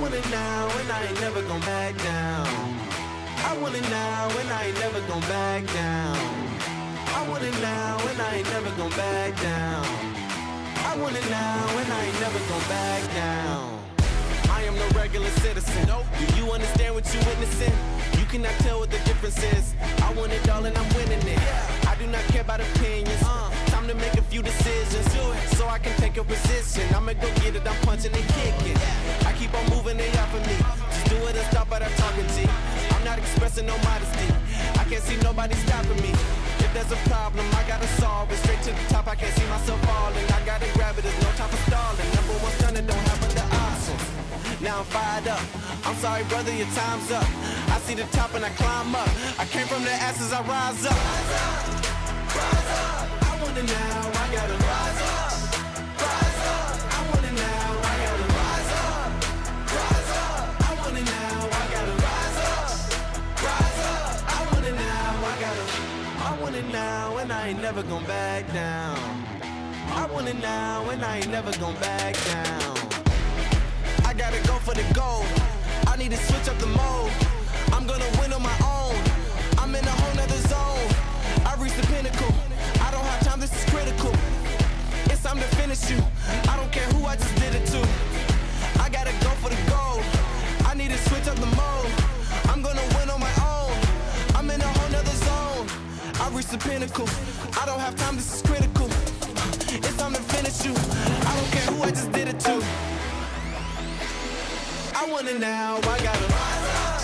want it now and I ain't never gon' back down. I want it now and I ain't never gon' back down. I want it now and I ain't never gon' back down. I want it now and I ain't never gon' back down. I am no regular citizen. Do you understand what you witnessing? You cannot tell what the difference is. I want it all and I'm winning it. I do not care about opinions. Time to make a few decisions so I can take a position. I'ma go get it, I'm punching and kicking. I keep on moving, they offer me. Just do it and stop at our talking G. I'm not expressing no modesty. I can't see nobody stopping me. If there's a problem, I gotta solve it. Straight to the top, I can't see myself falling. I gotta grab it, there's no time for stalling. Number one stunner, don't have other options. Now I'm fired up. I'm sorry, brother, your time's up. I see the top and I climb up. I came from the ashes, I rise up. Rise up, rise up. I want it now, I gotta rise up. Rise up. I want it now, I gotta rise up. Rise up. I want it now, I gotta rise up. Rise up. I want it now, I want it now, and I ain't never gon' back down. I want it now, and I ain't never gon' back down. I gotta go for the gold. I need to switch up the mode. I'm gonna win on my own. I'm in a whole nother zone. I reached the pinnacle. I don't have time, this is critical. It's time to finish you. I don't care who I just did it to. I gotta go for the gold. I need to switch up the mode. I'm gonna win on my own. I'm in a whole nother zone. I reached the pinnacle. I don't have time, this is critical. It's time to finish you. I don't care who I just did it to. I want it now, I gotta rise up,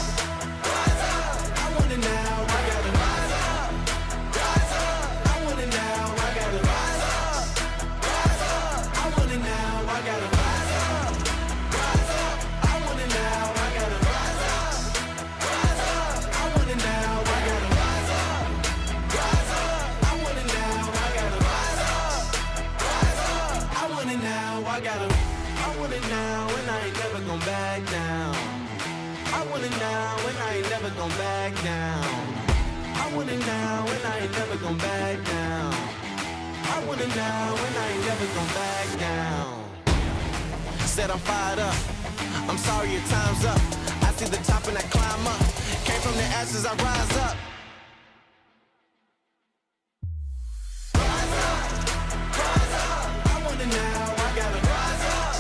rise up. I want it now, I gotta rise up, rise up. I want it now, I gotta rise up, rise up. I want it now, I gotta rise up, rise up. I want it now, I gotta rise up, rise up. I want it now, I gotta rise up, rise up. I want it now, I gotta rise up, rise up. I want it now, I gotta. I want it now and I ain't never gon' back down. I want it now and I ain't never gon' back down. I want it now and I ain't never gon' back down. I want it now and I ain't never gon' back down. Said I'm fired up. I'm sorry your time's up. I see the top and I climb up. Came from the ashes, I rise up. Rise up, rise up. I want it now, I gotta rise up.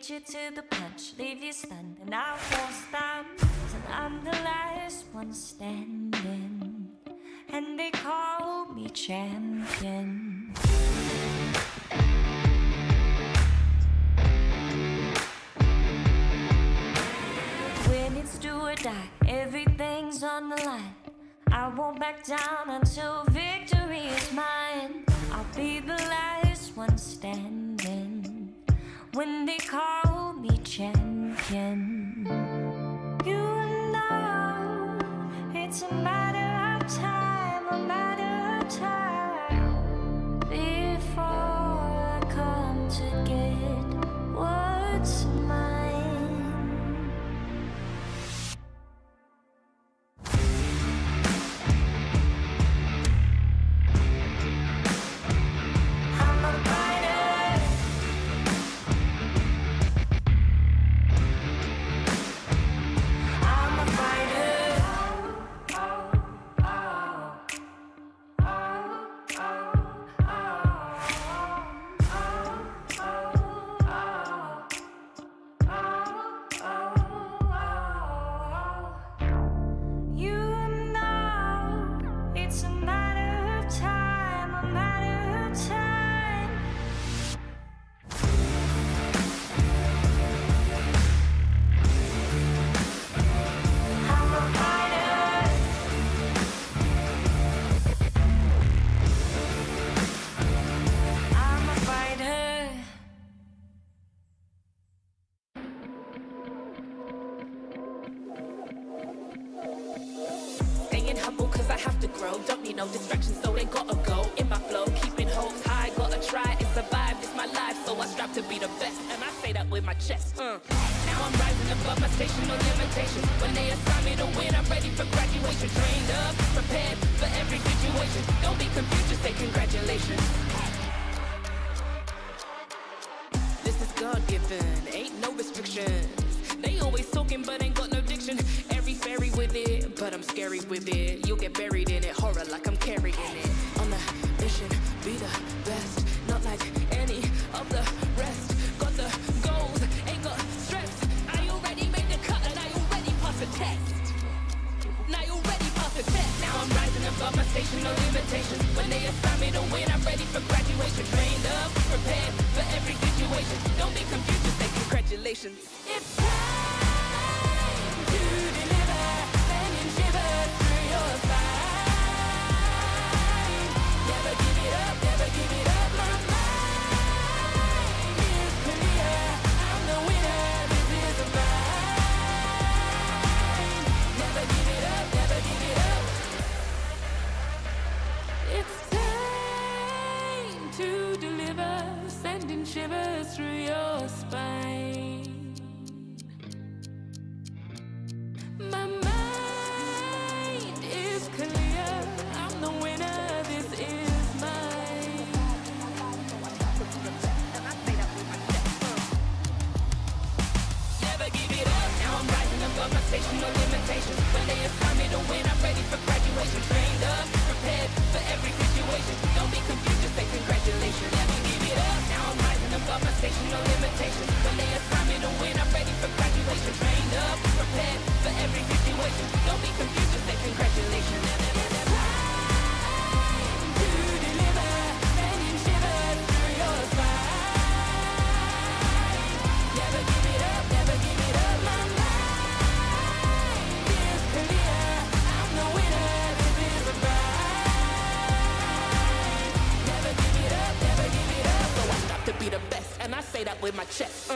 You to the punch, leave you stunned, and I won't stop till I'm the last one standing, and they call me champion. When it's do or die, everything's on the line. I won't back down until victory is mine. I'll be the last one standing when they call me champion. You know it's a matter of time, a matter of time, before I come to get what's mine. I'm a fighter. gotta go in my flow, keeping hopes high, gotta try and survive. It's my life, so I strive to be the best, and I say that with my chest. Now I'm rising above my station, no limitations. When they assign me to win, I'm ready for graduation. Trained up, prepared for every situation. Don't be confused, just say congratulations. This is God-given, ain't no restrictions. They always talking but ain't got no diction. Airy fairy with it, but I'm scary with it. You'll get buried in it, horror like I'm carrying it. On the mission, be the best, not like any of the rest. Got the goals, ain't got stress. I already made the cut and I already passed the test. Now you already passed the test. Now I'm rising above my station, no limitations. When they assign me to win, I'm ready for graduation. Trained up, prepared for every situation. Don't be confused, just say congratulations. It's time to deliver, sending shivers through your spine. Never give it up, never give it up. My mind is clear. I'm the winner, this is mine. Never give it up, never give it up. It's time to deliver, sending shivers through your spine. My mind is clear. I'm the winner. This is mine. Never give it up. Now I'm rising above my station, no limitations. When they assign me to win, I'm ready for graduation. Trained up, prepared for every situation. Don't be confused, just say congratulations. Never give it up. Now I'm rising above my station, no limitations. When they assign me to win, I'm ready for graduation. Trained up, prepared for every situation. Don't be confused, just say congratulations. To deliver, sending shivers through your spine. Never give it up, never give it up. My mind is clear. I'm the winner, this is mine. Never give it up, never give it up. So I strive to be the best, and I say that with my chest.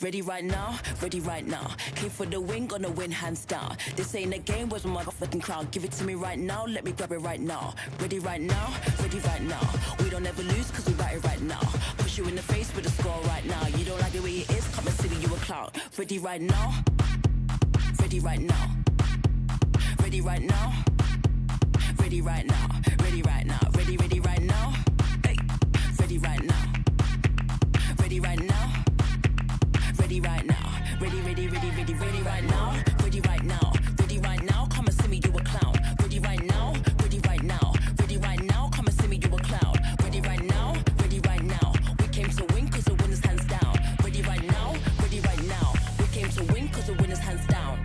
Ready right now, ready right now. Came for the win, gonna win hands down. This ain't a game, where's my motherfucking crown? Give it to me right now, let me grab it right now. Ready right now, ready right now. We don't ever lose, cause we got it right now. Push you in the face with a score right now. You don't like the way it is, come and see me, you a clown. Ready right now, ready right now. Ready right now, ready right now. Ready right now, ready, ready right now. Hey, ready right now. Ready right now. Ready right now, ready, ready, ready, ready, ready right now, ready right now, ready right now, come and see me, you a clown. Ready right now, ready right now, ready right now, come and see me, you a clown. Ready right now, ready right now, we came to win cause the winners hands down. Ready right now, we came to win cause the winners hands down.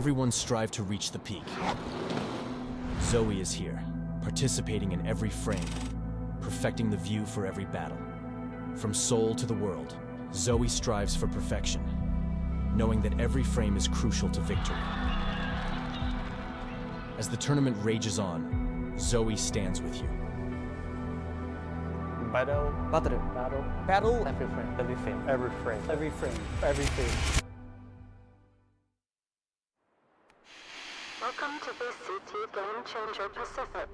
everyone strive to reach the peak. Zoe is here, participating in every frame, perfecting the view for every battle. From Seoul to the world, Zoe strives for perfection, knowing that every frame is crucial to victory. As the tournament rages on, Zoe stands with you. Battle. Every frame. Every frame. Every frame. Every frame. Every frame. Welcome to VCT Game Changer Pacific.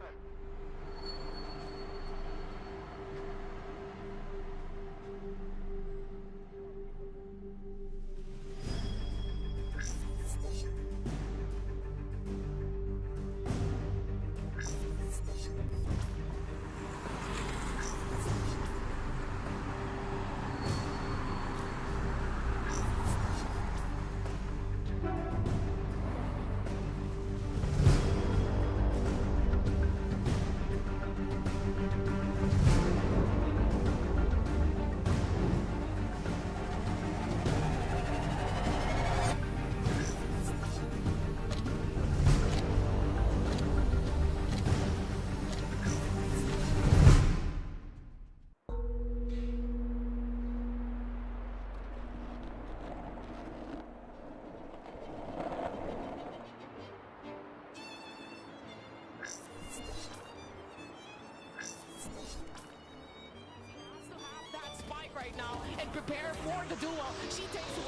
Right now and prepare for the duel. She takes one.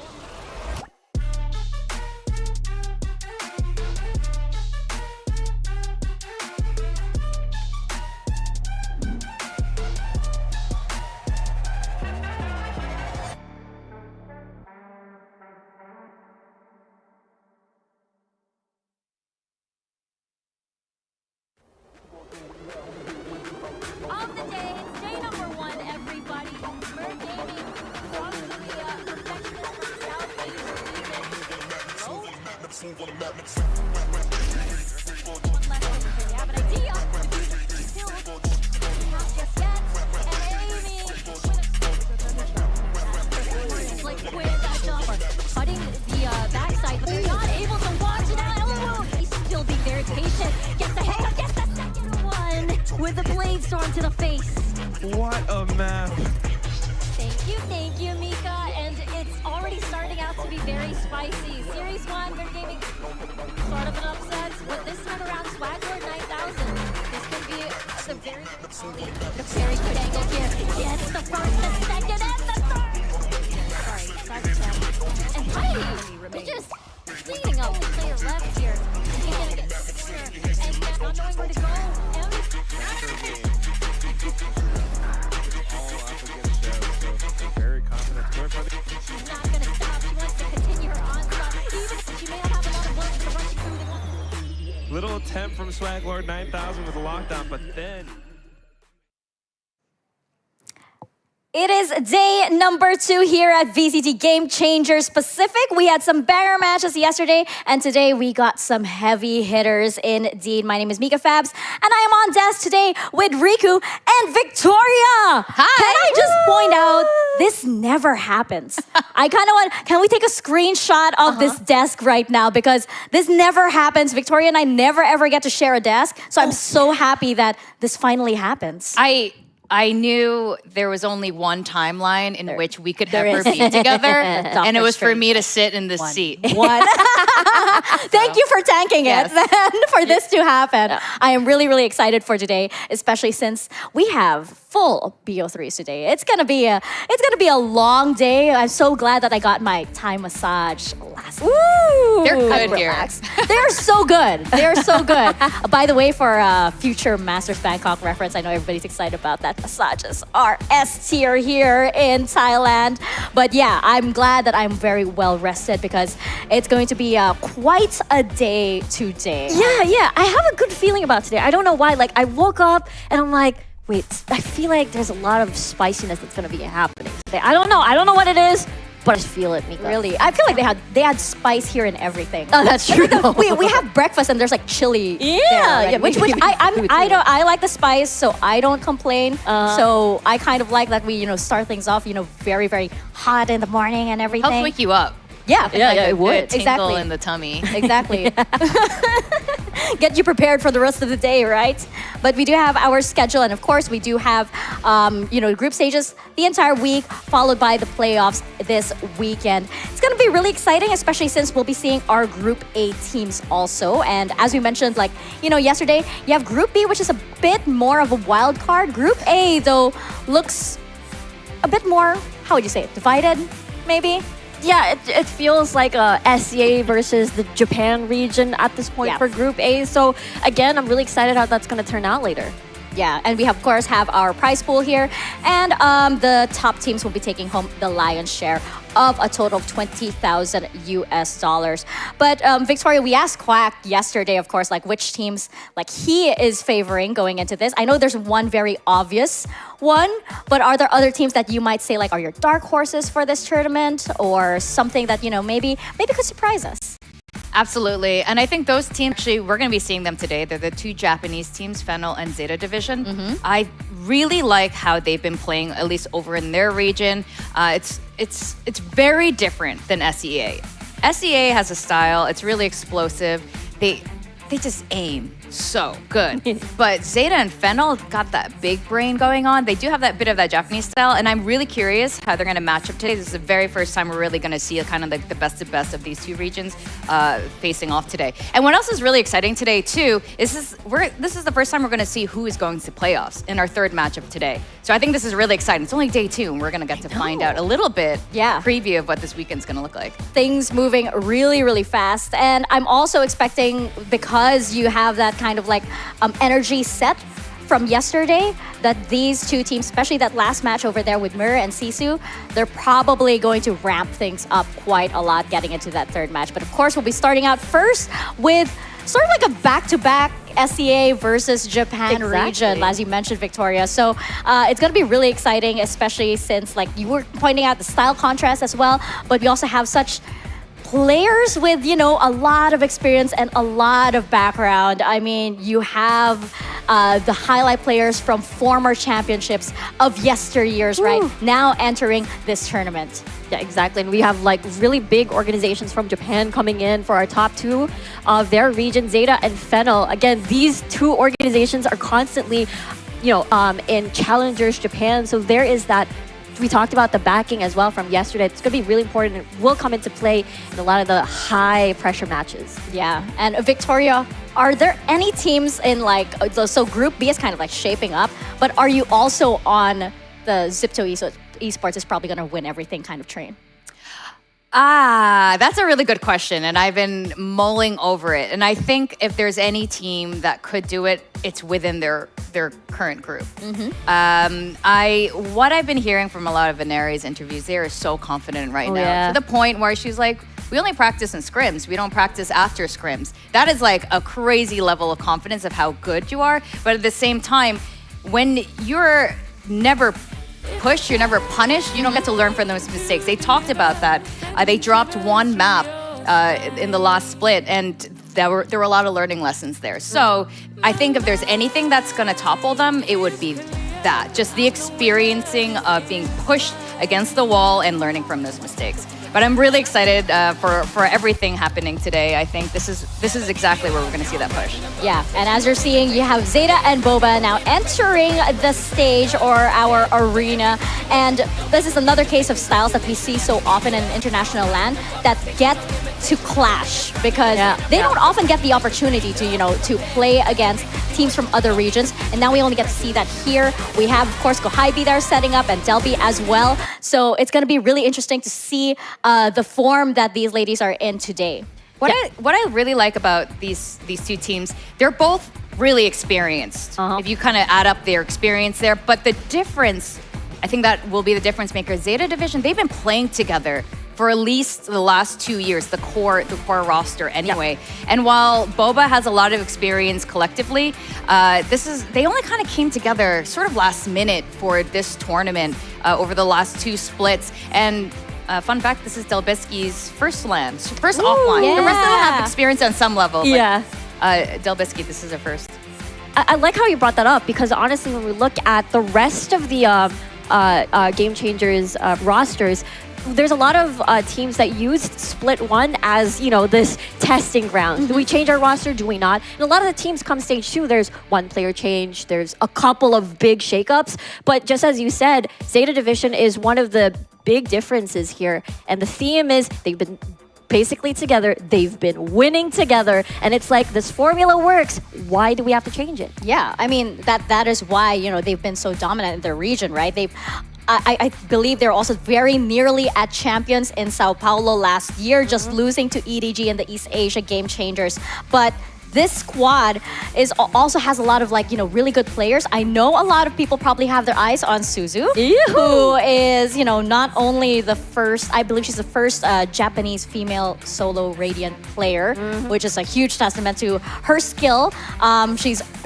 Of the day, it's day number 1, everybody. MIR Gaming from Korea, perfectionist from Southeast region. One left over here. We have an idea. Still, we have just yet. And Amy with like with that jumper, cutting the backside, but they're not able to watch it out. Oh, he's still being very patient. Gets the hit, gets the second one with the blade storm to the face. What a map. Thank you, Mika. And it's already starting out to be very spicy. Series 1, MIR Gaming, sort of an upset, but this time around, Swagler 9000. This can be a very good angle here. Gets the first, the second, and the third. Sorry, and Heidi is just cleaning up the player left here. He's gonna get to the corner, and not knowing where to go. Very confident. She's not going to stop. She wants to continue her onslaught. Even if she may not have a lot of bullets to rush through. Little attempt from Swaglord 9000 with a lockdown, but then It is day number 2 here at VCT Game Changers Pacific. We had some banger matches yesterday, and today we got some heavy hitters indeed. My name is Mika Fabs, and I am on desk today with Riku and Victoria. Hi. Can I just point out, this never happens. I kind of want, can we take a screenshot of this desk right now? Because this never happens. Victoria and I never ever get to share a desk. So I'm so happy that this finally happens. I knew there was only one timeline in which we could ever be together, and it was for me to sit in this seat. What? Thank you for tanking it then for this to happen. I am really, really excited for today, especially since we have full BO3s today. It's gonna be a long day. I'm so glad that I got my Thai massage last night. They're good here. They're so good. They're so good. By the way, for future Masters Bangkok reference, I know everybody's excited about that. Massages are S tier here in Thailand. But yeah, I'm glad that I'm very well rested because it's going to be quite a day today. Yeah. I have a good feeling about today. I don't know why. Like, I woke up and I'm like, wait, I feel like there's a lot of spiciness that's going to be happening today. I don't know what it is, but I just feel it, Mika. Really? I feel like they had spice here and everything. Oh, that's true. we have breakfast and there's like chili. Yeah. Which I like the spice, so I don't complain. So I kind of like that we start things off very, very hot in the morning and everything. Helps wake you up. Yeah. it would. Tingle Exactly. in the tummy. Exactly. Get you prepared for the rest of the day, right? But we do have our schedule, and of course, we do have, group stages the entire week, followed by the playoffs this weekend. It's going to be really exciting, especially since we'll be seeing our Group A teams also. And as we mentioned, yesterday, you have Group B, which is a bit more of a wild card. Group A, though, looks a bit more, how would you say it, divided, maybe? Yeah, it feels like a SEA versus the Japan region at this point for Group A. So again, I'm really excited how that's going to turn out later. Yeah, and we of course have our prize pool here, and the top teams will be taking home the lion's share of a total of $20,000 US. But Victoria, we asked Quack yesterday, of course, which teams he is favoring going into this. I know there's one very obvious one, but are there other teams that you might say are your dark horses for this tournament, or something that maybe could surprise us? Absolutely. And I think those teams, actually, we're going to be seeing them today. They're the two Japanese teams, Fennel and ZETA Division. I really like how they've been playing, at least over in their region. It's very different than SEA. SEA has a style. It's really explosive. They just aim so good. But ZETA and Fennel got that big brain going on. They do have that bit of that Japanese style, and I'm really curious how they're going to match up today. This is the very first time we're really going to see kind of the best of best of these two regions facing off today. And what else is really exciting today too is this is the first time we're going to see who is going to playoffs in our third matchup today. So I think this is really exciting. It's only day 2, and we're going to get to find out a little bit preview of what this weekend's going to look like. Things moving really, really fast, and I'm also expecting, because you have that kind of energy set from yesterday, that these two teams, especially that last match over there with MIR and SISU, they're probably going to ramp things up quite a lot getting into that third match. But of course, we'll be starting out first with sort of a back-to-back SEA versus Japan region, as you mentioned, Victoria. So it's going to be really exciting, especially since you were pointing out the style contrast as well, but we also have such players with, a lot of experience and a lot of background. I mean, you have the highlight players from former championships of yesteryears, right? Now entering this tournament. Yeah, exactly. And we have really big organizations from Japan coming in for our top 2 of their region, ZETA and Fennel. Again, these 2 organizations are constantly, in Challengers Japan. So there is that. We talked about the backing as well from yesterday. It's going to be really important. It will come into play in a lot of the high pressure matches. Yeah. And Victoria, are there any teams in so Group B is kind of shaping up, but are you also on the Zipto Esports is probably going to win everything kind of train? That's a really good question, and I've been mulling over it. And I think if there's any team that could do it, it's within their current group. What I've been hearing from a lot of Veneri's interviews, they are so confident right now, to the point where she's like, we only practice in scrims. We don't practice after scrims. That is a crazy level of confidence of how good you are. But at the same time, when you're never pushed, you're never punished, you don't get to learn from those mistakes. They talked about that. They dropped one map in the last split, and there were a lot of learning lessons there. So I think if there's anything that's going to topple them, it would be that. Just the experiencing of being pushed against the wall and learning from those mistakes. But I'm really excited for everything happening today. I think this is exactly where we're going to see that push. Yeah, and as you're seeing, you have ZETA and BOBA now entering the stage or our arena. And this is another case of styles that we see so often in international land that get to clash, because they don't often get the opportunity to play against teams from other regions. And now we only get to see that here. We have, of course, Gohaibi there setting up, and Delby as well. So it's going to be really interesting to see the form that these ladies are in today. What I really like about these two teams, they're both really experienced. If you kind of add up their experience there, but the difference, I think that will be the difference maker. ZETA Division, they've been playing together for at least the last 2 years, the core roster anyway. And while BOBA has a lot of experience collectively, they only kind of came together sort of last minute for this tournament over the last 2 splits. And fun fact, this is Delbisky's first LAN, first offline. Yeah. The rest of them have experience on some level. Yeah. Delbisky, this is her first. I like how you brought that up, because honestly, when we look at the rest of the Game Changers rosters, there's a lot of teams that use Split 1 as, this testing ground. Do we change our roster? Do we not? And a lot of the teams come stage 2, there's one player change, there's a couple of big shakeups. But just as you said, Zeta Division is one of the big differences here. And the theme is they've been basically together, they've been winning together, and it's like this formula works. Why do we have to change it? Yeah, I mean, that is why, they've been so dominant in their region, right? I believe they're also very nearly at champions in Sao Paulo last year, just losing to EDG in the East Asia Game Changers. But this squad also has a lot of really good players. I know a lot of people probably have their eyes on SISU, who is not only the first, I believe she's the first Japanese female solo Radiant player, which is a huge testament to her skill.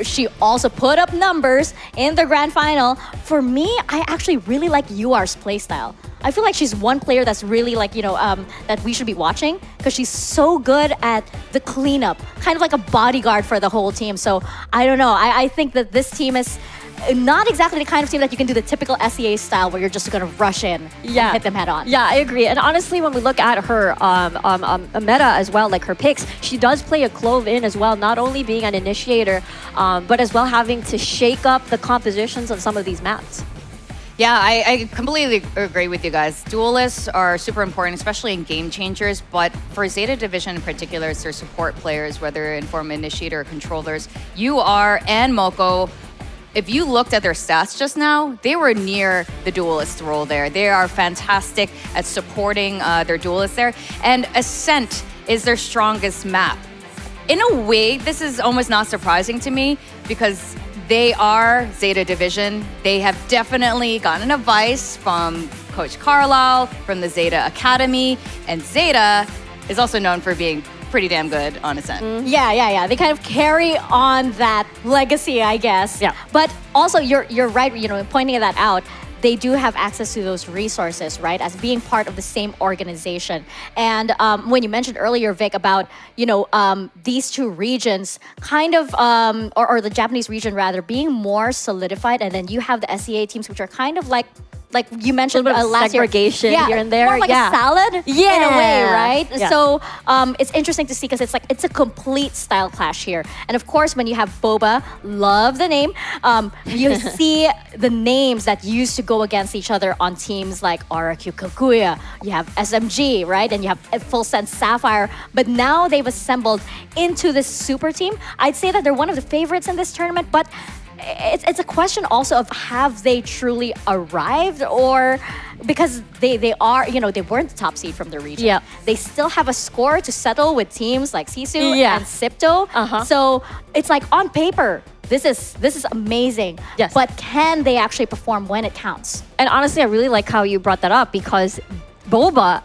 She also put up numbers in the grand final. For me, I actually really like UR's playstyle. I feel like she's one player that's really that we should be watching because she's so good at the cleanup, kind of like a bodyguard for the whole team. So I don't know. I think that this team is not exactly the kind of team that you can do the typical SEA style where you're just going to rush in and hit them head on. Yeah, I agree. And honestly, when we look at her meta as well, like her picks, she does play a clove in as well, not only being an initiator, but as well having to shake up the compositions on some of these maps. Yeah, I completely agree with you guys. Duelists are super important, especially in Game Changers, but for Zeta Division in particular, it's their support players, whether in form of initiator or controllers. UR and Moko, if you looked at their stats just now, they were near the duelist role there. They are fantastic at supporting their duelists there. And Ascent is their strongest map. In a way, this is almost not surprising to me because they are Zeta Division. They have definitely gotten advice from Coach Carlisle, from the Zeta Academy, and Zeta is also known for being pretty damn good on Ascent. Yeah. They kind of carry on that legacy, I guess. Yeah. But also, you're right, pointing that out. They do have access to those resources, right, as being part of the same organization. And when you mentioned earlier, Vic, about, these two regions kind of, or the Japanese region rather, being more solidified, and then you have the SEA teams, which are kind of like you mentioned last segregation year. here and there. More like a salad in a way, right? Yeah. So it's interesting to see because it's a complete style clash here. And of course, when you have BOBA, love the name, you see the names that used to go against each other on teams like RQ Kaguya. You have SMG, right? And you have Full Sense Sapphire. But now they've assembled into this super team. I'd say that they're one of the favorites in this tournament, but it's a question also of have they truly arrived, or because they are, they weren't the top seed from the region. Yeah. They still have a score to settle with teams like SISU and SIPTO. So it's like on paper, this is amazing. Yes. But can they actually perform when it counts? And honestly, I really like how you brought that up because BOBA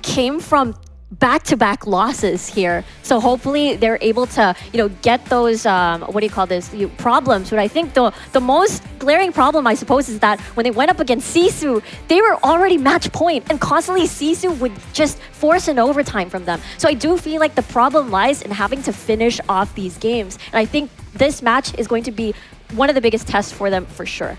came from back-to-back losses here. So hopefully they're able to, get those, problems. But I think the most glaring problem, I suppose, is that when they went up against SISU, they were already match point, and constantly SISU would just force an overtime from them. So I do feel like the problem lies in having to finish off these games. And I think this match is going to be one of the biggest tests for them for sure.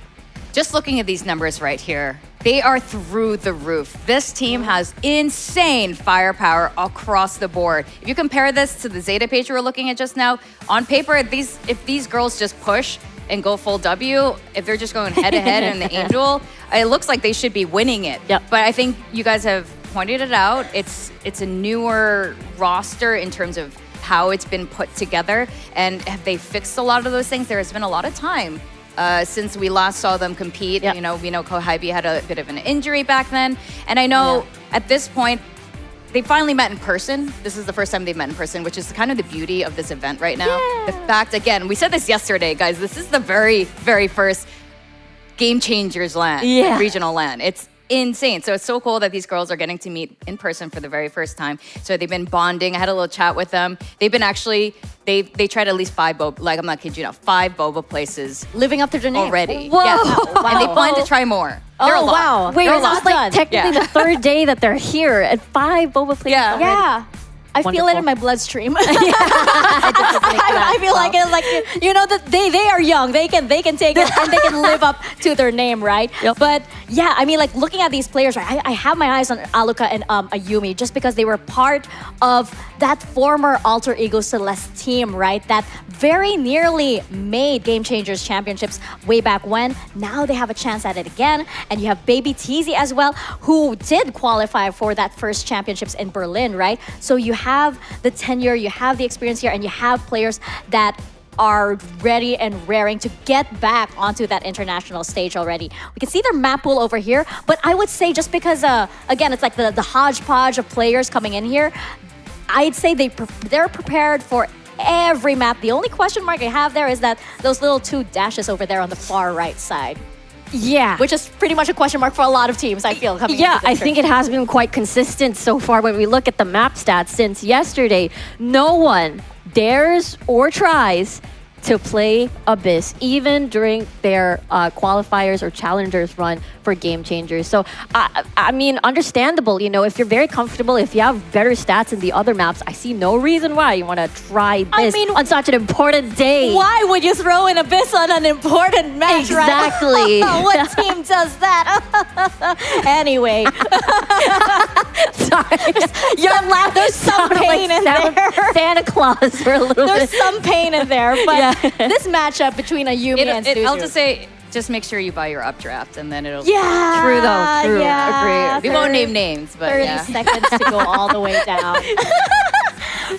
Just looking at these numbers right here, they are through the roof. This team has insane firepower across the board. If you compare this to the Zeta page we were looking at just now, on paper, if these girls just push and go full W, if they're just going head-to-head in the Angel, it looks like they should be winning it. Yep. But I think you guys have pointed it out. It's a newer roster in terms of how it's been put together. And have they fixed a lot of those things? There has been a lot of time since we last saw them compete. Yep. We know Kohaibi had a bit of an injury back then. And I know at this point, they finally met in person. This is the first time they've met in person, which is kind of the beauty of this event right now. The fact, again, we said this yesterday, guys, this is the very, very first Game Changers LAN, regional LAN. It's insane. So it's so cool that these girls are getting to meet in person for the very first time. So they've been bonding. I had a little chat with them. They've been actually, they tried at least 5 boba, like I'm not kidding you, 5 boba places. Living up to their name. Already. Whoa. Yeah. And they plan to try more. They're a lot. Wow. Wait, They're it's a lot. just like technically the third day that they're here at 5 boba places. Yeah. I feel it Wonderful. in my bloodstream. I I feel like it, like you know that they are young. They can take it and they can live up to their name, right? Yep. But yeah, I mean, like looking at these players, right? I have my eyes on Aluka and Ayumi just because they were part of that former Alter Ego Celeste team, right? That very nearly made Game Changers Championships way back when. Now they have a chance at it again. And you have Baby Teasy as well, who did qualify for that first championships in Berlin, right? So you have the tenure, you have the experience here, and you have players that are ready and raring to get back onto that international stage already. We can see their map pool over here, but I would say just because, again, it's like the hodgepodge of players coming in here, I'd say they're prepared for every map. The only question mark I have there is that those little 2 dashes over there on the far right side. Yeah. Which is pretty much a question mark for a lot of teams, I feel. Yeah, I think it has been quite consistent so far when we look at the map stats since yesterday. No one dares or tries to play Abyss, even during their qualifiers or challengers run for Game Changers. So, I mean, understandable, you know, if you're very comfortable, if you have better stats in the other maps, I see no reason why you want to try this on such an important day. Why would you throw in Abyss on an important match, Exactly. right? What team does that? Anyway. Sorry. Your laugh, there's some pain in there. Santa Claus for a little There's bit. some pain in there, but Yeah. this matchup between Ayumi and Suzu. I'll just say, just make sure you buy your updraft, and then it'll. Yeah. True though, true. Yeah. We won't name names, but 30 yeah. seconds to go all the way down.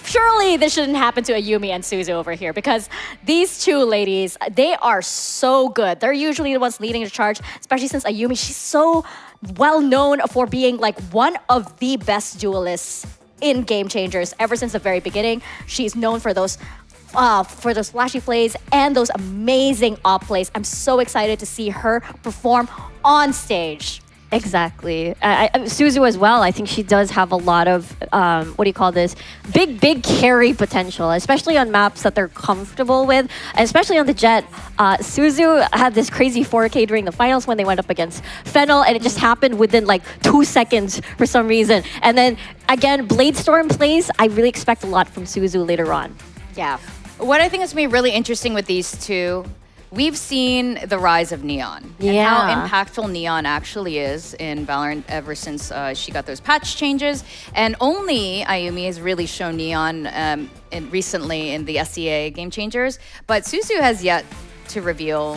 Surely this shouldn't happen to Ayumi and Suzu over here because these two ladies, they are so good. They're usually the ones leading the charge, especially since Ayumi, she's so well known for being like one of the best duelists in Game Changers ever since the very beginning. She's known for those flashy plays and those amazing op plays. I'm so excited to see her perform on stage. Exactly. Suzu as well, I think she does have a lot of, what do you call this? Big carry potential, especially on maps that they're comfortable with, and especially on the Jet. Suzu had this crazy 4K during the finals when they went up against Fennel, and it just happened within like 2 seconds for some reason. And then again, Bladestorm plays, I really expect a lot from Suzu later on. Yeah. What I think is going to be really interesting with these two, we've seen the rise of Neon and Yeah. how impactful Neon actually is in Valorant ever since she got those patch changes. And only Ayumi has really shown Neon recently in the SEA Game Changers, but Suzu has yet to reveal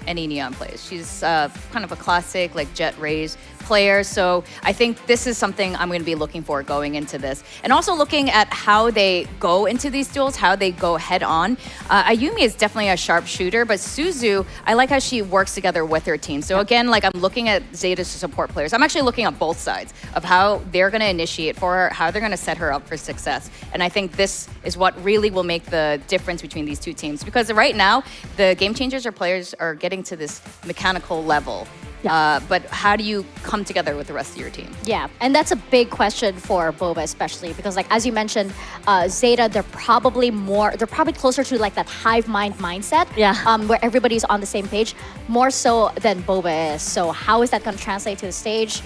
any Neon plays. She's kind of a classic like Jet Rays player, so I think this is something I'm going to be looking for going into this. And also looking at how they go into these duels, how they go head on. Ayumi is definitely a sharp shooter, but Suzu, I like how she works together with her team. So again, like I'm looking at ZETA's support players. I'm actually looking at both sides of how they're going to initiate for her, how they're going to set her up for success. And I think this is what really will make the difference between these two teams, because right now the Game Changers or players are getting to this mechanical level. But how do you come together with the rest of your team? Yeah, and that's a big question for BOBA especially because like as you mentioned, ZETA, they're probably closer to like that hive mind mindset. Yeah. Where everybody's on the same page, more so than BOBA is. So how is that going to translate to the stage?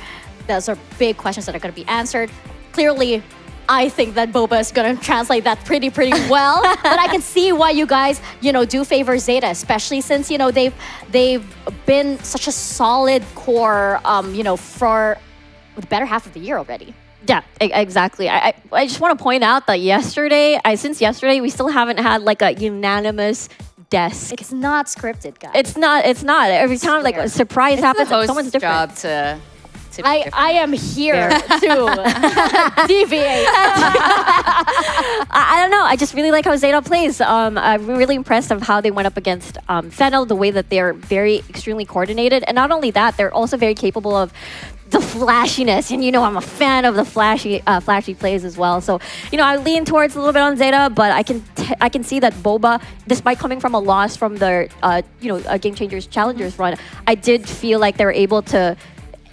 Those are big questions that are going to be answered. Clearly, I think that BOBA is going to translate that pretty well. But I can see why you guys, do favor ZETA, especially since, they've been such a solid core, for the better half of the year already. Yeah, exactly. I just want to point out that since yesterday, we still haven't had like a unanimous desk. It's not scripted, guys. It's not. Every time like a surprise happens, it's the someone's host's different. job to I am here to deviate. I don't know. I just really like how ZETA plays. I'm really impressed of how they went up against Fennel, the way that they're very extremely coordinated. And not only that, they're also very capable of the flashiness. And I'm a fan of the flashy plays as well. So, I lean towards a little bit on ZETA, but I can see that BOBA, despite coming from a loss from their, Game Changers Challengers run, I did feel like they were able to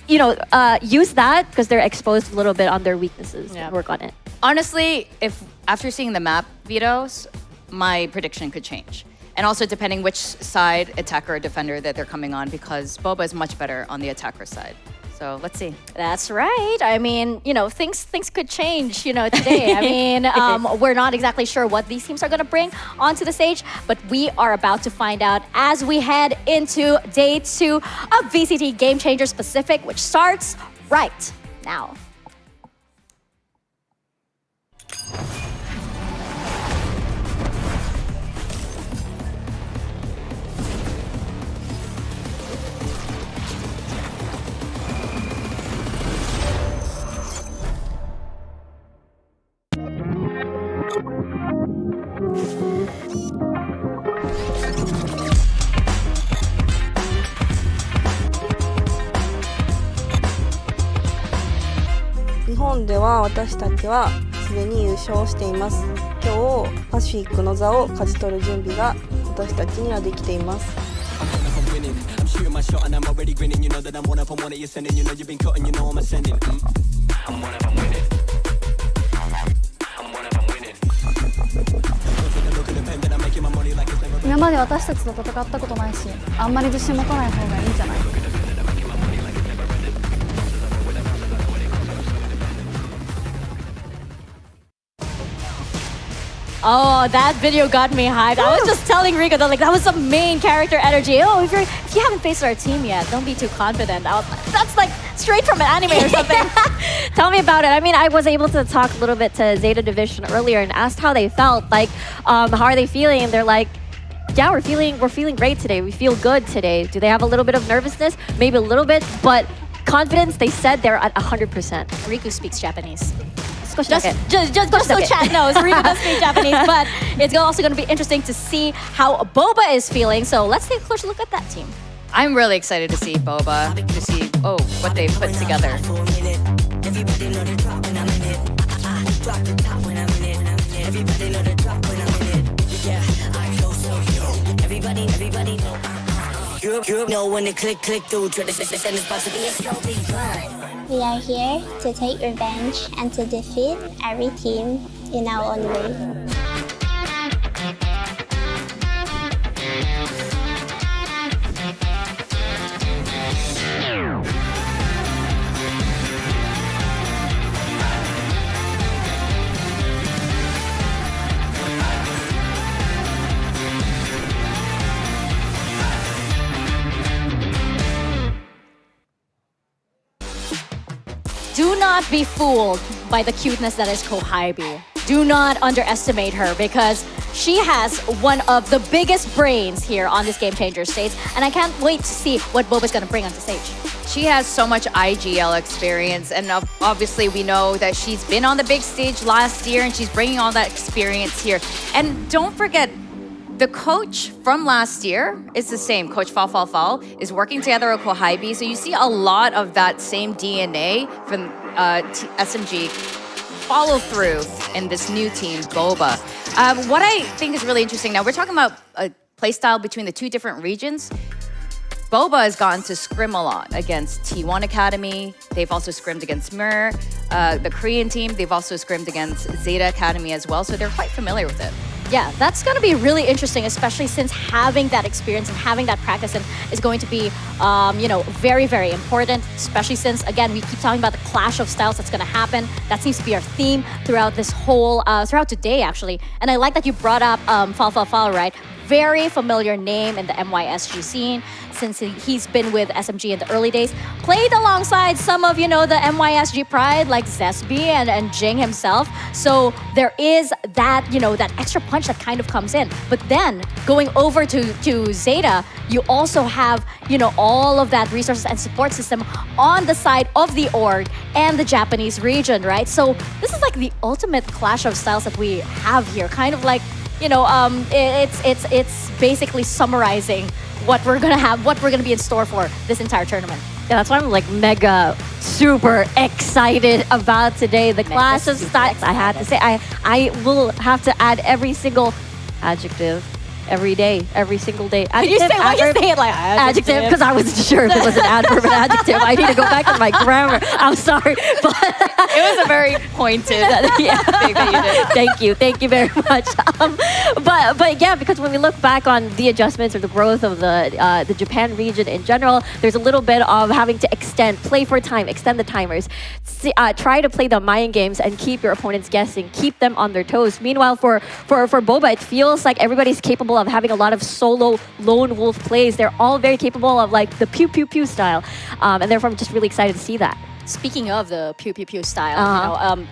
use that because they're exposed a little bit on their weaknesses and work on it. Honestly, if after seeing the map vetoes, my prediction could change. And also depending which side, attacker or defender, that they're coming on, because BOBA is much better on the attacker side. So let's see. That's right. I mean, things could change, today. I mean, we're not exactly sure what these teams are going to bring onto the stage, but we are about to find out as we head into day 2 of VCT Game Changers Pacific, which starts right now.日本では私たちはすでに優勝しています。今日パシフィックの座を勝ち取る準備が私たちにはできています。今まで私たちと戦ったことないし、あんまり自信持たない方がいいんじゃない？ Oh, that video got me hyped. I was just telling Rico that that was some main character energy. Oh, if you haven't faced our team yet, don't be too confident. That's like straight from an anime or something. Tell me about it. I mean, I was able to talk a little bit to Zeta Division earlier and asked how they felt. Like, how are they feeling? And they're like, yeah, we're feeling great today. We feel good today. Do they have a little bit of nervousness? Maybe a little bit, but confidence, they said they're at 100%. Riku speaks Japanese. Just so chat knows, Riku does speak Japanese, but it's also going to be interesting to see how BOBA is feeling. So let's take a closer look at that team. I'm really excited to see BOBA, to see what they've put together. We are here to take revenge and to defeat every team in our own way. Do not be fooled by the cuteness that is Kohaibi. Do not underestimate her because she has one of the biggest brains here on this Game Changers stage, and I can't wait to see what BOBA's going to bring onto stage. She has so much IGL experience, and obviously we know that she's been on the big stage last year, and she's bringing all that experience here. And don't forget, the coach from last year is the same. Coach Fal is working together with Kohaibi, so you see a lot of that same DNA from SMG follow through in this new team, BOBA. What I think is really interesting now, we're talking about a playstyle between the two different regions. BOBA has gone to scrim a lot against T1 Academy. They've also scrimmed against MIR. The Korean team, they've also scrimmed against ZETA Academy as well, so they're quite familiar with it. Yeah, that's going to be really interesting, especially since having that experience and having that practice is going to be, very, very important, especially since, again, we keep talking about the clash of styles that's going to happen. That seems to be our theme throughout this whole, throughout today, actually. And I like that you brought up Fal, right? Very familiar name in the MYSG scene since he's been with SMG in the early days. Played alongside some of, the MYSG pride like Zesby and Jing himself. So there is that, that extra punch that kind of comes in. But then going over to Zeta, you also have, all of that resources and support system on the side of the org and the Japanese region, right? So this is like the ultimate clash of styles that we have here. Kind of like, it's basically summarizing what we're gonna have, what we're gonna be in store for this entire tournament. Yeah, that's why I'm like mega super excited about today. The clash of styles, I had to say, I will have to add every single adjective every day, every single day. Why you say it like adjective? Because I wasn't sure if it was an adverb or an adjective. I need to go back to my grammar. I'm sorry, but it was a very pointed thing that you did. Thank you very much. But yeah, because when we look back on the adjustments or the growth of the Japan region in general, there's a little bit of having to play for time, extend the timers, try to play the mind games and keep your opponents guessing, keep them on their toes. Meanwhile, for BOBA, it feels like everybody's capable of having a lot of solo lone wolf plays. They're all very capable of like the pew pew pew style, and therefore I'm just really excited to see that. Speaking of the pew pew pew style,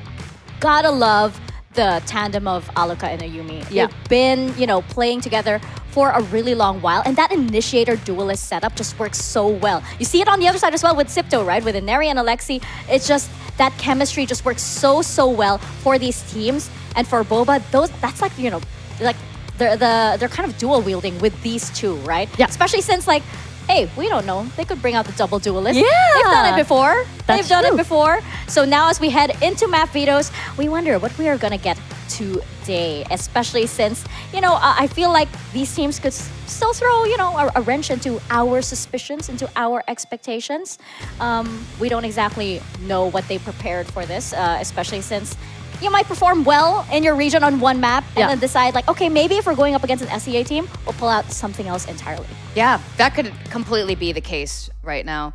gotta love the tandem of Aluka and Ayumi. Yeah. They've been, playing together for a really long while, and that initiator duelist setup just works so well. You see it on the other side as well with Sipto, right? With Ineri and Alexi, it's just that chemistry just works so well for these teams. And for BOBA, that's like, like they're kind of dual wielding with these two, right? Yeah. Especially since like, hey, we don't know. They could bring out the double duelist. Yeah. They've done it before. That's They've done true. it before. So now as we head into map vetoes, we wonder what we are going to get today, especially since, I feel like these teams could still throw, a wrench into our suspicions, into our expectations. We don't exactly know what they prepared for this, especially since you might perform well in your region on one map and then decide like, okay, maybe if we're going up against an SEA team, we'll pull out something else entirely. Yeah, that could completely be the case right now.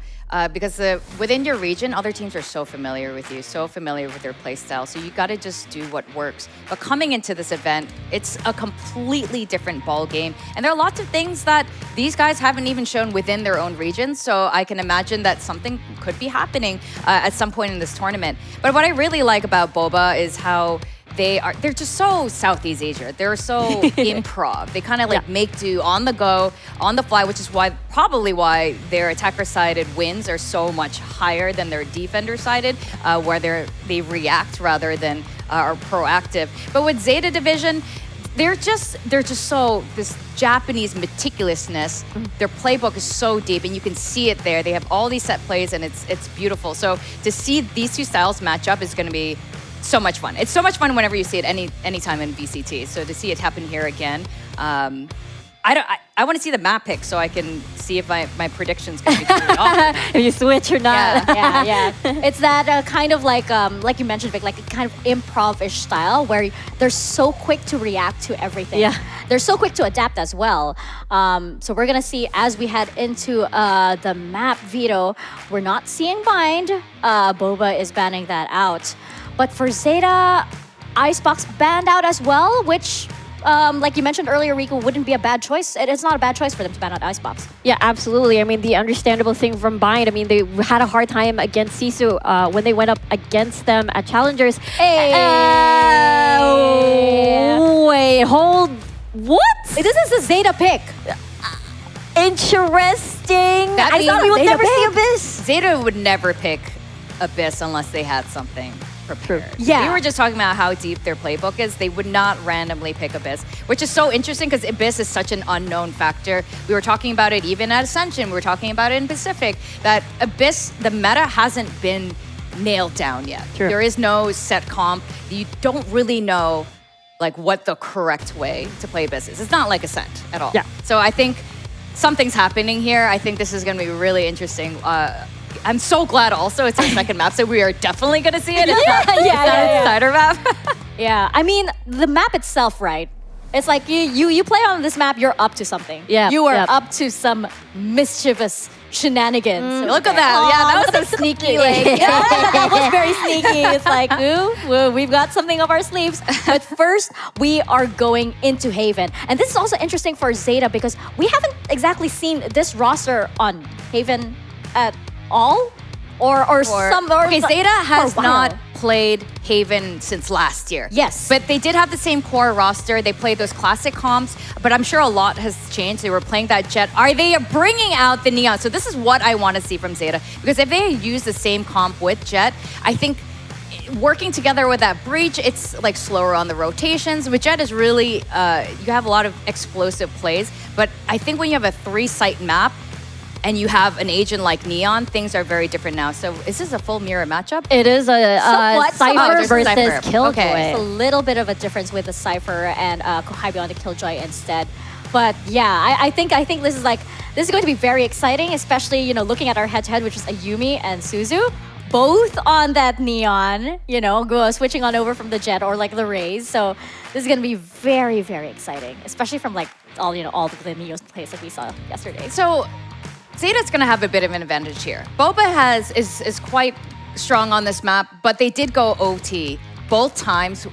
Because within your region, other teams are so familiar with you, so familiar with their play style. So you got to just do what works. But coming into this event, it's a completely different ball game. And there are lots of things that these guys haven't even shown within their own regions. So I can imagine that something could be happening at some point in this tournament. But what I really like about BOBA is how they're just so Southeast Asia. They're so improv. They kind of like make do on the go, on the fly, which is probably why their attacker-sided wins are so much higher than their defender-sided, where they react rather than are proactive. But with ZETA Division, they're just so this Japanese meticulousness. Their playbook is so deep, and you can see it there. They have all these set plays, and it's beautiful. So to see these two styles match up is going to be so much fun. It's so much fun whenever you see it anytime in VCT. So to see it happen here again, I want to see the map pick so I can see if my predictions can be truly off. If you switch or not. Yeah. It's that kind of like you mentioned, Vic, like a kind of improv-ish style where they're so quick to react to everything. Yeah. They're so quick to adapt as well. So we're going to see as we head into the map veto, we're not seeing bind. BOBA is banning that out. But for ZETA, Icebox banned out as well, which, like you mentioned earlier, Riku, wouldn't be a bad choice. It's not a bad choice for them to ban out Icebox. Yeah, absolutely. I mean, the understandable thing from Bind, I mean, they had a hard time against SISU when they went up against them at Challengers. Hey! Wait, hold... What? This is a ZETA pick. Interesting. I thought we would never see Abyss. ZETA would never pick Abyss unless they had something prepared. Yeah. We were just talking about how deep their playbook is. They would not randomly pick Abyss, which is so interesting because Abyss is such an unknown factor. We were talking about it even at Ascension. We were talking about it in Pacific, that Abyss, the meta hasn't been nailed down yet. True. There is no set comp. You don't really know like what the correct way to play Abyss is. It's not like Ascent at all. Yeah. So I think something's happening here. I think this is going to be really interesting. I'm so glad also it's our second map, so we are definitely going to see it. It's not a starter map. Yeah, I mean, the map itself, right? It's like you play on this map, you're up to something. Yeah. You are up to some mischievous shenanigans. Look at that. Yeah, that was so sneaky. That was very sneaky. It's like, ooh, we've got something up our sleeves. But first, we are going into Haven. And this is also interesting for ZETA because we haven't exactly seen this roster on Haven at all. Okay, ZETA has not played Haven since last year. Yes. But they did have the same core roster. They played those classic comps, but I'm sure a lot has changed. They were playing that Jet. Are they bringing out the Neon? So this is what I want to see from ZETA, because if they use the same comp with Jet, I think working together with that Breach, it's like slower on the rotations. With Jet is really, you have a lot of explosive plays, but I think when you have a 3-site map, and you have an agent like Neon, things are very different now. So is this a full mirror matchup? It is a Cypher versus Cypher. Killjoy. Okay. It's a little bit of a difference with the Cypher and Kohabi on the Killjoy instead. But yeah, I think this is going to be very exciting, especially, you know, looking at our head-to-head, which is Ayumi and SISU. Both on that neon, you know, switching on over from the Jet or like the Rays. So this is going to be very, very exciting, especially from like all the Neos plays that we saw yesterday. So ZETA's going to have a bit of an advantage here. BOBA is quite strong on this map, but they did go OT both times,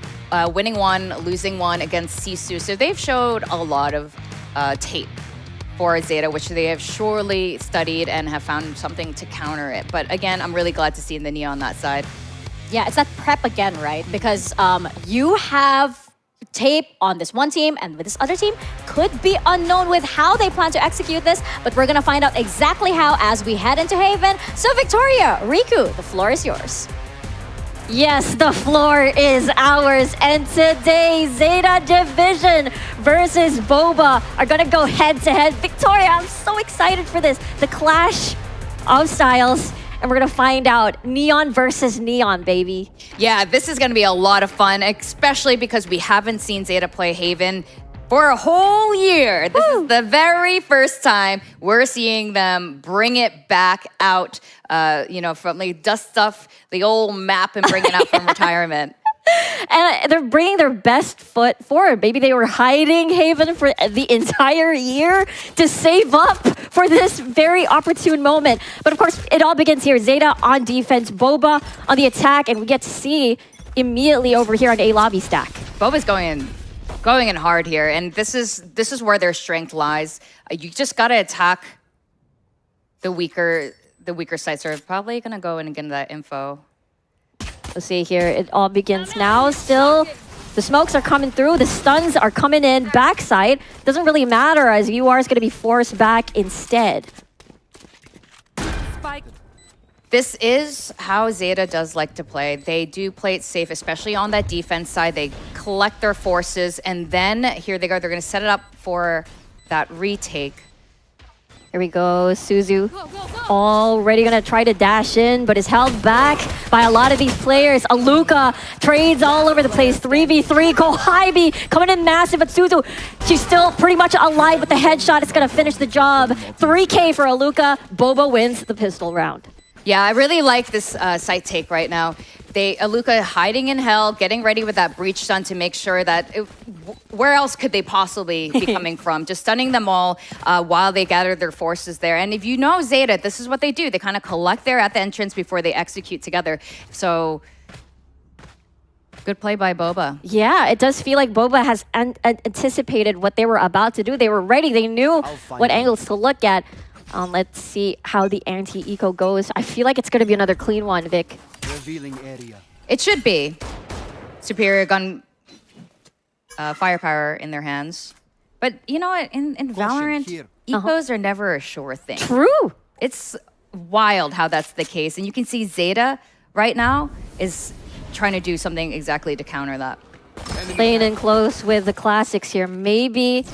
winning one, losing one against SISU. So they've showed a lot of tape for ZETA, which they have surely studied and have found something to counter it. But again, I'm really glad to see the Neo on that side. Yeah, it's that prep again, right? Because you have tape on this one team, and with this other team could be unknown with how they plan to execute this, but we're gonna find out exactly how as we head into Haven. So Victoria, Riku, the floor is yours. Yes, the floor is ours. And today, ZETA Division versus BOBA are going to go head-to-head. Victoria, I'm so excited for this. The clash of styles. And we're going to find out Neon versus Neon, baby. Yeah, this is going to be a lot of fun, especially because we haven't seen ZETA play Haven for a whole year. This is the very first time we're seeing them bring it back out, you know, from like dust off the old map and bring it out from retirement. And they're bringing their best foot forward. Maybe they were hiding Haven for the entire year to save up for this very opportune moment. But of course, it all begins here. ZETA on defense, BOBA on the attack, and we get to see immediately over here on A lobby stack. BOBA's going in hard here, and this is where their strength lies. You just gotta attack the weaker sides. So probably gonna go in and get that info. Let's see here. It all begins now. Still, the smokes are coming through. The stuns are coming in. Backside doesn't really matter as UR is going to be forced back instead. Spike. This is how ZETA does like to play. They do play it safe, especially on that defense side. They collect their forces, and then here they go. They're going to set it up for that retake. Here we go, Suzu already gonna try to dash in, but is held back by a lot of these players. Aluka trades all over the place, 3v3, Kohaibi coming in massive, but Suzu, she's still pretty much alive with the headshot. It's gonna finish the job. 3K for Aluka, BOBA wins the pistol round. Yeah, I really like this site take right now. Aluka hiding in hell, getting ready with that breach stun to make sure that where else could they possibly be coming from? Just stunning them all while they gather their forces there. And if you know ZETA, this is what they do. They kind of collect there at the entrance before they execute together. So good play by BOBA. Yeah, it does feel like BOBA has anticipated what they were about to do. They were ready. They knew what angles to look at. Let's see how the anti-eco goes. I feel like it's going to be another clean one, Vic. Revealing area. It should be. Superior gun firepower in their hands. But you know what? In Valorant, ecos are never a sure thing. True. It's wild how that's the case. And you can see ZETA right now is trying to do something exactly to counter that. Playing in close with the classics here. Maybe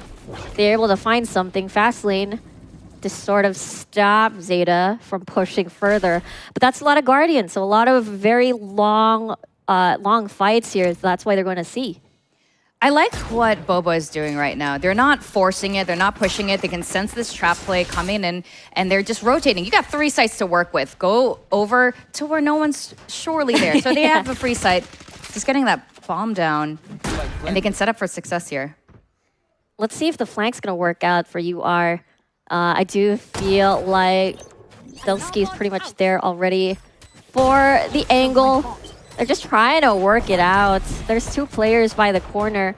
they're able to find something. Fast lane to sort of stop ZETA from pushing further. But that's a lot of Guardians, so a lot of very long fights here. So that's why they're going to see. I like what BOBA is doing right now. They're not forcing it. They're not pushing it. They can sense this trap play coming in, and they're just rotating. You got 3 sites to work with. Go over to where no one's surely there. So they have a free site. Just getting that bomb down, and they can set up for success here. Let's see if the flank's going to work out for UR. I do feel like Delsky is pretty much there already for the angle. They're just trying to work it out. There's 2 players by the corner.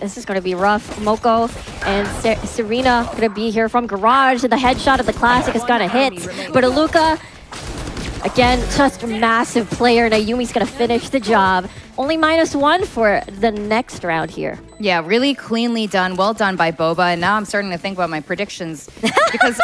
This is going to be rough. Moko and Serena going to be here from Garage. And the headshot of the Classic is going to hit. But Aluka, again, just a massive player. Nayumi's going to finish the job. Only -1 for the next round here. Yeah, really cleanly done. Well done by BOBA. And now I'm starting to think about my predictions because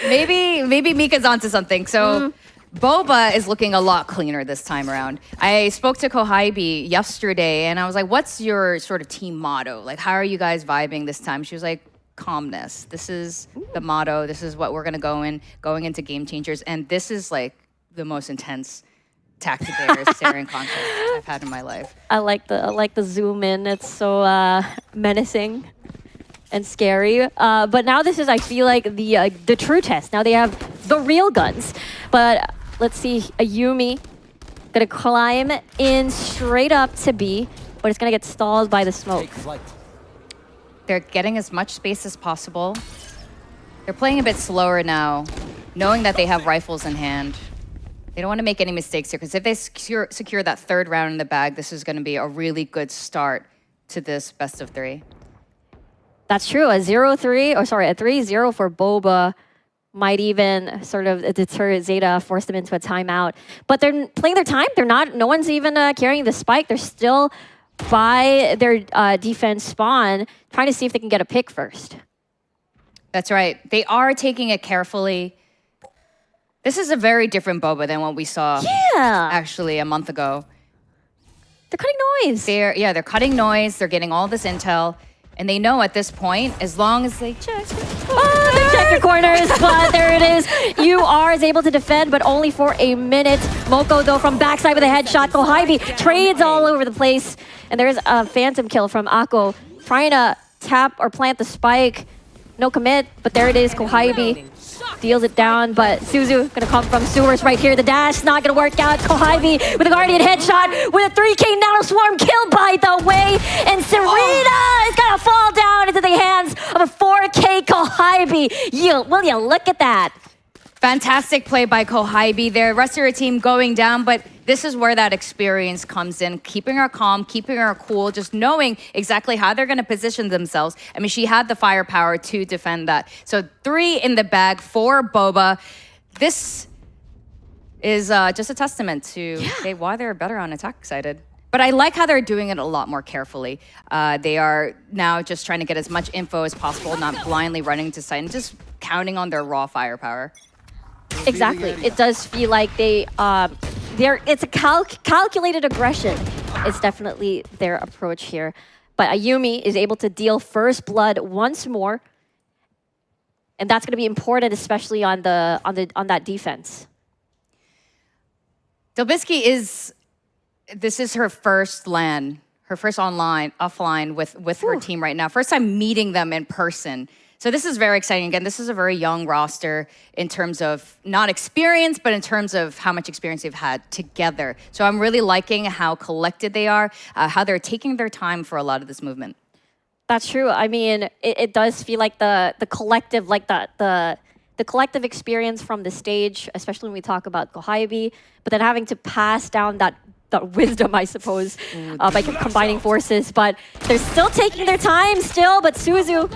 maybe Mika's onto something. So BOBA is looking a lot cleaner this time around. I spoke to Kohaibi yesterday and I was like, what's your sort of team motto? Like, how are you guys vibing this time? She was like, calmness. This is the motto. This is what we're going to going into Game Changers. And this is like the most intense tactic staring contest I've had in my life. I like the zoom in. It's so menacing. and scary. But now this is, I feel like, the true test. Now they have the real guns. But let's see, Ayumi gonna climb in straight up to B, but it's gonna get stalled by the smoke. They're getting as much space as possible. They're playing a bit slower now, knowing that they have rifles in hand. They don't want to make any mistakes here, because if they secure that third round in the bag, this is going to be a really good start to this best of 3. That's true. A 3-0 for BOBA might even sort of deter ZETA, force them into a timeout. But they're playing their time. No one's even carrying the spike. They're still by their defense spawn, trying to see if they can get a pick first. That's right. They are taking it carefully. This is a very different BOBA than what we saw actually a month ago. They're cutting noise. They're cutting noise. They're getting all this intel. And they know at this point, as long as they check their corners, but there it is. UR is able to defend, but only for a minute. Moko, though, from backside with a headshot. Kohaibi trades all over the place. And there's a phantom kill from Akko, trying to tap or plant the spike. No commit, but there it is. Kohaibi deals it down, but SISU gonna come from sewers right here. The dash not gonna work out. Kohaibi with a Guardian headshot with a 3K Nano Swarm kill, by the way. And Serena is gonna fall down into the hands of a 4K Kohaibi. Will you look at that? Fantastic play by Kohaibi there. Rest of your team going down, but this is where that experience comes in. Keeping her calm, keeping her cool, just knowing exactly how they're going to position themselves. I mean, she had the firepower to defend that. So 3 in the bag for BOBA. This is just a testament to why they're better on attack sided. But I like how they're doing it a lot more carefully. They are now just trying to get as much info as possible, not blindly running to site and just counting on their raw firepower. Exactly. It does feel like it's a calculated aggression. It's definitely their approach here. But Ayumi is able to deal first blood once more, and that's going to be important, especially on that defense. Delbisky this is her first LAN, her first offline with her team right now. First time meeting them in person. So this is very exciting. Again, this is a very young roster in terms of not experience, but in terms of how much experience they've had together. So I'm really liking how collected they are, how they're taking their time for a lot of this movement. That's true. I mean, it does feel like the collective, like the collective experience from the stage, especially when we talk about Kohaibi, but then having to pass down that wisdom, I suppose, by combining forces. But they're still taking their time still, but SISU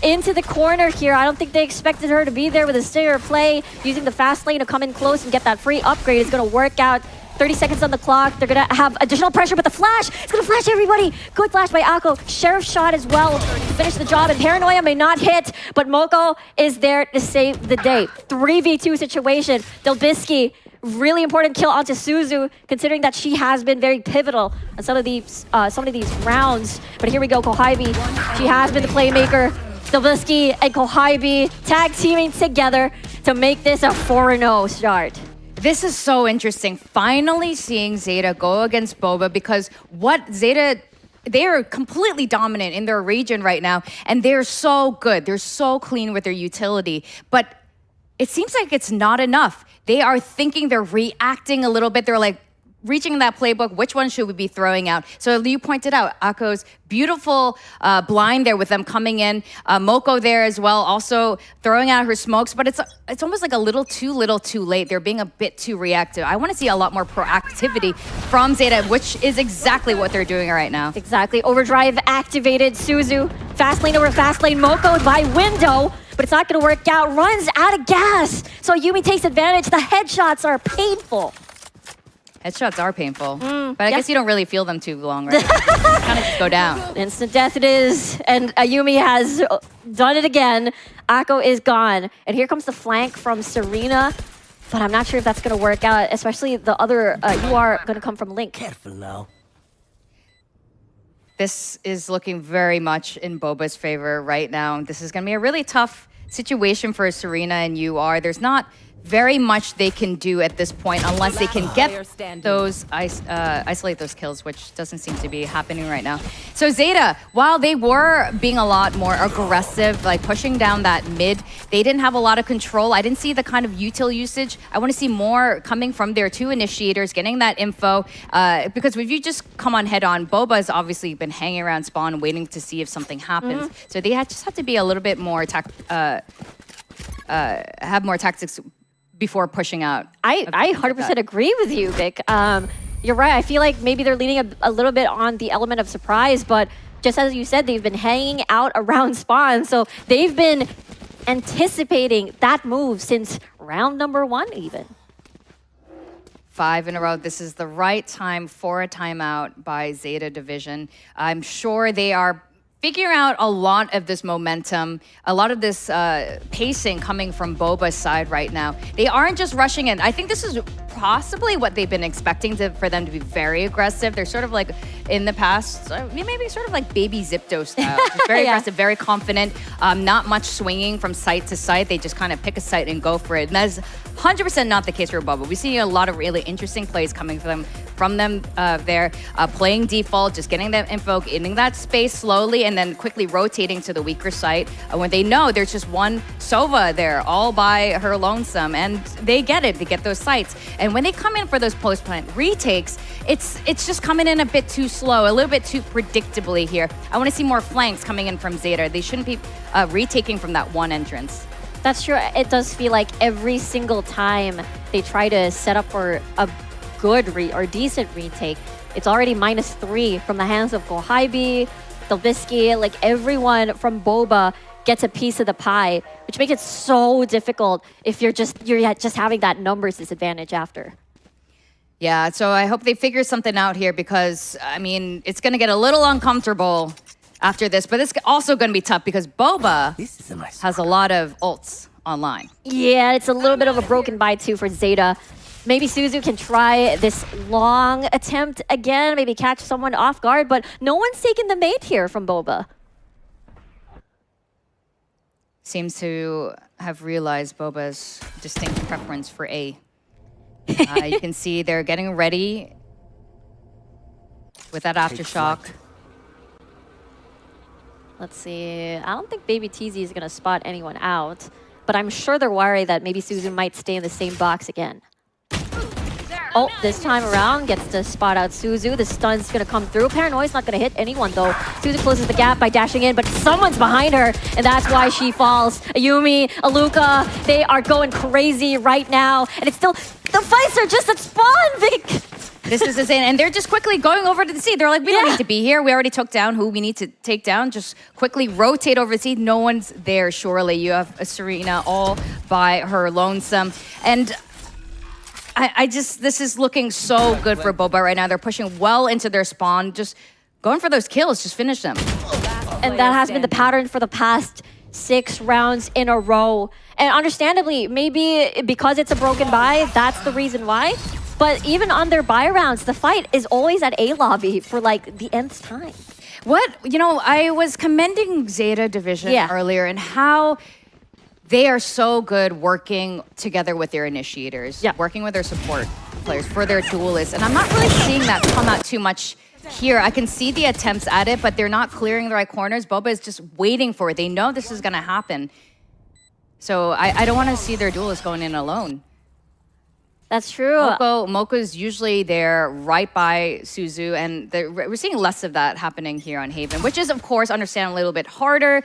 into the corner here. I don't think they expected her to be there with a stinger play, using the fast lane to come in close and get that free upgrade. Is going to work out. 30 seconds on the clock. They're going to have additional pressure, but the flash, it's going to flash everybody. Good flash by Akko. Sheriff shot as well to finish the job, and Paranoia may not hit, but Moko is there to save the day. 3v2 situation. Delbisky, really important kill onto SISU, considering that she has been very pivotal on some of these rounds. But here we go, Kohaibi. She has been the playmaker. Delbisky and Kohaibi tag teaming together to make this a 4-0 start. This is so interesting. Finally seeing ZETA go against BOBA, because what ZETA, they are completely dominant in their region right now, and they're so good. They're so clean with their utility, but it seems like it's not enough. They are thinking, they're reacting a little bit. They're like reaching that playbook. Which one should we be throwing out? So you pointed out Akko's beautiful blind there with them coming in. Moko there as well, also throwing out her smokes, but it's almost like a little too late. They're being a bit too reactive. I want to see a lot more proactivity from ZETA, which is exactly what they're doing right now. Exactly. Overdrive activated. SISU, fast lane over fast lane. Moko by window, but it's not going to work out. Runs out of gas. So Yumi takes advantage. The headshots are painful. Headshots are painful, but I guess you don't really feel them too long, right? Kind of just go down. Instant death it is, and Ayumi has done it again. Akko is gone, and here comes the flank from Serena, but I'm not sure if that's going to work out, especially the other UR going to come from Link. Careful now. This is looking very much in BOBA's favor right now. This is going to be a really tough situation for Serena and UR. There's not very much they can do at this point unless they can get those isolate those kills, which doesn't seem to be happening right now. So ZETA, while they were being a lot more aggressive, like pushing down that mid, they didn't have a lot of control. I didn't see the kind of util usage. I want to see more coming from their two initiators, getting that info, because if you just come on head on, BOBA has obviously been hanging around spawn waiting to see if something happens. So they just have to be a little bit more have more tactics before pushing out. I 100% agree with you, Vic. You're right. I feel like maybe they're leaning a little bit on the element of surprise, but just as you said, they've been hanging out around spawn. So they've been anticipating that move since round number 1 even. 5 in a row. This is the right time for a timeout by ZETA Division. I'm sure they are figuring out a lot of this momentum, a lot of this pacing coming from BOBA's side right now. They aren't just rushing in. I think this is possibly what they've been expecting for them to be very aggressive. They're sort of like in the past, maybe sort of like baby Zipto style. Just very aggressive, very confident, not much swinging from site to site. They just kind of pick a site and go for it. And that's 100% not the case for BOBA. We see a lot of really interesting plays coming from them there, playing default, just getting that info, getting that space slowly, and then quickly rotating to the weaker site when they know there's just one Sova there all by her lonesome, and they get it. They get those sites. And when they come in for those post-plant retakes, it's just coming in a bit too slow, a little bit too predictably here. I want to see more flanks coming in from ZETA. They shouldn't be retaking from that one entrance. That's true. It does feel like every single time they try to set up for a good or decent retake, it's already -3 from the hands of Gohaibi, Delbisky. Like everyone from BOBA gets a piece of the pie, which makes it so difficult if you're just having that numbers disadvantage after. Yeah, so I hope they figure something out here because, I mean, it's going to get a little uncomfortable after this, but it's also going to be tough because BOBA has a lot of ults online. Yeah, it's a little bit of a broken bye too for ZETA. Maybe SISU can try this long attempt again, maybe catch someone off guard, but no one's taking the mate here from BOBA. Seems to have realized BOBA's distinct preference for A. You can see they're getting ready with that aftershock. Let's see. I don't think Baby TZ is going to spot anyone out, but I'm sure they're worried that maybe SISU might stay in the same box again. Oh, this time around gets to spot out SISU. The stun's going to come through. Paranoia's not going to hit anyone, though. SISU closes the gap by dashing in, but someone's behind her, and that's why she falls. Ayumi, Aluka, they are going crazy right now, and it's still... The fights are just at spawn, Vic! This is insane, and they're just quickly going over to the C. They're like, we don't need to be here. We already took down who we need to take down. Just quickly rotate over the C. No one's there, surely. You have a Serena all by her lonesome. And this is looking so good for BOBA right now. They're pushing well into their spawn, just going for those kills, just finish them. And that has been the pattern for the past 6 rounds in a row. And understandably, maybe because it's a broken bye, that's the reason why. But even on their bye rounds, the fight is always at A lobby for like the nth time. I was commending ZETA Division earlier and how they are so good working together with their initiators, working with their support players for their duelists. And I'm not really seeing that come out too much here. I can see the attempts at it, but they're not clearing the right corners. BOBA is just waiting for it. They know this is going to happen. So I don't want to see their duelists going in alone. That's true. Moko's usually there right by SISU, and we're seeing less of that happening here on Haven, which is, of course, understand a little bit harder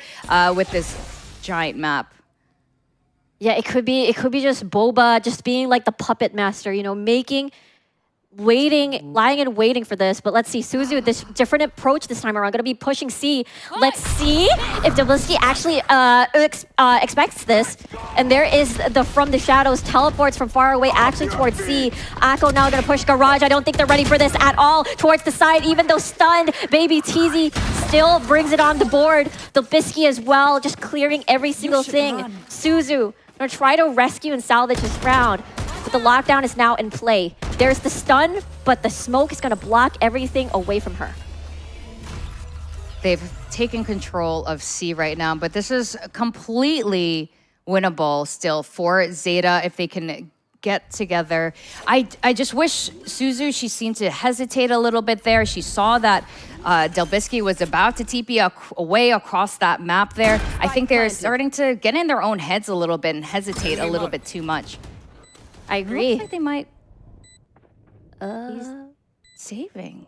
with this giant map. Yeah, it could be just BOBA just being like the puppet master, you know, lying and waiting for this. But let's see, SISU, this different approach this time around, gonna be pushing C. Let's see if Dublisky actually expects this. And there is the From the Shadows teleports from far away actually towards C. Akko now gonna push Garage. I don't think they're ready for this at all. Towards the side, even though stunned, Baby TZ still brings it on the board. Dublisky as well, just clearing every single thing. SISU gonna try to rescue and salvage this round. But the lockdown is now in play. There's the stun, but the smoke is going to block everything away from her. They've taken control of C right now, but this is completely winnable still for Zeta if they can get together. I just wish SISU, she seemed to hesitate a little bit there. She saw that Delbisky was about to TP away across that map there. I think they're starting to get in their own heads a little bit and hesitate a little bit too much. I agree. Looks like they might... He's saving.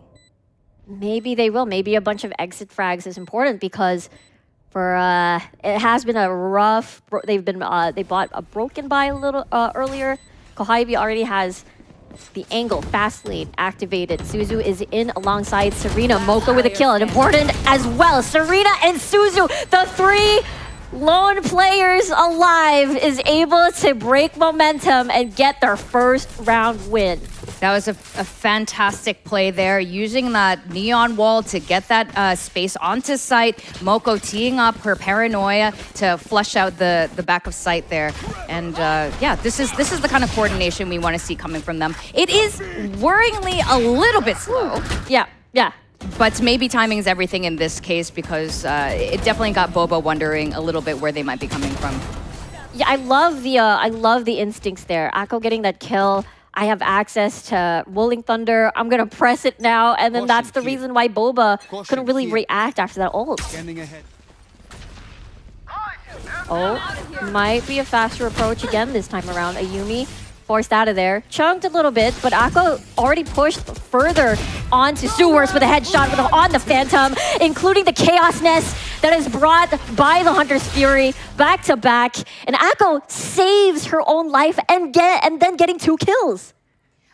Maybe they will. Maybe a bunch of exit frags is important because for it has been a rough. They bought a broken by a little earlier. Kohibi already has the angle fast lane activated. SISU is in alongside Serena. Mocha with a kill, and important as well. Serena and SISU, the three lone players alive, is able to break momentum and get their first round win. That was a fantastic play there, using that neon wall to get that space onto site. Moko teeing up her paranoia to flush out the back of site there. And yeah, this is the kind of coordination we want to see coming from them. It is worryingly a little bit slow. Yeah. But maybe timing is everything in this case, because it definitely got BOBA wondering a little bit where they might be coming from. Yeah, I love the instincts there. Akko getting that kill. I have access to Rolling Thunder. I'm gonna press it now, and then that's the reason why BOBA couldn't really react after that ult. Oh, might be a faster approach again this time around. Ayumi forced out of there, chunked a little bit, but Akko already pushed further onto Sewers with a headshot on the Phantom, including the Chaos Nest that is brought by the Hunter's Fury back to back, and Akko saves her own life and then getting 2 kills.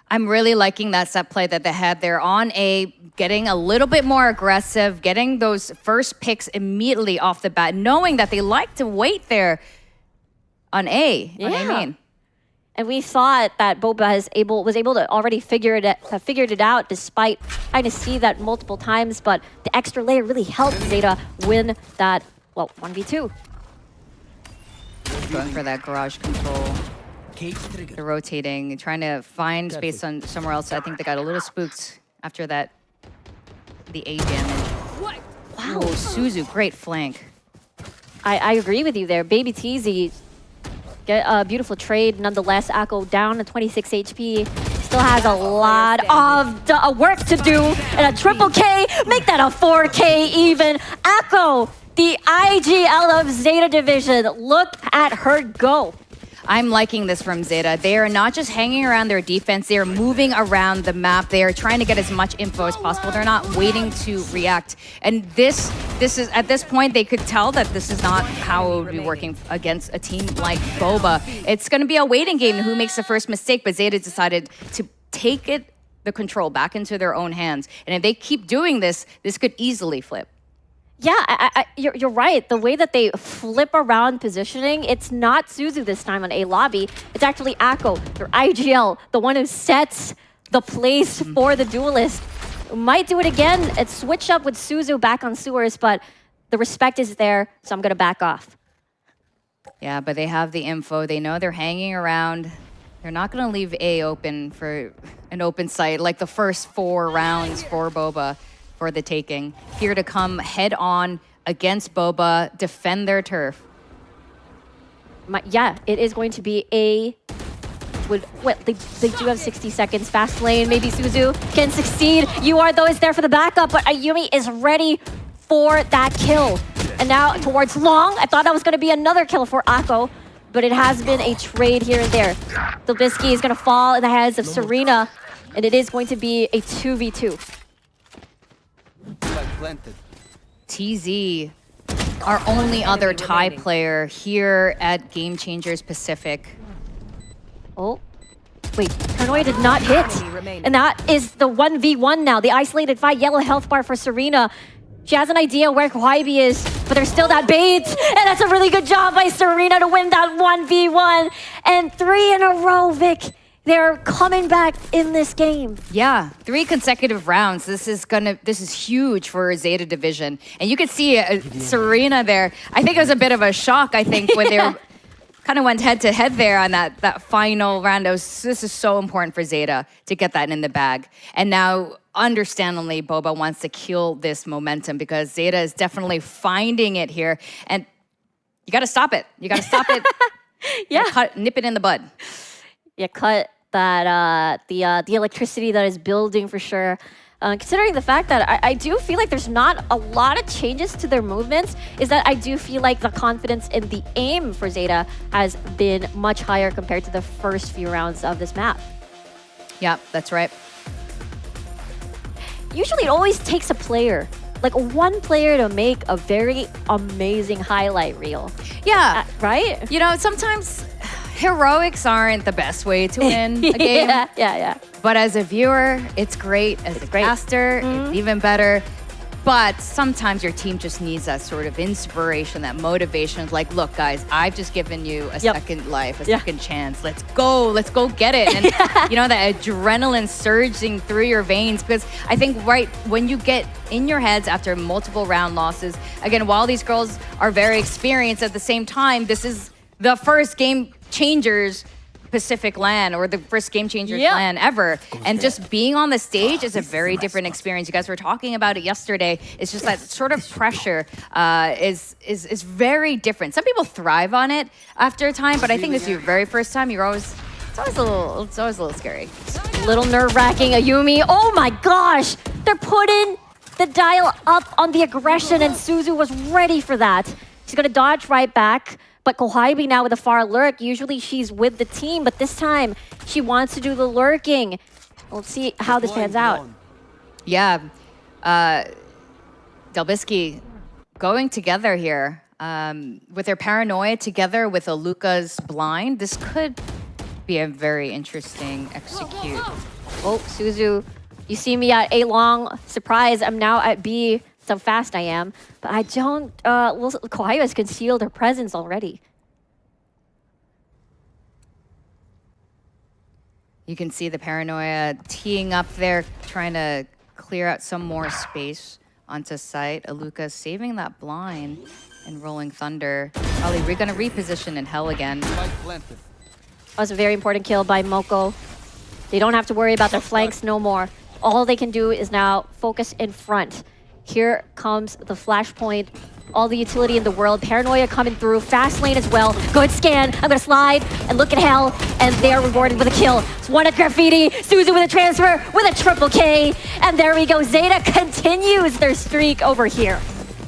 I'm really liking that set play that they had there on A, getting a little bit more aggressive, getting those first picks immediately off the bat, knowing that they like to wait there on A. Yeah. On A main. And we thought that BOBA was able to already figured it out, despite trying to see that multiple times. But the extra layer really helped Zeta win that, well, 1v2. Going for that garage control. They're rotating, trying to find space on somewhere else. I think they got a little spooked after that, the A damage. Wow. Oh, SISU, great flank. I agree with you there. Baby Teasy. Get a beautiful trade nonetheless. Akko down to 26 HP. Still has a lot of work to do. And a triple K, make that a 4K even. Akko, the IGL of Zeta Division. Look at her go. I'm liking this from Zeta. They are not just hanging around their defense, they are moving around the map. They are trying to get as much info as possible. They're not waiting to react. And this is, at this point, they could tell that this is not how it would be working against a team like BOBA. It's going to be a waiting game who makes the first mistake, but Zeta decided to take the control back into their own hands. And if they keep doing this, this could easily flip. Yeah, you're right. The way that they flip around positioning, it's not SISU this time on A lobby. It's actually Akko, their IGL, the one who sets the place for the duelist. Might do it again. It's switched up with SISU back on Sewers, but the respect is there, so I'm going to back off. Yeah, but they have the info. They know they're hanging around. They're not going to leave A open for an open site like the first 4 rounds for BOBA. For the taking. Here to come head on against BOBA, defend their turf. Yeah, it is going to be A. They do have 60 seconds. Fast lane, maybe SISU can succeed. UR though is there for the backup, but Ayumi is ready for that kill. And now towards Long. I thought that was going to be another kill for Akko, but it has been a trade here and there. Delbisky is going to fall in the hands of Serena, and it is going to be a 2v2. TZ, our only other tie player here at Game Changers Pacific. Oh, wait, Paranoia did not hit. And that is the 1v1 now. The isolated fight, yellow health bar for Serena. She has an idea where Kwaibi is, but there's still that bait. And that's a really good job by Serena to win that 1v1. And 3 in a row, Vic. They're coming back in this game. Yeah, 3 consecutive rounds. This is huge for Zeta Division. And you could see Serena there. I think it was a bit of a shock, I think, when they were kind of went head to head there on that final round. This is so important for Zeta to get that in the bag. And now, understandably, BOBA wants to kill this momentum because Zeta is definitely finding it here. And you got to stop it. You got to stop it Yeah. Nip it in the bud. Yeah, cut that the electricity that is building for sure. Considering the fact that I do feel like there's not a lot of changes to their movements, is that I do feel like the confidence in the aim for Zeta has been much higher compared to the first few rounds of this map. Yeah, that's right. Usually it always takes a player, like one player, to make a very amazing highlight reel. Yeah. Right? You know, sometimes heroics aren't the best way to win a game. Yeah. But as a viewer, it's great. As a caster, it's even better. But sometimes your team just needs that sort of inspiration, that motivation. Like, look, guys, I've just given you a second life, a second chance. Let's go get it. And you know, that adrenaline surging through your veins. Because I think right when you get in your heads after multiple round losses, again, while these girls are very experienced, at the same time, this is the first Game Changers Pacific LAN, or the first Game Changers LAN ever. And just being on the stage is a very different experience. You guys were talking about it yesterday. It's just that sort of pressure is very different. Some people thrive on it after a time, but I think this is your very first time. It's always a little scary. A little nerve-wracking. Ayumi, oh my gosh! They're putting the dial up on the aggression, and SISU was ready for that. She's gonna dodge right back. But Kohaibi now with a far lurk. Usually she's with the team, but this time she wants to do the lurking. Let's see how this pans out. Yeah. Delbisky going together here. With their paranoia together with Aluka's blind, this could be a very interesting execute. Oh, SISU, you see me at A long. Surprise, I'm now at B. That's how fast I am. But I don't... well, Kohaibi has concealed her presence already. You can see the paranoia teeing up there, trying to clear out some more space onto site. Aluka saving that blind and rolling thunder. Probably we're going to reposition in hell again. That was a very important kill by Moko. They don't have to worry about their flanks no more. All they can do is now focus in front. Here comes the flashpoint. All the utility in the world. Paranoia coming through. Fast lane as well. Good scan. I'm gonna slide and look at hell. And they are rewarded with a kill. It's one at Graffiti. SISU with a transfer with a triple K. And there we go. Zeta continues their streak over here.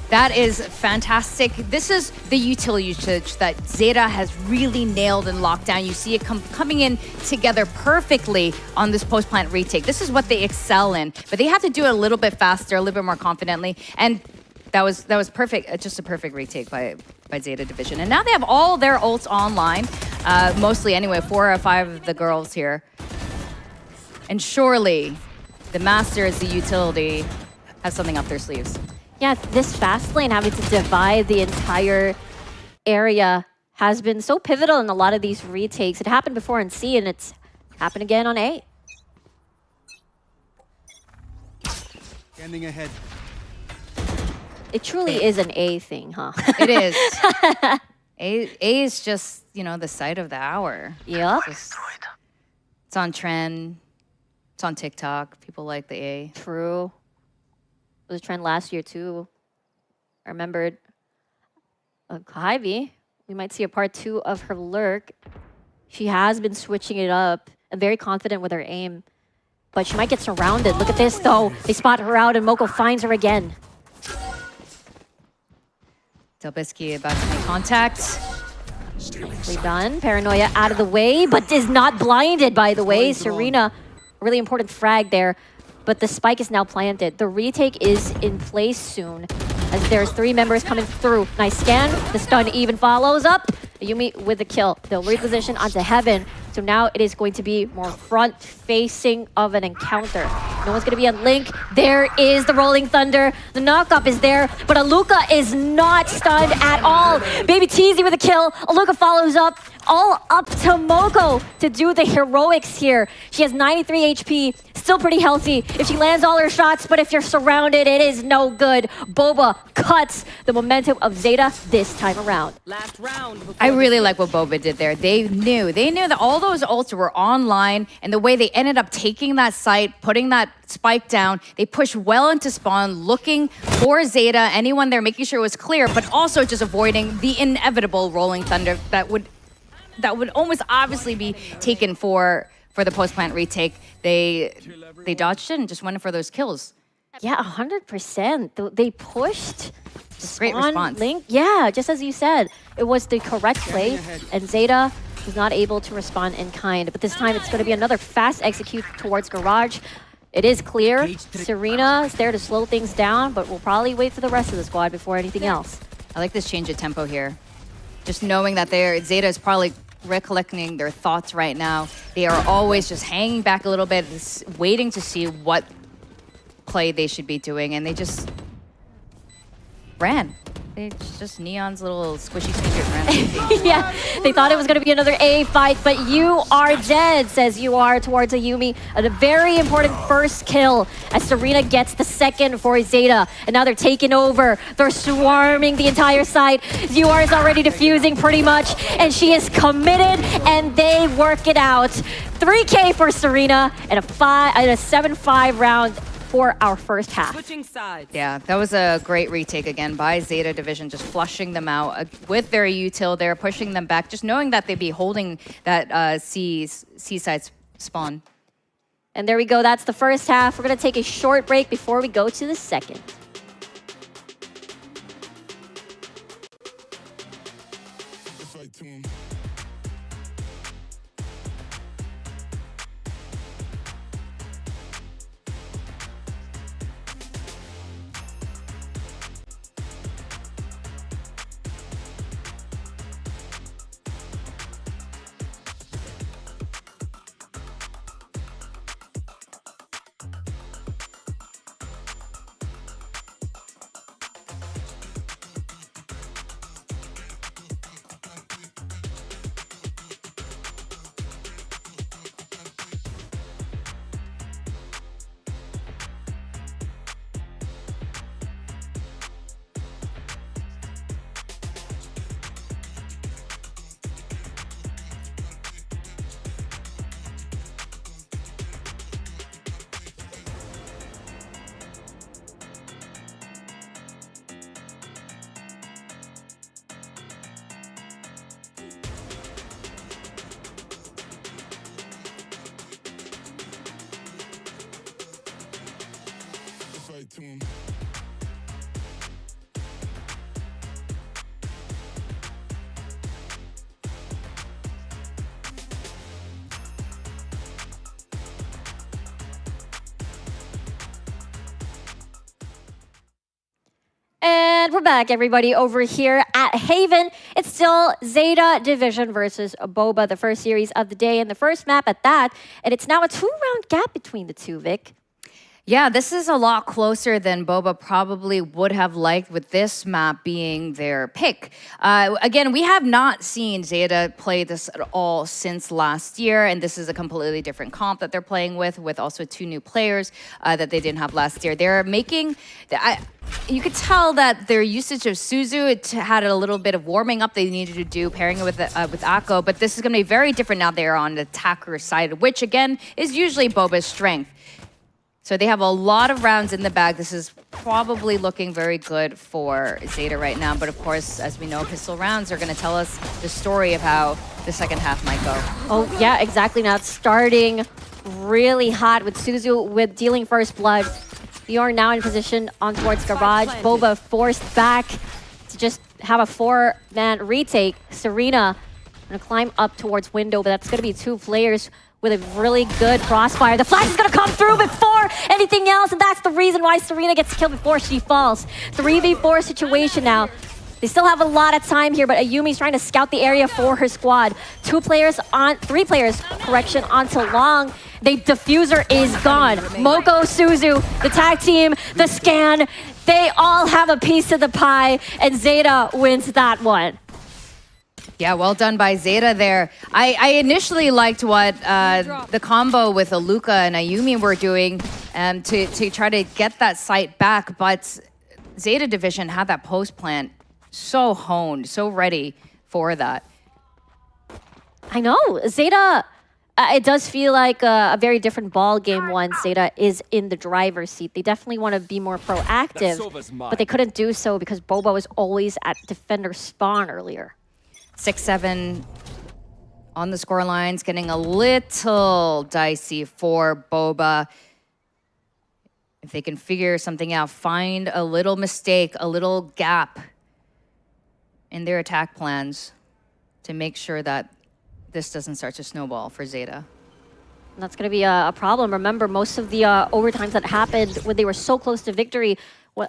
That is fantastic. This is the utility usage that Zeta has really nailed and locked down. You see it coming in together perfectly on this post-plant retake. This is what they excel in, but they have to do it a little bit faster, a little bit more confidently. And that was perfect, just a perfect retake by Zeta Division. And now they have all their ults online, mostly anyway, 4 or 5 of the girls here. And surely the Masters, the utility, have something up their sleeves. Yeah, this fast lane having to divide the entire area has been so pivotal in a lot of these retakes. It happened before in C, and it's happened again on A. Standing ahead. It truly is an A thing, huh? It is. A is just, you know, the sight of the hour. Yep. It's on trend. It's on TikTok. People like the A. True. It was a trend last year too. I remembered Kohaibi. We might see a part 2 of her lurk. She has been switching it up and very confident with her aim. But she might get surrounded. Look at this though. They spot her out and Moko finds her again. Delbisky about to make contact. Nicely done. Paranoia out of the way, but is not blinded, by the way. Serena, really important frag there. But the spike is now planted. The retake is in place soon, as there's 3 members coming through. Nice scan. The stun even follows up. Yumi with the kill. They'll reposition onto Heaven. So now it is going to be more front-facing of an encounter. No one's going to be on Link. There is the Rolling Thunder. The knock-up is there, but Aluka is not stunned at all. Baby Teasy with a kill. Aluka follows up. All up to Moko to do the heroics here. She has 93 HP, still pretty healthy if she lands all her shots, but if you're surrounded, it is no good. BOBA cuts the momentum of Zeta this time around. Last round. I really like what BOBA did there. They knew that all those ults were online, and the way they ended up taking that site, putting that spike down, they pushed well into spawn, looking for Zeta, anyone there, making sure it was clear, but also just avoiding the inevitable Rolling Thunder that would that would almost obviously be taken for the post-plant retake. They dodged it and just went in for those kills. Yeah, 100%. They pushed. Great response. Link. Yeah, just as you said, it was the correct play, and ZETA was not able to respond in kind. But this time, it's going to be another fast execute towards Garage. It is clear. Serena is there to slow things down, but we'll probably wait for the rest of the squad before anything else. I like this change of tempo here. Just knowing that ZETA is probably recollecting their thoughts right now. They are always just hanging back a little bit, waiting to see what play they should be doing, and they just ran. It's just Neon's little squishy fingers ran. Yeah, they thought it was going to be another A fight, but you are dead, says you are towards Ayumi. A very important first kill as Serena gets the second for ZETA. And now they're taking over. They're swarming the entire site. UR is already defusing pretty much, and she is committed, and they work it out. 3K for Serena and a 7-5 round for our first half. Switching sides. Yeah, that was a great retake again by ZETA Division, just flushing them out with their util there, pushing them back, just knowing that they'd be holding that seaside spawn. And there we go, that's the first half. We're gonna take a short break before we go to the second. And we're back, everybody, over here at Haven. It's still ZETA Division versus BOBA, the first series of the day, and the first map at that. And it's now a 2-round gap between the two, Vic. Yeah, this is a lot closer than BOBA probably would have liked, with this map being their pick. Again, we have not seen ZETA play this at all since last year, and this is a completely different comp that they're playing with also 2 new players that they didn't have last year. They're making... you could tell that their usage of SISU, it had a little bit of warming up they needed to do, pairing it with Akko, but this is going to be very different now. They're on the attacker side, which, again, is usually BOBA's strength. So they have a lot of rounds in the bag. This is probably looking very good for ZETA right now. But of course, as we know, pistol rounds are going to tell us the story of how the second half might go. Oh, yeah, exactly. Now it's starting really hot with SISU with dealing first blood. We are now in position on towards Garage. BOBA forced back to just have a 4-man retake. Serena going to climb up towards window, but that's going to be 2 players with a really good crossfire. The flash is going to come through before anything else, and that's the reason why Serena gets killed before she falls. 3v4 situation now. They still have a lot of time here, but Ayumi's trying to scout the area for her squad. 3 players, correction, onto long. The diffuser is gone. Moko, Suzu, the tag team, the scan, they all have a piece of the pie, and ZETA wins that one. Yeah, well done by ZETA there. I initially liked what the combo with Aluka and Ayumi were doing to try to get that site back, but ZETA Division had that post plant so honed, so ready for that. I know, ZETA, it does feel like a very different ball game once ZETA is in the driver's seat. They definitely want to be more proactive, but they couldn't do so because BOBA was always at defender spawn earlier. 6-7 on the score lines, getting a little dicey for BOBA. If they can figure something out, find a little mistake, a little gap in their attack plans to make sure that this doesn't start to snowball for ZETA. That's going to be a problem. Remember, most of the overtimes that happened when they were so close to victory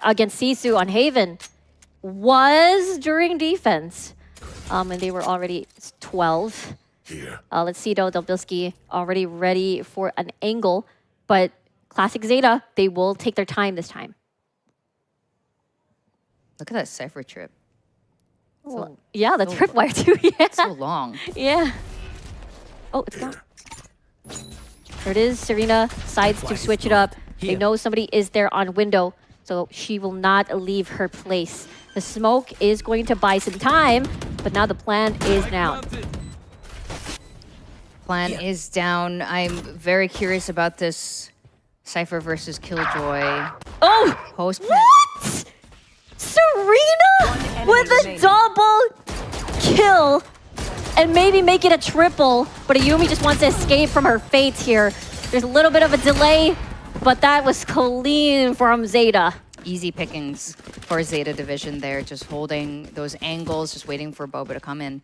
against SISU on Haven was during defense. And they were already 12. Let's see, though, Delbilski already ready for an angle. But classic ZETA, they will take their time this time. Look at that Cypher trip. Well, yeah, the tripwire too. Yeah. So long. Yeah. Oh, it's gone. There it is. Serena decides to switch it up. They know somebody is there on window, so she will not leave her place. The smoke is going to buy some time, but now the plan is down. Plan is down. I'm very curious about this Cypher versus Killjoy. Oh! Post plan. What? Serena with a double kill and maybe make it a triple, but Ayumi just wants to escape from her fate here. There's a little bit of a delay, but that was clean from ZETA. Easy pickings for ZETA division there, just holding those angles, just waiting for BOBA to come in.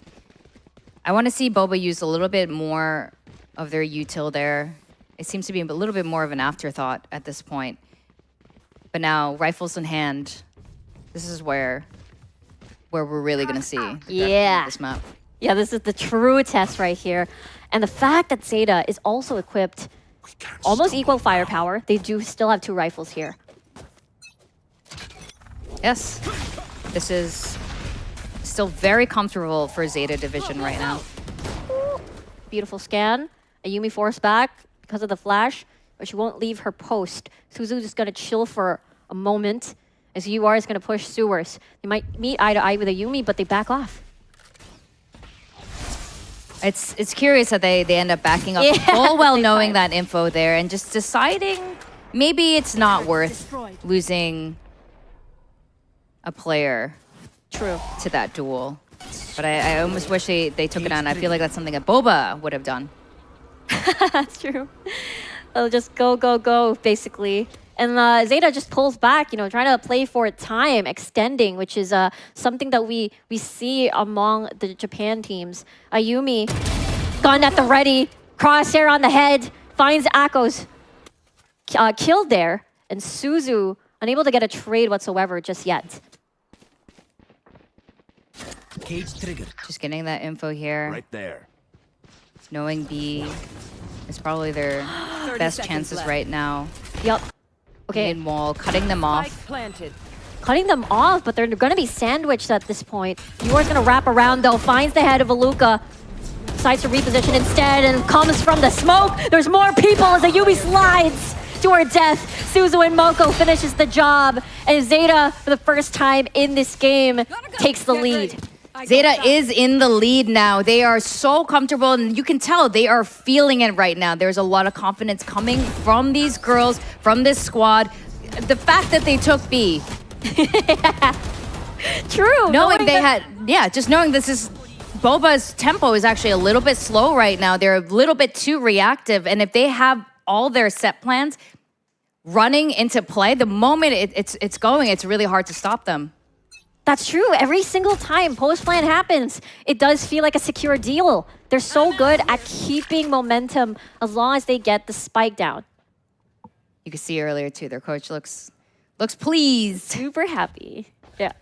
I want to see BOBA use a little bit more of their util there. It seems to be a little bit more of an afterthought at this point. But now, rifles in hand, this is where we're really going to see this map. Yeah, this is the true test right here. And the fact that ZETA is also equipped almost equal firepower. They do still have 2 rifles here. Yes, this is still very comfortable for ZETA division right now. Beautiful scan. Ayumi forced back because of the flash, but she won't leave her post. Suzu just gonna chill for a moment as UR is gonna push sewers. They might meet eye to eye with Ayumi, but they back off. It's curious that they end up backing up, full well knowing that info there and just deciding maybe it's not worth losing a player to that duel. But I almost wish they took it on. I feel like that's something that BOBA would have done. That's true. They'll just go, go, go, basically. And ZETA just pulls back, you know, trying to play for time, extending, which is something that we see among the Japan teams. Ayumi, gun at the ready, crosshair on the head, finds Akko's killed there, and Suzu unable to get a trade whatsoever just yet. Cage triggered. Just getting that info here. Right there. Knowing B is probably their best chances right now. Yep. Okay. Main wall, cutting them off. Cutting them off, but they're going to be sandwiched at this point. Yor's going to wrap around, though. Finds the head of Aluka. Decides to reposition instead and comes from the smoke. There's more people as Ayumi slides to her death. Suzu and Moko finishes the job. And ZETA, for the first time in this game, takes the lead. ZETA is in the lead now. They are so comfortable, and you can tell they are feeling it right now. There's a lot of confidence coming from these girls, from this squad. The fact that they took B. True. Knowing they had, just knowing this is, BOBA's tempo is actually a little bit slow right now. They're a little bit too reactive, and if they have all their set plans running into play, the moment it's going, it's really hard to stop them. That's true. Every single time post-plan happens, it does feel like a secure deal. They're so good at keeping momentum as long as they get the spike down. You could see earlier too, their coach looks pleased. Super happy. Yeah.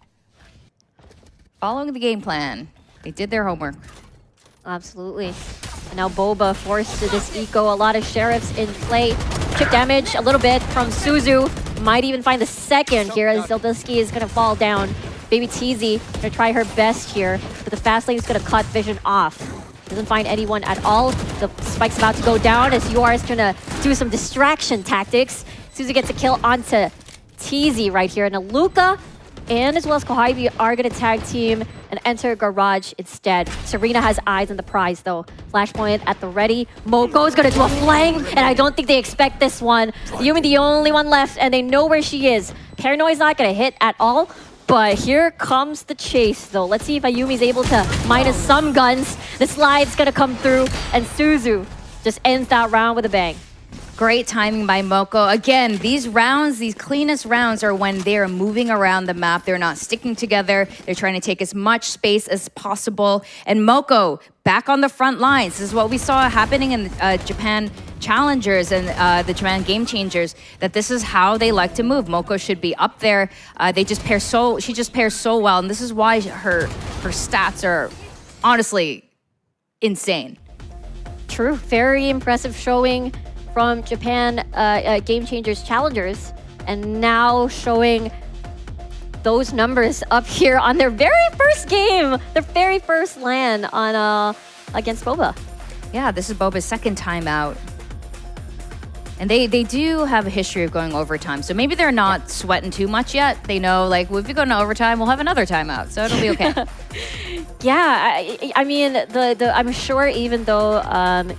Following the game plan. They did their homework. Absolutely. And now BOBA forced to this eco. A lot of sheriffs in play. Chip damage a little bit from Suzu. Might even find the second here as Zeldiski is going to fall down. Baby Teasy going to try her best here, but the fast lane is going to cut vision off. Doesn't find anyone at all. The spike's about to go down as UR is going to do some distraction tactics. Suzu gets a kill onto Teasy right here. And Aluka and as well as Kohaibi are going to tag team and enter Garage instead. Serena has eyes on the prize though. Flashpoint at the ready. Moko's going to do a flang, and I don't think they expect this one. Yumi the only one left, and they know where she is. Paranoid's not going to hit at all. But here comes the chase, though. Let's see if Ayumi's able to minus some guns. The slide's gonna come through, and SISU just ends that round with a bang. Great timing by Moko. Again, these rounds, these cleanest rounds are when they're moving around the map. They're not sticking together. They're trying to take as much space as possible. And Moko back on the front lines. This is what we saw happening in Japan Challengers and the Japan Game Changers, that this is how they like to move. Moko should be up there. She just pairs so well. And this is why her stats are honestly insane. True, very impressive showing from Japan Game Changers Challengers, and now showing those numbers up here on their very first game, their very first LAN on against BOBA. Yeah, this is BOBA's second time out. And they do have a history of going overtime, so maybe they're not sweating too much yet. They know, like, well, if we go into overtime, we'll have another timeout, so it'll be okay. Yeah, I mean, I'm sure even though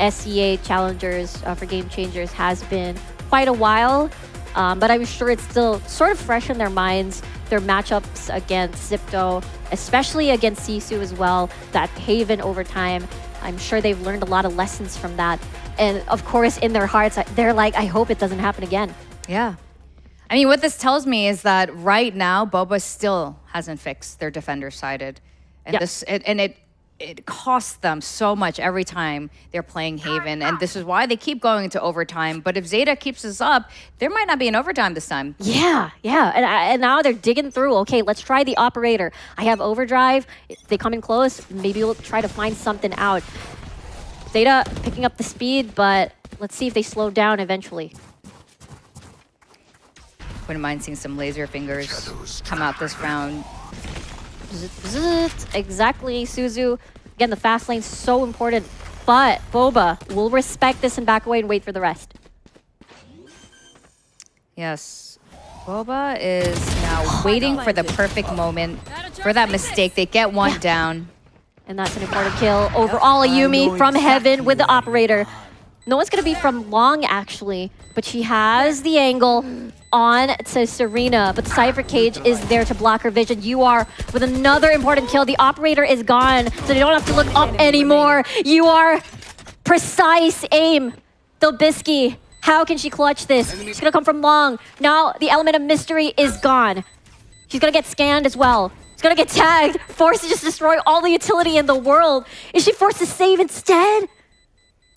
SEA Challengers for Game Changers has been quite a while, but I'm sure it's still sort of fresh in their minds. Their matchups against Zipto, especially against SISU as well, that Haven overtime. I'm sure they've learned a lot of lessons from that. And of course, in their hearts, they're like, I hope it doesn't happen again. Yeah. I mean, what this tells me is that right now, BOBA still hasn't fixed their defender-sided. And it costs them so much every time they're playing Haven, and this is why they keep going into overtime. But if ZETA keeps this up, there might not be an overtime this time. Yeah. And now they're digging through. Okay, let's try the operator. I have overdrive. If they come in close, maybe we'll try to find something out. ZETA picking up the speed, but let's see if they slow down eventually. Wouldn't mind seeing some laser fingers come out this round. Exactly, SISU. Again, the fast lane's so important, but BOBA will respect this and back away and wait for the rest. Yes. BOBA is now waiting for the perfect moment for that mistake. They get one down. And that's an important kill over Ayumi from Heaven with the operator. No one's going to be from long, actually, but she has the angle on to Serena, but Cypher Cage is there to block her vision. You are with another important kill. The operator is gone, so they don't have to look up anymore. You are precise aim. Delbisky, how can she clutch this? She's going to come from long. Now the element of mystery is gone. She's going to get scanned as well. She's going to get tagged, forced to just destroy all the utility in the world. Is she forced to save instead?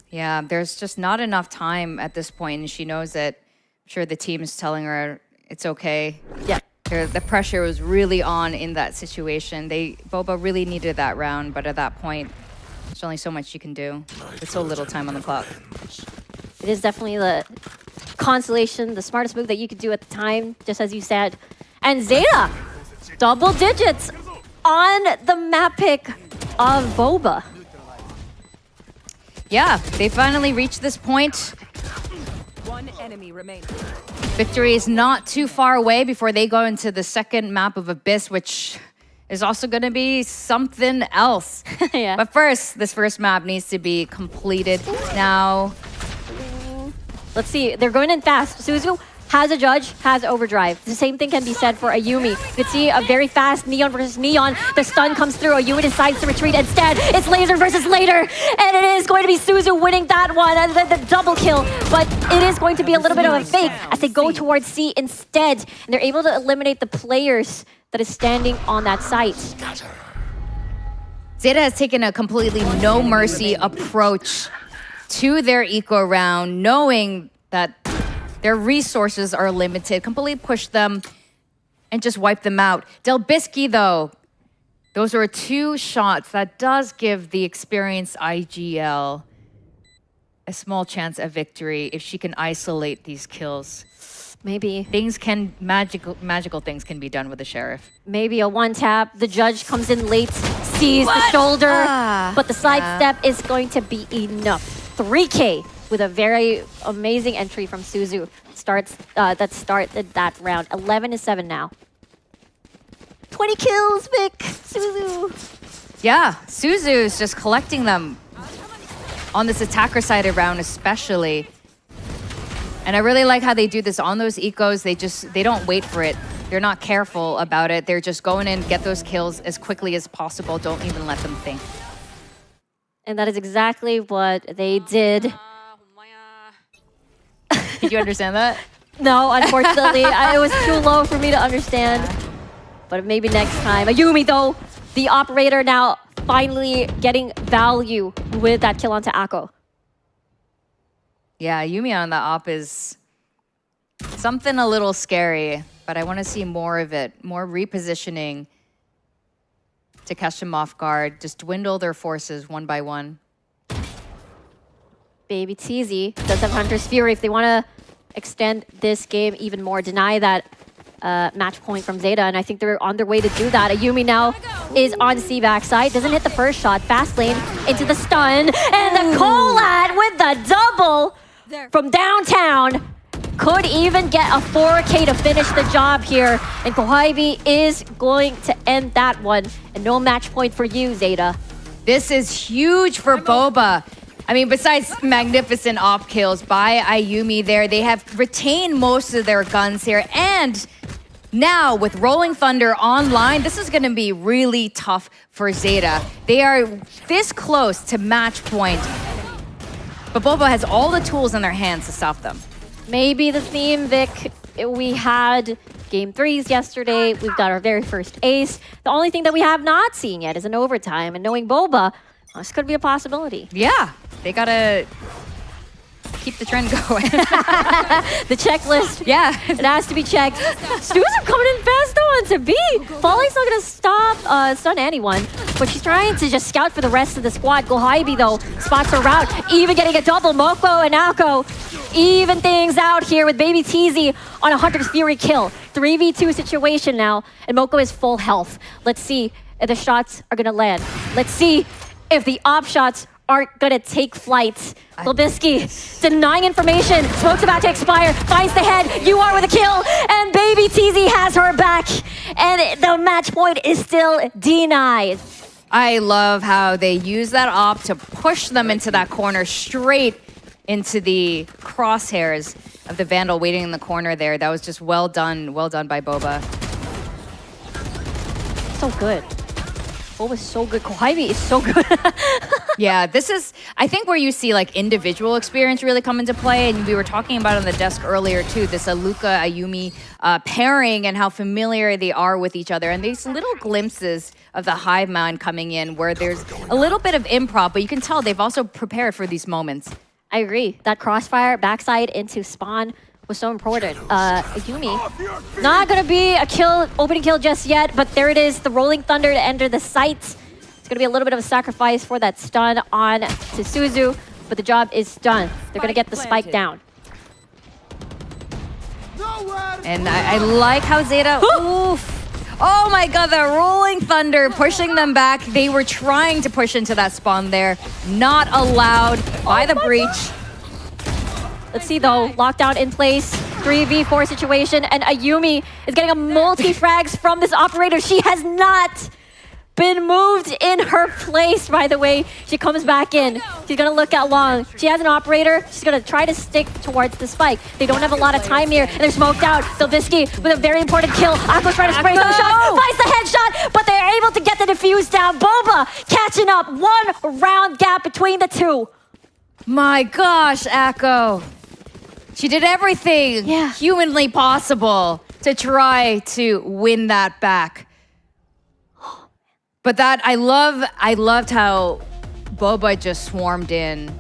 Yeah, there's just not enough time at this point, and she knows that. I'm sure the team is telling her it's okay. Yeah. The pressure was really on in that situation. BOBA really needed that round, but at that point, there's only so much you can do with so little time on the clock. It is definitely the consolation, the smartest move that you could do at the time, just as you said. And ZETA, double digits on the map pick of BOBA. Yeah, they finally reached this point. One enemy remains. Victory is not too far away before they go into the second map of Abyss, which is also going to be something else. Yeah. But first, this first map needs to be completed. Now, let's see. They're going in fast. SISU has a judge, has overdrive. The same thing can be said for Ayumi. You could see a very fast Neon versus Neon. The stun comes through. Ayumi decides to retreat instead. It's laser versus later. And it is going to be SISU winning that one. The double kill. But it is going to be a little bit of a fake as they go towards C instead. And they're able to eliminate the players that is standing on that site. ZETA has taken a completely no mercy approach to their eco round, knowing that their resources are limited, completely push them and just wipe them out. Delbisky, though, those were 2 shots. That does give the experienced IGL a small chance of victory if she can isolate these kills. Maybe. Magical things can be done with the Sheriff. Maybe a one tap. The judge comes in late, sees the shoulder, but the sidestep is going to be enough. 3K with a very amazing entry from SISU. That started that round. 11-7 now. 20 kills, Vic. SISU. Yeah, SISU is just collecting them on this attacker-sided round especially. And I really like how they do this on those ecos. They don't wait for it. They're not careful about it. They're just going in, get those kills as quickly as possible. Don't even let them think. And that is exactly what they did. Did you understand that? No, unfortunately. It was too low for me to understand. But maybe next time. Ayumi, though, the operator now finally getting value with that kill onto Akko. Yeah, Yumi on the op is something a little scary, but I want to see more of it. More repositioning to catch them off guard. Just dwindle their forces one by one. Baby TZ does have Hunter's Fury if they want to extend this game even more, deny that match point from ZETA, and I think they're on their way to do that. Ayumi now is on C backside, doesn't hit the first shot, fast lane into the stun, and the Colad with the double from downtown could even get a 4K to finish the job here, and Kohaibi is going to end that one, and no match point for you, ZETA. This is huge for BOBA. I mean, besides magnificent op kills by Ayumi there, they have retained most of their guns here. And now with Rolling Thunder online, this is going to be really tough for ZETA. They are this close to match point. But BOBA has all the tools in their hands to stop them. Maybe the theme, Vic, we had game 3s yesterday. We've got our very first ace. The only thing that we have not seen yet is an overtime. And knowing BOBA, this could be a possibility. Yeah, they gotta keep the trend going. The checklist, yeah, it has to be checked. Stu's are coming in fast though onto B. Volley's not gonna stun anyone, but she's trying to just scout for the rest of the squad. Kohaibi though spots her route, even getting a double. Moko and Akko even things out here with Baby TZ on a Hunter's Fury kill. 3v2 situation now, and Moko is full health. Let's see if the shots are gonna land. Let's see if the op shots aren't gonna take flight. Lobisky denying information. Smoke's about to expire. Finds the head. You are with a kill. And Baby TZ has her back. And the match point is still denied. I love how they use that op to push them into that corner, straight into the crosshairs of the Vandal waiting in the corner there. That was just well done by BOBA. So good. BOBA's so good. Kohaibi is so good. Yeah, this is, I think, where you see like individual experience really come into play. And we were talking about on the desk earlier too, this Aluka Ayumi pairing and how familiar they are with each other. And these little glimpses of the hive mind coming in where there's a little bit of improv, but you can tell they've also prepared for these moments. I agree. That crossfire backside into spawn was so important. Ayumi, not gonna be a kill, opening kill just yet, but there it is, the Rolling Thunder to enter the site. It's gonna be a little bit of a sacrifice for that stun on to SISU, but the job is done. They're gonna get the spike down. And I like how ZETA, oof. Oh my god, the Rolling Thunder pushing them back. They were trying to push into that spawn there. Not allowed by the breach. Let's see though, lockdown in place, 3v4 situation, and Ayumi is getting a multi-frags from this operator. She has not been moved in her place, by the way. She comes back in. She's gonna look at long. She has an operator. She's gonna try to stick towards the spike. They don't have a lot of time here, and they're smoked out. Delvisky with a very important kill. Akko's trying to spray some shots, finds the headshot, but they're able to get the defuse down. BOBA catching up, 1 round gap between the two. My gosh, Akko. She did everything humanly possible to try to win that back. But that, I loved how BOBA just swarmed in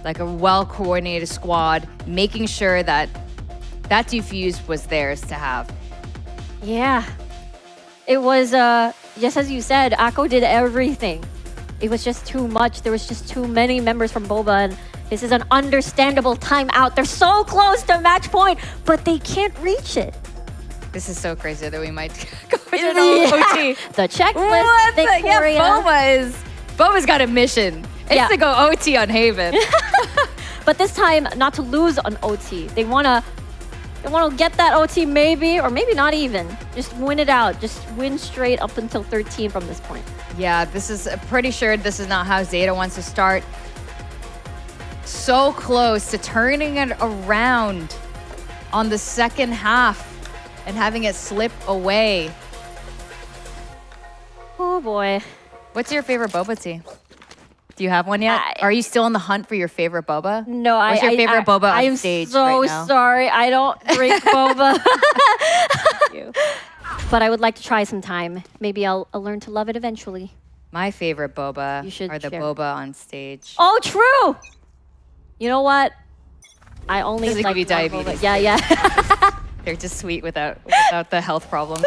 like a well-coordinated squad, making sure that that defuse was theirs to have. Yeah. It was, just as you said, Akko did everything. It was just too much. There was just too many members from BOBA, and this is an understandable timeout. They're so close to match point, but they can't reach it. This is so crazy that we might go into OT. The checklist, Victoria. Yeah, BOBA's got a mission. It's to go OT on Haven. But this time, not to lose on OT. They wanna get that OT maybe, or maybe not even. Just win it out. Just win straight up until 13 from this point. Yeah, this is pretty sure this is not how ZETA wants to start. So close to turning it around on the second half. and having it slip away. Oh boy. What's your favorite boba tea? Do you have one yet? Are you still on the hunt for your favorite boba? No, What's your favorite boba on stage so right now? sorry. I don't drink boba. But I would like to try sometime. Maybe I'll learn to love it eventually. My favorite boba are the share. boba on stage. Oh, true. You know what? I only Doesn't like give you one diabetes. boba. Yeah. They're just sweet without the health problems.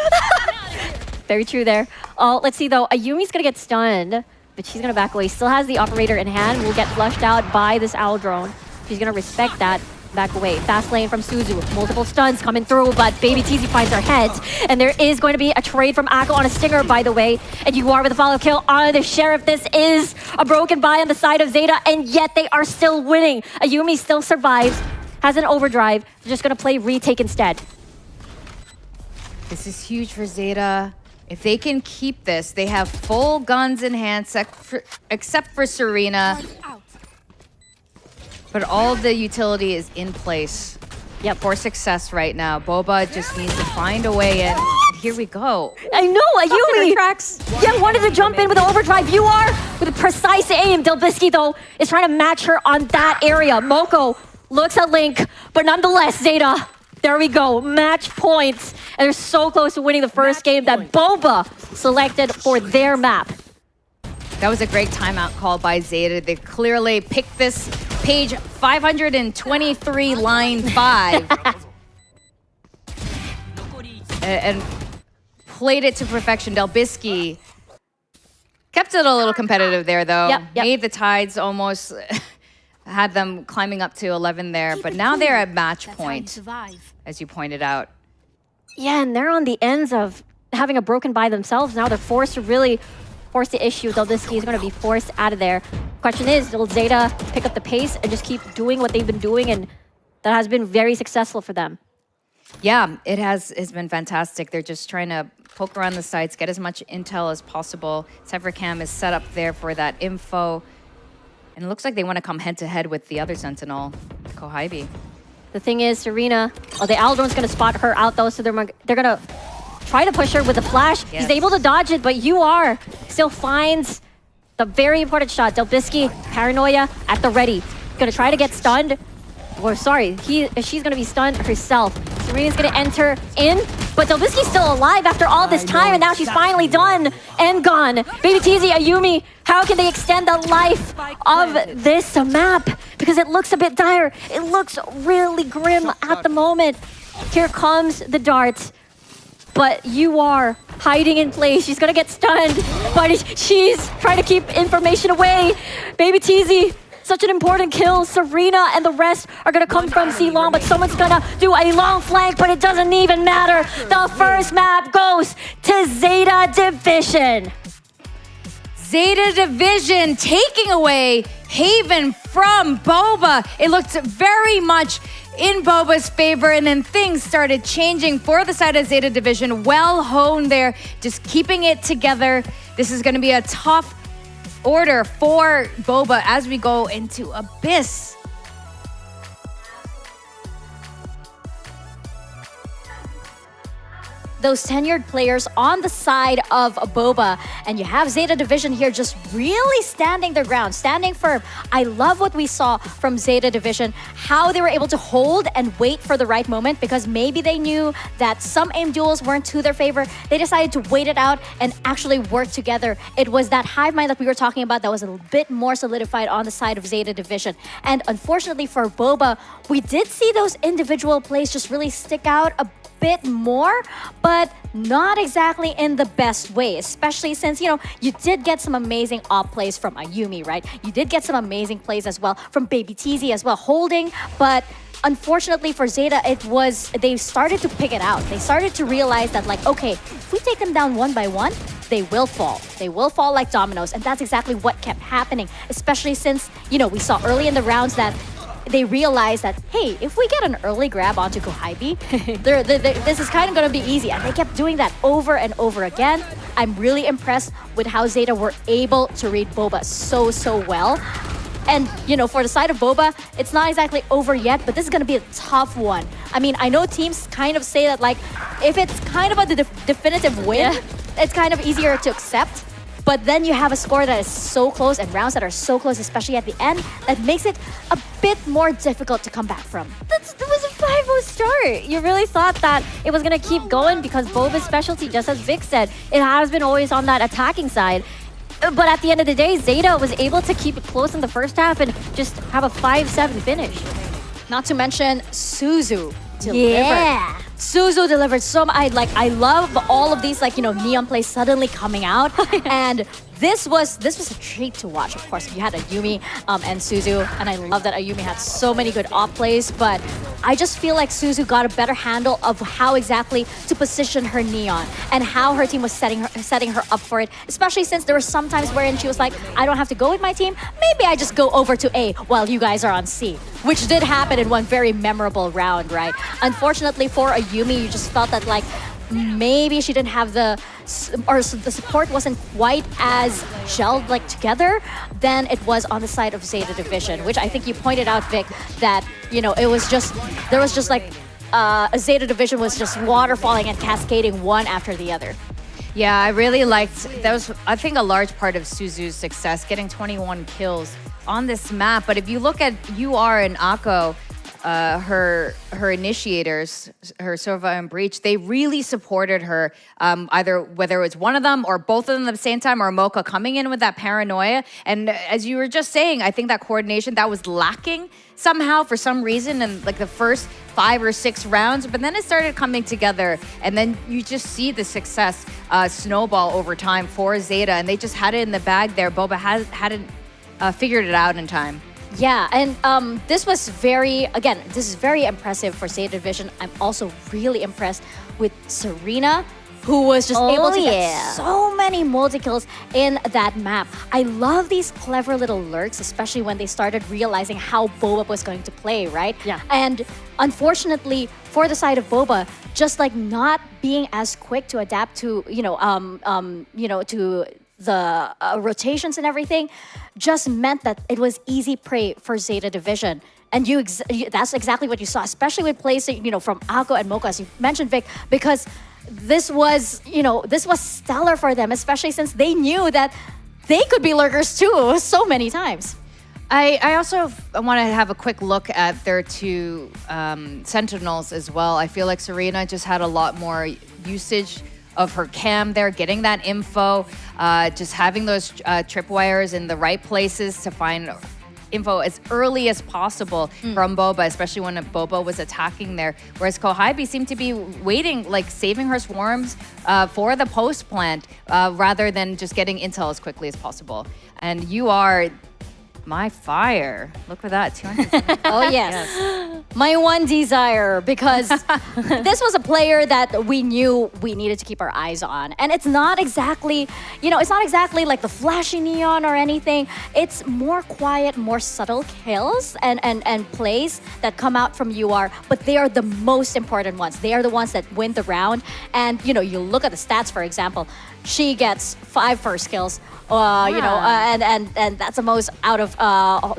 Very true there. Oh, let's see though. Ayumi's gonna get stunned, but she's gonna back away. Still has the operator in hand. Will get flushed out by this owl drone. She's gonna respect that. Back away. Fast lane from Suzu. Multiple stuns coming through, but Baby TZ finds her head. And there is going to be a trade from Akko on a stinger, by the way. And you are with a follow kill on the Sheriff. This is a broken buy on the side of ZETA, and yet they are still winning. Ayumi still survives, has an overdrive. They're just going to play retake instead. This is huge for ZETA. If they can keep this, they have full guns in hand, except for Serena. But all the utility is in place. Yep. For success right now. Boba just needs to find a way in. And here we go. I know, Ayumi! Yeah, wanted to jump in with an overdrive. You are with a precise aim. Delbisky, though, is trying to match her on that area. Moko looks at Link, but nonetheless, ZETA, there we go. Match points. And they're so close to winning the first game that Boba selected for their map. That was a great timeout call by ZETA. They clearly picked this page 523, line 5. and played it to perfection. Delbisky kept it a little competitive there, though. Yep. Made the Tides almost... had them climbing up to 11 there. But now they're at match point, as you pointed out. Yeah, and they're on the ends of having a broken by themselves. Now they're forced to really force the issue. Delbisky is going to be forced out of there. Question is, will ZETA pick up the pace and just keep doing what they've been doing? And that has been very successful for them. Yeah, it's been fantastic. They're just trying to poke around the sites, get as much intel as possible. Cyphercam is set up there for that info. And it looks like they want to come head-to-head with the other Sentinel, Kohibi. The thing is, Serena, the Aldron's going to spot her out, though, so they're going to try to push her with a flash. Yes. He's able to dodge it, but UR still finds the very important shot. Delbisky, paranoia at the ready. Going to try to get stunned. Or sorry, she's going to be stunned herself. Serena's going to enter in, but Delbisky's still alive after all this time, and now she's finally done and gone. Baby TZ, Ayumi, how can they extend the life of this map? Because it looks a bit dire. It looks really grim at the moment. Here comes the dart. But you are hiding in place. She's gonna get stunned, but she's trying to keep information away. Baby TZ, such an important kill. Serena and the rest are gonna come from C-Long, but someone's gonna do a long flank, but it doesn't even matter. The first map goes to ZETA Division. ZETA Division taking away Haven from Boba. It looked very much in Boba's favor, and then things started changing for the side of ZETA Division. Well honed there, just keeping it together. This is going to be a tough order for Boba as we go into Abyss. Those tenured players on the side of Boba, and you have ZETA Division here just really standing their ground, standing firm. I love what we saw from ZETA Division, how they were able to hold and wait for the right moment, because maybe they knew that some aim duels weren't to their favor. They decided to wait it out and actually work together. It was that hive mind that we were talking about that was a bit more solidified on the side of ZETA Division. And unfortunately for Boba, we did see those individual plays just really stick out a bit more, but not exactly in the best way, especially since, you know, you did get some amazing op plays from Ayumi, right? You did get some amazing plays as well from Baby TZ as well, holding, but unfortunately for ZETA, they started to pick it out. They started to realize that, like, okay, if we take them down one by one, they will fall. They will fall like dominoes, and that's exactly what kept happening, especially since, you know, we saw early in the rounds that they realized that, hey, if we get an early grab onto Kohibi, this is kind of going to be easy. And they kept doing that over and over again. I'm really impressed with how ZETA were able to read Boba so well. And, for the side of BOBA, it's not exactly over yet, but this is going to be a tough one. I mean, I know teams kind of say that, like, if it's kind of a definitive win, it's kind of easier to accept. But then you have a score that is so close and rounds that are so close, especially at the end, that makes it a bit more difficult to come back from. That was a 5-0 start. You really thought that it was going to keep going because BOBA's specialty, just as Vic said, it has been always on that attacking side. But at the end of the day, ZETA was able to keep it close in the first half and just have a 5-7 finish. Not to mention SISU delivered. Yeah. SISU delivered so much. I love all of these neon plays suddenly coming out. And this was a treat to watch. Of course, you had Ayumi and SISU, and I love that Ayumi had so many good off plays, but I just feel like SISU got a better handle of how exactly to position her neon and how her team was setting her up for it, especially since there were some times wherein she was like, I don't have to go with my team, maybe I just go over to A while you guys are on C, which did happen in one very memorable round, right? Unfortunately for Ayumi, you just felt that maybe she didn't have the support wasn't quite as gelled together than it was on the side of ZETA Division, which I think you pointed out, Vic, that it was just a ZETA Division was just waterfalling and cascading one after the other. Yeah, I really liked that. Was, I think, a large part of SISU's success, getting 21 kills on this map. But if you look at UR and Akko, her initiators, her Sova and Breach, they really supported her, either whether it was one of them or both of them at the same time, or Mocha coming in with that paranoia. And as you were just saying, I think that coordination that was lacking somehow for some reason in the first 5 or 6 rounds, but then it started coming together, and then you just see the success snowball over time for ZETA, and they just had it in the bag there. BOBA hadn't figured it out in time. Yeah, and this is very impressive for ZETA Division. I'm also really impressed with Serena, who was just able to get so many multi-kills in that map. I love these clever little lurks, especially when they started realizing how BOBA was going to play, right? Yeah. And unfortunately, for the side of BOBA, just not being as quick to adapt to, to the rotations and everything, just meant that it was easy prey for ZETA Division. And that's exactly what you saw, especially with plays, from Akko and Mocha, as you mentioned, Vic, because this was stellar for them, especially since they knew that they could be lurkers too so many times. I also want to have a quick look at their 2 Sentinels as well. I feel like Serena just had a lot more usage of her cam there, getting that info, just having those tripwires in the right places to find info as early as possible from BOBA, especially when BOBA was attacking there. Whereas Kohabi seemed to be waiting, saving her swarms for the post plant rather than just getting intel as quickly as possible. And you are my fire. Look for that, 200. Oh, yes. My one desire, because this was a player that we knew we needed to keep our eyes on. And it's not exactly, like the flashy neon or anything. It's more quiet, more subtle kills and plays that come out from UR, but they are the most important ones. They are the ones that win the round. And, you look at the stats, for example, she gets 5 first kills, and that's the most out of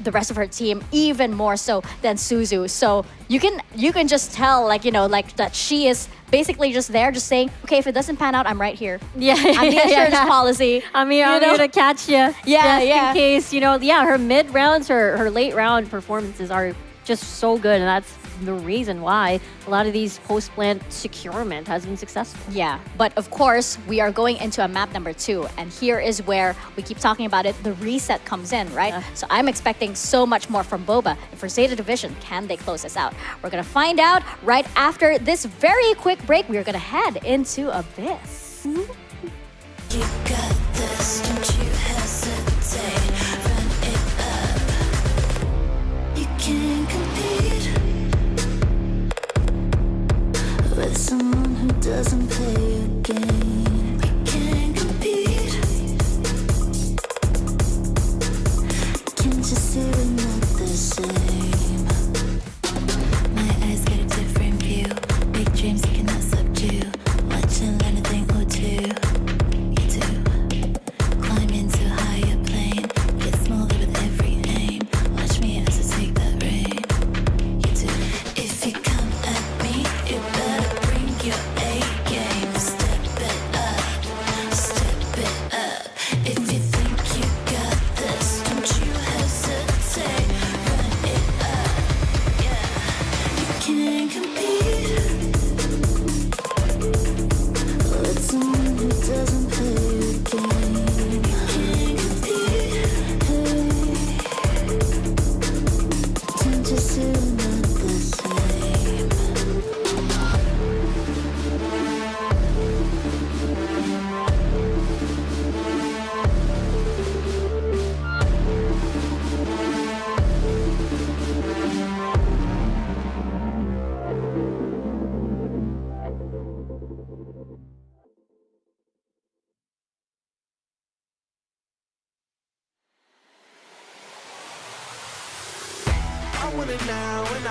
the rest of her team, even more so than SISU. So you can just tell, that she is basically just there, just saying, okay, if it doesn't pan out, I'm right here. Yeah, I'm the insurance policy. I'm here to catch you. Yeah, in case, her mid rounds, her late round performances are just so good, and that's the reason why a lot of these post-plant securement has been successful. Yeah, but of course, we are going into a map number 2, and here is where we keep talking about it, the reset comes in, right? So I'm expecting so much more from BOBA. And for ZETA Division, can they close this out? We're gonna find out right after this very quick break. We're gonna head into Abyss. You got this, don't you hesitate, run it up. You can't compete with someone who doesn't play your game. You can't compete. Can't you see we're not the same? My eyes got a different view. Big dreams you cannot subdue. Watch and learn a thing or two. You do. Climb into higher plane. Get smaller with every aim.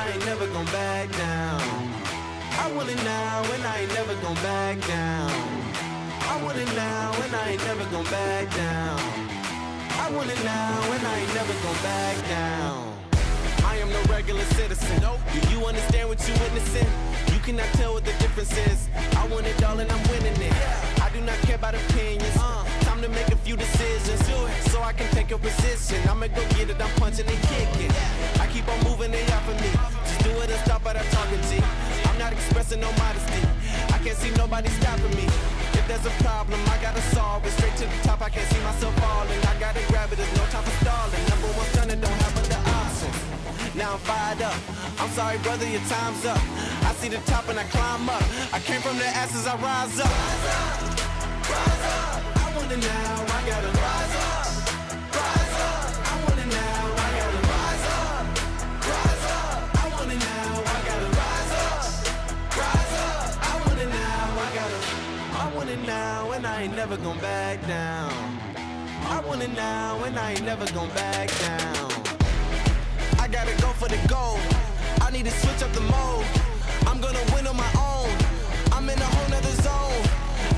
I ain't never gon' back down. I want it now and I ain't never gon' back down. I want it now and I ain't never gon' back down. I want it now and I ain't never gon' back down. I am no regular citizen. Nope. Do you understand what you're witnessing? You cannot tell what the difference is. I want it all and I'm winning it. I do not care about opinions. Time to make a few decisions so I can take a position. I'ma go get it, I'm punching and kicking. I keep on moving, they off of me. Just do it and stop at a talking G. I'm not expressing no modesty. I can't see nobody stopping me. If there's a problem, I gotta solve it. Straight to the top, I can't see myself falling. I gotta grab it, there's no time for stalling. Number one son, it don't have other options. Now I'm fired up. I'm sorry, brother, your time's up. I see the top and I climb up. I came from the ashes, I rise up. Rise up, rise up. I want it now, I gotta rise up. Rise up. I want it now, I gotta rise up. Rise up. I want it now, I gotta rise up. Rise up. I want it now, I want it now, and I ain't never gon' back down. I want it now, and I ain't never gon' back down. I gotta go for the gold. I need to switch up the mode. I'm gonna win on my own. I'm in a whole nother zone.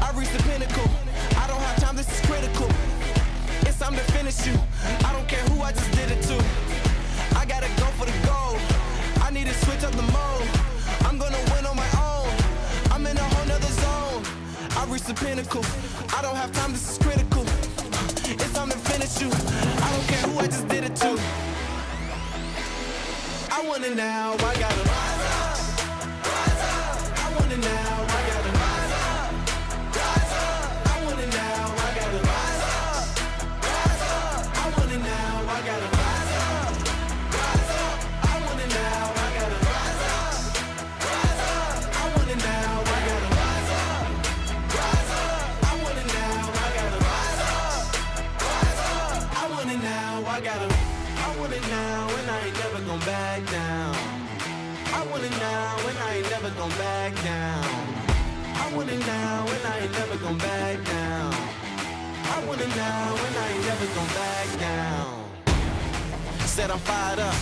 I reached the pinnacle. I don't have time, this is critical. It's time to finish you. I don't care who I just did it to. I gotta go for the gold. I need to switch up the mode. I'm gonna win on my own. I'm in a whole nother zone. I reached the pinnacle. I don't have time, this is critical. It's time to finish you. I don't care who I just did it to. I want it now, I gotta rise up, rise up. I want it now, I gotta rise up, rise up. I want it now, I gotta rise up, rise up. I want it now, I gotta rise up, rise up. I want it now, I gotta rise up, rise up. I want it now, I gotta rise up, rise up. I want it now, I gotta rise up, rise up. I want it now, I gotta. I want it now and I ain't never gon' back down. I want it now and I ain't never gon' back down. I want it now and I ain't never gon' back down. I want it now and I ain't never gon' back down. Said I'm fired up.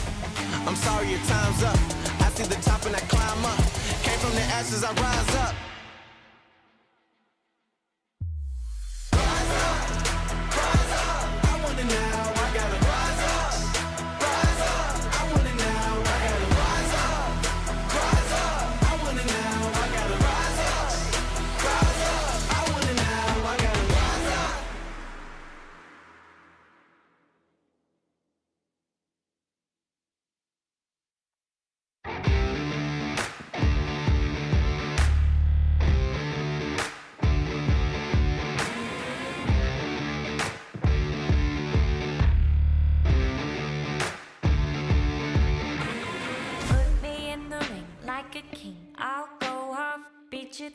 I'm sorry your time's up. I see the top and I climb up. Came from the ashes, I rise up. Rise up, rise up. I want it now, I gotta rise up.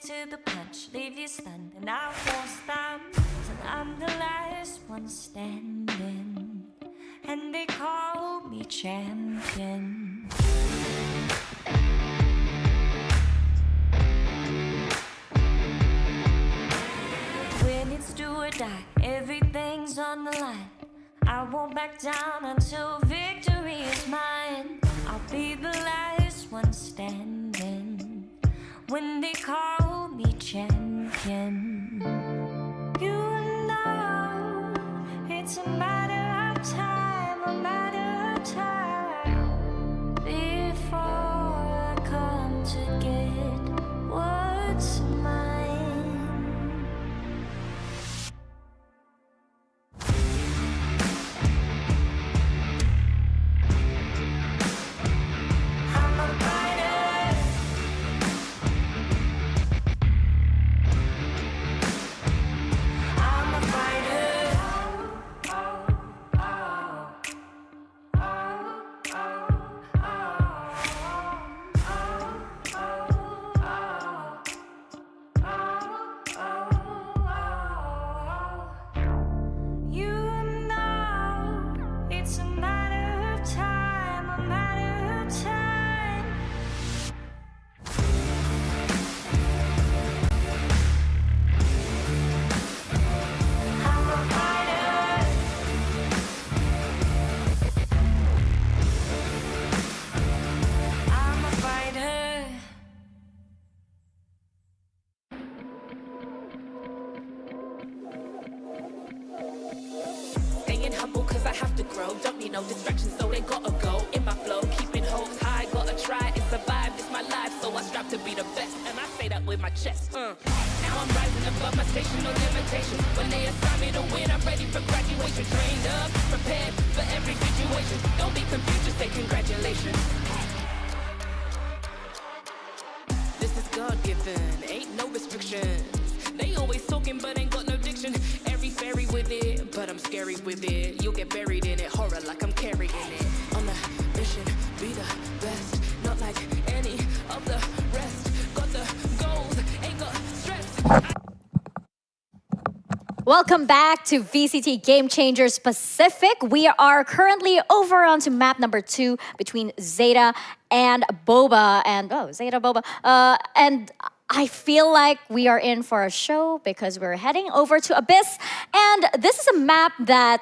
To the punch, leave you stunned, and I won't stop till I'm the last one standing, and they call me champion. When it's do or die, everything's on the line. I won't back down until victory is mine. I'll be the last one standing when they call me champion. You know it's a matter of time, a matter of time, before I come to get what's mine. I'm a fighter. I'm a fighter. humble cause I have to grow. Don't need no distractions, so they gotta go. In my flow, keeping hopes high, gotta try and survive. It's my life, so I strive to be the best. And I say that with my chest. Now I'm rising above my station, no limitations. When they assign me to win, I'm ready for graduation. Trained up, prepared for every situation. Don't be confused, just say congratulations. This is God-given, ain't no restrictions. They always talking but ain't got no diction. Every fairy with it, but I'm scary with it. You'll get buried in it, horror like I'm carrying it. On a mission, be the best, not like any of the rest. Got the goals, ain't got stress. Welcome back to VCT Game Changers Pacific. We are currently over onto map number 2 between ZETA and BOBA. And ZETA, BOBA. And I feel like we are in for a show because we're heading over to Abyss. And this is a map that,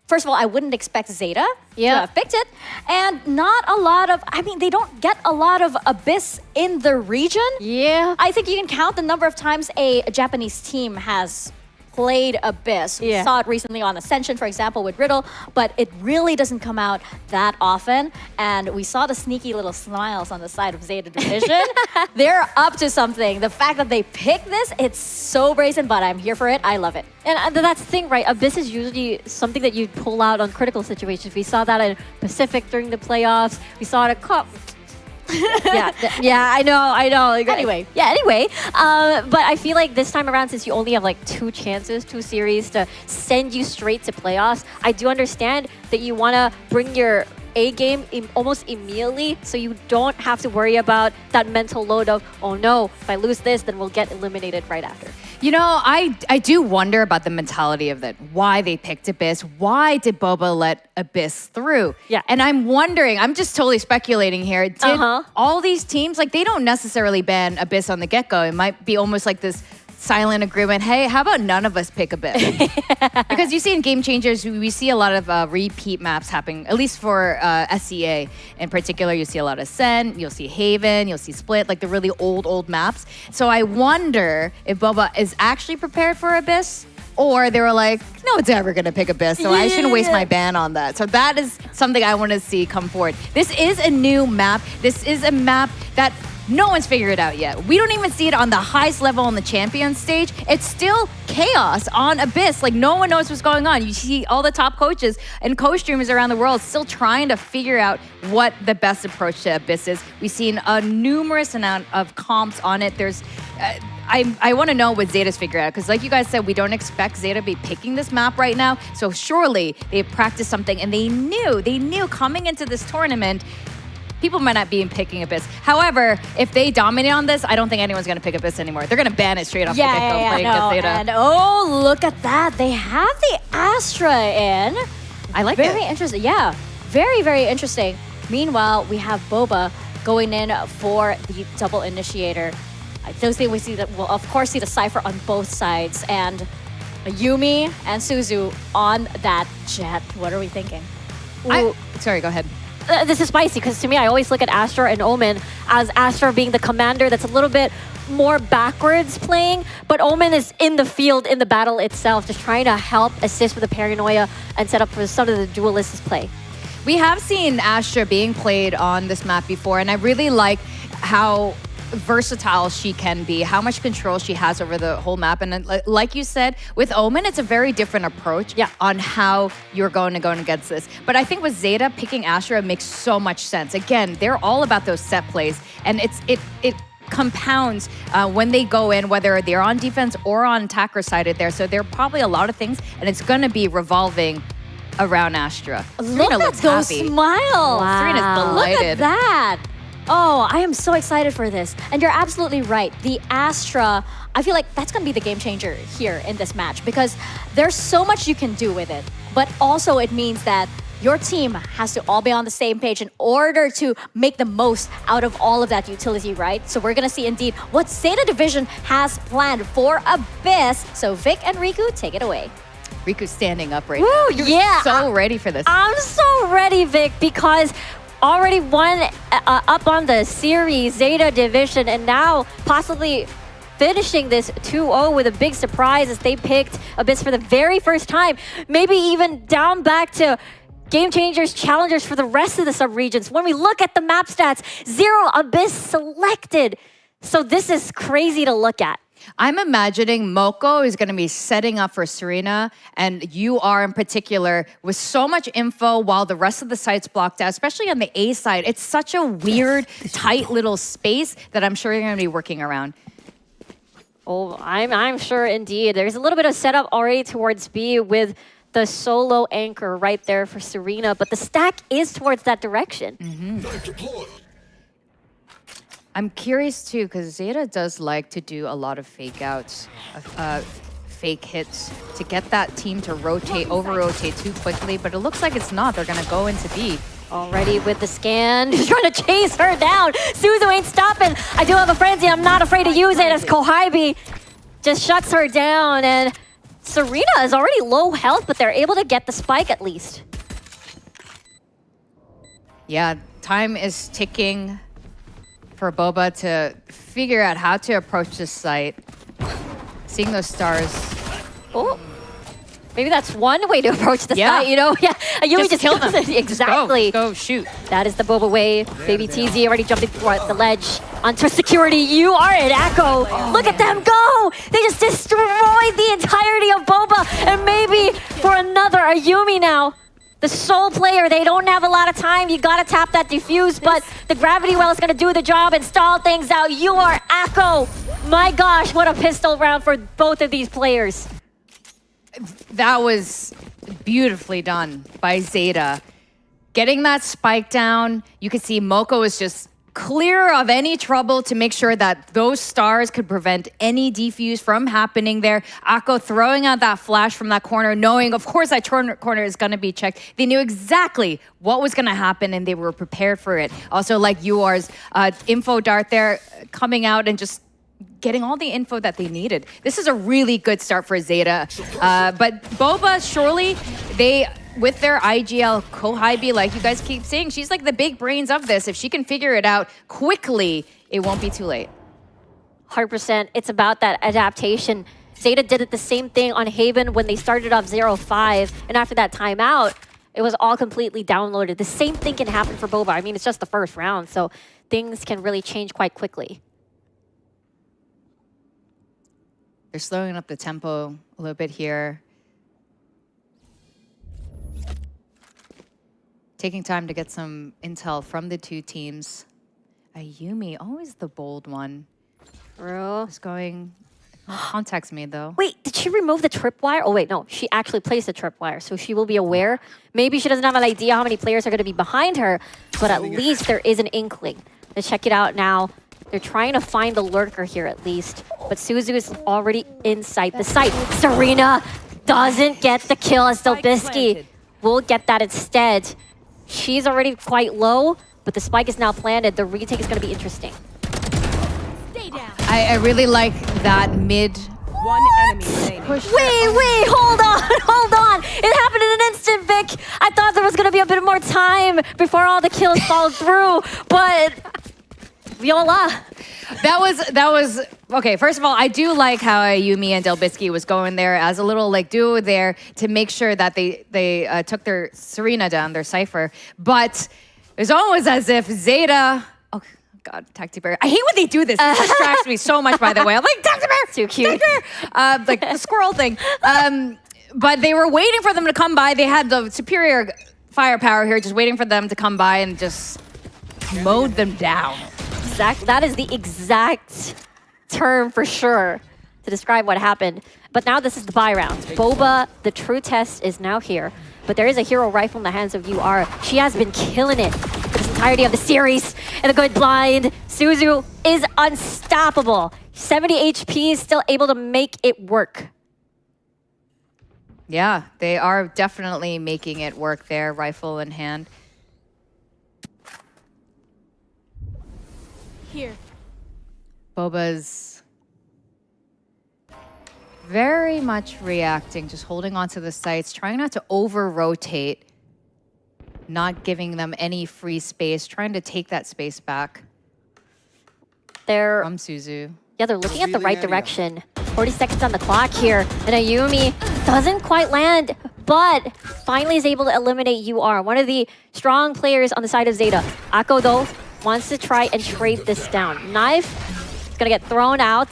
first of all, I wouldn't expect ZETA to have picked it. And not a lot of, they don't get a lot of Abyss in the region. Yeah. I think you can count the number of times a Japanese team has played Abyss. We saw it recently on Ascension, for example, with Riddle, but it really doesn't come out that often. And we saw the sneaky little smiles on the side of ZETA Division. They're up to something. The fact that they picked this, it's so brazen, but I'm here for it. I love it. And that's the thing, right? Abyss is usually something that you pull out on critical situations. We saw that in Pacific during the playoffs. We saw it at Cup. I know. Anyway. But I feel like this time around, since you only have like 2 series to send you straight to playoffs, I do understand that you want to bring your A game almost immediately, so you don't have to worry about that mental load of, oh no, if I lose this, then we'll get eliminated right after. You know, I do wonder about the mentality of that. Why they picked Abyss? Why did BOBA let Abyss through? Yeah. And I'm wondering, I'm just totally speculating here. Did all these teams, like they don't necessarily ban Abyss on the get-go. It might be almost like this silent agreement. Hey, how about none of us pick Abyss? Because you see in Game Changers, we see a lot of repeat maps happening, at least for SCA in particular. You see a lot of Sen, you'll see Haven, you'll see Split, like the really old maps. So I wonder if BOBA is actually prepared for Abyss, or they were like, no one's ever going to pick Abyss, so I shouldn't waste my ban on that. So that is something I want to see come forward. This is a new map. This is a map that no one's figured it out yet. We don't even see it on the highest level on the champion stage. It's still chaos on Abyss. Like, no one knows what's going on. You see all the top coaches and co-streamers around the world still trying to figure out what the best approach to Abyss is. We've seen a numerous amount of comps on it. There's... I want to know what ZETA's figured out, because like you guys said, we don't expect ZETA to be picking this map right now. So surely they practiced something, and they knew coming into this tournament, people might not be picking Abyss. However, if they dominate on this, I don't think anyone's going to pick Abyss anymore. They're going to ban it straight off the get-go playing against ZETA. And oh, look at that. They have the Astra in. I like it. Very interesting. Yeah, very, very interesting. Meanwhile, we have BOBA going in for the double initiator. Those things we see that we'll of course see the Cypher on both sides, and Yumi and SISU on that jet. What are we thinking? Sorry, go ahead. This is spicy, because to me, I always look at Astra and Omen as Astra being the commander that's a little bit more backwards playing, but Omen is in the field, in the battle itself, just trying to help assist with the paranoia and set up for some of the duelists' play. We have seen Astra being played on this map before, and I really like how versatile she can be, how much control she has over the whole map. And like you said, with Omen, it's a very different approach on how you're going to go against this. But I think with ZETA, picking Astra makes so much sense. Again, they're all about those set plays, and it compounds when they go in, whether they're on defense or on attacker sided there. So there are probably a lot of things, and it's going to be revolving around Astra. Look Serena at those happy. smiles. Wow. Serena's delighted. Look at that. Oh, I am so excited for this. And you're absolutely right. The Astra, I feel like that's going to be the game changer here in this match, because there's so much you can do with it. But also it means that your team has to all be on the same page in order to make the most out of all of that utility, right? So we're going to see indeed what ZETA Division has planned for Abyss. So Vic and Riku, take it away. Riku's standing up right Woo, now. yeah. So ready for this. I'm so ready, Vic, because already won up on the series ZETA Division, and now possibly finishing this 2-0 with a big surprise as they picked Abyss for the very first time. Maybe even down back to Game Changers challengers for the rest of the sub-regions. When we look at the map stats, 0 Abyss selected. So this is crazy to look at. I'm imagining Moko is going to be setting up for Serena and UR in particular with so much info while the rest of the site's blocked out, especially on the A side. It's such a weird, tight little space that I'm sure you're going to be working around. Oh, I'm sure indeed. There's a little bit of setup already towards B with the solo anchor right there for Serena, but the stack is towards that direction. I'm curious too, because ZETA does like to do a lot of fake outs, fake hits to get that team to rotate, over-rotate too quickly, but it looks like it's not. They're gonna go into B. Already with the scan, he's trying to chase her down. SISU ain't stopping. I do have a frenzy, I'm not afraid to use it as Kohibi just shuts her down, and Serena is already low health, but they're able to get the spike at least. Yeah, time is ticking for BOBA to figure out how to approach this site. Seeing those stars. Oh, maybe that's one way to approach the site, you know? Yeah, you just kill them. Exactly. Go shoot. That is the BOBA way. Baby TZ already jumping for the ledge. Onto security, you are it, Echo. Look at them go! They just destroyed the entirety of BOBA, and maybe for another Ayumi now. The sole player, they don't have a lot of time. You gotta tap that defuse, but the gravity well is gonna do the job and stall things out. You are Echo. My gosh, what a pistol round for both of these players. That was beautifully done by ZETA. Getting that spike down, you could see Moko is just clear of any trouble to make sure that those stars could prevent any defuse from happening there. Akko throwing out that flash from that corner, knowing, of course, that corner is going to be checked. They knew exactly what was going to happen, and they were prepared for it. Also, like UR's info dart there, coming out and just getting all the info that they needed. This is a really good start for ZETA. But BOBA, surely, with their IGL Kohibi, like you guys keep saying, she's like the big brains of this. If she can figure it out quickly, it won't be too late. 100%. It's about that adaptation. ZETA did it the same thing on Haven when they started off 0-5, and after that timeout, it was all completely downloaded. The same thing can happen for BOBA. I mean, it's just the first round, so things can really change quite quickly. They're slowing up the tempo a little bit here. Taking time to get some intel from the two teams. Ayumi, always the bold one. Bro. Is going... contacts me, though. Wait, did she remove the tripwire? Oh, wait, no. She actually placed the tripwire, so she will be aware. Maybe she doesn't have an idea how many players are going to be behind her, but at least there is an inkling. Let's check it out now. They're trying to find the lurker here, at least. But SISU is already inside the site. Serena doesn't get the kill as Delbisky will get that instead. She's already quite low, but the spike is now planted. The retake is going to be interesting. Stay down. I really like that mid... One enemy remaining. Wait, hold on. It happened in an instant, Vic. I thought there was going to be a bit more time before all the kills fall through, but Viola. That was okay. First of all, I do like how Ayumi and Delbisky was going there as a little like duo there to make sure that they took their Serena down, their Cypher. But it's almost as if ZETA. Oh God, Tacti Bear. I hate when they do this. It distracts me so much. By the way, I'm like Tacti Bear, too cute. Like the squirrel thing. But they were waiting for them to come by. They had the superior firepower here, just waiting for them to come by and just mowed them down. That is the exact term for sure to describe what happened. But now this is the buy round. BOBA, the true test is now here. But there is a hero rifle in the hands of UR. She has been killing it for this entirety of the series. And the good blind, SISU is unstoppable. 70 HP, still able to make it work. Yeah, they are definitely making it work there, rifle in hand. Here. BOBA's very much reacting, just holding on to the sites, trying not to over-rotate, not giving them any free space, trying to take that space back They're from SISU. Yeah, they're looking at the right direction. 40 seconds on the clock here. And Ayumi doesn't quite land, but finally is able to eliminate UR, one of the strong players on the side of Zeta. Akko, though, wants to try and trade this down. Knife is going to get thrown out.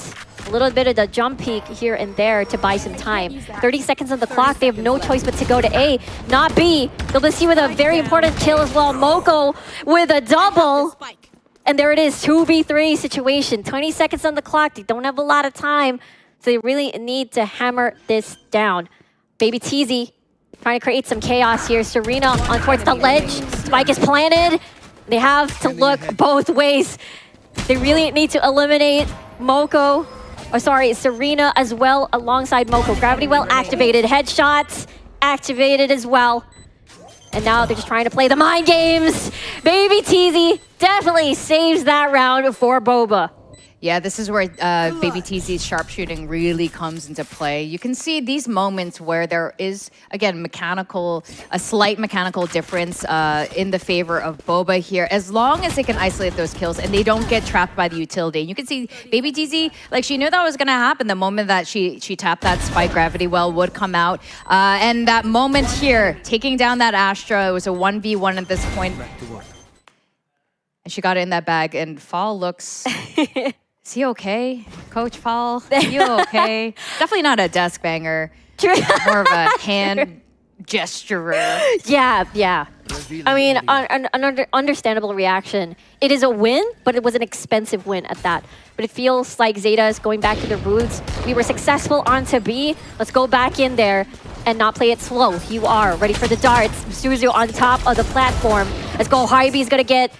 A little bit of the jump peek here and there to buy some time. 30 seconds on the clock. They have no choice but to go to A, not B. They'll be see with a very important kill as well. Moko with a double. And there it is, 2v3 situation. 20 seconds on the clock. They don't have a lot of time. So they really need to hammer this down. Baby TZ trying to create some chaos here. Serena on towards the ledge. Spike is planted. They have to look both ways. They really need to eliminate Moko. Oh, sorry, Serena as well alongside Moko. Gravity well activated. Headshots activated as well. And now they're just trying to play the mind games. Baby TZ definitely saves that round for BOBA. Yeah, this is where Baby TZ's sharpshooting really comes into play. You can see these moments where there is, again, a slight mechanical difference in the favor of BOBA here. As long as they can isolate those kills and they don't get trapped by the utility. You can see Baby TZ, like she knew that was going to happen the moment that she tapped that spike. Gravity well would come out. And that moment here, taking down that Astra, it was a 1v1 at this point. And she got it in that bag, and Fall looks... Is he okay? Coach Paul, you okay? Definitely not a desk banger. More of a hand gesturer. Yeah. I mean, an understandable reaction. It is a win, but it was an expensive win at that. But it feels like Zeta is going back to their roots. We were successful onto B. Let's go back in there and not play it slow. You are ready for the darts. Suzu on top of the platform. Let's go. Hybe's gonna take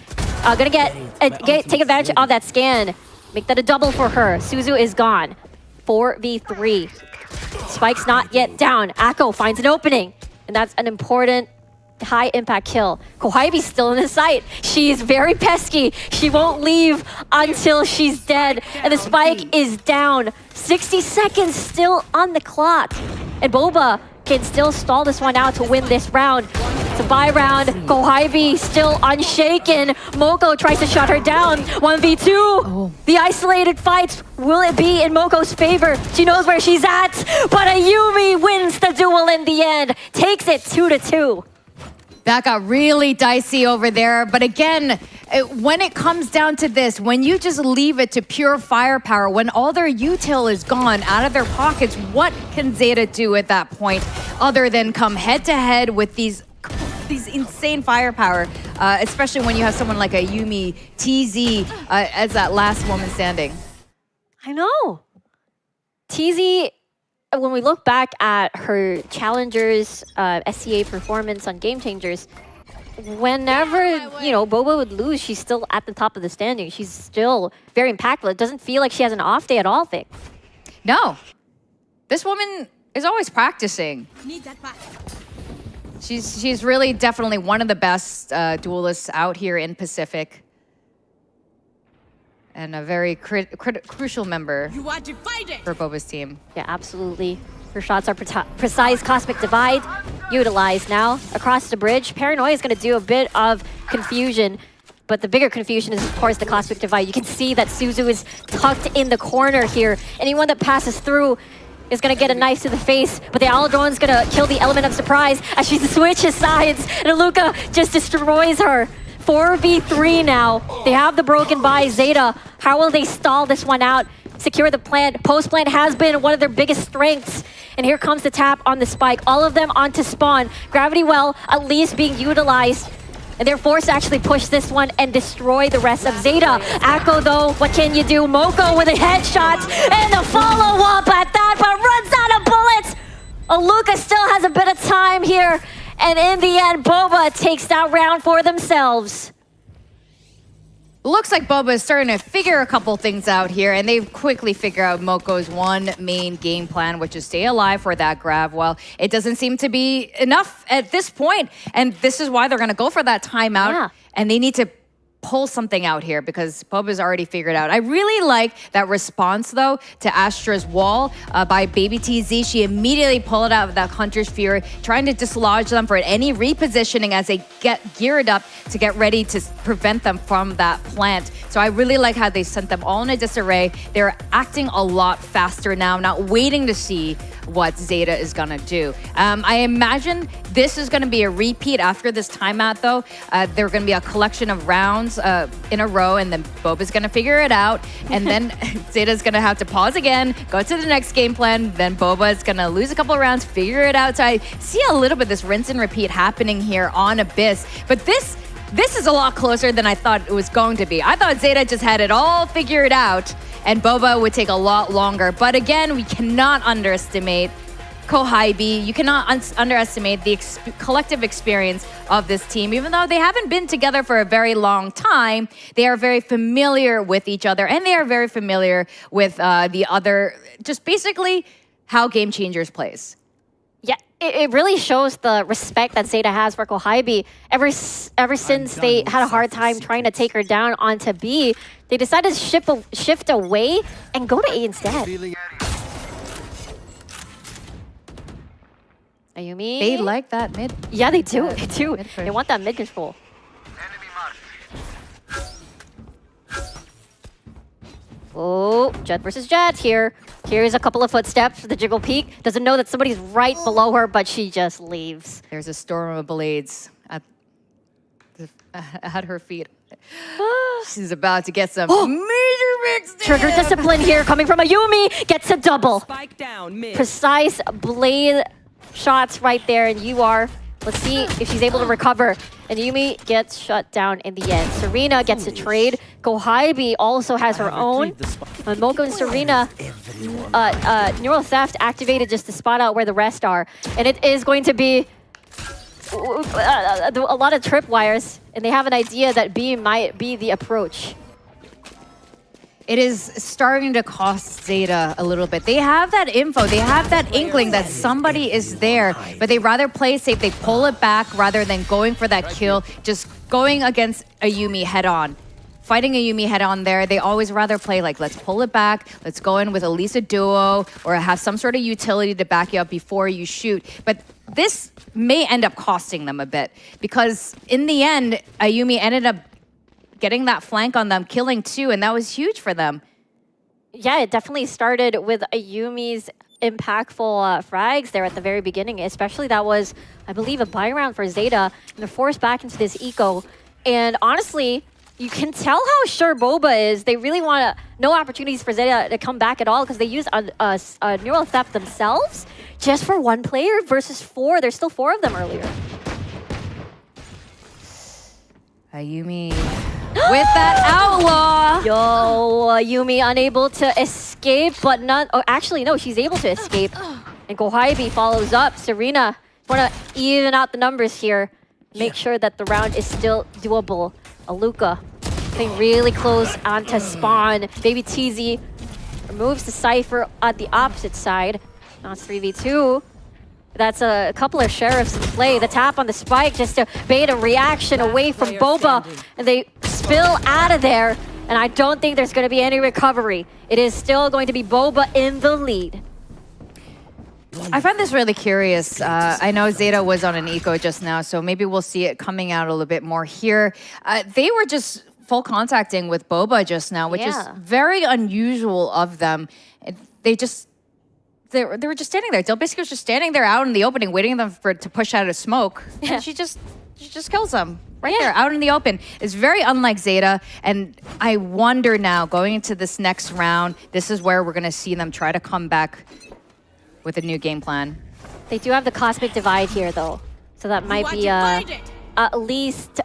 advantage of that scan. Make that a double for her. Suzu is gone. 4v3. Spike's not yet down. Akko finds an opening. And that's an important high-impact kill. Kohybe's still in the sight. She's very pesky. She won't leave until she's dead. And the spike is down. 60 seconds still on the clock. And BOBA can still stall this one out to win this round. It's a bye round. Kohybe still unshaken. Moko tries to shut her down. 1v2. Oh. The isolated fights. Will it be in Moko's favor? She knows where she's at. But Ayumi wins the duel in the end. Takes it 2-2. That got really dicey over there. But again, when it comes down to this, when you just leave it to pure firepower, when all their util is gone out of their pockets, what can Zeta do at that point other than come head-to-head with these insane firepower, especially when you have someone like a Yumi TZ as that last woman standing? I know. TZ, when we look back at her Challengers SCA performance on Game Changers, whenever, BOBA would lose, she's still at the top of the standing. She's still very impactful. It doesn't feel like she has an off day at all, Vic. No. This woman is always practicing. She's really definitely one of the best duelists out here in Pacific. And a very crucial member for BOBA's team. Yeah, absolutely. Her shots are precise. Cosmic Divide utilized now across the bridge. Paranoia is going to do a bit of confusion. But the bigger confusion is, of course, the Cosmic Divide. You can see that Suzu is tucked in the corner here. Anyone that passes through is going to get a knife to the face, but the Aldron's going to kill the element of surprise as she switches sides, and Aluka just destroys her. 4v3 now. They have the broken by Zeta. How will they stall this one out? Secure the plant. Post plant has been one of their biggest strengths. And here comes the tap on the spike. All of them onto spawn. Gravity well at least being utilized. And they're forced to actually push this one and destroy the rest of Zeta. Akko, though, what can you do? Moko with a headshot and the follow-up at that, but runs out of bullets. Aluka still has a bit of time here. And in the end, BOBA takes that round for themselves. Looks like BOBA is starting to figure a couple things out here, and they've quickly figured out Moko's one main game plan, which is stay alive for that grab. Well, it doesn't seem to be enough at this point, and this is why they're going to go for that timeout, and they need to pull something out here because Boba's already figured out. I really like that response, though, to Astra's wall by Baby TZ. She immediately pulled out that Hunter's Fury, trying to dislodge them for any repositioning as they get geared up to get ready to prevent them from that plant. So I really like how they sent them all in a disarray. They're acting a lot faster now, not waiting to see what ZETA is gonna do. I imagine this is gonna be a repeat after this timeout, though. There are gonna be a collection of rounds in a row, and then Boba's gonna figure it out, and then ZETA's gonna have to pause again, go to the next game plan, then Boba is gonna lose a couple of rounds, figure it out. So I see a little bit of this rinse and repeat happening here on Abyss, but this is a lot closer than I thought it was going to be. I thought ZETA just had it all figured out, and Boba would take a lot longer. But again, we cannot underestimate Kohybe. You cannot underestimate the collective experience of this team. Even though they haven't been together for a very long time, they are very familiar with each other, and they are very familiar with the other, just basically how Game Changers plays. Yeah, it really shows the respect that ZETA has for Kohybe. Ever since they had a hard time trying to take her down onto B, they decided to shift away and go to A instead. Ayumi? They like that mid. Yeah, they do. They do. They want that mid control. Oh, Jet versus Jet here. Here's a couple of footsteps. The Jiggle Peek doesn't know that somebody's right below her, but she just leaves. There's a storm of blades at her feet. She's about to get some major mix. Trigger discipline here coming from Ayumi. Gets a double. Spike down, mid. Precise blade shots right there, and let's see if she's able to recover. And Yumi gets shut down in the end. Serena gets a trade. Kohybe also has her own. Moko and Serena, Neural Theft activated just to spot out where the rest are. And it is going to be a lot of tripwires, and they have an idea that B might be the approach. It is starting to cost ZETA a little bit. They have that info. They have that inkling that somebody is there, but they rather play safe. They pull it back rather than going for that kill, just going against Ayumi head-on. Fighting Ayumi head-on there, they always rather play like, let's pull it back, let's go in with at least a duo, or have some sort of utility to back you up before you shoot. But this may end up costing them a bit, because in the end, Ayumi ended up getting that flank on them, killing 2, and that was huge for them. Yeah, it definitely started with Ayumi's impactful frags there at the very beginning. Especially that was, I believe, a buy round for ZETA, and they're forced back into this eco. And honestly, you can tell how sure BOBA is. They really want no opportunities for ZETA to come back at all, because they use a Neural Theft themselves just for 1 player versus 4. There's still 4 of them earlier. Ayumi with that outlaw. Yo, Ayumi unable to escape, but not... Oh, actually, no, she's able to escape. And Kohybe follows up. Serena, want to even out the numbers here. Make sure that the round is still doable. Aluka getting really close onto spawn. Baby TZ removes the Cypher at the opposite side. Now it's 3v2. That's a couple of sheriffs in play. The tap on the spike just to bait a reaction away from BOBA. And they spill out of there. And I don't think there's going to be any recovery. It is still going to be BOBA in the lead. I find this really curious. I know ZETA was on an eco just now, so maybe we'll see it coming out a little bit more here. They were just full contacting with BOBA just now, which is very unusual of them. They were just standing there. Delbisky was just standing there out in the opening, waiting for them to push out of smoke. Yeah. And she just kills them right there, out in the open. It's very unlike ZETA. And I wonder now, going into this next round, this is where we're going to see them try to come back with a new game plan. They do have the Cosmic Divide here, though. So that might be at least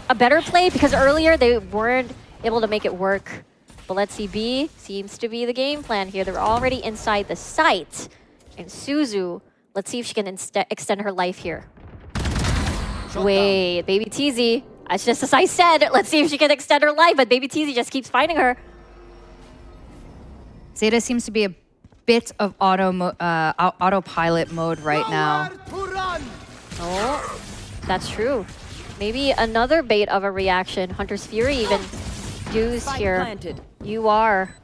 a better play, because earlier they weren't able to make it work. But let's see, B seems to be the game plan here. They're already inside the site. And Suzu, let's see if she can extend her life here. Wait, Baby TZ. That's just as I said. Let's see if she can extend her life, but Baby TZ just keeps fighting her. ZETA seems to be a bit of autopilot mode right now. Oh, that's true. Maybe another bait of a reaction. Hunter's Fury even used here. You are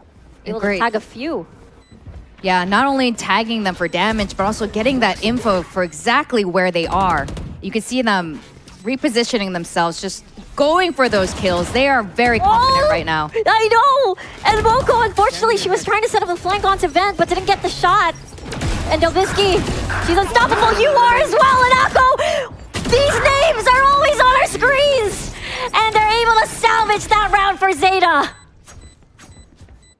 able to tag a few. Yeah, not only tagging them for damage, but also getting that info for exactly where they are. You can see them repositioning themselves, just going for those kills. They are very confident right now. I know! And Moko, unfortunately, she was trying to set up a flank onto Vent, but didn't get the shot. And Delbisky, she's unstoppable. You are as well, and Akko! These names are always on our screens! And they're able to salvage that round for ZETA.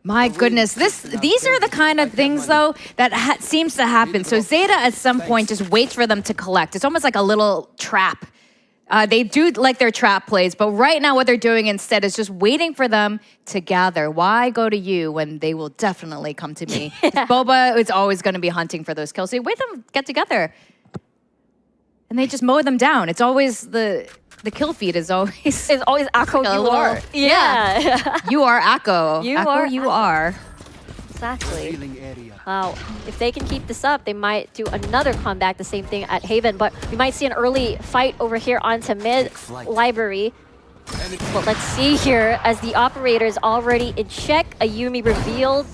My goodness, these are the kind of things, though, that seems to happen. So ZETA, at some point, just waits for them to collect. It's almost like a little trap. They do like their trap plays, but right now what they're doing instead is just waiting for them to gather. Why go to you when they will definitely come to me? Boba is always going to be hunting for those kills. So you wait them get together, and they just mow them down. It's always the kill feed is always Akko. You are. Yeah. You are Akko. You are. Exactly. Wow. If they can keep this up, they might do another comeback, the same thing at Haven, but we might see an early fight over here onto mid library. But let's see here, as the operator's already in check, Ayumi revealed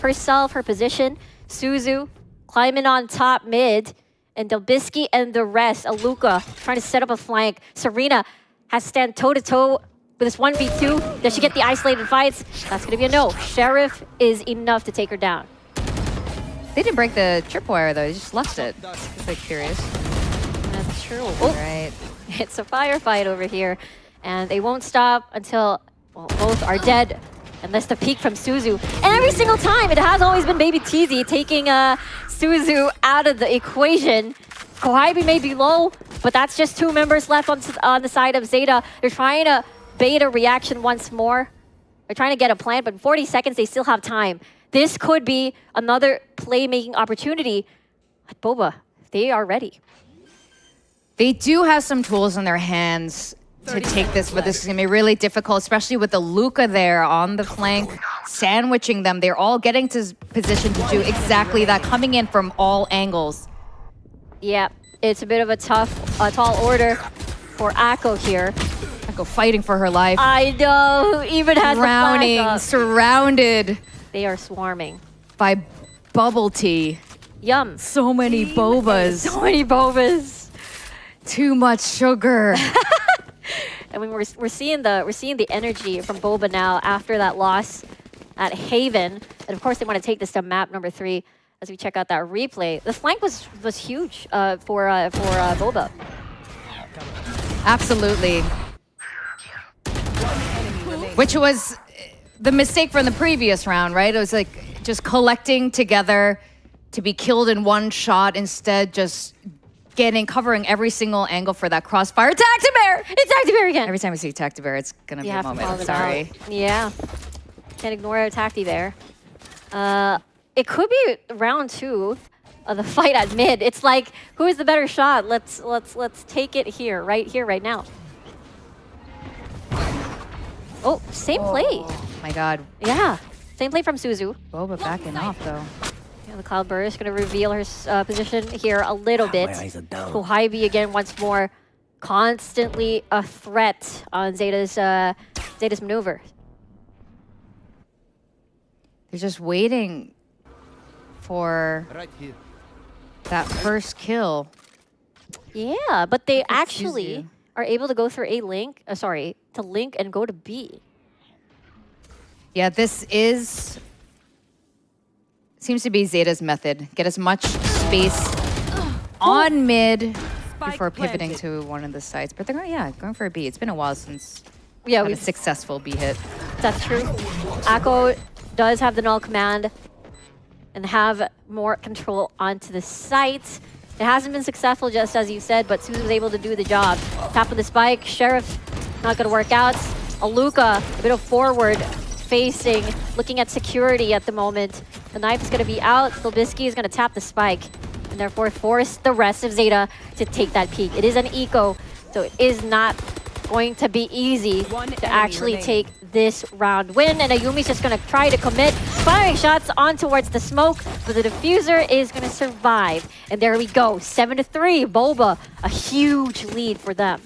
herself, her position. SISU climbing on top mid, and Delbisky and the rest, Aluka trying to set up a flank. Serena has to stand toe-to-toe with this 1v2. Does she get the isolated fights? That's gonna be a no. Sheriff is enough to take her down. They didn't break the tripwire, though. They just left it. Just like curious. That's true. Oh, right. It's a firefight over here. And they won't stop until, well, both are dead. Unless the peek from SISU. And every single time, it has always been Baby Teasy taking SISU out of the equation. Kohibi may be low, but that's just 2 members left on the side of ZETA. They're trying to bait a reaction once more. They're trying to get a plan, but in 40 seconds, they still have time. This could be another playmaking opportunity. But Boba, they are ready. They do have some tools in their hands to take this, but this is going to be really difficult, especially with the Luca there on the flank, sandwiching them. They're all getting to position to do exactly that, coming in from all angles. Yeah, it's a bit of a tall order for Akko here. Akko fighting for her life. I know, even has drowning, the flash up. Surrounded. They are swarming. By bubble tea. Yum. So many bobas. So many bobas. Too much sugar. I mean, we're seeing the energy from Boba now after that loss at Haven, and of course they want to take this to map number 3 as we check out that replay. The flank was huge for Boba. Absolutely. Which was the mistake from the previous round, right? It was like just collecting together to be killed in one shot, instead just covering every single angle for that crossfire. Tactibear! It's Tactibear again! Every time we see Tactibear, it's gonna be a moment. I'm it sorry. out. Yeah. Can't ignore a Tactibear. It could be round 2 of the fight at mid. It's like, who is the better shot? Let's take it here, right now. Oh, same play. Oh my god. Yeah, same play from SISU. Boba backing off though. Yeah, the Cloud Burst going to reveal her position here a little bit. Kohibi again once more, constantly a threat on ZETA's maneuver. They're just waiting for that first kill. Yeah, but they actually are able to go through a link, to link and go to B. Yeah, this seems to be ZETA's method. Get as much space on mid before pivoting to one of the sites. But they're going for a B. It's been a while since we had a successful B hit. That's true. Akko does have the null command and have more control onto the site. It hasn't been successful, just as you said, but SISU was able to do the job. Tap of the spike, Sheriff not going to work out. Aluka, a bit of forward facing, looking at security at the moment. The knife is going to be out. Delbisky is going to tap the spike and therefore force the rest of ZETA to take that peek. It is an eco, so it is not going to be easy to actually take this round win. And Ayumi's just going to try to commit, firing shots on towards the smoke, but the diffuser is going to survive. And there we go, 7-3, Boba, a huge lead for them.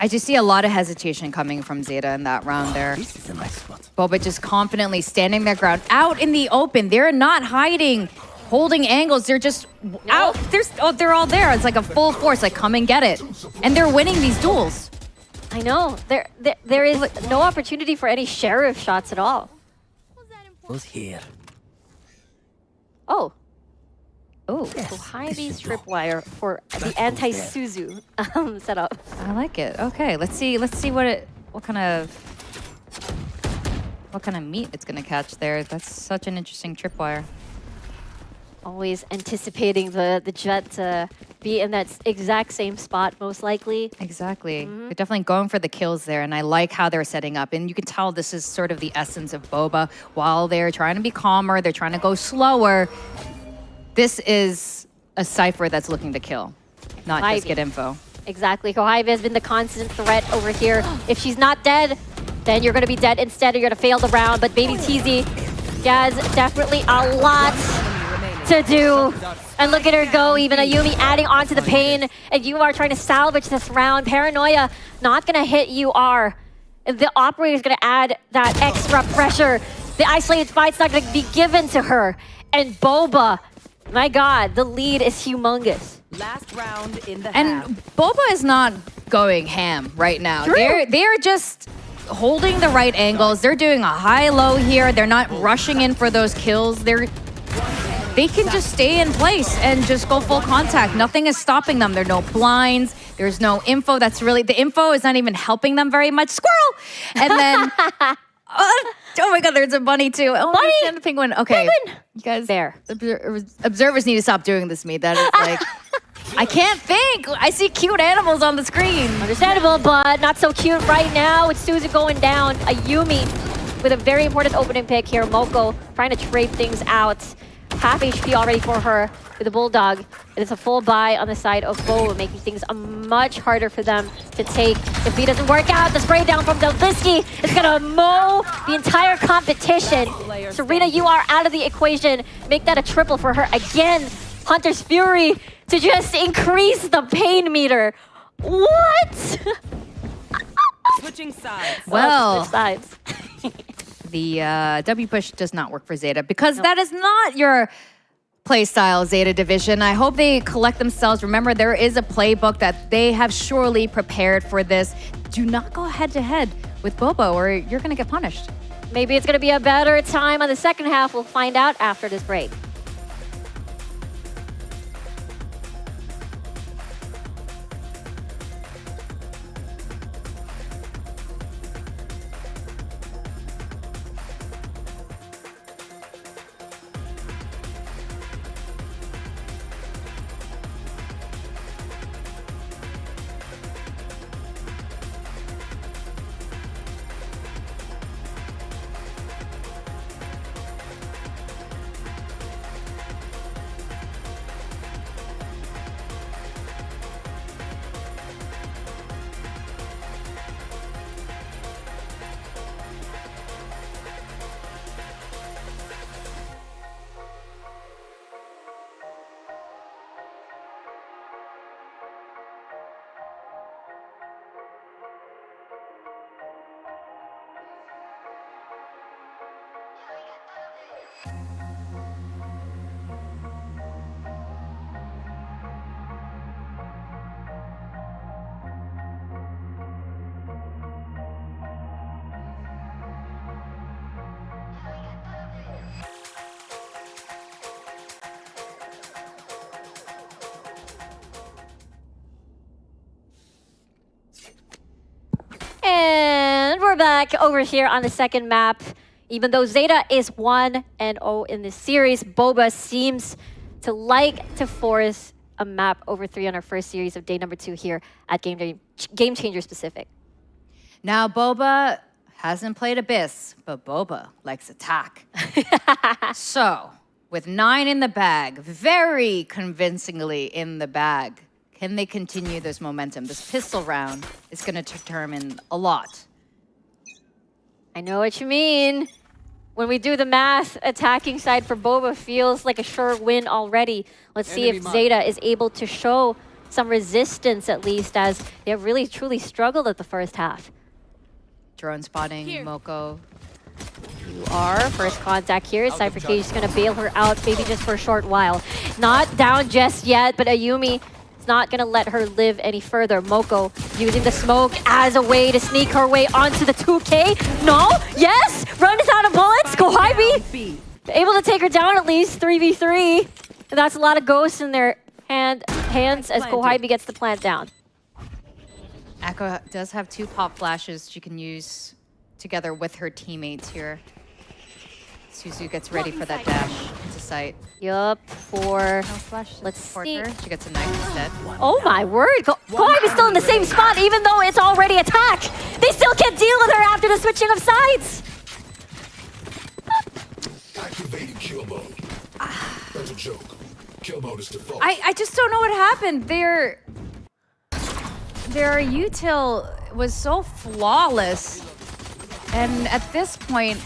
I just see a lot of hesitation coming from ZETA in that round there. BOBA just confidently standing their ground out in the open. They're not hiding, holding angles. They're just out. They're all there. It's like a full force, like come and get it. And they're winning these duels. I know. There is no opportunity for any sheriff shots at all. Who's here? Oh. Oh, so high these tripwire for the anti-SISU setup. I like it. Okay, let's see what kind of meat it's gonna catch there. That's such an interesting tripwire. Always anticipating the jet to be in that exact same spot, most likely. Exactly. They're definitely going for the kills there, and I like how they're setting up. And you can tell this is sort of the essence of BOBA. While they're trying to be calmer, they're trying to go slower. This is a Cypher that's looking to kill, not just get info. Exactly. Kohive has been the constant threat over here. If she's not dead, then you're going to be dead instead, or you're going to fail the round. But Baby TZ has definitely a lot to do. And look at her go, even Ayumi adding on to the pain. And you are trying to salvage this round. Paranoia not going to hit UR. The operator is going to add that extra pressure. The isolated fight's not going to be given to her. And BOBA, my God, the lead is humongous. Last round in the And BOBA is not going ham right now. True. They're just holding the right angles. They're doing a high-low here. They're not rushing in for those kills. They can just stay in place and just go full contact. Nothing is stopping them. There are no blinds. There's no info. The info is not even helping them very much. Squirrel! And then, oh my God, there's a bunny too. Oh, bunny! And the penguin. Okay. Penguin! You guys, there. Observers need to stop doing this to me. That is like, I can't think. I see cute animals on the screen. Understandable, but not so cute right now with Suzu going down. Ayumi with a very important opening pick here. Moko trying to trade things out. Half HP already for her with the Bulldog. It is a full buy on the side of BOBA, making things much harder for them to take. If he doesn't work out, the spray down from Delvisky is going to mow the entire competition. Serena, you are out of the equation. Make that a triple for her again. Hunter's Fury to just increase the pain meter. What? Switching sides. Well, switch sides. The W push does not work for ZETA because that is not your playstyle, ZETA division. I hope they collect themselves. Remember, there is a playbook that they have surely prepared for this. Do not go head-to-head with BOBA or you're going to get punished. Maybe it's going to be a better time on the second half. We'll find out after this break. And we're back over here on the second map. Even though ZETA is 1-0 in this series, BOBA seems to like to force a map over 3 on our first series of day number 2 here at Game Changers Pacific. Now, BOBA hasn't played Abyss, but BOBA likes attack. So, with 9 in the bag, very convincingly in the bag, can they continue this momentum? This pistol round is going to determine a lot. I know what you mean. When we do the math, attacking side for BOBA feels like a sure win already. Let's see if ZETA is able to show some resistance at least, as they have really truly struggled at the first half. Drone spotting, Moko. You are first contact here. Cypher Cage is gonna bail her out, maybe just for a short while. Not down just yet, but Ayumi is not gonna let her live any further. Moko using the smoke as a way to sneak her way onto the 2K. No? Yes? Runs out of bullets. Kohaibi able to take her down at least 3v3. And that's a lot of ghosts in their hands as Kohaibi gets the plant down. Echo does have 2 pop flashes she can use together with her teammates here. SISU gets ready for that dash into sight. Yup, for... Let's see. Her. She gets a knife instead. Oh my word! Kohaibi's still in the same spot even though it's already attack! They still can't deal with her after the switching of sides! Activating kill mode. That's a joke. Kill mode is default. I just don't know what happened. Their util was so flawless. And at this point,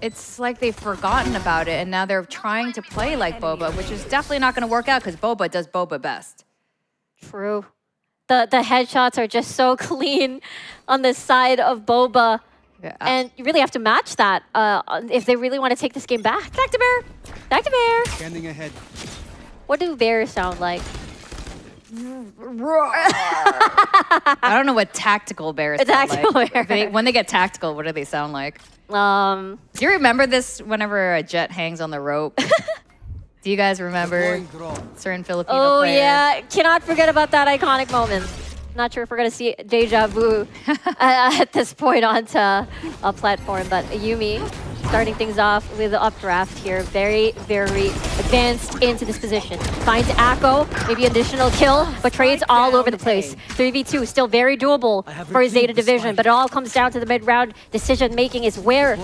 it's like they've forgotten about it, and now they're trying to play like BOBA, which is definitely not going to work out because BOBA does BOBA best. True. The headshots are just so clean on the side of BOBA. Yeah. And you really have to match that if they really want to take this game back. Back to Bear! Back to Bear! Standing ahead. What do bears sound like? I don't know what tactical bears sound like. Bear. When they get tactical, what do they sound like? Do you remember this whenever a jet hangs on the rope? Do you guys remember certain Filipino player? Yeah, cannot forget about that iconic moment. Not sure if we're going to see deja vu at this point onto a platform, but Ayumi starting things off with the updraft here. Very, very advanced into this position. Finds Akko, maybe additional kill, but trades all over the place. 3v2, still very doable for Zeta Division, but it all comes down to the mid-round decision-making is where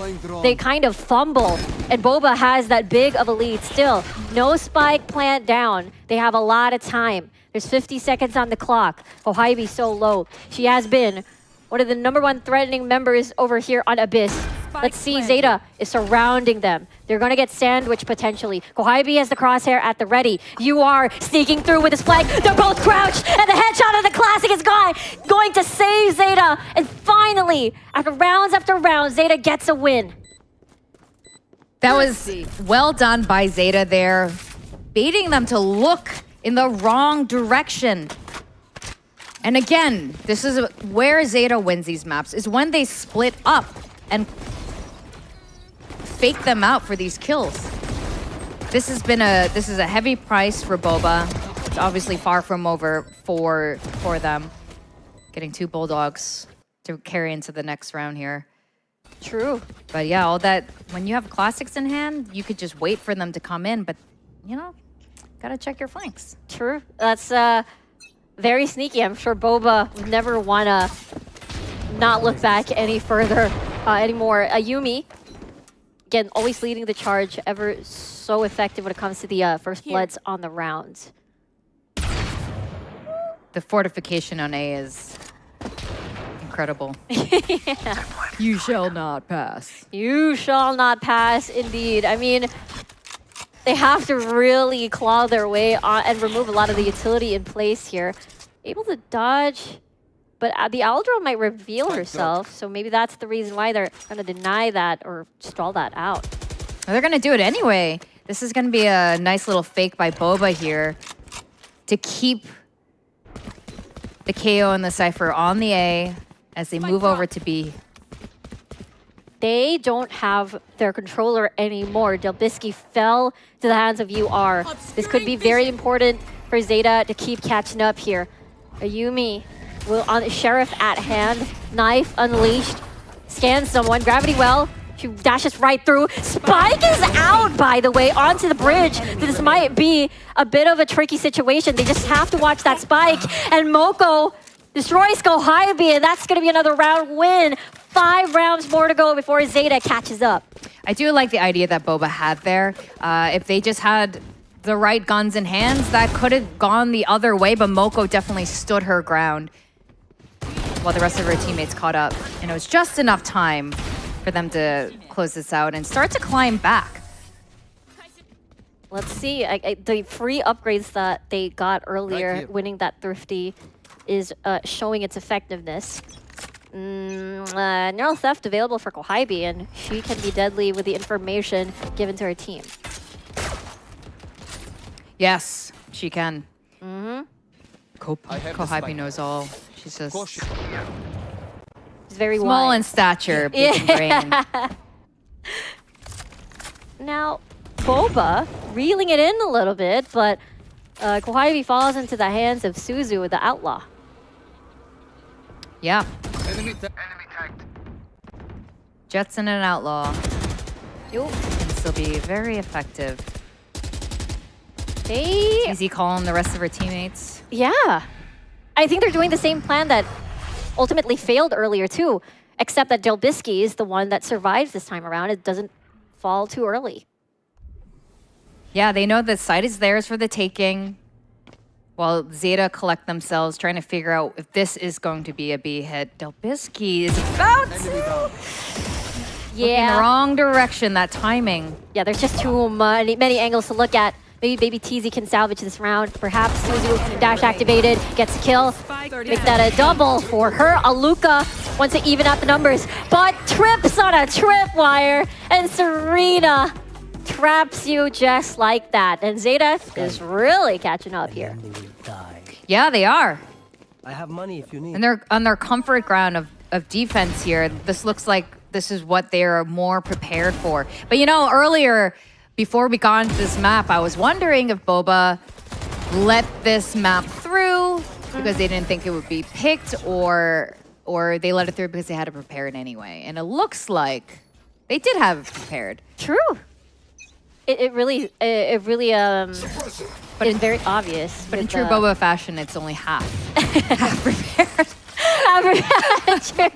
they kind of fumble. And BOBA has that big of a lead still. No spike plant down. They have a lot of time. There's 50 seconds on the clock. Kohaibi so low. She has been one of the #1 threatening members over here on Abyss. Let's see, Zeta is surrounding them. They're gonna get sandwiched potentially. Kohaibi has the crosshair at the ready. You are sneaking through with his flag. They're both crouched, and the headshot of the classic is going to save Zeta. And finally, after rounds, Zeta gets a win. That was well done by Zeta there, baiting them to look in the wrong direction. And again, this is where Zeta wins these maps, is when they split up and fake them out for these kills. This is a heavy price for BOBA. It's obviously far from over for them. Getting 2 Bulldogs to carry into the next round here. True. But yeah, all that, when you have classics in hand, you could just wait for them to come in, but you know, gotta check your flanks. True. That's very sneaky. I'm sure BOBA would never wanna not look back any further anymore. Ayumi, again, always leading the charge, ever so effective when it comes to the first bloods on the rounds. The fortification on A is incredible. Yeah. You shall not pass. You shall not pass, indeed. I mean, they have to really claw their way on and remove a lot of the utility in place here. Able to dodge, but the Aldro might reveal herself, so maybe that's the reason why they're going to deny that or stall that out. Well, they're going to do it anyway. This is going to be a nice little fake by BOBA here to keep the KO and the Cypher on the A as they move over to B. They don't have their controller anymore. Delbisky fell to the hands of UR. This could be very important for Zeta to keep catching up here. Ayumi will on Sheriff at hand. Knife unleashed. Scans someone. Gravity well. She dashes right through. Spike is out, by the way, onto the bridge. This might be a bit of a tricky situation. They just have to watch that spike. And Moko destroys Kohaibi, and that's going to be another round win. 5 rounds more to go before Zeta catches up. I do like the idea that BOBA had there. If they just had the right guns in hands, that could have gone the other way, but Moko definitely stood her ground while the rest of her teammates caught up. And it was just enough time for them to close this out and start to climb back. Let's see. The free upgrades that they got earlier, winning that Thrifty, is showing its effectiveness. Neural Theft available for Kohaibi, and she can be deadly with the information given to her team. Yes, she can. Mm-hmm. Kohaibi knows all. She's just She's very small wide. in stature, big in brain. Now, BOBA reeling it in a little bit, but Kohaibi falls into the hands of SISU with the Outlaw. Yeah. Jetson and Outlaw. Yo. Can still be very effective. Hey. Easy calling the rest of her teammates. Yeah. I think they're doing the same plan that ultimately failed earlier too, except that Delbisky is the one that survives this time around. It doesn't fall too early. Yeah, they know the site is theirs for the taking, while ZETA collect themselves, trying to figure out if this is going to be a B hit. Delbisky is about to look in the wrong direction, that timing. Yeah, there's just too many angles to look at. Maybe Baby Teasy can salvage this round. Perhaps SISU dash activated, gets a kill. Make that a double for her. Aluka wants to even out the numbers, but trips on a tripwire, and Serena traps you just like that. And ZETA is really catching up here. Yeah, they are. I have money if you need. And they're on their comfort ground of defense here. This looks like this is what they're more prepared for. But you know, earlier, before we got into this map, I was wondering if BOBA let this map through because they didn't think it would be picked, or they let it through because they had to prepare it anyway. And it looks like they did have it prepared. True. It really is very obvious. But in with, true BOBA fashion, it's only half prepared. True.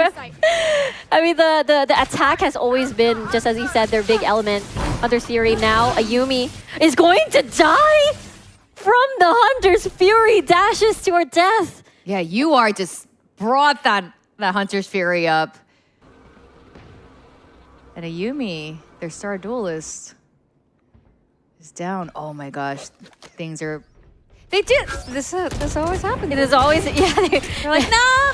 I mean, the attack has always been, just as he said, their big element. Hunter's Fury now, Ayumi is going to die from the Hunter's Fury, dashes to her death. Yeah, you are just brought that Hunter's Fury up. And Ayumi, their star duelist, is down. Oh my gosh, things are... They did. This always happens. It is always, yeah. They're like, nah,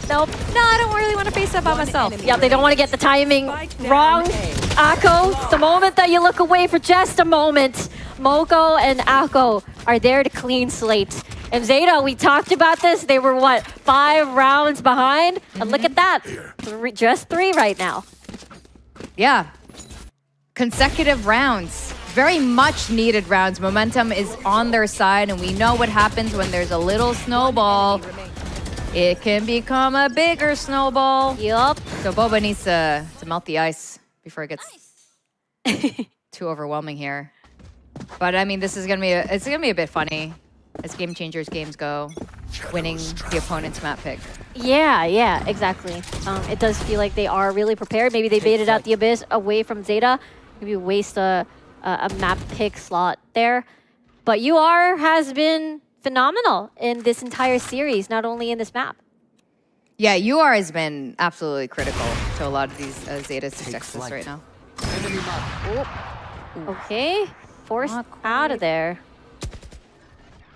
nope, no, I don't really want to face that by myself. Yeah, they don't want to get the timing wrong. Akko, the moment that you look away for just a moment, Moko and Akko are there to clean slate. And ZETA, we talked about this. They were, what, 5 rounds behind? And look at that. Just 3 right now. Yeah. Consecutive rounds. Very much needed rounds. Momentum is on their side, and we know what happens when there's a little snowball. It can become a bigger snowball. Yup. So BOBA needs to melt the ice before it gets too overwhelming here. But I mean, this is gonna be it's gonna be a bit funny as Game Changers games go, winning the opponent's map pick. Yeah, exactly. It does feel like they are really prepared. Maybe they baited out the Abyss away from ZETA. Maybe waste a map pick slot there. But UR has been phenomenal in this entire series, not only in this map. Yeah, UR has been absolutely critical to a lot of these ZETA successes right now. Okay, forced out of there.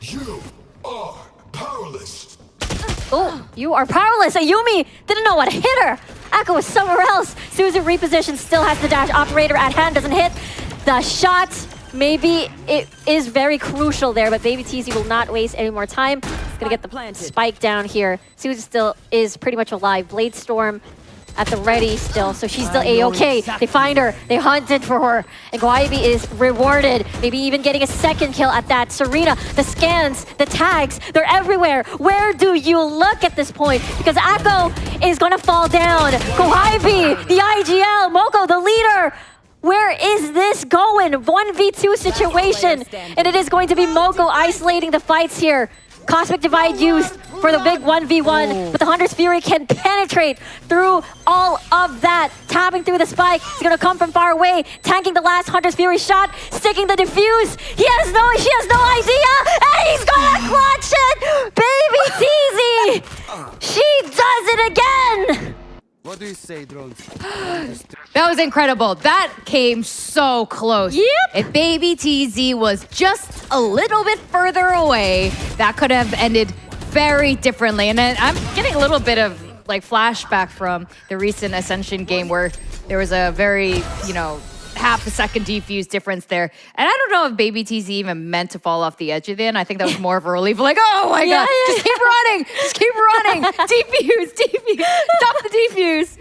You are powerless. Oh, you are powerless. Ayumi didn't know what hit her. Akko was somewhere else. SISU reposition, still has the dash. Operator at hand, doesn't hit. The shot, maybe it is very crucial there, but Baby Teasy will not waste any more time. He's gonna get the spike down here. SISU still is pretty much alive. Blade Storm at the ready still, so she's still A-okay. They find her, they hunted for her, and Kohaibi is rewarded, maybe even getting a second kill at that. Serena, the scans, the tags, they're everywhere. Where do you look at this point? Because Akko is gonna fall down. Kohaibi, the IGL, Moko, the leader. Where is this going? 1v2 situation, and it is going to be Moko isolating the fights here. Cosmic Divide used for the big 1v1, but the Hunter's Fury can penetrate through all of that. Tapping through the spike, he's gonna come from far away, tanking the last Hunter's Fury shot, sticking the defuse. She has no idea, and he's gonna clutch it! Baby Teasy! She does it again! What do you say, drones? That was incredible. That came so close. Yep. If Baby TZ was just a little bit further away, that could have ended very differently. And then I'm getting a little bit of like flashback from the recent Ascension game where there was a very, half a second defuse difference there. And I don't know if Baby TZ even meant to fall off the edge of the end. I think that was more of a relief. Like, oh my God, just keep running. Just keep running. Defuse, defuse. Stop the defuse.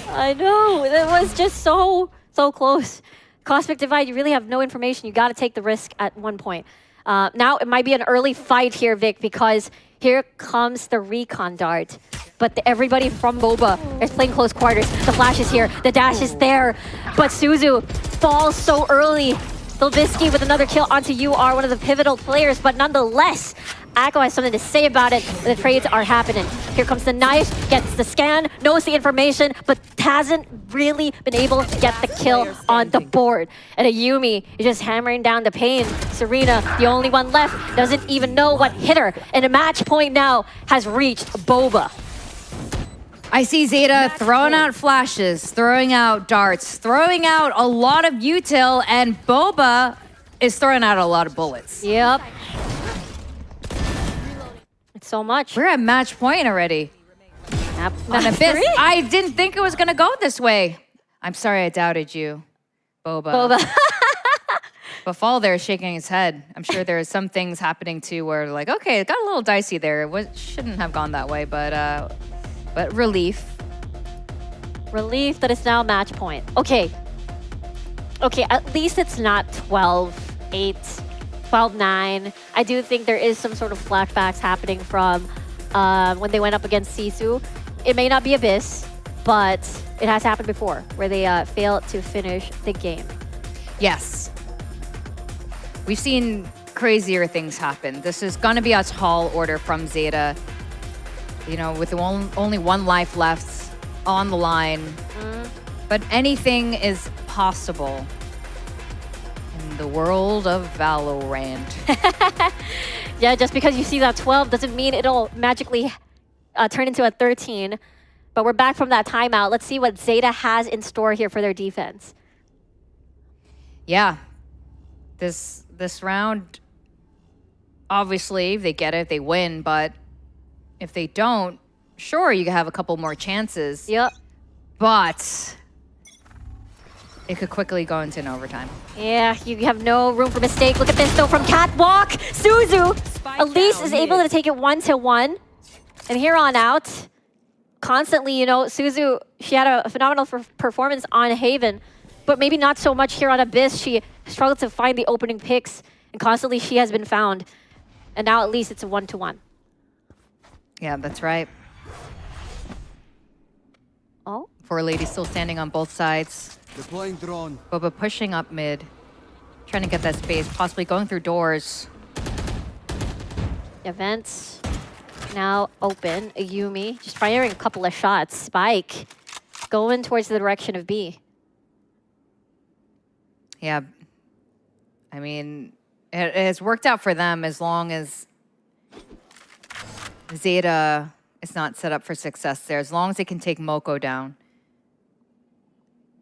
I know. It was just so close. Cosmic Divide, you really have no information. You got to take the risk at one point. Now it might be an early fight here, Vic, because here comes the recon dart. But everybody from BOBA is playing close quarters. The flash is here, the dash is there. But SISU falls so early. Lobisky with another kill onto UR, one of the pivotal players. But nonetheless, Akko has something to say about it. The trades are happening. Here comes the knife, gets the scan, knows the information, but hasn't really been able to get the kill on the board. And Ayumi is just hammering down the pain. Serena, the only one left, doesn't even know what hit her. And a match point now has reached BOBA. I see ZETA throwing out flashes, throwing out darts, throwing out a lot of util, and BOBA is throwing out a lot of bullets. Yep. It's so much. We're at match point already. On Abyss. I didn't think it was going to go this way. I'm sorry I doubted you, BOBA. But Fall there is shaking his head. I'm sure there are some things happening too where like, okay, it got a little dicey there. It shouldn't have gone that way, but relief. Relief that it's now match point. Okay. Okay, at least it's not 12-8, 12-9. I do think there is some sort of flashbacks happening from when they went up against SISU. It may not be Abyss, but it has happened before where they failed to finish the game. Yes. We've seen crazier things happen. This is going to be a tall order from ZETA. With only one life left on the line. But anything is possible in the world of Valorant. Yeah, just because you see that 12 doesn't mean it'll magically turn into a 13. But we're back from that timeout. Let's see what ZETA has in store here for their defense. Yeah. This round, obviously, if they get it, they win, but if they don't, sure, you can have a couple more chances. Yep. But it could quickly go into an overtime. Yeah, you have no room for mistake. Look at this, though, from Catwalk. SISU, at least, is able to take it 1-1. And here on out, constantly, SISU, she had a phenomenal performance on Haven, but maybe not so much here on Abyss. She struggled to find the opening picks, and constantly she has been found. And now at least it's a 1-1. Yeah, that's right. Oh. Four ladies still standing on both sides. Deploying drone. BOBA pushing up mid, trying to get that space, possibly going through doors. Events now open. Ayumi just firing a couple of shots. Spike going towards the direction of B. Yeah. I mean, it has worked out for them as long as ZETA is not set up for success there. As long as they can take Moko down.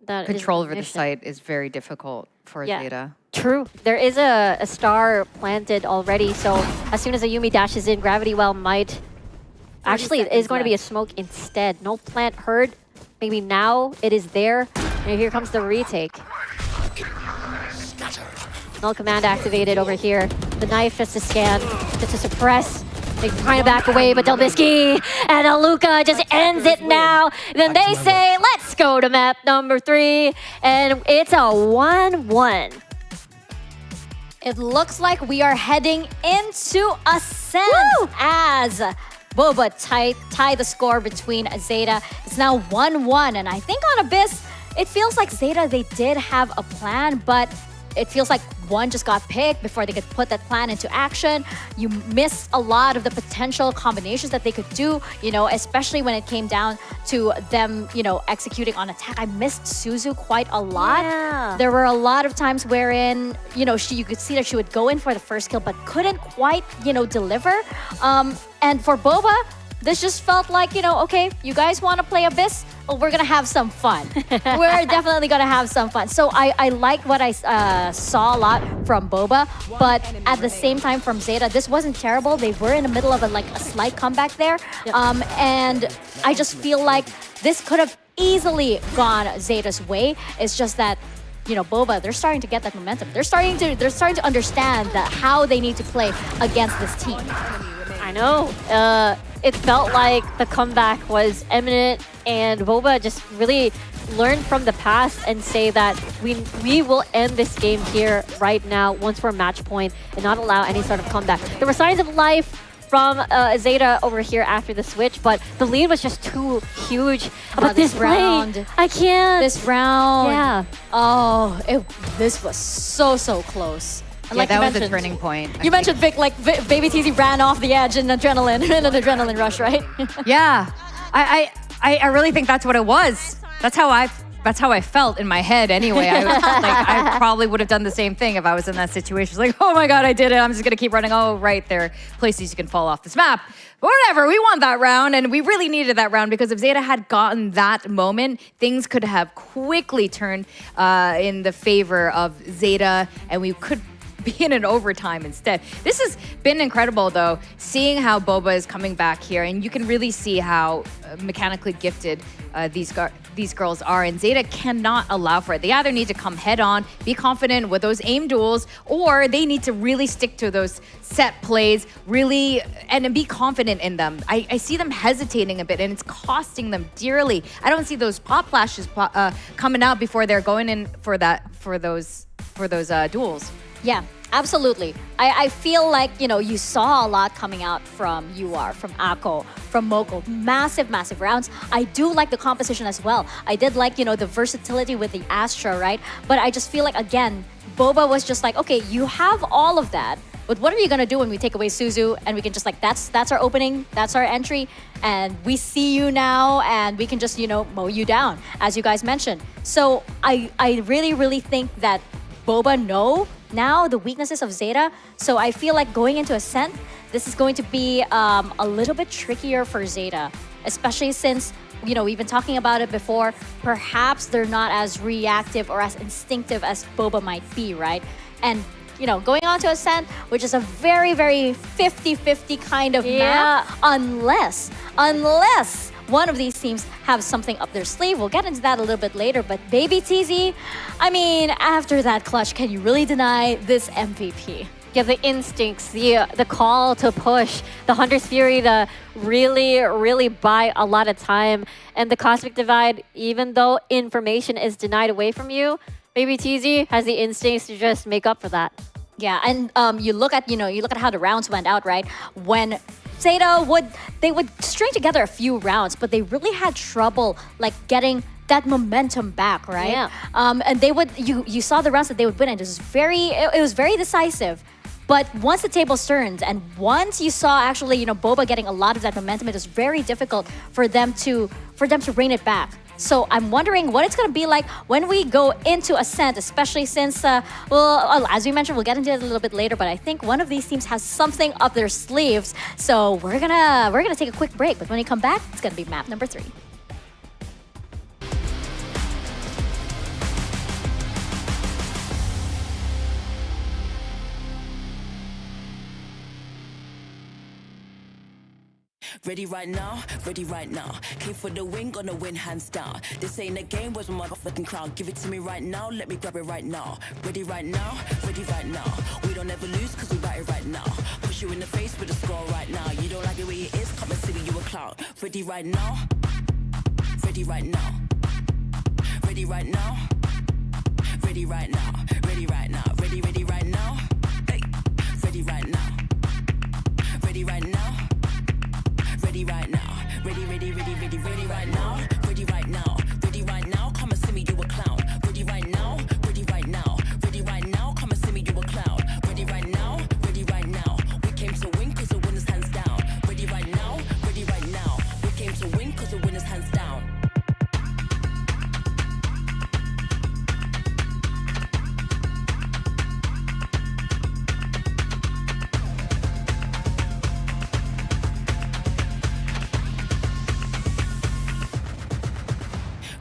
Control over the site is very difficult for ZETA. True. There is a star planted already, so as soon as Ayumi dashes in, Gravity Well might... Actually, it is going to be a smoke instead. No plant heard. Maybe now it is there. And here comes the retake. Null command activated over here. The knife just to scan, just to suppress. They're trying to back away, but Delbisky and Aluka just ends it now. Then they say, let's go to map number 3. And it's a 1-1. It looks like we are heading into Ascent as BOBA tie the score between ZETA. It's now 1-1, and I think on Abyss, it feels like ZETA, they did have a plan, but it feels like one just got picked before they could put that plan into action. You missed a lot of the potential combinations that they could do, especially when it came down to them, executing on attack. I missed SISU quite a lot. Yeah. There were a lot of times wherein, you could see that she would go in for the first kill, but couldn't quite, deliver. And for BOBA, this just felt like, okay, you guys want to play Abyss? Well, we're going to have some fun. We're definitely going to have some fun. So I like what I saw a lot from BOBA, but at the same time from ZETA, this wasn't terrible. They were in the middle of a slight comeback there. And I just feel like this could have easily gone ZETA's way. It's just that BOBA, they're starting to get that momentum. They're starting to understand how they need to play against this team. I know. It felt like the comeback was imminent, and BOBA just really learned from the past and say that we will end this game here right now once we're match point and not allow any sort of comeback. There were signs of life from ZETA over here after the switch, but the lead was just too huge. But this round, I can't. This round, yeah. Oh, this was so close. And Yeah, that was a turning point. You mentioned Vic, Baby TZ ran off the edge in adrenaline, in an adrenaline rush, right? Yeah, I really think that's what it was. That's how I felt in my head anyway. I probably would have done the same thing if I was in that situation. It's like, oh my God, I did it. I'm just gonna keep running. Oh, right, there are places you can fall off this map. But whatever, we won that round, and we really needed that round because if ZETA had gotten that moment, things could have quickly turned in the favor of ZETA, and we could be in an overtime instead. This has been incredible though, seeing how BOBA is coming back here, and you can really see how mechanically gifted these girls are, and ZETA cannot allow for it. They either need to come head on, be confident with those aim duels, or they need to really stick to those set plays, really, and be confident in them. I see them hesitating a bit, and it's costing them dearly. I don't see those pop flashes coming out before they're going in for those duels. Yeah, absolutely. I feel like, you saw a lot coming out from UR, from Ako, from Moko. Massive, massive rounds. I do like the composition as well. I did like, the versatility with the Astra, right? But I just feel like, again, BOBA was just like, okay, you have all of that, but what are you going to do when we take away SISU and we can just that's our opening, that's our entry, and we see you now and we can just, mow you down, as you guys mentioned. So I really, really think that BOBA know now the weaknesses of ZETA. So I feel like going into Ascent, this is going to be a little bit trickier for ZETA, especially since, we've been talking about it before. Perhaps they're not as reactive or as instinctive as BOBA might be, right? And, going on to Ascent, which is a very, very 50-50 kind of map, unless one of these teams have something up their sleeve. We'll get into that a little bit later, but Baby TZ, I mean, after that clutch, can you really deny this MVP? Yeah, the instincts, the call to push, the Hunter's Fury to really, really buy a lot of time, and the Cosmic Divide, even though information is denied away from you, Baby TZ has the instincts to just make up for that. Yeah, and you look at how the rounds went out, right? When ZETA would string together a few rounds, but they really had trouble getting that momentum back, right? Yeah. And they would you saw the rounds that they would win, and it was very decisive. But once the tables turned, and once you saw actually BOBA getting a lot of that momentum, it was very difficult for them to rein it back. So I'm wondering what it's going to be like when we go into Ascent, especially since, as we mentioned, we'll get into it a little bit later, but I think one of these teams has something up their sleeves. So we're gonna take a quick break, but when we come back, it's gonna be map number 3. Ready right now, ready right now. Came for the win, gonna win hands down. This ain't a game, where's my motherfucking crown? Give it to me right now, let me grab it right now. Ready right now, ready right now. We don't ever lose, cause we got it right now. Push you in the face with a score right now. You don't like it where it is, come and see me, you a clown. Ready right now, ready right now. Ready right now, ready right now. Ready right now, ready right now. Hey, ready right now, ready right now. Ready right now, ready right now, ready right now, ready right now, come and see me, you a clown. Ready right now, ready right now, ready right now, come and see me, you a clown. Ready right now, we came to win cause the winners hands down. Ready right now, we came to win cause the winners hands down.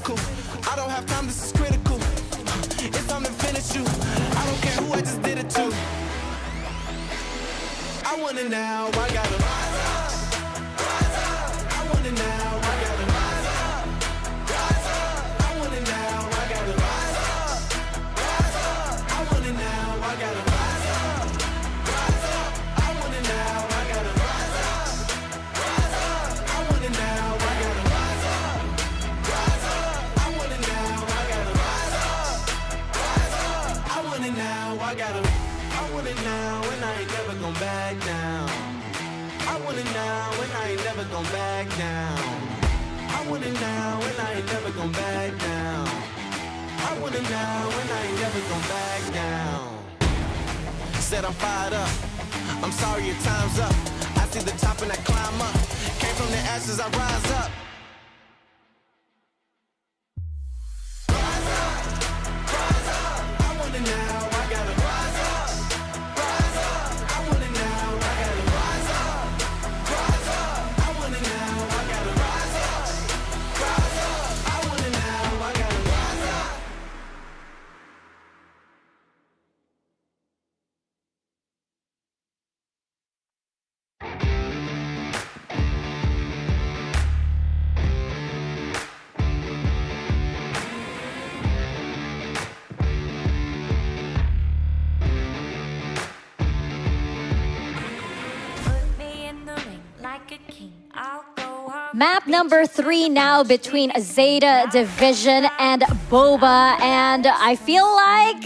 critical. I don't have time, this is critical. It's time to finish you. I don't care who I just did it to. I want it now, I gotta rise up, rise up. I want it now, I gotta rise up, rise up. I want it now, I gotta rise up, rise up. I want it now, I gotta rise up, rise up. I want it now, I gotta rise up, rise up. I want it now, I gotta rise up, rise up. I want it now, I gotta rise up, rise up. I want it now, I gotta. I want it now and I ain't never gon' back down. I want it now and I ain't never gon' back down. I want it now and I ain't never gon' back down. I want it now and I ain't never gon' back down. Said I'm fired up. I'm sorry your time's up. I see the top and I climb up. Came from the ashes, I rise up. Rise up, rise up. I want it now, I gotta rise up. Rise up, I want it now, I gotta rise up. Rise up, I want it now, I gotta rise up. Rise up, I want it now, I gotta rise up. Put me in the ring like a king. I'll go hard. Map number 3 now between ZETA Division and BOBA. And I feel like,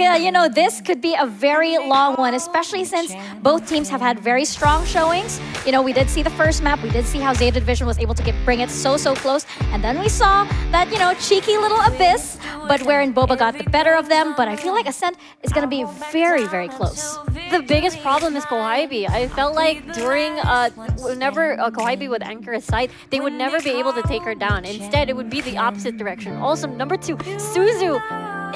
this could be a very long one, especially since both teams have had very strong showings. We did see the first map. We did see how ZETA Division was able to bring it so close. And then we saw that, cheeky little abyss, but wherein BOBA got the better of them. But I feel like Ascent is going to be very, very close. The biggest problem is Kohibi. I felt like during, whenever Kohibi would anchor a site, they would never be able to take her down. Instead, it would be the opposite direction. Also, number 2, SISU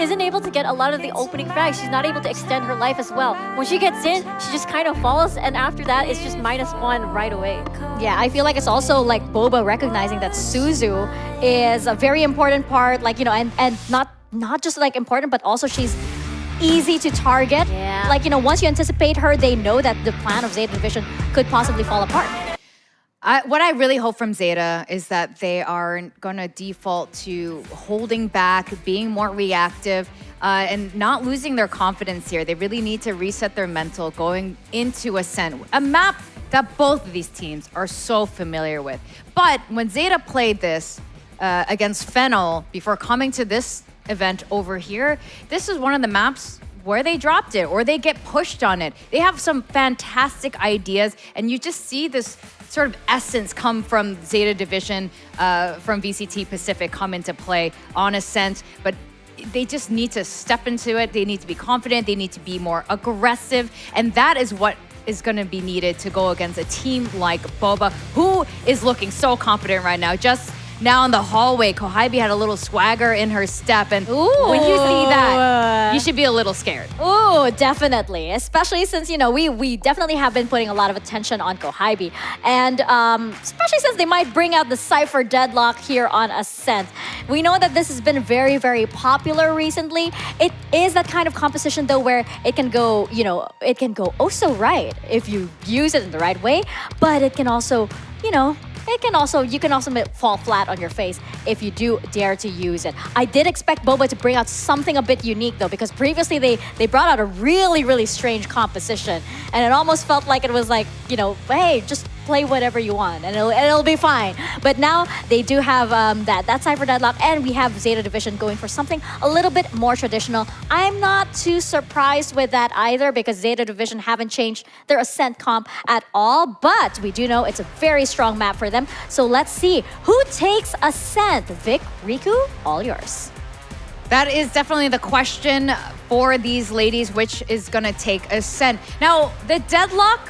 isn't able to get a lot of the opening frags. She's not able to extend her life as well. When she gets in, she just kind of falls, and after that, it's just -1 right away. Yeah, I feel like it's also like BOBA recognizing that SISU is a very important part, and not just like important, but also she's easy to target. Yeah. Once you anticipate her, they know that the plan of ZETA Division could possibly fall apart. What I really hope from ZETA is that they are going to default to holding back, being more reactive, and not losing their confidence here. They really need to reset their mental going into Ascent, a map that both of these teams are so familiar with. But when ZETA played this against Fennel before coming to this event over here, this is one of the maps where they dropped it or they get pushed on it. They have some fantastic ideas, and you just see this sort of essence come from ZETA Division, from VCTPacific come into play on Ascent, but they just need to step into it. They need to be confident. They need to be more aggressive, and that is what is going to be needed to go against a team like BOBA, who is looking so confident right now. Just now in the hallway, Kohibi had a little swagger in her step, and when you see that, you should be a little scared. Ooh, definitely. Especially since, we definitely have been putting a lot of attention on Kohibi. And especially since they might bring out the Cypher Deadlock here on Ascent. We know that this has been very, very popular recently. It is that kind of composition, though, where it can go, it can go oh so right if you use it in the right way. But it can also, you can also fall flat on your face if you do dare to use it. I did expect BOBA to bring out something a bit unique, though, because previously they brought out a really, really strange composition. And it almost felt like it was like, hey, just play whatever you want and it'll be fine. But now they do have that Cypher Deadlock, and we have ZETA Division going for something a little bit more traditional. I'm not too surprised with that either, because ZETA Division haven't changed their Ascent comp at all, but we do know it's a very strong map for them. So let's see who takes Ascent. Vic, Riku, all yours. That is definitely the question for these ladies, which is going to take Ascent. Now, the Deadlock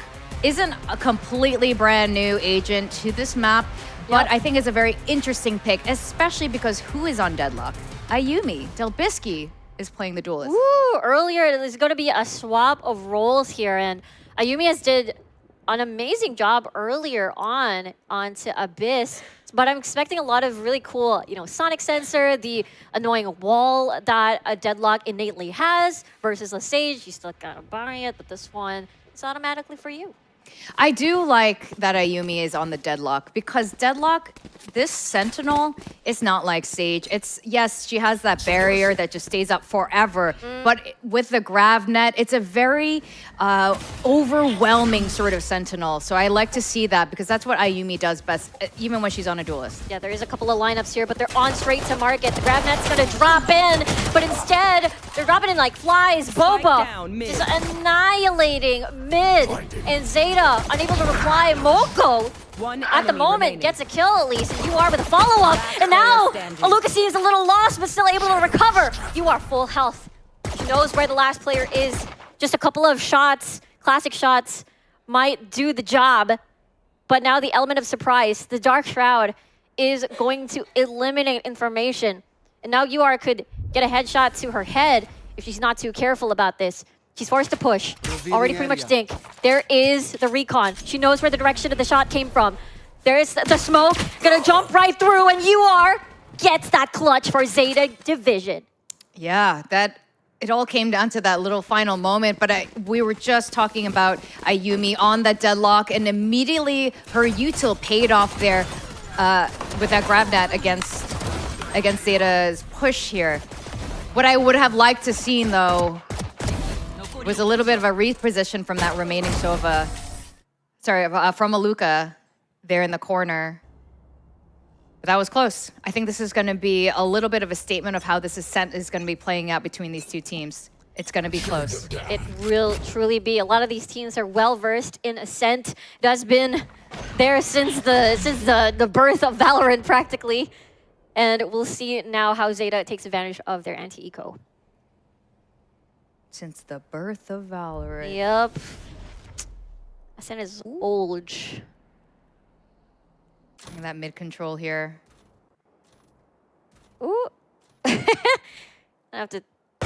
isn't a completely brand new agent to this map, but I think it's a very interesting pick, especially because who is on Deadlock? Ayumi. Delbisky is playing the duelist. Ooh, earlier there's going to be a swap of roles here, and Ayumi has did an amazing job earlier on onto Abyss. But I'm expecting a lot of really cool, sonic sensor, the annoying wall that a Deadlock innately has versus a Sage. You still gotta buy it, but this one, it's automatically for you. I do like that Ayumi is on the Deadlock because Deadlock, this Sentinel is not like Sage. Yes, she has that barrier that just stays up forever, but with the grav net, it's a very overwhelming sort of Sentinel. So I like to see that because that's what Ayumi does best, even when she's on a duelist. Yeah, there is a couple of lineups here, but they're on straight to market. The grav net's gonna drop in, but instead, they're dropping in like flies. BOBA just annihilating mid, and ZETA unable to reply. Moko at the moment gets a kill at least. You are with a follow-up, and now Alucasi is a little lost, but still able to recover. You are full health. She knows where the last player is. Just a couple of shots, classic shots, might do the job. But now the element of surprise, the Dark Shroud, is going to eliminate information. And now UR could get a headshot to her head if she's not too careful about this. She's forced to push. Already pretty much dink. There is the recon. She knows where the direction of the shot came from. There is the smoke. Gonna jump right through, and UR gets that clutch for ZETA Division. Yeah, it all came down to that little final moment, but we were just talking about Ayumi on that Deadlock, and immediately her util paid off there with that grab net against ZETA's push here. What I would have liked to seen, though, was a little bit of a reposition from that remaining Sova. Sorry, from Aluka there in the corner. But that was close. I think this is going to be a little bit of a statement of how this ascent is going to be playing out between these two teams. It's going to be close. It will truly be. A lot of these teams are well versed in ascent. It has been there since the birth of Valorant practically. And we'll see now how ZETA takes advantage of their anti-eco. Since the birth of Valorant. Yep. Ascent is old. That mid control here. Ooh. I have to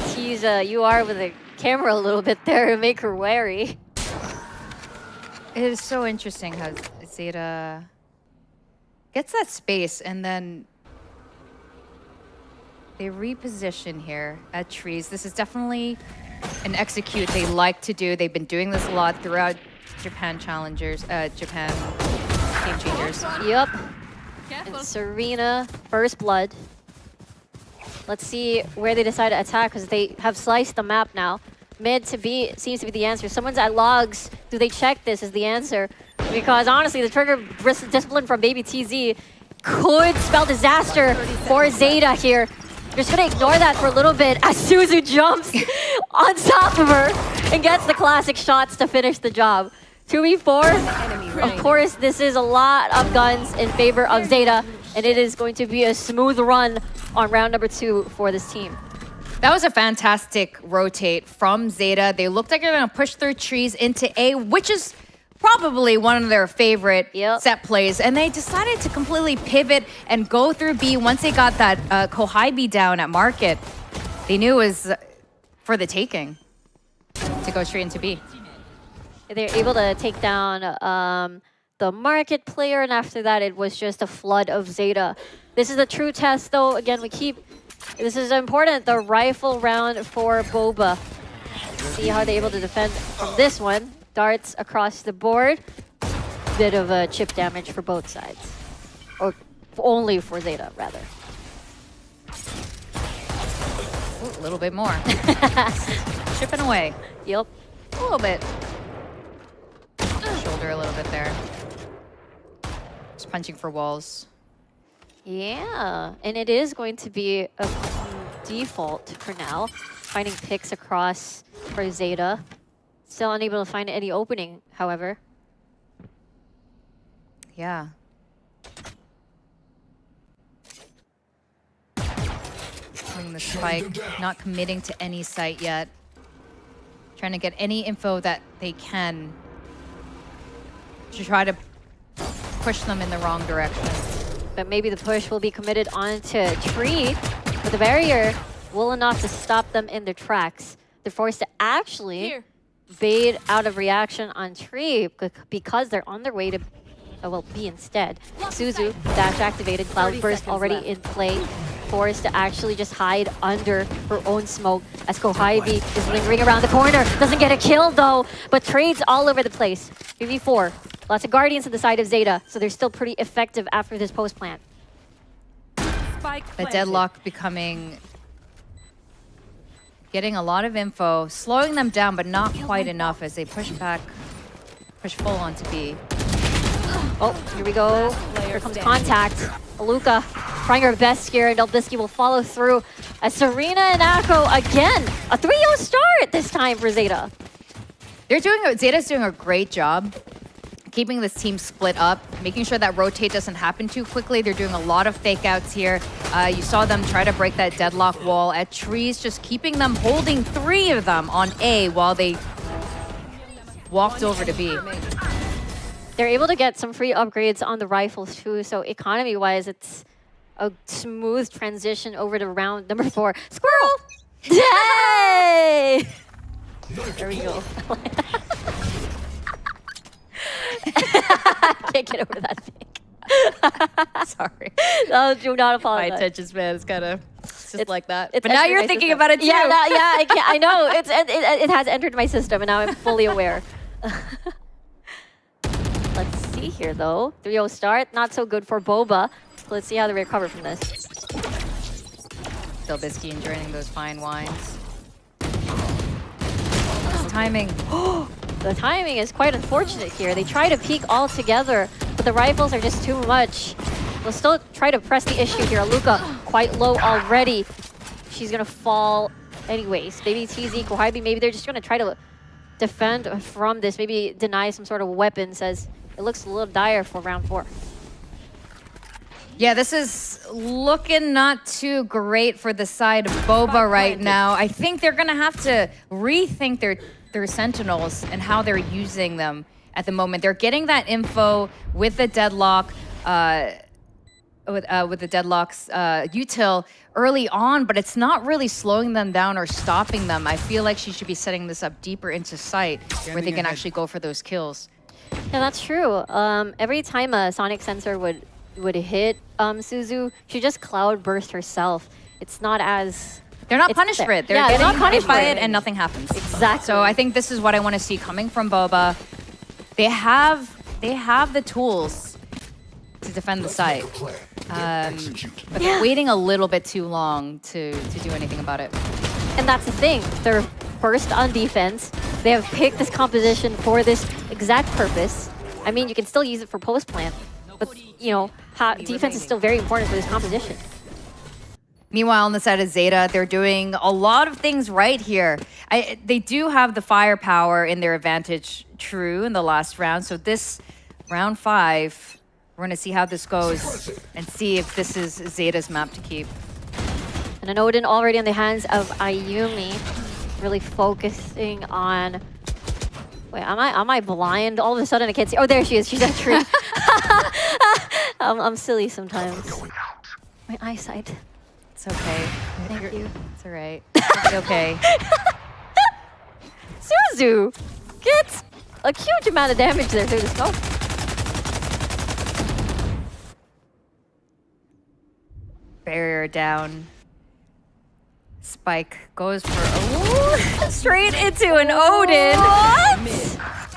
tease UR with the camera a little bit there to make her wary. It is so interesting how ZETA gets that space and then they reposition here at trees. This is definitely an execute they like to do. They've been doing this a lot throughout Japan Game Changers. Yep. And Serena, first blood. Let's see where they decide to attack because they have sliced the map now. Mid to B seems to be the answer. Someone's at logs. Do they check this is the answer? Because honestly, the trigger discipline from Baby TZ could spell disaster for ZETA here. They're just gonna ignore that for a little bit as SISU jumps on top of her and gets the classic shots to finish the job. 2v4, of course, this is a lot of guns in favor of ZETA, and it is going to be a smooth run on round number 2 for this team. That was a fantastic rotate from ZETA. They looked like they're gonna push through trees into A, which is probably one of their favorite set plays, and they decided to completely pivot and go through B. Once they got that Kohai B down at market, they knew it was for the taking to go straight into B. They're able to take down the market player, and after that, it was just a flood of ZETA. This is a true test, though. Again, this is important, the rifle round for BOBA. See how they're able to defend from this one. Darts across the board. Bit of a chip damage for both sides. Or only for ZETA, rather. Ooh, a little bit more. Chipping away. Yep. A little bit. Shoulder a little bit there. Just punching for walls. Yeah, and it is going to be a default for now. Finding picks across for ZETA. Still unable to find any opening, however. Yeah. Doing the spike, not committing to any site yet. Trying to get any info that they can to try to push them in the wrong direction. But maybe the push will be committed onto tree, but the barrier will enough to stop them in their tracks. They're forced to actually bait out of reaction on Tree because they're on their way to, well, B instead. SISU, dash activated, Cloud Burst already in play. Forced to actually just hide under her own smoke as Kohaibi is lingering around the corner. Doesn't get a kill though, but trades all over the place. 3v4. Lots of Guardians on the side of Zeta, so they're still pretty effective after this post plant. The deadlock getting a lot of info, slowing them down, but not quite enough as they push full onto B. Oh, here we go. Here comes contact. Aluka trying her best here, and Delbisky will follow through as Serena and Akko again. A 3-0 start this time for Zeta. Zeta's doing a great job keeping this team split up, making sure that rotate doesn't happen too quickly. They're doing a lot of fake outs here. You saw them try to break that deadlock wall at Trees, just keeping them holding 3 of them on A while they walked over to B. They're able to get some free upgrades on the rifles too, so economy-wise, it's a smooth transition over to round number 4. Squirrel! Yay! There we go. Can't get over that fake. Sorry. No, do not apologize. My attention span is kind of just like that. But now you're thinking about it too. Yeah, I know. It has entered my system, and now I'm fully aware. Let's see here, though. 3-0 start. Not so good for Boba. Let's see how they recover from this. Delbisky enjoying those fine wines. Timing. The timing is quite unfortunate here. They try to peek all together, but the rifles are just too much. They'll still try to press the issue here. Aluka quite low already. She's going to fall anyways. Maybe TZ, Kohaibi, maybe they're just going to try to defend from this. Maybe deny some sort of weapons as it looks a little dire for round 4. Yeah, this is looking not too great for the side of Boba right now. I think they're going to have to rethink their Sentinels and how they're using them at the moment. They're getting that info with the deadlock, with the deadlock's util early on, but it's not really slowing them down or stopping them. I feel like she should be setting this up deeper into sight where they can actually go for those kills. Yeah, that's true. Every time a sonic sensor would hit SISU, she just cloud burst herself. It's not as... They're not punished for it. They're not getting punished hit by for it and nothing happens. Exactly. So I think this is what I want to see coming from Boba. They have the tools to defend the site. But they're waiting a little bit too long to do anything about it. And that's the thing. They're first on defense. They have picked this composition for this exact purpose. I mean, you can still use it for post plant, but you know, defense is still very important for this composition. Meanwhile, on the side of Zeta, they're doing a lot of things right here. They do have the firepower in their advantage, true, in the last round. So this round 5, we're going to see how this goes and see if this is Zeta's map to keep. And an Odin already in the hands of Ayumi, really focusing on... Wait, am I blind? All of a sudden I can't see. Oh, there she is. She's at tree. I'm silly sometimes. My eyesight. It's okay. Thank you. It's all right. It's okay. SISU gets a huge amount of damage there through the smoke. Barrier down. Spike goes for straight into an Odin.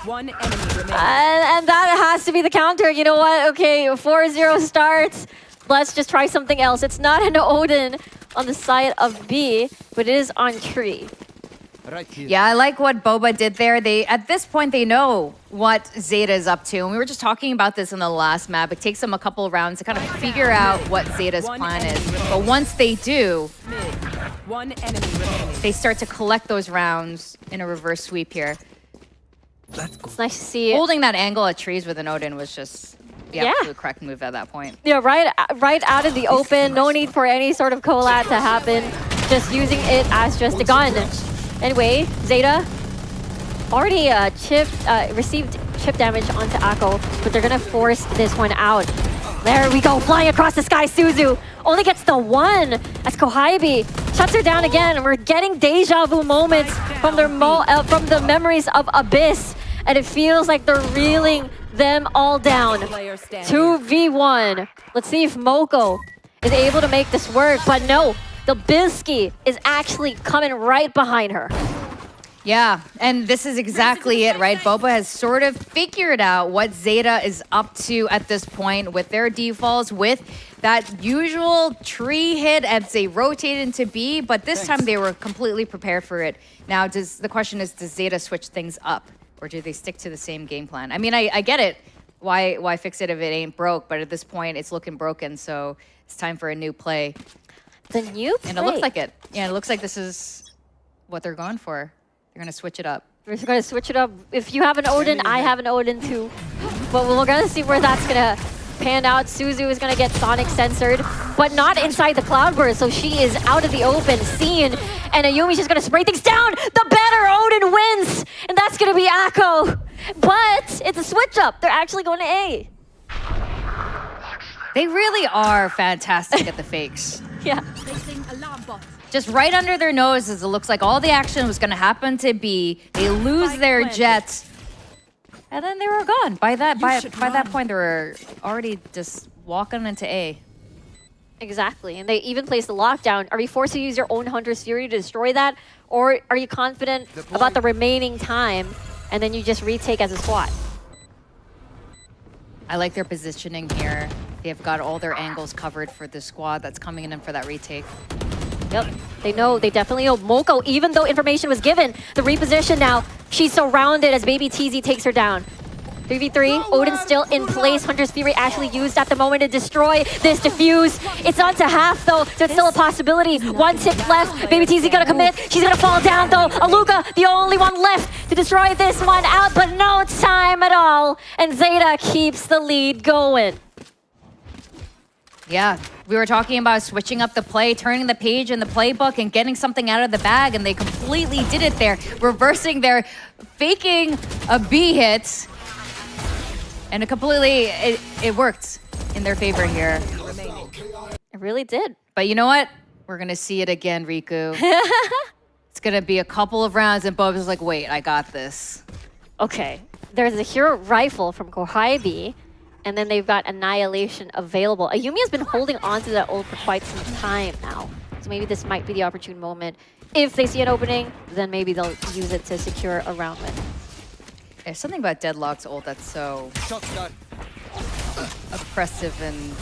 One enemy remaining. And that has to be the counter. You know what? Okay, 4-0 starts. Let's just try something else. It's not an Odin on the side of B, but it is on tree. Right here. Yeah, I like what Boba did there. At this point, they know what Zeta is up to. And we were just talking about this in the last map. It takes them a couple of rounds to kind of figure out what Zeta's plan is. But once they do, One enemy remaining. they start to collect those rounds in a reverse sweep here. It's nice to see it. Holding that angle at trees with an Odin was just the absolute correct move at that point. Yeah, right out in the open. No need for any sort of collab to happen. Just using it as just a gun. Anyway, Zeta already received chip damage onto Akko, but they're gonna force this one out. There we go, flying across the sky. SISU only gets the one as Kohaibi shuts her down again. We're getting deja vu moments from from the memories of Abyss, and it feels like they're reeling them all down. 2v1. Let's see if Moko is able to make this work, but no, the Bisky is actually coming right behind her. Yeah, and this is exactly it, right? BOBA has sort of figured out what ZETA is up to at this point with their defaults, with that usual tree hit as they rotate into B, but this time they were completely prepared for it. Now, the question is, does ZETA switch things up, or do they stick to the same game plan? I mean, I get it. Why fix it if it ain't broke? But at this point, it's looking broken, so it's time for a new play. The new play? And it looks like it. Yeah, it looks like this is what they're going for. They're going to switch it up. We're going to switch it up. If you have an Odin, I have an Odin too. But we're going to see where that's going to pan out. SISU is going to get Sonic censored, but not inside the Cloudburst, so she is out of the open, seen. And Ayumi's just going to spray things down. The better Odin wins, and that's going to be Akko. But it's a switch up. They're actually going to A. They really are fantastic at the fakes. Yeah. Just right under their noses, it looks like all the action was going to happen to B. They lose their jets, and then they were gone. By that point, they were already just walking into A. Exactly, and they even placed the lockdown. Are you forced to use your own Hunter's Fury to destroy that? Or are you confident about the remaining time, and then you just retake as a squad? I like their positioning here. They've got all their angles covered for the squad that's coming in for that retake. Yep, they definitely know. Moko, even though information was given, the reposition now, she's surrounded as Baby TZ takes her down. 3v3, Odin still in place. Hunter's Fury actually used at the moment to destroy this defuse. It's on to half though, so it's still a possibility. One tick left, Baby TZ gonna commit. She's gonna fall down though. Aluka, the only one left to destroy this one out, but no time at all. And ZETA keeps the lead going. Yeah, we were talking about switching up the play, turning the page in the playbook and getting something out of the bag, and they completely did it there. Reversing their, faking a B hit. And it worked in their favor here. It really did. But you know what? We're gonna see it again, Riku. It's gonna be a couple of rounds and Boba's like, wait, I got this. Okay, there's a hero rifle from Kohaibi, and then they've got Annihilation available. Ayumi has been holding on to that ult for quite some time now. So maybe this might be the opportune moment. If they see an opening, then maybe they'll use it to secure a round win. There's something about Deadlock's ult that's so oppressive, and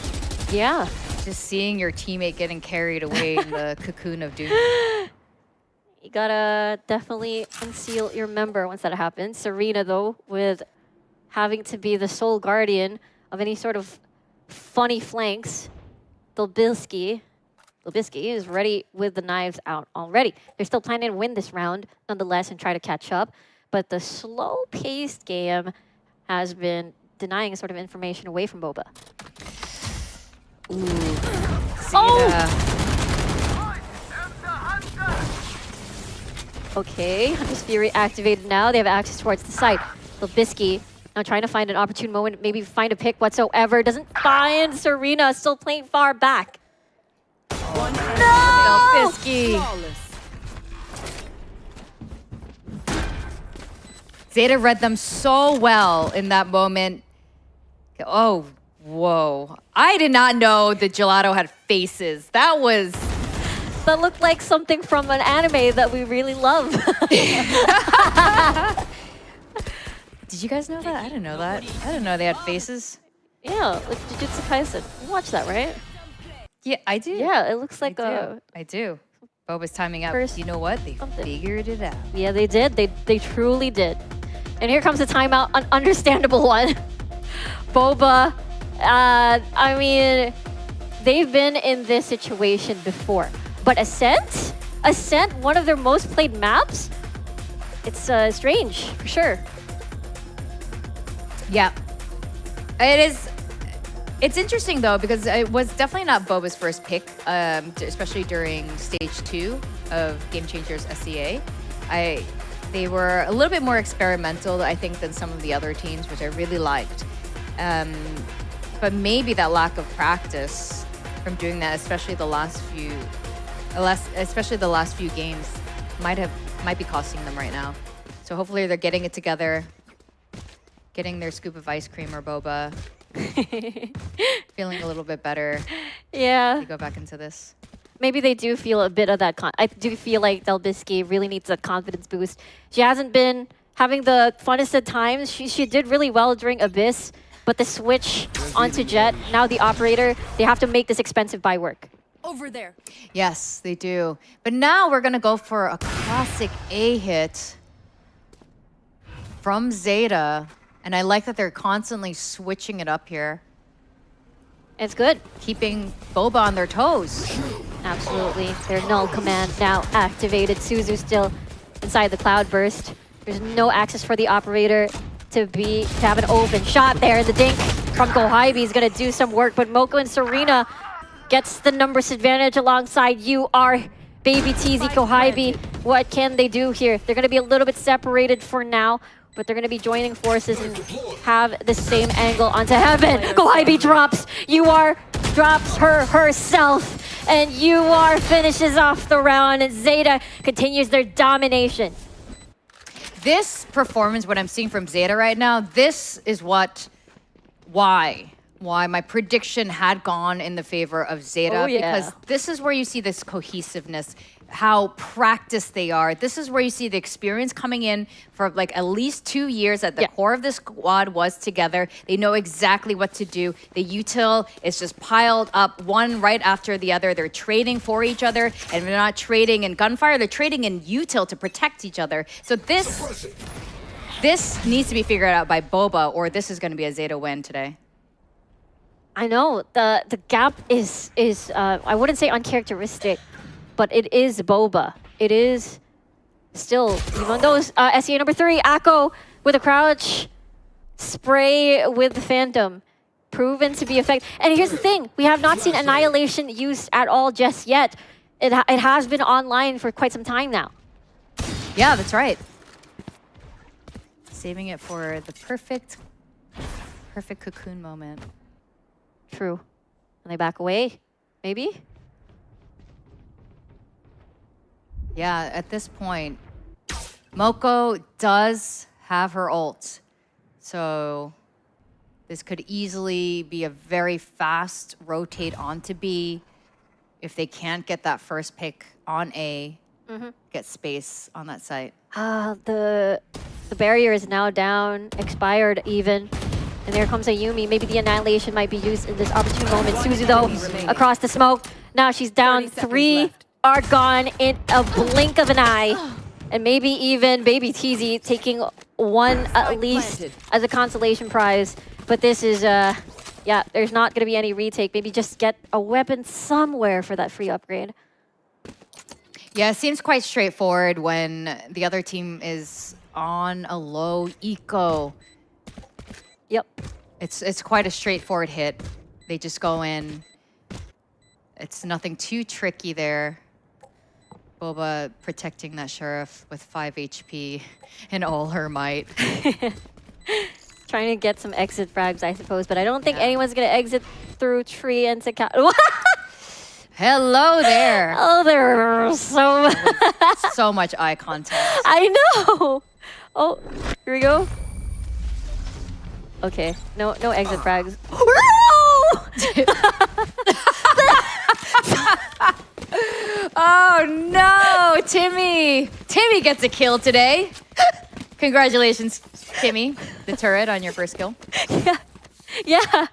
yeah, just seeing your teammate getting carried away in the cocoon of doom. You gotta definitely unseal your member once that happens. Serena, though, with having to be the sole guardian of any sort of funny flanks. Lubisky is ready with the knives out already. They're still planning to win this round, nonetheless, and try to catch up. But the slow-paced game has been denying sort of information away from BOBA. Ooh. Oh! Okay, Hunter's Fury activated now. They have access towards the site. Lubisky now trying to find an opportune moment, maybe find a pick whatsoever. Doesn't find Serena, still playing far back. No! Lubisky. ZETA read them so well in that moment. Oh, whoa. I did not know that Gelato had faces. That looked like something from an anime that we really love. Did you guys know that? I didn't know that. I didn't know they had faces. Yeah, like Jujutsu Kaisen. You watch that, right? Yeah, I do. Yeah, it looks like I do. Boba's timing out. You know what? They figured it out. Yeah, they did. They truly did. And here comes the timeout, an understandable one. BOBA, I mean, they've been in this situation before. But Ascent, one of their most played maps, it's strange, for sure. Yeah. It is. It's interesting, though, because it was definitely not BOBA's first pick, especially during Stage 2 of Game Changers SEA. They were a little bit more experimental, I think, than some of the other teams, which I really liked. But maybe that lack of practice from doing that, especially the last few Especially the last few games might be costing them right now. So hopefully they're getting it together, getting their scoop of ice cream or boba, feeling a little bit better. Yeah. To go back into this. Maybe they do feel a bit of that. I do feel like Delbisky really needs that confidence boost. She hasn't been having the funnest at times. She did really well during Abyss, but the switch onto Jet, now the operator, they have to make this expensive buy work. Over there. Yes, they do. But now we're gonna go for a classic A hit from Zeta. And I like that they're constantly switching it up here. It's good. Keeping BOBA on their toes. Absolutely. Their null command now activated. SISU still inside the cloud burst. There's no access for the operator to have an open shot there. The dink from Gohaibi is going to do some work, but Moko and Serena gets the numbers advantage alongside UR. Baby TZ, Gohaibi. What can they do here? They're going to be a little bit separated for now, but they're going to be joining forces and have the same angle onto Heaven. Gohaibi drops. UR drops her herself. And UR finishes off the round. And Zeta continues their domination. This performance, what I'm seeing from Zeta right now, this is why my prediction had gone in the favor of Zeta. Oh, yeah. Because this is where you see this cohesiveness, how practiced they are. This is where you see the experience coming in for like at least 2 years at the core of the squad was together. They know exactly what to do. The util is just piled up one right after the other. They're trading for each other, and they're not trading in gunfire. They're trading in util to protect each other. So this needs to be figured out by BOBA, or this is going to be a Zeta win today. I know the gap is I wouldn't say uncharacteristic, but it is BOBA. It is still, even though SEA number 3, Akko with a crouch, spray with the Phantom, proven to be effective. And here's the thing, we have not seen Annihilation used at all just yet. It has been online for quite some time now. Yeah, that's right. Saving it for the perfect cocoon moment. True. And they back away, maybe? Yeah, at this point, Moko does have her ult. So this could easily be a very fast rotate onto B. If they can't get that first pick on A, get space on that site. The barrier is now down, expired even. And there comes a Yumi. Maybe the Annihilation might be used in this opportune moment. SISU, though, across the smoke. Now she's down 3, are gone in a blink of an eye. And maybe even Baby TZ taking 1 at least as a consolation prize. But this is, yeah, there's not going to be any retake. Maybe just get a weapon somewhere for that free upgrade. Yeah, it seems quite straightforward when the other team is on a low eco. Yep. It's quite a straightforward hit. They just go in. It's nothing too tricky there. BOBA protecting that Sheriff with 5 HP and all her might. Trying to get some exit frags, I suppose, but I don't think anyone's going to exit through tree and to Hello there. Oh, there's so much eye contact. I know. Oh, here we go. Okay, no exit frags. Oh no, Timmy! Timmy gets a kill today. Congratulations, Timmy. The turret on your first kill. Yeah. I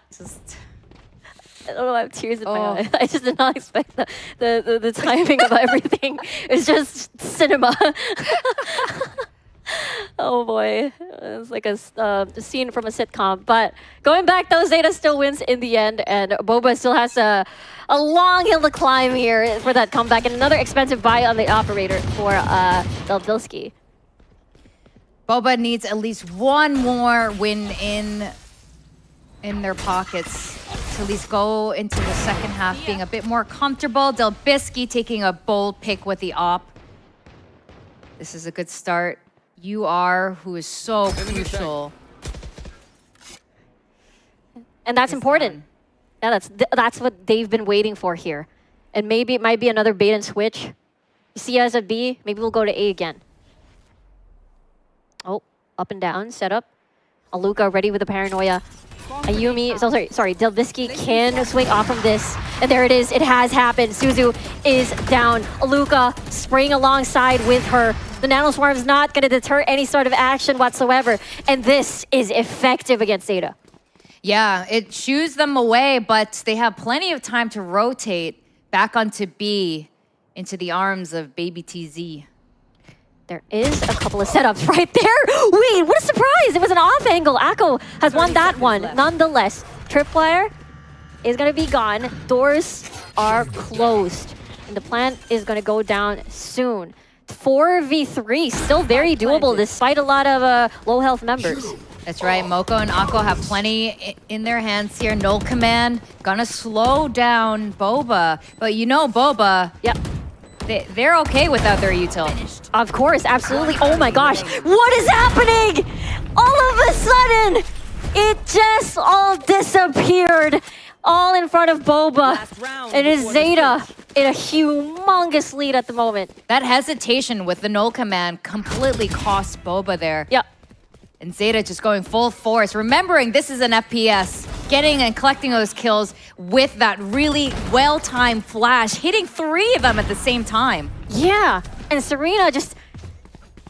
don't know, I have tears in my eyes. I just did not expect the timing of everything. It's just cinema. Oh boy, it's like a scene from a sitcom. But going back, though, Zeta still wins in the end, and BOBA still has a long hill to climb here for that comeback, and another expensive buy on the operator for Delbilski. BOBA needs at least one more win in their pockets to at least go into the second half being a bit more comfortable. Delbisky taking a bold pick with the op. This is a good start. UR, who is so crucial. And that's important. Yeah, that's what they've been waiting for here. And maybe it might be another bait and switch. You see us at B, maybe we'll go to A again. Oh, up and down, setup. Aluka ready with the paranoia. Ayumi, sorry, Delvisky can swing off from this. And there it is, it has happened. SISU is down. Aluka spraying alongside with her. The Nanoswarm's not going to deter any sort of action whatsoever. And this is effective against ZETA. Yeah, it shoos them away, but they have plenty of time to rotate back onto B into the arms of baby TZ. There is a couple of setups right there. Wait, what a surprise. It was an off angle. Akko has won that one. Nonetheless, Tripwire is going to be gone. Doors are closed. And the plant is going to go down soon. 4v3, still very doable despite a lot of low health members. That's right, Moko and Akko have plenty in their hands here. Null command, gonna slow down BOBA. But you know BOBA, yep, they're okay without their util. Of course, absolutely. Oh my gosh, what is happening? All of a sudden, it just all disappeared. All in front of BOBA. It is ZETA in a humongous lead at the moment. That hesitation with the null command completely cost BOBA there. Yep. And ZETA just going full force. Remembering this is an FPS. Getting and collecting those kills with that really well-timed flash. Hitting 3 of them at the same time. Yeah. And Serena just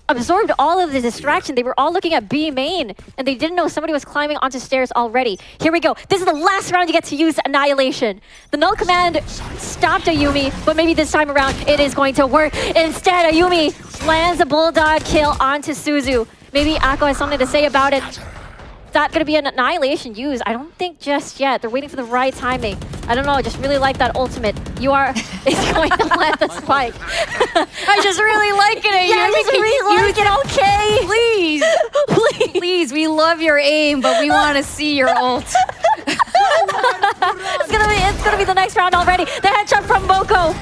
absorbed all of the distraction. They were all looking at B main, and they didn't know somebody was climbing onto stairs already. Here we go. This is the last round you get to use Annihilation. The null command stopped Ayumi, but maybe this time around it is going to work. Instead, Ayumi lands a bulldog kill onto SISU. Maybe Akko has something to say about it. Is that going to be an Annihilation use? I don't think just yet. They're waiting for the right timing. I don't know, I just really like that ultimate. You are is going to plant the spike. I just really like it. Yeah, I just really like it, okay? Please. Please. Please, we love your aim, but we want to see your ult. It's gonna be the next round already. The headshot from Moko.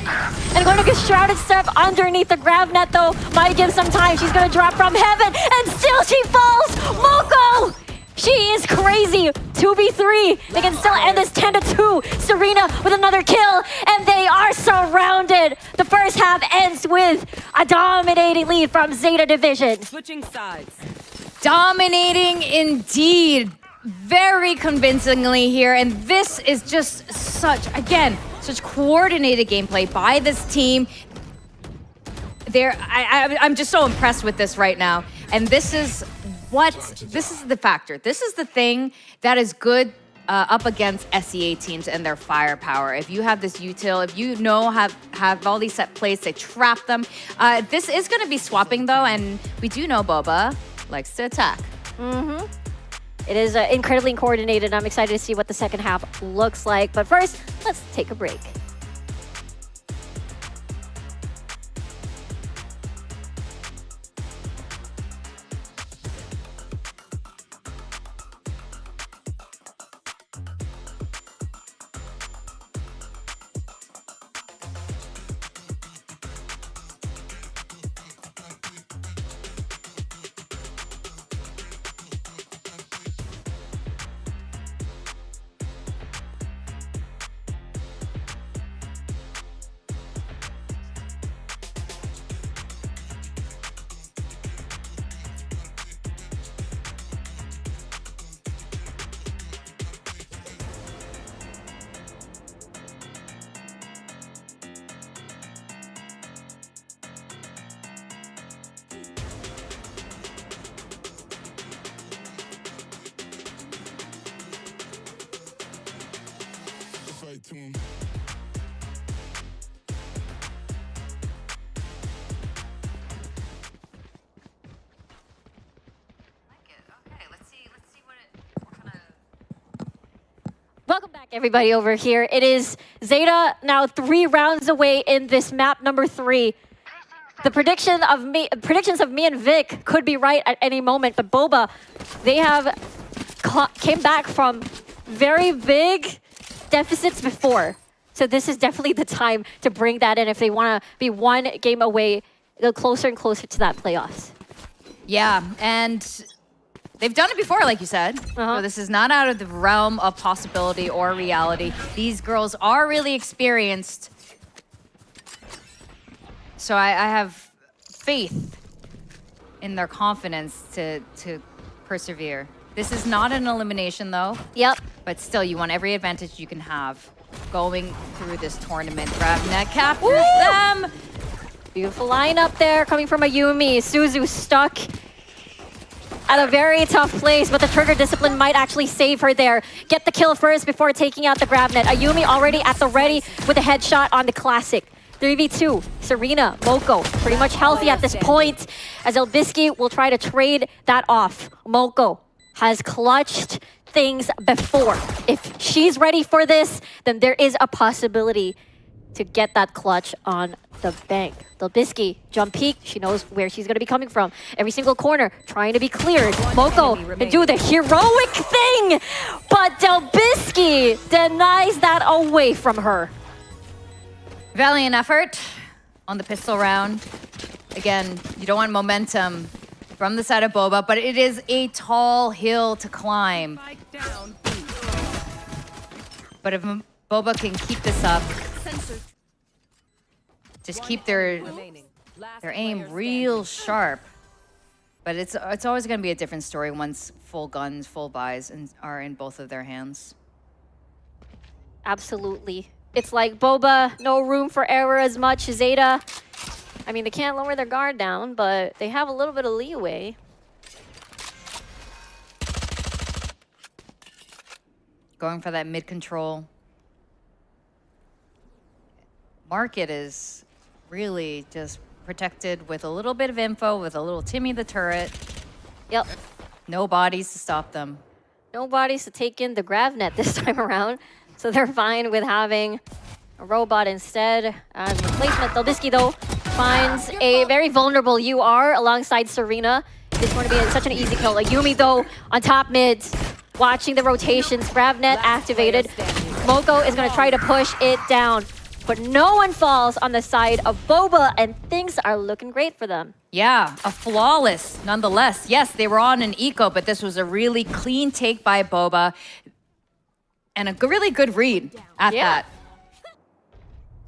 And going to get Shrouded Step underneath the grab net though. Might give some time. She's gonna drop from heaven and still she falls! Moko! She is crazy. 2v3. They can still end this 10-2. Serena with another kill, and they are surrounded. The first half ends with a dominating lead from ZETA Division. Switching sides. Dominating indeed. Very convincingly here, and this is just such coordinated gameplay by this team. I'm just so impressed with this right now, and this is the factor. This is the thing that is good up against SEA teams and their firepower. If you have this util, if you know have all these set plays to trap them, this is going to be swapping though, and we do know BOBA likes to attack. Mm-hmm. It is incredibly coordinated. I'm excited to see what the second half looks like. But first, let's take a break. Welcome back, everybody, over here. It is ZETA now 3 rounds away in this map number 3. The predictions of me and Vic could be right at any moment, but BOBA, they have came back from very big deficits before. So this is definitely the time to bring that in if they want to be 1 game away, go closer and closer to that playoffs. Yeah, and they've done it before, like you said. So this is not out of the realm of possibility or reality. These girls are really experienced. So I have faith in their confidence to persevere. This is not an elimination though. Yep. But still, you want every advantage you can have going through this tournament. GravNet captures them. Beautiful lineup there coming from Ayumi. Suzu stuck at a very tough place, but the trigger discipline might actually save her there. Get the kill first before taking out the GravNet. Ayumi already at the ready with a headshot on the classic. 3v2, Serena, Moko, pretty much healthy at this point, as Elbisky will try to trade that off. Moko has clutched things before. If she's ready for this, then there is a possibility to get that clutch on the bank. Delbisky, jump peek, she knows where she's gonna be coming from. Every single corner trying to be cleared. Moko can do the heroic thing, but Delbisky denies that away from her. Valiant effort on the pistol round. Again, you don't want momentum from the side of BOBA, but it is a tall hill to climb. But if BOBA can keep this up, just keep their aim real sharp. But it's always going to be a different story once full guns, full buys are in both of their hands. Absolutely. It's like BOBA, no room for error as much. ZETA, I mean, they can't lower their guard down, but they have a little bit of leeway. Going for that mid control. Market is really just protected with a little bit of info, with a little Timmy the turret. Yep. No bodies to stop them. No bodies to take in the GravNet this time around. So they're fine with having a robot instead as replacement. Delbisky, though, finds a very vulnerable UR alongside Serena. It's going to be such an easy kill. Ayumi, though, on top mid, watching the rotations. GravNet activated. Moko is going to try to push it down. But no one falls on the side of BOBA, and things are looking great for them. Yeah, a flawless nonetheless. Yes, they were on an eco, but this was a really clean take by BOBA. And a really good read at that.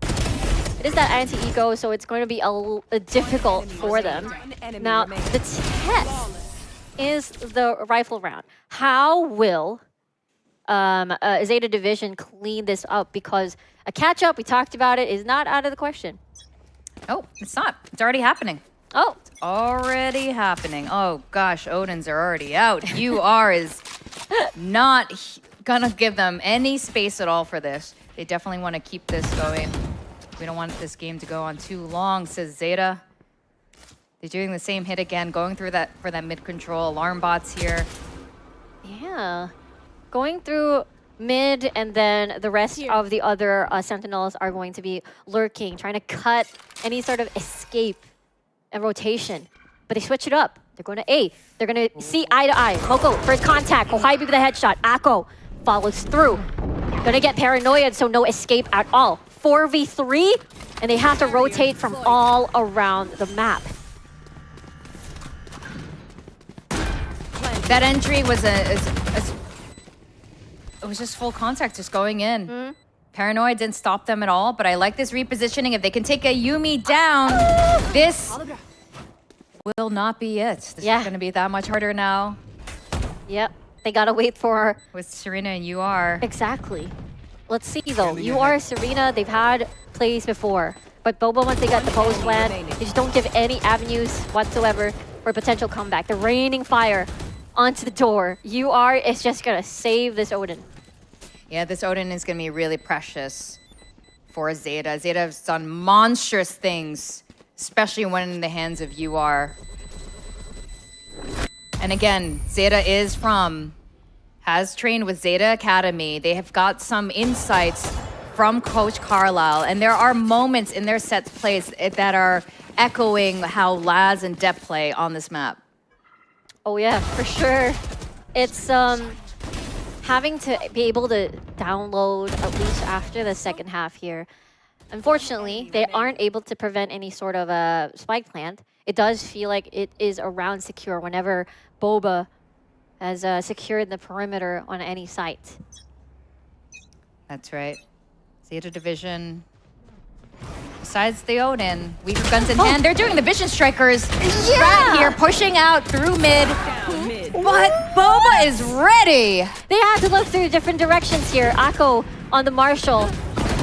It is that anti-eco, so it's going to be a difficult for them. Now, the test is the rifle round. How will ZETA Division clean this up? Because a catch-up, we talked about it, is not out of the question. Oh, it's not. It's already happening. Oh. It's already happening. Oh, gosh, Odins are already out. UR is not gonna give them any space at all for this. They definitely want to keep this going. We don't want this game to go on too long, says ZETA. They're doing the same hit again, going through that for that mid control. Alarm bots here. Yeah. Going through mid, and then the rest of the other Sentinels are going to be lurking, trying to cut any sort of escape and rotation. But they switch it up. They're going to A. They're going to see eye to eye. Moko, first contact. Ohaibi with a headshot. Akko follows through. Gonna get paranoid, so no escape at all. 4v3, and they have to rotate from all around the map. That entry was it was just full contact, just going in. Paranoid didn't stop them at all, but I like this repositioning. If they can take a Yumi down, this will not be it. This is going to be that much harder now. Yep, they gotta wait for... With Serena and UR. Exactly. Let's see though, UR, Serena, they've had plays before. But BOBA, once they got the post land, they just don't give any avenues whatsoever for a potential comeback. They're raining fire onto the door. UR is just gonna save this Odin. Yeah, this Odin is gonna be really precious for ZETA. ZETA has done monstrous things, especially when in the hands of UR. And again, ZETA has trained with ZETA Academy. They have got some insights from Coach Carlisle, and there are moments in their set plays that are echoing how Laz and Depp play on this map. Oh yeah, for sure. It's having to be able to download at least after the second half here. Unfortunately, they aren't able to prevent any sort of a spike plant. It does feel like it is around secure whenever BOBA has secured the perimeter on any site. That's right. ZETA Division besides the Odin, weaker guns in hand. They're doing the Vision Strikers right here, pushing out through mid. But BOBA is ready. They had to look through different directions here. Akko on the Marshall.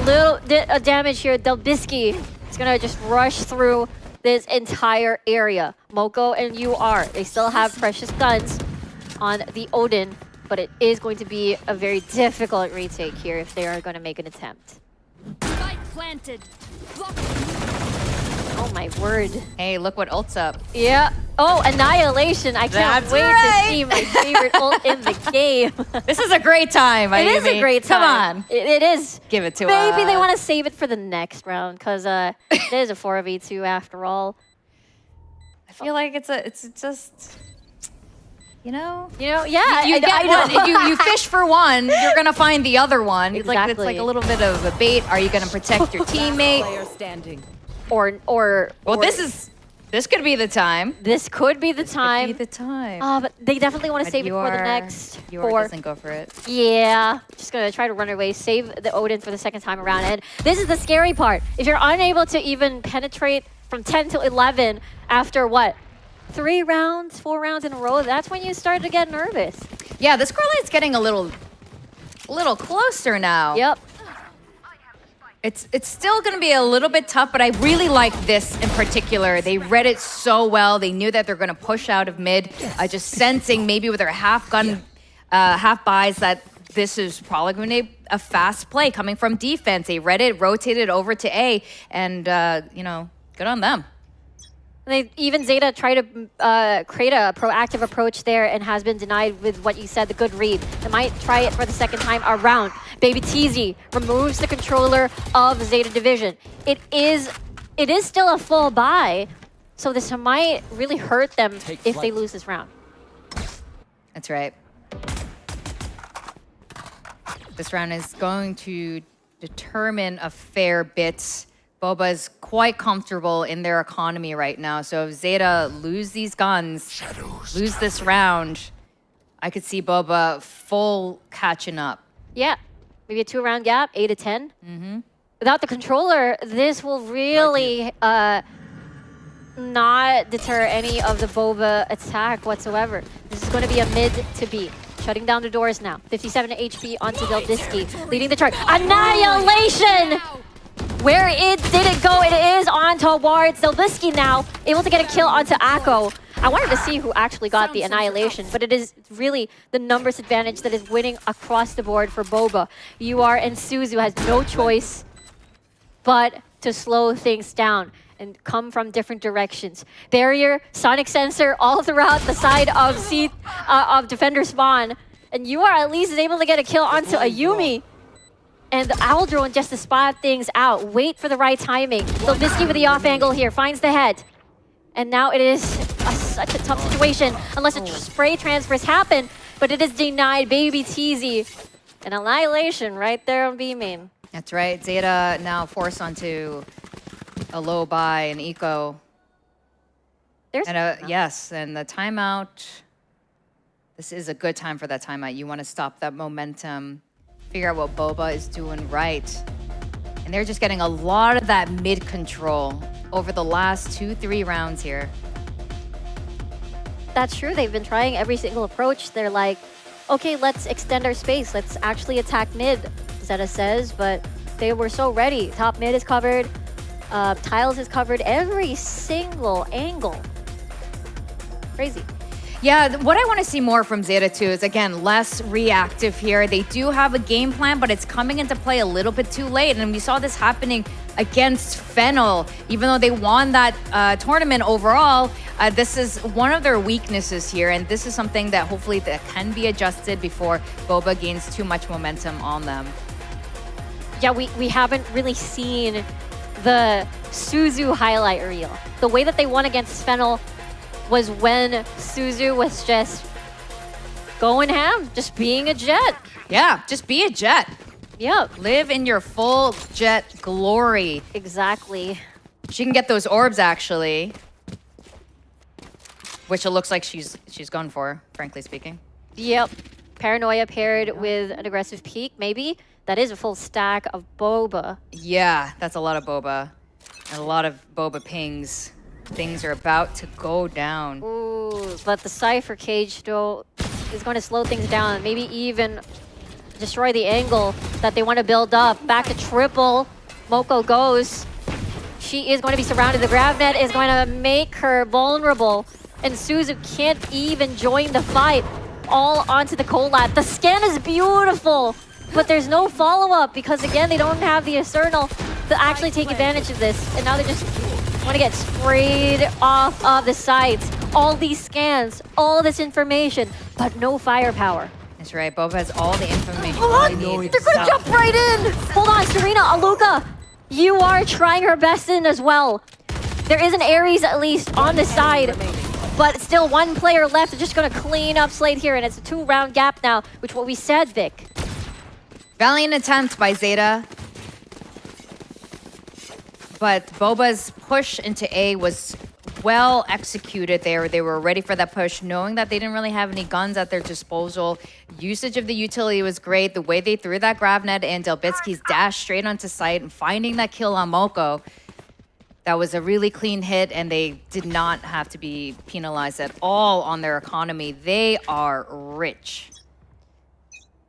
Little damage here. Delbisky is going to just rush through this entire area. Moko and UR, they still have precious guns on the Odin, but it is going to be a very difficult retake here if they are going to make an attempt. Light planted. Oh my word. Hey, look what ult's up. Yeah. Oh, Annihilation. I can't That's wait right. to see my favorite ult in the game. This is a great time, It is a great time. Come on. It is. Give it to Maybe they us. want to save it for the next round because it is a 4v2 after all. I feel like it's just, you know? Yeah. You get I one. know. You fish for one, you're gonna find the other one. It's like Exactly. a little bit of a bait. Are you gonna protect your teammate? Player standing. Well, this could be the time. This could be the time. Could be the time. But they definitely want to But save it for the next four. doesn't go for it. Yeah, just gonna try to run away, save the Odin for the second time around. And this is the scary part. If you're unable to even penetrate from 10 to 11 after what? 4 rounds in a row, that's when you start to get nervous. Yeah, the scoreline's getting a little closer now. Yep. It's still going to be a little bit tough, but I really like this in particular. They read it so well. They knew that they're going to push out of mid, just sensing maybe with their half buys that this is probably going to be a fast play coming from defense. They read it, rotated over to A, and good on them. Even ZETA tried to create a proactive approach there and has been denied with what you said, the good read. They might try it for the second time around. Baby TZ removes the controller of ZETA Division. It is still a full buy, so this might really hurt them if they lose this round. That's right. This round is going to determine a fair bit. BOBA is quite comfortable in their economy right now. So if ZETA lose these guns, lose this round, I could see BOBA full catching up. Yeah, maybe a 2-round gap, 8 to 10. Without the controller, this will really not deter any of the BOBA attack whatsoever. This is going to be a mid to B. Shutting down the doors now. 57 HP onto Delbisky, leading the charge. Annihilation! Where did it go? It is on towards Delbisky now, able to get a kill onto Akko. I wanted to see who actually got the Annihilation, but it is really the numbers advantage that is winning across the board for BOBA. UR and SISU has no choice but to slow things down and come from different directions. Barrier, sonic sensor all throughout the side of defender spawn. And UR at least is able to get a kill onto Ayumi. And the Owl Drone just to spot things out. Wait for the right timing. Delbisky with the off angle here, finds the head. And now it is such a tough situation, unless a spray transfers happen, but it is denied. Baby TZ. An Annihilation right there on B main. That's right. ZETA now forced onto a low buy and eco. Yes, and the timeout. This is a good time for that timeout. You want to stop that momentum. Figure out what BOBA is doing right. And they're just getting a lot of that mid control over the last 2-3 rounds here. That's true. They've been trying every single approach. They're like, okay, let's extend our space. Let's actually attack mid, ZETA says, but they were so ready. Top mid is covered. Tiles is covered. Every single angle. Crazy. Yeah, what I want to see more from ZETA too is, again, less reactive here. They do have a game plan, but it's coming into play a little bit too late. And we saw this happening against Fennel. Even though they won that tournament overall, this is one of their weaknesses here. And this is something that hopefully that can be adjusted before BOBA gains too much momentum on them. Yeah, we haven't really seen the SISU highlight reel. The way that they won against Fennel was when SISU was just going ham, just being a jet. Yeah, just be a jet. Yep. Live in your full jet glory. Exactly. She can get those orbs, actually. Which it looks like she's gone for, frankly speaking. Yep. Paranoia paired with an aggressive peek, maybe. That is a full stack of BOBA. Yeah, that's a lot of BOBA. And a lot of Boba pings. Things are about to go down. Ooh, but the Cypher cage though is going to slow things down. Maybe even destroy the angle that they want to build up. Back to triple. Moko goes. She is going to be surrounded. The grab net is going to make her vulnerable. And SISU can't even join the fight. All onto the Colab. The scan is beautiful, but there's no follow-up because, again, they don't have the Eternal to actually take advantage of this. And now they just want to get sprayed off of the sides. All these scans, all this information, but no firepower. That's right. Boba has all the information. Oh, they're going to jump right in. Hold on, Serena, Aluka, you are trying her best in as well. There is an Ares at least on the side. But still, one player left. They're just going to clean up Slate here, and it's a 2-round gap now, which what we said, Vic. Valiant attempt by ZETA. But Boba's push into A was well executed there. They were ready for that push, knowing that they didn't really have any guns at their disposal. Usage of the utility was great. The way they threw that grab net and Delbitsky's dash straight onto site and finding that kill on Moko. That was a really clean hit, and they did not have to be penalized at all on their economy. They are rich.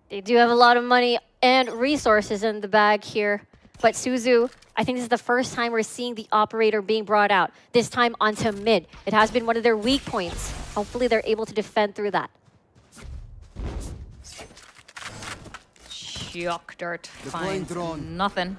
They do have a lot of money and resources in the bag here. But SISU, I think this is the first time we're seeing the operator being brought out, this time onto mid. It has been one of their weak points. Hopefully they're able to defend through that. Shock dart finds nothing.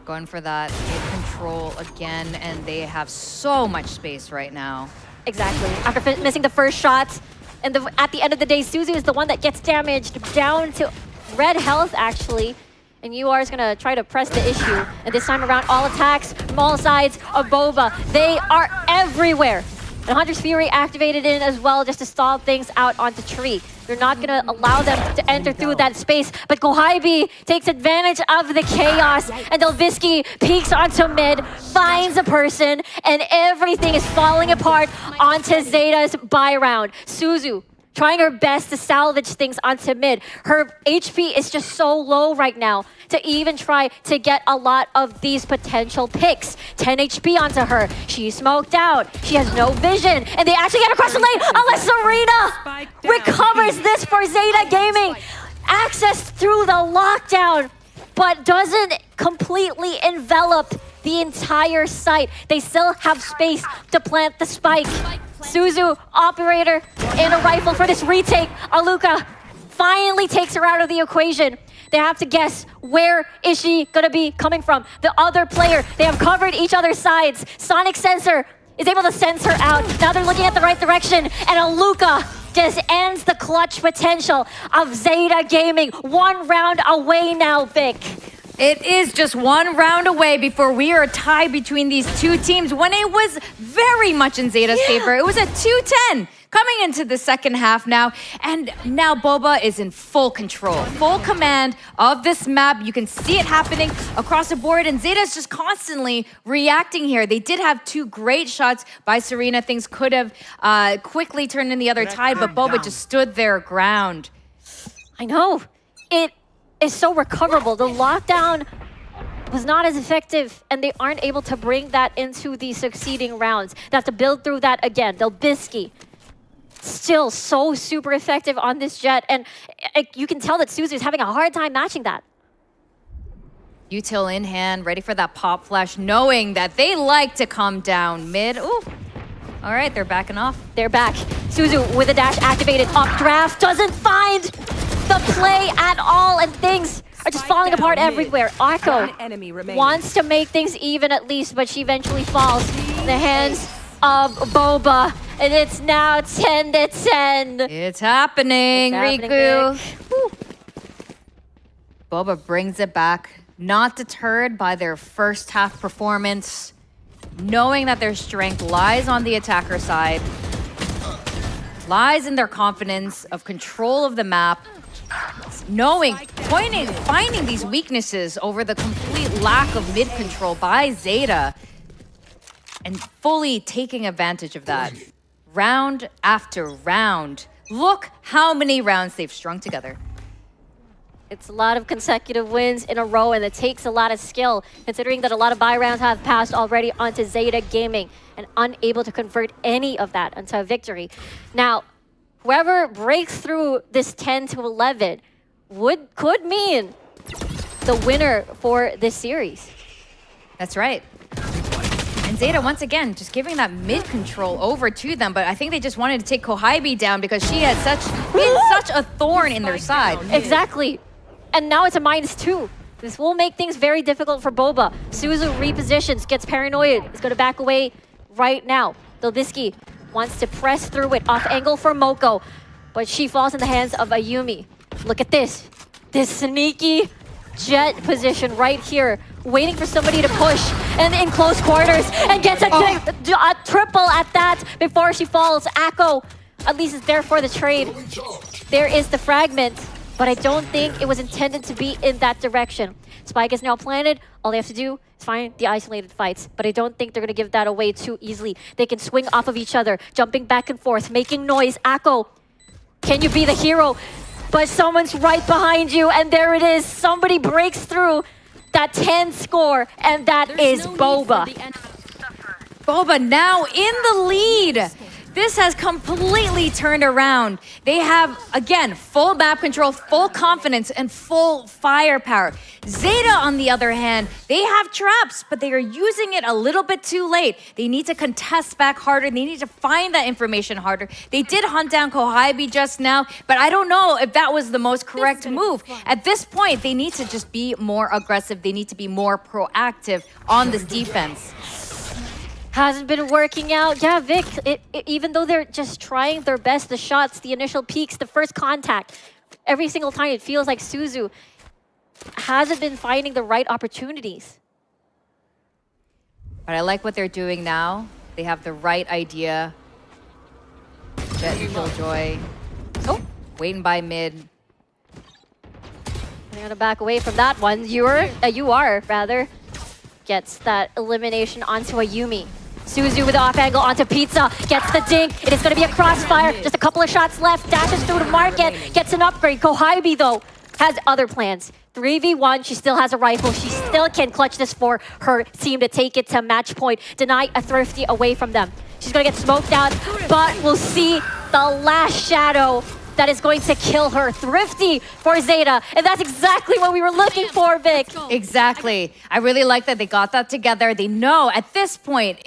Going for that mid control again, and they have so much space right now. Exactly. After missing the first shot, and at the end of the day, SISU is the one that gets damaged down to red health, actually. And UR is going to try to press the issue. And this time around, all attacks from all sides of BOBA. They are everywhere. And Hunter's Fury activated in as well just to stall things out onto Tree. They're not going to allow them to enter through that space. But Gohaibi takes advantage of the chaos. And Delbitsky peeks onto mid, finds a person, and everything is falling apart onto ZETA's buy round. SISU trying her best to salvage things onto mid. Her HP is just so low right now to even try to get a lot of these potential picks. 10 HP onto her. She's smoked out. She has no vision. And they actually get across the lane unless Serena recovers this for ZETA Gaming. Access through the lockdown, but doesn't completely envelop the entire site. They still have space to plant the spike. SISU, operator, and a rifle for this retake. Aluka finally takes her out of the equation. They have to guess, where is she gonna be coming from? The other player, they have covered each other's sides. Sonic Sensor is able to sense her out. Now they're looking at the right direction, and Aluka just ends the clutch potential of ZETA Gaming. 1 round away now, Vic. It is just 1 round away before we are tied between these two teams when it was very much in ZETA's favor. It was a 2-10 coming into the second half now. And now BOBA is in full control, full command of this map. You can see it happening across the board, and ZETA is just constantly reacting here. They did have 2 great shots by Serena. Things could have quickly turned in the other tide, but BOBA just stood their ground. I know. It is so recoverable. The lockdown was not as effective, and they aren't able to bring that into the succeeding rounds. They have to build through that again. Delbitsky, still so super effective on this jet, and you can tell that SISU is having a hard time matching that. Util in hand, ready for that pop flash, knowing that they like to come down mid. Ooh. All right, they're backing off. They're back. SISU with a dash activated. Updraft doesn't find the play at all, and things are just falling apart everywhere. Arco wants to make things even at least, but she eventually falls in the hands of BOBA, and it's now 10-10. It's happening, Riku. BOBA brings it back, not deterred by their first half performance, knowing that their strength lies on the attacker side, lies in their confidence of control of the map, finding these weaknesses over the complete lack of mid control by ZETA, and fully taking advantage of that. Round after round. Look how many rounds they've strung together. It's a lot of consecutive wins in a row, and it takes a lot of skill, considering that a lot of buy rounds have passed already onto Zeta Gaming and unable to convert any of that into a victory. Now, whoever breaks through this 10 to 11 could mean the winner for this series. That's right. And Zeta, once again, just giving that mid control over to them, but I think they just wanted to take Kohibi down because she had such a thorn in their side. Exactly. And now it's a -2. This will make things very difficult for BOBA. SISU repositions, gets paranoid. He's going to back away right now. Dolbisky wants to press through it, off angle for Moko, but she falls in the hands of Ayumi. Look at this. This sneaky jet position right here, waiting for somebody to push, and in close quarters, and gets a triple at that before she falls. Akko at least is there for the trade. There is the fragment, but I don't think it was intended to be in that direction. Spike is now planted. All they have to do is find the isolated fights, but I don't think they're going to give that away too easily. They can swing off of each other, jumping back and forth, making noise. Akko, can you be the hero? But someone's right behind you, and there it is. Somebody breaks through that 10 score, and that is BOBA. BOBA now in the lead. This has completely turned around. They have, again, full map control, full confidence, and full firepower. Zeta, on the other hand, they have traps, but they are using it a little bit too late. They need to contest back harder. They need to find that information harder. They did hunt down Kohibi just now, but I don't know if that was the most correct move. At this point, they need to just be more aggressive. They need to be more proactive on this defense. Hasn't been working out. Yeah, Vic, even though they're just trying their best, the shots, the initial peaks, the first contact, every single time it feels like SISU hasn't been finding the right opportunities. But I like what they're doing now. They have the right idea. Jet and Killjoy. Oh, waiting by mid. They're gonna back away from that one. You are rather. Gets that elimination onto Ayumi. SISU with the off angle onto Pizza. Gets the dink. It is going to be a crossfire. Just a couple of shots left. Dashes through to market. Gets an upgrade. Kohibi, though, has other plans. 3v1. She still has a rifle. She still can clutch this for her team to take it to match point. Deny a Thrifty away from them. She's going to get smoked out, but we'll see the last shadow that is going to kill her. Thrifty for Zeta. And that's exactly what we were looking for, Vic. Exactly. I really like that they got that together. They know at this point,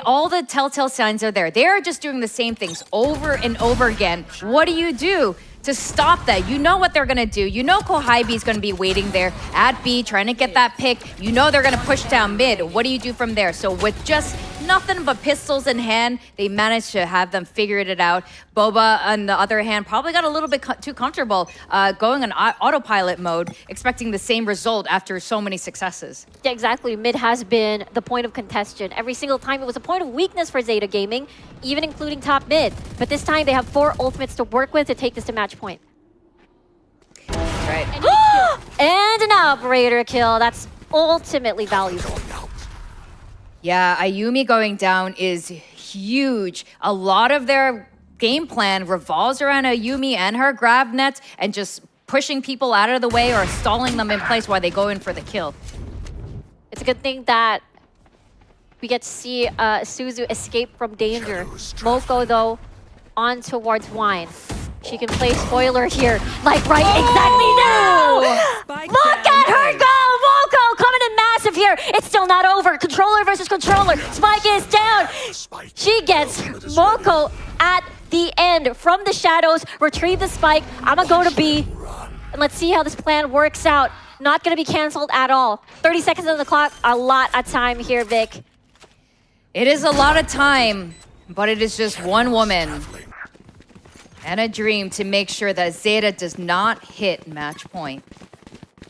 all the telltale signs are there. They're just doing the same things over and over again. What do you do to stop that? You know what they're going to do. You know Kohibi is going to be waiting there at B, trying to get that pick. You know they're going to push down mid. What do you do from there? So with just nothing but pistols in hand, they managed to have them figure it out. BOBA, on the other hand, probably got a little bit too comfortable going on autopilot mode, expecting the same result after so many successes. Yeah, exactly. Mid has been the point of contention. Every single time it was a point of weakness for Zeta Gaming, even including top mid. But this time they have 4 ultimates to work with to take this to match point. Right. And an operator kill. That's ultimately valuable. Yeah, Ayumi going down is huge. A lot of their game plan revolves around Ayumi and her grab net and just pushing people out of the way or stalling them in place while they go in for the kill. It's a good thing that we get to see SISU escape from danger. Moko, though, on towards Wine. She can play spoiler here, like exactly now! Look at her go! Moko coming in massive here. It's still not over. Controller versus controller. Spike is down. She gets Moko at the end from the shadows. Retrieve the spike. I'm gonna go to B. And let's see how this plan works out. Not gonna be canceled at all. 30 seconds on the clock. A lot of time here, Vic. It is a lot of time, but it is just one woman and a dream to make sure that Zeta does not hit match point.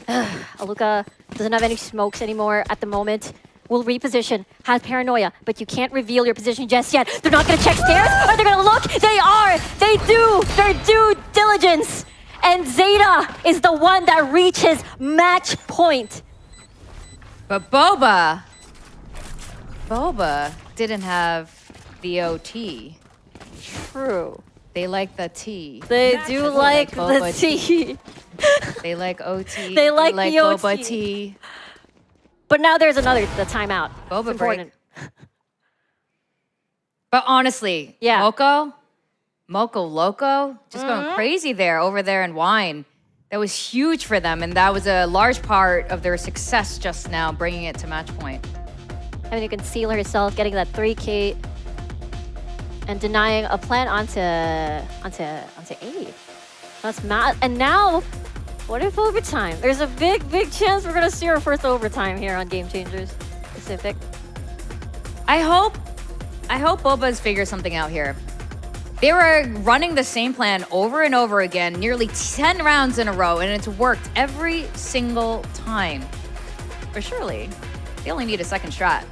Aluka doesn't have any smokes anymore at the moment. Will reposition, has paranoia, but you can't reveal your position just yet. They're not gonna check stairs, or they're gonna look. They are, they do their due diligence. And Zeta is the one that reaches match point. But BOBA didn't have the OT. True. They like the T. They do like the T. They like OT. They like the boba OT. tea. But now there's the timeout. Boba It's important. But honestly, Yeah. Moco Loco, just going crazy over there in wine. That was huge for them, and that was a large part of their success just now, bringing it to match point. Having to conceal herself, getting that 3K, and denying a plant onto A. That's mad. And now, what if overtime? There's a big chance we're gonna see our first overtime here on Game Changers Pacific. I hope Boba's figured something out here. They were running the same plan over and over again, nearly 10 rounds in a row, and it's worked every single time. But surely, they only need a second strat.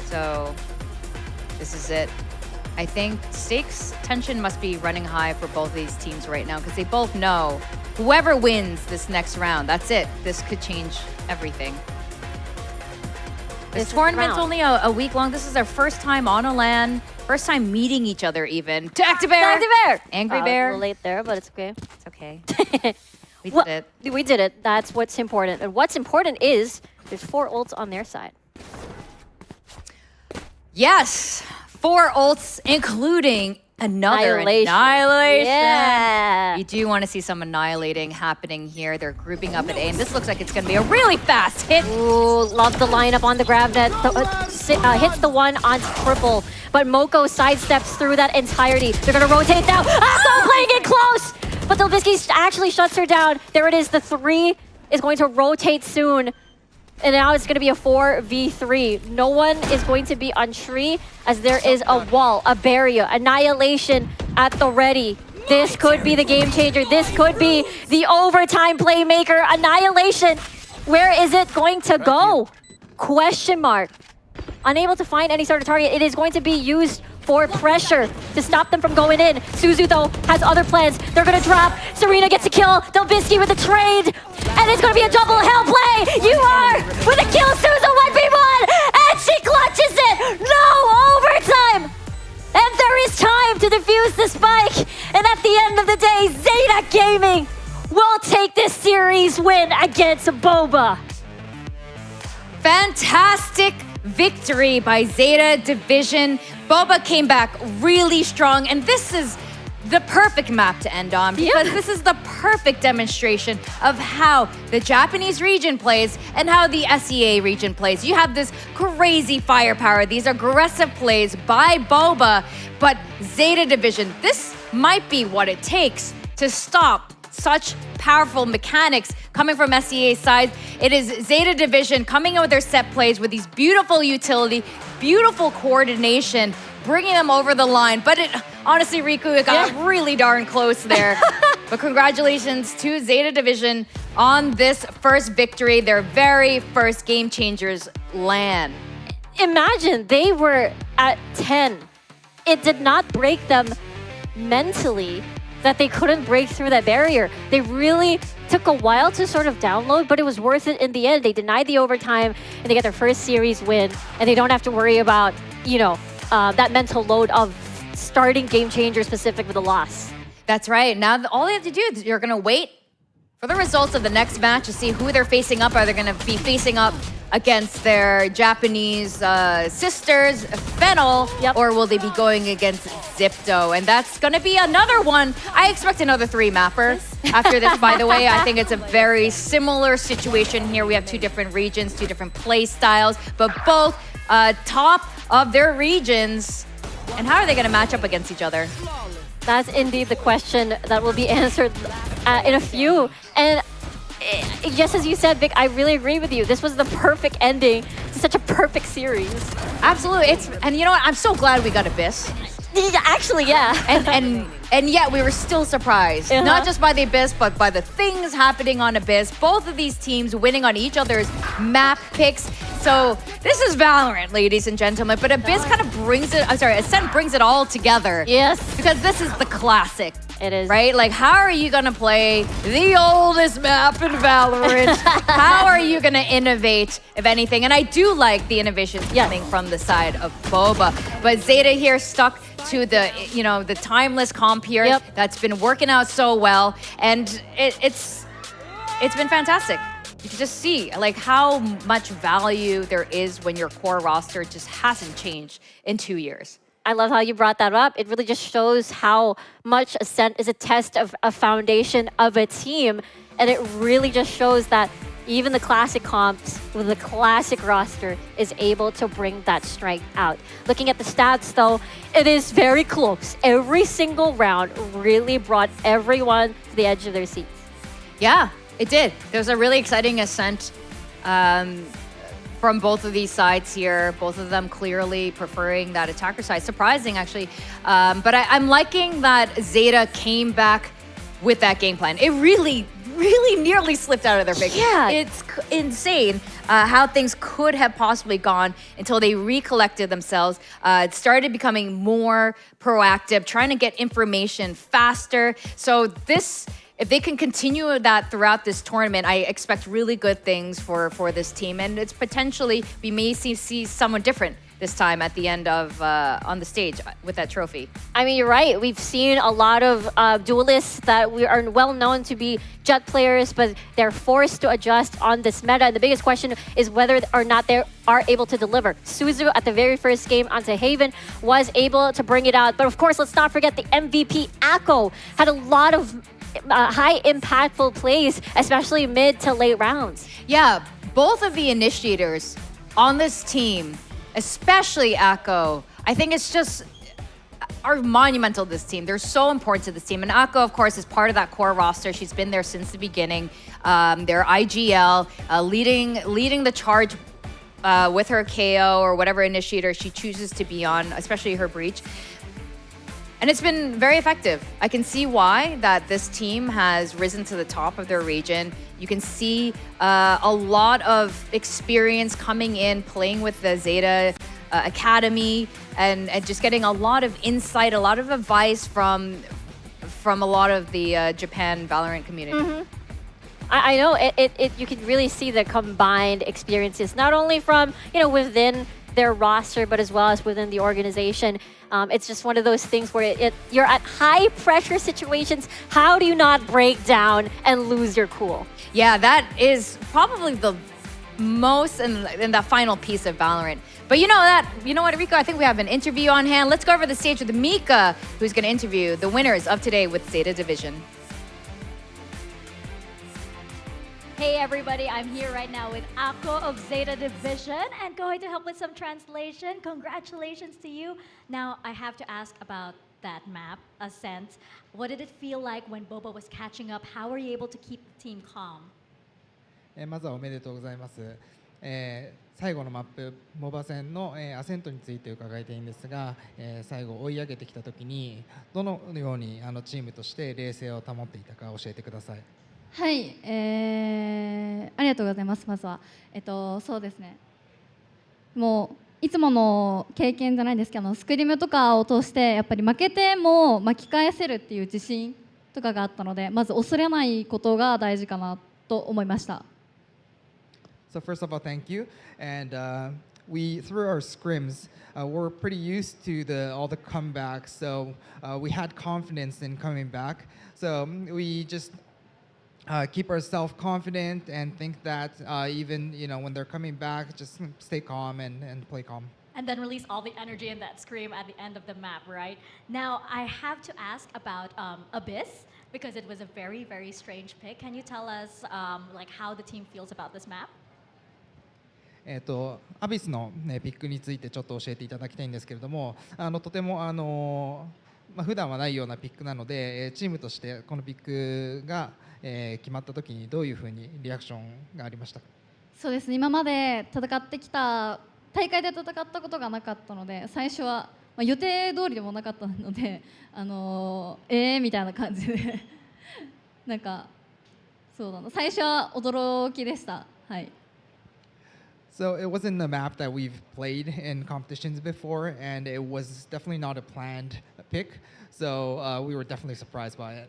So, this is it. I think stakes tension must be running high for both of these teams right now because they both know whoever wins this next round, that's it. This could change everything. This tournament's only a week long. This is our first time on a LAN, first time meeting each other even. Tactibear! Angry Bear. A little late there, but it's okay. It's okay. We did it. We did it. That's what's important. And what's important is there's 4 ults on their side. Yes! 4 ults, including another annihilation. Yeah. You do want to see some annihilating happening here. They're grouping up at A, and this looks like it's going to be a really fast hit. Ooh, love the lineup on the grab net. Hits the one on triple, but Moko sidesteps through that entirety. They're going to rotate now. Akko playing it close, but Delbisky actually shuts her down. There it is. The 3 is going to rotate soon. And now it's going to be a 4v3. No one is going to be on tree as there is a wall, a barrier, annihilation at the ready. This could be the game changer. This could be the overtime playmaker. Annihilation. Where is it going to go? Question mark. Unable to find any sort of target. It is going to be used for pressure to stop them from going in. SISU, though, has other plans. They're going to drop. Serena gets a kill. Delbisky with a trade. And it's going to be a double hell play. You are with a kill. SISU 1v1. And she clutches it. No overtime. And there is time to defuse the spike. And at the end of the day, ZETA Gaming will take this series win against BOBA. Fantastic victory by ZETA Division. BOBA came back really strong, and this is the perfect map to end on because this is the perfect demonstration of how the Japanese region plays and how the SEA region plays. You have this crazy firepower, these aggressive plays by BOBA, but ZETA Division, this might be what it takes to stop such powerful mechanics coming from SEA's side. It is ZETA Division coming in with their set plays with these beautiful utility, beautiful coordination, bringing them over the line. But it honestly, Riku, it got really darn close there. But congratulations to ZETA Division on this first victory, their very first Game Changers LAN. Imagine they were at 10. It did not break them mentally that they couldn't break through that barrier. They really took a while to sort of download, but it was worth it in the end. They denied the overtime, and they get their first series win, and they don't have to worry about, you know, that mental load of starting Game Changers Pacific with a loss. That's right. Now, all they have to do is you're going to wait for the results of the next match to see who they're facing up. Are they going to be facing up against their Japanese sisters, Fennel, or will they be going against Zipto? And that's going to be another one. I expect another 3 mapper after this, by the way. I think it's a very similar situation here. We have 2 different regions, 2 different play styles, but both top of their regions. And how are they going to match up against each other? That's indeed the question that will be answered in a few. And just as you said, Vic, I really agree with you. This was the perfect ending to such a perfect series. Absolutely. And you know what? I'm so glad we got Abyss. Actually, yeah. And yet we were still surprised. Not just by the Abyss, but by the things happening on Abyss. Both of these teams winning on each other's map picks. So this is Valorant, ladies and gentlemen. But Abyss kind of brings it, Ascent brings it all together. Yes. Because this is the classic. It is. Right? Like, how are you going to play the oldest map in Valorant? How are you going to innovate, if anything? And I do like the innovations coming from the side of BOBA. But ZETA here stuck to the, you know, the timeless comp here that's been working out so well. And it's it's been fantastic. You can just see like how much value there is when your core roster just hasn't changed in 2 years. I love how you brought that up. It really just shows how much Ascent is a test of a foundation of a team. And it really just shows that even the classic comps with the classic roster is able to bring that strength out. Looking at the stats though, it is very close. Every single round really brought everyone to the edge of their seats. Yeah, it did. There was a really exciting Ascent from both of these sides here. Both of them clearly preferring that attacker side. Surprising, actually. But I'm liking that ZETA came back with that game plan. It really nearly slipped out of their fingers. Yeah. It's insane how things could have possibly gone until they recollected themselves, started becoming more proactive, trying to get information faster. So this, if they can continue that throughout this tournament, I expect really good things for this team. And it's potentially, we may see someone different this time at the end of on the stage with that trophy. I mean, you're right. We've seen a lot of duelists that we are well known to be Jet players, but they're forced to adjust on this meta. And the biggest question is whether or not they are able to deliver. SISU at the very first game onto Haven was able to bring it out. But of course, let's not forget the MVP, Akko, had a lot of high impactful plays, especially mid to late rounds. Yeah, both of the initiators on this team, especially Akko, I think it's just are monumental to this team. They're so important to this team. And Akko, of course, is part of that core roster. She's been there since the beginning. They're IGL, leading the charge with her KO or whatever initiator she chooses to be on, especially her breach. And it's been very effective. I can see why that this team has risen to the top of their region. You can see a lot of experience coming in, playing with the ZETA Academy, and just getting a lot of insight, a lot of advice from a lot of the Japan Valorant community. Mm-hmm. I know you can really see the combined experiences, not only from within their roster, but as well as within the organization. It's just one of those things where you're at high pressure situations. How do you not break down and lose your cool? Yeah, that is probably the most in the final piece of Valorant. But you know what, Rico? I think we have an interview on hand. Let's go over the stage with Mika, who's going to interview the winners of today with ZETA Division. Hey everybody, I'm here right now with Akko of ZETA Division and going to help with some translation. Congratulations to you. Now, I have to ask about that map, Ascent. What did it feel like when BOBA was catching up? How were you able to keep the team calm? まずはおめでとうございます。最後のマップ、モバ戦の、アセントについて伺いたいんですが、最後追い上げてきたときにどのようにチームとして冷静を保っていたか教えてください。はい、ありがとうございます。まずは、そうですね。もういつもの経験じゃないですけど、スクリームとかを通してやっぱり負けても巻き返せるっていう自信とかがあったので、まず恐れないことが大事かなと思いました。So first of all, thank you. And we, through our scrims, we're pretty used to all the comebacks. So we had confidence in coming back. So we just keep ourselves confident and think that even when they're coming back, just stay calm and play calm. And then release all the energy in that scream at the end of the map, right? Now, I have to ask about Abyss, because it was a very, very strange pick. Can you tell us like how the team feels about this map? アビスの、ピックについてちょっと教えていただきたいんですけれども、とても普段はないようなピックなので、チームとしてこのピックが、決まった時にどういうふうにリアクションがありましたか？そうですね。今まで戦ってきた大会で戦ったことがなかったので、最初は、予定通りでもなかったので、みたいな感じでなんかそうだな。最初は驚きでした。はい。So it wasn't a map that we've played in competitions before, and it was definitely not a planned pick. So we were definitely surprised by it.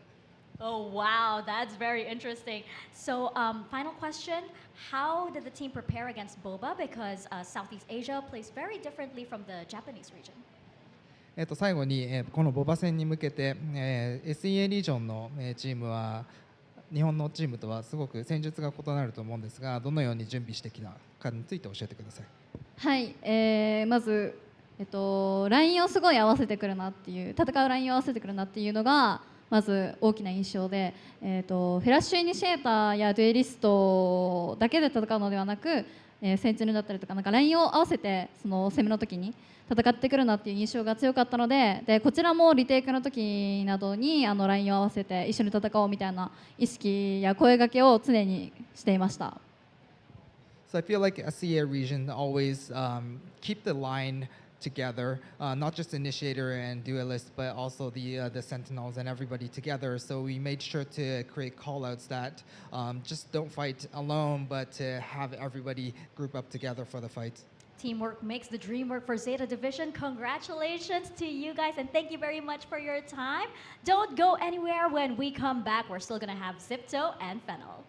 Oh, wow, that's very interesting. So final question, how did the team prepare against BOBA? Because Southeast Asia plays very differently from the Japanese region. 最後にこのボバ戦に向けてSEA リージョンのチームは日本のチームとはすごく戦術が異なると思うんですが、どのように準備してきたかについて教えてください。はい、まず、ラインをすごい合わせてくるなっていう、戦うラインを合わせてくるなっていうのがまず大きな印象で、フラッシュイニシエーターやデュエリストだけで戦うのではなく、センチネルだったりとか、なんかラインを合わせてその攻めの時に戦ってくるなっていう印象が強かったので、こちらもリテイクの時などにラインを合わせて一緒に戦おうみたいな意識や声掛けを常にしていました。So I feel like SEA region always keep the line together, not just initiator and duelist, but also the sentinels and everybody together. So we made sure to create callouts that just don't fight alone, but to have everybody group up together for the fight. Teamwork makes the dream work for Zeta Division. Congratulations to you guys, and thank you very much for your time. Don't go anywhere. When we come back, we're still going to have Zipto and Fennel.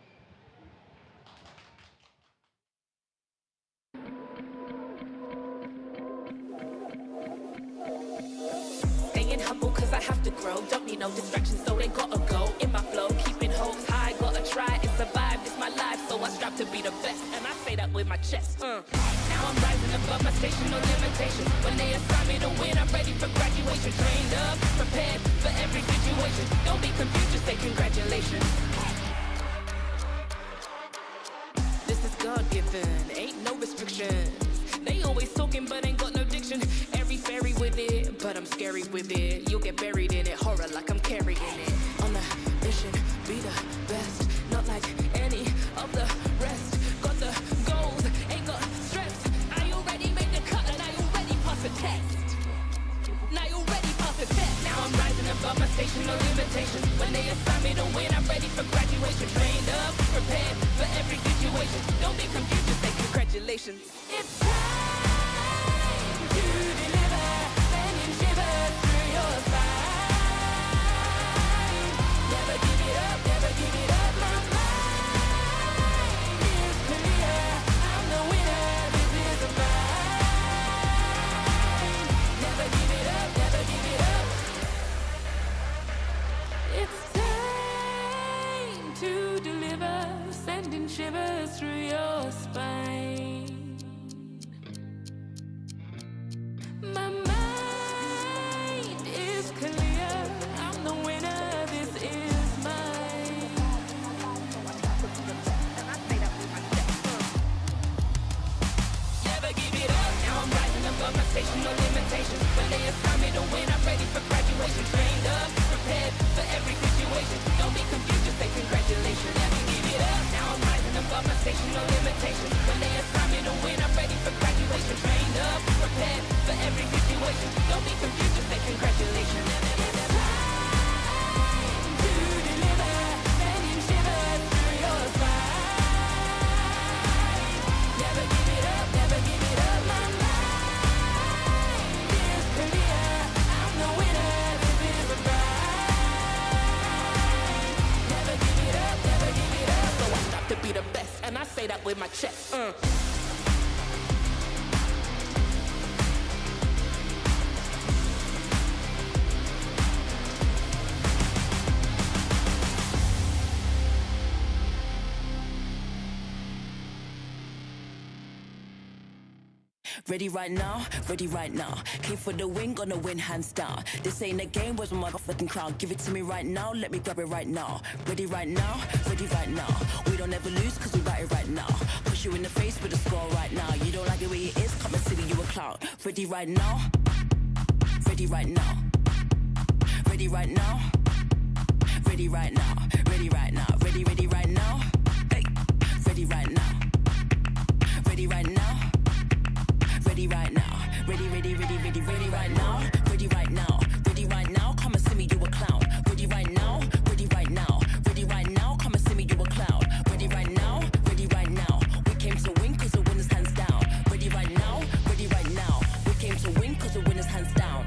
Staying humble cause I have to grow. Don't need no distractions, so they gotta go. In my flow, keeping hopes high. Gotta try and survive, it's my life. So I strive to be the best, and I say that with my chest. Now I'm rising above my station, no limitations. When they assign me to win, I'm ready for graduation. Trained up, prepared for every situation. Don't be confused, just say congratulations. This is God-given, ain't no restrictions. They always talking but ain't got no diction. Every fairy with it, but I'm scary with it. You'll get buried in it, horror like I'm carrying it. On the mission, be the best, not like any of the rest. Got the goals, ain't got stress. I already made the cut and I already passed the test. Now you already passed the test. Now I'm rising above my station, no limitations. When they assign me to win, I'm ready for graduation. Trained up, prepared for every situation. Don't be confused, just say congratulations. It's time to deliver, sending shivers through your spine. Never give it up, never give it up. My mind is clear. I'm the winner, this is mine. Never give it up, never give it up. It's time to deliver, sending shivers through your spine. My mind is clear, I'm the winner, this is mine. Never give it up, now I'm rising above my station, no limitations. When they assign me to win, I'm ready for graduation. Trained up, prepared for every situation. Don't be confused, just say congratulations. Never give it up, now I'm rising above my station, no limitations. When they assign me to win, I'm ready for graduation. Trained up, prepared for every situation. Don't be confused, just say congratulations. It's time to deliver, sending shivers through your spine. Never give it up, never give it up. My mind is clear, I'm the winner, this is mine. Never give it up, never give it up. So I strive to be the best, and I say that with my chest. Ready right now, ready right now. Came for the win, gonna win hands down. This ain't a game, where's my motherfucking crown? Give it to me right now, let me grab it right now. Ready right now, ready right now. We don't ever lose, cause we write it right now. Push you in the face with a score right now. You don't like it where it is, come and see me, you a clown. Ready right now, ready right now. Ready right now, ready right now. Ready right now, ready, ready right now. Hey, ready right now. Ready right now. Ready right now, ready, ready, ready, ready, ready right now, ready right now, ready right now, come and see me, you a clown. Ready right now, ready right now, ready right now, come and see me, you a clown. Ready right now, ready right now, we came to win cause the winners hands down. Ready right now, ready right now, we came to win cause the winners hands down.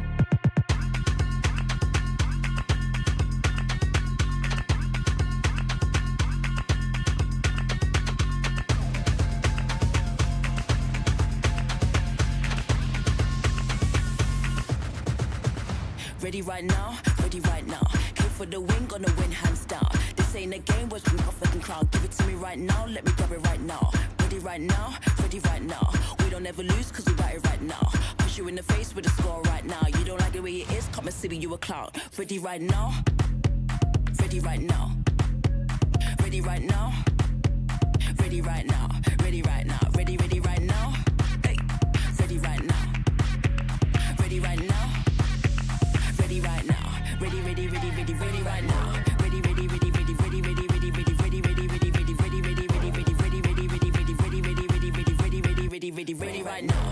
Ready right now, ready right now. Came for the win, gonna win hands down. This ain't ain't a game, what's from fucking crowd? Give it to me right now, let me grab it right now. Ready right now, ready right now. We don't ever lose cause we got it right now. Push you in the face with a score right now. You don't like the way it is, come and see me, you a clown. Ready right now, ready right now. Ready right now, ready right now, ready right now, ready right now. Hey, ready right now, ready right now, ready right now, ready right now. Ready right now.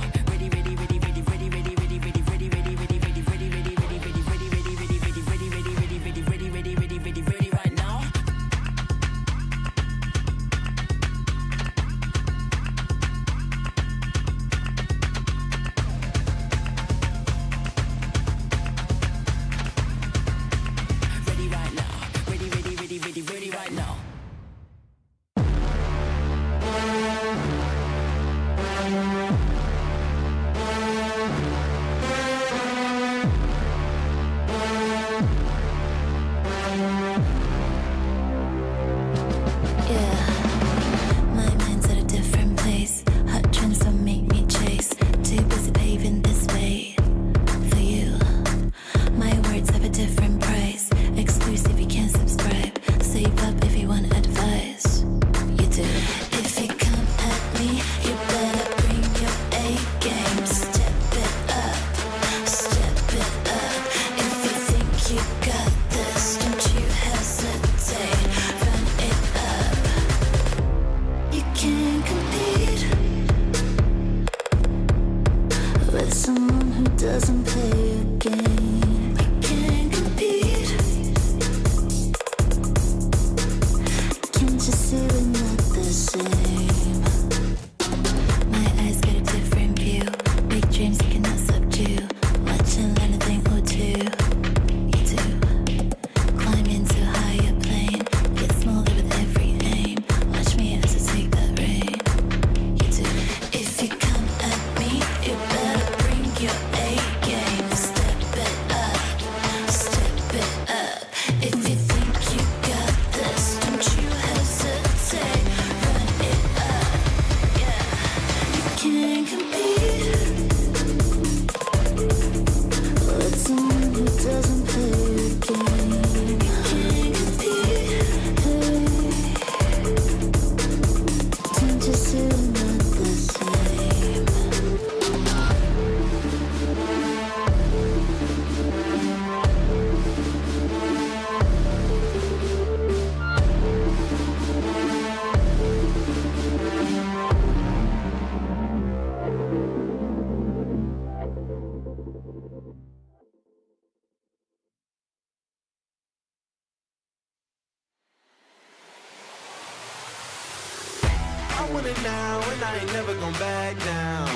I want it now and I ain't never gon' back down.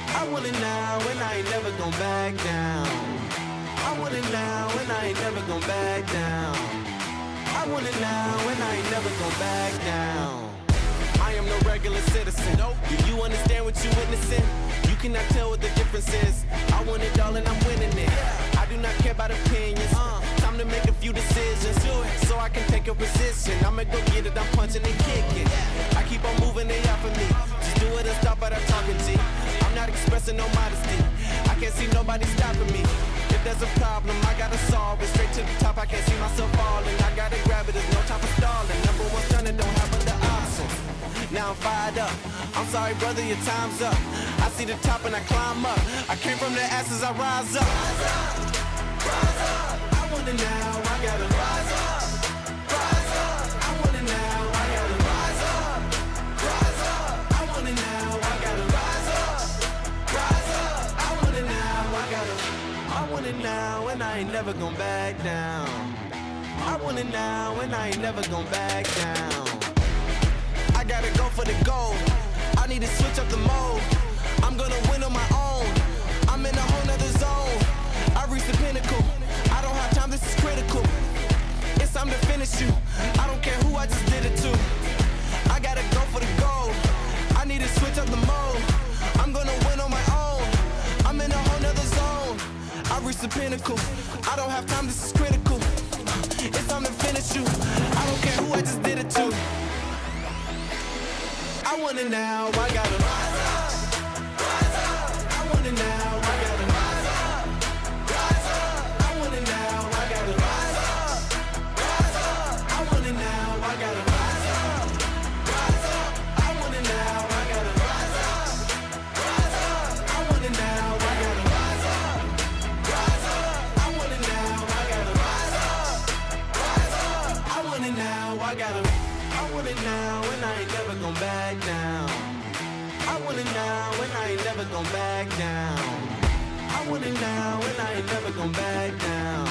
I want it now and I ain't never gon' back down. I want it now and I ain't never gon' back down. I want it now and I ain't never gon' back down. I am no regular citizen. Nope. Do you understand what you're witnessing? You cannot tell what the difference is. I want it all and I'm winning it. I do not care about opinions. Time to make a few decisions so I can take a position. I'ma go get it, I'm punching and kicking. I keep on moving, they off of me. Just do it and stop without talking to. I'm not expressing no modesty. I can't see nobody stopping me. If there's a problem, I gotta solve it. Straight to the top, I can't see myself falling. I gotta grab it, there's no time for stalling. Number one stunning, don't have other options. Now I'm fired up. I'm sorry, brother, your time's up. I see the top and I climb up. I came from the ashes, I rise up. Rise up, rise up. I want it now, I gotta rise up. Rise up. I want it now, I gotta rise up. Rise up. I want it now, I gotta rise up. Rise up. I want it now, I want it now, and I ain't never gon' back down. I want it now, and I ain't never gon' back down. I gotta go for the gold. I need to switch up the mode. I'm gonna win on my own. I'm in a whole nother zone. I reached the pinnacle. I don't have time, this is critical. It's time to finish you. I don't care who I just did it to. I gotta go for the gold. I need to switch up the mode. I'm gonna win on my own. I'm in a whole nother zone. I reached the pinnacle. I don't have time, this is critical. It's time to finish you. I don't care want it now, I gotta rise up, rise up. I want it now, I gotta rise up, rise up. I want it now, I gotta rise up, rise up. I want it now, I gotta rise up, rise up. I want it now, I gotta rise up, rise up. I want it now, I gotta rise up, rise up. I want it now, I gotta rise up, rise up. I want it now, I gotta. I want it now and I ain't never gon' back down. I want it now and I ain't never gon' back down. I want it now and I ain't never gon' back down.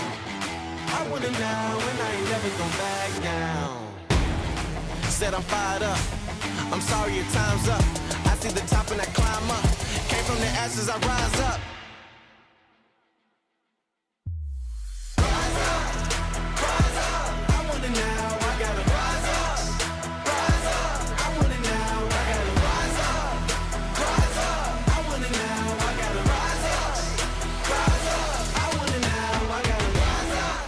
I want it now and I ain't never gon' back down. Said I'm fired up, I'm sorry your time's up. I see the top and I climb up. Came from the ashes, I rise up. Rise up, rise up. I want it now, I gotta rise up. Rise up, I want it now, I gotta rise up. Rise up, I want it now, I gotta rise up. Rise up, I want it now, I gotta rise up.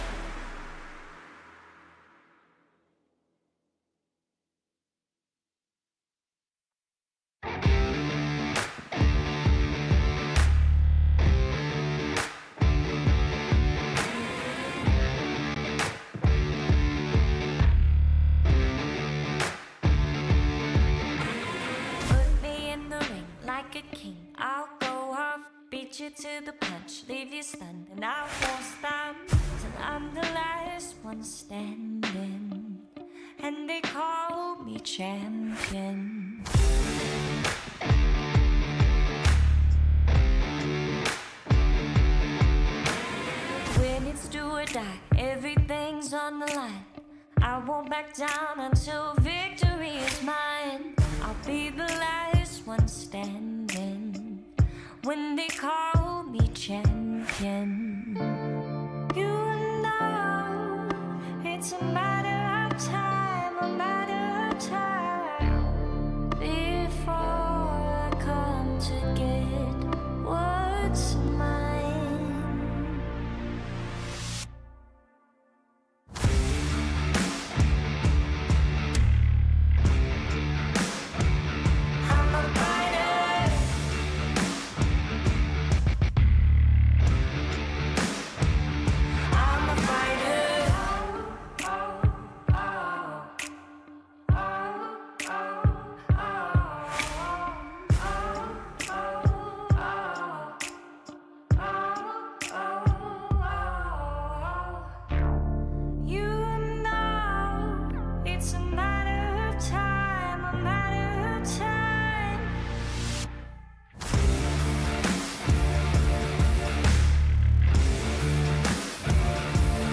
Put me in the ring like a king. I'll go off, beat you to the punch, leave you stunned, and I won't stop till I'm the last one standing. And they call me champion. When it's do or die, everything's on the line. I won't back down until victory is mine. I'll be the last one standing when they call me champion. You know it's a matter of time, a matter of time before I come to get what's mine. I'm a fighter. I'm a fighter. You know it's a matter of time, a matter of time.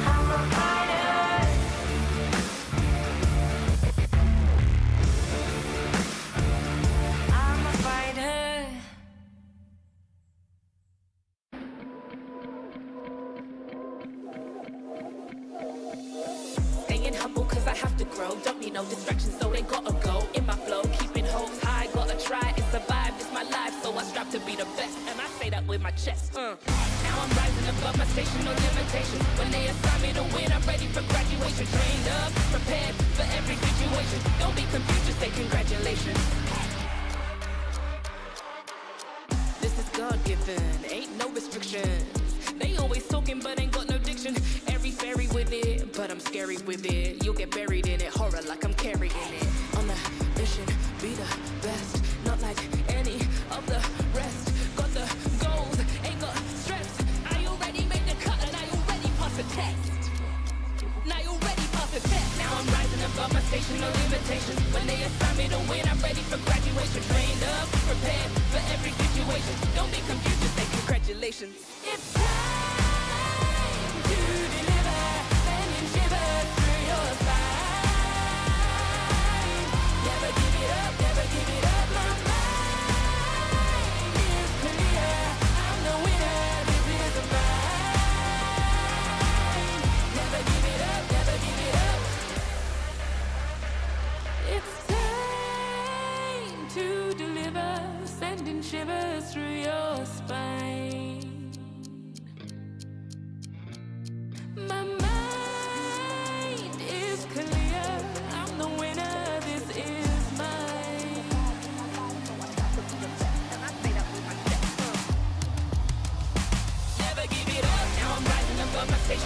I'm a fighter. I'm a fighter. Staying humble cause I have to grow. Don't need no distractions, so they gotta go. In my flow, keeping hopes high. Gotta try and survive, it's my life. So I strive to be the best, and I say that with my chest. Now I'm rising above my station, no limitations. When they assign me to win, I'm ready for graduation. Trained up, prepared for every situation. Don't be confused, just say congratulations. This is God-given, ain't no restrictions. They always talking but ain't got no diction. Airy fairy with it, but I'm scary with it. You'll get buried in it, horror like I'm carrying it. On a mission, be the best, not like any of the rest. Got the goals, ain't got stress. I already made the cut and I already passed the test. Now you already passed the test. Now I'm rising above my station, no limitations. When they assign me to win, I'm ready for graduation. Trained up, prepared for every situation. Don't be confused, just say congratulations. It's time to deliver, sending shivers through your spine. Never give it up, never give it up. My mind is clear. I'm the winner, this is mine. Never give it up, never give it up. It's time to deliver, sending shivers through your spine. My mind is clear. I'm the winner. This is mine.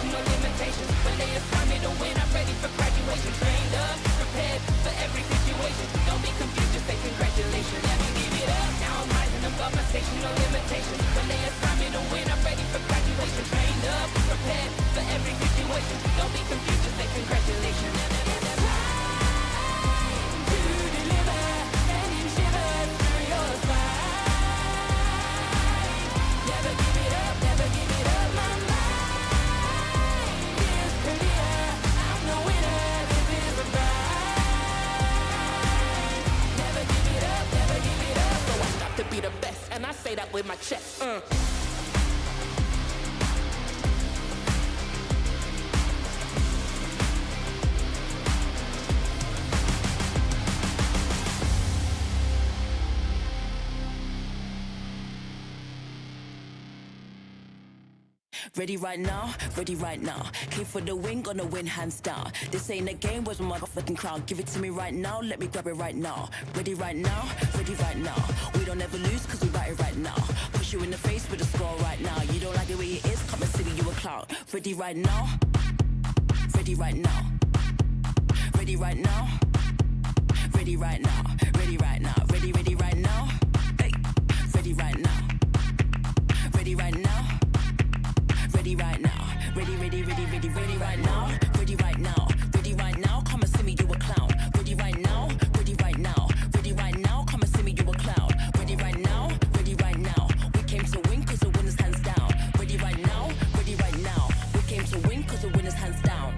station, no limitations. When they assign me to win, I'm ready for graduation. Trained up, prepared for every situation. Don't be confused, just say congratulations. Let me give it up. Now I'm rising above my station, no limitations. When they assign me to win, I'm ready for graduation. Trained up, prepared for every situation. Don't be confused, just say congratulations. To deliver, sending shivers through your spine. Never give it up, never give it up. My mind is clear. I'm the winner, this is a ride. Never give it up, never give it up. So I strive to be the best, and I say that with my chest. Ready right now, ready right now. Came for the win, gonna win hands down. This ain't a game, where's my motherfucking crown? Give it to me right now, let me grab it right now. Ready right now, ready right now. We don't ever lose, cause we got it right now. Push you in the face with a score right now. You don't like the way it is, come and see me, you a clown. Ready right now, ready right now. Ready right now, ready right now. Ready right now, ready, ready right now. Hey, ready right now. Ready right now. Ready right now, ready, ready, ready, ready, ready right now, ready right now, ready right now, come and see me, you a clown. Ready right now, ready right now, ready right now, come and see me, you a clown. Ready right now, ready right now, we came to win cause the winners hands down. Ready right now, ready right now, we came to win cause the winners hands down.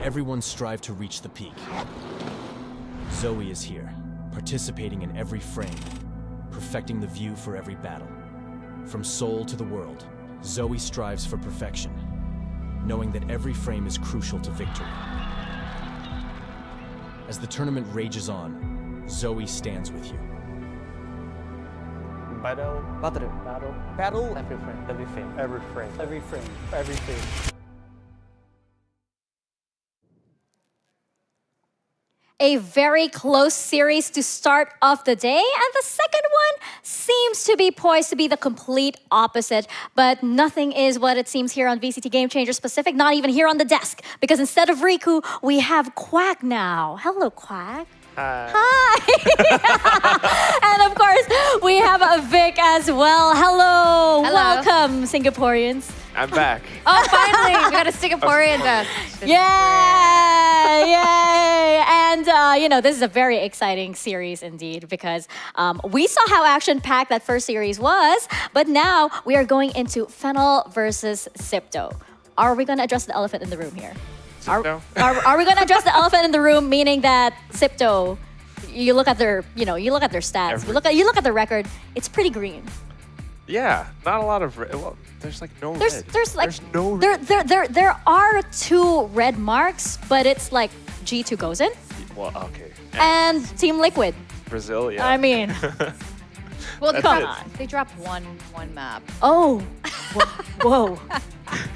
Everyone strive to reach the peak. Zoe is here, participating in every frame, perfecting the view for every battle. From Seoul to the world, Zoe strives for perfection, knowing that every frame is crucial to victory. As the tournament rages on, Zoe stands with you. Battle. Every frame. Every frame. Every frame. Every frame. Every frame. A very close series to start off the day, and the second one seems to be poised to be the complete opposite. But nothing is what it seems here on VCT Game Changers Pacific, not even here on the desk, because instead of Riku, we have Quack now. Hello, Quack. Hi. And of course, we have Vic as well. Hello. Welcome, Singaporeans. I'm back. Oh, finally, we got a Singaporean desk. Yay! And, this is a very exciting series indeed because we saw how action-packed that first series was, but now we are going into Fennel versus Sipto. Are we going to address the elephant in the room here? Are we going to address the elephant in the room, meaning that Sipto, you look at their stats, you look at their record, it's pretty green. Yeah, not a lot of red. Well, there's like no red. There's no red. There are 2 red marks, but it's like G2 goes in. Well, okay. And Team Liquid. Brazil, yeah. I mean, Well, That's they dropped one map. Oh, whoa,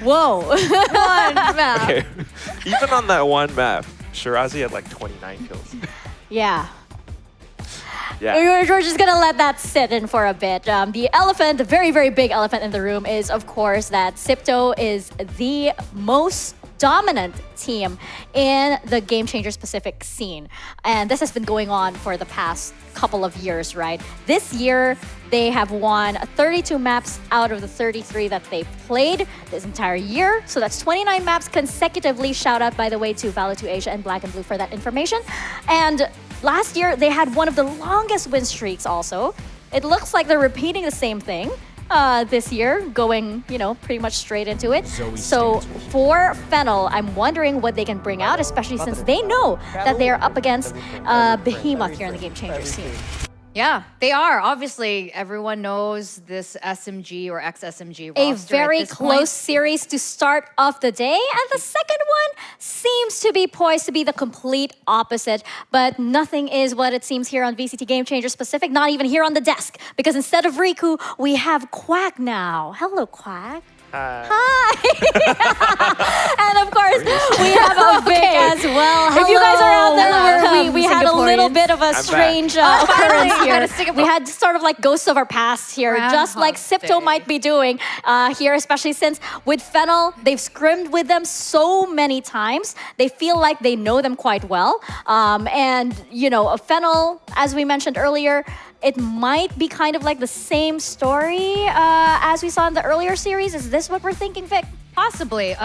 whoa. One map. Okay. Even on that one map, Shirazi had like 29 kills. Yeah. Yeah. We're just gonna let that sit in for a bit. The elephant, the very, very big elephant in the room is, of course, that ZETA is the most dominant team in the Game Changers Pacific scene. And this has been going on for the past couple of years, right? This year, they have won 32 maps out of the 33 that they've played this entire year. So that's 29 maps consecutively. Shout out, by the way, to Valo2 Asia and Black and Blue for that information. And last year, they had one of the longest win streaks also. It looks like they're repeating the same thing this year, going, pretty much straight into it. So for Fennel, I'm wondering what they can bring out, especially since they know that they are up against Behemoth here in the Game Changers scene. Yeah, they are. Obviously, everyone knows this SMG or ex-SMG roster. A very at this close point. series to start off the day, and the second one seems to be poised to be the complete opposite. But nothing is what it seems here on VCT Game Changers Pacific, not even here on the desk, because instead of Riku, we have Quack now. Hello, Quack. Hi. And of course, we have a Vic as well. Hello. If you guys are out there, Welcome, we had a little Singaporeans. bit of a strange occurrence here. We had sort of like ghosts of our past here, just like ZETA might be doing here, especially since with Fennel, they've scrimmed with them so many times. They feel like they know them quite well. And, Fennel, as we mentioned earlier, it might be kind of like the same story as we saw in the earlier series. Is this what we're thinking, Vic? Possibly.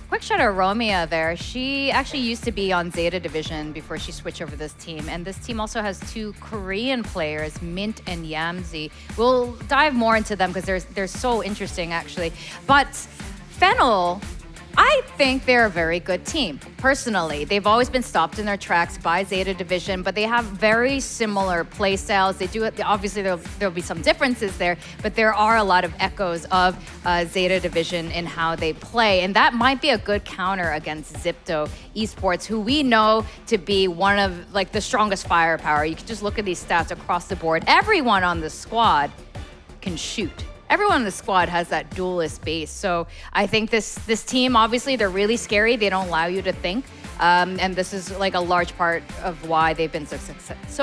Quick shout out Romeo there. She actually used to be on ZETA Division before she switched over this team. And this team also has 2 Korean players, Mint and Yamzi. We'll dive more into them because they're so interesting, actually. But Fennel, I think they're a very good team, personally. They've always been stopped in their tracks by ZETA Division, but they have very similar play styles. They do it, obviously there'll be some differences there, but there are a lot of echoes of ZETA Division in how they play. And that might be a good counter against ZIPTO Esports, who we know to be one of like the strongest firepower. You can just look at these stats across the board. Everyone on the squad can shoot. Everyone in the squad has that duelist base. So I think this team, obviously, they're really scary. They don't allow you to think. And this is like a large part of why they've been so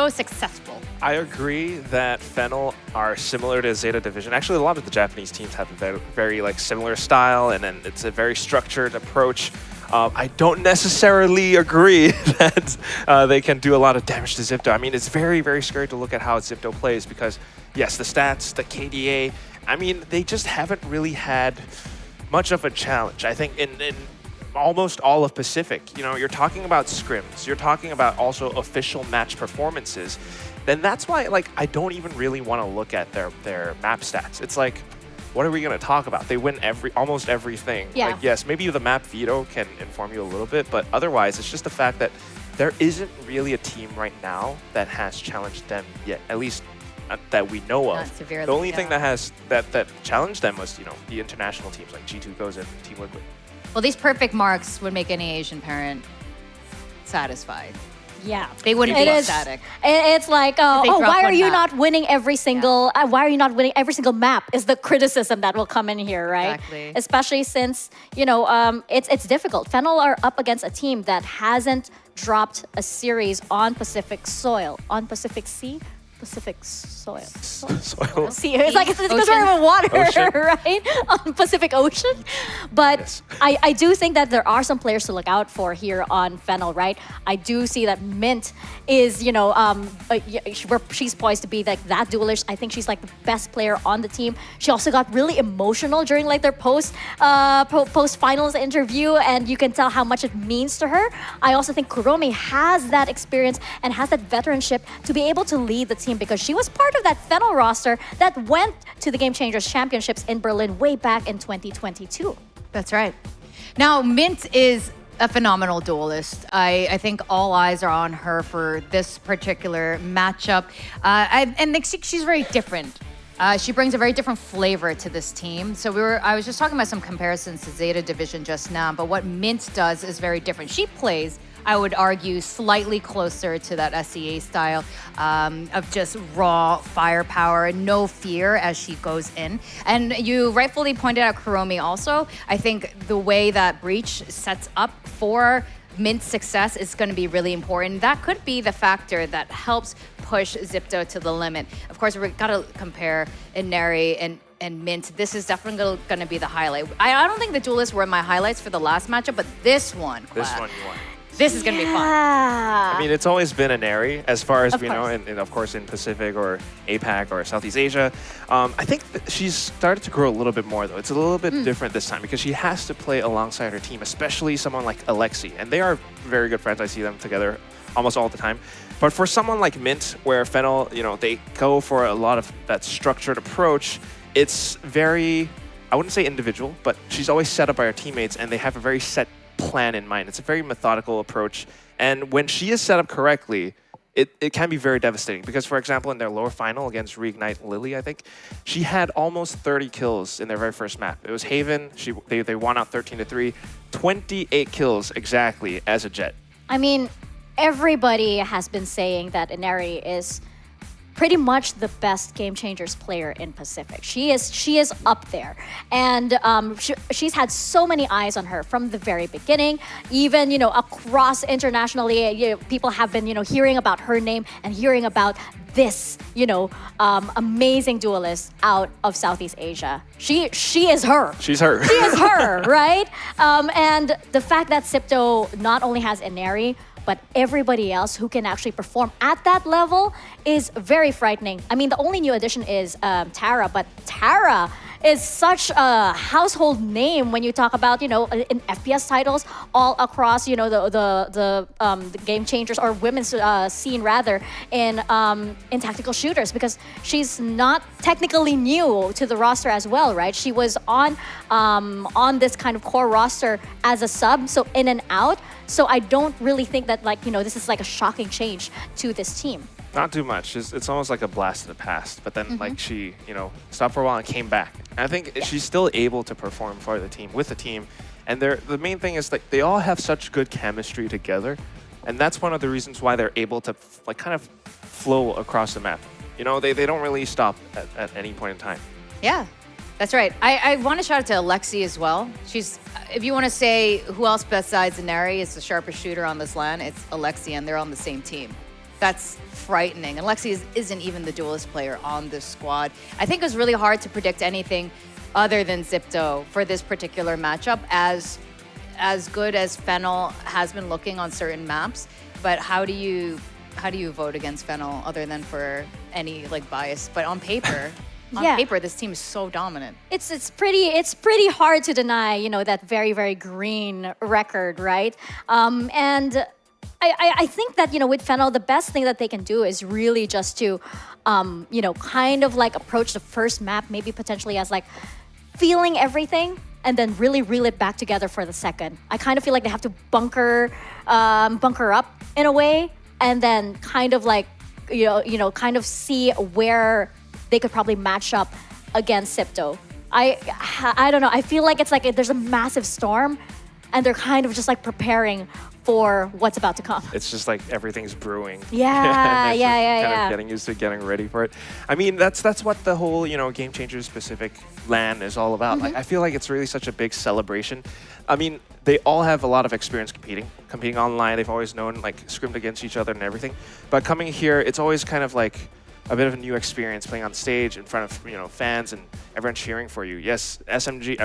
successful. I agree that Fennel are similar to ZETA Division. Actually, a lot of the Japanese teams have a very similar style, and then it's a very structured approach. I don't necessarily agree that they can do a lot of damage to ZIPTO. I mean, it's very, very scary to look at how ZIPTO plays because, yes, the stats, the KDA, I mean, they just haven't really had much of a challenge. I think in almost all of Pacific, you're talking about scrims, you're talking about also official match performances, then that's why, I don't even really want to look at their map stats. It's like, what are we going to talk about? They win almost everything. Yeah. Yes, maybe the map veto can inform you a little bit, but otherwise, it's just the fact that there isn't really a team right now that has challenged them yet, at least that we know of. Severely, the only thing that challenged them was, the international teams like G2 Goes and Team Liquid. Well, these perfect marks would make any Asian parent satisfied. Yeah. They wouldn't be ecstatic. It's like, drop why are one you map. not winning every single, why are you not winning every single map is the criticism that will come in here, right? Exactly. Especially since, it's difficult. Fennel are up against a team that hasn't dropped a series on Pacific soil, on Pacific sea. Pacific soil. Soil. Sea. It's like it's because we're in water, right? On Pacific Ocean. But Yes. I do think that there are some players to look out for here on Fennel, right? I do see that Mint is, she's poised to be like that duelist. I think she's like the best player on the team. She also got really emotional during like their post finals interview, and you can tell how much it means to her. I also think Kuromi has that experience and has that veteranship to be able to lead the team because she was part of that Fennel roster that went to the Game Changers Championships in Berlin way back in 2022. That's right. Now, Mint is a phenomenal duelist. I think all eyes are on her for this particular matchup. And she's very different. She brings a very different flavor to this team. So I was just talking about some comparisons to ZETA Division just now, but what Mint does is very different. She plays I would argue, slightly closer to that SEA style of just raw firepower, no fear as she goes in. And you rightfully pointed out Kuromi also. I think the way that Breach sets up for Mint's success is going to be really important. That could be the factor that helps push ZETA to the limit. Of course, we've got to compare Inari and Mint. This is definitely going to be the highlight. I don't think the duelists were my highlights for the last matchup, but this one, This one you won. This is going to be fun. I mean, it's always been an area as far as Of we know, course. and of course in Pacific or APAC or Southeast Asia. I think she's started to grow a little bit more, though. It's a little bit different this time because she has to play alongside her team, especially someone like Alexi. And they are very good friends. I see them together almost all the time. But for someone like Mint, where Fennel, they go for a lot of that structured approach, it's very, I wouldn't say individual, but she's always set up by her teammates and they have a very set plan in mind. It's a very methodical approach. And when she is set up correctly, it can be very devastating. Because, for example, in their lower final against Reignite Lily, I think, she had almost 30 kills in their very first map. It was Haven. They won out 13-3. 28 kills exactly as a Jet. I mean, everybody has been saying that Inari is pretty much the best Game Changers player in Pacific. She is up there, and she's had so many eyes on her from the very beginning. Even across internationally, people have been hearing about her name and hearing about this amazing duelist out of Southeast Asia. She is her. She's her. She is her, right? And the fact that Sipto not only has Inari, but everybody else who can actually perform at that level is very frightening. I mean, the only new addition is Tara, but Tara is such a household name when you talk about, in FPS titles all across, the Game Changers or women's scene rather in tactical shooters, because she's not technically new to the roster as well, right? She was on this kind of core roster as a sub, so in and out. So I don't really think that this is like a shocking change to this team. Not too much. It's almost like a blast in the past. But then she, stopped for a while and came back. And I think she's still able to perform for the team, with the team. And the main thing is they all have such good chemistry together. And that's one of the reasons why they're able to kind of flow across the map. They don't really stop at any point in time. Yeah, that's right. I want to shout out to Alexi as well. She's, if you want to say who else besides Inari is the sharpest shooter on this LAN, it's Alexi, and they're on the same team. That's frightening. And Alexi isn't even the duelist player on this squad. I think it was really hard to predict anything other than Zipto for this particular matchup, as good as Fennel has been looking on certain maps. But how do you vote against Fennel other than for any bias? But on paper, paper, this team is so dominant. It's pretty hard to deny, that very, very green record, right? And I think that, with Fennel, the best thing that they can do is really just to, kind of approach the first map, maybe potentially as feeling everything, and then really reel it back together for the second. I kind of feel like they have to bunker up in a way, and then kind of kind of see where they could probably match up against Sipto. I don't know. I feel like it's there's a massive storm, and they're kind of just preparing for what's about to come. It's just everything's brewing. Yeah, yeah. Kind of getting used to getting ready for it. I mean, that's what the whole, Game Changers Pacific LAN is all about. I feel like it's really such a big celebration. I mean, they all have a lot of experience competing online. They've always known, scrimmed against each other and everything. But coming here, it's always kind of a bit of a new experience playing on stage in front of fans and everyone cheering for you. Yes, SMG,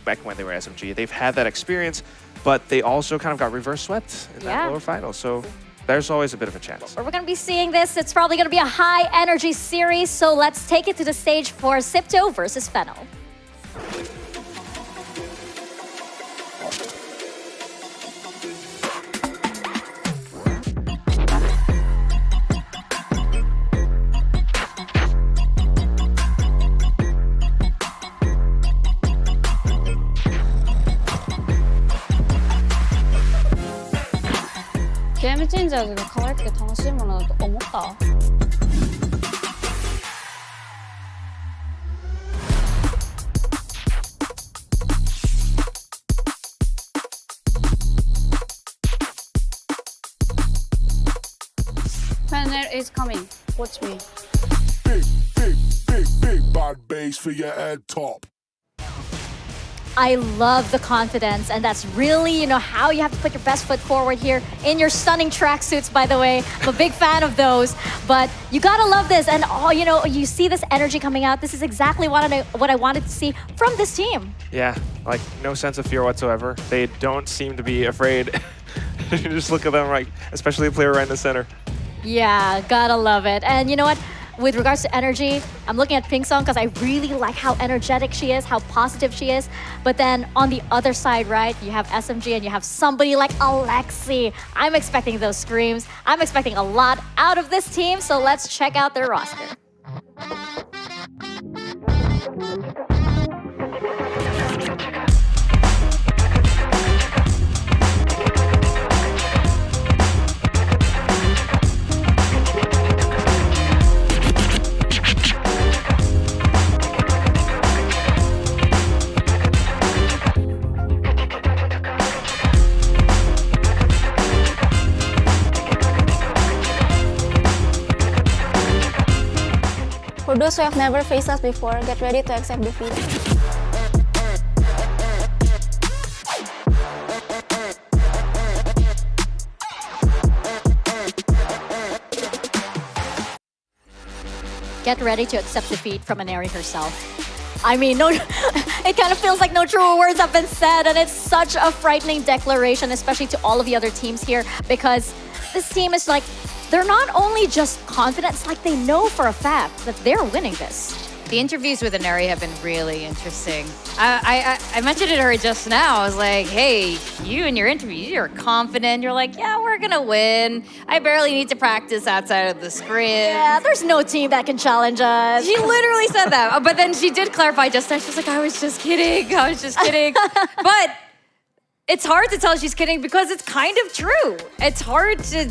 back when they were SMG, they've had that experience, but they also kind of got reverse swept in that lower final. So there's always a bit of a chance. We're going to be seeing this. It's probably going to be a high energy series. So let's take it to the stage for Sipto versus Fennel. 게임 체인저즈가 가을 때 楽しいものだと思った? is coming. Watch me. Big bad bass for your head top. I love the confidence, and that's really, how you have to put your best foot forward here in your stunning tracksuits, by the way. I'm a big fan of those, but you gotta love this, and you see this energy coming out. This is exactly what I wanted to see from this team. Yeah, like no sense of fear whatsoever. They don't seem to be afraid. You just look at them, like, especially the player right in the center. Yeah, gotta love it. And you know what? With regards to energy, I'm looking at Pingsong because I really like how energetic she is, how positive she is. But then on the other side, right, you have SMG and you have somebody like Alexi. I'm expecting those screams. I'm expecting a lot out of this team, so let's check out their roster. For those who have never faced us before, get ready to accept defeat. Get ready to accept defeat from Aneri herself. I mean, no, it kind of feels like no truer words have been said, and it's such a frightening declaration, especially to all of the other teams here, because this team is like, they're not only just confident, it's like they know for a fact that they're winning this. The interviews with Aneri have been really interesting. I mentioned it to her just now. I was like, hey, you in your interview, you're confident. You're like, yeah, we're gonna win. I barely need to practice outside of the scrim. Yeah, there's no team that can challenge us. She literally said that. But then she did clarify just now. She was like, I was just kidding. I was just kidding. But it's hard to tell she's kidding because it's kind of true. It's hard to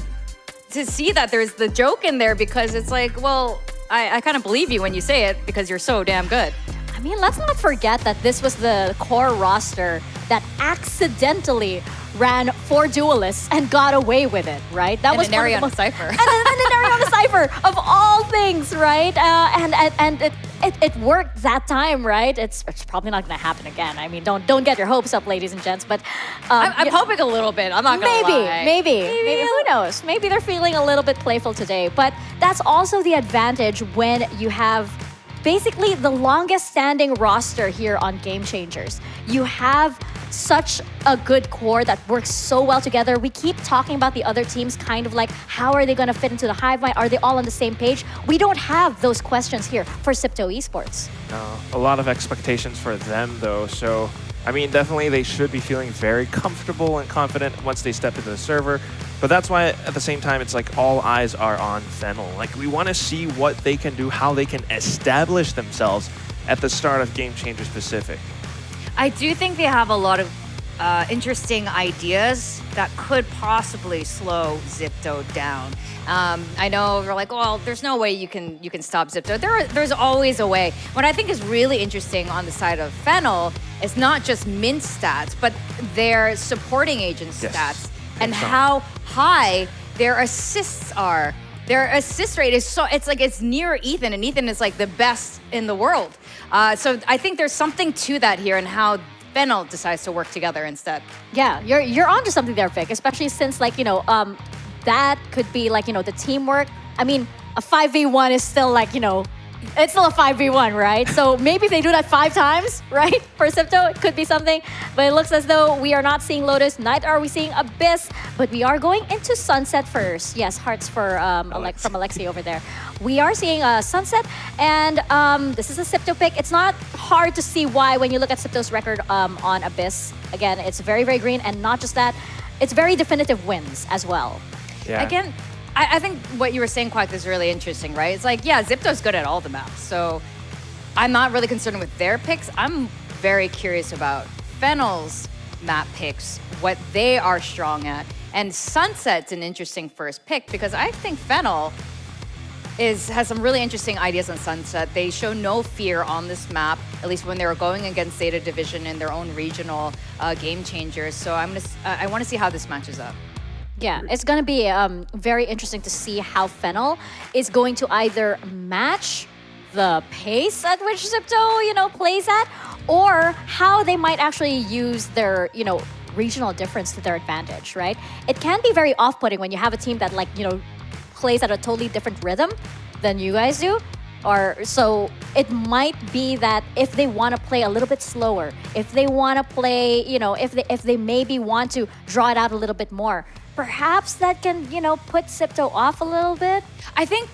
see that there's the joke in there because it's like, well, I kind of believe you when you say it because you're so damn good. I mean, let's not forget that this was the core roster that accidentally ran 4 duelists and got away with it, right? That was Aneri on a Cypher. And Aneri on a Cypher, of all things, right? And it worked that time, right? It's probably not going to happen again. I mean, don't get your hopes up, ladies and gents, but... I'm hoping a little bit. I'm not going to lie. Maybe. Who knows? Maybe they're feeling a little bit playful today. But that's also the advantage when you have basically the longest standing roster here on Game Changers. You have such a good core that works so well together. We keep talking about the other teams, kind of like, how are they going to fit into the hive mind? Are they all on the same page? We don't have those questions here for Sipto Esports. No, a lot of expectations for them, though. So, I mean, definitely they should be feeling very comfortable and confident once they step into the server. But that's why, at the same time, it's like all eyes are on Fennel. Like, we want to see what they can do, how they can establish themselves at the start of Game Changers Pacific. I do think they have a lot of interesting ideas that could possibly slow Zipto down. I know we're like, well, there's no way you can stop Zipto. There's always a way. What I think is really interesting on the side of Fennel is not just mint stats, but their supporting agent stats and how high their assists are. Their assist rate is it's near Ethan, and Ethan is like the best in the world. So I think there's something to that here and how Fennel decides to work together instead. Yeah, you're onto something there, Vic, especially since that could be the teamwork. I mean, a 5v1 is still it's still a 5v1, right? So maybe if they do that 5 times, right, for Sipto, it could be something. But it looks as though we are not seeing Lotus, neither are we seeing Abyss, but we are going into Sunset first. Yes, hearts for from Alexi over there. We are seeing Sunset, and this is a Sipto pick. It's not hard to see why when you look at Sipto's record on Abyss. Again, it's very, very green, and not just that, it's very definitive wins as well. Yeah. Again, I think what you were saying, Kwak, is really interesting, right? It's like, yeah, Zipto's good at all the maps, so I'm not really concerned with their picks. I'm very curious about Fennel's map picks, what they are strong at. And Sunset's an interesting first pick because I think Fennel has some really interesting ideas on Sunset. They show no fear on this map, at least when they were going against ZETA Division in their own regional game changers. So I want to see how this matches up. Yeah, it's going to be very interesting to see how Fennel is going to either match the pace at which ZIPTO, plays at, or how they might actually use their, regional difference to their advantage, right? It can be very off-putting when you have a team that, plays at a totally different rhythm than you guys do. Or so it might be that if they want to play a little bit slower, if they want to play, if they maybe want to draw it out a little bit more, perhaps that can, put ZIPTO off a little bit. I think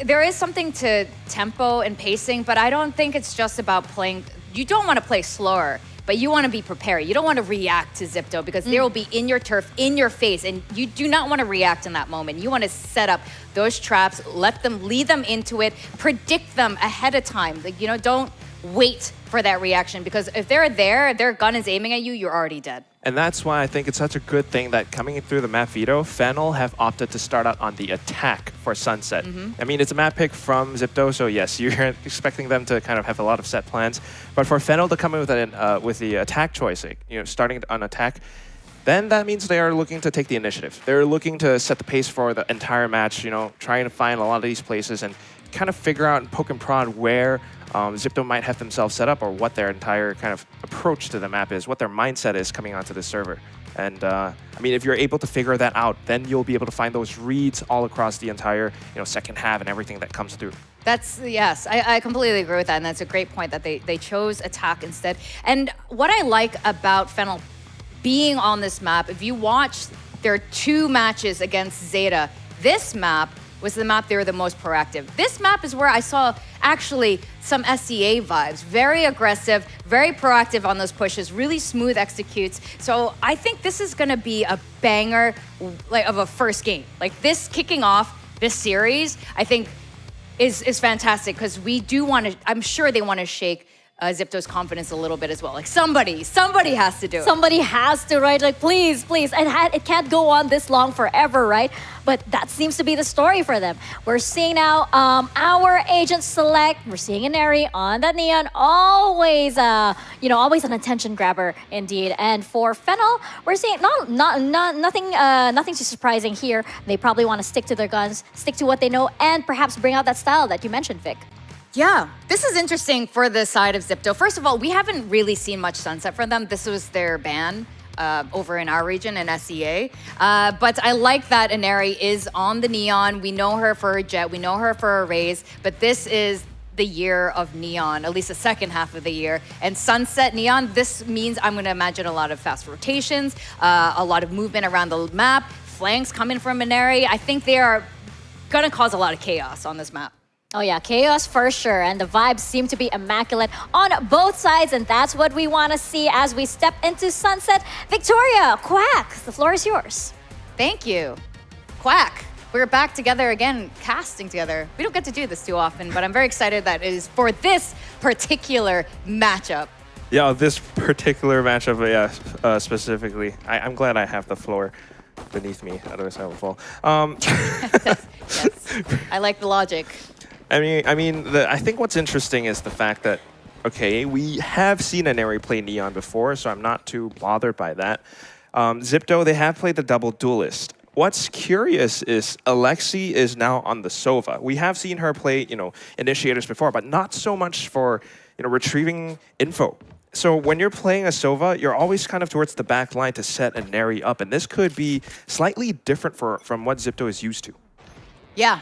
there is something to tempo and pacing, but I don't think it's just about playing. You don't want to play slower, but you want to be prepared. You don't want to react to ZIPTO because they will be in your turf, in your face, and you do not want to react in that moment. You want to set up those traps, lead them into it, predict them ahead of time. Don't wait for that reaction, because if they're there, their gun is aiming at you, you're already dead. And that's why I think it's such a good thing that coming through the map veto, Fennel have opted to start out on the attack for Sunset. I mean, it's a map pick from ZIPTO, so yes, you're expecting them to kind of have a lot of set plans. But for Fennel to come in with the attack choice, starting on attack, then that means they are looking to take the initiative. They're looking to set the pace for the entire match, trying to find a lot of these places and kind of figure out and poke and prod where ZIPTO might have themselves set up, or what their entire kind of approach to the map is, what their mindset is coming onto the server. And I mean, if you're able to figure that out, then you'll be able to find those reads all across the entire second half and everything that comes through. Yes, I completely agree with that, and that's a great point that they chose attack instead. And what I like about Fennel being on this map, if you watch their 2 matches against ZETA, this map was the map they were the most proactive. This map is where I saw actually some SEA vibes. Very aggressive, very proactive on those pushes, really smooth executes. So I think this is gonna be a banger of a first game. This kicking off this series, I think is fantastic, because we do want to, I'm sure they want to shake ZIPTO's confidence a little bit as well. Somebody has to do it. Somebody has to, right? Please. It can't go on this long forever, right? But that seems to be the story for them. We're seeing now our agent select. We're seeing an Eri on that Neon. Always, always an attention grabber indeed. And for Fennel, we're seeing nothing too surprising here. They probably want to stick to their guns, stick to what they know, and perhaps bring out that style that you mentioned, Vic. Yeah, this is interesting for the side of ZIPTO. First of all, we haven't really seen much Sunset from them. This was their ban over in our region in SEA. But I like that Inari is on the Neon. We know her for her Jet. We know her for her Raze. But this is the year of Neon, at least the second half of the year. And Sunset Neon, this means I'm going to imagine a lot of fast rotations, a lot of movement around the map, flanks coming from Inari. I think they are going to cause a lot of chaos on this map. Oh yeah, chaos for sure, and the vibes seem to be immaculate on both sides, and that's what we want to see as we step into Sunset. Victoria, Quack, the floor is yours. Thank you. Quack, we're back together again, casting together. We don't get to do this too often, but I'm very excited that it is for this particular matchup. Yeah, this particular matchup, specifically. I'm glad I have the floor beneath me, otherwise I will fall. Yes, I like the logic. I think what's interesting is the fact that, okay, we have seen Inari play Neon before, so I'm not too bothered by that. ZIPTO, they have played the double duelist. What's curious is Alexi is now on the Sova. We have seen her play, initiators before, but not so much for, retrieving info. So when you're playing a Sova, you're always kind of towards the back line to set Inari up, and this could be slightly different from what ZIPTO is used to. Yeah.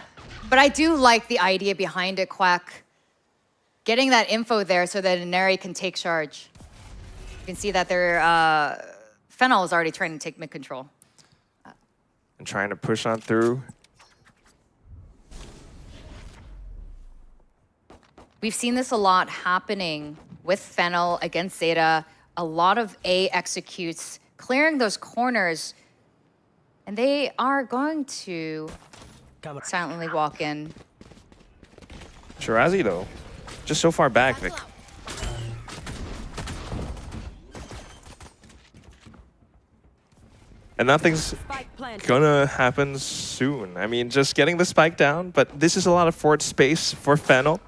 But I do like the idea behind it, Quack. Getting that info there so that Inari can take charge. You can see that their Fennel is already trying to take mid-control. And trying to push on through. We've seen this a lot happening with Fennel against ZETA. A lot of A executes, clearing those corners. And they are going to silently walk in. Shirazi, though, just so far back, Vic. And nothing's gonna happen soon. I mean, just getting the spike down, but this is a lot of forward space for Fennel.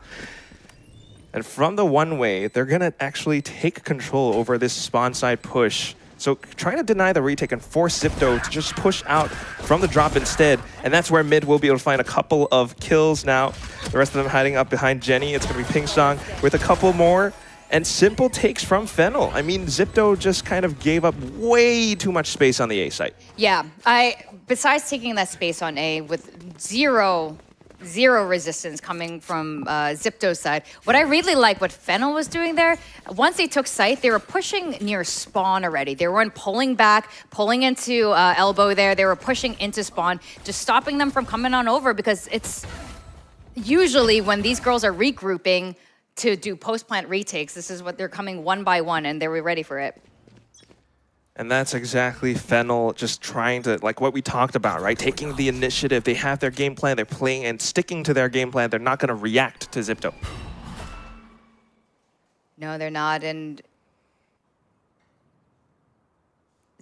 And from the one-way, they're gonna actually take control over this spawn side push. So trying to deny the retake and force ZIPTO to just push out from the drop instead. And that's where mid will be able to find a couple of kills now. The rest of them hiding up behind Jenny. It's going to be Pingsong with a couple more. And simple takes from Fennel. I mean, ZIPTO just kind of gave up way too much space on the A site. Yeah, besides taking that space on A with zero resistance coming from ZIPTO's side. What I really like what Fennel was doing there, once they took site, they were pushing near spawn already. They weren't pulling back, pulling into elbow there. They were pushing into spawn, just stopping them from coming on over because it's usually when these girls are regrouping to do post-plant retakes, this is what they're coming one by one and they were ready for it. And that's exactly Fennel just trying to, like what we talked about, right? Taking the initiative. They have their game plan. They're playing and sticking to their game plan. They're not going to react to ZIPTO. No, they're not. And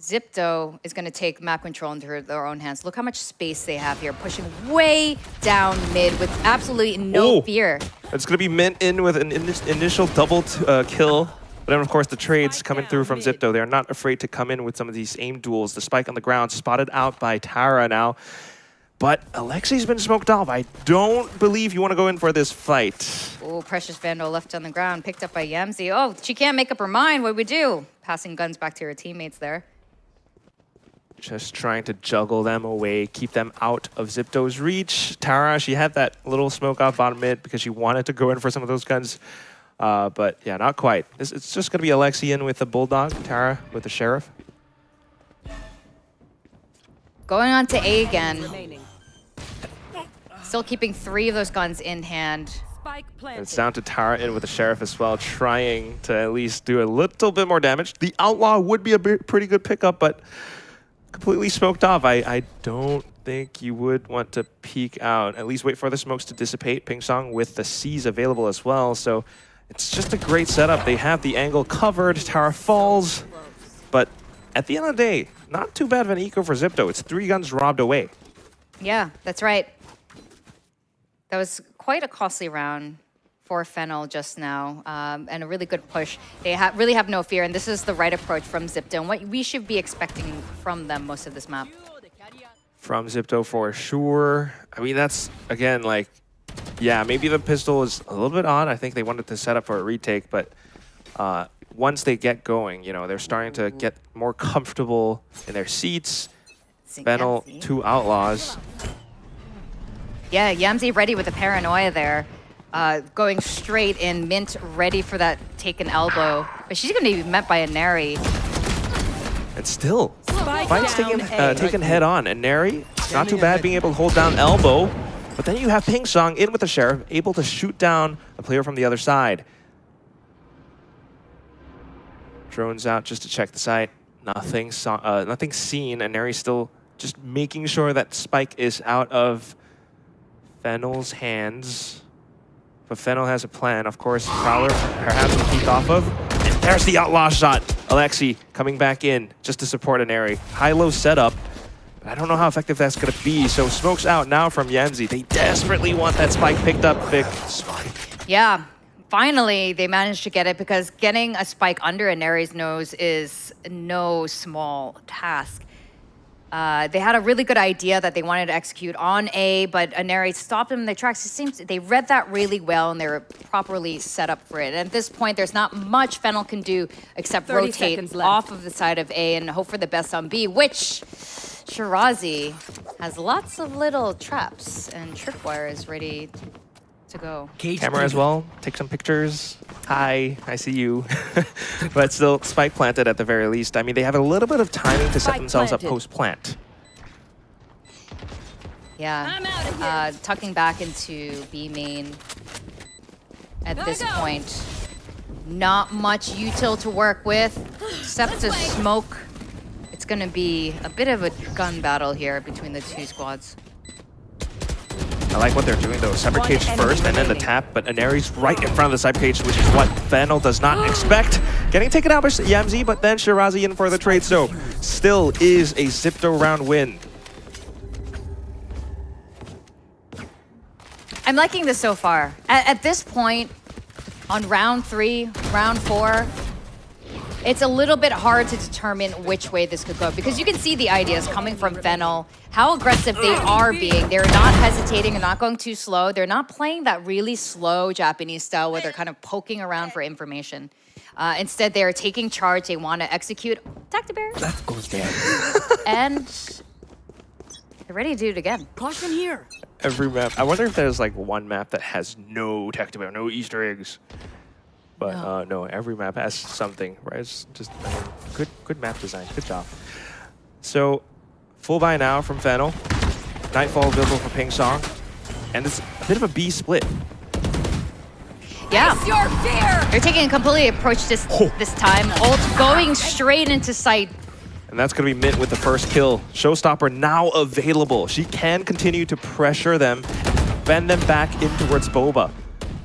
ZIPTO is going to take map control into their own hands. Look how much space they have here, pushing way down mid with absolutely no fear. It's going to be Mint in with an initial double kill. But then, of course, the trades coming through from ZIPTO. They're not afraid to come in with some of these aim duels. The spike on the ground spotted out by Tara now. But Alexi's been smoked off. I don't believe you want to go in for this fight. Oh, Precious Vandal left on the ground, picked up by Yamzi. Oh, she can't make up her mind. What do we do? Passing guns back to her teammates there. Just trying to juggle them away, keep them out of ZIPTO's reach. Tara, she had that little smoke off bottom mid because she wanted to go in for some of those guns. But yeah, not quite. It's just going to be Alexi in with the Bulldog, Tara with the Sheriff. Going on to A again. Still keeping 3 of those guns in hand. And it's down to Tara in with the Sheriff as well, trying to at least do a little bit more damage. The Outlaw would be a pretty good pickup, but completely smoked off. I don't think you would want to peek out. At least wait for the smokes to dissipate. Pingsong with the C's available as well. So it's just a great setup. They have the angle covered. Tara falls. But at the end of the day, not too bad of an eco for ZIPTO. It's 3 guns robbed away. Yeah, that's right. That was quite a costly round for Fennel just now, and a really good push. They really have no fear, and this is the right approach from ZIPTO, and what we should be expecting from them most of this map. From ZIPTO for sure. I mean, that's, again, like, yeah, maybe the pistol is a little bit odd. I think they wanted to set up for a retake, but once they get going, you know, they're starting to get more comfortable in their seats. Fennel, 2 Outlaws. Yeah, Yamzi ready with the paranoia there. Going straight in, Mint ready for that taken elbow. But she's going to be met by a Neri. And still, fight's taken head on. And Neri, not too bad being able to hold down elbow. But then you have Pingsong in with the Sheriff, able to shoot down a player from the other side. Drones out just to check the site. Nothing seen, and Neri's still just making sure that Spike is out of Fennel's hands. But Fennel has a plan. Of course, Prowler perhaps to keep off of. And there's the Outlaw shot. Alexi coming back in just to support Neri. High-low setup. But I don't know how effective that's going to be. So smoke's out now from Yamzi. They desperately want that Spike picked up. Big Spike. Yeah, finally they managed to get it, because getting a Spike under a Neri's nose is no small task. They had a really good idea that they wanted to execute on A, but Neri stopped them in their tracks. It seems they read that really well, and they were properly set up for it. And at this point, there's not much Fennel can do except rotate off of the side of A and hope for the best on B, which Shirazi has lots of little traps, and Tripwire is ready to go. Camera as well. Take some pictures. Hi, I see you. But still, Spike planted at the very least. I mean, they have a little bit of timing to set themselves up post-plant. Yeah, tucking back into B main at this point. Not much util to work with, except to smoke. It's gonna be a bit of a gun battle here between the 2 squads. I like what they're doing though. Cyber Cage first and then the tap, but Aneri's right in front of the Cyber Cage, which is what Fennel does not expect. Getting taken out by Yamzi, but then Shirazi in for the trade, so still is a ZIPTO round win. I'm liking this so far. At this point, on round 3, round 4, It's a little bit hard to determine which way this could go because you can see the ideas coming from Fennel, how aggressive they are being. They're not hesitating, they're not going too slow. They're not playing that really slow Japanese style where they're kind of poking around for information. Instead, they're taking charge. They want to execute. Tactibear. That goes down. And they're ready to do it again. Caution here. Every map. I wonder if there's like one map that has no tactical, no Easter eggs. But no, every map has something, right? It's just good map design. Good job. So, full buy now from Fennel. Nightfall available for Ping Song. And it's a bit of a B split. Yeah. They're taking a completely approach this time. Ult going straight into sight. And that's going to be Mint with the first kill. Showstopper now available. She can continue to pressure them, bend them back in towards Boba.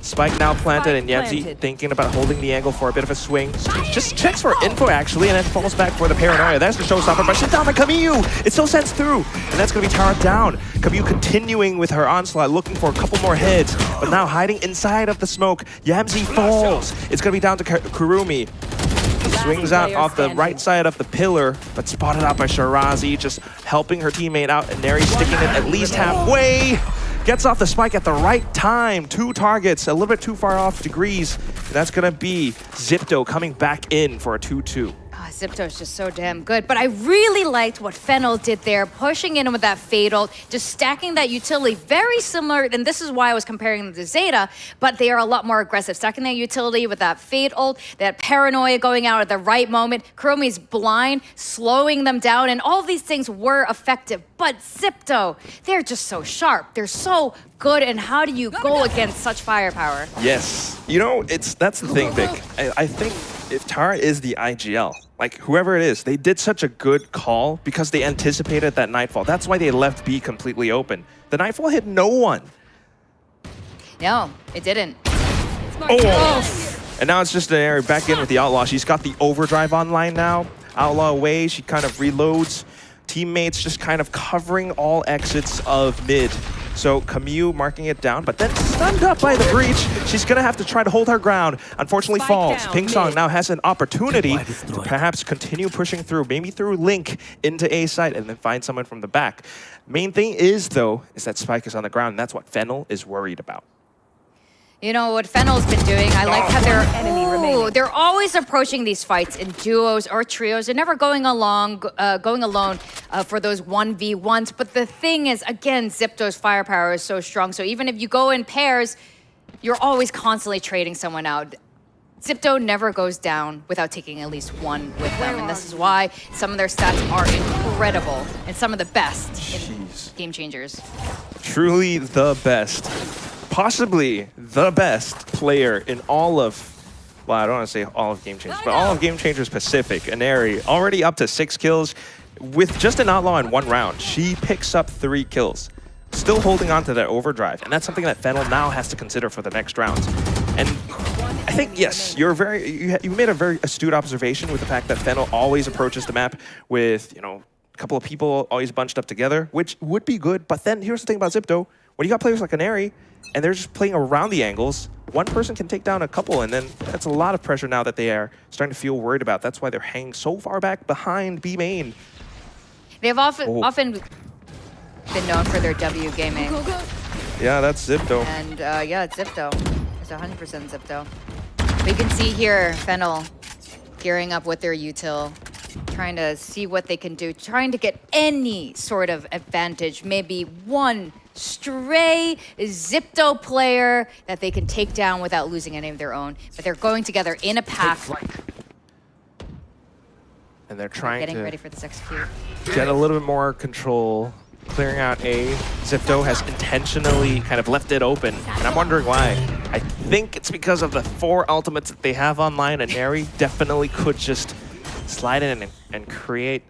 Spike now planted, and Yamzi thinking about holding the angle for a bit of a swing. Just checks for info, actually, and then falls back for the paranoia. That's the Showstopper, but shut down by Camille! It still sends through, and that's going to be Tara down. Camille continuing with her onslaught, looking for a couple more heads, but now hiding inside of the smoke. Yamzi falls. It's going to be down to Kurumi. Swings out off the right side of the pillar, but spotted out by Shirazi, just helping her teammate out, and Neri sticking it at least halfway. Gets off the spike at the right time. 2 targets, a little bit too far off degrees. And that's going to be Zipto coming back in for a 2-2. Zipto is just so damn good. But I really liked what Fennel did there, pushing in with that Fatal, just stacking that utility. Very similar, and this is why I was comparing them to Zeta, but they are a lot more aggressive. Stacking that utility with that Fatal, that paranoia going out at the right moment. Kuromi's blind, slowing them down, and all of these things were effective. But Zipto, they're just so sharp. They're so good, and how do you go against such firepower? Yes. You know, that's the thing, Vic. I think if Tara is the IGL, like whoever it is, they did such a good call because they anticipated that Nightfall. That's why they left B completely open. The Nightfall hit no one. No, it didn't. Oh! And now it's just an area back in with the Outlaw. She's got the overdrive online now. Outlaw away, she kind of reloads. Teammates just kind of covering all exits of mid. So Camille marking it down, but then stunned up by the breach. She's gonna have to try to hold her ground. Unfortunately falls. Ping Song now has an opportunity to perhaps continue pushing through, maybe through Link into A site and then find someone from the back. Main thing is though, is that Spike is on the ground, and that's what Fennel is worried about. You know what Fennel's been doing? I like how they're always approaching these fights in duos or trios. They're never going alone for those 1v1s. But the thing is, again, Zipto's firepower is so strong. So even if you go in pairs, you're always constantly trading someone out. Zipto never goes down without taking at least one with them. And this is why some of their stats are incredible and some of the best in Game Changers. Truly the best. Possibly the best player in all of, well, I don't want to say all of Game Changers, but all of Game Changers Pacific. Aneri already up to 6 kills with just an Outlaw in 1 round. She picks up 3 kills, still holding on to that overdrive. And that's something that Fennel now has to consider for the next rounds. And I think, yes, you made a very astute observation with the fact that Fennel always approaches the map with, you know, a couple of people always bunched up together, which would be good. But then here's the thing about Zipto. When you got players like Aneri, and they're just playing around the angles, one person can take down a couple, and then that's a lot of pressure now that they are starting to feel worried about. That's why they're hanging so far back behind B main. They have often been known for their W gaming. Yeah, that's Zipto. And yeah, it's Zipto. It's 100% Zipto. But you can see here, Fennel gearing up with their util, trying to see what they can do, trying to get any sort of advantage, maybe one stray Zipto player that they can take down without losing any of their own. But they're going together in a pack. And they're trying to ready for this execute. Get a little bit more control, clearing out A. Zipto has intentionally kind of left it open, and I'm wondering why. I think it's because of the 4 ultimates that they have online, and Neri definitely could just slide in and create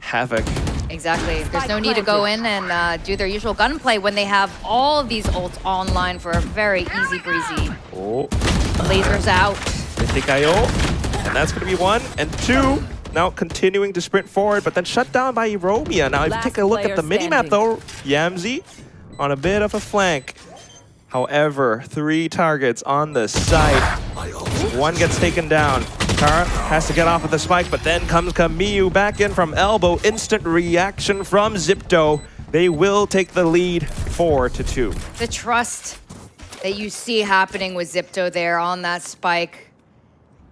havoc. Exactly. There's no need to go in and do their usual gunplay when they have all of these ults online for a very easy breezy. Oh. Lasers out. And that's going to be 1 and 2. Now continuing to sprint forward, but then shut down by Romia. Now if you take a look at the minimap though, Yamzi on a bit of a flank. However, 3 targets on the site. 1 gets taken down. Tara has to get off of the spike, but then comes Kamiyu back in from elbow. Instant reaction from Zipto. They will take the lead 4-2. The trust that you see happening with Zipto there on that spike.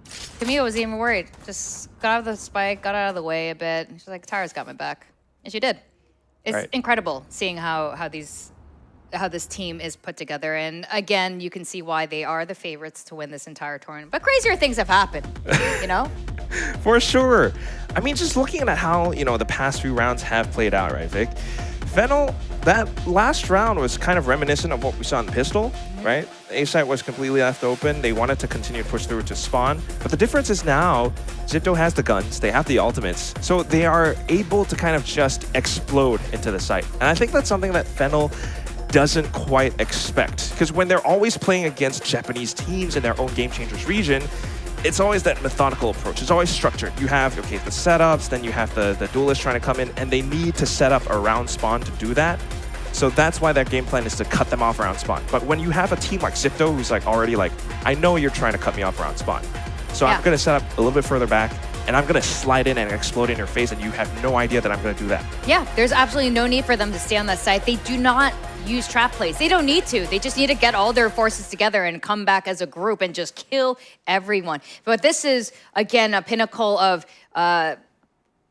Kamiyu wasn't even worried. Just got out of the spike, got out of the way a bit. She's like, Tara's got my back. And she did. It's incredible seeing how this team is put together. And again, you can see why they are the favorites to win this entire tournament. But crazier things have happened, you know? For sure. I mean, just looking at how, the past few rounds have played out, right, Vic? Fennel, that last round was kind of reminiscent of what we saw in Pistol, right? A site was completely left open. They wanted to continue to push through to spawn. But the difference is now, Zipto has the guns, they have the ultimates, so they are able to kind of just explode into the site. And I think that's something that Fennel doesn't quite expect. Because when they're always playing against Japanese teams in their own Game Changers region, it's always that methodical approach. It's always structured. You have, the setups, then you have the duelists trying to come in, and they need to set up around spawn to do that. So that's why their game plan is to cut them off around spawn. But when you have a team like Zipto, who's already I know you're trying to cut me off around spawn. So I'm going to set up a little bit further back, and I'm going to slide in and explode in your face, and you have no idea that I'm going to do that. Yeah, there's absolutely no need for them to stay on that site. They do not use trap plays. They don't need to. They just need to get all their forces together and come back as a group and just kill everyone. But this is, again, a pinnacle of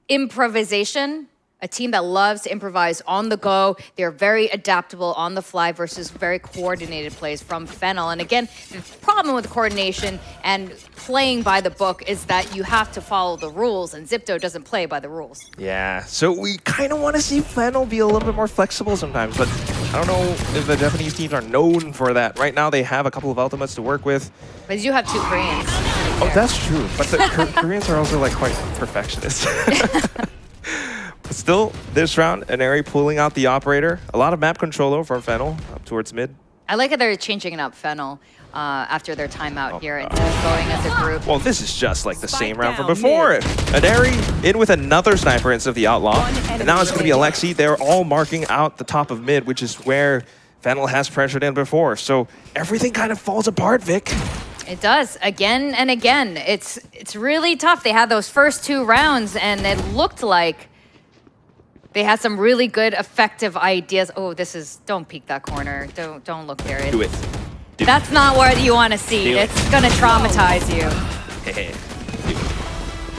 improvisation. A team that loves to improvise on the go. They're very adaptable on the fly versus very coordinated plays from Fennel. And again, the problem with coordination and playing by the book is that you have to follow the rules, and Zipto doesn't play by the rules. Yeah, so we kind of want to see Fennel be a little bit more flexible sometimes, but I don't know if the Japanese teams are known for that. Right now, they have a couple of ultimates to work with. But you have 2 Koreans. Oh, that's true. But the Koreans are also quite perfectionists. Still, this round, Aneri pulling out the operator. A lot of map control for Fennel up towards mid. I like how they're changing it up Fennel after their timeout here and going as a group. Well, this is just like the same round from before. Aneri in with another sniper instead of the Outlaw. And now it's going to be Alexi. They're all marking out the top of mid, which is where Fennel has pressured in before. So everything kind of falls apart, Vic. It does, again and again. It's really tough. They had those first 2 rounds, and it looked like they had some really good, effective ideas. Oh, don't peek that corner. Don't look there. Do it. That's not what you want to see. It's going to traumatize you. Hey.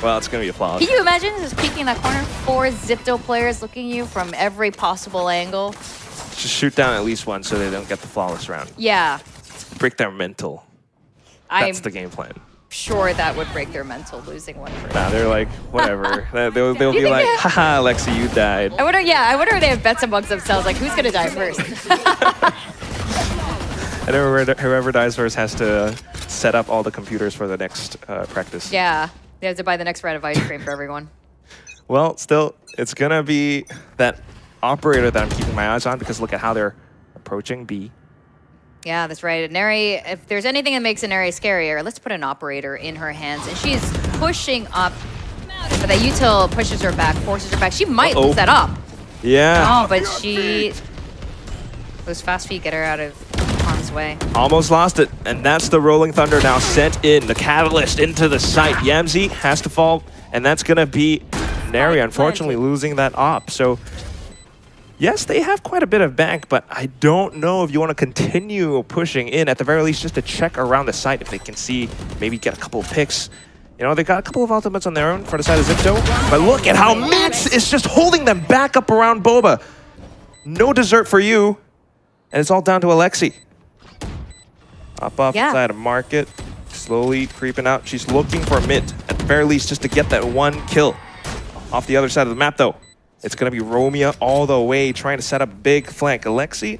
Well, it's going to be applause. Can you imagine just peeking that corner? 4 Zipto players looking at you from every possible angle. Just shoot down at least one so they don't get the flawless round. Yeah. Break their mental. That's the game plan. Sure that would break their mental, losing one for Nah, they're like, whatever. they'll be like, haha, Alexi, you died. I wonder if they have bets amongst themselves, like, who's going to die first? And whoever dies first has to set up all the computers for the next practice. Yeah, they have to buy the next round of ice cream for everyone. Well, still, it's going to be that operator that I'm keeping my eyes on, because look at how they're approaching B. Yeah, that's right. Aneri, if there's anything that makes Aneri scarier, let's put an operator in her hands. And she's pushing up. But that util pushes her back, forces her back. She might lose that up. Yeah. Oh, but those fast feet get her out of harm's way. Almost lost it. And that's the Rolling Thunder now sent in. The Catalyst into the site. Yamzi has to fall. And that's going to be Aneri, unfortunately, losing that op. So yes, they have quite a bit of bank, but I don't know if you want to continue pushing in, at the very least, just to check around the site if they can see, maybe get a couple of picks. They got a couple of ultimates on their own for the side of Zipto, but look at how Mitz is just holding them back up around BOBA. No dessert for you, and it's all down to Alexi. Up off the side of Market, slowly creeping out. She's looking for mid, at the very least, just to get that 1 kill. Off the other side of the map, though, it's going to be Romeo all the way, trying to set up big flank. Alexi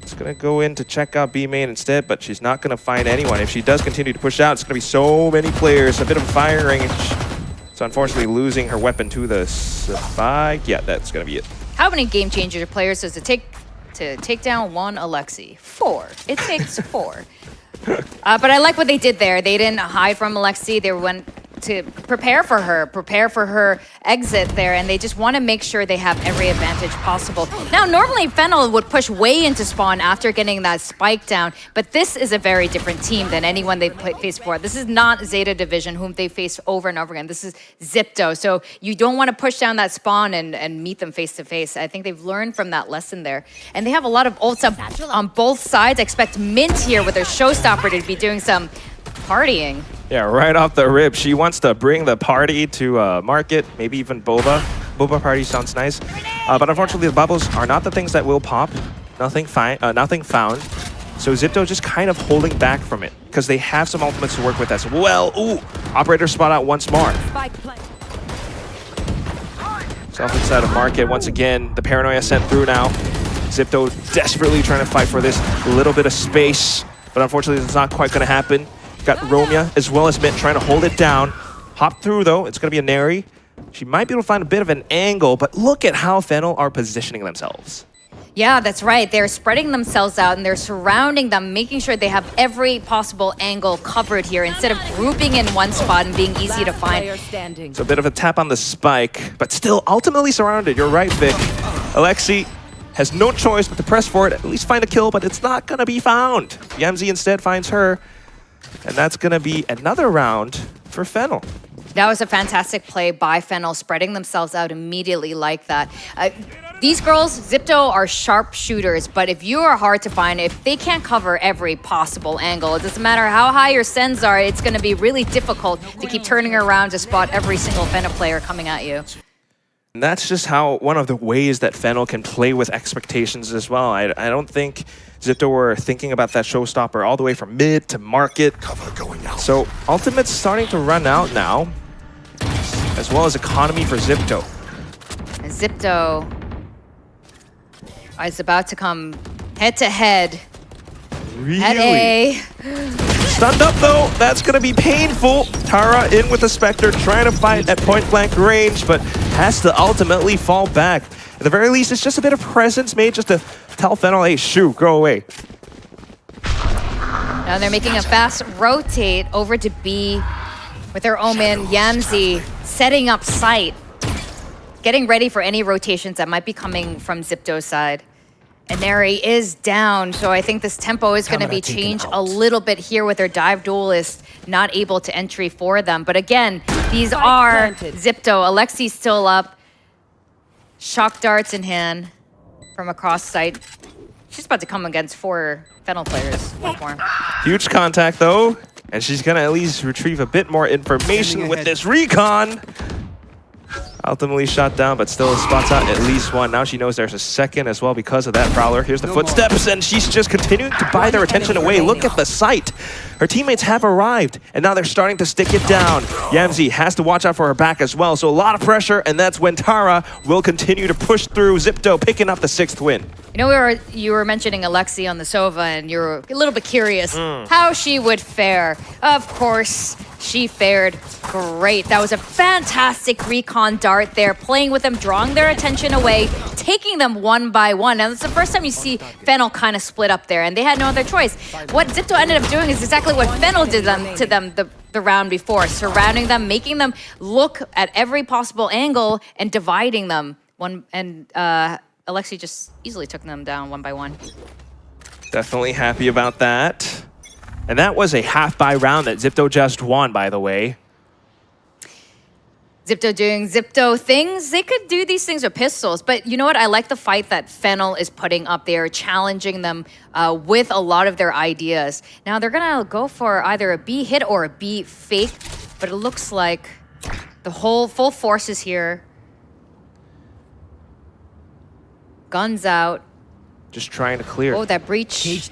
is going to go in to check out B main instead, but she's not going to find anyone. If she does continue to push out, it's going to be so many players, a bit of fire range. So unfortunately, losing her weapon to the spike. Yeah, that's going to be it. How many Game Changer players does it take to take down 1 Alexi? 4. It takes 4. But I like what they did there. They didn't hide from Alexi. They went to prepare for her exit there, and they just want to make sure they have every advantage possible. Now, normally Fennel would push way into spawn after getting that spike down, but this is a very different team than anyone they've faced before. This is not Zeta Division, whom they faced over and over again. This is ZIPTO, so you don't want to push down that spawn and meet them face to face. I think they've learned from that lesson there, and they have a lot of ults up on both sides. I expect Mint here with their showstopper to be doing some partying. Yeah, right off the rip, she wants to bring the party to Market, maybe even Boba. Boba party sounds nice. But unfortunately, the bubbles are not the things that will pop. Nothing found. So ZIPTO just kind of holding back from it because they have some ultimates to work with as well. Ooh, operator spot out once more. Self inside of Market. Once again, the paranoia sent through now. ZIPTO desperately trying to fight for this little bit of space. But unfortunately, it's not quite going to happen. Got Romia as well as Mint trying to hold it down. Hop through though, it's gonna be a Neri. She might be able to find a bit of an angle, but look at how Fennel are positioning themselves. Yeah, that's right. They're spreading themselves out and they're surrounding them, making sure they have every possible angle covered here instead of grouping in one spot and being easy to find. So a bit of a tap on the spike, but still ultimately surrounded. You're right, Vic. Alexi has no choice but to press for it, at least find a kill, but it's not gonna be found. Yamzi instead finds her. And that's going to be another round for Fennel. That was a fantastic play by Fennel, spreading themselves out immediately like that. These girls, ZIPTO, are sharp shooters, but if you are hard to find, if they can't cover every possible angle, it doesn't matter how high your sends are, it's going to be really difficult to keep turning around to spot every single Fennel player coming at you. And that's just how one of the ways that Fennel can play with expectations as well. I don't think ZIPTO were thinking about that showstopper all the way from mid to Market. Cover going out. So ultimate's starting to run out now, as well as economy for ZIPTO. And ZIPTO is about to come head to head. Really? At A. Stunned up though, that's gonna be painful. Tara in with the Spectre, trying to fight at point blank range, but has to ultimately fall back. At the very least, it's just a bit of presence made just to tell Fennel, hey, shoo, go away. Now they're making a fast rotate over to B with their Omen, Yamzi, setting up sight, getting ready for any rotations that might be coming from ZIPTO's side. And Neri is down, so I think this tempo is going to be changed a little bit here with their dive duelist not able to entry for them. But again, these are ZIPTO. Alexi's still up. Shock darts in hand from across site. She's about to come against 4 Fennel players once more. Huge contact though, and she's gonna at least retrieve a bit more information with this recon. Ultimately shot down, but still spots out at least one. Now she knows there's a second as well because of that Prowler. Here's the footsteps, and she's just continuing to buy their attention away. Look at the sight. Her teammates have arrived, and now they're starting to stick it down. Yamzi has to watch out for her back as well, so a lot of pressure, and that's when Tara will continue to push through. ZIPTO picking up the 6th win. You know, you were mentioning Alexi on the Sova, and you were a little bit curious how she would fare. Of course, she fared great. That was a fantastic recon dart there, playing with them, drawing their attention away, taking them one by one. Now, that's the first time you see Fennel kind of split up there, and they had no other choice. What ZIPTO ended up doing is exactly what Fennel did to them the round before, surrounding them, making them look at every possible angle and dividing them. Alexi just easily took them down one by one. Definitely happy about that. And that was a half-buy round that ZIPTO just won, by the way. ZIPTO doing ZIPTO things. They could do these things with pistols, but you know what? I like the fight that Fennel is putting up there, challenging them with a lot of their ideas. Now they're gonna go for either a B hit or a B fake, but it looks like the whole full force is here. Guns out. Just trying to clear. Oh, that breach.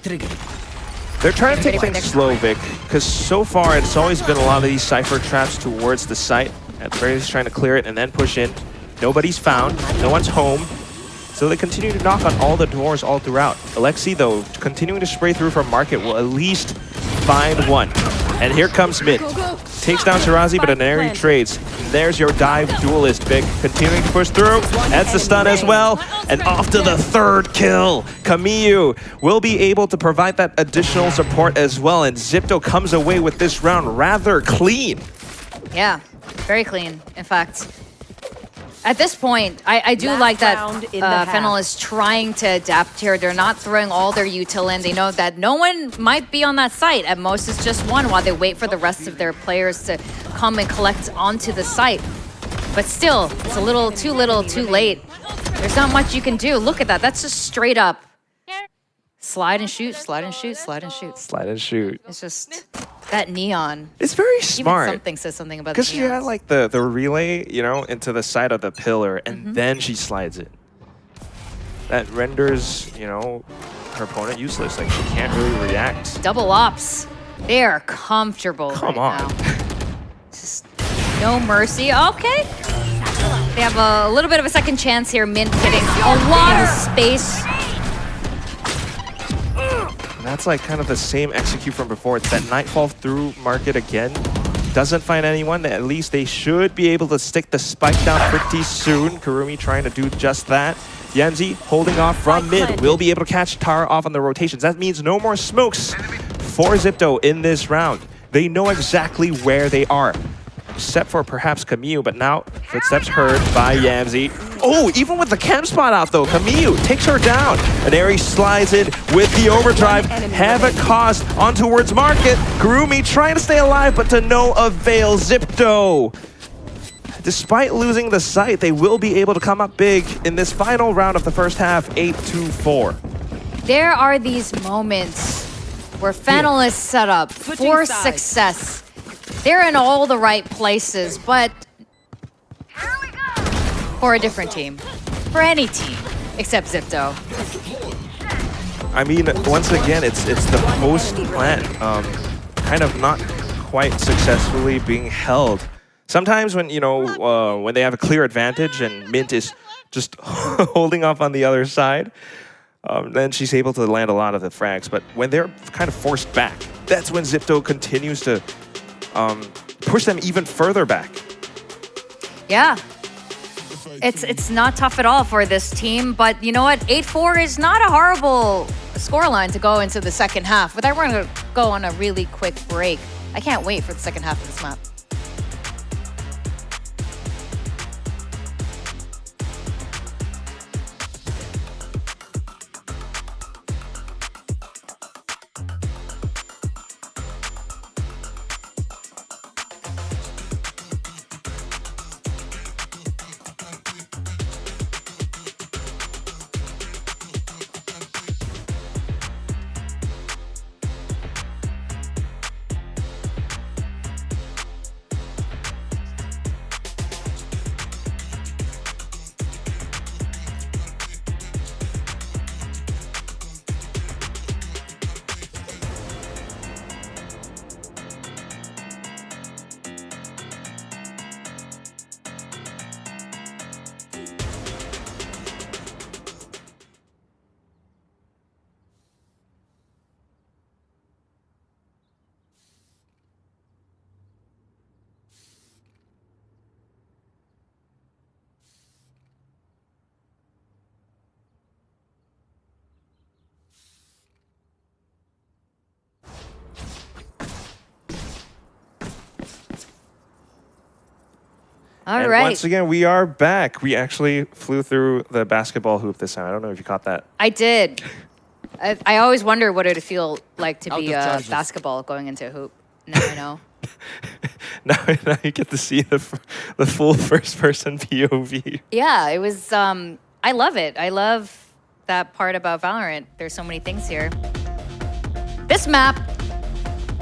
They're trying to take things slow, Vic, because so far it's always been a lot of these Cypher traps towards the site. At the very least, trying to clear it and then push in. Nobody's found. No one's home. So they continue to knock on all the doors all throughout. Alexi, though, continuing to spray through from Market, will at least find one. And here comes Mid. Takes down Shirazi, but Neri trades. There's your dive duelist, Vic. Continuing to push through. That's the stun as well. And off to the 3rd kill. Camille will be able to provide that additional support as well. And ZIPTO comes away with this round rather clean. Yeah, very clean, in fact. At this point, I do like that Fennel is trying to adapt here. They're not throwing all their util in. They know that no one might be on that site. At most, it's just one while they wait for the rest of their players to come and collect onto the site. But still, it's a little, too late. There's not much you can do. Look at that. That's just straight up. Slide and shoot, slide and shoot, slide and shoot. Slide and shoot. It's just that neon. It's very smart. Even something says something about the because she had like the relay, you know, into the side of the pillar, and then she slides it. That renders, you know, her opponent useless. Like she can't really react. Double ops. They are comfortable. Come on. Now. Just no mercy. Okay. They have a little bit of a second chance here. Mint getting a lot of space. That's like kind of the same execute from before. It's that Nightfall through market again. Doesn't find anyone. At least they should be able to stick the spike down pretty soon. Kurumi trying to do just that. Yanzi holding off from mid. Will be able to catch Tara off on the rotations. That means no more smokes for Zipto in this round. They know exactly where they are. Except for perhaps Camille, but now footsteps heard by Yamzi. Oh, even with the cam spot out though, Camille takes her down. And Aries slides in with the overdrive. Havoc caused on towards market. Kurumi trying to stay alive, but to no avail. Zipto. Despite losing the site, they will be able to come up big in this final round of the first half, 8-4. There are these moments where Fennel is set up for success. They're in all the right places, but for a different team. For any team, except Zipto. I mean, once again, it's the post plant kind of not quite successfully being held. Sometimes when, you know, when they have a clear advantage and Mint is just holding off on the other side, then she's able to land a lot of the frags. But when they're kind of forced back, that's when Zipto continues to push them even further back. Yeah. It's not tough at all for this team, but you know what? 8-4 is not a horrible scoreline to go into the second half. But we're going to go on a really quick break. I can't wait for the second half of this map. All right. Once again, we are back. We actually flew through the basketball hoop this time. I don't know if you caught that. I did. I always wonder what it'd feel like to be a basketball going into a hoop. Now I know. now you get to see the full first-person POV. Yeah, it was. I love it. I love that part about Valorant. There's so many things here. This map,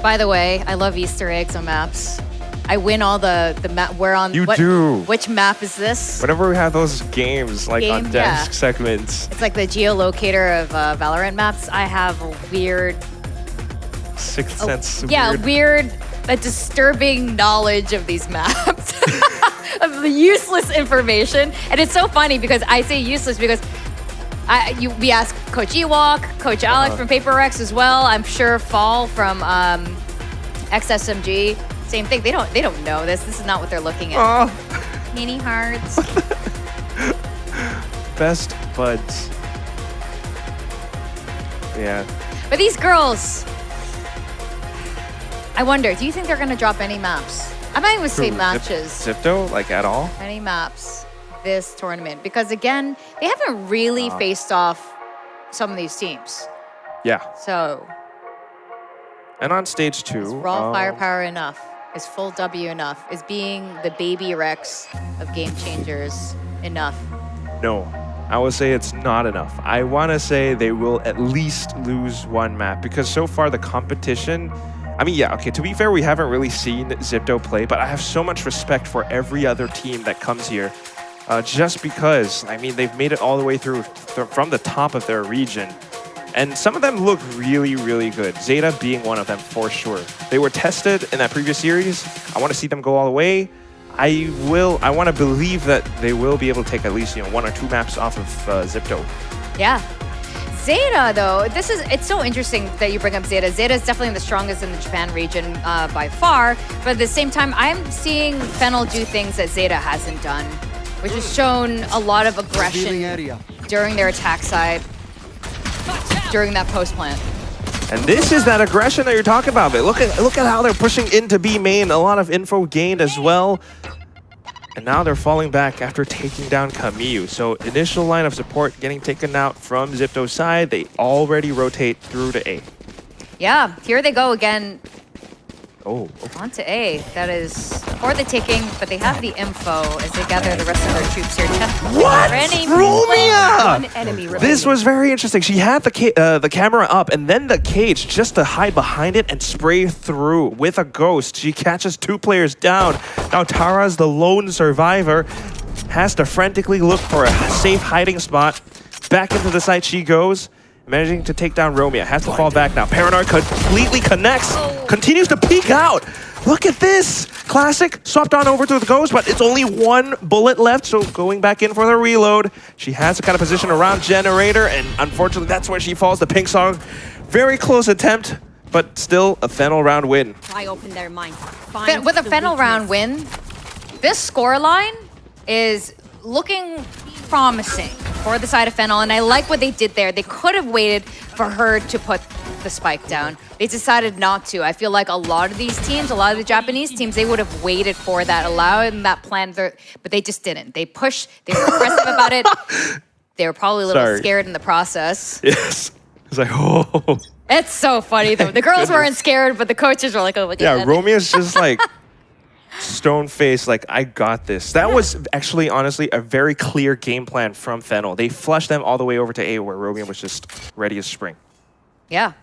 by the way, I love Easter eggs on maps. I win all the map. Where on? You do. Which map is this? Whenever we have those games, like on desk segments. It's like the geolocator of Valorant maps. I have a weird Sixth sense. Yeah, weird, a disturbing knowledge of these maps. Of the useless information. And it's so funny because I say useless because we ask Coach Ewok, Coach Alex from Paper Rex as well. I'm sure Fall from XSMG. Same thing. They don't know this. This is not what they're looking at. Mini hearts. Best buds. Yeah. But these girls, I wonder, do you think they're going to drop any maps? I might even say Who, matches. Zipto, like at all? Any maps this tournament. Because again, they haven't really faced off some of these teams. Yeah. So, And on stage 2. is raw firepower enough? Is full W enough? Is being the baby Rex of Game Changers enough? No. I would say it's not enough. I want to say they will at least lose one map because so far the competition, I mean, yeah, okay, to be fair, we haven't really seen Zipto play, but I have so much respect for every other team that comes here just because, I mean, they've made it all the way through from the top of their region. And some of them look really, really good. ZETA being one of them for sure. They were tested in that previous series. I want to see them go all the way. I want to believe that they will be able to take at least 1 or 2 maps off of Zipto. Yeah. ZETA, though, it's so interesting that you bring up ZETA. ZETA is definitely the strongest in the Japan region by far, but at the same time, I'm seeing Fennel do things that ZETA hasn't done, which has shown a lot of aggression during their attack side, during that post plant. And this is that aggression that you're talking about. But look at how they're pushing into B main. A lot of info gained as well. And now they're falling back after taking down Camille. So initial line of support getting taken out from Zipto's side. They already rotate through to A. Yeah, here they go again. Oh. On to A. That is for the taking, but they have the info as they gather the rest of their troops here. What? Romia! This was very interesting. She had the camera up and then the cage just to hide behind it and spray through with a ghost. She catches 2 players down. Now Tara's the lone survivor. Has to frantically look for a safe hiding spot. Back into the site she goes. Managing to take down Romeo. Has to fall back now. Paranoid completely connects. Continues to peek out. Look at this. Classic. Swapped on over to the Ghost, but it's only 1 bullet left, so going back in for the reload. She has to kind of position around Generator, and unfortunately, that's where she falls. The Pink Song. Very close attempt, but still a Fennel round win. Try open their mind. With a Fennel round win, this scoreline is looking promising for the side of Fennel, and I like what they did there. They could have waited for her to put the spike down. They decided not to. I feel like a lot of these teams, a lot of the Japanese teams, they would have waited for that, allowing that plan, but they just didn't. They pushed, they were aggressive about it. They were probably a little scared in the process. Yes. It's like, oh. It's so funny though. The girls weren't scared, but the coaches were like, oh my God. Yeah, Romeo's just like stone face, like, I got this. That was actually, honestly, a very clear game plan from Fennel. They flushed them all the way over to A, where Romeo was just ready as spring. Yeah.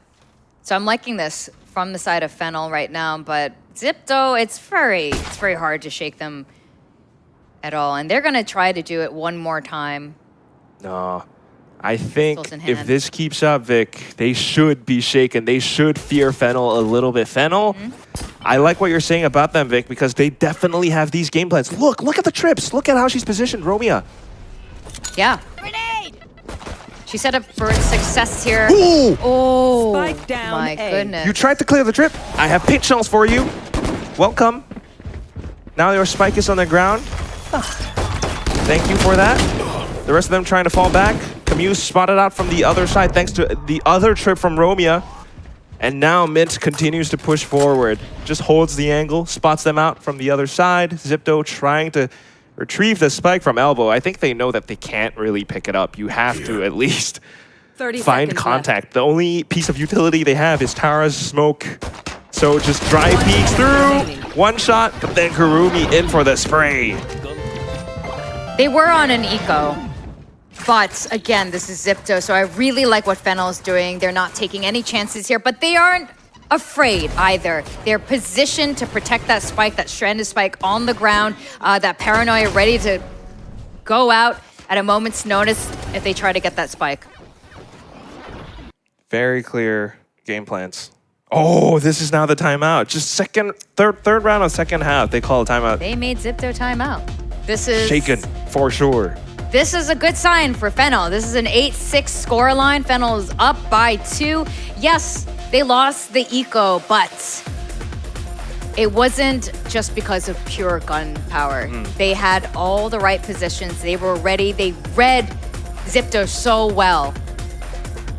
So I'm liking this from the side of Fennel right now, but Zipto, it's very hard to shake them at all. And they're going to try to do it one more time. No. I think if this keeps up, Vic, they should be shaken. They should fear Fennel a little bit. Fennel, I like what you're saying about them, Vic, because they definitely have these game plans. Look at the trips. Look at how she's positioned, Romeo. Yeah. Grenade! She set up for success here. Ooh! Oh, Spike down my goodness. You tried to clear the trip. I have pit shells for you. Welcome. Now your spike is on the ground. Thank you for that. The rest of them trying to fall back. Camille spotted out from the other side thanks to the other trip from Romeo. And now Mint continues to push forward. Just holds the angle, spots them out from the other side. Zipto trying to retrieve the spike from elbow. I think they know that they can't really pick it up. You have to at least find contact. The only piece of utility they have is Tara's smoke. So just dry peeks through. 1 shot, but then Kurumi in for the spray. They were on an eco. But again, this is Zipto, so I really like what Fennel is doing. They're not taking any chances here, but they aren't afraid either. They're positioned to protect that spike, that stranded spike on the ground, that paranoia ready to go out at a moment's notice if they try to get that spike. Very clear game plans. Oh, this is now the timeout. Just third round of second half, they call a timeout. They made Zipto timeout. This is shaken for sure. This is a good sign for Fennel. This is an 8-6 scoreline. Fennel is up by 2. Yes, they lost the eco, but it wasn't just because of pure gun power. They had all the right positions. They were ready. They read Zipto so well.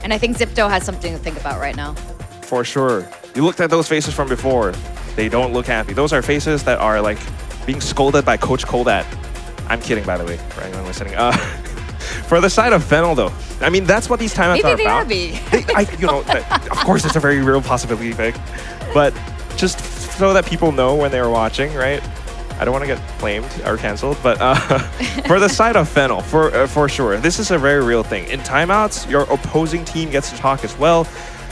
And I think Zipto has something to think about right now. For sure. You looked at those faces from before. They don't look happy. Those are faces that are like being scolded by Coach Koldat. I'm kidding, by the way, for anyone listening. For the side of Fennel, though, I mean, that's what these timeouts are about. Maybe they are. Of course, it's a very real possibility, Vic. But just so that people know when they were watching, right? I don't want to get flamed or canceled, but for the side of Fennel, for sure, this is a very real thing. In timeouts, your opposing team gets to talk as well.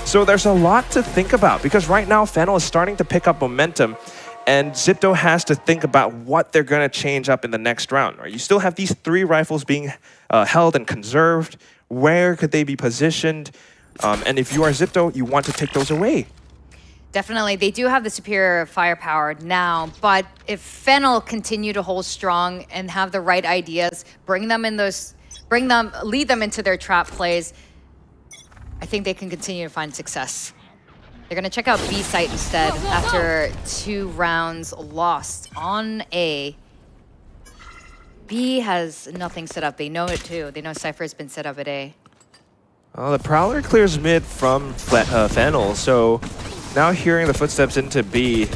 So there's a lot to think about because right now, Fennel is starting to pick up momentum. And ZETA has to think about what they're going to change up in the next round. Right? You still have these 3 rifles being held and conserved. Where could they be positioned? And if you are ZETA, you want to take those away. Definitely, they do have the superior firepower now, but if Fennel continue to hold strong and have the right ideas, lead them into their trap plays, I think they can continue to find success. They're going to check out B site instead after 2 rounds lost on A. B has nothing set up. They know it too. They know Cypher has been set up at A. The Prowler clears mid from Fennel, so now hearing the footsteps into B,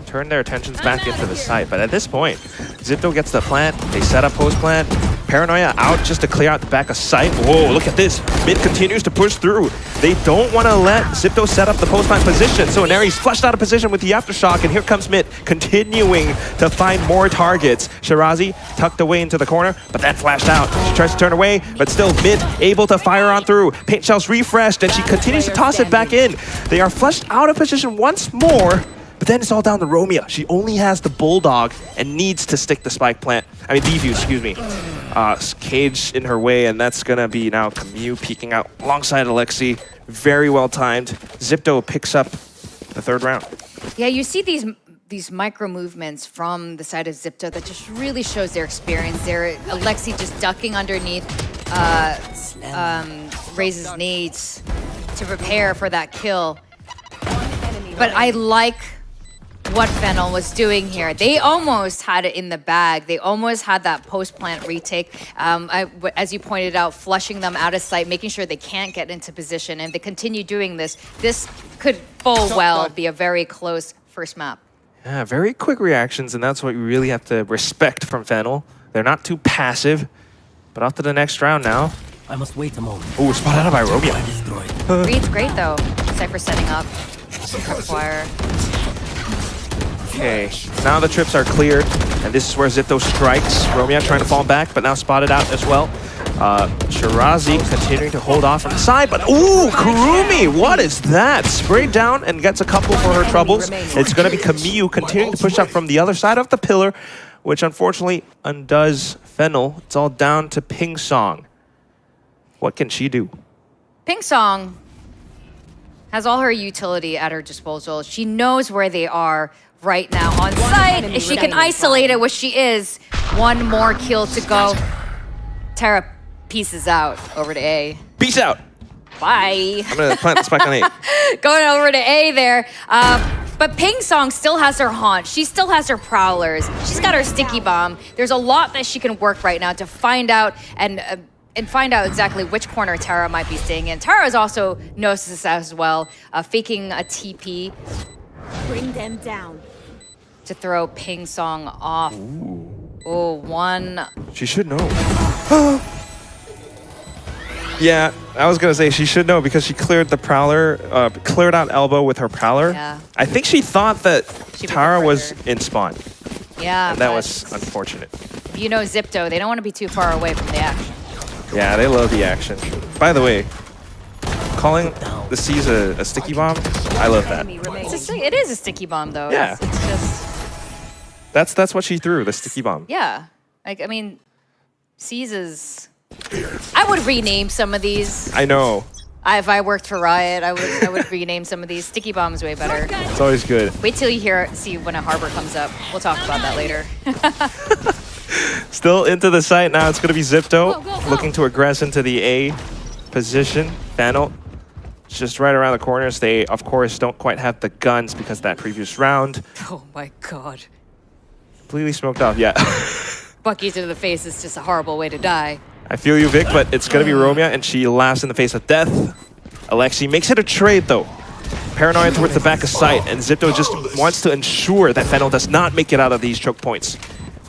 turn their attentions back into the site. But at this point, ZETA gets the plant. They set up post plant. Paranoia out just to clear out the back of sight. Whoa, look at this. Mid continues to push through. They don't want to let ZETA set up the post plant position. So Neri's flushed out of position with the aftershock, and here comes Mid, continuing to find more targets. Shirazi tucked away into the corner, but then flashed out. She tries to turn away, but still Mid able to fire on through. Paint shell's refreshed, and she continues to toss it back in. They are flushed out of position once more. But then it's all down to Romeo. She only has the Bulldog and needs to stick the spike plant. I mean, defuse, excuse me. Cage in her way, and that's going to be now Camus peeking out alongside Alexi. Very well timed. ZETA picks up the 3rd round. Yeah, you see these micro movements from the side of ZETA that just really shows their experience there. Alexi just ducking underneath, raises nades to prepare for that kill. But I like what Fennel was doing here. They almost had it in the bag. They almost had that post-plant retake. As you pointed out, flushing them out of sight, making sure they can't get into position. And if they continue doing this, this could full well be a very close first map. Yeah, very quick reactions, and that's what you really have to respect from Fennel. They're not too passive, but off to the next round now. I must wait a moment. Oh, spotted out by Romeo. Reed's great though. Cypher setting up. Tripwire. Okay, now the trips are cleared, and this is where ZETA strikes. Romeo trying to fall back, but now spotted out as well. Shirazi continuing to hold off from the side, but ooh, Kurumi, what is that? Sprayed down and gets a couple for her troubles. It's going to be Camus continuing to push up from the other side of the pillar, which unfortunately undoes Fennel. It's all down to Ping Song. What can she do? Ping Song has all her utility at her disposal. She knows where they are right now on site. If she can isolate it, which she is, 1 more kill to go. Tara pieces out over to A. Peace out. Bye. I'm gonna plant the spike on A. Going over to A there. But Ping Song still has her haunt. She still has her prowlers. She's got her sticky bomb. There's a lot that she can work right now to find out and find out exactly which corner Tara might be staying in. Tara also knows this as well, faking a TP. Bring them down. To throw Ping Song off. Oh, 1. She should know. Yeah, I was gonna say she should know because she cleared the Prowler, cleared out Elbow with her Prowler. Yeah. I think she thought that Tara was in spawn. Yeah, and that was unfortunate. If you know ZETA, they don't want to be too far away from the action. Yeah, they love the action. By the way, calling the C's a sticky bomb, I love that. It is a sticky bomb, though. Yeah. It's just... That's what she threw, the sticky bomb. Yeah. Like, I mean, C's is... I would rename some of these. I know. If I worked for Riot, I would rename some of these. Sticky bomb's way better. It's always good. Wait till you see when a harbor comes up. We'll talk about that later. Still into the site now. It's going to be ZETA looking to aggress into the A position. Fennel just right around the corners. They, of course, don't quite have the guns because that previous round. Oh my god. Completely smoked off, yeah. Bucky to the face is just a horrible way to die. I feel you, Vic, but it's going to be Romeo, and she laughs in the face of death. Alexi makes it a trade, though. Paranoia towards the back of sight, and ZETA just wants to ensure that Fennel does not make it out of these choke points.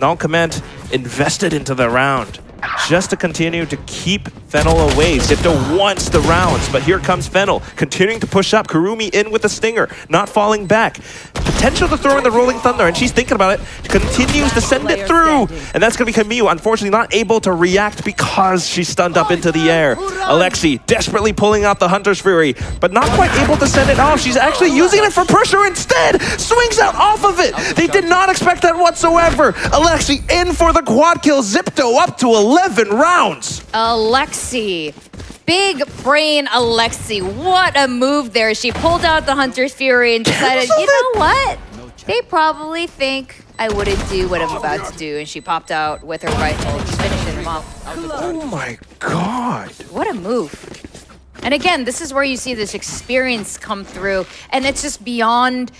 Null Command invested into the round just to continue to keep Fennel away. ZETA wants the rounds, but here comes Fennel, continuing to push up. Kurumi in with the stinger, not falling back. Potential to throw in the Rolling Thunder, and she's thinking about it. Continues to send it through, and that's going to be Camille. Unfortunately, not able to react because she's stunned up into the air. Alexi desperately pulling out the Hunter's Fury, but not quite able to send it off. She's actually using it for pressure instead. Swings out off of it. They did not expect that whatsoever. Alexi in for the quad kill. ZETA up to 11 rounds. Alexi. Big brain Alexi. What a move there. She pulled out the Hunter's Fury and decided, you know what? They probably think I wouldn't do what I'm about to do. And she popped out with her rifle, just finishing them off. Oh my god. What a move. And again, this is where you see this experience come through. And it's just beyond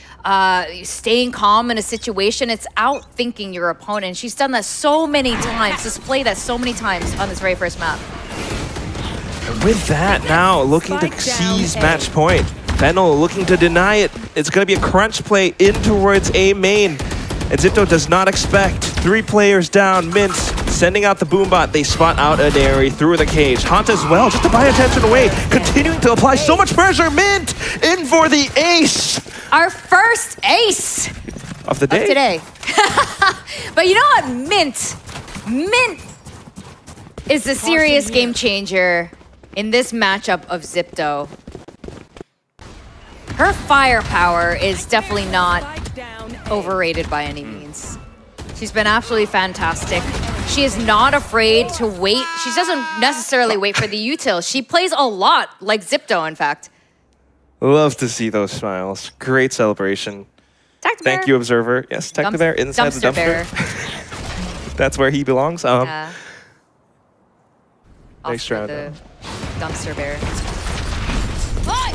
staying calm in a situation. It's outthinking your opponent. She's done that so many times, displayed that so many times on this very first map. And with that, now looking to seize match point. Fennel looking to deny it. It's going to be a crunch play in towards A main. And ZETA does not expect. 3 players down. Mint sending out the boombot. They spot out Aneri through the cage. Haunt as well, just to buy attention away. Continuing to apply so much pressure. Mint in for the ace. Our first ace of the day. Of today. But you know what? Mint is a serious game changer in this matchup of ZETA. Her firepower is definitely not overrated by any means. She's been absolutely fantastic. She is not afraid to wait. She doesn't necessarily wait for the util. She plays a lot like ZETA, in fact. Love to see those smiles. Great celebration. Thank you, Observer. Yes, Tacta Bear inside the dumpster. That's where he belongs. Yeah. Nice round. The dumpster bear.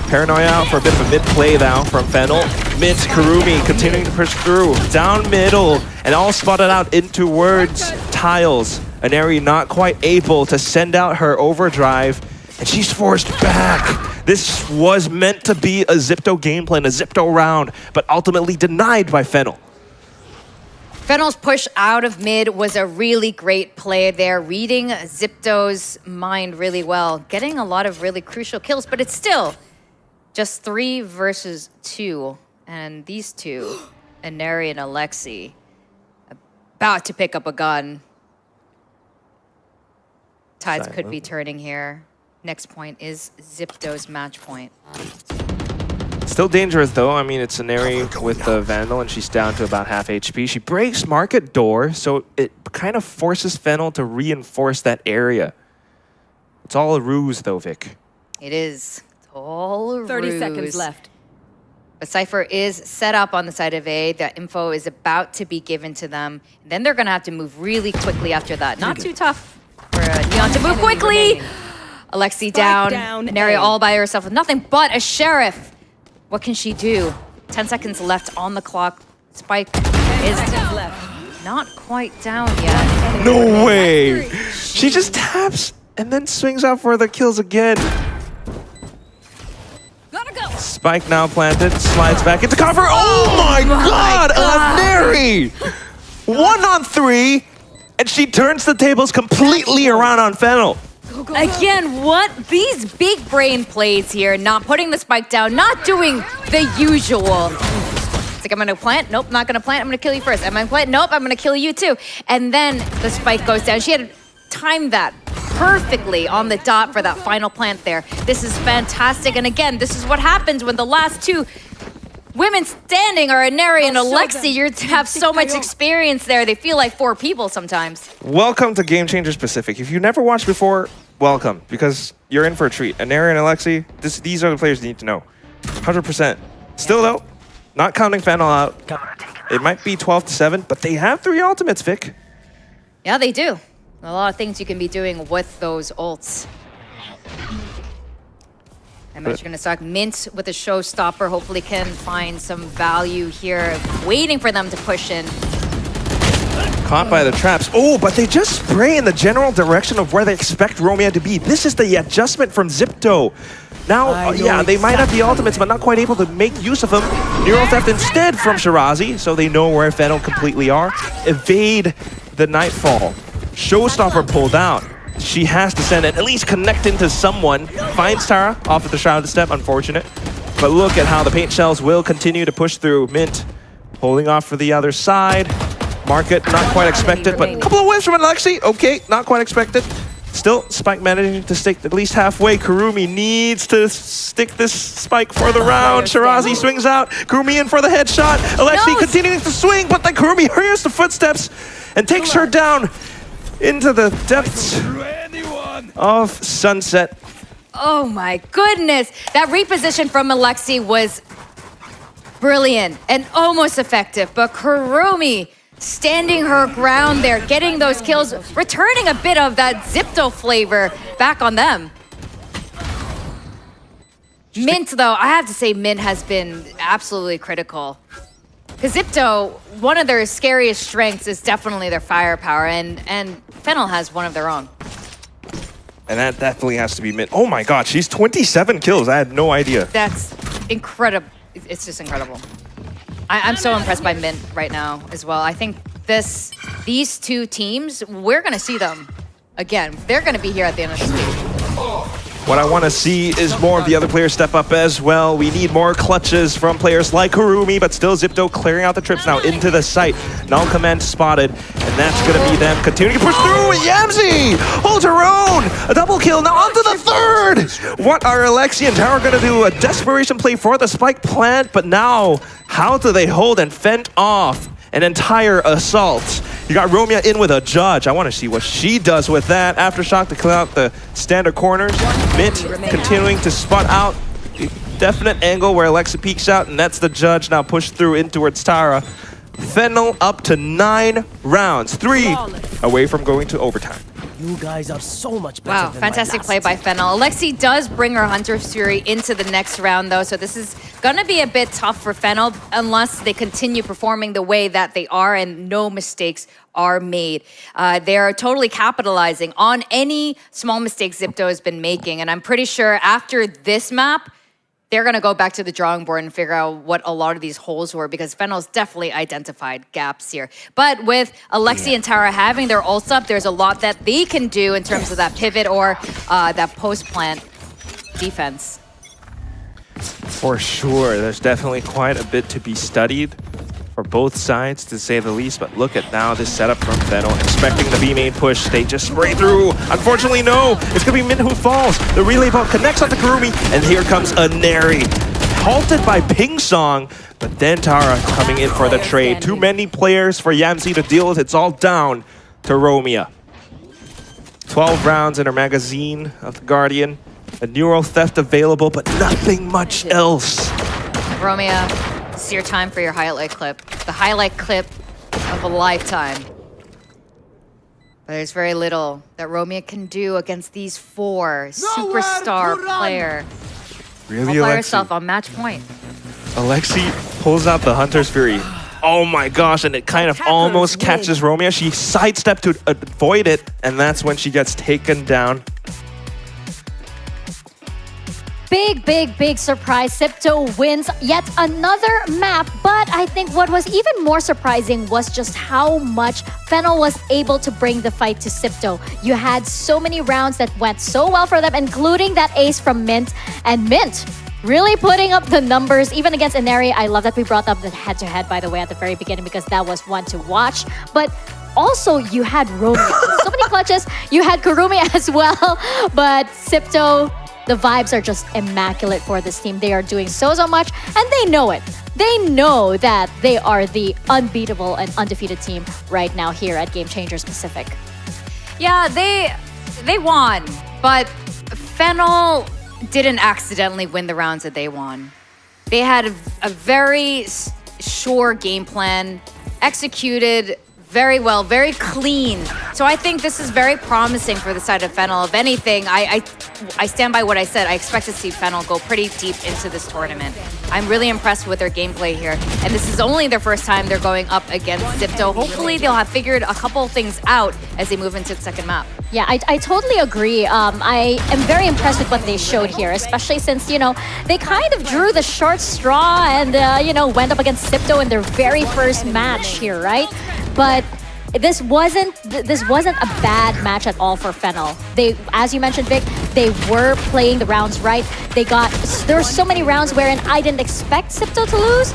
Paranoia out for a bit of a mid-play now from Fennel. Mint, Kurumi continuing to push through. Down middle, and all spotted out in towards tiles. Aneri not quite able to send out her overdrive, and she's forced back. This was meant to be a ZETA game plan, a ZETA round, but ultimately denied by Fennel. Fennel's push out of mid was a really great play there, reading ZETA's mind really well, getting a lot of really crucial kills, but it's still just 3 versus 2. And these two, Aneri and Alexi, about to pick up a gun. Tides could be turning here. Next point is ZETA's match point. Still dangerous though. I mean, it's Aneri with the Vandal and she's down to about half HP. She breaks market door, so it kind of forces Fennel to reinforce that area. It's all a ruse though, Vic. It is. It's all a 30 ruse. seconds left. A Cypher is set up on the side of A. The info is about to be given to them. And then they're going to have to move really quickly after that. Not too tough for Neon to move quickly. Alexi down. Aneri all by herself with nothing but a Sheriff. What can she do? 10 seconds left on the clock. Spike is not quite down yet. No way! She just taps and then swings out for the kills again. Spike now planted, slides back into cover. Oh my god! Aneri! 1 on 3, and she turns the tables completely around on Fennel. Again, what? These big brain plays here, not putting the spike down, not doing the usual. It's like, I'm gonna plant, nope, not gonna plant, I'm gonna kill you first. Am I gonna plant? Nope, I'm gonna kill you too. And then the spike goes down. She had timed that perfectly on the dot for that final plant there. This is fantastic. And again, this is what happens when the last 2 women standing are Aneri and Alexi. You have so much experience there. They feel like 4 people sometimes. Welcome to Game Changers Pacific. If you've never watched before, welcome, because you're in for a treat. Aneri and Alexi, these are the players you need to know. 100%. Still though, not counting Fennel out. It might be 12-7, but they have 3 ultimates, Vic. Yeah, they do. A lot of things you can be doing with those ults. I'm actually going to start Mint with a showstopper. Hopefully can find some value here. Waiting for them to push in. Caught by the traps. Oh, but they just spray in the general direction of where they expect Romeo to be. This is the adjustment from Zipto. Now, yeah, they might have the ultimates, but not quite able to make use of them. Neural Theft instead from Shirazi, so they know where Fennel completely are. Evade the Nightfall. Showstopper pulled out. She has to send it, at least connect into someone. Finds Tara off of the Shrouded Step, unfortunate. But look at how the paint shells will continue to push through. Mint holding off for the other side. Market, not quite expected, but a couple of whiffs from Alexi. Okay, not quite expected. Still, Spike managing to stick at least halfway. Kurumi needs to stick this Spike for the round. Shirazi swings out. Kurumi in for the headshot. Alexi continuing to swing, but then Kurumi hears the footsteps and takes her down into the depths of Sunset. Oh my goodness. That reposition from Alexi was brilliant and almost effective, but Kurumi standing her ground there, getting those kills, returning a bit of that Zipto flavor back on them. Mint, though, I have to say Mint has been absolutely critical. Because Zipto, one of their scariest strengths is definitely their firepower, and Fennel has one of their own. And that definitely has to be Mint. Oh my god, she's 27 kills. I had no idea. That's incredible. It's just incredible. I'm so impressed by Mint right now as well. I think these two teams, we're going to see them again. They're going to be here at the end of this week. What I want to see is more of the other players step up as well. We need more clutches from players like Kurumi, but still Zipto clearing out the trips now into the site. Null command spotted, and that's going to be them continuing to push through. Yamzi holds her own. A double kill now onto the third. What are Alexi and Tara going to do? A desperation play for the Spike plant, but now how do they hold and fend off an entire assault? You got Romeo in with a judge. I want to see what she does with that. Aftershock to clear out the standard corners. Mint continuing to spot out the definite angle where Alexa peeks out, and that's the judge now pushed through in towards Tara. Fennel up to 9 rounds, 3 away from going to overtime. You guys are so much better Wow, than fantastic play by Fennel. Alexi does bring her Hunter's Fury into the next round, though, so this is going to be a bit tough for Fennel unless they continue performing the way that they are and no mistakes are made. They are totally capitalizing on any small mistakes Zipto has been making, and I'm pretty sure after this map, they're going to go back to the drawing board and figure out what a lot of these holes were, because Fennel's definitely identified gaps here. But with Alexi and Tara having their ults up, there's a lot that they can do in terms of that pivot or that post-plant defense. For sure, there's definitely quite a bit to be studied for both sides, to say the least. But look at now this setup from Fennel, expecting the B main push. They just spray through. Unfortunately, no. It's going to be Min who falls. The relay ball connects onto Kurumi, and here comes a Neri. Halted by Ping Song, but then Tara coming in for the trade. Too many players for Yamzi to deal with. It's all down to Romeo. 12 rounds in her magazine of the Guardian. A Neural Theft available, but nothing much else. Romeo, this is your time for your highlight clip. The highlight clip of a lifetime. But there's very little that Romeo can do against these 4 superstar player. Really, All by Alexi? herself on match point. Alexi pulls out the Hunter's Fury. Oh my gosh, and it kind of almost catches Romeo. She sidestepped to avoid it, and that's when she gets taken down. Big, big, big surprise. Zipto wins yet another map, but I think what was even more surprising was just how much Fennel was able to bring the fight to Zipto. You had so many rounds that went so well for them, including that ace from Mint. And Mint really putting up the numbers, even against Inari. I love that we brought up the head-to-head, by the way, at the very beginning, because that was one to watch. But also, you had Romeo. So many clutches. You had Kurumi as well, but Zipto, the vibes are just immaculate for this team. They are doing so much, and they know it. They know that they are the unbeatable and undefeated team right now here at Game Changers Pacific. Yeah, they won, but Fennel didn't accidentally win the rounds that they won. They had a very sure game plan, executed very well, very clean. So I think this is very promising for the side of Fennel. If anything, I stand by what I said. I expect to see Fennel go pretty deep into this tournament. I'm really impressed with their gameplay here. And this is only their first time they're going up against ZETA. Hopefully they'll have figured a couple things out as they move into the second map. Yeah, I totally agree. I am very impressed with what they showed here, especially since, you know, they kind of drew the short straw and, you know, went up against ZETA in their very first match here, right? But this wasn't a bad match at all for Fennel. They, as you mentioned, Vic, they were playing the rounds right. There were so many rounds wherein I didn't expect ZETA to lose,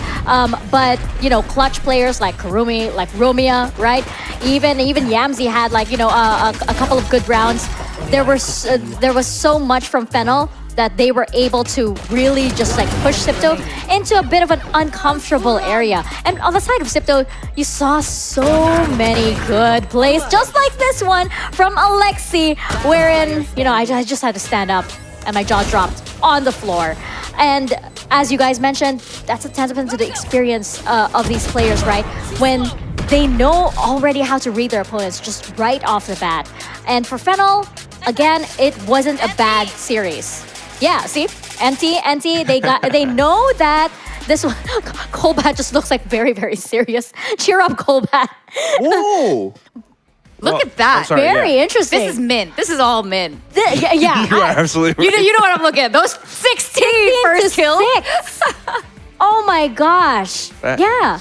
but you know, clutch players like Karumi, like Romeo, right? Even Yamzi had like, you know, a couple of good rounds. There was so much from Fennel that they were able to really just like push ZETA into a bit of an uncomfortable area. And on the side of ZETA, you saw so many good plays, just like this one from Alexi, wherein, you know, I just had to stand up and my jaw dropped on the floor. And as you guys mentioned, that's a testament to the experience of these players, right? When they know already how to read their opponents just right off the bat. And for Fennel, again, it wasn't a bad series. Yeah, see? NT, they know that this one, Colbat just looks like very, very serious. Cheer up, Colbat. Whoa! Look at that. Sorry, very interesting. This is mint. This is all mint. Yeah. You are absolutely right. You know what I'm looking at. Those 16 first kills. Oh my gosh. Yeah.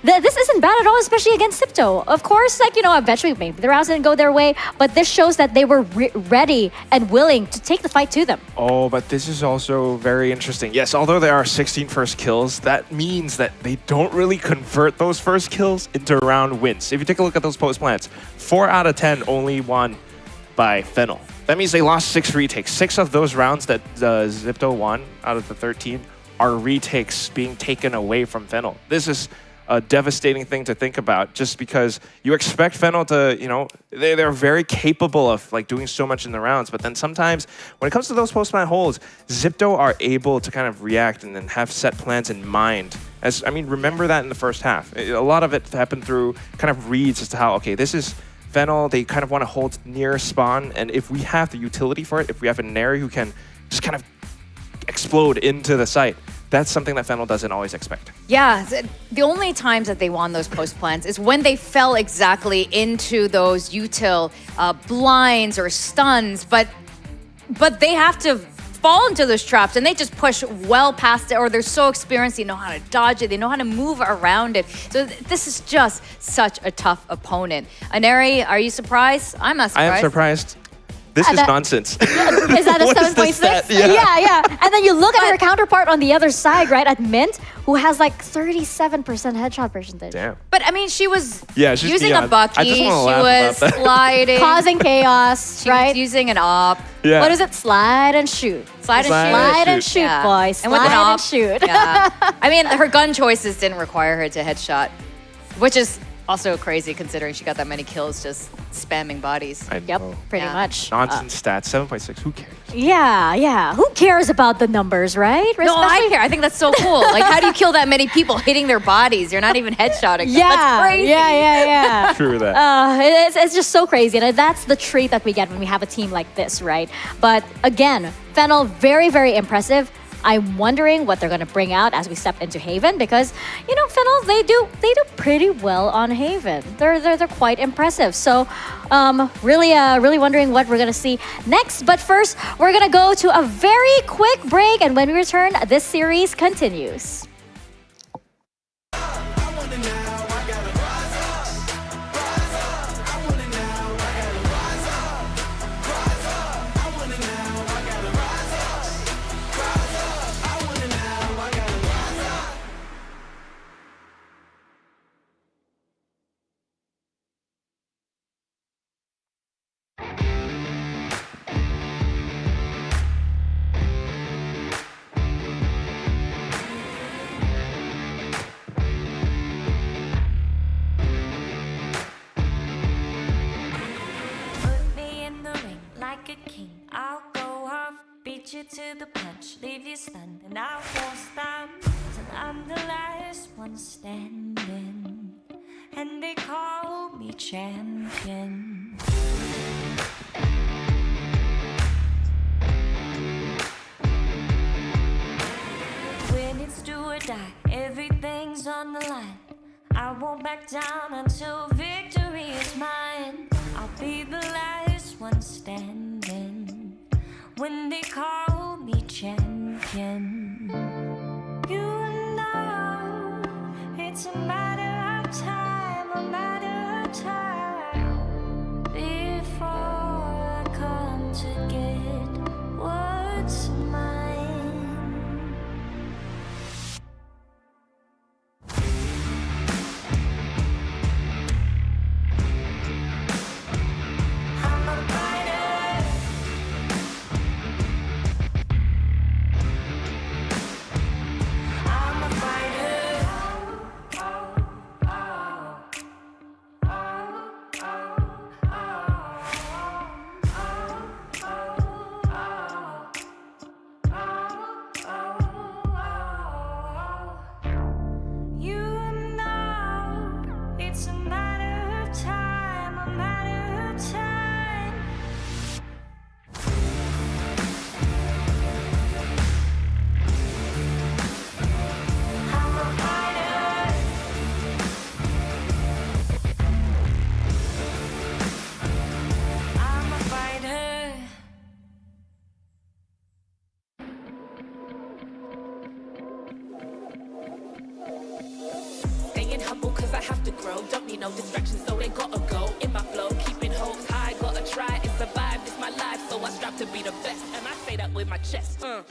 This isn't bad at all, especially against ZETA. Of course, like, you know, eventually maybe the rounds didn't go their way, but this shows that they were ready and willing to take the fight to them. Oh, but this is also very interesting. Yes, although there are 16 first kills, that means that they don't really convert those first kills into round wins. If you take a look at those post plants, 4 out of 10 only won by Fennel. That means they lost 6 retakes. 6 of those rounds that ZETA won out of the 13 are retakes being taken away from Fennel. This is a devastating thing to think about, just because you expect Fennel to, you know, they're very capable of like doing so much in the rounds, but then sometimes when it comes to those post-plant holds, ZETA are able to kind of react and then have set plans in mind. As I mean, remember that in the first half. A lot of it happened through kind of reads as to how, okay, this is Fennel, they kind of want to hold near spawn, and if we have the utility for it, if we have a Neri who can just kind of explode into the site, that's something that Fennel doesn't always expect. Yeah, the only times that they won those post plans is when they fell exactly into those util blinds or stuns, but they have to fall into those traps and they just push well past it, or they're so experienced, they know how to dodge it, they know how to move around it. So this is just such a tough opponent. Aneri, are you surprised? I'm not surprised. I am surprised. This is nonsense. Is that a 7.6? Yeah. And then you look at her counterpart on the other side, right, at Mint, who has like 37% headshot percentage. Damn. But I mean, she was she's using neon. a Bucky, she was sliding. Causing chaos, she right? was using an op. Yeah. What is it? Slide and shoot. Slide and shoot, yeah. boys. And with an Slide op, and shoot. Yeah. I mean, her gun choices didn't require her to headshot, which is also crazy considering she got that many kills just spamming bodies. Yep, pretty much. Nonsense stats, 7.6, who cares? Yeah. Who cares about the numbers, right? No, I care. I think that's so cool. Like, how do you kill that many people hitting their bodies? You're not even headshotting them. That's crazy. Yeah. True that. It's just so crazy. And that's the treat that we get when we have a team like this, right? But again, Fennel, very, very impressive. I'm wondering what they're going to bring out as we step into Haven, because, you know, Fennel, they do pretty well on Haven. They're quite impressive. So really wondering what we're going to see next. But first, we're going to go to a very quick break, and when we return, this series continues. Beat you to the punch, leave you stunned, and I won't stop till I'm the last one standing. and they call me champion. When it's do or die, everything's on the line. I won't back down until victory is mine. I'll be the last one standing when they call me champion. You know it's a matter of time, a matter of time before I come to get what's mine. Staying humble cause I have to grow. Don't need no distractions, so they gotta go. In my flow, keeping hopes high. Gotta try and survive, it's my life, so I strive to be the best. And I say that with my chest. Now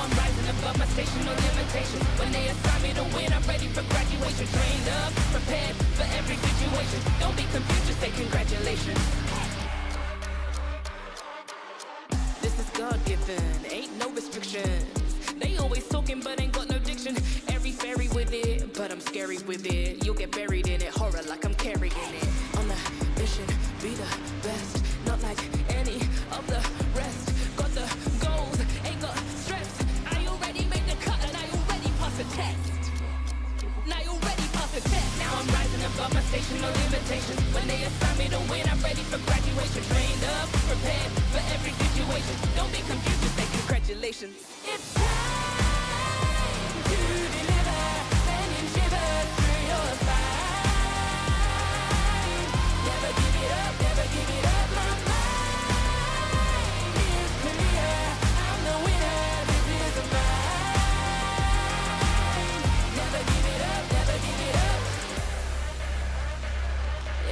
I'm rising above my station, no limitations. When they assign me to win, I'm ready for graduation. Trained up, prepared for every situation. Don't be confused, just say congratulations. This is God-given, ain't no restrictions. They always talking but ain't got no diction. Airy fairy with it, but I'm scary with it. You'll get buried in it, horror like I'm carrying it. On a mission, be the best, not like any of the rest. Got the goals, ain't got stress. I already made the cut and I already passed the test. Now you already passed the test. Now I'm rising above my station, no limitations. When they assign me to win, I'm ready for graduation. Trained up, prepared for every situation. Don't be confused, just say congratulations. It's time to deliver, sending shivers through your spine. Never give it up, never give it up. My mind is clear. I'm the winner, this is mine. Never give it up, never give it up.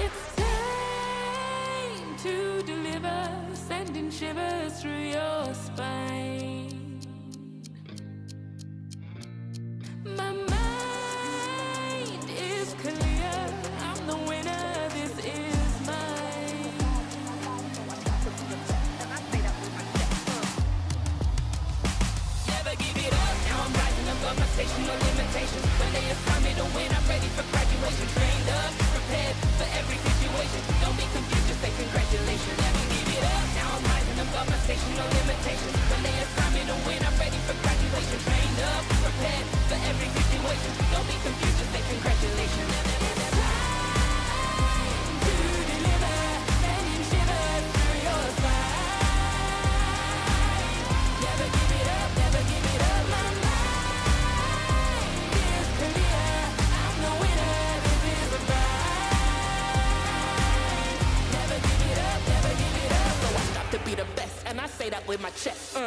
It's time to deliver, sending shivers through your spine. My mind is clear. I'm the winner. This is mine. Never give it up. Now I'm rising above my station, no limitations. When they assign me to win, I'm ready for graduation. Trained up, prepared for every situation. Don't be confused, just say congratulations. Never give it up. Now I'm rising above my station, no limitations. When they assign me to win, I'm ready for graduation. Trained up, prepared for every situation. Don't be confused, just say congratulations. To deliver, sending shivers through your spine. Never give it up, never give it up. My mind is clear. I'm the winner, this is mine. Never give it up, never give it up. So I strive to be the best, and I say that with my chest.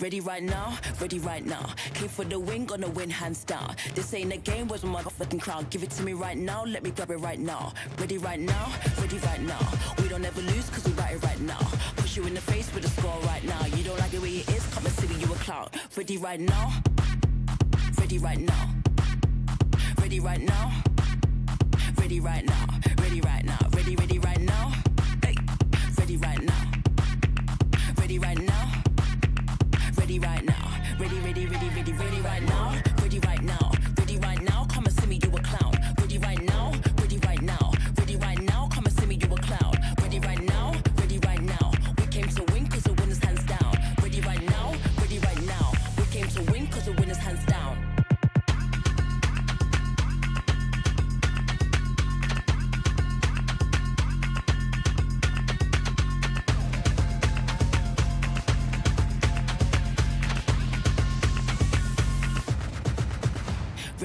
Ready right now, ready right now. Came for the win, gonna win hands down. This ain't a game, where's my motherfucking crown? Give it to me right now, let me grab it right now. Ready right now, ready right now. We don't ever lose cause we write it right now. Push you in the face with a score right now. You don't like it where it is, come and see me, you a clown. Ready right now, ready right now. Ready right now, ready right now. Ready right now, ready right now. Hey, ready right now. Ready right now. Ready right now, ready right now, ready right now, ready right now, come and see me, you a clown.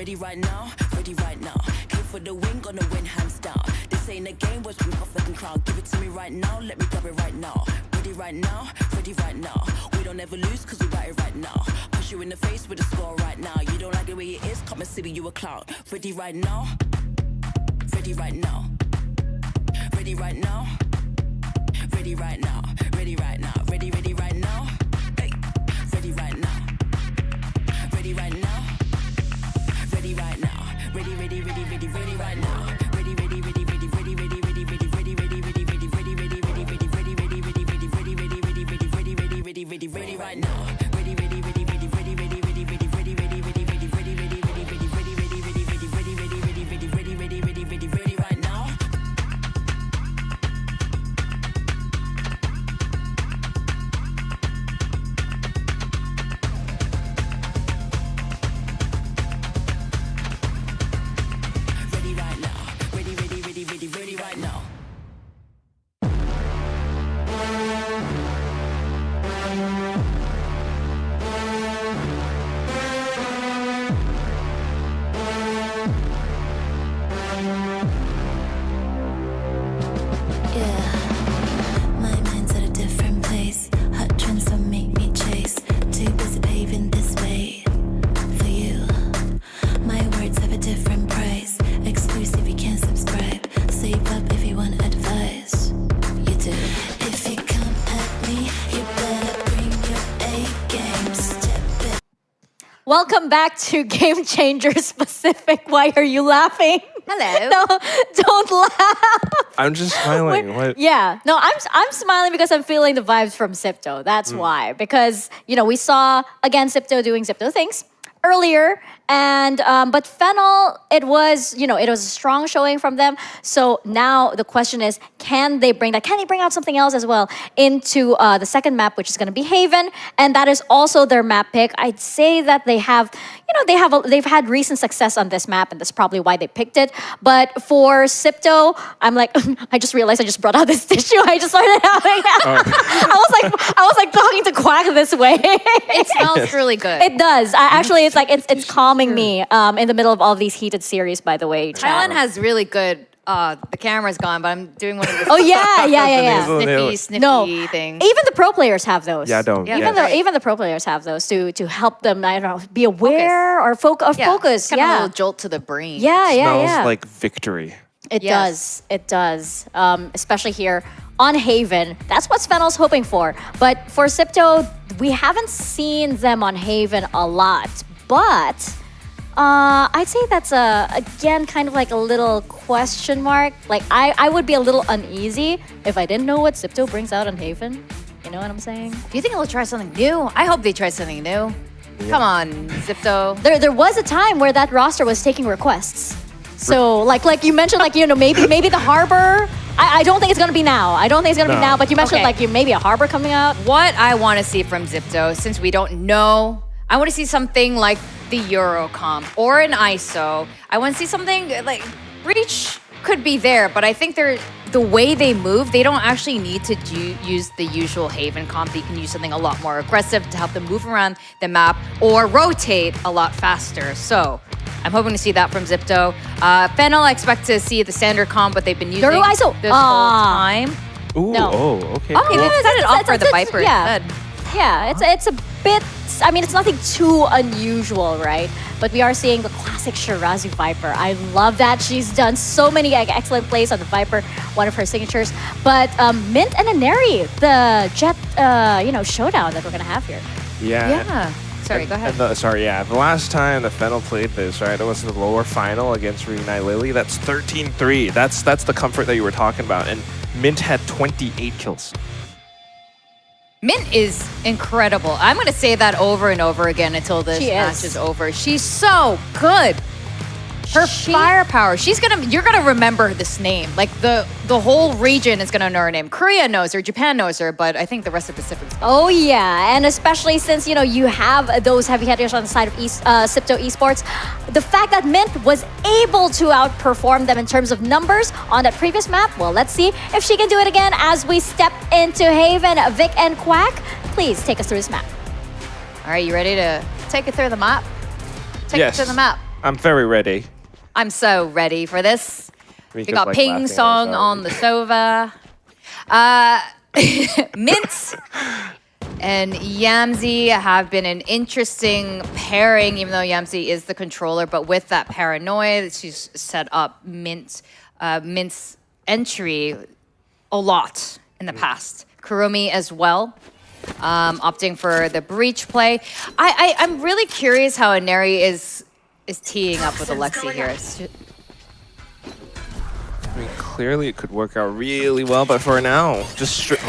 Ready right now, ready right now. Came for the win, gonna win hands down. This ain't a game, was from fucking crowd. Give it to me right now, let me grab it right now. Ready right now, ready right now. We don't ever lose cause we got it right now. Push you in the face with a score right now. You don't like the way it is, come and see me, you a clown. Ready right now, ready right now. Ready right now, ready right now, ready right now, ready right now. Hey, ready right now, ready right now. Ready right now, ready right now. Ready right now, ready right now. My mind's at a different place. Hot trends don't make me chase. Too busy paving this way for you. My words have a different price. Exclusive, you can't subscribe. Save up if you want advice. You do. If you come at me, you better bring your A game. Step it. Welcome back to Game Changers Pacific. Why are you laughing? Hello. No, don't laugh. I'm just smiling. What? Yeah, no, I'm smiling because I'm feeling the vibes from Zipto. That's why. Because, you know, we saw, again, Zipto doing Zipto things earlier. And, but Fennel, it was, you know, it was a strong showing from them. So now the question is, can they bring that? Can they bring out something else as well into the second map, which is going to be Haven? And that is also their map pick. I'd say that they have, you know, they've had recent success on this map, and that's probably why they picked it. But for Zipto, I'm like, I just realized I just brought out this tissue. I just started having. I was like talking to Quack this way. It smells really good. It does. Actually, it's like it's calming me in the middle of all these heated series. By the way, Thailand has really good. The camera's gone, but I'm doing one of the. Oh yeah. Sniffy things. Even the pro players have those. Yeah, I don't. Even the pro players have those to help them. I don't know, be aware or focus. Kind of a little jolt to the brain. Smells like victory. It does. It does. Especially here on Haven. That's what Fennel's hoping for. But for Zipto, we haven't seen them on Haven a lot. But I'd say that's again kind of like a little question mark. Like I would be a little uneasy if I didn't know what Zipto brings out on Haven. You know what I'm saying? Do you think they'll try something new? I hope they try something new. Yeah. Come on, Zipto. There was a time where that roster was taking requests. So like you mentioned, like, you know, maybe the harbor. I don't think it's gonna be now. I don't think it's gonna be now. But you mentioned like maybe a harbor coming out. What I want to see from Zipto, since we don't know, I want to see something like the Eurocomp or an ISO. I want to see something like Reach could be there, but I think the way they move, they don't actually need to use the usual Haven comp. They can use something a lot more aggressive to help them move around the map or rotate a lot faster. So I'm hoping to see that from Zipto. Fennel, I expect to see the standard comp, but they've been using this whole time. Ooh, Okay, okay. they set it up for the Viper instead. Yeah, it's a bit. I mean, it's nothing too unusual, right? But we are seeing the classic Shirazi Viper. I love that. She's done so many excellent plays on the Viper, one of her signatures. But Mint and Aneri, the Jet, showdown that we're gonna have here. Yeah. Sorry, go ahead. The last time the Fennel played this, right, it was the lower final against Reunite Lily. That's 13-3. That's the comfort that you were talking about. And Mint had 28 kills. Mint is incredible. I'm going to say that over and over again until this match is over. She's so good. Her firepower. You're gonna remember this name. Like the whole region is gonna know her name. Korea knows her, Japan knows her, but I think the rest of Pacific. Oh yeah, and especially since you have those heavy hitters on the side of Zipto Esports, the fact that Mint was able to outperform them in terms of numbers on that previous map. Well, let's see if she can do it again as we step into Haven. Vic and Quack, please take us through this map. All right, you ready to take it through the map? Take it through the map. I'm very ready. I'm so ready for this. We Mika's, got like, Ping laughing Song outside. on the Sova. Mint and Yamzi have been an interesting pairing, even though Yamzi is the controller. But with that paranoia, she's set up Mint's entry a lot in the past. Kurumi as well, opting for the breach play. I'm really curious how Inari is teeing up with Alexi here. I mean, clearly it could work out really well, but for now, just straight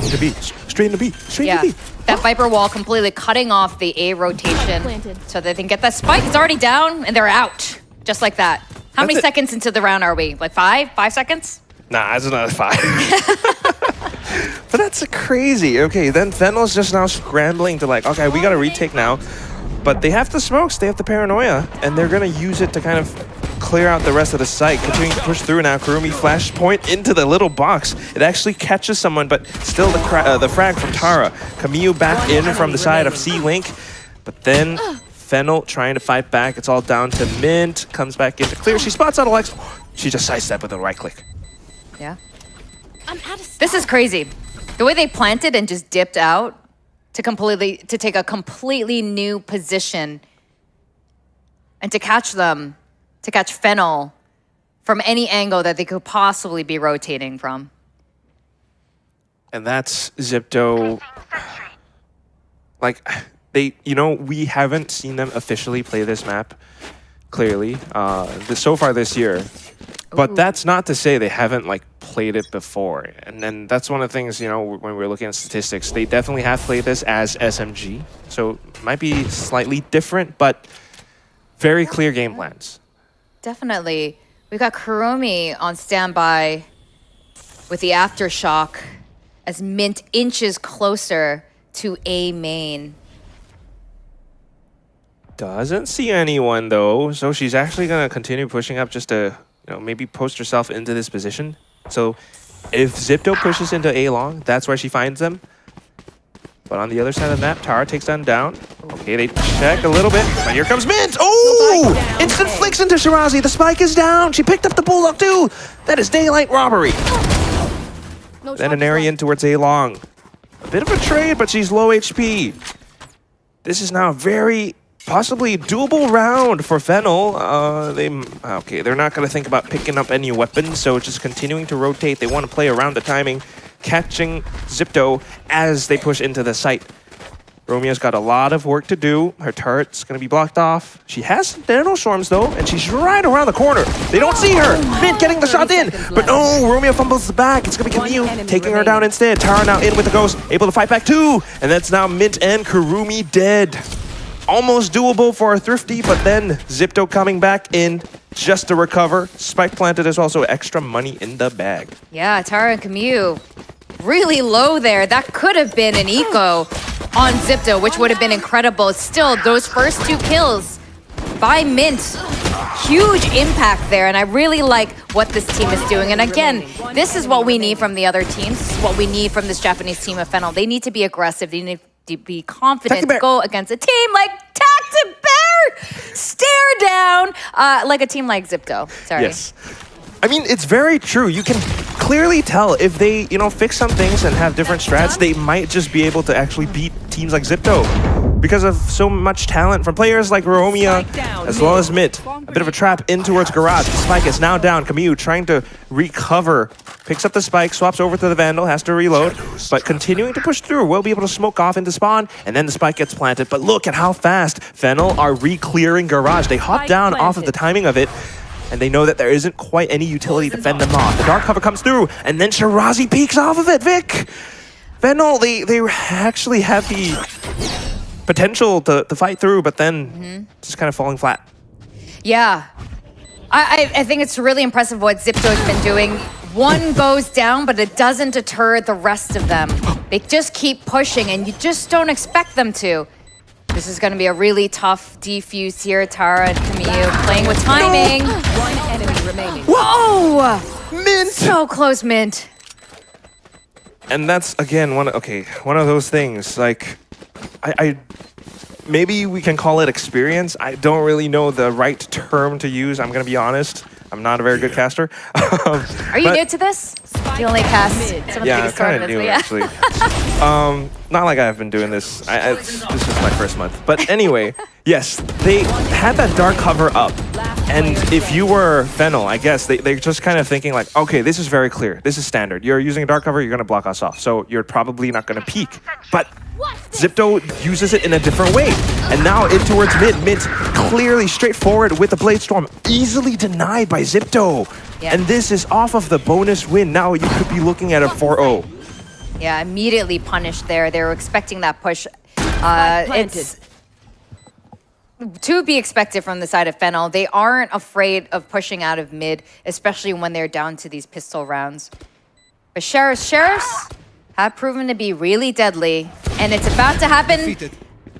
into B. Straight into B. Straight into B. That Viper wall completely cutting off the A rotation so they can get that spike. It's already down and they're out. Just like that. How many seconds into the round are we? Like 5? 5 seconds? Nah, it's another 5. But that's crazy. Okay, then Fennel's just now scrambling to like, okay, we got to retake now. But they have the smokes, they have the paranoia, and they're going to use it to kind of clear out the rest of the site. Continuing to push through now. Kurumi flashpoint into the little box. It actually catches someone, but still the frag from Tara. Camille back in from the side of C-Link. But then Fennel trying to fight back. It's all down to Mint. Comes back in to clear. She spots out Alex. She just sidestepped with a right click. Yeah. This is crazy. The way they planted and just dipped out to take a completely new position and to catch them, to catch Fennel from any angle that they could possibly be rotating from. And that's ZETA. Like, we haven't seen them officially play this map, clearly, so far this year. But that's not to say they haven't, like, played it before. And then that's one of the things, when we're looking at statistics, they definitely have played this as SMG. So it might be slightly different, but very clear game plans. Definitely. We've got Kurumi on standby with the aftershock as Mint inches closer to A main. Doesn't see anyone, though. So she's actually going to continue pushing up just to, maybe post herself into this position. So if ZETA pushes into A long, that's where she finds them. But on the other side of the map, Tara takes them down. Okay, they check a little bit, but here comes Mint. Oh! Instant flicks into Shirazi. The spike is down. She picked up the Bulldog too. That is daylight robbery. Then Inari in towards A long. A bit of a trade, but she's low HP. This is now a very possibly doable round for Fennel. They're not going to think about picking up any weapons, so just continuing to rotate. They want to play around the timing, catching ZETA as they push into the site. Romeo's got a lot of work to do. Her turret's going to be blocked off. She has nano storms, though, and she's right around the corner. They don't see her. Mint getting the shot in, but no, Romeo fumbles the back. It's going to be Camille taking her down instead. Tara now in with the ghost, able to fight back too, and that's now Mint and Kurumi dead. Almost doable for a Thrifty, but then ZETA coming back in just to recover. Spike planted as well, so extra money in the bag. Yeah, Tara and Camille really low there. That could have been an eco on ZETA, which would have been incredible. Still, those first 2 kills by Mint, huge impact there, and I really like what this team is doing. And again, this is what we need from the other teams. This is what we need from this Japanese team of Fennel. They need to be aggressive. They need to be confident to go against a team like Tactic Bear, stare down like a team like ZETA. Sorry. Yes. I mean, it's very true. You can clearly tell if they, fix some things and have different strats, they might just be able to actually beat teams like ZETA because of so much talent from players like Romeo as well as Mint. A bit of a trap in towards Garage. The spike is now down. Camille trying to recover. Picks up the spike, swaps over to the Vandal, has to reload, but continuing to push through. Will be able to smoke off into spawn, and then the spike gets planted. But look at how fast Fennel are re-clearing Garage. They hop down off of the timing of it, and they know that there isn't quite any utility to fend them off. The dark cover comes through, and then Shirazi peeks off of it. Vic! Fennel, they actually have the potential to fight through, but then just kind of falling flat. Yeah. I think it's really impressive what ZETA has been doing. One goes down, but it doesn't deter the rest of them. They just keep pushing, and you just don't expect them to. This is going to be a really tough defuse here. Tara and Camille playing with timing. One enemy remaining. Whoa! Mint! So close, Mint. And that's, again, one of those things. Like, maybe we can call it experience. I don't really know the right term to use. I'm going to be honest. I'm not a very good caster. Are you new to this? You only cast some of the yeah, biggest kind of tournaments, new but yeah. actually. Not like I've been doing this. This is my first month. But anyway, yes, they had that dark cover up. And if you were Fennel, I guess, they're just kind of thinking like, okay, this is very clear. This is standard. You're using a dark cover, you're going to block us off. So you're probably not going to peek. But ZIPTO uses it in a different way. And now in towards mid. Mid's clearly straightforward with the Blade Storm. Easily denied by ZIPTO. Yeah. And this is off of the bonus win. Now you could be looking at a 4-0. Yeah, immediately punished there. They were expecting that push. It's to be expected from the side of Fennel. They aren't afraid of pushing out of mid, especially when they're down to these pistol rounds. But Sheriffs have proven to be really deadly. And it's about to happen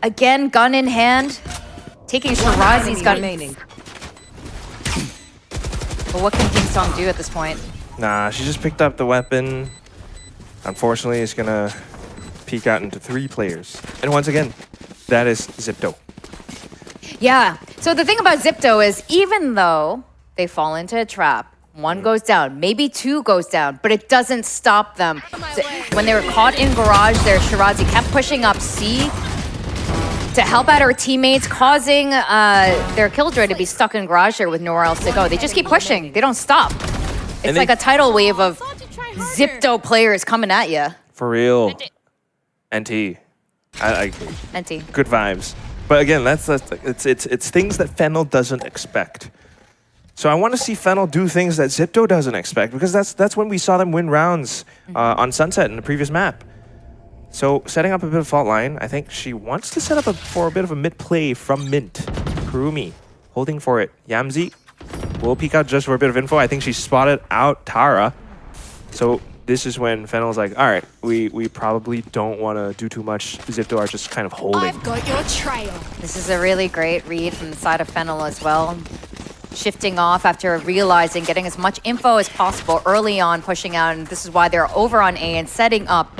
again, gun in hand. Taking Shirazi's gun. But what can King Song do at this point? Nah, she just picked up the weapon. Unfortunately, it's gonna peek out into 3 players. And once again, that is ZIPTO. Yeah, so the thing about ZIPTO is even though they fall into a trap, 1 goes down, maybe 2 goes down, but it doesn't stop them. So when they were caught in garage there, Shirazi kept pushing up C to help out her teammates, causing their Killjoy to be stuck in garage there with nowhere else to go. They just keep pushing. They don't stop. It's like a tidal wave of ZIPTO players coming at you. For real. NT. I agree. NT. Good vibes. But again, it's things that Fennel doesn't expect. So I want to see Fennel do things that ZIPTO doesn't expect, because that's when we saw them win rounds on Sunset in the previous map. So setting up a bit of fault line, I think she wants to set up for a bit of a mid play from Mint. Kurumi holding for it. Yamzi will peek out just for a bit of info. I think she spotted out Tara. So this is when Fennel's like, all right, we probably don't want to do too much. ZIPTO are just kind of holding. I've got your trail. This is a really great read from the side of Fennel as well. Shifting off after realizing, getting as much info as possible early on, pushing out, and this is why they're over on A and setting up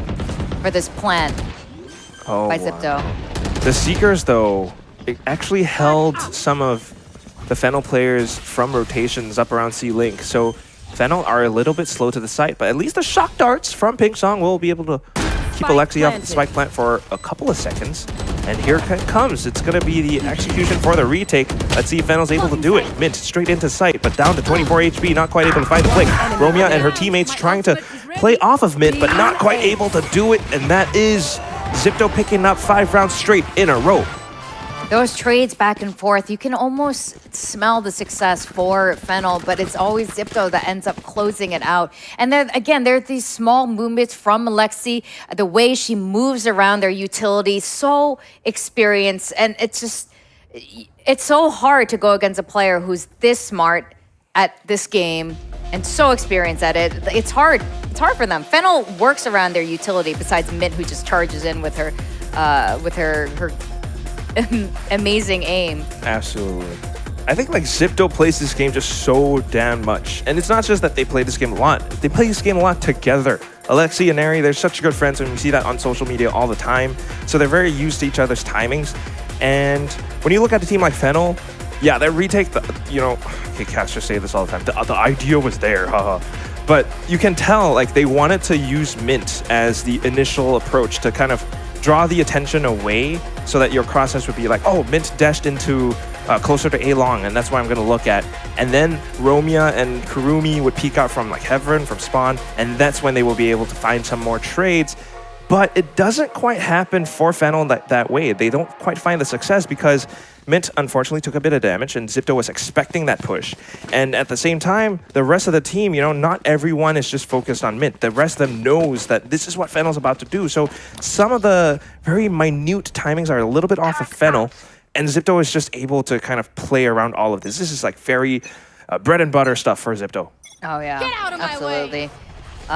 for this plan by ZIPTO. The Seekers, though, it actually held some of the Fennel players from rotations up around C-Link. So Fennel are a little bit slow to the site, but at least the shock darts from Pink Song will be able to keep Alexi off the spike plant for a couple of seconds. And here it comes. It's going to be the execution for the retake. Let's see if Fennel's able to do it. Mint straight into sight, but down to 24 HP, not quite able to find the flick. Romeo and her teammates trying to play off of Mint, but not quite able to do it. And that is ZIPTO picking up 5 rounds straight in a row. Those trades back and forth, you can almost smell the success for Fennel, but it's always ZIPTO that ends up closing it out. And then again, there are these small movements from Alexi, the way she moves around their utility, so experienced. And it's so hard to go against a player who's this smart at this game and so experienced at it. It's hard for them. Fennel works around their utility besides Mint, who just charges in with her amazing aim. Absolutely. I think like ZIPTO plays this game just so damn much. And it's not just that they play this game a lot. They play this game a lot together. Alexi and Ari, they're such good friends, and we see that on social media all the time. So they're very used to each other's timings. And when you look at a team like Fennel, yeah, that retake, okay, casters say this all the time. The idea was there, haha. But you can tell like they wanted to use Mint as the initial approach to kind of draw the attention away so that your crosshairs would be like, oh, Mint dashed into closer to A long, and that's what I'm going to look at. And then Romeo and Kurumi would peek out from like Heaven, from Spawn, and that's when they will be able to find some more trades. But it doesn't quite happen for Fennel that way. They don't quite find the success because Mint unfortunately took a bit of damage, and ZIPTO was expecting that push. And at the same time, the rest of the team, not everyone is just focused on Mint. The rest of them knows that this is what Fennel's about to do. So some of the very minute timings are a little bit off of Fennel, and ZIPTO is just able to kind of play around all of this. This is like very bread and butter stuff for ZIPTO. Oh yeah, absolutely.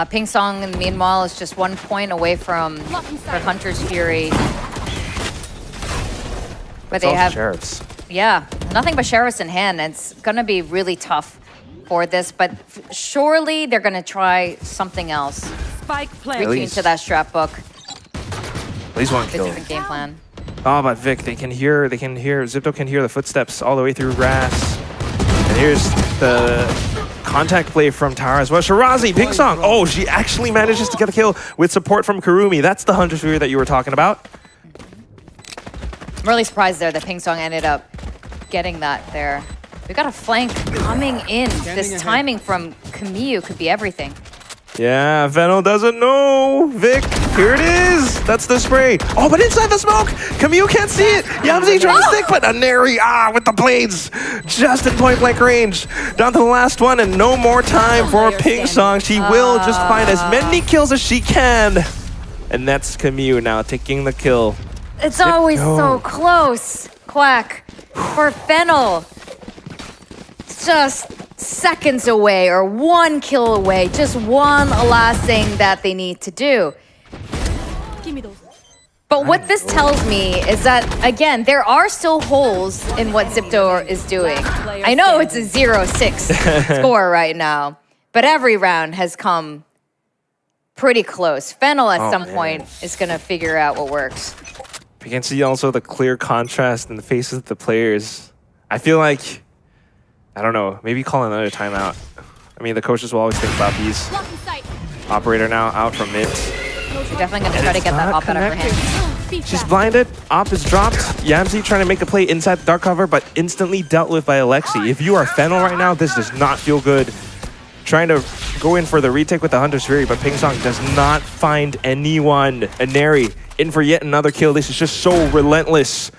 Ping Song, meanwhile, is just 1 point away from her Hunter's Fury. But they have Sheriffs. Yeah, nothing but Sheriffs in hand. It's gonna be really tough for this, but surely they're gonna try something else. Spike play. Retune to that strap book. At least one kill. Different game plan. Oh, but Vic, they can hear, Zipto can hear the footsteps all the way through grass. And here's the contact play from Tara as well. Shirazi, Ping Song. Oh, she actually manages to get a kill with support from Kurumi. That's the Hunter's Fury that you were talking about. I'm really surprised there that Ping Song ended up getting that there. We got a flank coming in. This timing from Camille could be everything. Yeah, Fennel doesn't know. Vic, here it is. That's the spray. Oh, but inside the smoke, Camille can't see it. Yamzi trying to stick, but Aneri, with the blades, just in point blank range. Down to the last one, and no more time for Ping Song. She will just find as many kills as she can. And that's Camille now taking the kill. It's always so close, Quack, for Fennel. Just seconds away or 1 kill away, just one last thing that they need to do. Give me those. But what this tells me is that, again, there are still holes in what Zipto is doing. I know it's a 0-6 score right now, but every round has come pretty close. Fennel at some point is going to figure out what works. You can see also the clear contrast in the faces of the players. I feel like, I don't know, maybe call another timeout. I mean, the coaches will always think about these. Operator now out from mid. They're definitely going to try to get that op out of her hand. She's blinded. Op is dropped. Yamzi trying to make a play inside the dark cover, but instantly dealt with by Alexi. If you are Fennel right now, this does not feel good. Trying to go in for the retake with the Hunter's Fury, but Ping Song does not find anyone. Aneri in for yet another kill. This is just so relentless.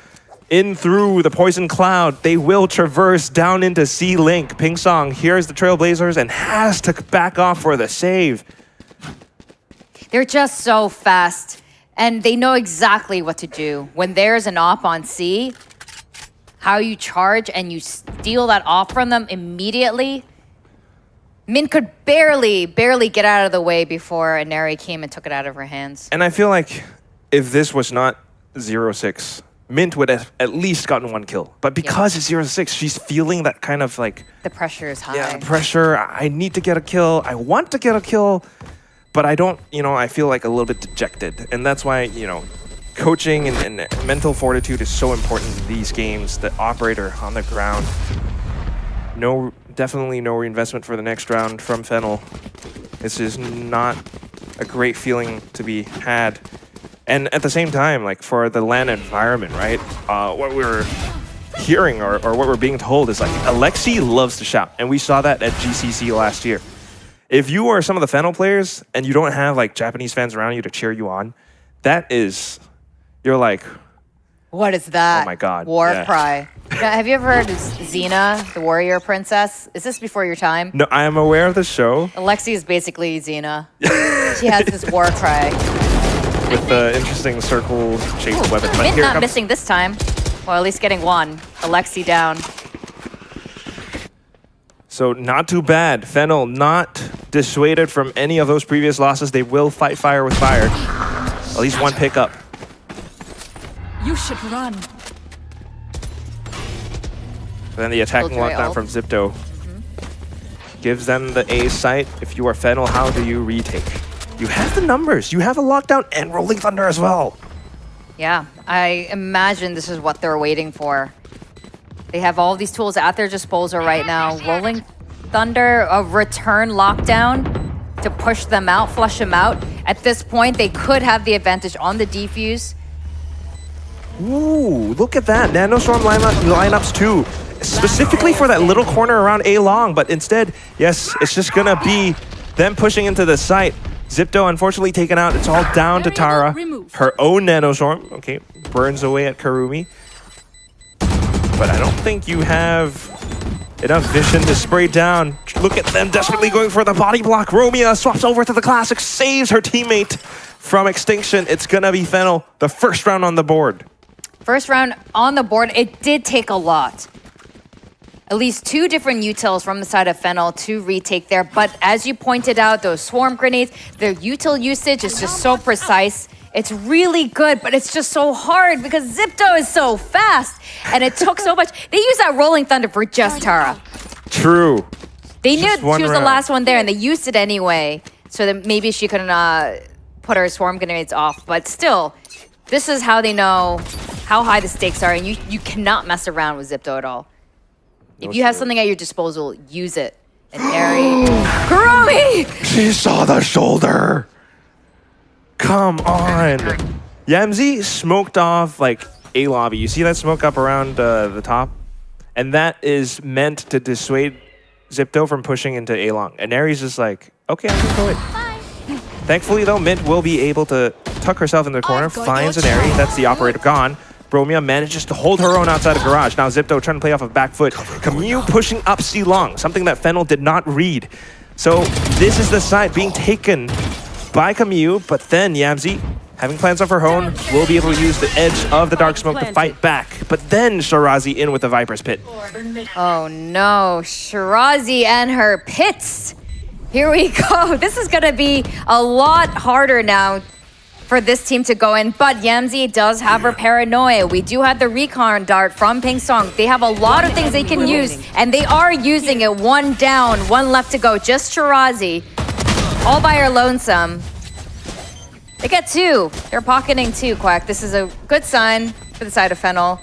In through the poison cloud, they will traverse down into C-Link. Ping Song hears the Trailblazers and has to back off for the save. They're just so fast, and they know exactly what to do. When there's an op on C, how you charge and you steal that op from them immediately. Min could barely get out of the way before Aneri came and took it out of her hands. And I feel like if this was not 0-6, Mint would have at least gotten 1 kill. But because it's 0-6, she's feeling that kind of like... The pressure is high. Yeah, the pressure. I need to get a kill. I want to get a kill. But I don't, I feel like a little bit dejected. And that's why, coaching and mental fortitude is so important in these games. The operator on the ground. Definitely no reinvestment for the next round from Fennel. This is not a great feeling to be had. And at the same time, like for the LAN environment, right? What we're hearing or what we're being told is like Alexi loves to shout. And we saw that at GCC last year. If you are some of the Fennel players and you don't have like Japanese fans around you to cheer you on, you're like, what is that? Oh my God. War cry. Now, have you ever heard of Xena, the warrior princess? Is this before your time? No, I am aware of the show. Alexi is basically Xena. She has this war cry. With the interesting circle-shaped weapon. But Mint not missing this time. Well, at least getting 1. Alexi down. So not too bad. Fennel not dissuaded from any of those previous losses. They will fight fire with fire. At least 1 pickup. You should run. Then the attacking lockdown from Zipto gives them the A site. If you are Fennel, how do you retake? You have the numbers. You have a lockdown and Rolling Thunder as well. Yeah, I imagine this is what they're waiting for. They have all these tools at their disposal right now. Rolling Thunder, a return lockdown to push them out, flush them out. At this point, they could have the advantage on the defuse. Ooh, look at that. Nanostorm lineups too. Specifically for that little corner around A long, but instead, yes, it's just gonna be them pushing into the site. Zipto unfortunately taken out. It's all down to Tara. Her own Nanostorm. Okay, burns away at Kurumi. But I don't think you have enough vision to spray down. Look at them desperately going for the body block. Romeo swaps over to the Classic, saves her teammate from extinction. It's gonna be Fennel, the first round on the board. First round on the board, it did take a lot. At least 2 different utils from the side of Fennel to retake there. But as you pointed out, those swarm grenades, their util usage is just so precise. It's really good, but it's just so hard because Zipto is so fast. And it took so much. They used that Rolling Thunder for just Tara. True. They knew she was the last one there, and they used it anyway. So that maybe she couldn't put her swarm grenades off. But still, this is how they know how high the stakes are, and you cannot mess around with ZETA at all. If you have something at your disposal, use it. And Eri... Kuromi! She saw the shoulder! Come on! Yamzi smoked off like A lobby. You see that smoke up around the top? And that is meant to dissuade ZETA from pushing into A long. And Eri's just like, okay, I'm gonna go in. Thankfully though, Mint will be able to tuck herself in the corner, finds an Eri. That's the operator gone. Bromia manages to hold her own outside of garage. Now ZETA trying to play off of back foot. Camille pushing up C long, something that Fennel did not read. So this is the side being taken by Camille, but then Yamzi, having plans of her own, will be able to use the edge of the dark smoke to fight back. But then Shirazi in with the Viper's Pit. Oh no, Shirazi and her pits. Here we go. This is gonna be a lot harder now for this team to go in, but Yamzi does have her paranoia. We do have the recon dart from Ping Song. They have a lot of things they can use, and they are using it. One down, one left to go. Just Shirazi, all by her lonesome. They get two. They're pocketing two, Quack. This is a good sign for the side of Fennel.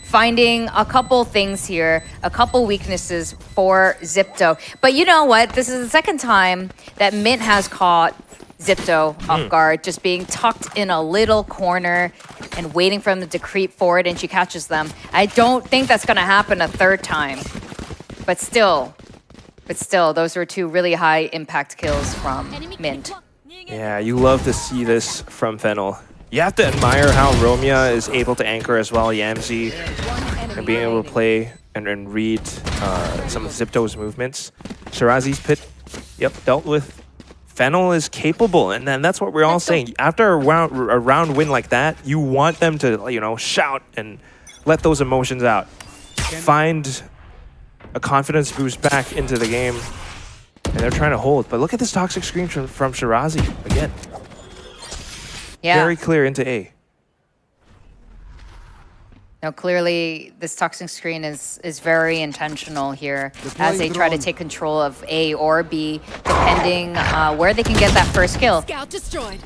Finding a couple things here, a couple weaknesses for ZETA. But you know what? This is the second time that Mint has caught ZETA off guard, just being tucked in a little corner and waiting for them to creep forward, and she catches them. I don't think that's going to happen a third time. But still, those were two really high impact kills from Mint. Yeah, you love to see this from Fennel. You have to admire how Romia is able to anchor as well, Yamzi, and being able to play and read some of ZETA's movements. Shirazi's pit, dealt with. Fennel is capable, and then that's what we're all saying. After a round win like that, you want them to, shout and let those emotions out. Find a confidence boost back into the game, and they're trying to hold. But look at this toxic screen from Shirazi again. Yeah. Very clear into A. Now, clearly, this toxic screen is very intentional here as they try to take control of A or B, depending where they can get that first kill. Scout destroyed.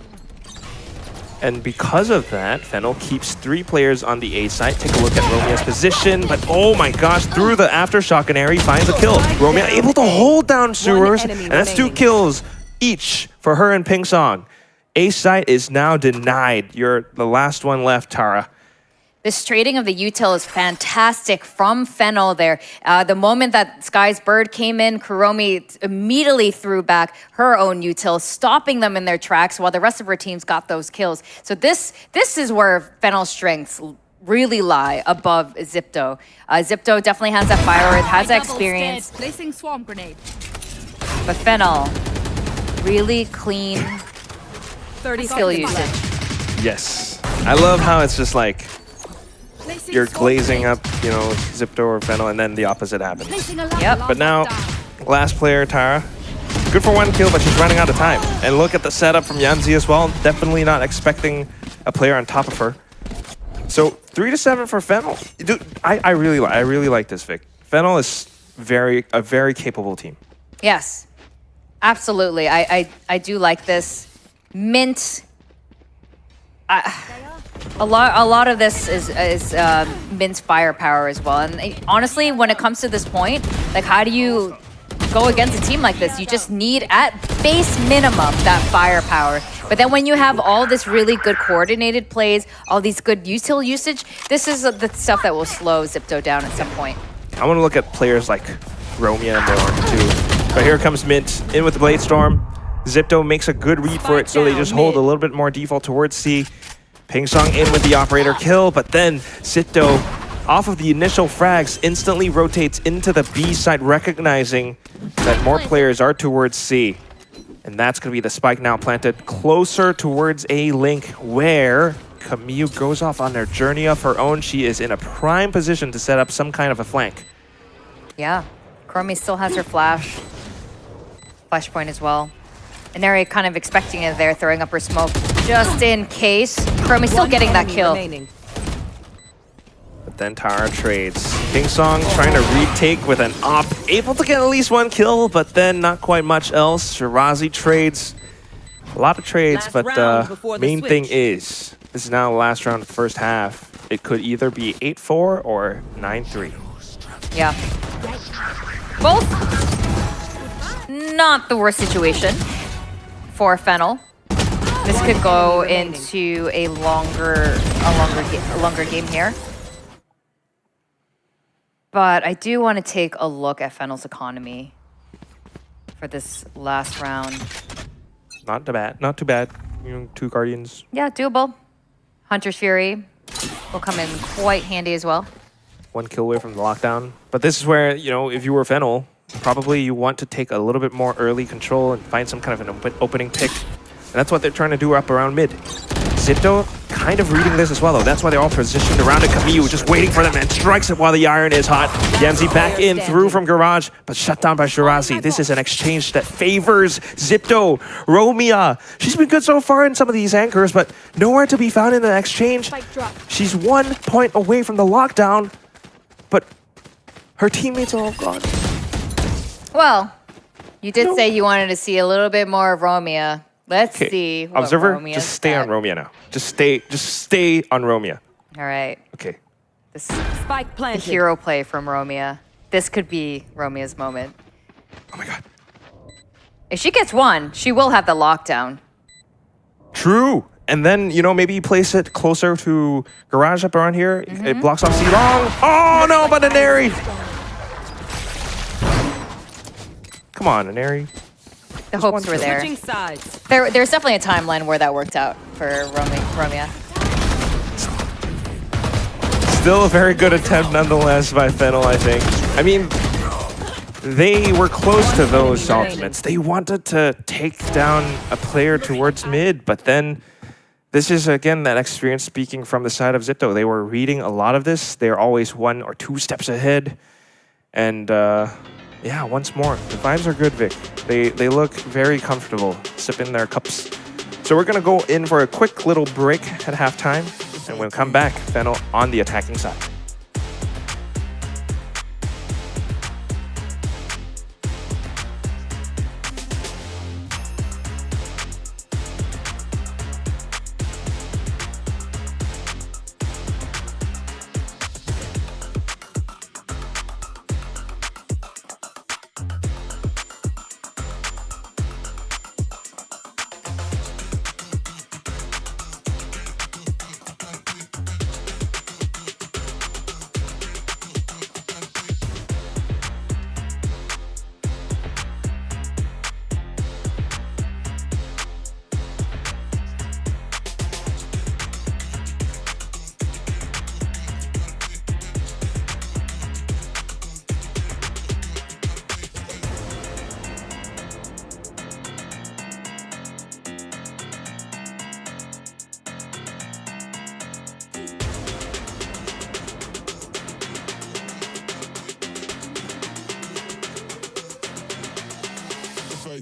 And because of that, Fennel keeps 3 players on the A side. Take a look at Romia's position, but oh my gosh, through the aftershock, and Eri finds a kill. Romia able to hold down Sewers, and that's 2 kills each for her and Ping Song. A site is now denied. You're the last one left, Tara. This trading of the util is fantastic from Fennel there. The moment that Sky's Bird came in, Kuromi immediately threw back her own util, stopping them in their tracks while the rest of her teams got those kills. So this is where Fennel's strengths really lie above ZETA. ZETA definitely has that fire, has that experience. Placing swarm grenade. But Fennel, really clean skill usage. Yes. I love how it's just like you're glazing up, ZETA or Fennel, and then the opposite happens. Yep. But now, last player, Tara. Good for 1 kill, but she's running out of time. And look at the setup from Yamzi as well. Definitely not expecting a player on top of her. So 3-7 for Fennel. Dude, I really like this, Vic. Fennel is a very capable team. Yes, absolutely. I do like this. Mint. A lot of this is Mint's firepower as well. And honestly, when it comes to this point, like, how do you go against a team like this? You just need, at base minimum, that firepower. But then when you have all this really good coordinated plays, all these good util usage, this is the stuff that will slow ZETA down at some point. I want to look at players like Romia more too. But here comes Mint in with the Blade Storm. ZETA makes a good read for it, so they just hold a little bit more default towards C. Ping Song in with the operator kill, but then ZETA, off of the initial frags, instantly rotates into the B side, recognizing that more players are towards C. And that's going to be the spike now planted closer towards A link, where Camille goes off on their journey of her own. She is in a prime position to set up some kind of a flank. Yeah, Kuromi still has her flashpoint as well. And Eri kind of expecting it there, throwing up her smoke just in case. Kuromi still getting that kill. But then Tara trades. Ping Song trying to retake with an op. Able to get at least 1 kill, but then not quite much else. Shirazi trades. A lot of trades, but main thing is, this is now the last round of the first half. it could either be 8-4 or 9-3. Yeah. Both not the worst situation for Fennel. This could go into a longer game here. But I do want to take a look at Fennel's economy for this last round. Not too bad. Not too bad. You know, 2 Guardians. Yeah, doable. Hunter's Fury will come in quite handy as well. 1 kill away from the lockdown. But this is where, you know, if you were Fennel, probably you want to take a little bit more early control and find some kind of an opening pick. And that's what they're trying to do up around mid. ZETA kind of reading this as well, though. That's why they're all positioned around it. Camille just waiting for them and strikes it while the iron is hot. Yamzi back in, through from Garage, but shut down by Shirazi. This is an exchange that favors ZETA. Romia, she's been good so far in some of these anchors, but nowhere to be found in the exchange. She's 1 point away from the lockdown, but her teammates are all gone. Well, you did say you wanted to see a little bit more of Romia. Let's see what Observer, Romia's just stay on Romia now. Just stay on Romia. All right. Okay. This Spike planted. The hero play from Romia. This could be Romia's moment. Oh my god. If she gets 1, she will have the lockdown. True. And then, you know, maybe you place it closer to Garage up around here. It blocks off C-Long. Oh no, but Aneri! Come on, Aneri. The hopes were there. There's definitely a timeline where that worked out for Romia. Still a very good attempt nonetheless by Fennel, I think. I mean, they were close to those ultimates. They wanted to take down a player towards mid, but then this is, again, that experience speaking from the side of ZETA. They were reading a lot of this. They're always 1 or 2 steps ahead. And yeah, once more, the vibes are good, Vic. They look very comfortable sipping their cups. So we're going to go in for a quick little break at halftime, and we'll come back, Fennel on the attacking side.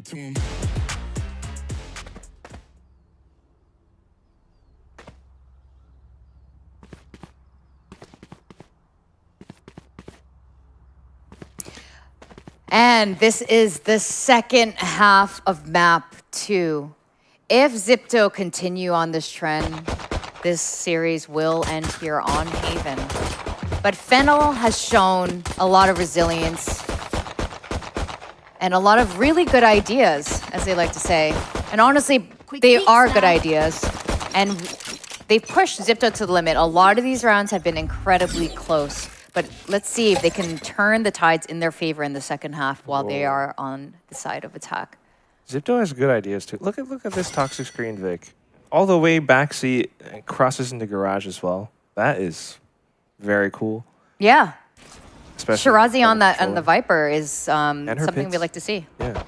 To him. And this is the second half of map 2. If ZETA continue on this trend, this series will end here on Haven. But Fennel has shown a lot of resilience and a lot of really good ideas, as they like to say. And honestly, they are good ideas. And they pushed ZETA to the limit. A lot of these rounds have been incredibly close. But let's see if they can turn the tides in their favor in the second half while they are on the side of attack. ZETA has good ideas too. Look at this toxic screen, Vic. All the way back, see, it crosses into Garage as well. That is very cool. Yeah. Especially Shirazi on the Viper is something we like to see. Yeah.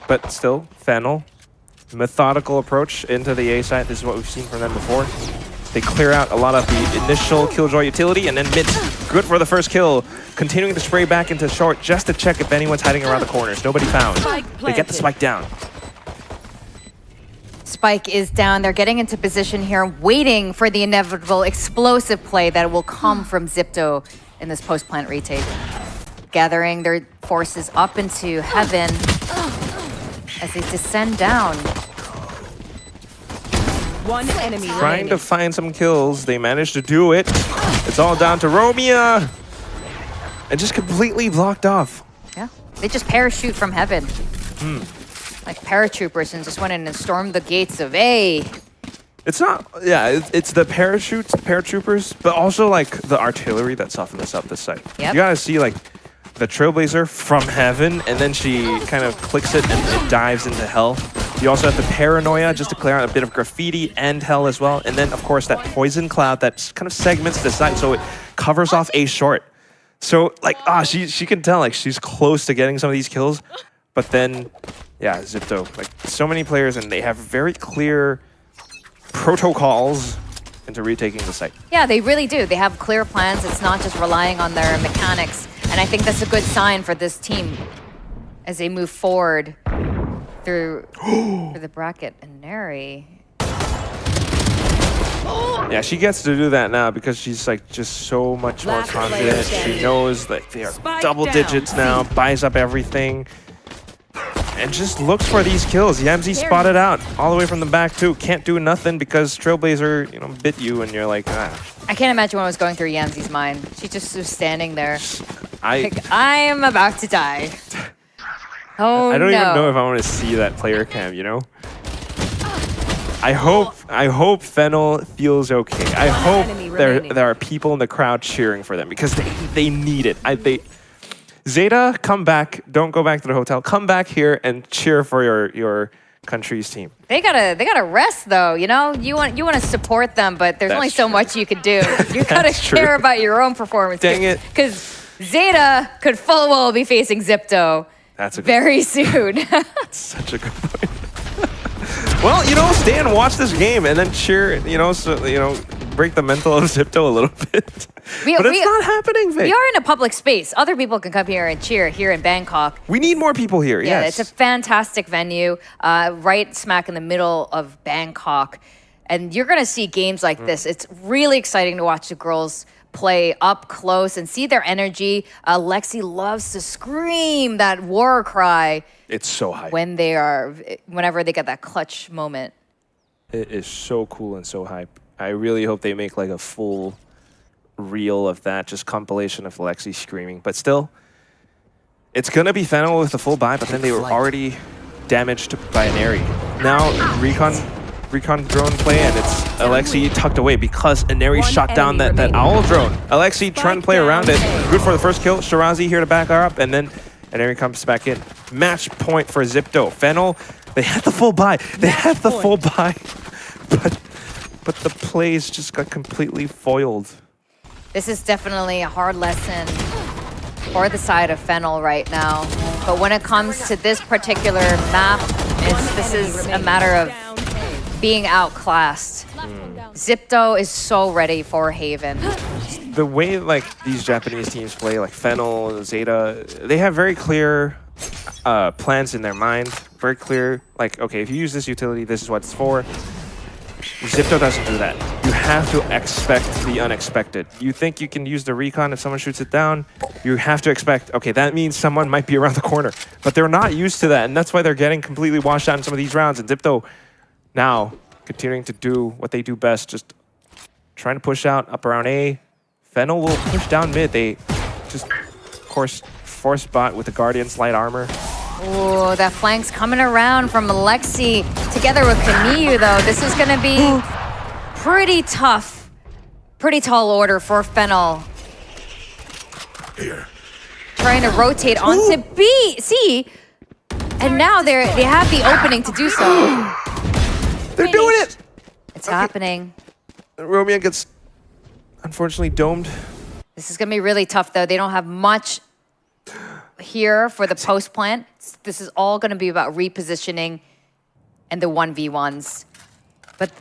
But still, Fennel, methodical approach into the A side. This is what we've seen from them before. They clear out a lot of the initial Killjoy utility, and then mid, good for the first kill. Continuing to spray back into short just to check if anyone's hiding around the corners. Nobody found. They get the spike down. Spike is down. They're getting into position here, waiting for the inevitable explosive play that will come from ZETA in this post-plant retake. Gathering their forces up into heaven as they descend down. One enemy trying remaining. to find some kills. They managed to do it. It's all down to Romeo. And just completely blocked off. Yeah, they just parachute from heaven. Like paratroopers and just went in and stormed the gates of A. It's not, yeah, it's the paratroopers, but also like the artillery that softened us up this side. Yep. You gotta see like the Trailblazer from heaven, and then she kind of clicks it and it dives into hell. You also have the Paranoia just to clear out a bit of graffiti and hell as well. And then of course that poison cloud that kind of segments the side so it covers off A short. So like, she can tell like she's close to getting some of these kills, but then, yeah, ZETA, like so many players and they have very clear protocols into retaking the site. Yeah, they really do. They have clear plans. It's not just relying on their mechanics. And I think that's a good sign for this team as they move forward through the bracket. And Neri. Yeah, she gets to do that now because she's like just so much more confident. She knows that they are double digits now, buys up everything, and just looks for these kills. Yamzi spotted out all the way from the back too. Can't do nothing because Trailblazer, you know, bit you, and you're like, I can't imagine what was going through Yamzi's mind. She just was standing there. I am about to die. Oh, I don't even know if I want to see that player cam, you know? I hope Fennel feels okay. I hope there are people in the crowd cheering for them because they need it. ZETA, come back. Don't go back to the hotel. Come back here and cheer for your country's team. They gotta rest though. You know, you want to support them, but there's only so much you could do. You gotta care about your own performance. Dang it! Because ZETA could full well be facing Zipto. That's very soon. That's such a good point. Well, you know, stay and watch this game and then cheer. You know, so you know, break the mental of Zipto a little bit. But it's not happening, Vic. We are in a public space. Other people can come here and cheer here in Bangkok. We need more people here, Yeah, yes. it's a fantastic venue, right smack in the middle of Bangkok. And you're going to see games like this. It's really exciting to watch the girls play up close and see their energy. Lexi loves to scream that war cry. It's so hype. Whenever they get that clutch moment. It is so cool and so hype. I really hope they make like a full reel of that, just compilation of Lexi screaming. But still, it's gonna be Fennel with the full buy, but then they were already damaged by an Neri. Now recon drone play, and it's Alexi tucked away because Neri shot down that owl drone. Alexi trying to play around it. Good for the first kill. Shirazi here to back her up, and then Neri comes back in. Match point for Zipto. Fennel, they had the full buy. They had the full buy, but the plays just got completely foiled. This is definitely a hard lesson for the side of Fennel right now. But when it comes to this particular map, this is a matter of being outclassed. Zipto is so ready for Haven. The way like these Japanese teams play, like Fennel, ZETA, they have very clear plans in their mind. Very clear, like, okay, if you use this utility, this is what it's for. Zipto doesn't do that. You have to expect the unexpected. You think you can use the recon if someone shoots it down, you have to expect, okay, that means someone might be around the corner. But they're not used to that, and that's why they're getting completely washed out in some of these rounds. And Zipto now continuing to do what they do best, just trying to push out up around A. Fennel will push down mid. They just, of course, force bot with the Guardian's light armor. Oh, that flank's coming around from Alexi together with Kamiyu, though. This is going to be pretty tough. Pretty tall order for Fennel. Here. Trying to rotate onto B, C, and now they have the opening to do so. They're doing it! It's happening. Romeo gets, unfortunately, domed. This is going to be really tough, though. They don't have much here for the post plant. This is all going to be about repositioning and the 1v1s. But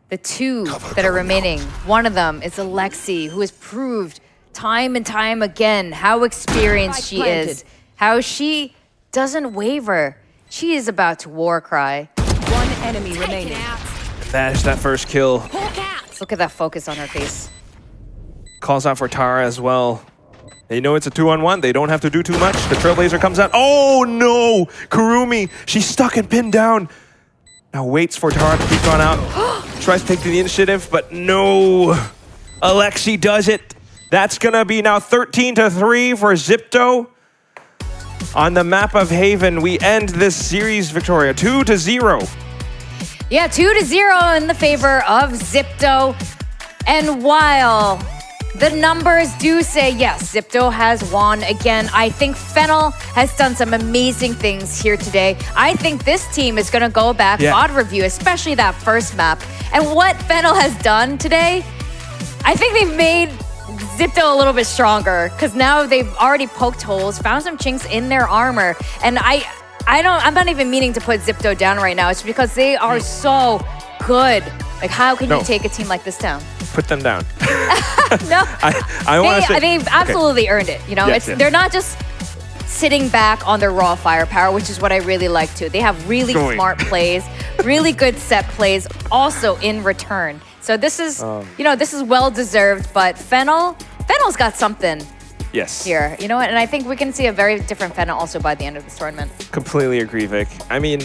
the two that are remaining, one of them is Alexi, who has proved time and time again how experienced she is, how she doesn't waver. She is about to war cry. One enemy remaining. There's that first kill. Look at that focus on her face. Calls out for Tara as well. They know it's a 2-on-1. They don't have to do too much. The Trailblazer comes out. Oh no! Kurumi, she's stuck and pinned down. Now waits for Tara to peek on out. tries to take the initiative, but no. Alexi does it. That's gonna be now 13-3 for ZETA. On the map of Haven, we end this series, Victoria, 2-0. Yeah, 2-0 in the favor of ZETA. And while the numbers do say, yes, ZETA has won again, I think Fennel has done some amazing things here today. I think this team is going to go back, VOD review, especially that first map. And what Fennel has done today, I think they've made ZETA a little bit stronger because now they've already poked holes, found some chinks in their armor. And I'm not even meaning to put ZETA down right now. It's because they are so good. Like, how can you take a team like this down? Put them down. No, I want to say they've absolutely earned it. You know, they're not just sitting back on their raw firepower, which is what I really like too. They have really smart plays, really good set plays, also in return. So this is, this is well deserved. But Fennel's got something. Yes. Here, you know what? And I think we can see a very different Fennel also by the end of this tournament. Completely agree, Vic. I mean,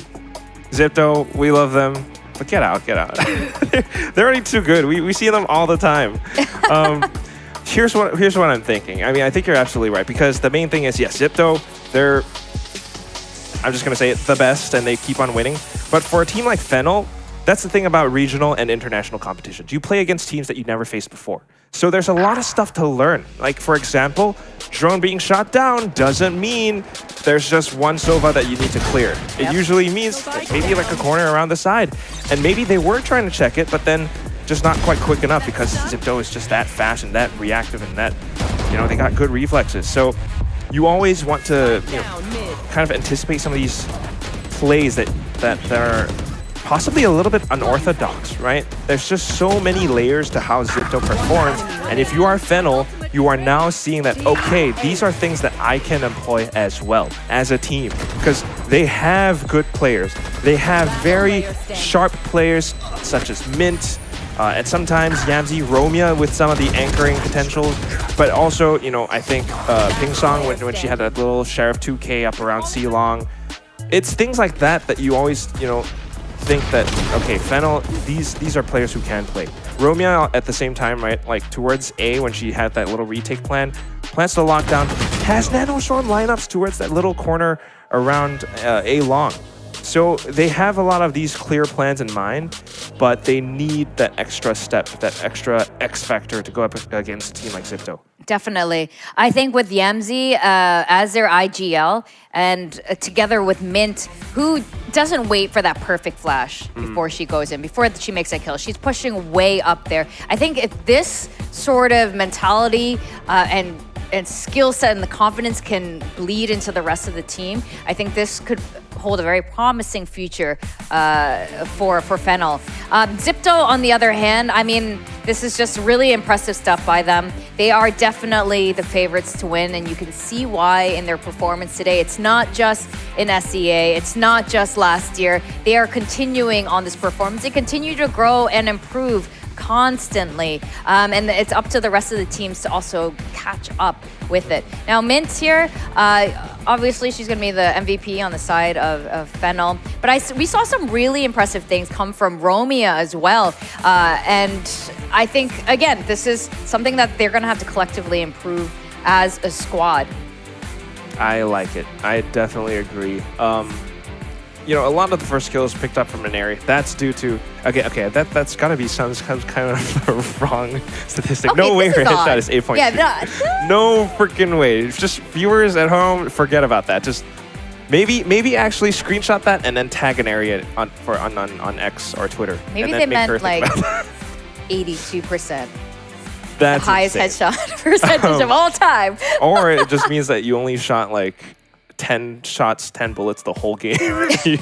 ZETA, we love them. But get out. They're already too good. We see them all the time. Here's what I'm thinking. I mean, I think you're absolutely right because the main thing is, yes, ZETA, they're, I'm just going to say it, the best, and they keep on winning. But for a team like Fennel, that's the thing about regional and international competitions. You play against teams that you never faced before. So there's a lot of stuff to learn. Like, for example, drone being shot down doesn't mean there's just one Sova that you need to clear. It usually means maybe like a corner around the side. And maybe they were trying to check it, but then just not quite quick enough because ZETA is just that fast and that reactive and that, they got good reflexes. So you always want to kind of anticipate some of these plays that are possibly a little bit unorthodox, right? There's just so many layers to how ZETA performs. And if you are Fennel, you are now seeing that, okay, these are things that I can employ as well as a team because they have good players. They have very sharp players such as Mint, and sometimes Yamzi, Romia with some of the anchoring potentials, but also, I think Ping Song when she had that little Sheriff 2K up around C-Long. It's things like that you always, think that, okay, Fennel, these are players who can play. Romia at the same time, right, like towards A when she had that little retake plans to lock down, has Nanostorm lineups towards that little corner around A long. So they have a lot of these clear plans in mind, but they need that extra step, that extra X factor to go up against a team like ZETA. Definitely. I think with Yamzi as their IGL and together with Mint, who doesn't wait for that perfect flash before she goes in, before she makes that kill. She's pushing way up there. I think if this sort of mentality and skill set and the confidence can bleed into the rest of the team, I think this could hold a very promising future for Fennel. ZETA, on the other hand, I mean, this is just really impressive stuff by them. They are definitely the favorites to win, and you can see why in their performance today. It's not just in SEA, it's not just last year. They are continuing on this performance. They continue to grow and improve constantly, and it's up to the rest of the teams to also catch up with it. Now, Mint here, obviously she's going to be the MVP on the side of Fennel, but we saw some really impressive things come from Romia as well, and I think, again, this is something that they're going to have to collectively improve as a squad. I like it. I definitely agree. A lot of the first kills picked up from Inari. That's due to that's got to be some kind of the wrong statistic. Okay, no way her headshot odd. is 8.2. Yeah, no freaking way. Just viewers at home, forget about that. Just maybe actually screenshot that and then tag Inari on X or Twitter. Maybe and they then meant like 82%. That's the highest insane. headshot percentage of all time. Or it just means that you only shot like 10 shots, 10 bullets the whole game. You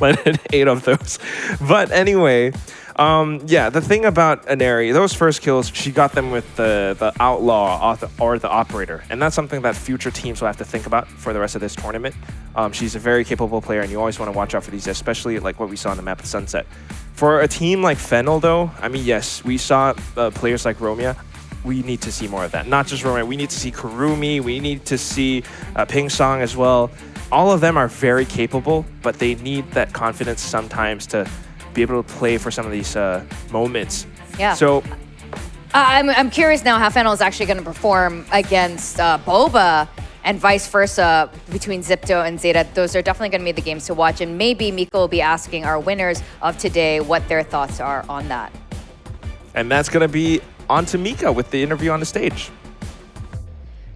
landed 8 of those. But anyway, the thing about Inari, those first kills, she got them with the Outlaw or the Operator. And that's something that future teams will have to think about for the rest of this tournament. She's a very capable player, and you always want to watch out for these, especially like what we saw on the map of Sunset. For a team like Fennel, though, I mean, yes, we saw players like Romia. We need to see more of that. Not just Romia, we need to see Kurumi, we need to see Ping Song as well. All of them are very capable, but they need that confidence sometimes to be able to play for some of these moments. Yeah. So I'm curious now how Fennel is actually going to perform against BOBA and vice versa between Zipto and Zeta. Those are definitely going to be the games to watch. And maybe Miko will be asking our winners of today what their thoughts are on that. And that's going to be on to Mika with the interview on the stage.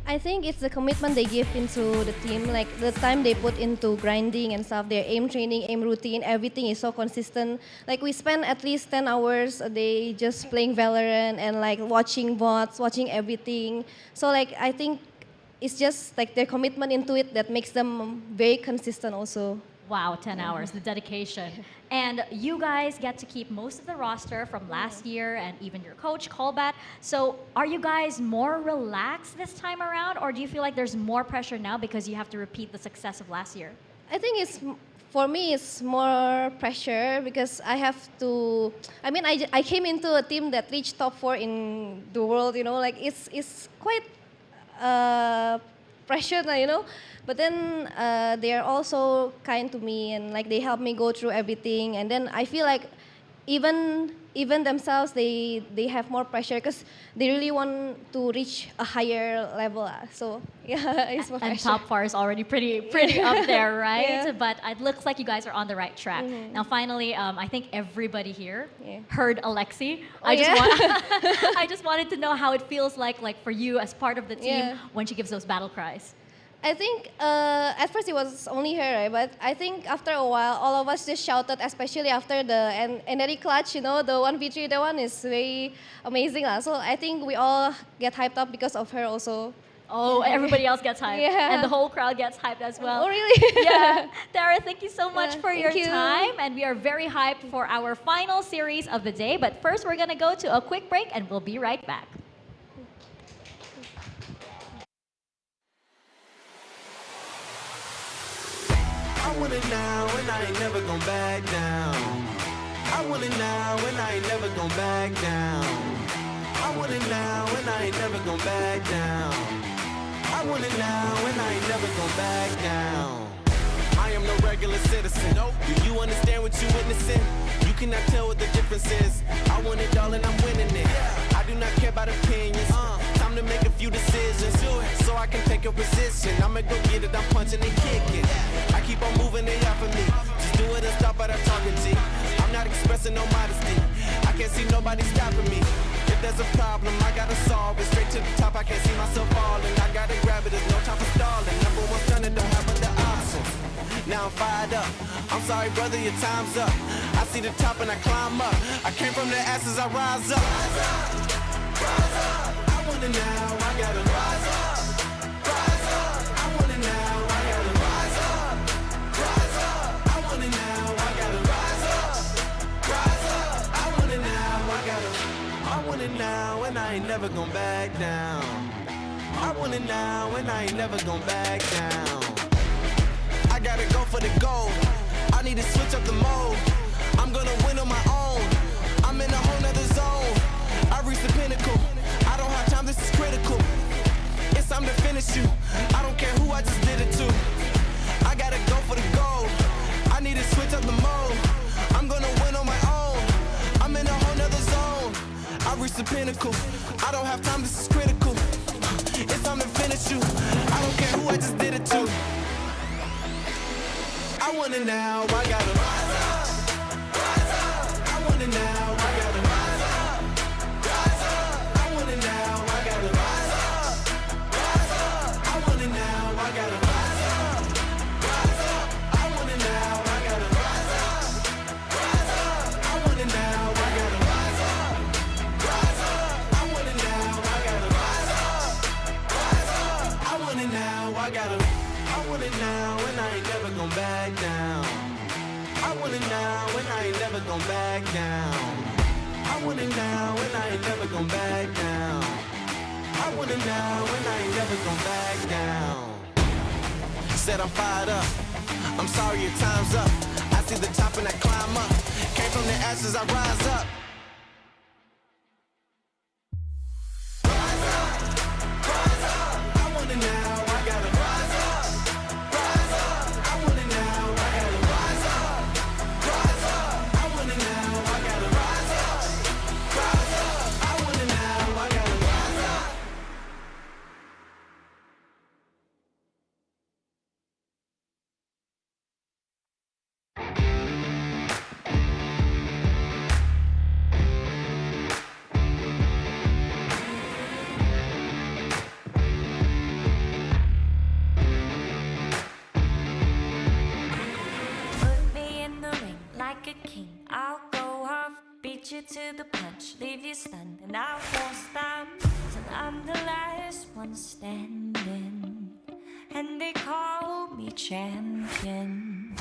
I think it's the commitment they give into the team, like the time they put into grinding and stuff, their aim training, aim routine, everything is so consistent. Like we spend at least 10 hours a day just playing Valorant and like watching bots, watching everything. So like I think it's just like their commitment into it that makes them very consistent also. Wow, 10 hours, the dedication. And you guys get to keep most of the roster from last year and even your coach, Colbat. So are you guys more relaxed this time around, or do you feel like there's more pressure now because you have to repeat the success of last year? I think for me, it's more pressure because I have to, I mean, I came into a team that reached top 4 in the world, you know, like it's quite pressure, you know. But then they are also kind to me and like they help me go through everything. And then I feel like even themselves, they have more pressure because they really want to reach a higher level. So yeah, it's more pressure. And top 4 is already pretty up there, right? Yeah. But it looks like you guys are on the right track. Now finally, I think everybody here heard Alexi. I just wanted to know how it feels like for you as part of the team when she gives those battle cries. I think at first it was only her, right? But I think after a while, all of us just shouted, especially after the Energy Clutch, you know, the 1v3, the one is very amazing. So I think we all get hyped up because of her also. Oh, everybody else gets hyped. Yeah. And the whole crowd gets hyped as well. Oh, really? Yeah. Tara, thank you so much for your you. time. And we are very hyped for our final series of the day. But first, we're going to go to a quick break and we'll be right back. I want it now and I ain't never gon' back down. I want it now and I ain't never gon' back down. I want it now and I ain't never gon' back down. I want it now and I ain't never gon' back down. I am no regular citizen. Do you understand what you're witnessing? You cannot tell what the difference is. I want it all and I'm winning it. I do not care about opinions. Time to make a few decisions so I can take a position. I'ma go get it, I'm punching and kicking. I keep on moving, they after me. Just do it and stop at I'm talking G. I'm not expressing no modesty. I can't see nobody stopping me. If there's a problem, I gotta solve it. Straight to the top, I can't see myself falling. I gotta grab it, there's no time for stalling. Number one son, it don't have other options. Now I'm fired up. I'm sorry, brother, your time's up. I see the top and I climb up. I came from the ashes, I rise up. Rise up, rise up. I want it now, I gotta rise up. Rise up. I want it now, I gotta rise up. Rise up. I want it now, I gotta rise up. Rise up. I want it now, I want it now, and I ain't never gon' back down. I want it now, and I ain't never gon' back down. I gotta go for the gold. I need to switch up the mode. I'm gonna win on my own. I'm in a whole nother zone. I reached the pinnacle. I don't have time, this is critical. It's time to finish you. I don't care who I just did it to. I gotta go for the gold. I need to switch up the mode. I'm gonna win on my own. I'm in a whole nother zone. I reached the pinnacle. I don't have time, this is critical. It's time to finish you. I don't care who I just did it to. I want it now, I gotta rise up, rise up. I want it now, I gotta rise up, rise up. I want it now, I gotta rise up, rise up. I want it now, I gotta rise up, rise up. I want it now, I gotta rise up, rise up. I want it now, I gotta rise up, rise up. I want it now, I gotta rise up, rise up. I want it now, I gotta. I want it now and I ain't never gon' back down. I want it now and I ain't never gon' back down. I want it now and I ain't never gon' back down. I want it now and I ain't never gon' back down. Said I'm fired up. I'm sorry your time's up. I see the top and I climb up. Came from the ashes, I rise up. Rise up, rise up. I want it now, I gotta rise up. I want it now, I gotta rise up. Rise up. I want it now. to the punch, leave you stunned, and I won't stop till I'm the last one standing. And they call me champion.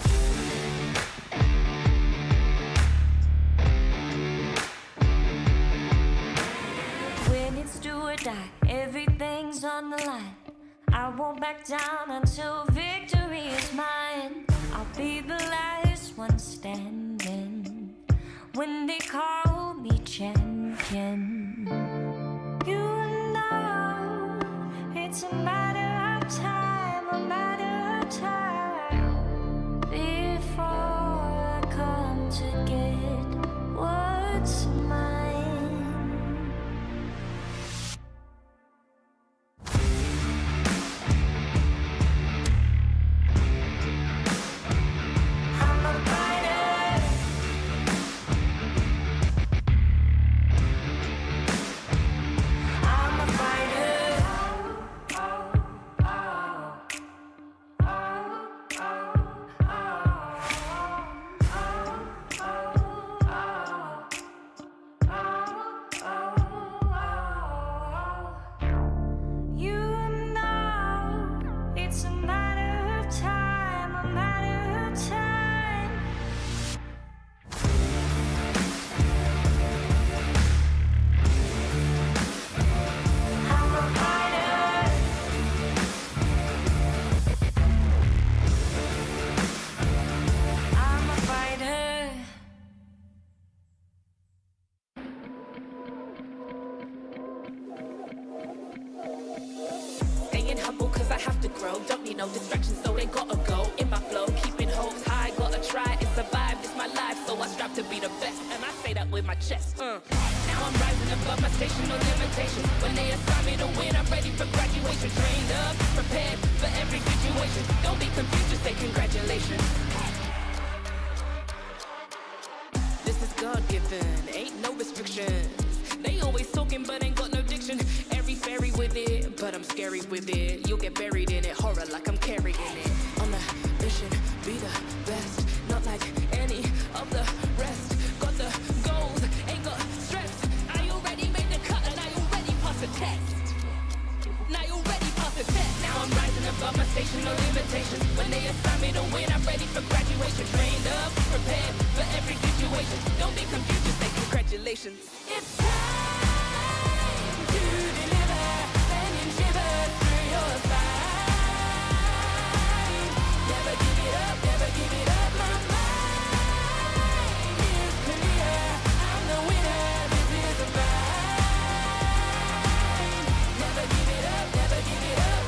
When it's do or die, everything's on the line. I won't back down until victory is mine. I'll be the last one standing when they call me champion. You know it's a matter of time, a matter of time before I come to get what's mine. Don't need no distractions, so they gotta go. In my flow, keeping hopes high, gotta try and survive. It's my life, so I strive to be the best, and I say that with my chest. Now I'm rising above my station, no limitations. When they assign me to win, I'm ready for graduation. Trained up, prepared for every situation. Don't be confused, just say congratulations. This is God-given, ain't no restrictions. They always talking, but ain't got no diction. Every fairy with it, but I'm scary with it. You'll get buried in it, horror like I'm carrying it. On a mission, be the best, not like any of the rest. Got the goals, ain't got stress. I already made the cut and I already passed the test. Now you already passed the test. Now I'm rising above my station, no limitations. When they assign me to win, I'm ready for graduation. Trained up, prepared for every situation. Don't be confused, just say congratulations. It's time to deliver, sending shivers through your spine. Never give it up, never give it up. My mind is clear. I'm the winner, this is mine. Never give it up, never give it up.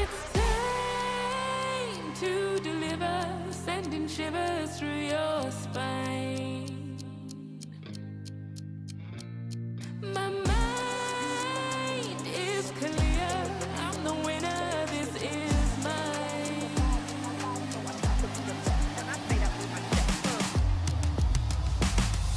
It's time to deliver, sending shivers through your spine. My mind is clear. I'm the winner. This is mine.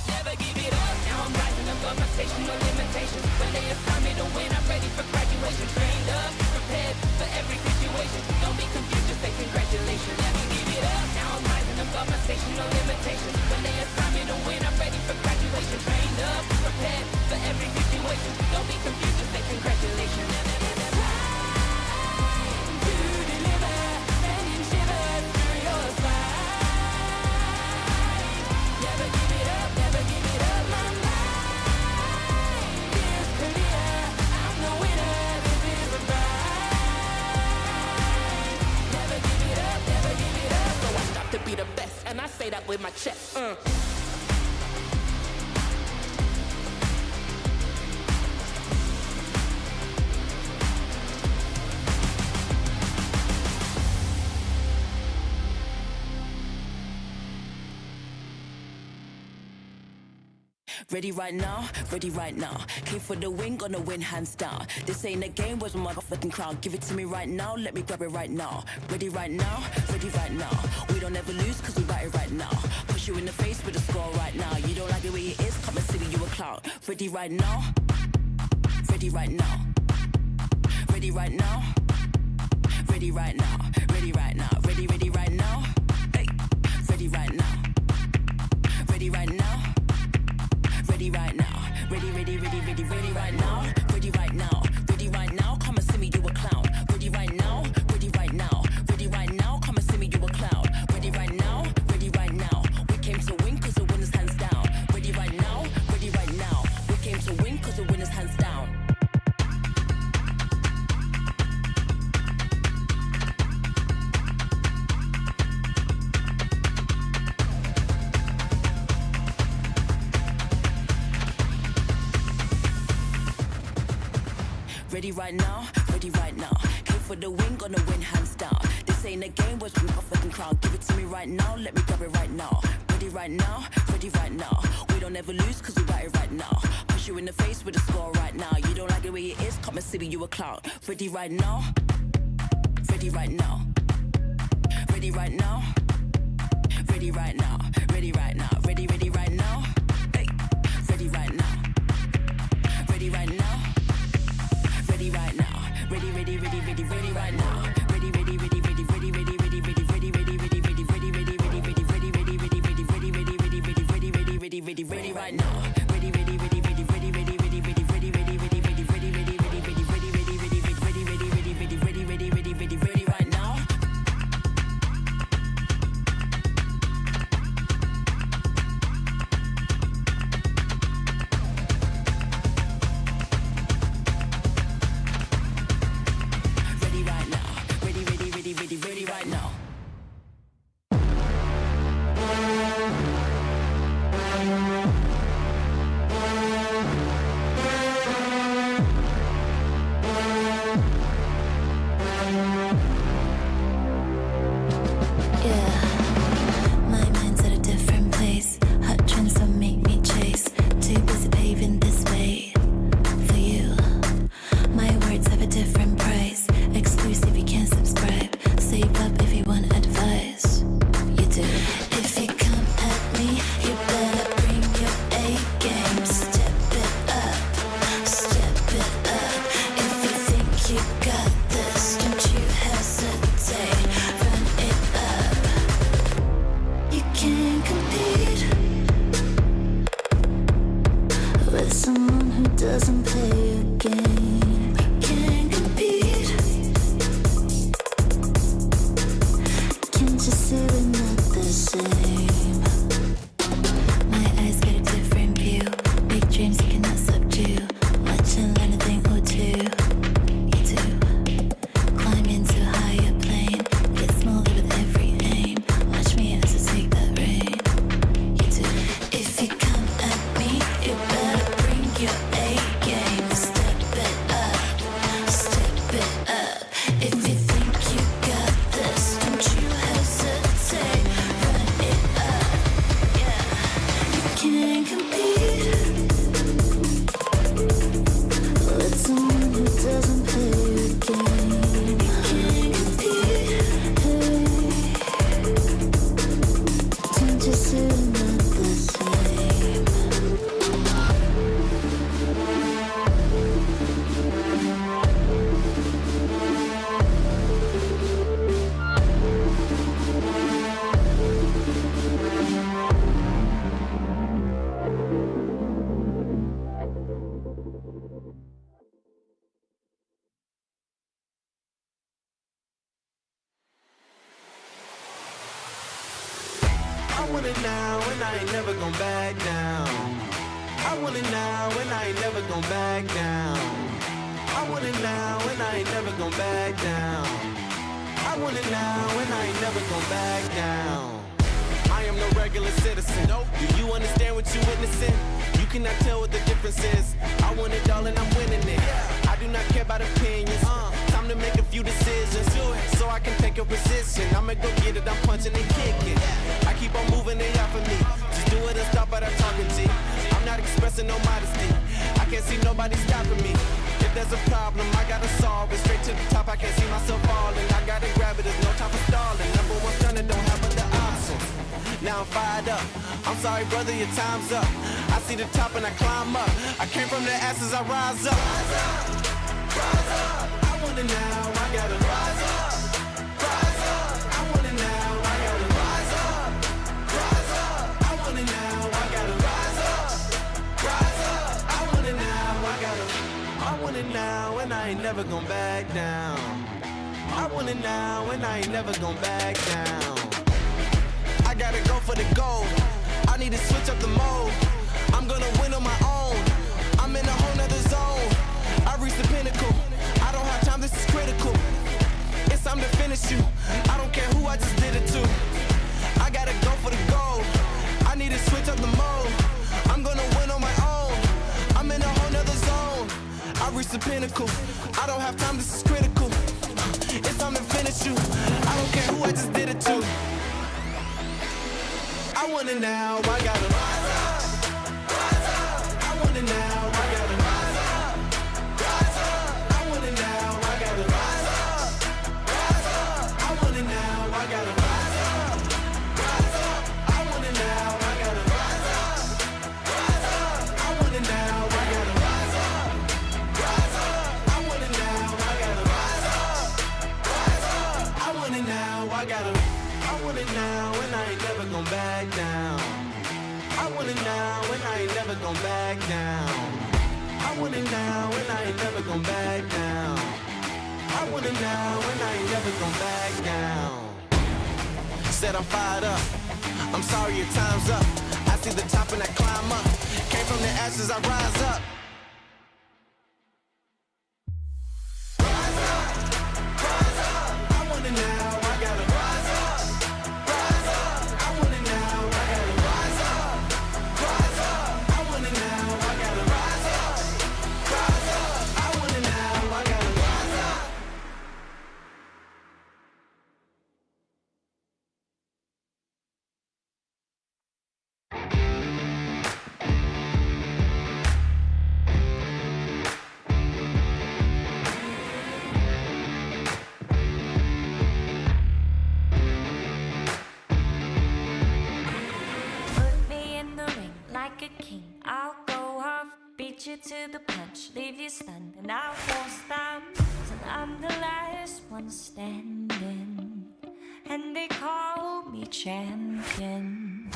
Never give it up. Now I'm rising above my station, no limitations. When they assign me to win, I'm ready for graduation. Trained up, prepared for every situation. Don't be confused, just say congratulations. Never give it up. Now I'm rising above my station, no limitations. When they assign me to win, I'm ready for graduation. Trained up, prepared for every situation. Don't be confused, just say congratulations. Time to deliver, sending shivers through your spine. Never give it up, never give it up. My mind is clear. I'm the winner, this is mine. Never give it up, never give it up. So I strive to be the best, and I say that with my chest. Ready right now, ready right now. Came for the win, gonna win hands down. This ain't a game, where's my motherfucking crown? Give it to me right now, let me grab it right now. Ready right now, ready right now. We don't ever lose, cause we got it right now. Push you in the face with a score right now. You don't like the way it is, come and see me, you a clown. Ready right now, ready right now. Ready right now, ready right now. Ready right now, ready right now. Hey, ready right now. Ready Ready right now. Ready right now. Ready right now. Ready right now. Ready right now. Come and see me, you a clown. Ready right now. Ready right now. Ready right now. Come and see me, you a clown. Ready right now. Ready right now. We came to win cause the winners hands down. Ready right now. Ready right now. We came to win cause the winners hands down. Ready right now, ready right now. Came for the win, gonna win hands down. This ain't a game, was we got fucking crown. Give it to me right now, let me grab it right now. Ready right now, ready right now. We don't ever lose cause we got it right now. Push you in the face with a score right now. You don't like the way it is, come and see me, you a clown. Ready right now, ready right now. Ready right now, ready right now. Ready right now, ready right now. Hey, ready right now. Ready right now. Ready right now. Ready right now. Ready right now. I want it now and I ain't never gon' back down. I want it now and I ain't never gon' back down. I want it now and I ain't never gon' back down. I want it now and I ain't never gon' back down. I am no regular citizen. Nope. Do you understand what you're witnessing? You cannot tell what the difference is. I want it all and I'm winning it. I do not care about opinions. Time to make a few decisions so I can take a position. I'ma go get it, I'm punching and kicking. I keep on moving, they off of me. Just do it and stop at I'm talking G. I'm not expressing no modesty. I can't see nobody stopping me. If there's a problem, I gotta solve it. Straight to the top, I can't see myself falling. I gotta grab it, there's no time for stalling. Number one stunner, don't have other options. Now I'm fired up. I'm sorry, brother, your time's up. I see the top and I climb up. I came from the ashes, I rise up. Rise up, rise up. I want it now, I gotta rise up. Rise up. I want it now, I gotta rise up. Rise up. I want it now, I I ain't never gonna back down. I want it now and I ain't never gonna back down. I gotta go for the gold. I need to switch up the mode. I'm gonna win on my own. I'm in a whole nother zone. I reached the pinnacle. I don't have time, this is critical. It's time to finish you. I don't care who I just did it to. I gotta go for the gold. I need to switch up the mode. I'm gonna win on my own. I'm in a whole nother zone. I reached the pinnacle. I don't have time, this is critical. It's time to finish you. I don't care who I just did it to. I want it now, I gotta rise up. Rise up. I want it now, I gotta rise up. Rise up. I want it now, I gotta rise up. Rise up. I want it now, I gotta rise up. Rise up. I want it now, I gotta rise up. Rise up. I want it now, I gotta rise up. Rise up. I want it now, I gotta rise up. Rise up. I want it now, I want it now, and I ain't never gonna back down. I want it now, and I ain't never gonna back down. I want it now, and I ain't never gonna back down. I want it now, and I ain't never gonna back down. Said I'm fired up. I'm sorry your time's up. I see the top and I climb up. Came from the ashes, I rise up. Rise up, rise up. I want it now, I gotta rise up. Rise up, I want it now, I gotta rise up. Rise up, I want it now, I gotta rise up. Rise up, I want it now, I gotta rise up. Put me in the ring like a king. I'll go off, beat you to the punch, leave you stunned, and I won't stop till I'm the last one standing. And they call me champion.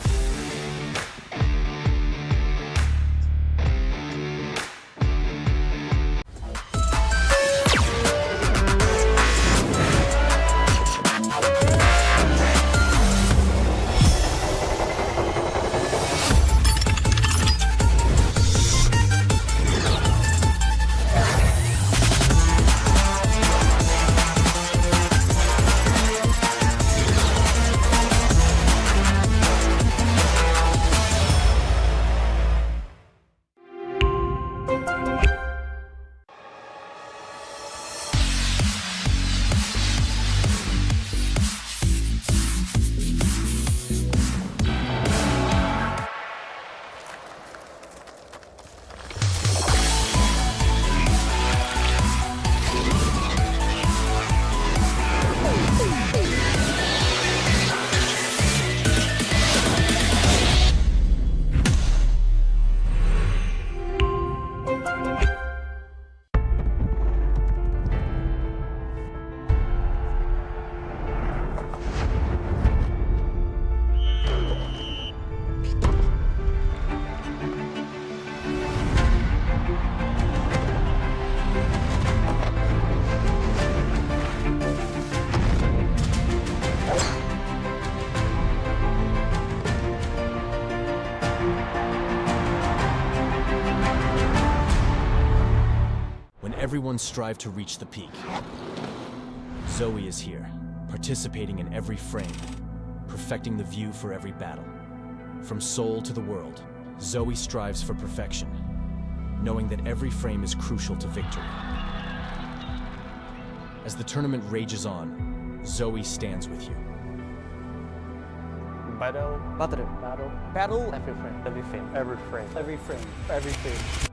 Everyone strive to reach the peak. Zoe is here, participating in every frame, perfecting the view for every battle. From soul to the world, Zoe strives for perfection, knowing that every frame is crucial to victory. As the tournament rages on, Zoe stands with you. Battle. Battle. Every frame. Every frame. Every frame. Every frame. Every frame.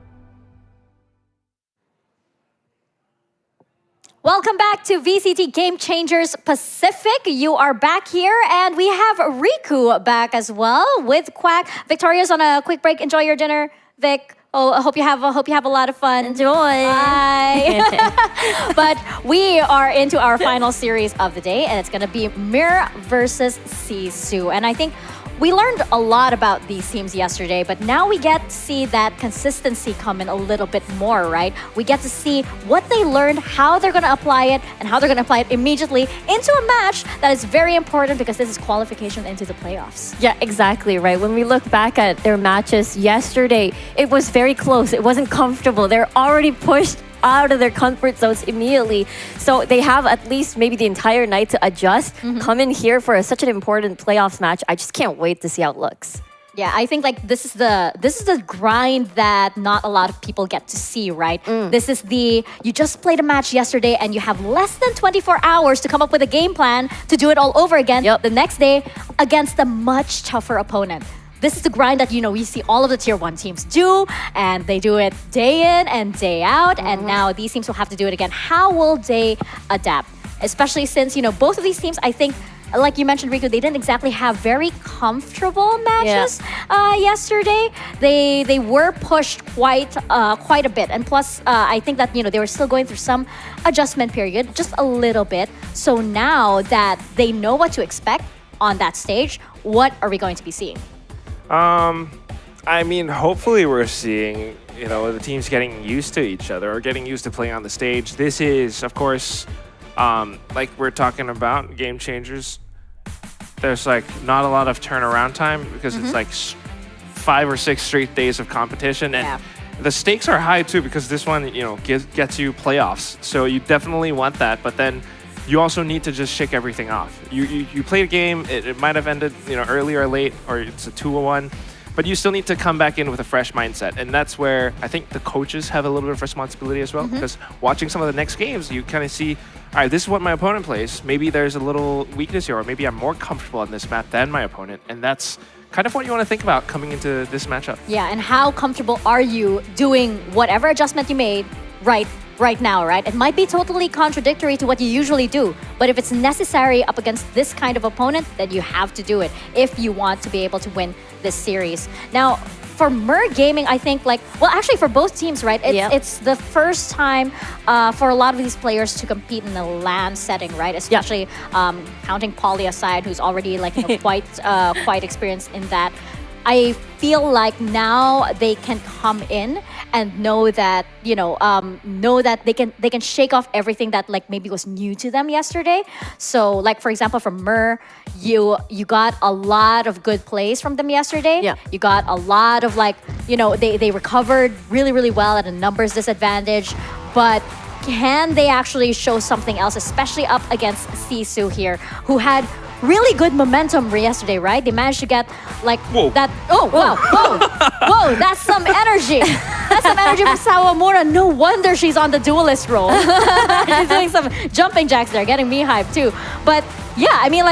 Welcome back to VCT Game Changers Pacific. You are back here, and we have Riku back as well with Quack. Victoria's on a quick break. Enjoy your dinner, Vic. Oh, I hope you have a lot of fun. Enjoy. Bye. But we are into our final series of the day, and it's going to be MIR versus SISU. And I think we learned a lot about these teams yesterday, but now we get to see that consistency come in a little bit more, right? We get to see what they learned, how they're going to apply it, and how they're going to apply it immediately into a match that is very important because this is qualification into the playoffs. Yeah, exactly, right? When we look back at their matches yesterday, it was very close. It wasn't comfortable. They're already pushed out of their comfort zones immediately. So they have at least maybe the entire night to adjust, come in here for such an important playoffs match. I just can't wait to see how it looks. Yeah, I think like this is the grind that not a lot of people get to see, right? This is you just played a match yesterday and you have less than 24 hours to come up with a game plan to do it all over again the next day against a much tougher opponent. This is the grind that, we see all of the tier 1 teams do, and they do it day in and day out, and now these teams will have to do it again. How will they adapt? Especially since, both of these teams, I think, like you mentioned, Riku, they didn't exactly have very comfortable matches yesterday. They were pushed quite a bit. And plus, I think that, they were still going through some adjustment period, just a little bit. So now that they know what to expect on that stage, what are we going to be seeing? I mean, hopefully we're seeing, the teams getting used to each other or getting used to playing on the stage. This is, of course, like we're talking about Game Changers. There's like not a lot of turnaround time because it's like 5 or 6 straight days of competition, and the stakes are high too because this one, gets you playoffs. So you definitely want that, but then you also need to just shake everything off. You played a game, it might have ended early or late, or it's a 2-1, but you still need to come back in with a fresh mindset. And that's where I think the coaches have a little bit of responsibility as well, because watching some of the next games, you kind of see, all right, this is what my opponent plays. Maybe there's a little weakness here, or maybe I'm more comfortable on this map than my opponent. And that's kind of what you want to think about coming into this matchup. Yeah, and how comfortable are you doing whatever adjustment you made right now, right? It might be totally contradictory to what you usually do, but if it's necessary up against this kind of opponent, then you have to do it if you want to be able to win this series. Now, for MIR Gaming, I think actually for both teams, right? It's the first time for a lot of these players to compete in a LAN setting, right? Especially counting Polly aside, who's already quite experienced in that. I feel like now they can come in and know that they can shake off everything that maybe was new to them yesterday. So for example, from MIR, you got a lot of good plays from them yesterday. Yeah. You got a lot of they recovered really well at a numbers disadvantage, but can they actually show something else, especially up against SISU here, who had really good momentum yesterday, right? They managed to get that. Oh, wow. Whoa, that's some energy. That's some energy for Sawamura. No wonder she's on the duelist role. She's doing some jumping jacks there, getting me hyped too. But yeah, I mean,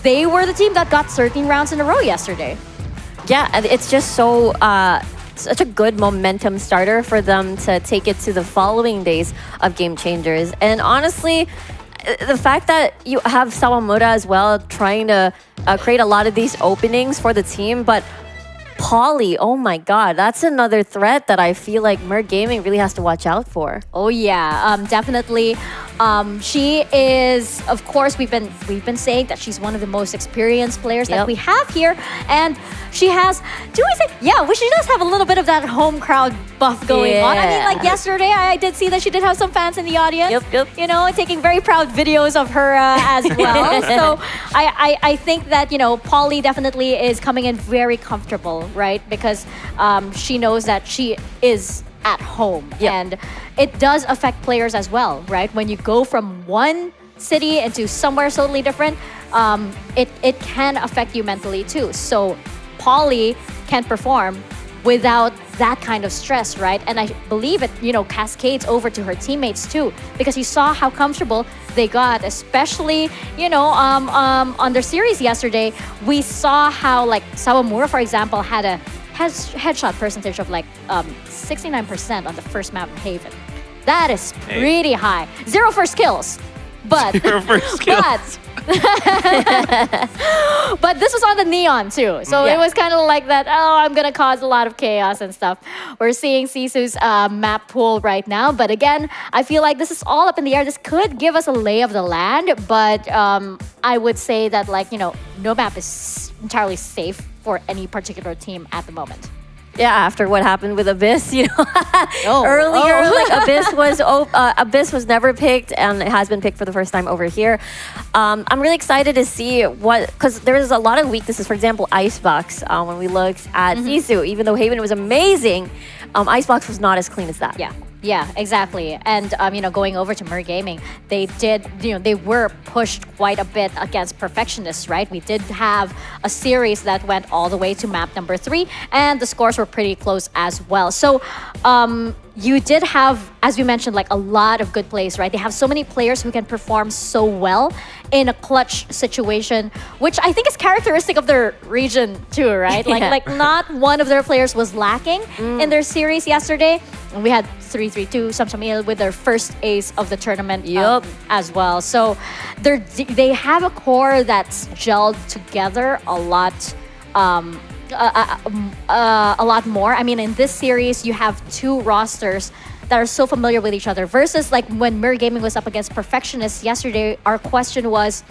they were the team that got 13 rounds in a row yesterday. Yeah, it's just such a good momentum starter for them to take it to the following days of Game Changers. And honestly, the fact that you have Sawamura as well trying to create a lot of these openings for the team, but Polly, oh my god, that's another threat that I feel like MIR Gaming really has to watch out for. Oh yeah, definitely. She is, of course, we've been saying that she's one of the most experienced players that we have here, and she has. She does have a little bit of that home crowd buff going on. I mean, yesterday, I did see that she did have some fans in the audience. Yep. Taking very proud videos of her as well. So I think that Polly definitely is coming in very comfortable, right? Because she knows that she is at home, and it does affect players as well, right? When you go from one city into somewhere totally different, it can affect you mentally too. So Polly can perform without that kind of stress, right? And I believe it, cascades over to her teammates too, because you saw how comfortable they got, especially, on their series yesterday. We saw how Sawamura, for example, had a headshot percentage of 69% on the first map in Haven. That is pretty high. 0 first kills. But but this was on the Neon too. So it was kind of like that, I'm going to cause a lot of chaos and stuff. We're seeing Sisu's map pool right now. But again, I feel like this is all up in the air. This could give us a lay of the land. But I would say that no map is entirely safe for any particular team at the moment. Yeah, after what happened with Abyss, earlier, like Abyss was never picked, and it has been picked for the first time over here. I'm really excited to see because there's a lot of weaknesses. For example, Icebox. When we looked at SISU, even though Haven was amazing, Icebox was not as clean as that. Yeah, exactly. And going over to MIR Gaming, they were pushed quite a bit against Perfectionists, right? We did have a series that went all the way to map number 3, and the scores were pretty close as well. So you did have, as we mentioned, like a lot of good plays, right? They have so many players who can perform so well in a clutch situation, which I think is characteristic of their region too, right? Like not one of their players was lacking in their series yesterday. And we had 3-3-2 Samsamil with their first ace of the tournament as well. So they have a core that's gelled together a lot more. I mean, in this series, you have 2 rosters that are so familiar with each other versus like when MIR Gaming was up against Perfectionists yesterday, our question was,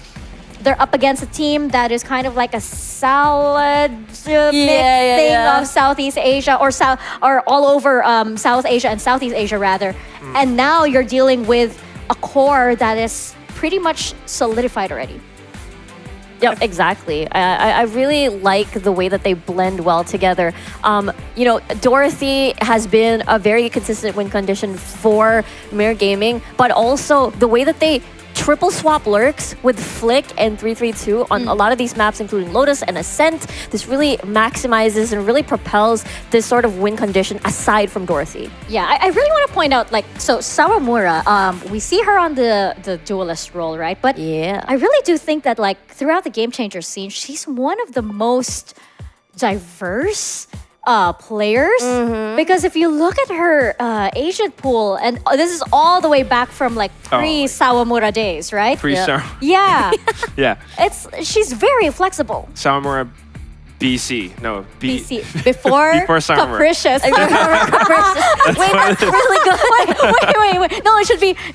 they're up against a team that is kind of like a salad mix thing of Southeast Asia or all over South Asia and Southeast Asia rather. And now you're dealing with a core that is pretty much solidified already. Yep, exactly. I really like the way that they blend well together. Dorothy has been a very consistent win condition for MIR Gaming, but also the way that they triple swap lurks with Flick and 3-3-2 on a lot of these maps, including Lotus and Ascent. This really maximizes and really propels this sort of win condition aside from Dorothy. Yeah, I really want to point out, so Sawamura, we see her on the duelist role, right? But I really do think that throughout the Game Changer scene, she's one of the most diverse players, because if you look at her agent pool, and this is all the way back from pre-Sawamura days, right? Pre-Sawamura. Yeah. Yeah. She's very flexible. Sawamura BC. No, BC. Before Sawamura. Capricious. Wait, that's really good. Wait. No, it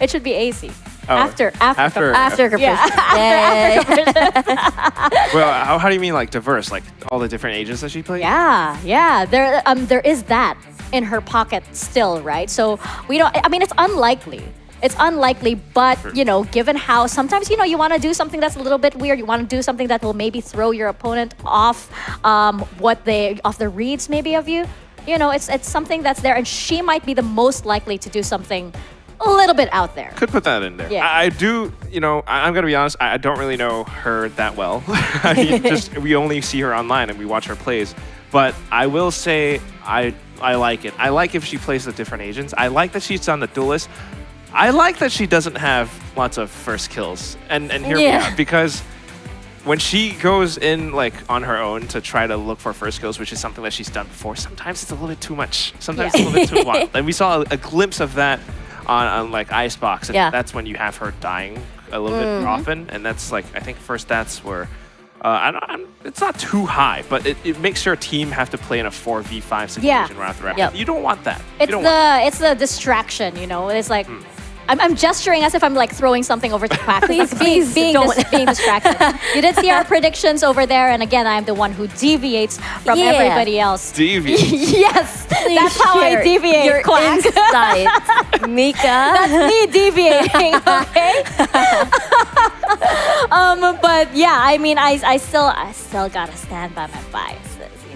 should be AC. Oh, after Capricious. Yeah, after Capricious. Well, how do you mean diverse? Like all the different agents that she played? Yeah. There is that in her pocket still, right? So we don't. I mean, it's unlikely. It's unlikely, but given how sometimes you want to do something that's a little bit weird, you want to do something that will maybe throw your opponent off off the reads maybe of you. It's something that's there, and she might be the most likely to do something a little bit out there. Could put that in there. Yeah. I do, I'm going to be honest, I don't really know her that well. I mean, we only see her online and we watch her plays. But I will say I like it. I like if she plays with different agents. I like that she's on the duelist. I like that she doesn't have lots of first kills. And hear me out, because when she goes in on her own to try to look for first kills, which is something that she's done before, sometimes it's a little bit too much. Sometimes it's a little bit too wild. And we saw a glimpse of that on Icebox, and that's when you have her dying a little bit often, and that's I think first stats were it's not too high, but it makes your team have to play in a 4v5 situation round after round. You don't want that. It's the distraction, It's like I'm gesturing as if I'm throwing something over to Quack. Please being distracted. You did see our predictions over there, and again, I'm the one who deviates from everybody else. Deviate. Yes, that's how I deviate. Your Quack. insight, Mika. That's me deviating. Okay. But yeah, I mean, I still gotta stand by my biases.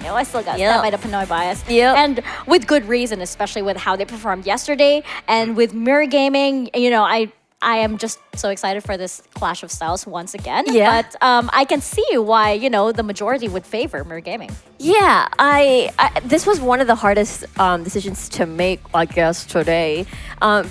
I still got stand by the Pinoy bias. And with good reason, especially with how they performed yesterday. And with MIR Gaming, I am just so excited for this clash of styles once again. But I can see why, the majority would favor MIR Gaming. Yeah, this was one of the hardest decisions to make, I guess, today.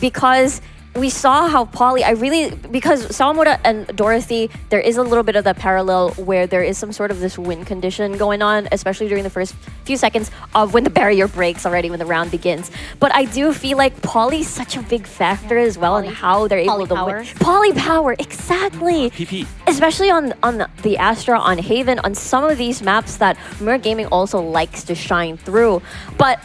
Because we saw how because Sawamura and Dorothy, there is a little bit of that parallel where there is some sort of this win condition going on, especially during the first few seconds of when the barrier breaks already, when the round begins. But I do feel like Poly's such a big factor as well in how they're able to win. Poly power, exactly. PP. Especially on the Astra, on Haven, on some of these maps that MIR Gaming also likes to shine through. But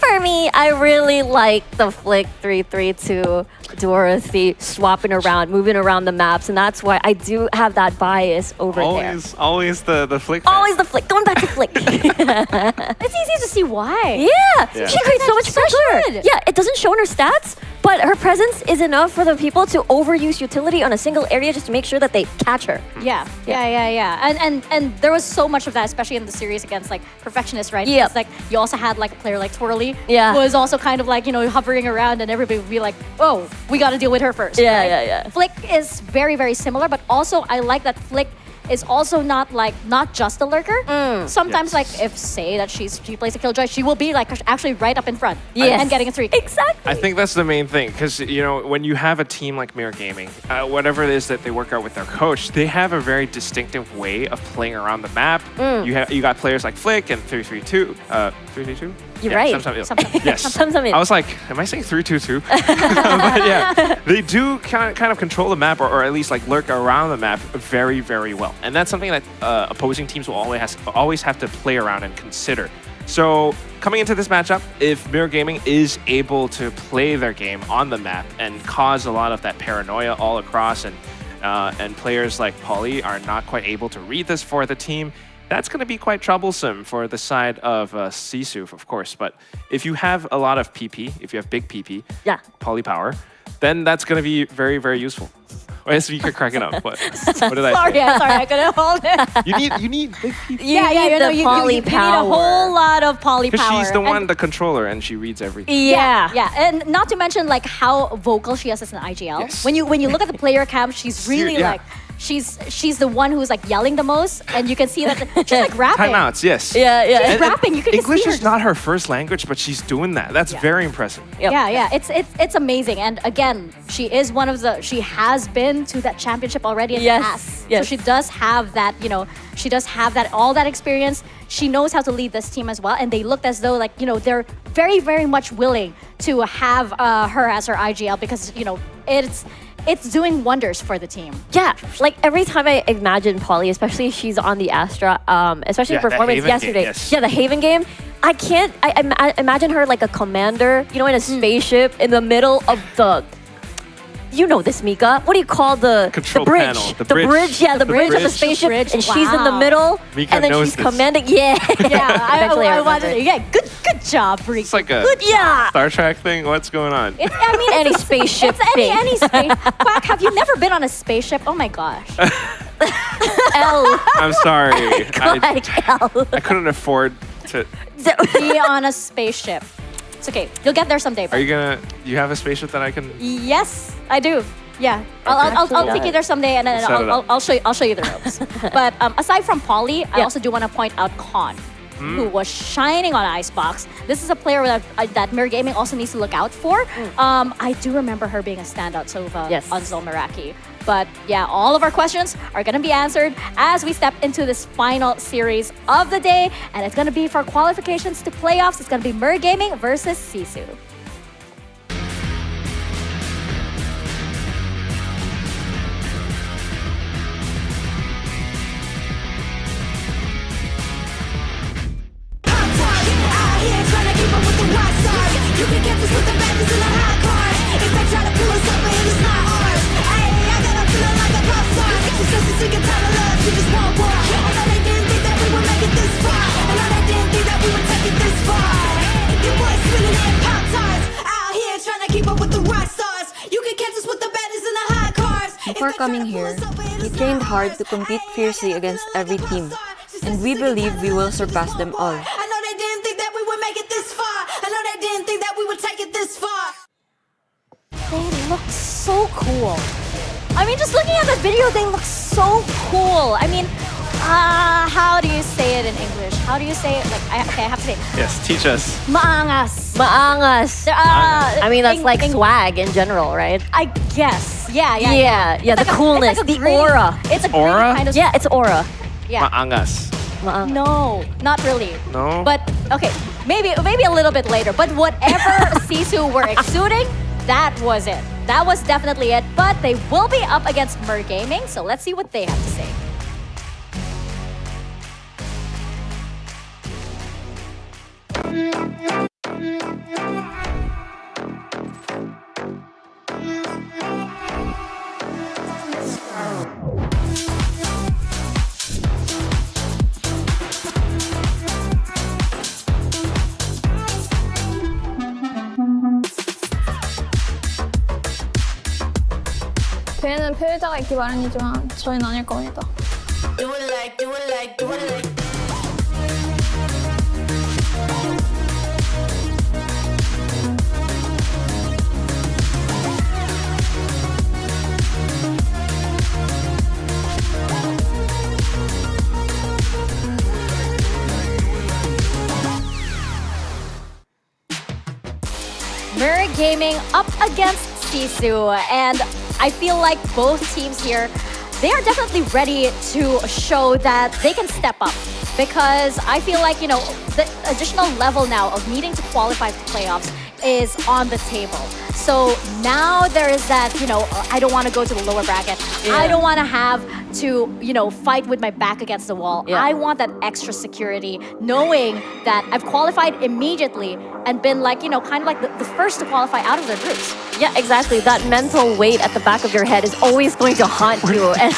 For me, I really like the flick 3-3-2 Dorothy swapping around, moving around the maps, and that's why I do have that bias over there. Always the flick. Always the flick. Going back to flick. It's easy to see why. Yeah. She creates so much pressure. Yeah, it doesn't show in her stats, but her presence is enough for the people to overuse utility on a single area just to make sure that they catch her. Yeah. And there was so much of that, especially in the series against like Perfectionist, right? Yeah. Because, like you also had like a player like Twirly, Yeah. who was also kind of like, you know, hovering around, and everybody would be like, oh, we got to deal with her first. Yeah, right? yeah. Flick is very, very similar, but also I like that Flick is also not just a lurker. Sometimes like if say that she plays a Killjoy, she will be like actually right up in front and getting a 3. Exactly. I think that's the main thing, because you know when you have a team like MIR Gaming, whatever it is that they work out with their coach, they have a very distinctive way of playing around the map. You got players like Flick and 3-3-2. 3-3-2? You're right. Sometimes. Yes. Sometimes I'm in. I was like, am I saying 3-2-2? But yeah, they do kind of control the map, or at least like lurk around the map very, very well. And that's something that opposing teams will always have to play around and consider. So coming into this matchup, if MIR Gaming is able to play their game on the map and cause a lot of that paranoia all across, and players like Polly are not quite able to read this for the team, that's going to be quite troublesome for the side of SISU, of course. But if you have a lot of PP, if you have big PP, Poly power, then that's going to be very, very useful. Why is you cracking up? What did I Sorry, say? I couldn't hold it. You need big PP. You need a whole lot of poly Because power. she's the one, the controller, and she reads everything. Yeah, and not to mention like how vocal she is as an IGL. Yes. When you look at the player cam, she's really like she's the one who's like yelling the most, and you can see that she's like rapping. Timeouts, yes. She's rapping. You can English just see her. is not her first language, but she's doing that. That's very impressive. Yeah, it's amazing. And again, she is one of she has been to that championship already in the past. So she does have that, she does have all that experience. She knows how to lead this team as well. And they looked as though like, they're very, very much willing to have her as her IGL because, it's doing wonders for the team. Yeah, like every time I imagine Polly, especially if she's on the Astra, especially performance yesterday. Yeah, the Haven game. I imagine her like a commander, in a spaceship in the middle of the... You know this, Mika. What do you call the bridge? Panel. The bridge, yeah, the bridge of the spaceship, and she's in the middle, Mika and then knows she's this. commanding. Yeah, I wanted to. Yeah, good job, Ricky. It's like a Yeah. Star Trek thing. What's going on? Any spaceship It's thing. any space. Quack, have you never been on a spaceship? Oh my gosh. L. I'm sorry. L. I couldn't afford to. Be on a spaceship. It's okay. You'll get there someday. Are you gonna? You have a spaceship that I can? Yes, I do. Yeah, I'll take you there someday, and then We'll set it up. I'll show you the ropes. But aside from Polly, I also do want to point out Con, who was shining on Icebox. This is a player that MIR Gaming also needs to look out for. I do remember her being a standout Sova on Zolmeraki. But yeah, all of our questions are going to be answered as we step into this final series of the day. And it's going to be for qualifications to playoffs. It's going to be MIR Gaming versus SISU. You can catch us with the badges in the hot cars. If they try to pull us up, it's not ours. Ayy, I got a feeling like a pop star. She says she's sick and tired of love, she just won't war. I know they didn't think that we would make it this far. I know they didn't think that we would take it this far. Your boys spinning in pop tarts. Out here trying to keep up with the rock stars. You can catch us with the badges in the hot cars. Before coming here, we trained hard to compete fiercely against every team, and we believe we will surpass them all. I know they didn't think that we would make it this far. I know they didn't think that we would take it this far. They look so cool. I mean, just looking at the video, they look so cool. I mean, how do you say it in English? How do you say it? Like, I have to say it. Yes, teach us. Maangas. Maangas. I mean, that's like swag in general, right? I guess. Yeah. Yeah, the coolness, like the aura. It's a Aura? really kind of... Yeah, it's aura. Yeah. Maangas. No, not really. No? But, okay, maybe a little bit later. But whatever SISU were exuding, that was it. That was definitely it. But they will be up against MIR Gaming, so let's see what they have to say. 걔는 패자가 있기 마련이지만 저희는 아닐 겁니다. Do it like, do it like, do it like. MIR Gaming up against SISU, and I feel like both teams here, they are definitely ready to show that they can step up, because I feel like, you know, the additional level now of needing to qualify for playoffs is on the table. So now there is that, you know, I don't want to go to the lower bracket. Yeah. I don't want to have to, you know, fight with my back against the wall. Yeah. I want that extra security, knowing that I've qualified immediately and been like, you know, kind of like the first to qualify out of their groups. Yeah, exactly. That mental weight at the back of your head is always going to haunt you. And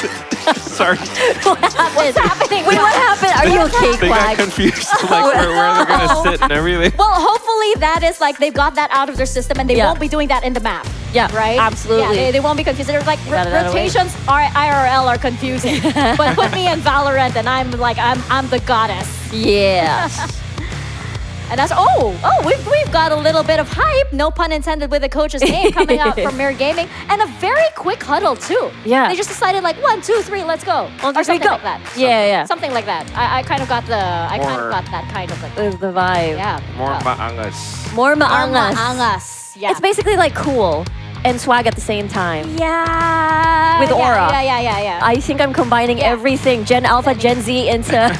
Sorry. What's happening? Wait, what happened? Are you okay, They got Quack? confused, like where they're gonna sit and everything. Well, hopefully that is like they've got that out of their system and they Yeah. won't be doing that in the map. Yeah, Right? absolutely. Yeah, they won't be confused. They're like, Got it out of the way. rotations are IRL are confusing. But put me in Valorant and I'm like, I'm the goddess. Yeah. And that's, we've got a little bit of hype, no pun intended with the coach's name, coming out from MIR Gaming. And a very quick huddle too. Yeah. They just decided like 1, 2, 3, let's go. 1, 2, Or 3, something go. like that. Yeah. Something like that. I kind of got that kind of like The vibe. yeah. More maangas. More maangas. Angas. Yeah. It's basically like cool and swag at the same time. Yeah. With aura. Yeah. I think I'm combining everything, Gen Alpha, Gen Z, into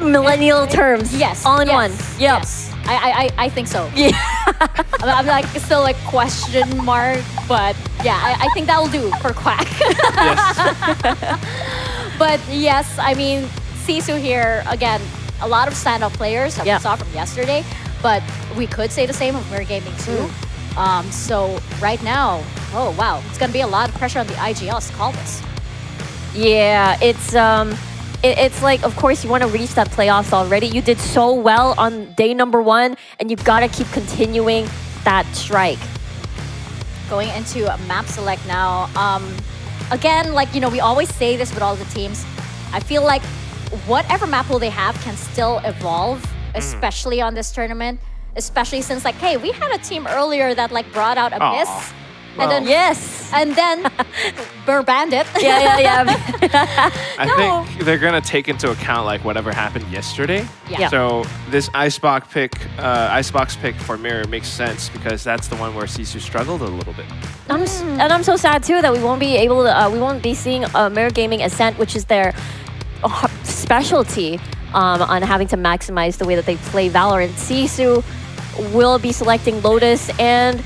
millennial terms. Yes. All in yes, one. Yep. Yes. I think so. Yeah. I'm like still like question mark, but yeah, I think that will do for Quack. But yes, I mean, SISU here, again, a lot of standout players that we saw from yesterday, but we could say the same of MIR Gaming too. So right now, oh wow, it's gonna be a lot of pressure on the IGLs to call this. Yeah, it's like, of course, you want to reach that playoffs already. You did so well on day number 1, and you've got to keep continuing that strike. Going into map select now. Again, like, you know, we always say this with all the teams. I feel like whatever map pool they have can still evolve, especially on this tournament. Especially since, like, hey, we had a team earlier that like brought out Abyss. Well. And then yes, and then MIR Bandit. Yeah. I think they're gonna take into account like whatever happened yesterday. Yeah. So this icebox pick for MIR makes sense because that's the one where SISU struggled a little bit. And I'm so sad too that we won't be able to. We won't be seeing MIR Gaming Ascent, which is their specialty on having to maximize the way that they play Valorant. SISU will be selecting Lotus, and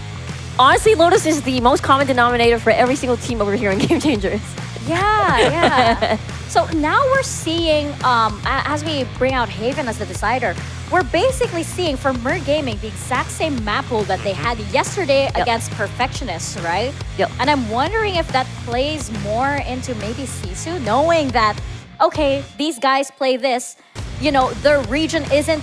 honestly, Lotus is the most common denominator for every single team over here in Game Changers. Yeah. So now we're seeing, as we bring out Haven as the decider, we're basically seeing for MIR Gaming the exact same map pool that they had yesterday against Perfectionists, right? Yep. And I'm wondering if that plays more into maybe SISU, knowing that, okay, these guys play this, you know, their region isn't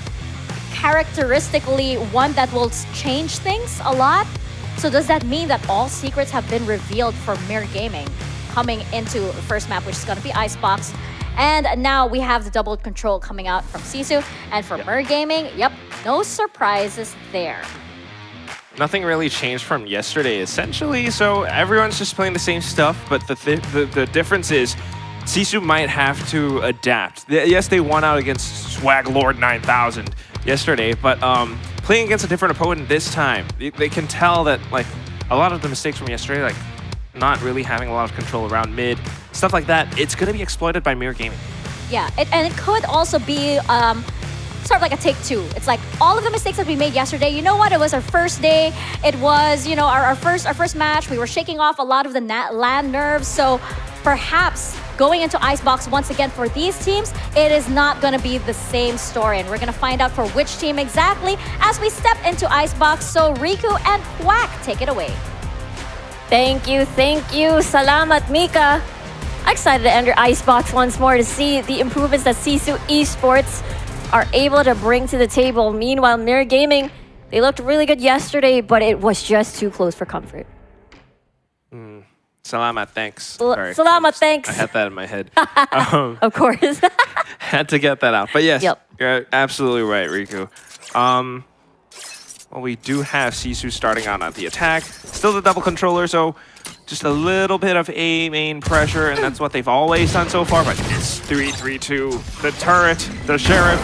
characteristically one that will change things a lot. So does that mean that all secrets have been revealed for MIR Gaming coming into the first map, which is going to be Icebox? And now we have the double control coming out from SISU. And for MIR Gaming, no surprises there. Nothing really changed from yesterday, essentially. So everyone's just playing the same stuff, but the difference is SISU might have to adapt. Yes, they won out against Swag Lord 9000 yesterday, but playing against a different opponent this time, they can tell that like a lot of the mistakes from yesterday, like not really having a lot of control around mid, stuff like that, it's going to be exploited by MIR Gaming. Yeah, and it could also be sort of like a take-two. It's like all of the mistakes that we made yesterday, you know what, it was our first day, it was, you know, our first match, we were shaking off a lot of the LAN nerves, so perhaps going into Icebox once again for these teams, it is not going to be the same story, and we're going to find out for which team exactly as we step into Icebox. So Riku and Quack, take it away. Thank you. Salamat, Mika. Excited to enter Icebox once more to see the improvements that SISU Esports are able to bring to the table. Meanwhile, MIR Gaming, they looked really good yesterday, but it was just too close for comfort. Salamat, thanks. Sorry. Salamat, thanks. I had that in my head. Of course. Had to get that out. But yes, Yep. you're absolutely right, Riku. Well, we do have SISU starting on at the attack. Still the double controller, so just a little bit of A main pressure, and that's what they've always done so far. But it's 3-3-2. The turret, the sheriff.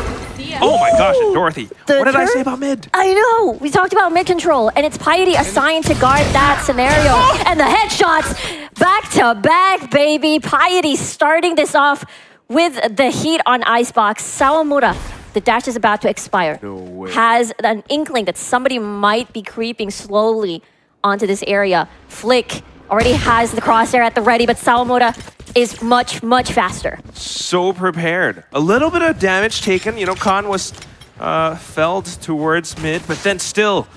Oh my gosh, and Dorothy. What did I say about mid? I know. We talked about mid control, and it's Piety assigned to guard that scenario. And the headshots, back to back, baby. Piety starting this off with the heat on Icebox. Sawamura, the dash is about to expire. No way. Has an inkling that somebody might be creeping slowly onto this area. Flick already has the crosshair at the ready, but Sawamura is much, much faster. So prepared. A little bit of damage taken. You know, Khan was felled towards mid, but then still,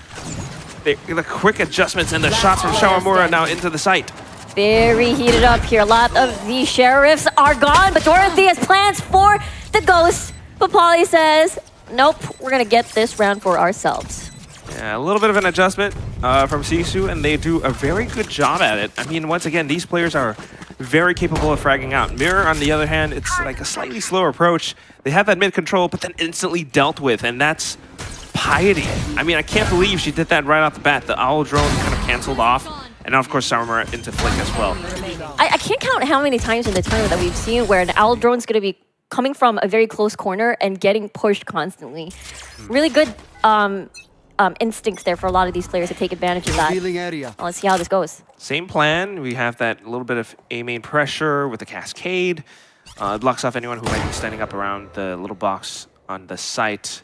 the quick adjustments and the shots from Sawamura now into the site. Very heated up here. A lot of the sheriffs are gone, but Dorothy has plans for the ghost. But Polly says, nope, we're going to get this round for ourselves. Yeah, a little bit of an adjustment from SISU, and they do a very good job at it. I mean, once again, these players are very capable of fragging out. MIR, on the other hand, it's like a slightly slower approach. They have that mid control, but then instantly dealt with, and that's Piety. I mean, I can't believe she did that right off the bat. The owl drone kind of canceled off, and now, of course, Sawamura into Flick as well. I can't count how many times in the tournament that we've seen where an owl drone's going to be coming from a very close corner and getting pushed constantly. Really good instincts there for a lot of these players to take advantage of that. Well, let's see how this goes. Same plan. We have that little bit of A main pressure with the cascade. It blocks off anyone who might be standing up around the little box on the site,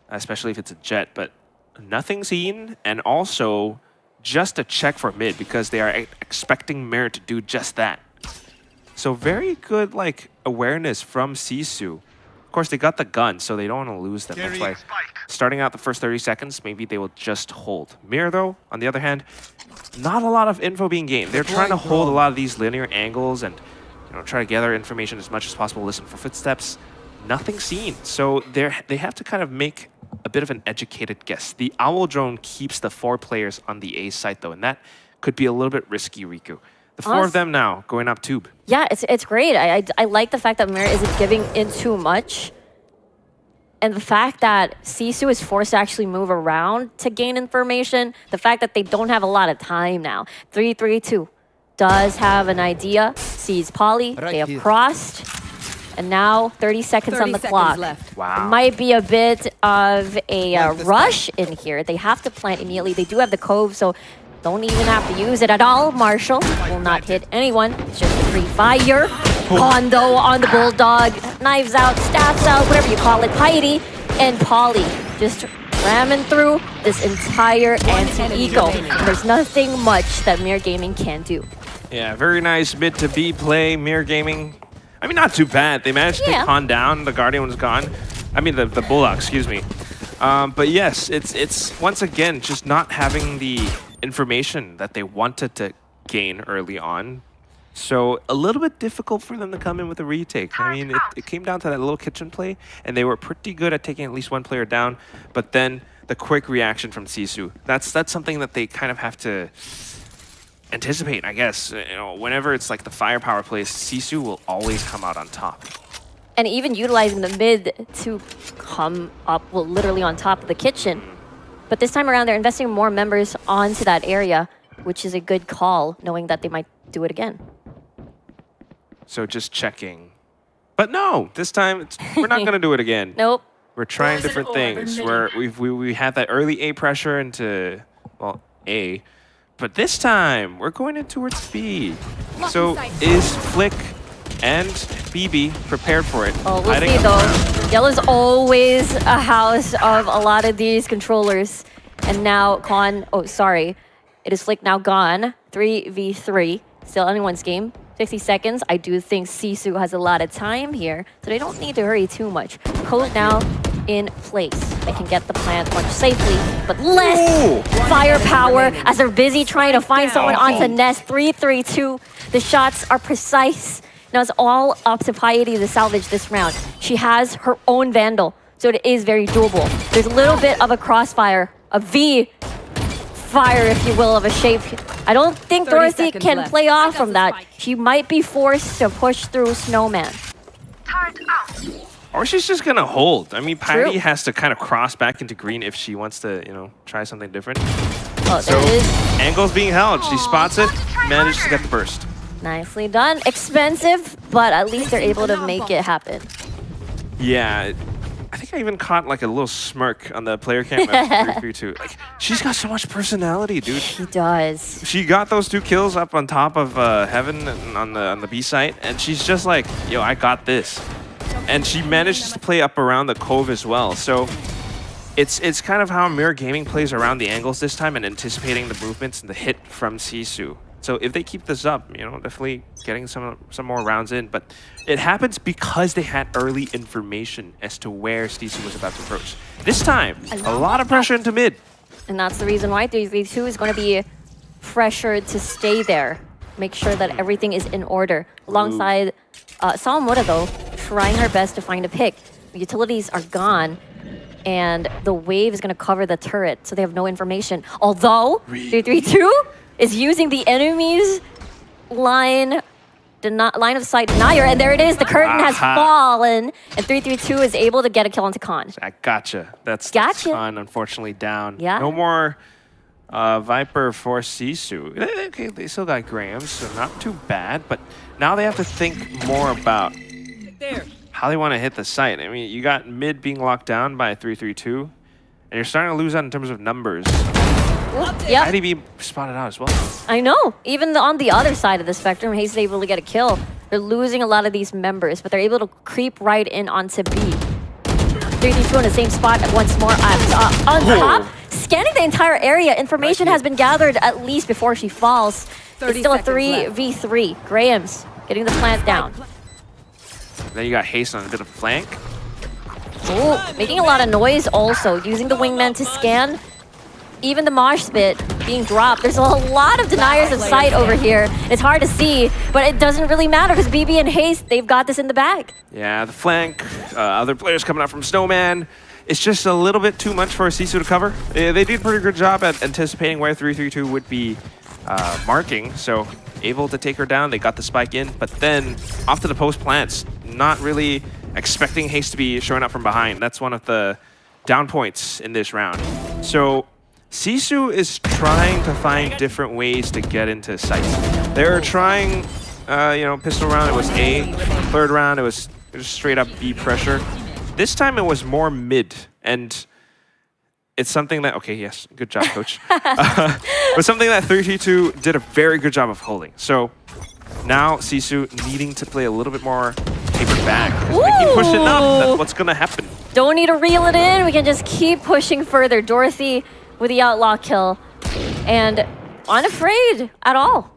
especially if it's a jet, but nothing seen. And also just a check for mid because they are expecting MIR to do just that. So very good like awareness from SISU. Of course, they got the gun, so they don't want to lose them. That's why starting out the first 30 seconds, maybe they will just hold. MIR, though, on the other hand, not a lot of info being gained. They're trying to hold a lot of these linear angles and try to gather information as much as possible, listen for footsteps. Nothing seen. So they have to kind of make a bit of an educated guess. The owl drone keeps the 4 players on the A site, though, and that could be a little bit risky, Riku. The 4 of them now going up tube. Yeah, it's great. I like the fact that MIR isn't giving in too much. And the fact that SISU is forced to actually move around to gain information. The fact that they don't have a lot of time now. 3-3-2 does have an idea. Sees Polly. They have crossed. And now 30 seconds on the clock. Left. Wow. It might be a bit of a rush in here. They have to plant immediately. They do have the cove, so don't even have to use it at all. Marshall will not hit anyone. It's just a free fire. Kondo on the Bulldog. Knives out, staffs out, whatever you call it. Piety and Polly just ramming through this entire anti-eco. There's nothing much that MIR Gaming can do. Yeah, very nice mid to B play. MIR Gaming, I mean, not too bad. They managed to take Han down. The Guardian was gone. I mean, the Bulldog, excuse me. But yes, it's once again just not having the information that they wanted to gain early on. So a little bit difficult for them to come in with a retake. I mean, it came down to that little kitchen play, and they were pretty good at taking at least 1 player down. But then the quick reaction from SISU, that's something that they kind of have to anticipate, I guess. Whenever it's like the firepower plays, SISU will always come out on top. And even utilizing the mid to come up, well, literally on top of the kitchen. But this time around, they're investing more members onto that area, which is a good call, knowing that they might do it again. So just checking. But no, this time we're not going to do it again. Nope. We're trying different things. We had that early A pressure into, well, A. But this time, we're going in towards B. So is Flick and BB prepared for it? Oh, we'll see though. Yellow's always a house of a lot of these controllers. And now Khan, oh, sorry. It is Flick now gone. 3v3. Still anyone's game. 60 seconds. I do think SISU has a lot of time here, so they don't need to hurry too much. Code now in place. They can get the plant much safely, but less firepower as they're busy trying to find someone onto Nest. 3-3-2. The shots are precise. Now it's all up to Piety to salvage this round. She has her own Vandal, so it is very doable. There's a little bit of a crossfire, a V fire, if you will, of a shape. I don't think 30 Dorothy seconds can left. play off from that. She might be forced to push through Snowman. Or she's just gonna hold. I mean, True. Piety has to kind of cross back into green if she wants to, you know, try something different. Oh, So, there it is. angle's being held. She spots it, manages to get the burst. Nicely done. Expensive, but at least they're able to make it happen. Yeah, I think I even caught like a little smirk on the player cam at 332. Like, she's got so much personality, dude. She does. She got those 2 kills up on top of Heaven on the B site, and she's just like, yo, I got this. And she manages to play up around the cove as well. So it's kind of how MIR Gaming plays around the angles this time and anticipating the movements and the hit from SISU. So if they keep this up, you know, definitely getting some more rounds in. But it happens because they had early information as to where SISU was about to approach. This time, a lot of pressure into mid. And that's the reason why 332 is going to be pressured to stay there. Make sure that everything is in order. Alongside Salamura, though, trying her best to find a pick. The utilities are gone, and the wave is going to cover the turret, so they have no information. Although, 332 is using the enemy's line of sight denier, and there it is. The curtain has fallen, and 332 is able to get a kill onto Khan. I gotcha. That's Gotcha. Khan, unfortunately, down. Yeah. No more Viper for Sisu. Okay, they still got Grams, so not too bad, but now they have to think more about how they want to hit the site. I mean, you got mid being locked down by 332, and you're starting to lose out in terms of numbers. Yep. Might be spotted out as well. I know. Even on the other side of the spectrum, Hayes is able to get a kill. They're losing a lot of these members, but they're able to creep right in onto B. 332 in the same spot once more on top. Scanning the entire area, information has been gathered at least before she falls. It's still a 3v3. Graham's getting the plant down. Then you got Haste on a bit of flank. Ooh, making a lot of noise also, using the wingman to scan. Even the mosh spit being dropped. There's a lot of deniers of sight over here. It's hard to see, but it doesn't really matter because BB and Haste, they've got this in the bag. Yeah, the flank, other players coming out from Snowman. It's just a little bit too much for Sisu to cover. They did a pretty good job at anticipating where 332 would be marking, so able to take her down. They got the spike in, but then off to the post plants. Not really expecting Haste to be showing up from behind. That's one of the down points in this round. So Sisu is trying to find different ways to get into sights. They're trying, you know, pistol round, it was A. Third round, it was just straight up B pressure. This time it was more mid, and it's something that, okay, yes, good job, coach. But something that 332 did a very good job of holding. So now Sisu needing to play a little bit more tapered back. If they keep pushing up, that's what's gonna happen. Don't need to reel it in. We can just keep pushing further. Dorothy with the outlaw kill, and unafraid at all.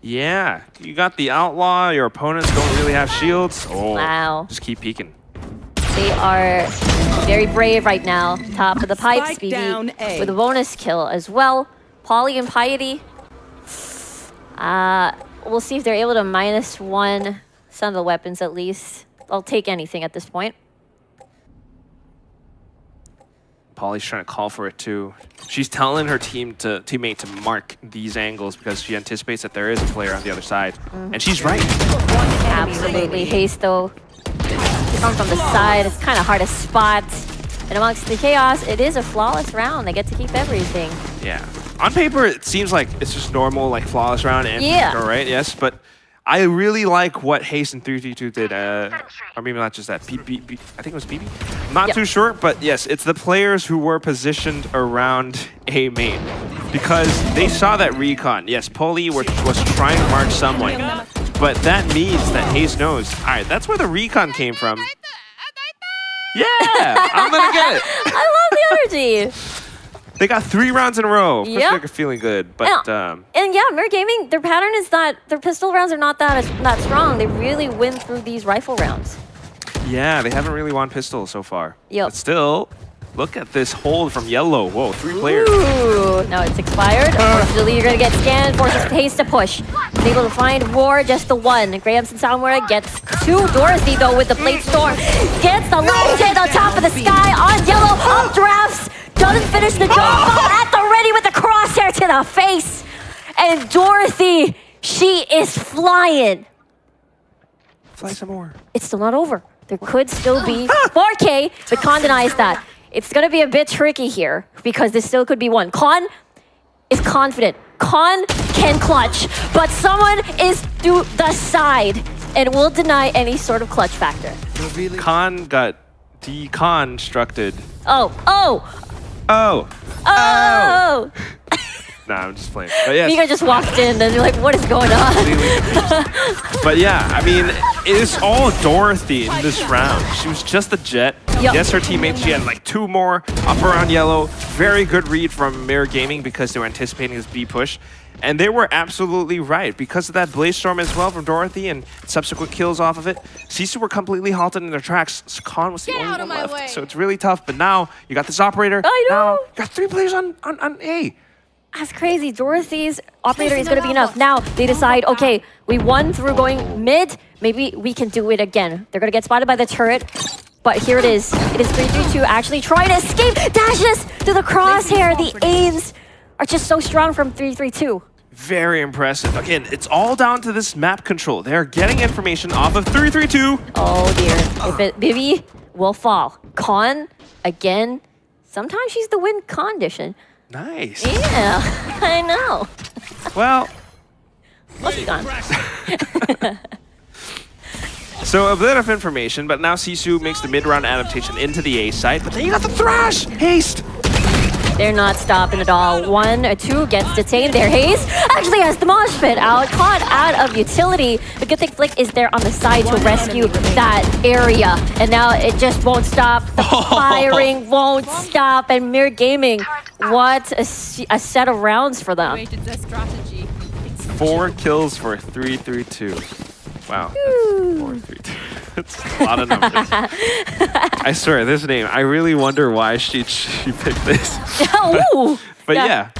Yeah, you got the outlaw. Your opponents don't really have shields. Oh, wow. Just keep peeking. They are very brave right now. Top of the pipes, Spike down A. with a bonus kill as well. Polly and Piety. We'll see if they're able to -1 some of the weapons at least. I'll take anything at this point. Polly's trying to call for it too. She's telling her teammate to mark these angles because she anticipates that there is a player on the other side. And she's right. Absolutely. Haste though. Come from the side, it's kind of hard to spot. And amongst the chaos, it is a flawless round. They get to keep everything. Yeah. On paper, it seems like it's just normal, like flawless round and all right, yes, but I really like what Haste and 332 did, or maybe not just that. I think it was BB. I'm not too sure, but yes, it's the players who were positioned around A main because they saw that recon. Yes, Polly was trying to mark someone, but that means that Haste knows. All right, that's where the recon came from. Yeah, I'm gonna get it. I love the energy. They got 3 rounds in a row. Of course, Yep. they're feeling good, but And yeah, MIR Gaming, their pattern is that their pistol rounds are not that strong. They really win through these rifle rounds. yeah, they haven't really won pistol so far. Yep. But still, look at this hold from Yellow. Whoa, 3 players. Ooh, no, it's expired. Unfortunately, you're gonna get scanned. Forces Haste to push. Is able to find War, just the one. Grams and Salamura gets 2. Dorothy though with the Blade Storm gets the last hit on top of the sky on Yellow. Updrafts. Doesn't finish the job. At the ready with the crosshair to the face. And And Dorothy, she is flying. Fly some more. It's still not over. There could still be 4K, but Khan denies that. It's gonna be a bit tricky here because this still could be one. Khan is confident. Khan can clutch, but someone is to the side and will deny any sort of clutch factor. Khan got deconstructed. Oh. Oh. Nah, I'm just playing. But yes. Mika just walked in and you're like, what is going on? But yeah, I mean, it is all Dorothy in this round. She was just a Jet. Yep. Yes, her teammates, she had like 2 more up around yellow. Very good read from MIR Gaming because they were anticipating this B push. And they were absolutely right. Because of that Blaze Storm as well from Dorothy and subsequent kills off of it, SISU were completely halted in their tracks. So Khan was the only one left. So it's really tough. But now you got this operator. I know. Now you got 3 players on A. That's crazy. Dorothy's operator is going to be enough. Now they decide, okay, we won through going mid. Maybe we can do it again. They're going to get spotted by the turret. But here it is. It is 3-3-2 actually trying to escape. Dashes to the crosshair. The aims are just so strong from 3-3-2. Very impressive. Again, it's all down to this map control. They're getting information off of 3-3-2. Oh dear. If it, Bibi will fall. Khan, again, sometimes she's the win condition. Nice. Yeah, I know. Well, Must be gone. So a bit of information, but now SISU makes the mid-round adaptation into the A site. But then you got the Thrash! Haste! They're not stopping at all. 1 or 2 gets detained there. Haste actually has the mosh pit out, caught out of utility. The good thing Flick is there on the side to rescue that area. And now it just won't stop. The firing won't stop. And MIR Gaming, what a set of rounds for them. 4 kills for 3-3-2. Wow, that's 4-3-2. That's a lot of numbers. I swear, this name, I really wonder why she picked this. But yeah.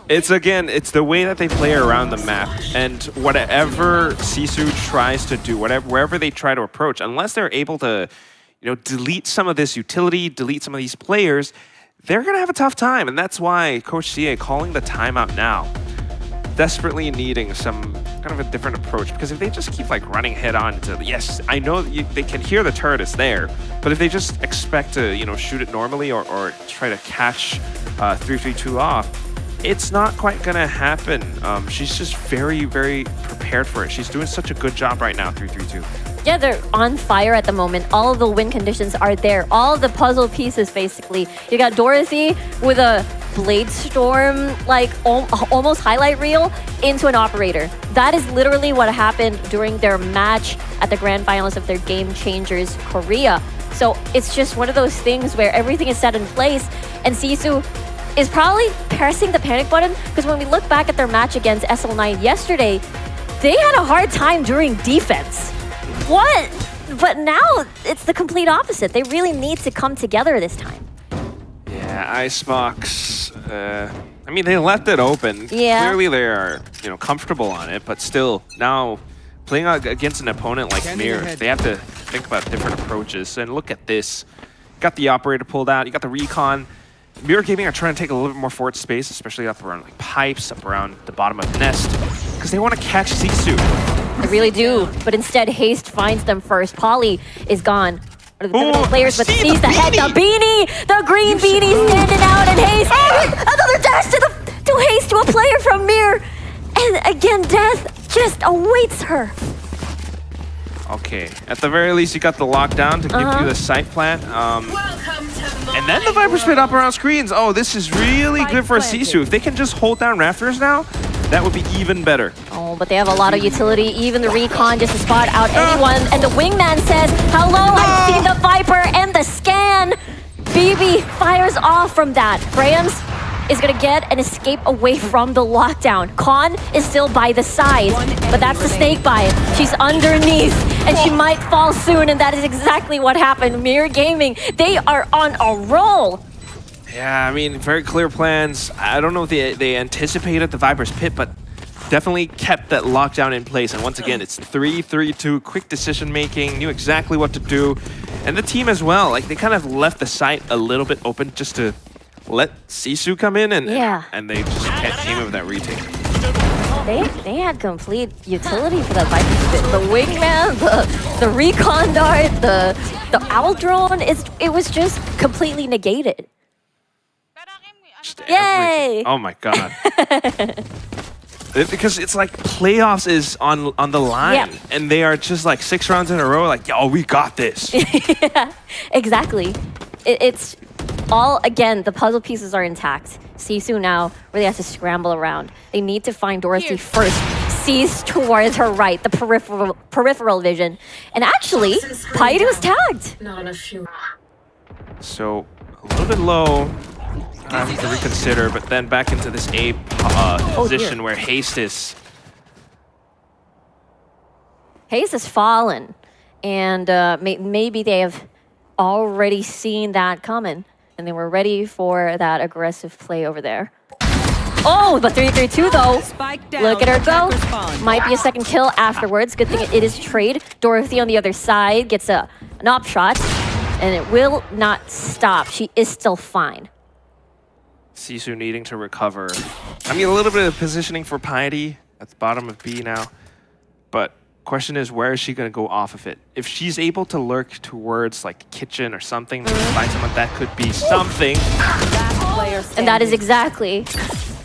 It's the way that they play around the map, and whatever SISU tries to do, wherever they try to approach, unless they're able to, delete some of this utility, delete some of these players, they're gonna have a tough time, and that's why Coach CA calling the timeout now, desperately needing some kind of a different approach, because if they just keep running head on to, yes, I know they can hear the turret is there, but if they just expect to, shoot it normally or try to catch 3-3-2 off, it's not quite gonna happen. She's just very, very prepared for it. She's doing such a good job right now, 3-3-2. Yeah, they're on fire at the moment. All of the win conditions are there. All of the puzzle pieces, basically. You got Dorothy with a Blade Storm, almost highlight reel into an operator. That is literally what happened during their match at the grand finals of their Game Changers Korea. So it's just one of those things where everything is set in place, and SISU is probably pressing the panic button, because when we look back at their match against SL9 yesterday, they had a hard time during defense. What? But now it's the complete opposite. They really need to come together this time. Yeah, Icebox, I mean, they left it open. Yeah. Clearly they are, comfortable on it, but still, now playing against an opponent like MIR, they have to think about different approaches. And look at this. You got the operator pulled out, you got the recon. MIR Gaming are trying to take a little bit more forward space, especially up around pipes, up around the bottom of the nest, because they want to catch SISU. I really do, but instead Haste finds them first. Polly is gone. One of the pivotal players, but sees the head, the beanie, the green beanie standing out, and Haste, another dash to Haste, to a player from MIR, and again death just awaits her. Okay, at the very least you got the lockdown to give you the site plan. And then the Viper spit up around screens. Oh, this is really good for SISU. If they can just hold down Rafters now, that would be even better. Oh, but they have a lot of utility. Even the recon just to spot out anyone. And the wingman says, hello, I see the Viper and the scan. BB fires off from that. Grahams is going to get an escape away from the lockdown. Khan is still by the side, but that's the snake bite. She's underneath, and she might fall soon, and that is exactly what happened. MIR Gaming, they are on a roll. Yeah, I mean, very clear plans. I don't know if they anticipated the Viper's pit, but definitely kept that lockdown in place. And once again, it's 3-3-2, quick decision-making, knew exactly what to do. And the team as well, they kind of left the site a little bit open just to let SISU come in, and they just came in with that retake. They had complete utility for that Viper. The wingman, the recon dart, the owl drone. It was just completely negated. Yay! Oh my god. Because it's like playoffs is on the line, Yep. and they are just like 6 rounds in a row. Like, yo, we got this. Yeah, exactly. It's all, again, the puzzle pieces are intact. SISU now really has to scramble around. They need to find Dorothy first. Sees towards her right, the peripheral vision. And actually, Piety was tagged. So a little bit low. I have to reconsider, but then back into this A position where Haste is. Haste has fallen, and maybe they have already seen that coming, and they were ready for that aggressive play over there. Oh, but 3-3-2 though. Look at her go. Might be a second kill afterwards. Good thing it is trade. Dorothy on the other side gets an op shot, and it will not stop. She is still fine. SISU needing to recover. I mean, a little bit of positioning for Piety at the bottom of B now. But question is, where is she going to go off of it? If she's able to lurk towards like kitchen or something, maybe find someone, that could be something. And that is exactly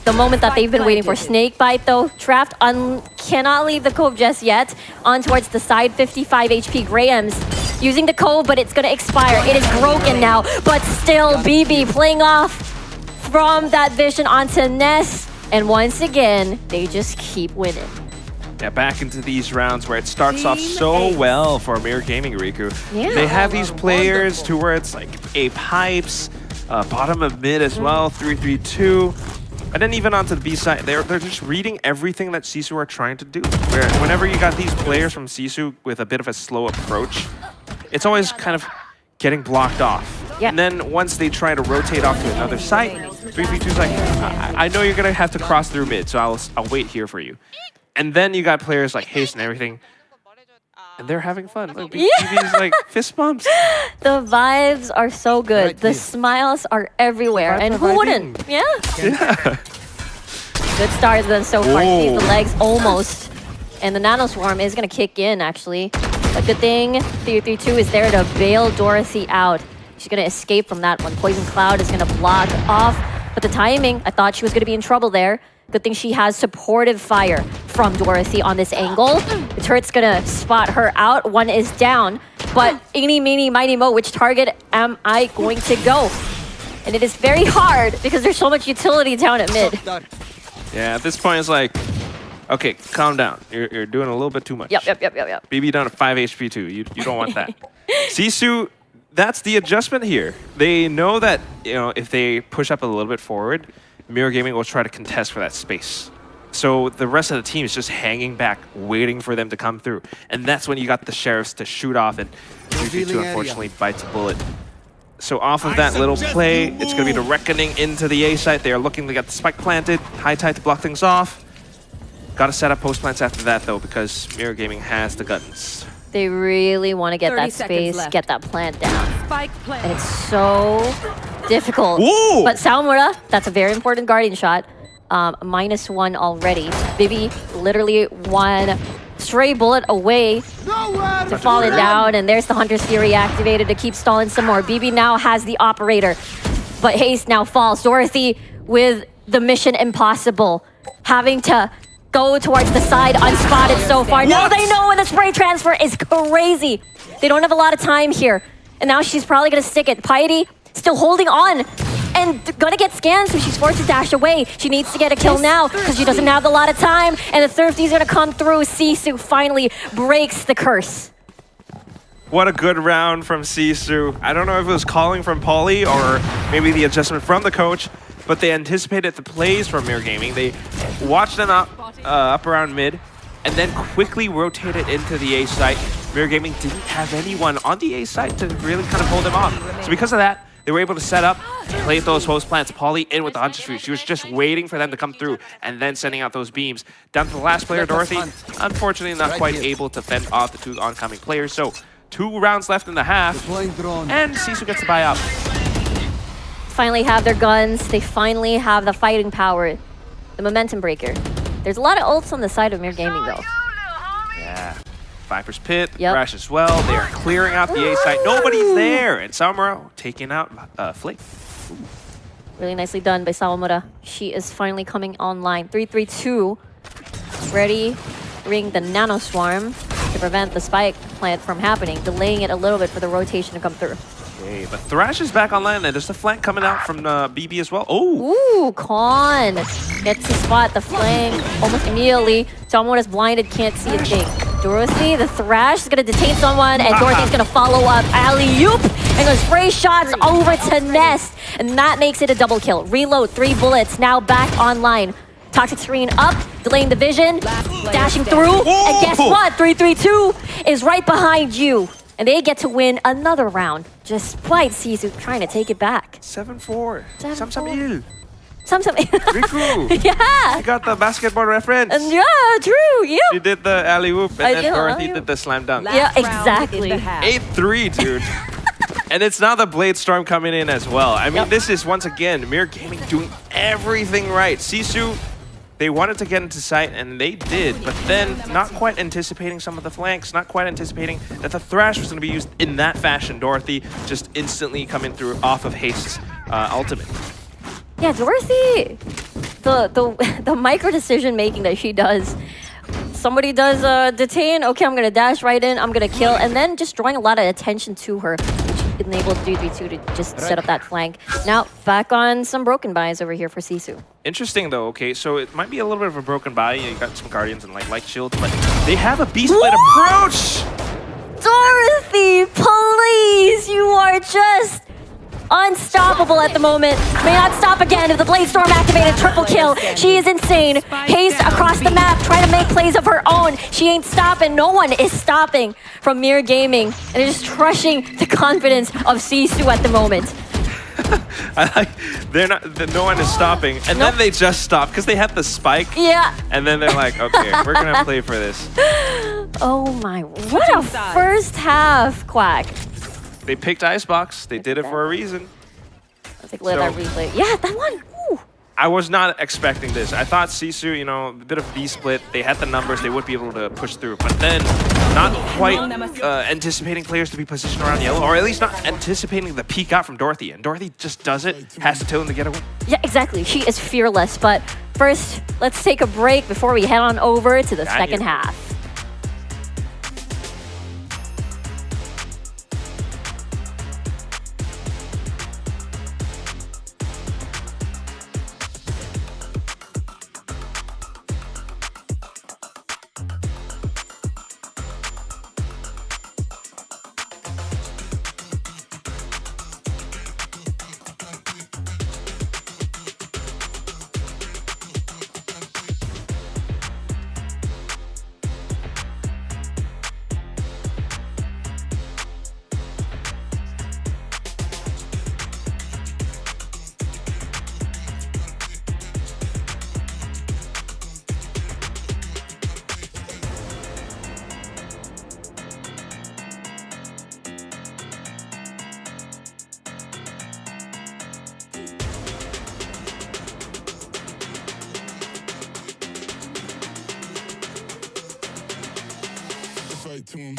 the moment that they've been waiting for. Snakebite though, trapped, cannot leave the cove just yet. On towards the side, 55 HP. Graham's using the cove, but it's going to expire. It is broken now, but still BB playing off from that vision onto Ness, and once again, they just keep winning. Yeah, back into these rounds where it starts off so well for MIR Gaming, Riku. Yeah. They have these players to where it's like A pipes, bottom of mid as well, 3-3-2. And then even onto the B side, they're just reading everything that SISU are trying to do. Where whenever you got these players from SISU with a bit of a slow approach, it's always kind of getting blocked off. Yep. And then once they try to rotate off to another site, 3-3-2 is like, I know you're gonna have to cross through mid, so I'll wait here for you. And then you got players like Haste and everything, and they're having fun. Like, BB's like fist bumps. The vibes are so good. Right, the smiles are everywhere, and who wouldn't? Yeah. Good start then so far. Sees the legs almost, and the nano swarm is gonna kick in actually. A good thing 3-3-2 is there to bail Dorothy out. She's gonna escape from that one. Poison Cloud is gonna block off, but the timing, I thought she was gonna be in trouble there. Good thing she has supportive fire from Dorothy on this angle. The turret's gonna spot her out. One is down, but eeny, meeny, mighty mo, which target am I going to go? And it is very hard because there's so much utility down at mid. Yeah, at this point it's like, okay, calm down. You're doing a little bit too much. Yep. BB down to 5 HP too. You don't want that. SISU, that's the adjustment here. They know that, you know, if they push up a little bit forward, MIR Gaming will try to contest for that space. So the rest of the team is just hanging back, waiting for them to come through. And that's when you got the Sheriffs to shoot off, and 3-2 unfortunately bites a bullet. So off of that little play, it's going to be the Reckoning into the A site. They are looking to get the spike planted, High Tide to block things off. Got to set up post plants after that though, because MIR Gaming has the guns. They really want to get that space, get that plant down. And it's so difficult. Whoa! But Saomura, that's a very important Guardian shot. -1 already. Bibi literally one stray bullet away to falling down, and there's the Hunter's Fury activated to keep stalling some more. Bibi now has the Operator, but Haste now falls. Dorothy with the mission impossible, having to go towards the side, unspotted so far. Now they know when the spray transfer is crazy. They don't have a lot of time here. And now she's probably gonna stick it. Piety still holding on and gonna get scanned, so she's forced to dash away. She needs to get a kill now because she doesn't have a lot of time. And the Thrifty's gonna come through. SISU finally breaks the curse. What a good round from SISU. I don't know if it was calling from Pauly or maybe the adjustment from the coach, but they anticipated the plays from MIR Gaming. They watched them up around mid, and then quickly rotated into the A site. MIR Gaming didn't have anyone on the A site to really kind of hold them off. So because of that, they were able to set up, play those host plants. Pauly in with the Hunter's Fury. She was just waiting for them to come through and then sending out those beams. Down to the last player, Dorothy. Unfortunately, not quite able to fend off the two oncoming players. So 2 rounds left in the half, and SISU gets the buy up. Finally have their guns. They finally have the fighting power, the momentum breaker. There's a lot of ults on the side of MIR Gaming though. Yeah. Viper's Pit, Yep. Thrash as well. They are clearing out the A site. Nobody's there. And Samuro taking out Flake. Really nicely done by Sawamura. She is finally coming online. 3-3-2. Ready. Ring the Nano Swarm to prevent the spike plant from happening. Delaying it a little bit for the rotation to come through. Okay, but Thrash is back online. And there's the flank coming out from BB as well. Oh! Ooh, Khan gets to spot the flank almost immediately. Sawamura's blinded, can't see a thing. Dorothy, the Thrash, is going to detain someone, and Dorothy's going to follow up. Alley-oop! And goes spray shots over to Nest. And that makes it a double kill. Reload, 3 bullets, now back online. Toxic Screen up, delaying the vision, dashing through. And guess what? 3-3-2 is right behind you. And they get to win another round, despite SISU trying to take it back. 7-4. 7-4. Some. Riku. Yeah. You got the basketball reference. Yeah, true. Yeah. She did the alley-oop, and then Dorothy did the slam dunk. Yeah, exactly. 8-3, dude. And it's now the Blade Storm coming in as well. I mean, this is, once again, MIR Gaming doing everything right. SISU, they wanted to get into sight, and they did, but then not quite anticipating some of the flanks, not quite anticipating that the Thrash was going to be used in that fashion. Dorothy just instantly coming through off of Haste's ultimate. Yeah, Dorothy, the micro decision making that she does. Somebody does detain, okay, I'm gonna dash right in, I'm gonna kill, and then just drawing a lot of attention to her, which enabled 3-3-2 to just set up that flank. Now, back on some broken buys over here for SISU. Interesting though, okay, so it might be a little bit of a broken buy. You got some Guardians and light shields, but they have a Beast Blade approach! Dorothy, please, you are just unstoppable at the moment. May not stop again if the Blade Storm activated. Triple kill. She is insane. Haste across the map, trying to make plays of her own. She ain't stopping. No one is stopping from MIR Gaming. And they're just crushing the confidence of SISU at the moment. No one is stopping, and then they just stop because they had the spike. Yeah. And then they're like, okay, we're gonna play for this. Oh my, what a first half, Quack. They picked Icebox. They did it for a reason. Let's take a look at that replay. Yeah, that one. Ooh. I was not expecting this. I thought SISU, you know, a bit of B-split. They had the numbers. They would be able to push through. But then not quite anticipating players to be positioned around yellow, or at least not anticipating the peek out from Dorothy. And Dorothy just does it, has to tone to get away. Yeah, exactly. She is fearless. But first, let's take a break before we head on over to the second half. To him.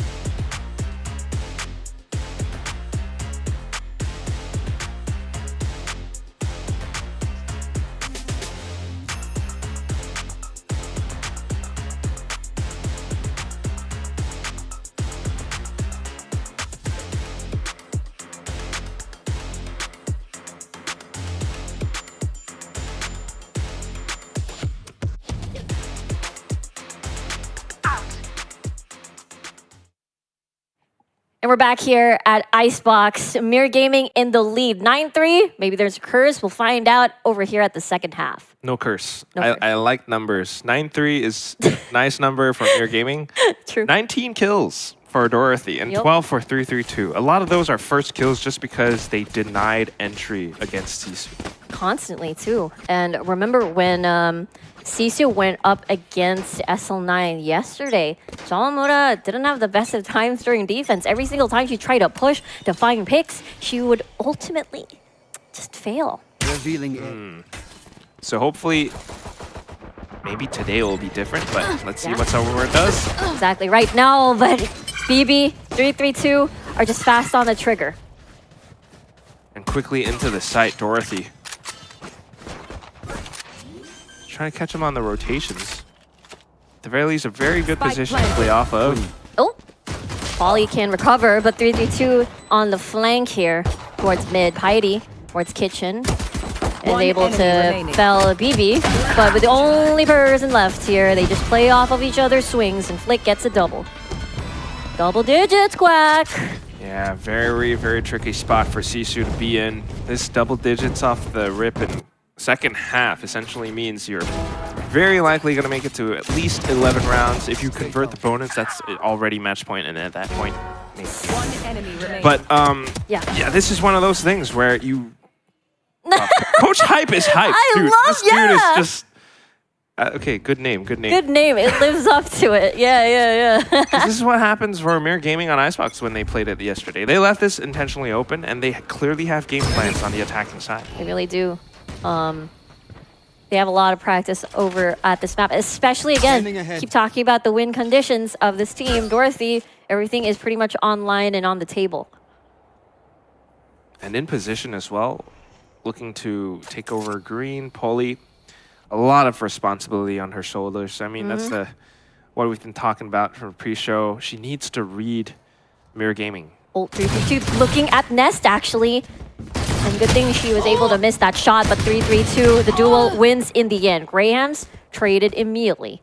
And we're back here at Icebox. MIR Gaming in the lead. 9-3. Maybe there's a curse. We'll find out over here at the second half. No curse. No curse. I like numbers. 9-3 is a nice number for MIR Gaming. True. 19 kills for Dorothy and 12 for 3-3-2. A lot of those are first kills just because they denied entry against SISU. Constantly, too. And remember when SISU went up against SL9 yesterday, Sawamura didn't have the best of times during defense. Every single time she tried to push to find picks, she would ultimately just fail. Revealing So hopefully maybe today will be different, but let's see what Summer does. Exactly, right now, but BB, 332 are just fast on the trigger. And quickly into the site, Dorothy. Trying to catch him on the rotations. At the very least, a very good position to play off of. Oh, Polly can recover, but 332 on the flank here towards mid. Heidi towards kitchen is able to fell BB, but with the only person left here, they just play off of each other's swings, and Flick gets a double. Double digits, Quack. Yeah, very, very tricky spot for SISU to be in. This double digits off the rip in second half essentially means you're very likely going to make it to at least 11 rounds. If you convert the bonus, that's already match point, and at that point, maybe. One enemy remaining. But yeah, this is one of those things where you... Coach Hype is hype, dude. This dude is just... okay, good name, good name. Good name, it lives up to it. Yeah. This is what happens for MIR Gaming on Icebox when they played it yesterday. They left this intentionally open, and they clearly have game plans on the attacking side. They really do. They have a lot of practice over at this map, especially, again, keep talking about the win conditions of this team. Dorothy, everything is pretty much online and on the table. And in position as well, looking to take over green. Polly, a lot of responsibility on her shoulders. I mean, that's what we've been talking about from pre-show. She needs to read MIR Gaming. Ult 332 looking at Nest, actually. And good thing she was able to miss that shot, but 332, the duel wins in the end. Graham's traded immediately.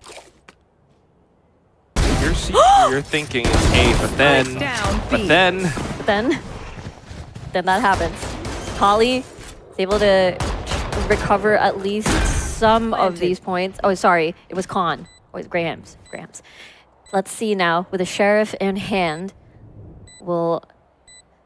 You're thinking it's A, but then that happens. Polly is able to recover at least some of these points. Oh, sorry, it was Khan. Oh, it's Graham's. Let's see now, with the Sheriff in hand, will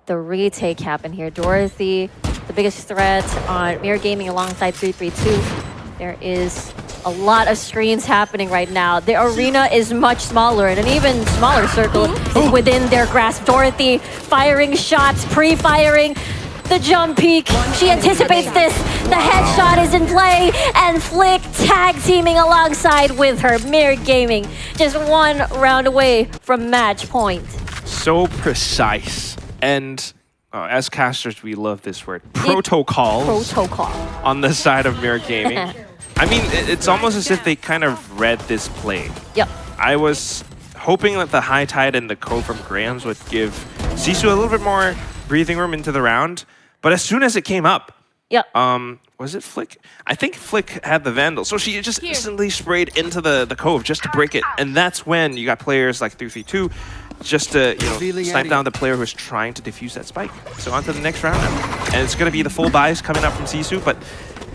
the retake happen here? Dorothy, the biggest threat on MIR Gaming alongside 332. There is a lot of screens happening right now. The arena is much smaller, and an even smaller circle is within their grasp. Dorothy firing shots, pre-firing the jump peek. She anticipates this. The headshot is in play, and Flick tag teaming alongside with her. MIR Gaming just one round away from match point. So precise. And as casters, we love this word. Protocol on the side of MIR Gaming. I mean, it's almost as if they kind of read this play. Yep. I was hoping that the high tide and the cove from Graham's would give SISU a little bit more breathing room into the round. But as soon as it came up, was it Flick? I think Flick had the Vandal. So she just instantly sprayed into the cove just to break it. And that's when you got players like 332 just to snipe down the player who's trying to defuse that spike. So on to the next round now. And it's going to be the full buys coming up from SISU, but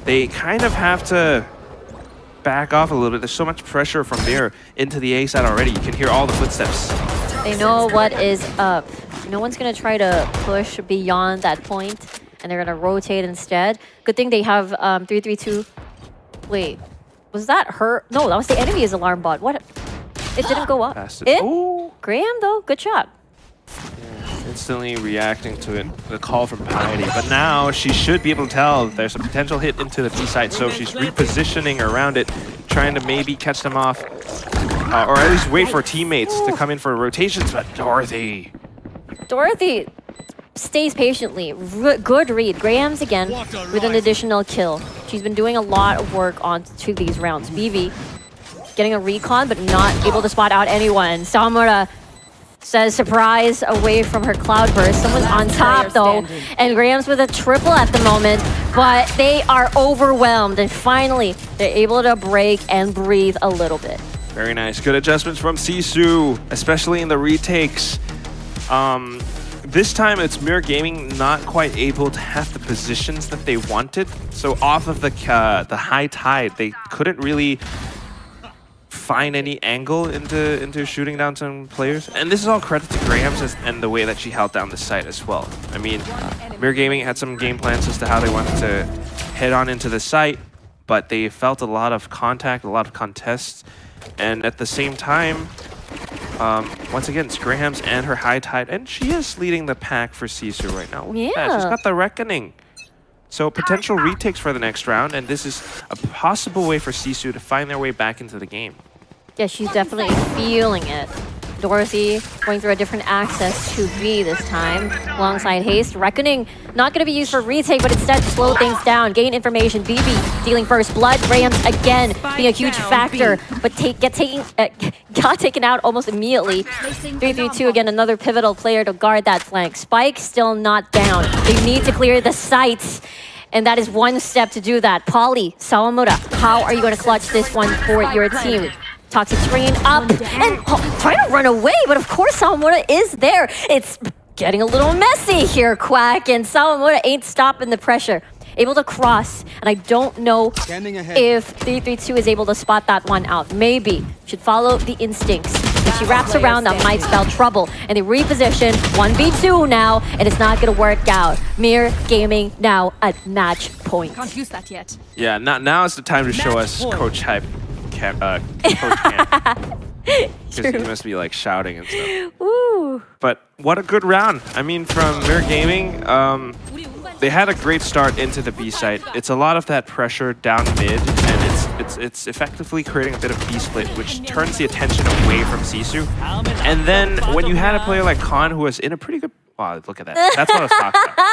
they kind of have to back off a little bit. There's so much pressure from MIR into the A side already. You can hear all the footsteps. They know what is up. No one's going to try to push beyond that point, and they're going to rotate instead. Good thing they have 332. Wait, was that her? No, that was the enemy's alarm bot. What? It didn't go up. Graham, though, good shot. Yeah, instantly reacting to it, the call from Piety. But now she should be able to tell there's a potential hit into the B side, so she's repositioning around it, trying to maybe catch them off, or at least wait for teammates to come in for rotations. But Dorothy stays patiently. Good read. Graham's again with an additional kill. She's been doing a lot of work on to these rounds. BV getting a recon, but not able to spot out anyone. Samura says surprise away from her cloudburst. Someone's on top though, and Graham's with a triple at the moment, but they are overwhelmed, and finally they're able to break and breathe a little bit. Very nice. Good adjustments from SISU, especially in the retakes. This time it's MIR Gaming not quite able to have the positions that they wanted. So off of the high tide, they couldn't really find any angle into shooting down some players. And this is all credit to Graham's and the way that she held down the site as well. I mean, MIR Gaming had some game plans as to how they wanted to head on into the site, but they felt a lot of contact, a lot of contests. And at the same time, once again, it's Graham's and her high tide, and she is leading the pack for SISU right now. Yeah. She's got the Reckoning. So potential retakes for the next round, and this is a possible way for SISU to find their way back into the game. Yeah, she's definitely feeling it. Dorothy going through a different access to B this time, alongside Haste. Reckoning not going to be used for retake, but instead slow things down, gain information. BB dealing first blood. Rams again being a huge factor, but got taken out almost immediately. 3-3-2 again, another pivotal player to guard that flank. Spike still not down. They need to clear the sites. And that is one step to do that. Polly, Sawamura, how are you going to clutch this one for your team? Toxic screen up and trying to run away, but of course Sawamura is there. It's getting a little messy here, Quack, and Sawamura ain't stopping the pressure. Able to cross, and I don't know if 332 is able to spot that one out. Maybe. Should follow the instincts. If she wraps around, that might spell trouble. And they reposition 1v2 now, and it's not going to work out. MIR Gaming now at match point. Can't use that yet. Yeah, now is the time to show us Coach Hype. Coach Cam. Because he must be like shouting and stuff. Ooh. But what a good round. I mean, from MIR Gaming, they had a great start into the B site. It's a lot of that pressure down mid, and it's effectively creating a bit of B split, which turns the attention away from SISU. And then when you had a player like Khan, who was in a pretty good... Wow, look at that. That's what I was talking about.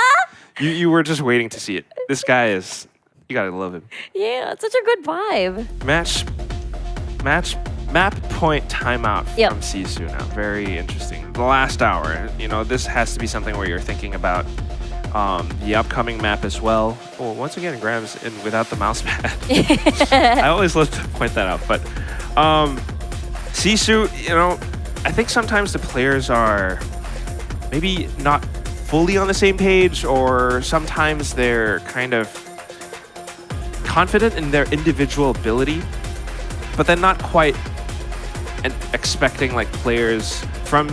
You were just waiting to see it. This guy is... You gotta love him. Yeah, it's such a good vibe. Map point timeout from SISU now. Very interesting. The last hour. You know, this has to be something where you're thinking about the upcoming map as well. Oh, once again, Graham's in without the mouse pad. I always love to point that out. But SISU, you know, I think sometimes the players are maybe not fully on the same page, or sometimes they're kind of confident in their individual ability, but then not quite expecting like players from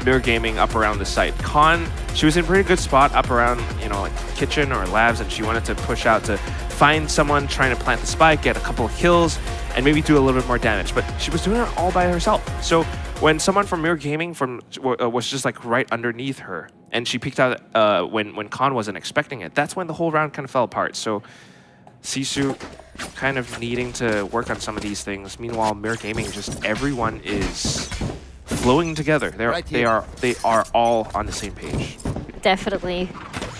MIR Gaming up around the site. Khan, she was in a pretty good spot up around, you know, like kitchen or labs, and she wanted to push out to find someone trying to plant the spike, get a couple of kills, and maybe do a little bit more damage. But she was doing it all by herself. So when someone from MIR Gaming was just like right underneath her, and she peeked out when Khan wasn't expecting it, that's when the whole round kind of fell apart. So SISU kind of needing to work on some of these things. Meanwhile, MIR Gaming, just everyone is flowing together. They are all on the same page. Definitely.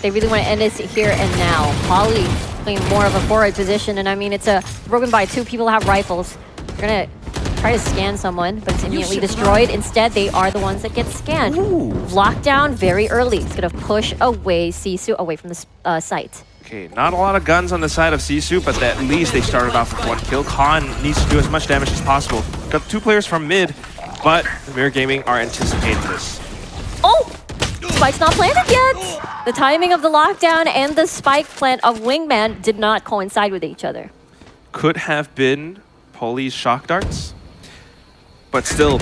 They really want to end this here and now. Polly playing more of a forward position, and I mean, it's broken by two people who have rifles. They're gonna try to scan someone, but it's immediately destroyed. Instead, they are the ones that get scanned. Lockdown very early. It's gonna push away SISU away from the site. Okay, not a lot of guns on the side of SISU, but at least they started off with one kill. Khan needs to do as much damage as possible. Got two players from mid, but MIR Gaming are anticipating this. Oh! Spike's not planted yet! The timing of the lockdown and the spike plant of Wingman did not coincide with each other. Could have been Poli's shock darts, but still,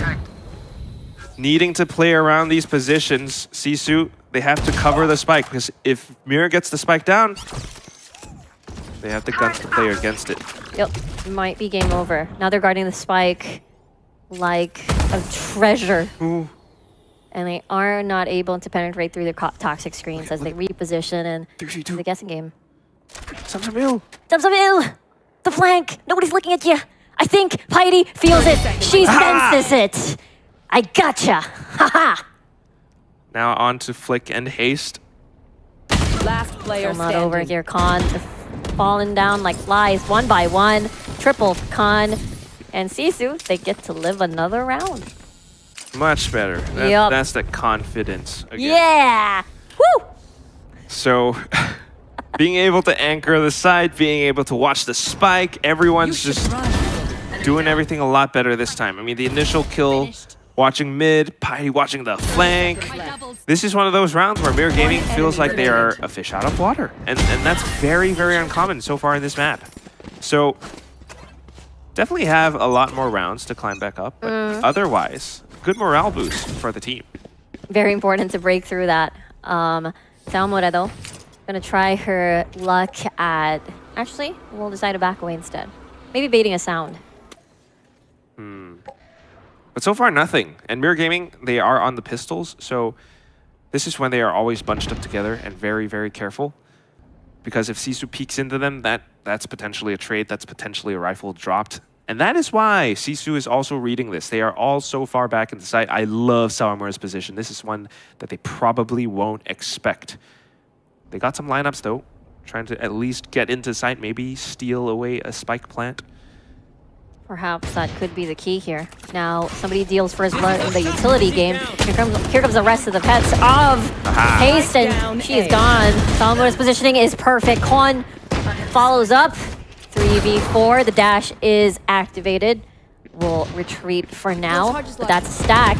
needing to play around these positions, SISU, they have to cover the spike, because if MIR gets the spike down, they have the guns to play against it. Yep, might be game over. Now they're guarding the spike like a treasure. Ooh. And they are not able to penetrate through their toxic screens as they reposition and the guessing game. Samsamil! Samsamil! The flank! Nobody's looking at you! I think Piety feels it! She senses it! I gotcha! Haha! Now on to Flick and Haste. Last player Still not over here. Khan falling down like flies one by one. Triple Khan and SISU, they get to live another round. Much better. That's the confidence again. Yeah! Woo! So, being able to anchor the side, being able to watch the spike, everyone's just doing everything a lot better this time. I mean, the initial kill, watching mid, Piety watching the flank. This is one of those rounds where MIR Gaming feels like they are a fish out of water. And that's very, very uncommon so far in this map. So, definitely have a lot more rounds to climb back up. But otherwise, good morale boost for the team. Very important to break through that. Sawamura, though, gonna try her luck at... Actually, we'll decide to back away instead. Maybe baiting a sound. But so far, nothing. And MIR Gaming, they are on the pistols, so this is when they are always bunched up together and very, very careful. Because if SISU peeks into them, that's potentially a trade, that's potentially a rifle dropped. And that is why SISU is also reading this. They are all so far back in the site. I love Sawamura's position. This is one that they probably won't expect. They got some lineups though, trying to at least get into sight, maybe steal away a spike plant. Perhaps that could be the key here. Now, somebody deals first blood in the utility game. Here comes the rest of the pets of Haste, and she is gone. Sawamura's positioning is perfect. Kwon follows up. 3v4, the dash is activated. Will retreat for now, but that's a stack.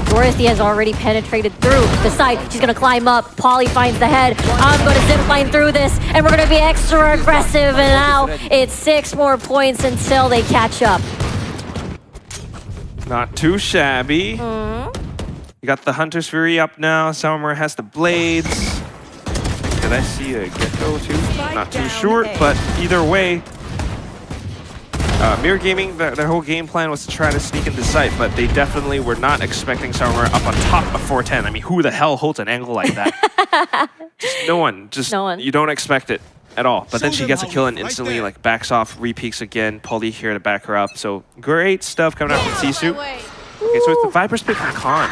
Dorothy has already penetrated through the side. She's gonna climb up. Polly finds the head. I'm gonna zipline through this, and we're gonna be extra aggressive, and now it's 6 more points until they catch up. Not too shabby. You got the Hunter's Fury up now. Sawamura has the blades. Did I see a Gecko too? Not too sure, but either way, MIR Gaming, their whole game plan was to try to sneak into sight, but they definitely were not expecting Sawamura up on top of 410. I mean, who the hell holds an angle like that? No one. You don't expect it at all. But then she gets a kill and instantly like backs off, re-peeks again. Polly here to back her up. So great stuff coming out from SISU. Okay, so it's the Viper split from Khan.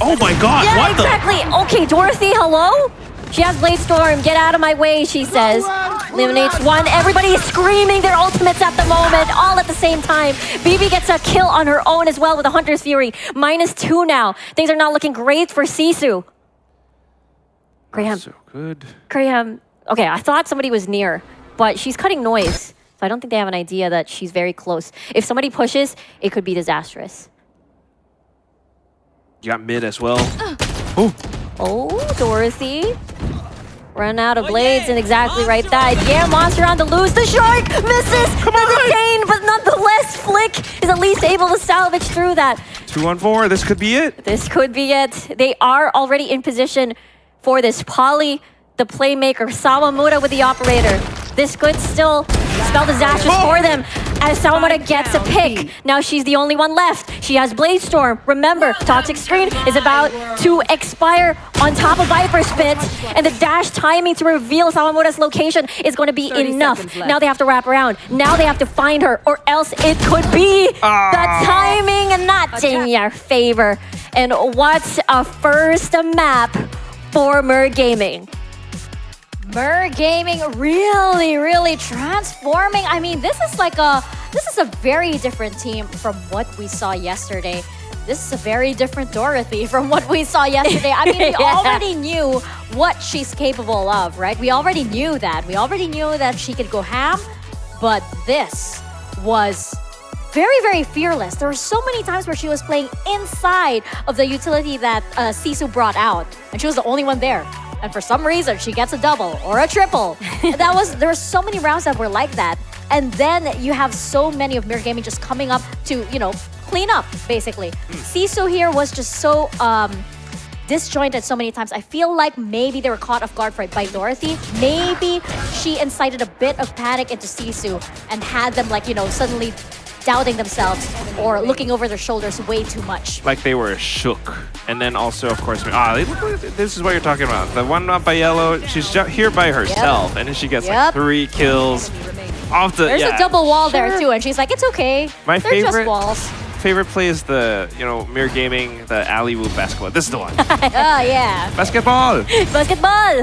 Oh my god, yeah, what exactly. Okay, Dorothy, hello? She has Blade Storm. Get out of my way, she says. Eliminates one. Everybody is screaming their ultimates at the moment, all at the same time. BB gets a kill on her own as well with a Hunter's Fury. -2 now. Things are not looking great for SISU. Graham. So good. Graham. Okay, I thought somebody was near, but she's cutting noise. So I don't think they have an idea that she's very close. If somebody pushes, it could be disastrous. You got mid as well. Oh, Dorothy. Run out of blades and exactly right side. Yeah, monster on the loose. The shark misses the chain, but nonetheless, Flick is at least able to salvage through that. 2-on-4, this could be it. This could be it. They are already in position for this. Polly, the playmaker, Sawamura with the operator. This could still spell disaster for them as Sawamura gets a pick. Now she's the only one left. She has Blade Storm. Remember, Toxic Screen is about to expire on top of Viper Spit, and the dash timing to reveal Sawamura's location is going to be enough. Now they have to wrap around. Now they have to find her, or else it could be the timing not in your favor. And what's a first map for MIR Gaming? MIR Gaming really transforming. I mean, this is a very different team from what we saw yesterday. This is a very different Dorothy from what we saw yesterday. I mean, we already knew what she's capable of, right? We already knew that. We already knew that she could go ham, but this was very fearless. There were so many times where she was playing inside of the utility that SISU brought out, and she was the only one there. And for some reason, she gets a double or a triple. There were so many rounds that were like that. And then you have so many of MIR Gaming just coming up to, clean up, basically. SISU here was just so disjointed so many times. I feel like maybe they were caught off guard by Dorothy. Maybe she incited a bit of panic into SISU and had them suddenly doubting themselves or looking over their shoulders way too much. Like they were shook. And then also, of course, this is what you're talking about. The one up by Yellow, she's here by herself, and then she gets like 3 kills off the. There's a double wall there too, and she's like, "It's okay. My They're just walls." Favorite play is the MIR Gaming, the alley-oop basketball. This is the one. Oh yeah. Basketball. Basketball.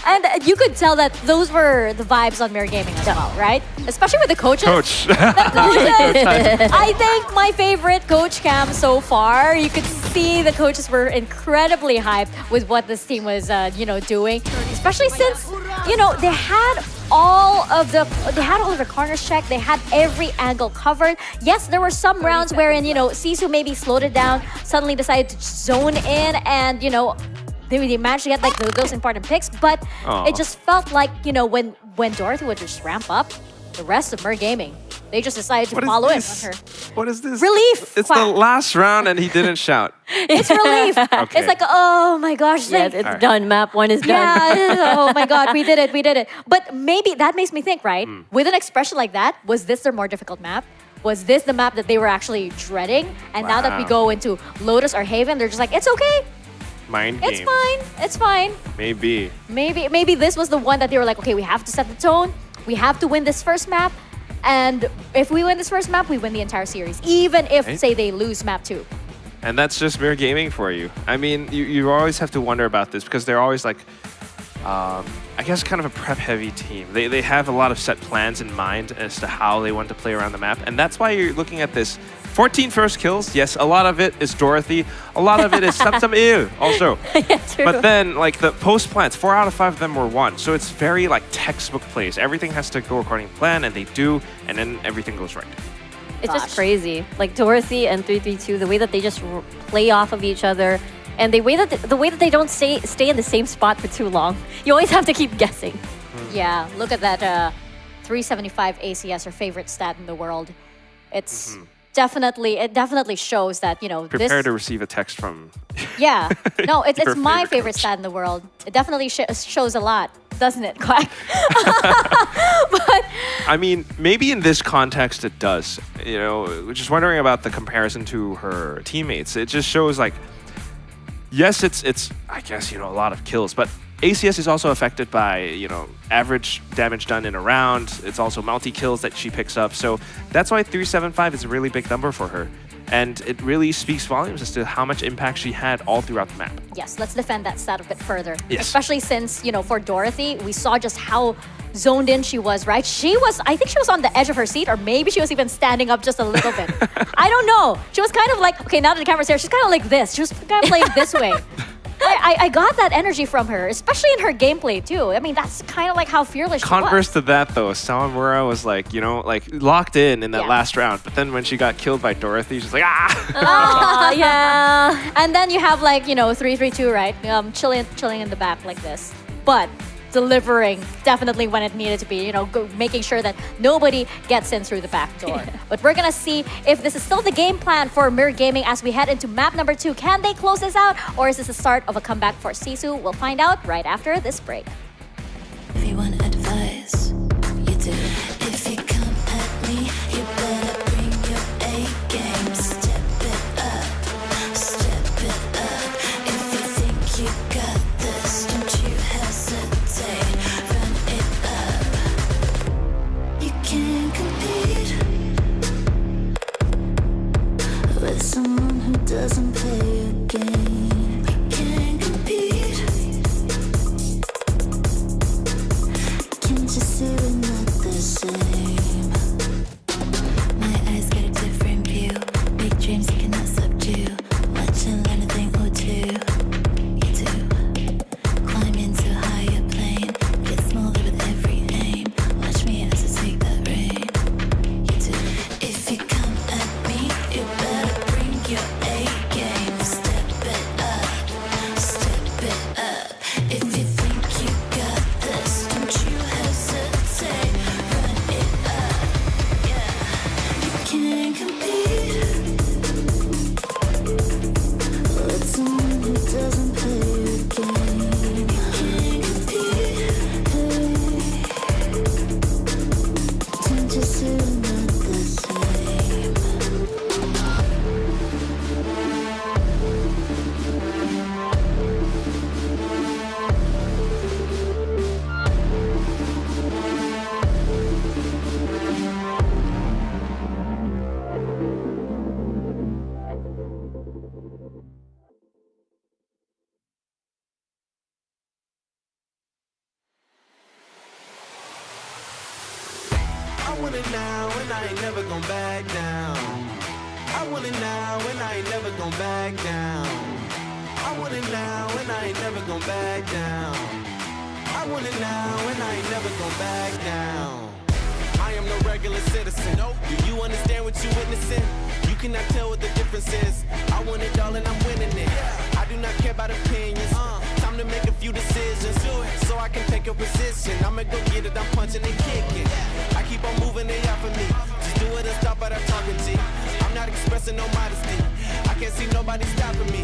And you could tell that those were the vibes on MIR Gaming as well, right? Especially with the coaches. Coach. I think my favorite coach cam so far. You could see the coaches were incredibly hyped with what this team was, doing. Especially since, they had all of the corners checked. They had every angle covered. Yes, there were some rounds wherein SISU maybe slowed it down, suddenly decided to zone in, and they managed to get those important picks. But it just felt like when Dorothy would just ramp up, the rest of MIR Gaming, they just decided to follow in on her. What is this? Relief. It's the last round and he didn't shout. It's relief. Okay. It's like, oh my gosh. Yes, it's done. Map 1 is done. Yeah, oh my god, we did it. But maybe that makes me think, right? With an expression like that, was this their more difficult map? Was this the map that they were actually dreading? And now that we go into Lotus or Haven, they're just like, it's okay. mind games. It's fine. It's fine. Maybe. Maybe this was the one that they were like, okay, we have to set the tone. We have to win this first map. And if we win this first map, we win the entire series. Even if, say, they lose map 2. And that's just MIR gaming for you. I mean, you always have to wonder about this because they're always like, I guess kind of a prep-heavy team. They have a lot of set plans in mind as to how they want to play around the map. And that's why you're looking at this 14 first kills. Yes, a lot of it is Dorothy. A lot of it is some ew also. Yeah, true. But then, like, the post plans, 4 out of 5 of them were won. So it's very, like, textbook plays. Everything has to go according to plan, and they do, and then everything goes right. It's just crazy. Like Dorothy and 332, the way that they just play off of each other, and the way that they don't stay in the same spot for too long. You always have to keep guessing. Yeah, look at that 375 ACS, her favorite stat in the world. It's it definitely shows that, you know, Prepare to receive a text from yeah. No, it's your my favorite favorite coach. stat in the world. It definitely shows a lot, doesn't it, Quack? But I mean, maybe in this context it does. You know, just wondering about the comparison to her teammates. It just shows, like, yes, it's I guess, you know, a lot of kills, but ACS is also affected by, you know, average damage done in a round. It's also multi-kills that she picks up. So that's why 375 is a really big number for her. And it really speaks volumes as to how much impact she had all throughout the map. yes, let's defend that stat a bit further. Yes. Especially since, you know, for Dorothy, we saw just how zoned in she was, right? I think she was on the edge of her seat, or maybe she was even standing up just a little bit. I don't know. She was kind of like, okay, now that the camera's there, she's kind of like this. She was kind of playing this way. I got that energy from her, especially in her gameplay too. I mean, that's kind of like how fearless she was. Converse to that, though, Sawamura was like, you know, like locked in that last round. But then when she got killed by Dorothy, she's like, ah! Oh, yeah. And then you have, like, you know, 332, right? Chilling in the back like this. But delivering definitely when it needed to be, you know, making sure that nobody gets in through the back door. But we're gonna see if this is still the game plan for MIR Gaming as we head into map number 2. Can they close this out, or is this the start of a comeback for SISU? We'll find out right after this break. If you want advice, you do. If you come at me, you better bring your A game. Step it up, step it up. If you think you got this, don't you hesitate. Run it up. You can't compete with someone who doesn't play your game. You can't compete. Can't you see we're not the same? My eyes got a different view. Big dreams you cannot subdue. Watch and learn a thing or two. You do. Climb into a higher plane. Get smaller with every aim. Watch me as I take that reign. You do. If you come at me, you better bring your A game. Step it up, step it up. If you think you got this, don't you hesitate. Run it up, yeah. You can't compete with someone who doesn't play your game. You can't compete, don't you see we're not the same? I want it now and I ain't never gon' back down. I want it now and I ain't never gon' back down. I want it now and I ain't never gon' back down. I want it now and I ain't never gon' back down. I am no regular citizen. Do you understand what you're witnessing? You cannot tell what the difference is. I want it all and I'm winning it. I do not care about opinions. Time to make a few decisions so I can take a position. I'ma go get it, I'm punching and kicking. I keep on moving, they out for me. Just do it and stop at our talking G. I'm not expressing no modesty. I can't see nobody stopping me.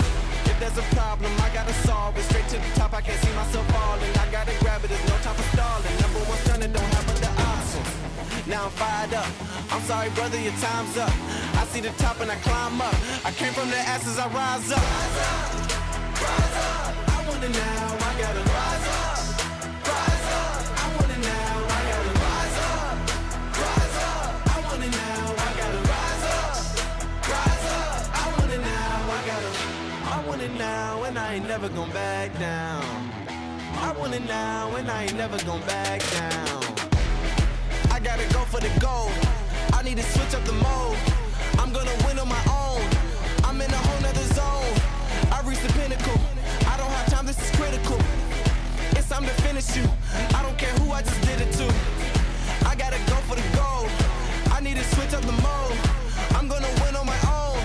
If there's a problem, I gotta solve it. Straight to the top, I can't see myself falling. I gotta grab it, there's no time for stalling. Number one stunner, don't have other options. Now I'm fired up. I'm sorry, brother, your time's up. I see the top and I climb up. I came from the ashes, I rise up. Rise up, rise up. want it now, I gotta rise up, rise up. I want it now, I gotta rise up, rise up. I want it now, I gotta rise up, rise up. I want it now, I want it now, and I ain't never gonna back down. I want it now, and I ain't never gonna back down. I gotta go for the gold. I need to switch up the mode. I'm gonna win on my own. I'm in a whole nother zone. I reached the pinnacle. I don't have time, this is critical. It's time to finish you. I don't care who I just did it to. I gotta go for the gold. I need to switch up the mode. I'm gonna win on my own.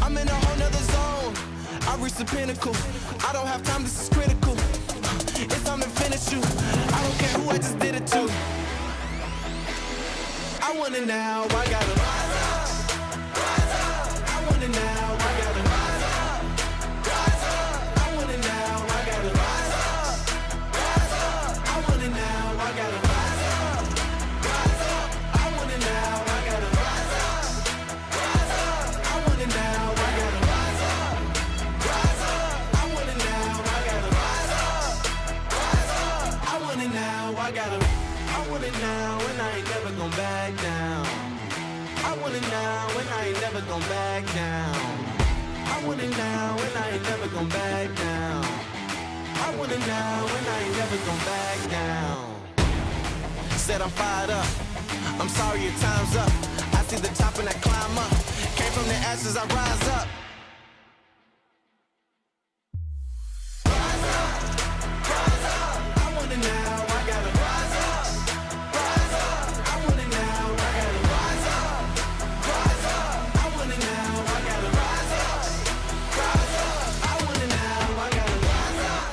I'm in a whole nother zone. I reached the pinnacle. I don't have time, this is critical. It's time to finish you. I don't care who I just did it to. I want it now, I gotta rise up, rise up. I want it now, I gotta rise up, rise up. I want it now, I gotta rise up, rise up. I want it now, I gotta rise up, rise up. I want it now, I gotta rise up, rise up. I want it now, I gotta rise up, rise up. I want it now, I gotta rise up, rise up. I want it now, I want it now, and I ain't never gonna back down. I want it now, and I ain't never gonna back down. I want it now, and I ain't never gonna back down. I want it now, and I ain't never gonna back down. Said I'm fired up. I'm sorry your time's up. I see the top and I climb up. Came from the ashes, I rise up. Rise up, rise up. I want it now, I gotta rise up, rise up. I want it now, I gotta rise up, rise up. I want it now, I gotta rise up, rise up. I want it now, I gotta rise up.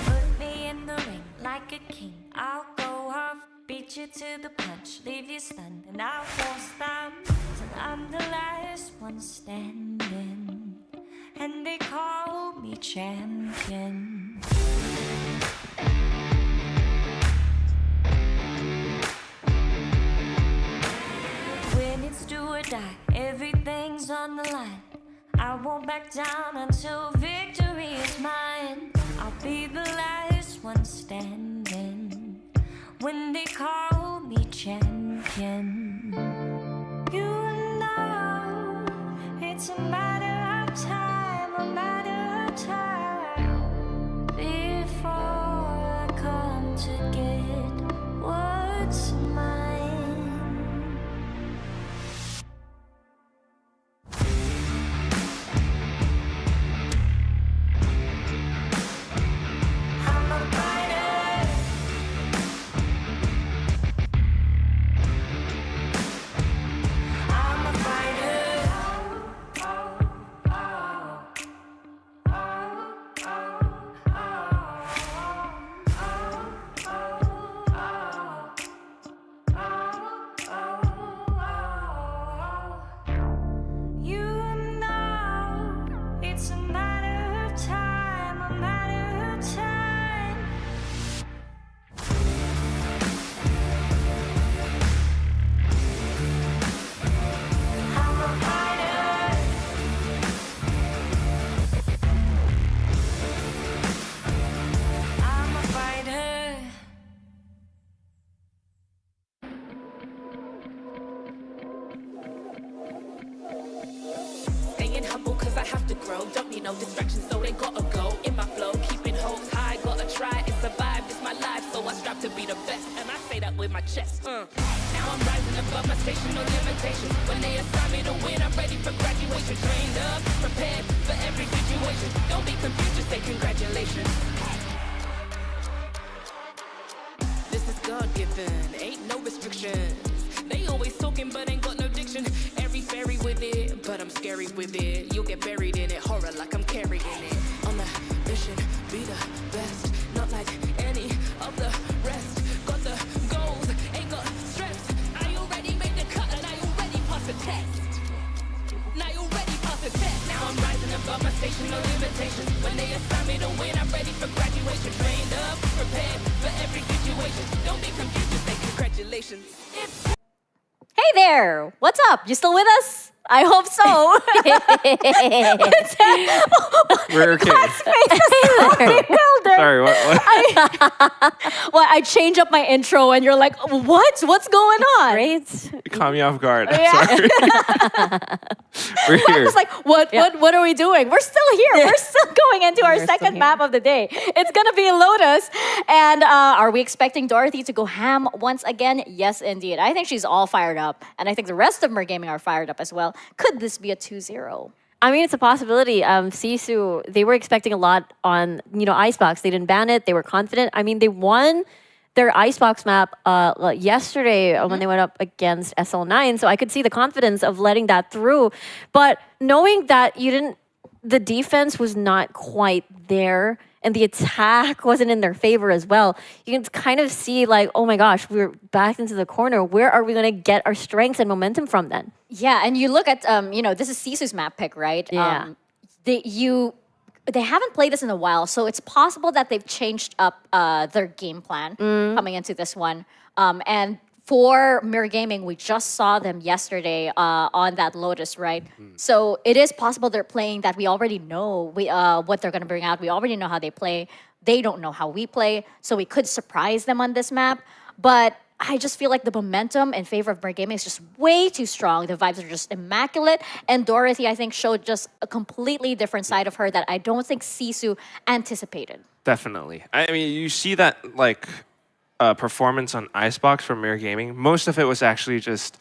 Put me in the ring like a king. I'll go off, beat you to the punch, leave you stunned, and I won't stop till I'm the last one standing. And they call me champion. When it's do or die, everything's on the line. I won't back down until victory is mine. I'll be the last one standing when they call me champion. You know it's a matter of time, a matter of time before I come to get what's mine. I'm a fighter. I'm a fighter. You know it's a matter of time, a matter of time. I'm a fighter. I'm a fighter. Staying humble cause I have to grow. Don't need no distractions, so they gotta go. In my flow, keeping hopes high. Gotta try and survive, it's my life. So I strive to be the best, and I say that with my chest. Now I'm rising above my station, no limitations. When they assign me to win, I'm ready for graduation. Trained up, prepared for every situation. Don't be confused, just say congratulations. This is God-given, ain't no restrictions. They always talking but ain't got no diction. Every fairy with it, but I'm scary with it. You'll get buried in it, horror like I'm carrying it. On the mission, be the best, not like any of the rest. Got the goals, ain't got stress. I already made the cut and I already passed the test. there. What's up? You still with us? I hope so. We're okay. Sorry, what? Well, I change up my intro and you're like, what? What's going on? Great. You caught me off guard. Yeah. Sorry. We're I here. was like, what are we doing? We're still here. We're still going into our second map of the day. It's going to be Lotus. And are we expecting Dorothy to go ham once again? Yes, indeed. I think she's all fired up. And I think the rest of MIR Gaming are fired up as well. Could this be a 2-0? I mean, it's a possibility. SISU, they were expecting a lot on, Icebox. They didn't ban it. They were confident. I mean, they won their Icebox map yesterday when they went up against SL9. So I could see the confidence of letting that through. But knowing that the defense was not quite there and the attack wasn't in their favor as well, you can kind of see like, oh my gosh, we're back into the corner. Where are we going to get our strengths and momentum from then? Yeah, and you look at, this is SISU's map pick, right? Yeah. They haven't played this in a while, so it's possible that they've changed up their game plan coming into this one. And for MIR Gaming, we just saw them yesterday on that Lotus, right? So it is possible they're playing that we already know what they're going to bring out. We already know how they play. They don't know how we play, so we could surprise them on this map. But I just feel like the momentum in favor of MIR Gaming is just way too strong. The vibes are just immaculate. And Dorothy, I think, showed just a completely different side of her that I don't think SISU anticipated. Definitely. I mean, you see that performance on Icebox from MIR Gaming. Most of it was actually just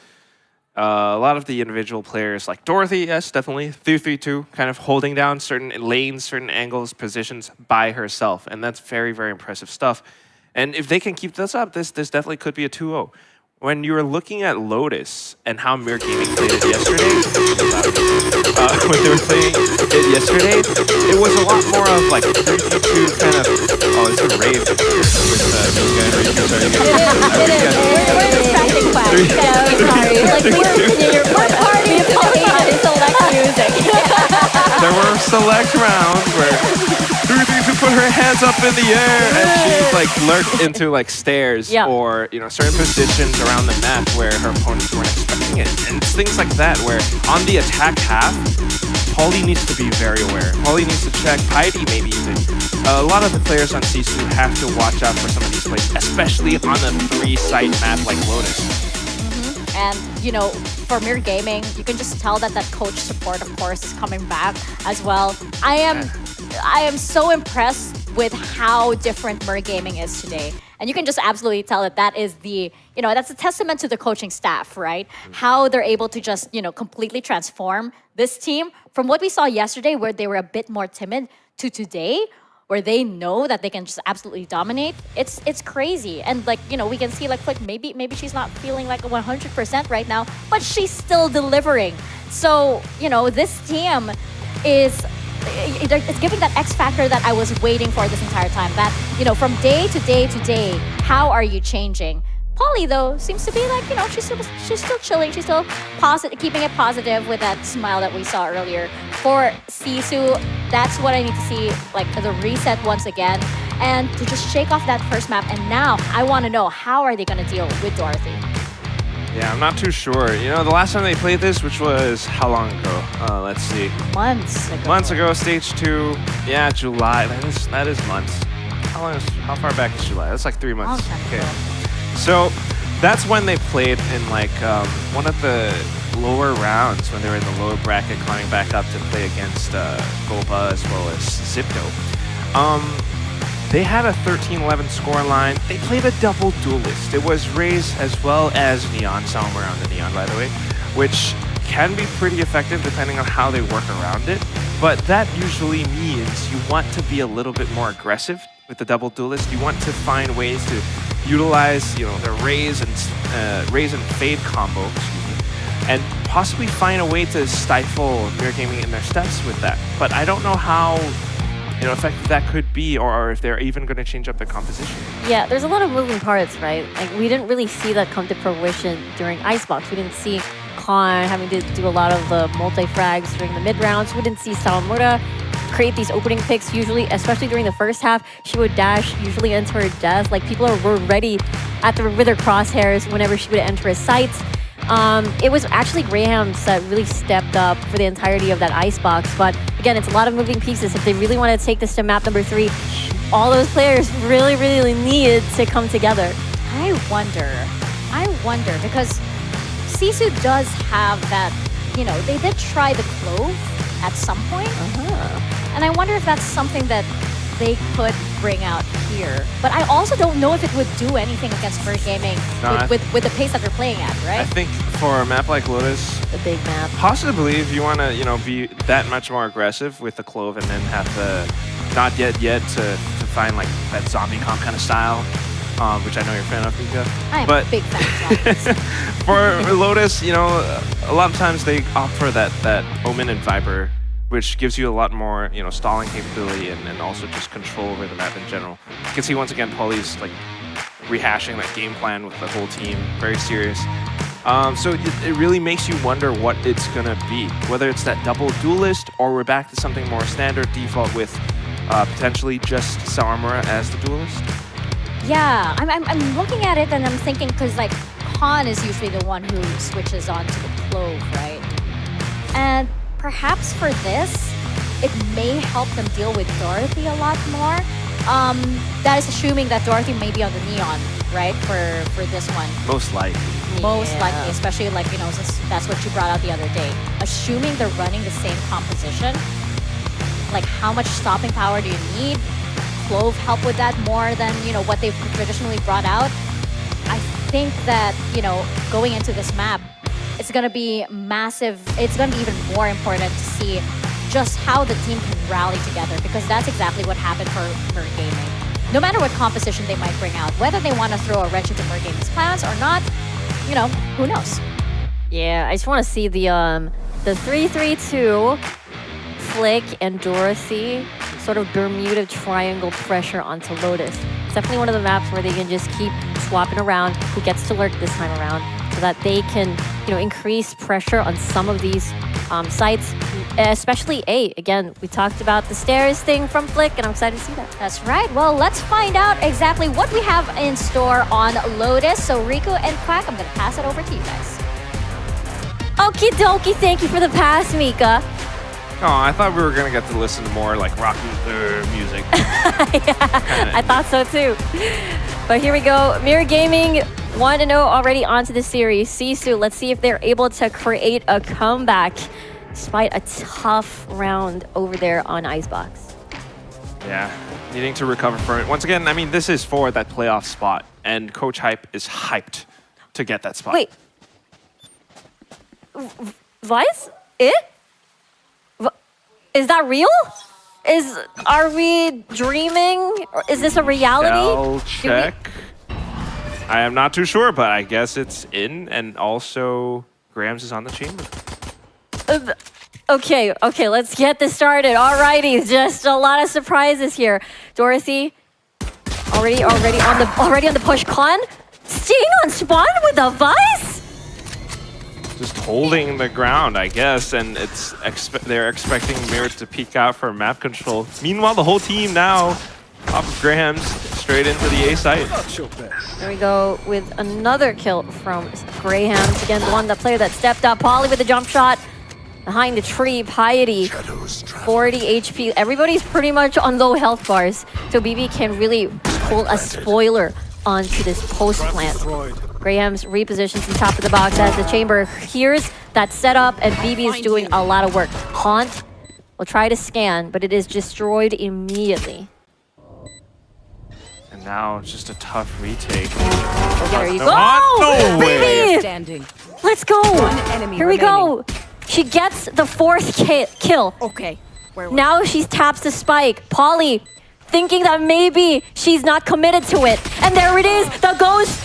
a lot of the individual players, like Dorothy, yes, definitely, 3-3-2, kind of holding down certain lanes, certain angles, positions by herself. And that's very, very impressive stuff. And if they can keep this up, this definitely could be a 2-0. When you were looking at Lotus and how MIR Gaming played it yesterday, when they were playing it yesterday, it was a lot more of like 3-2 kind of. Oh, it's a rave with We're distracting class. Sorry. We're partying to select music. There were select rounds where Dorothy could put her hands up in the air and she'd like lurk into like stairs or certain positions around the map where her opponents weren't expecting it. And it's things like that where on the attack half, Paulie needs to be very aware. Paulie needs to check, Heidi maybe even. A lot of the players on SISU have to watch out for some of these plays, especially on a 3-site map like Lotus. And, for MIR Gaming, you can just tell that coach support, of course, is coming back as well. I am so impressed with how different MIR Gaming is today. And you can just absolutely tell that is that's a testament to the coaching staff, right? How they're able to just, completely transform this team from what we saw yesterday where they were a bit more timid to today where they know that they can just absolutely dominate. It's crazy. And we can see maybe she's not feeling like 100% right now, but she's still delivering. So, this team it's giving that X factor that I was waiting for this entire time. That, from day to day to day, how are you changing? Paulie, though, seems to be like, she's still chilling. She's still positive, keeping it positive with that smile that we saw earlier. For SISU, that's what I need to see, the reset once again. And to just shake off that first map. And now, I want to know, how are they going to deal with Dorothy? Yeah, I'm not too sure. The last time they played this, which was how long ago? Let's see. Months ago. Months ago, stage 2. Yeah, July. That is months. How far back is July? That's like 3 months. Okay. So that's when they played in one of the lower rounds when they were in the lower bracket, climbing back up to play against BOBA as well as ZETA. They had a 13-11 scoreline. They played a double duelist. It was Raze as well as Neon, somewhere around the Neon, by the way, which can be pretty effective depending on how they work around it. But that usually means you want to be a little bit more aggressive with the double duelist. You want to find ways to utilize, the Raze and fade combo, and possibly find a way to stifle MIR Gaming in their steps with that. But I don't know how effective that could be, or if they're even going to change up their composition. Yeah, there's a lot of moving parts, right? We didn't really see that come to fruition during Icebox. We didn't see Khan having to do a lot of the multi-frags during the mid-rounds. We didn't see Sawamura create these opening picks, usually, especially during the first half. She would dash, usually enter her death. People were ready with her crosshairs whenever she would enter his sights. It was actually Graham's that really stepped up for the entirety of that icebox. But again, it's a lot of moving pieces. If they really want to take this to map number 3, all those players really, really needed to come together. I wonder, because SISU does have that, you know, they did try the Clove at some point. And I wonder if that's something that they could bring out here. But I also don't know if it would do anything against MIR Gaming with the pace that they're playing at, right? I think for a map like Lotus, a big map, possibly if you want to, you know, be that much more aggressive with the Clove and then have the not yet to find like that zombie comp kind of style, which I know you're a fan of, Mika. I'm a big fan of zombies. For Lotus, you know, a lot of times they opt for that Omen and Viper, which gives you a lot more, you know, stalling capability and also just control over the map in general. You can see once again Pauly's like rehashing that game plan with the whole team, very serious. So it really makes you wonder what it's gonna be, whether it's that double duelist or we're back to something more standard default with potentially just Sawamura as the duelist. Yeah, I'm looking at it and I'm thinking, because like Khan is usually the one who switches on to the Clove, right? And perhaps for this, it may help them deal with Dorothy a lot more. That is assuming that Dorothy may be on the Neon, right? For this one. Most likely. Most likely, especially like, you know, since that's what you brought out the other day. Assuming they're running the same composition, like how much stopping power do you need? Clove help with that more than, you know, what they've traditionally brought out. I think that, you know, going into this map, it's going to be massive. It's going to be even more important to see just how the team can rally together, because that's exactly what happened for MIR Gaming. No matter what composition they might bring out, whether they want to throw a wrench into MIR Gaming's plans or not, you know, who knows? Yeah, I just want to see the 3-3-2 Flick and Dorothy sort of Bermuda triangle pressure onto Lotus. It's definitely one of the maps where they can just keep swapping around who gets to lurk this time around, so that they can, you know, increase pressure on some of these sites, especially A. Again, we talked about the stairs thing from Flick, and I'm excited to see that. That's right. Well, let's find out exactly what we have in store on Lotus. So Riku and Quack, I'm going to pass it over to you guys. Okie dokie, thank you for the pass, Mika. Oh, I thought we were going to get to listen to more like rock music. Yeah, I thought so too. But here we go. MIR Gaming 1-0 already onto the series. SISU, let's see if they're able to create a comeback despite a tough round over there on Icebox. Yeah, needing to recover from it. Once again, I mean, this is for that playoff spot, and Coach Hype is hyped to get that spot. Wait. Vice? It? Is that real? Are we dreaming? Is this a reality? I'll check. I am not too sure, but I guess it's in, and also Grams is on the chamber. Okay, let's get this started. Alrighty, just a lot of surprises here. Dorothy, already on the push. Khan, staying on spawn with a Vice? Just holding the ground, I guess, and they're expecting MIR to peek out for map control. Meanwhile, the whole team now off of Graham's straight into the A site. There we go with another kill from Graham's. Again, the one player that stepped up. Pauly with a jump shot behind the tree. Piety, 40 HP. Everybody's pretty much on low health bars, so BB can really pull a spoiler onto this post plant. Graham's repositions on top of the box as the chamber hears that setup, and BB is doing a lot of work. Haunt will try to scan, but it is destroyed immediately. And now just a tough retake. There you go! No way! Baby! Let's go! Here we go! She gets the 4th kill. Okay. Now she taps the spike. Pauly thinking that maybe she's not committed to it. And there it is, the ghost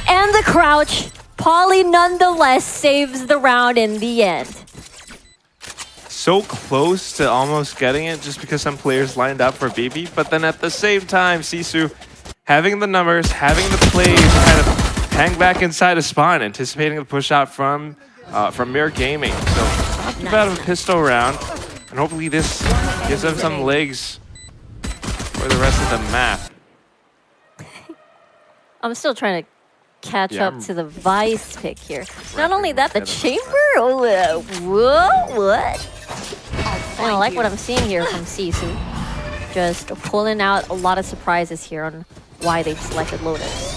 and the crouch. Pauly nonetheless saves the round in the end. So close to almost getting it just because some players lined up for BB, but then at the same time, SISU having the numbers, having the plays, kind of hang back inside a spawn, anticipating the push out from MIR Gaming. So not too bad of a pistol round, and hopefully this gives them some legs for the rest of the map. I'm still trying to catch up to the Vice pick here. Not only that, the Chamber? Whoa, what? I don't like what I'm seeing here from SISU. Just pulling out a lot of surprises here on why they selected Lotus.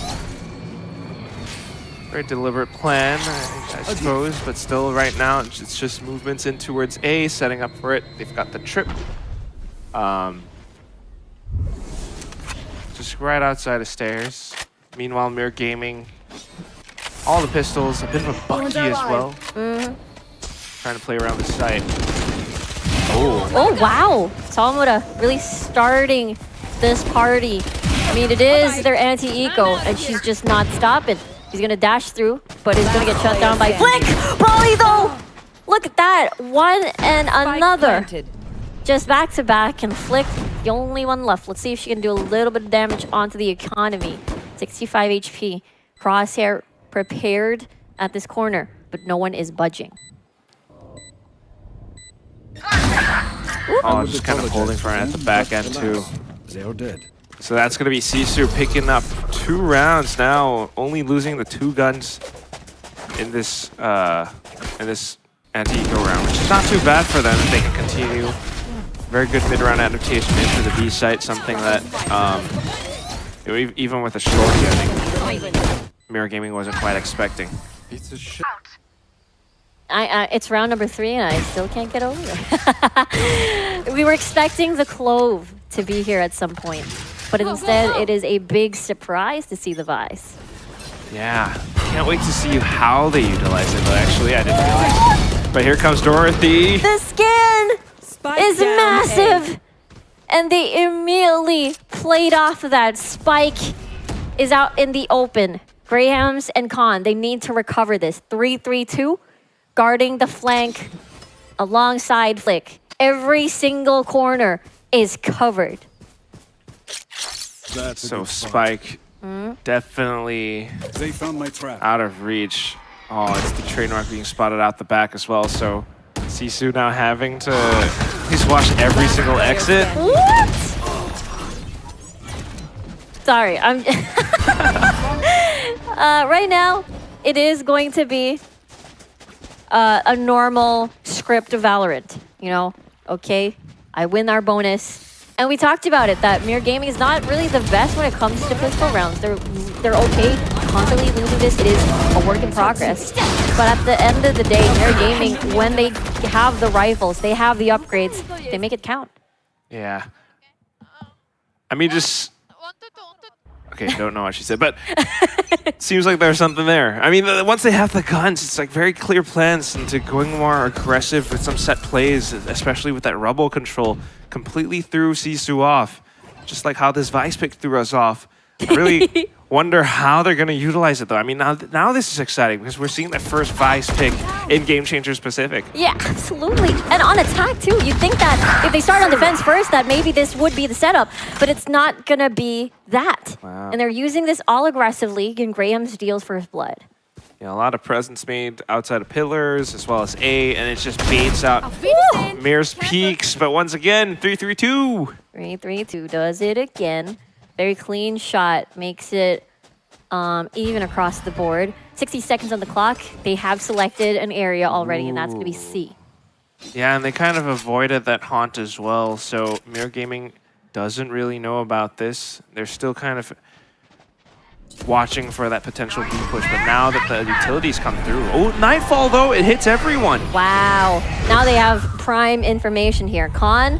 Very deliberate plan, I suppose, but still right now it's just movements in towards A, setting up for it. They've got the trip. Just right outside of stairs. Meanwhile, MIR Gaming, all the pistols, a bit of a Bucky as well. Trying to play around the site. Oh, wow. Salmuda really starting this party. I mean, it is their anti-eco, and she's just not stopping. He's gonna dash through, but he's gonna get shut down by Flick! Probably though! Look at that, one and another. Just back to back, and Flick, the only one left. Let's see if she can do a little bit of damage onto the economy. 65 HP. Crosshair prepared at this corner, but no one is budging. Oh, just kind of holding for it at the back end too. Zero dead. So that's going to be SISU picking up 2 rounds now, only losing the 2 guns in this anti-eco round, which is not too bad for them if they can continue. Very good mid-round adaptation into the B site, something that even with a short, I think MIR Gaming wasn't quite expecting. Piece of shit. It's round number 3 and I still can't get over it. We were expecting the Clove to be here at some point, but instead it is a big surprise to see the Vice. Yeah, can't wait to see how they utilize it, but actually I didn't realize. But here comes Dorothy. The scan is massive! And they immediately played off of that. Spike is out in the open. Grahams and Khan, they need to recover this. 3-3-2, guarding the flank alongside Flick. Every single corner is covered. So Spike definitely They found my trap. out of reach. Oh, it's the trademark being spotted out the back as well. So SISU now having to at least watch every single exit. What? Sorry, I'm... right now, it is going to be a normal script of Valorant. You know, okay, I win our bonus. And we talked about it, that MIR Gaming is not really the best when it comes to pistol rounds. They're okay, constantly losing this. It is a work in progress. But at the end of the day, MIR Gaming, when they have the rifles, they have the upgrades, they make it count. Yeah. I mean, just... Okay, don't know what she said, but it seems like there's something there. I mean, once they have the guns, it's like very clear plans into going more aggressive with some set plays, especially with that rubble control. Completely threw SISU off, just like how this Vice pick threw us off. I really wonder how they're going to utilize it, though. I mean, now this is exciting because we're seeing the first Vice pick in Game Changers Pacific. Yeah, absolutely. And on attack, too. You'd think that if they start on defense first, that maybe this would be the setup. But it's not going to be that. Wow. And they're using this all aggressively, and Graham steals first blood. Yeah, a lot of presence made outside of pillars as well as A, and it just baits out MIR's peaks. But once again, 3-3-2. 3-3-2 does it again. Very clean shot, makes it even across the board. 60 seconds on the clock. They have selected an area already, and that's going to be C. Yeah, and they kind of avoided that haunt as well. So MIR Gaming doesn't really know about this. They're still kind of watching for that potential B push, but now that the utilities come through. Oh, Nightfall, though, it hits everyone. Wow. Now they have prime information here. Khan,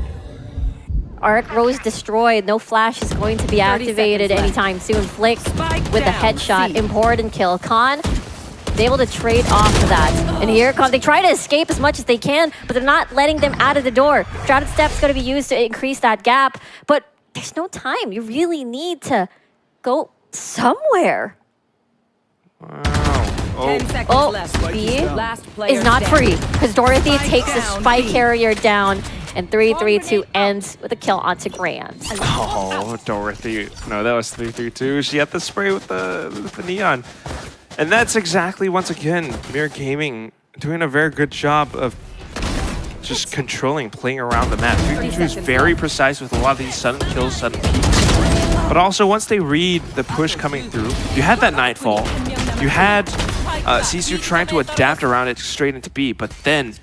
Arc Rose destroyed. No flash is going to be activated anytime soon. Flick with a headshot. Important kill. Khan is able to trade off of that. And here comes, they try to escape as much as they can, but they're not letting them out of the door. Shrouded Step's going to be used to increase that gap, but there's no time. You really need to go somewhere. Wow. 10 seconds left. B Last player is not standing. free because Dorothy takes the spike carrier down, and 3-3-2 ends with a kill onto Grant. Oh, Dorothy. No, that was 3-3-2. She had the spray with the neon. And that's exactly, once again, MIR Gaming doing a very good job of just controlling, playing around the map. 3-3-2 is very precise with a lot of these sudden kills, sudden peaks. But also, once they read the push coming through, you had that Nightfall. You had SISU trying to adapt around it straight into B, but then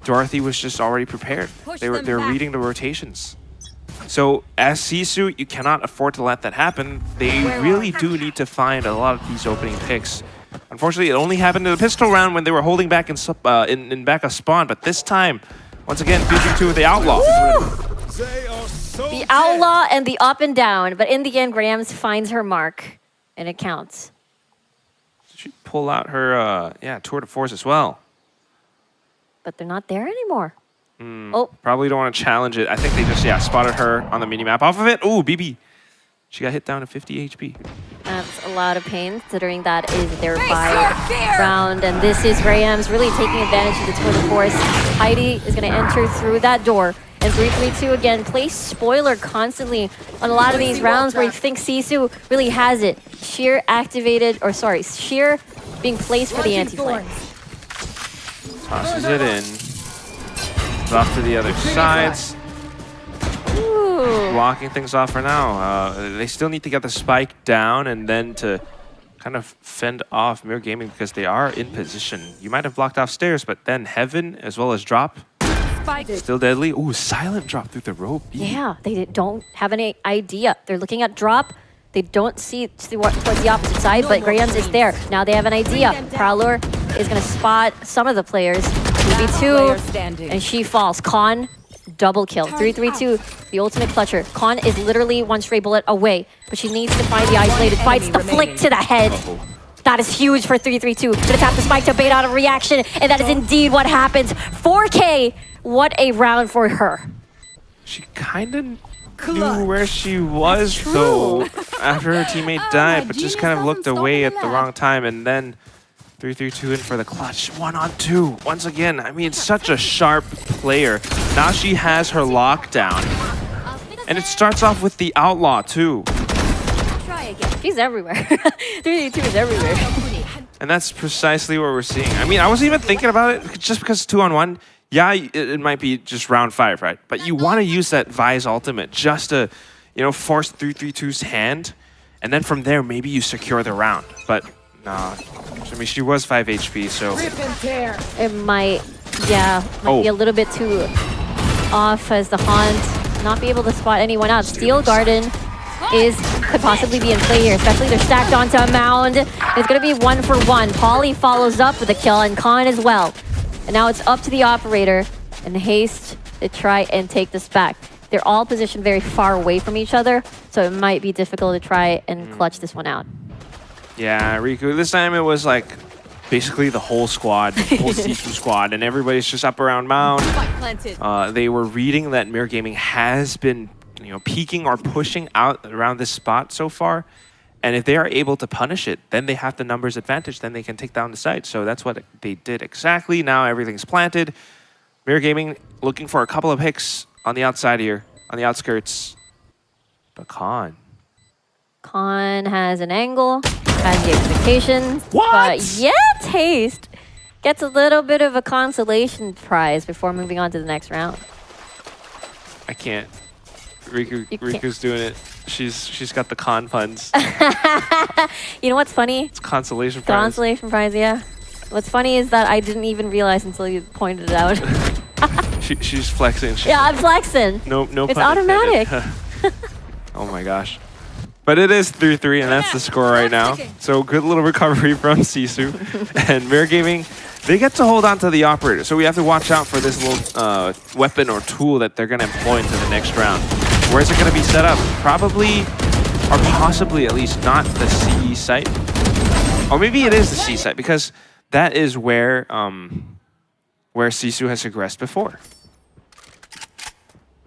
Dorothy was just already prepared. They were reading the rotations. So as SISU, you cannot afford to let that happen. They really do need to find a lot of these opening picks. Unfortunately, it only happened in the pistol round when they were holding back in back of spawn, but this time, once again, 3-2 with the Outlaw. The Outlaw and the up and down, but in the end, Grams finds her mark, and it counts. She pull out her tour de force as well. But they're not there anymore. Probably don't want to challenge it. I think they just spotted her on the minimap off of it. Ooh, BB. She got hit down to 50 HP. That's a lot of pain, considering that is their bye round. And this is Grams really taking advantage of the tour de force. Heidi is going to enter through that door. And 3-3-2 again, plays spoiler constantly on a lot of these rounds where you think SISU really has it. Sheer activated, or sorry, Sheer being placed for the anti-flank. Tosses it in. Off to the other sides. Blocking things off for now. They still need to get the spike down and then to kind of fend off MIR Gaming because they are in position. You might have blocked off stairs, but then Heaven as well as Drop. Still deadly. Ooh, silent drop through the rope. Yeah, they don't have any idea. They're looking at Drop. They don't see towards the opposite side, but Grams is there. Now they have an idea. Prowler is going to spot some of the players. 2v2, and she falls. Khan, double kill. 3-3-2, the ultimate clutcher. Khan is literally one stray bullet away, but she needs to find the isolated fights. The flick to the head. That is huge for 3-3-2. Gonna tap the spike to bait out a reaction, and that is indeed what happens. 4K, what a round for her. She kind of knew where she was, though, after her teammate died, but just kind of looked away at the wrong time, and then 3-3-2 in for the clutch. 1-on-2. Once again, I mean, such a sharp player. Now she has her lockdown. And it starts off with the Outlaw, too. She's everywhere. 3-3-2 is everywhere. And that's precisely what we're seeing. I mean, I wasn't even thinking about it just because 2-on-1. Yeah, it might be just round 5, right? But you want to use that Vi's ultimate just to, force 3-3-2's hand. And then from there, maybe you secure the round. But nah. I mean, she was 5 HP, so... It might be a little bit too off as the Haunt not be able to spot anyone else. Steel Garden could possibly be in play here, especially they're stacked onto a mound. It's going to be 1-for-1. Polly follows up with a kill, and Khan as well. And now it's up to the operator and Haste to try and take this back. They're all positioned very far away from each other, so it might be difficult to try and clutch this one out. Yeah, Riku, this time it was like basically the whole squad, the whole SISU squad, and everybody's just up around mound. They were reading that MIR Gaming has been peeking or pushing out around this spot so far. And if they are able to punish it, then they have the numbers advantage, then they can take down the site. So that's what they did exactly. Now everything's planted. MIR Gaming looking for a couple of picks on the outside here, on the outskirts. But Khan has an angle, has the expectations. What? But yet Haste gets a little bit of a consolation prize before moving on to the next round. I can't. Riku's doing it. She's got the con puns. You know what's funny? It's consolation prize. Consolation prize, yeah. What's funny is that I didn't even realize until you pointed it out. She's flexing. Yeah, I'm flexing. No. It's automatic. Oh my gosh. But it is 3-3, and that's the score right now. So good little recovery from SISU. And MIR Gaming, they get to hold on to the operator. So we have to watch out for this little weapon or tool that they're going to employ into the next round. Where's it going to be set up? Probably, or possibly at least, not the C site. Or maybe it is the C site, because that is where SISU has aggressed before.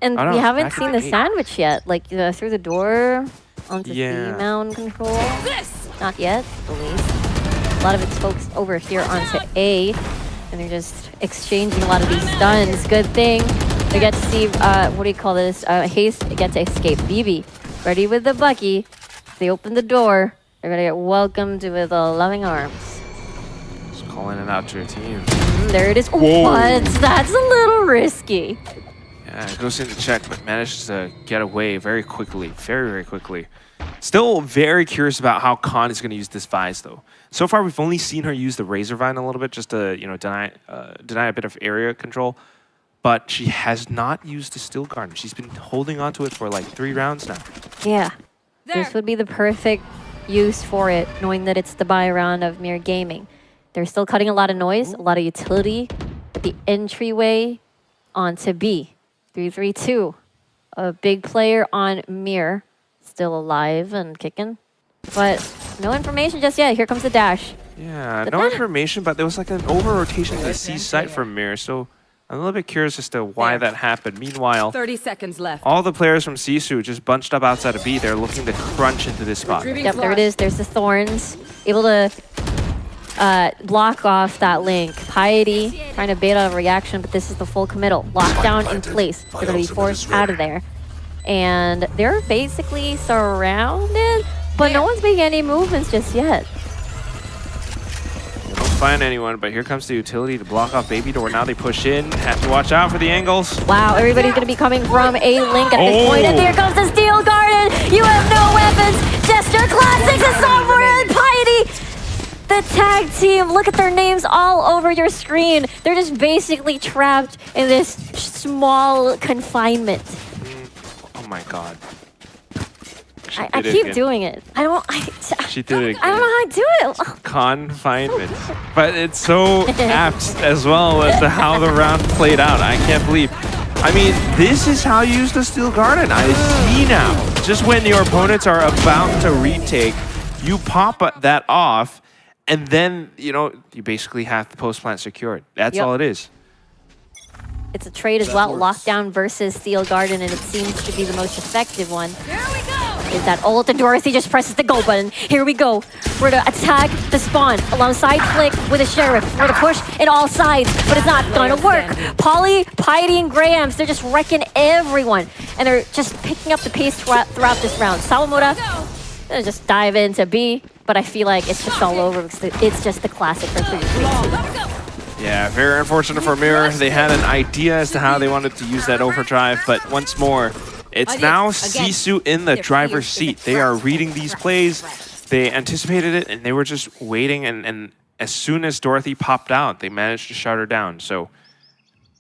And we haven't seen the sandwich yet, like through the door onto C mound control. Not yet, at least. A lot of it's focused over here onto A, and they're just exchanging a lot of these stuns. Good thing they get to see, what do you call this? Haste get to escape. BB, ready with the Bucky. They open the door. They're gonna get welcomed with loving arms. Just calling it out to your team. There it is. What? That's a little risky. Yeah, it goes into check, but manages to get away very quickly. Very, very quickly. Still very curious about how Khan is going to use this Vise, though. So far, we've only seen her use the Razor Vine a little bit, just to deny a bit of area control. But she has not used the Steel Garden. She's been holding on to it for like 3 rounds now. Yeah, this would be the perfect use for it, knowing that it's the buy round of MIR Gaming. They're still cutting a lot of noise, a lot of utility, but the entryway onto B. 3-3-2. A big player on MIR, still alive and kicking. But no information just yet. Here comes the dash. Yeah, no information, but there was like an over-rotation to the C site from MIR, so I'm a little bit curious as to why that happened. Meanwhile, 30 seconds left. all the players from SISU just bunched up outside of B. They're looking to crunch into this spot. Yep, there it is. There's the Thorns. Able to block off that link. Piety trying to bait out a reaction, but this is the full committal. Lockdown in place. They're going to be forced out of there. And they're basically surrounded, but no one's making any movements just yet. They don't find anyone, but here comes the utility to block off Baby Door. Now they push in. Have to watch out for the angles. Wow, everybody's going to be coming from A link at this point. And here comes the Steel Garden. You have no weapons. Jester Classics and Software and Piety. The tag team, look at their names all over your screen. They're just basically trapped in this small confinement. Oh my god. I keep doing it. She did it again. I don't know how to do it. Confinement. But it's so apt as well as to how the round played out. I can't believe. I mean, this is how you use the Steel Garden. I see now. Just when your opponents are about to retake, you pop that off, and then, you basically have the post plant secured. That's all it is. It's a trade as well. Lockdown versus Steel Garden, and it seems to be the most effective one. Here we go! Is that ult, and Dorothy just presses the go button. Here we go. We're to attack the spawn alongside Flick with a Sheriff. We're to push in all sides, but it's not going to work. Polly, Piety, and Grahams, they're just wrecking everyone, and they're just picking up the pace throughout this round. Sawamura, gonna just dive into B, but I feel like it's just all over because it's just the classic for 3-3-2. Yeah, very unfortunate for MIR. They had an idea as to how they wanted to use that overdrive, but once more, it's now SISU in the driver's seat. They are reading these plays. They anticipated it, and they were just waiting, and as soon as Dorothy popped out, they managed to shut her down. So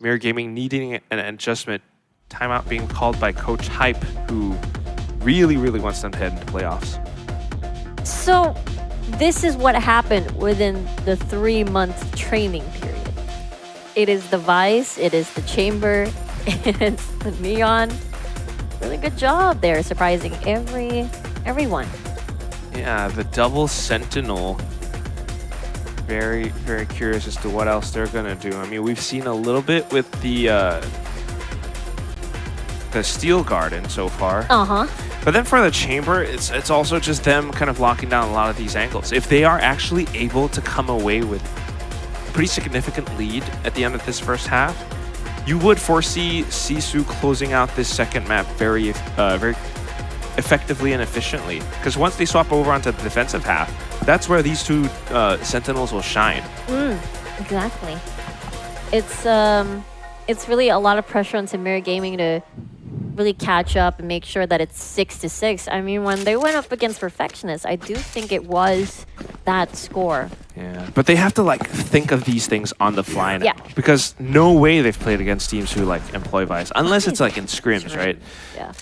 MIR Gaming needing an adjustment. Timeout being called by Coach Hype, who really, really wants them to head into playoffs. So this is what happened within the 3-month training period. It is the Vice, it is the Chamber, it's the Neon. Really good job there, surprising everyone. Yeah, the double Sentinel. Very, very curious as to what else they're gonna do. I mean, we've seen a little bit with the Steel Garden so far. But then for the Chamber, it's also just them kind of locking down a lot of these angles. If they are actually able to come away with a pretty significant lead at the end of this first half, you would foresee SISU closing out this second map very, very effectively and efficiently. Because once they swap over onto the defensive half, that's where these two Sentinels will shine. Exactly. It's really a lot of pressure onto MIR Gaming to really catch up and make sure that it's 6-6. I mean, when they went up against Perfectionists, I do think it was that score. Yeah, but they have to think of these things on the fly now. Yeah. Because no way they've played against teams who employ Vice, unless it's in scrims, right? Yeah.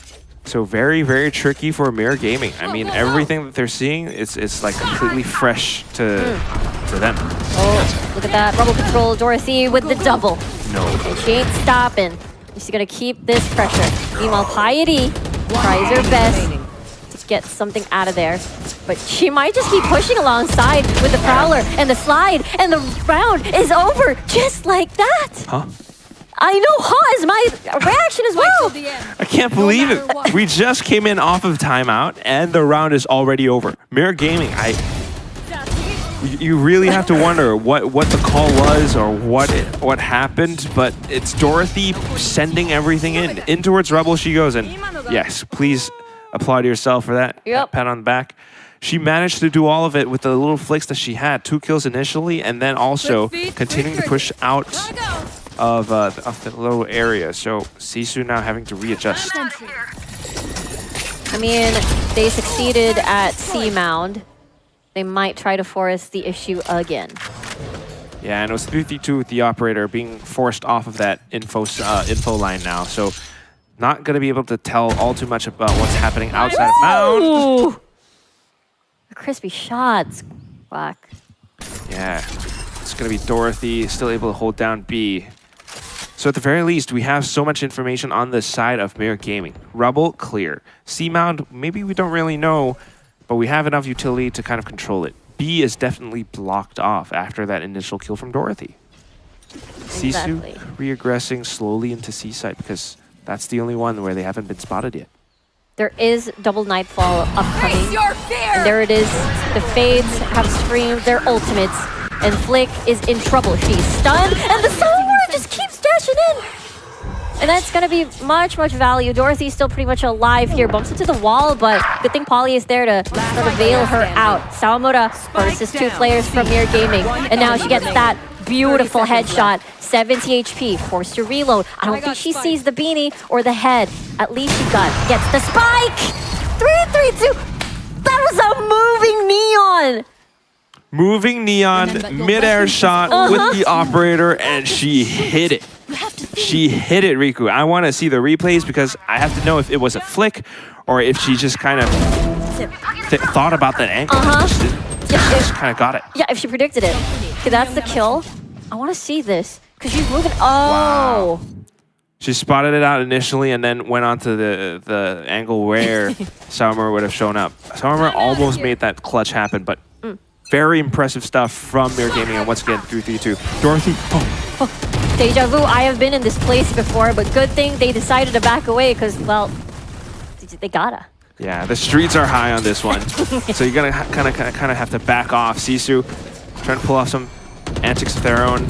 So very, very tricky for MIR Gaming. I mean, everything that they're seeing is completely fresh to them. Oh, look at that. Rubble Control, Dorothy with the double. No. And she ain't stopping. She's gonna keep this pressure. Meanwhile, Piety tries her best to get something out of there. But she might just keep pushing alongside with the Prowler and the slide, and the round is over just like that. Huh? I know, my reaction is wow. I can't believe it. We just came in off of timeout, and the round is already over. MIR Gaming, you really have to wonder what the call was or what happened, but it's Dorothy sending everything in towards Rebel she goes, and yes, please applaud yourself for that. Yep. Pat on the back. She managed to do all of it with the little flicks that she had. 2 kills initially, and then also continuing to push out of the little area. So SISU now having to readjust. I mean, they succeeded at C Mound. They might try to force the issue again. Yeah, and it was 3-3-2 with the operator being forced off of that info line now. So not going to be able to tell all too much about what's happening outside of Mound. Ooh. Crispy shots. Black. Yeah, it's going to be Dorothy still able to hold down B. So at the very least, we have so much information on the side of MIR Gaming. Rubble, clear. C-Mound, maybe we don't really know, but we have enough utility to kind of control it. B is definitely blocked off after that initial kill from Dorothy. Exactly. SISU regressing slowly into C-side because that's the only one where they haven't been spotted yet. There is double Nightfall upcoming. And there it is. The Fades have streamed their ultimates. And Flick is in trouble. She's stunned. And the Salamander just keeps dashing in. And that's going to be much value. Dorothy's still pretty much alive here. Bumps into the wall, but good thing Polly is there to sort of bail her out. Sawamura versus two players from MIR Gaming. And now she gets that beautiful headshot. 70 HP, forced to reload. I don't think she sees the beanie or the head. At least she gets the spike! 3-3-2! That was a moving neon! Moving neon, mid-air shot with the operator, and she hit it. She hit it, Riku. I want to see the replays because I have to know if it was a flick or if she just kind of thought about that angle. Just kind of got it. Yeah, if she predicted it. Okay, that's the kill. I want to see this because she's moving. Wow. She spotted it out initially and then went on to the angle where Sawamura would have shown up. Sawamura almost made that clutch happen, but very impressive stuff from MIR Gaming, and once again, 3-3-2. Dorothy. Deja vu, I have been in this place before, but good thing they decided to back away because, well, they gotta. Yeah, the streets are high on this one. So you're gonna kind of have to back off. SISU trying to pull off some antics of their own.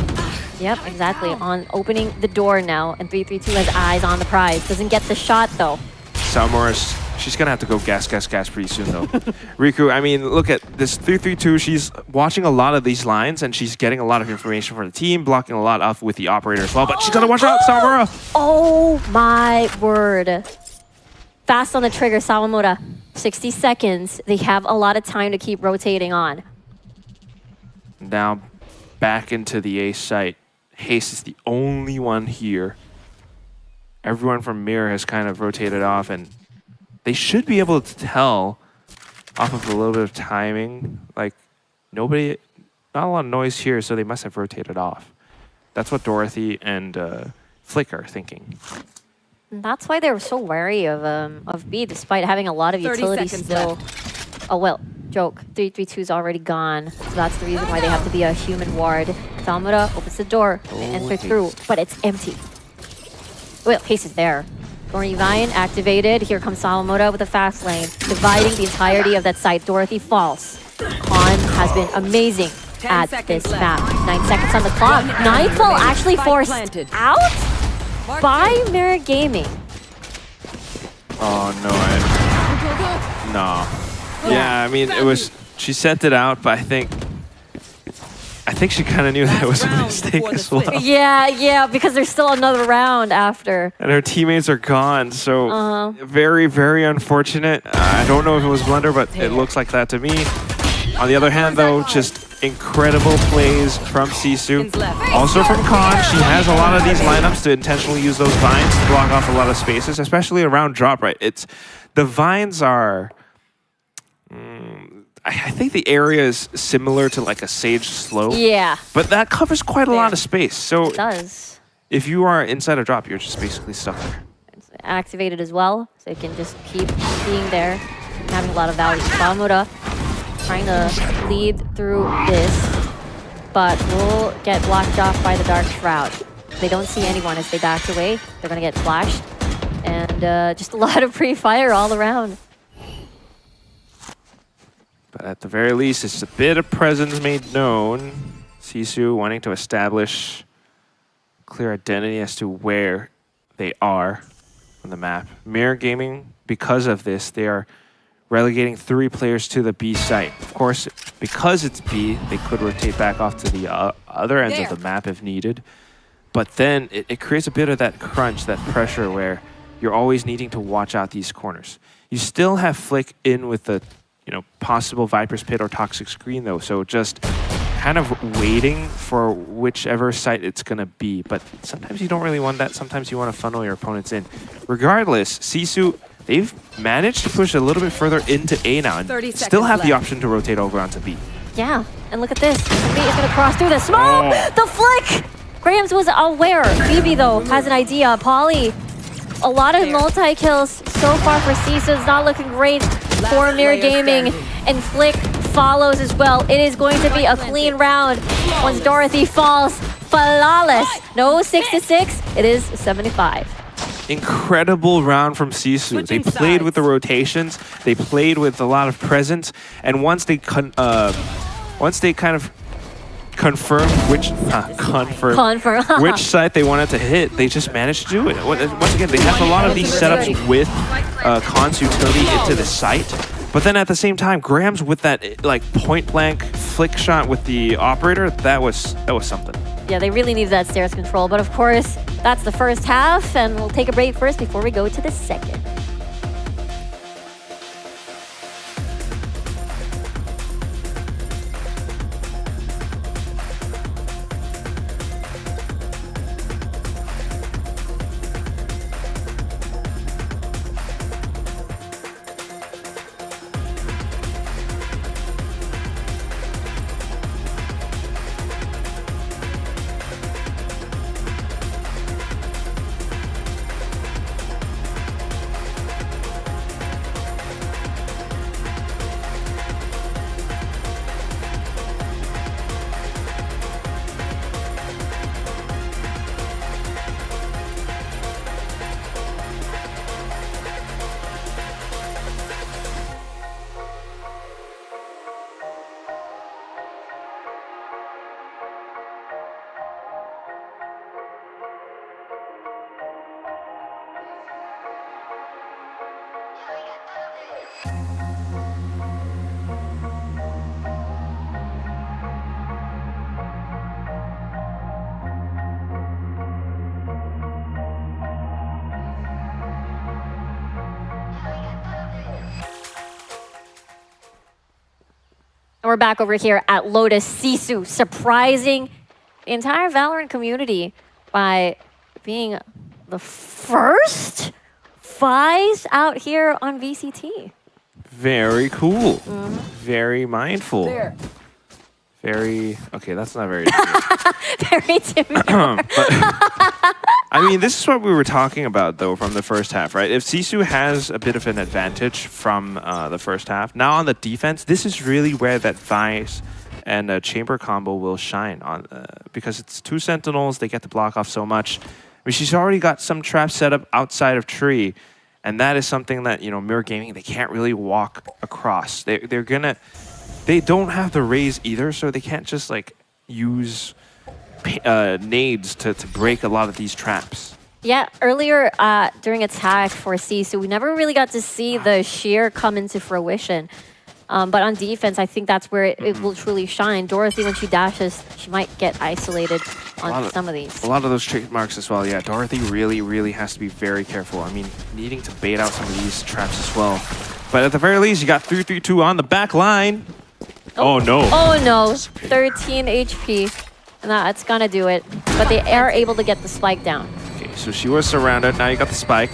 Yep, exactly. On opening the door now, and 3-3-2 has eyes on the prize. Doesn't get the shot, though. Sawamura's, she's gonna have to go gas pretty soon, though. Riku, I mean, look at this 3-3-2. She's watching a lot of these lines, and she's getting a lot of information for the team, blocking a lot off with the operator as well. But she's gonna watch out, Sawamura. Oh my word! Fast on the trigger, Sawamura. 60 seconds. They have a lot of time to keep rotating on. Now, back into the A site. Haste is the only one here. Everyone from MIR has kind of rotated off, and they should be able to tell off of a little bit of timing. Like, not a lot of noise here, so they must have rotated off. That's what Dorothy and Flick are thinking. That's why they were so wary of B, despite having a lot of utility still. Oh, well, joke. 3-3-2's already gone, so that's the reason why they have to be a human ward. Sawamura opens the door, they enter through, but it's empty. Well, Haste is there. Thorny Vine activated. Here comes Sawamura with a fast lane, dividing the entirety of that site. Dorothy falls. Khan has been amazing at this map. 9 seconds on the clock. Nightfall actually forced out by MIR Gaming. Oh, no. No. Yeah, I mean, it was... She sent it out, but I think she kind of knew that it was a mistake as well. Yeah, because there's still another round after. And her teammates are gone, so very, very unfortunate. I don't know if it was blunder, but it looks like that to me. On the other hand, though, just incredible plays from SISU. Also from Khan, she has a lot of these lineups to intentionally use those vines to block off a lot of spaces, especially around drop right. The vines are... I think the area is similar to like a Sage slope. Yeah. But that covers quite a lot of space. So it does. If you are inside a drop, you're just basically stuck there. It's activated as well, so it can just keep being there, having a lot of value. Sawamura trying to lead through this, but will get blocked off by the Dark Shroud. They don't see anyone as they back away. They're going to get flashed. And just a lot of pre-fire all around. But at the very least, it's a bit of presence made known. SISU wanting to establish clear identity as to where they are on the map. MIR Gaming, because of this, they are relegating 3 players to the B site. Of course, because it's B, they could rotate back off to the other ends of the map if needed. But then it creates a bit of that crunch, that pressure where you're always needing to watch out these corners. You still have Flick in with the, possible Viper's Pit or Toxic Screen though. So just kind of waiting for whichever site it's gonna be. But sometimes you don't really want that. Sometimes you want to funnel your opponents in. Regardless, SISU, they've managed to push a little bit further into A now and still have the option to rotate over onto B. Yeah, and look at this. Somebody is going to cross through the smoke. The flick! Grams was aware. BB, though, has an idea. Polly, a lot of multi-kills so far for SISU. It's not looking great for MIR Gaming. And Flick follows as well. It is going to be a clean round once Dorothy falls. Flawless. No 6-6. It is 75. Incredible round from SISU. They played with the rotations. They played with a lot of presence. And once they kind of confirm which site they wanted to hit, they just managed to do it. Once again, they have a lot of these setups with Khan's utility into the site. But then at the same time, Grams with that like point blank flick shot with the operator, that was something. Yeah, they really need that stairs control. But of course, that's the first half, and we'll take a break first before we go to the second. We're back over here at Lotus. SISU surprising the entire Valorant community by being the first FIs out here on VCT. Very cool. Very mindful. Very, okay, that's not very Very demure. I mean, this is what we were talking about, though, from the first half, right? If SISU has a bit of an advantage from the first half, now on the defense, this is really where that Vice and Chamber combo will shine on, because it's two Sentinels, they get to block off so much. I mean, she's already got some traps set up outside of tree, and that is something that, MIR Gaming, they can't really walk across. They don't have the raise either, so they can't just, like, use nades to break a lot of these traps. Yeah, earlier during attack for SISU, we never really got to see the shear come into fruition. But on defense, I think that's where it will truly shine. Dorothy, when she dashes, she might get isolated on some of these. A lot of those trademarks as well. Yeah, Dorothy really, really has to be very careful. I mean, needing to bait out some of these traps as well. But at the very least, you got 3-3-2 on the back line. Oh no. Oh no, 13 HP. And that's gonna do it. But they are able to get the spike down. Okay, so she was surrounded. Now you got the spike.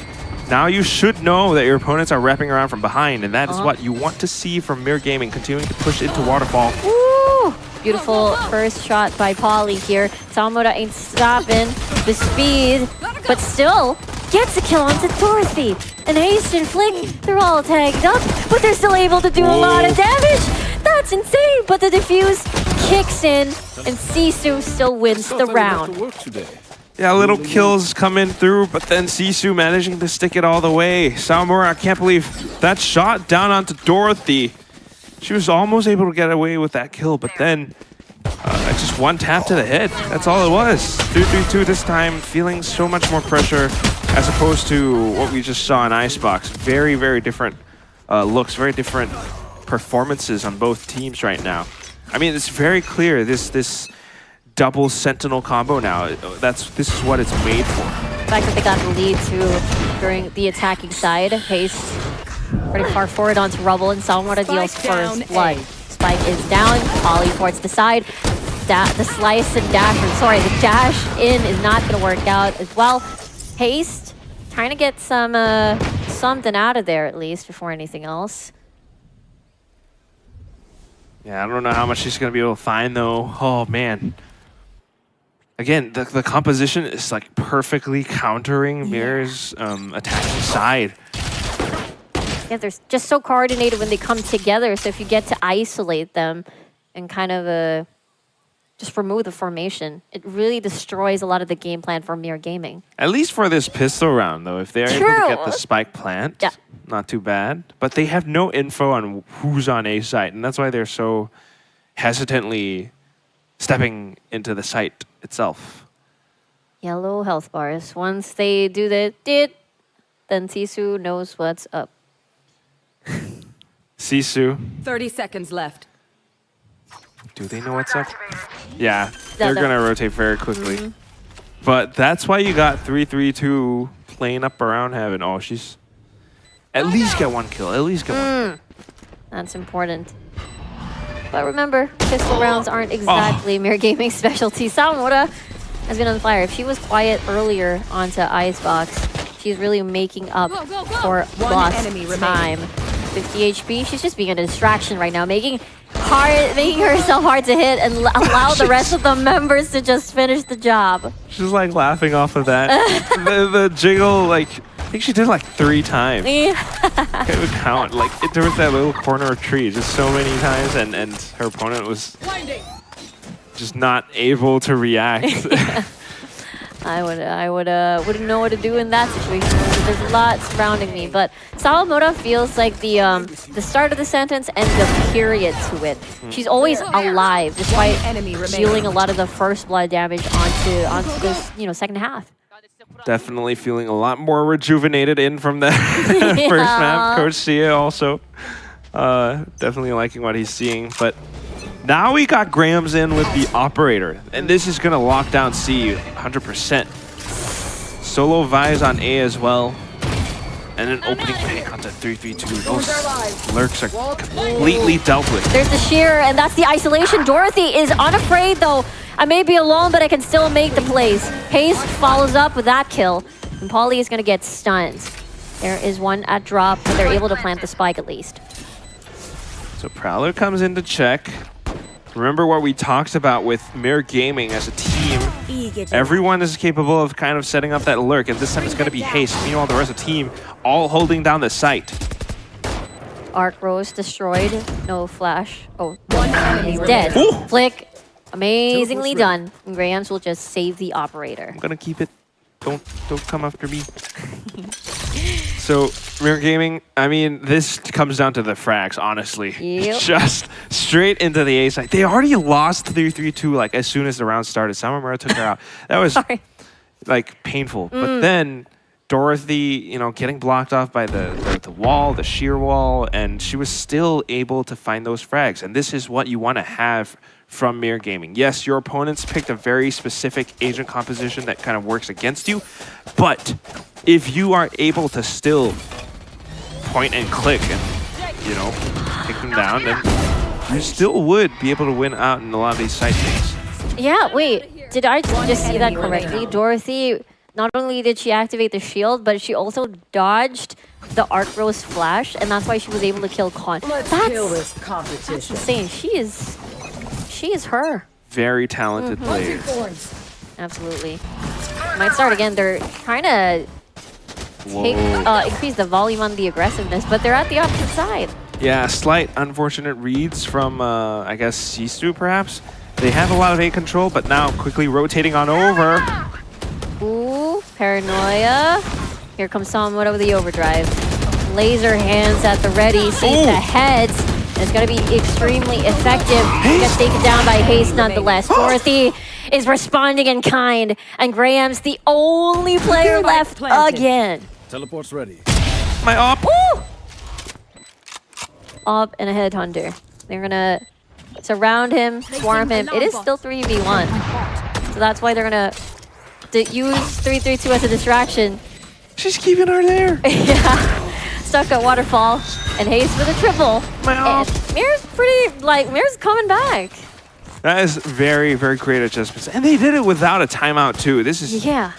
Now you should know that your opponents are wrapping around from behind, and that is what you want to see from MIR Gaming, continuing to push into Waterfall. Woo! Beautiful first shot by Polly here. Salmoda ain't stopping the speed, but still gets a kill onto Dorothy. And Haste and Flick, they're all tagged up, but they're still able to do a lot of damage. That's insane, but the defuse kicks in, and SISU still wins the round. Yeah, little kills coming through, but then SISU managing to stick it all the way. Salmora, I can't believe that shot down onto Dorothy. She was almost able to get away with that kill, but then just one tap to the head. That's all it was. 3-3-2 this time, feeling so much more pressure as opposed to what we just saw in Icebox. Very, very different looks, very different performances on both teams right now. I mean, it's very clear this double Sentinel combo now. This is what it's made for. The fact that they got the lead too during the attacking side. Haste Pretty far forward onto Rubble, and Salmora deals first blood. Spike is down, Polly towards the side. The slice and dash, or sorry, the dash in is not going to work out as well. Haste, trying to get some something out of there at least before anything else. Yeah, I don't know how much she's going to be able to find though. Oh man. Again, the composition is like perfectly countering MIR's attacking side. Yeah, they're just so coordinated when they come together. So if you get to isolate them and kind of just remove the formation, it really destroys a lot of the game plan for MIR Gaming. At least for this pistol round though, if they're able to get the spike plant, not too bad. But they have no info on who's on A site, and that's why they're so hesitantly stepping into the site itself. Yellow health bars. Once they do the then SISU knows what's up. SISU. 30 seconds left. Do they know what's up? Yeah, they're going to rotate very quickly. But that's why you got 3-3-2 playing up around heaven. Oh, she's... At least get one kill. At least get one kill. That's important. But remember, pistol rounds aren't exactly MIR Gaming specialty. Salmora has been on fire. If she was quiet earlier onto Icebox, she's really making up for lost time. 50 HP. She's just being a distraction right now, making herself hard to hit and allow the rest of the members to just finish the job. She's like laughing off of that. the jiggle, like, I think she did like 3 times. I can't even count. Like, there was that little corner of tree just so many times, and her opponent was just not able to react. I wouldn't know what to do in that situation. There's a lot surrounding me, but Salmora feels like the start of the sentence and the period to it. She's always alive, despite dealing a lot of the first blood damage onto this second half. Definitely feeling a lot more rejuvenated in from that first map. Coach Sia also definitely liking what he's seeing, but. Now we got Grams in with the operator, and this is going to lock down C 100%. Solo Vi's on A as well, and an opening pick onto 3-3-2. Those lurks are completely dealt with. There's the shear, and that's the isolation. Dorothy is unafraid, though. I may be alone, but I can still make the plays. Haste follows up with that kill, and Polly is going to get stunned. There is one at drop, but they're able to plant the spike at least. So Prowler comes in to check. Remember what we talked about with MIR Gaming as a team. Everyone is capable of kind of setting up that lurk, and this time it's going to be Haste. Meanwhile, the rest of the team all holding down the site. Arc Rose destroyed. No flash. Oh, he's dead. Ooh. Flick, amazingly done. And Grams will just save the operator. I'm going to keep it. Don't come after me. So, MIR Gaming, I mean, this comes down to the frags, honestly. Yep. Just straight into the A side. They already lost 3-3-2 like as soon as the round started. Samamura took her out. That was like painful. But then Dorothy, getting blocked off by the wall, the sheer wall, and she was still able to find those frags. And this is what you want to have from MIR Gaming. Yes, your opponents picked a very specific agent composition that kind of works against you, but if you are able to still point and click and, take them down, then you still would be able to win out in a lot of these side games. Yeah, wait, did I just see that correctly? Dorothy, not only did she activate the shield, but she also dodged the Arc Rose flash, and that's why she was able to kill Con. That's insane. She is her. Very talented player. Absolutely. Might start again. They're trying to increase the volume on the aggressiveness, but they're at the opposite side. Yeah, slight unfortunate reads from, I guess, SISU perhaps. They have a lot of A control, but now quickly rotating on over. Ooh, paranoia. Here comes someone over the overdrive. Laser hands at the ready, sees the heads. It's going to be extremely effective. Gets taken down by Haste nonetheless. Dorothy is responding in kind, and Graham's the only player left again. Teleport's ready. My op. Woo! Op and a headhunter. They're going to surround him, swarm him. It is still 3v1. So that's why they're going to use 3-3-2 as a distraction. She's keeping her there. Yeah. stuck at Waterfall, and Haste with a triple. And Mir's coming back. That is very, very great adjustments. And they did it without a timeout, too. This is... Yeah.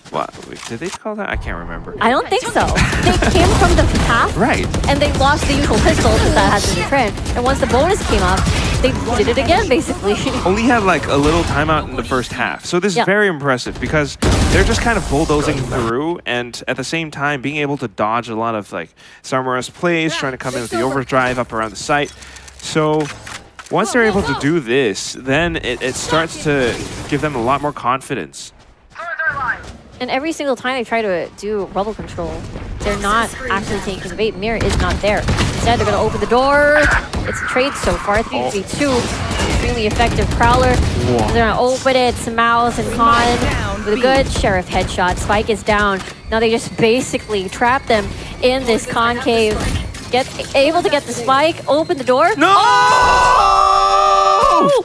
What? Wait, did they call that? I can't remember. I don't think so. They came from the path, right? And they lost the usual pistol because that has been the trend. And once the bonus came up, they did it again, basically. Only had like a little timeout in the first half. So this is very impressive because they're just kind of bulldozing through and at the same time being able to dodge a lot of like Samura's plays, trying to come in with the overdrive up around the site. So once they're able to do this, then it starts to give them a lot more confidence. And every single time they try to do rubble control, they're not actually taking the bait. MIR is not there. Instead, they're going to open the door. It's a trade so far. 3v2. Extremely effective Prowler. They're going to open it. Mouse and Khan with a good Sheriff headshot. Spike is down. Now they just basically trap them in this concave. Able to get the Spike. Open the door. No! Oh!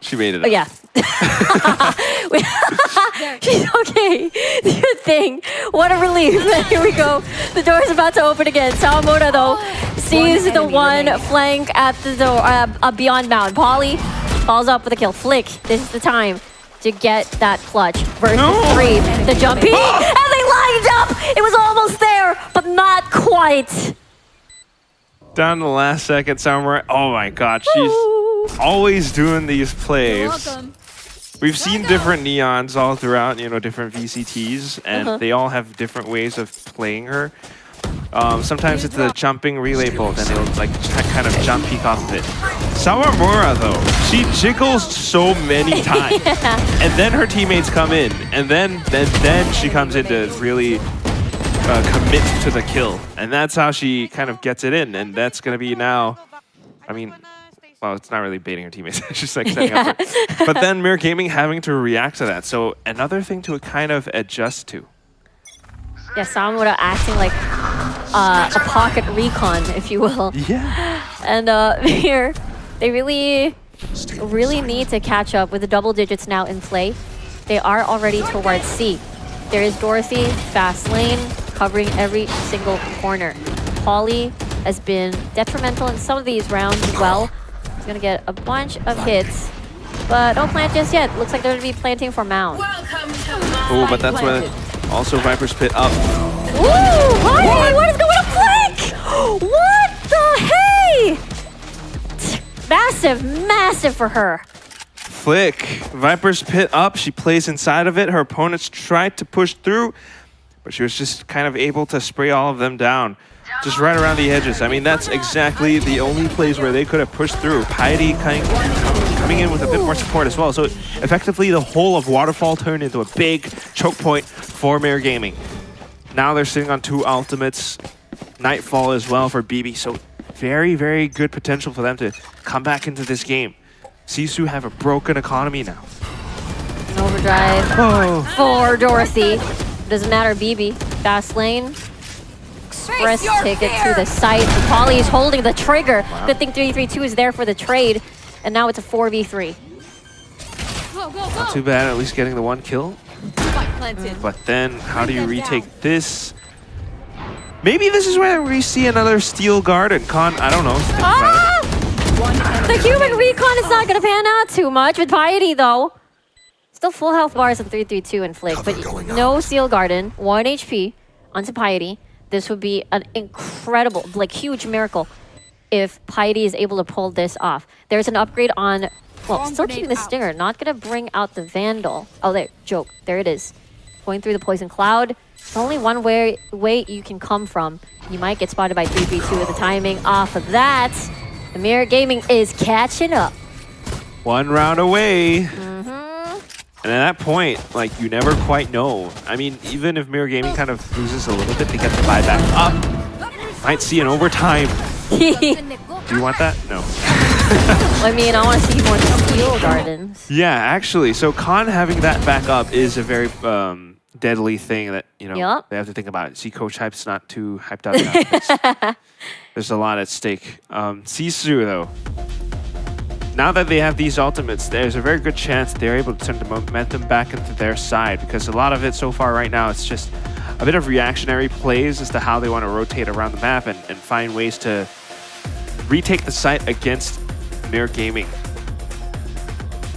She made it up. Oh, yeah. She's okay. Good thing. What a relief. Here we go. The door is about to open again. Sawamura, though, sees the one flank at the door beyond mound. Polly falls up with a kill. Flick, this is the time to get that clutch. Versus 3. The jump peek, and they lined up. It was almost there, but not quite. Down to the last second, Samurai. Oh my god, she's always doing these plays. We've seen different Neons all throughout, you know, different VCTs, and they all have different ways of playing her. Sometimes it's the jumping relay bolt, and they'll like kind of jump peek off of it. Sawamura, though, she jiggles so many times, and then her teammates come in, and then she comes in to really commit to the kill, and that's how she kind of gets it in, and that's gonna be now. I mean. Well, it's not really baiting her teammates. It's just like setting up. But then MIR Gaming having to react to that. So another thing to kind of adjust to. Yeah, Sawamura acting like a pocket recon, if you will. Yeah. And here, they really need to catch up with the double digits now in play. They are already towards C. There is Dorothy, fast lane, covering every single corner. Polly has been detrimental in some of these rounds as well. Gonna get a bunch of hits, but don't plant just yet. Looks like they're gonna be planting for mound. Oh, but that's when also Viper's Pit up. Ooh, honey, what is going on, Flick? What the hey? Massive for her. Flick, Viper's Pit up. She plays inside of it. Her opponents tried to push through, but she was just kind of able to spray all of them down. Just right around the edges. I mean, that's exactly the only plays where they could have pushed through. Piety coming in with a bit more support as well. So effectively, the whole of Waterfall turned into a big choke point for MIR Gaming. Now they're sitting on 2 ultimates. Nightfall as well for BB. So very, very good potential for them to come back into this game. SISU have a broken economy now. An overdrive for Dorothy. Doesn't matter, BB. Fast lane. Express ticket to the site. Polly is holding the trigger. Wow. Good thing 3-3-2 is there for the trade. And now it's a 4v3. Not too bad, at least getting the 1 kill. But then, how do you retake this? Maybe this is where we see another Steel Garden. I don't know. The human recon is not going to pan out too much with Piety, though. Still full health bars on 3-3-2 and Flick, but no Steel Garden. 1 HP onto Piety. This would be an incredible, like, huge miracle if Piety is able to pull this off. There's an upgrade on, well, still keeping the Stinger. Not going to bring out the Vandal. Oh, there, joke. There it is. Going through the Poison Cloud. It's only one way you can come from. You might get spotted by 3-3-2 with the timing off of that. The MIR Gaming is catching up. 1 round away. And at that point, like, you never quite know. I mean, even if MIR Gaming kind of loses a little bit, they get the buyback up. Might see an overtime. Do you want that? No. I mean, I want to see more Steel Gardens. Yeah, actually. So Khan having that back up is a very deadly thing that, you know, they have to think about. See, Coach Hype's not too hyped up now. There's a lot at stake. SISU, though. Now that they have these ultimates, there's a very good chance they're able to turn the momentum back into their side, because a lot of it so far right now, it's just a bit of reactionary plays as to how they want to rotate around the map and find ways to retake the site against MIR Gaming.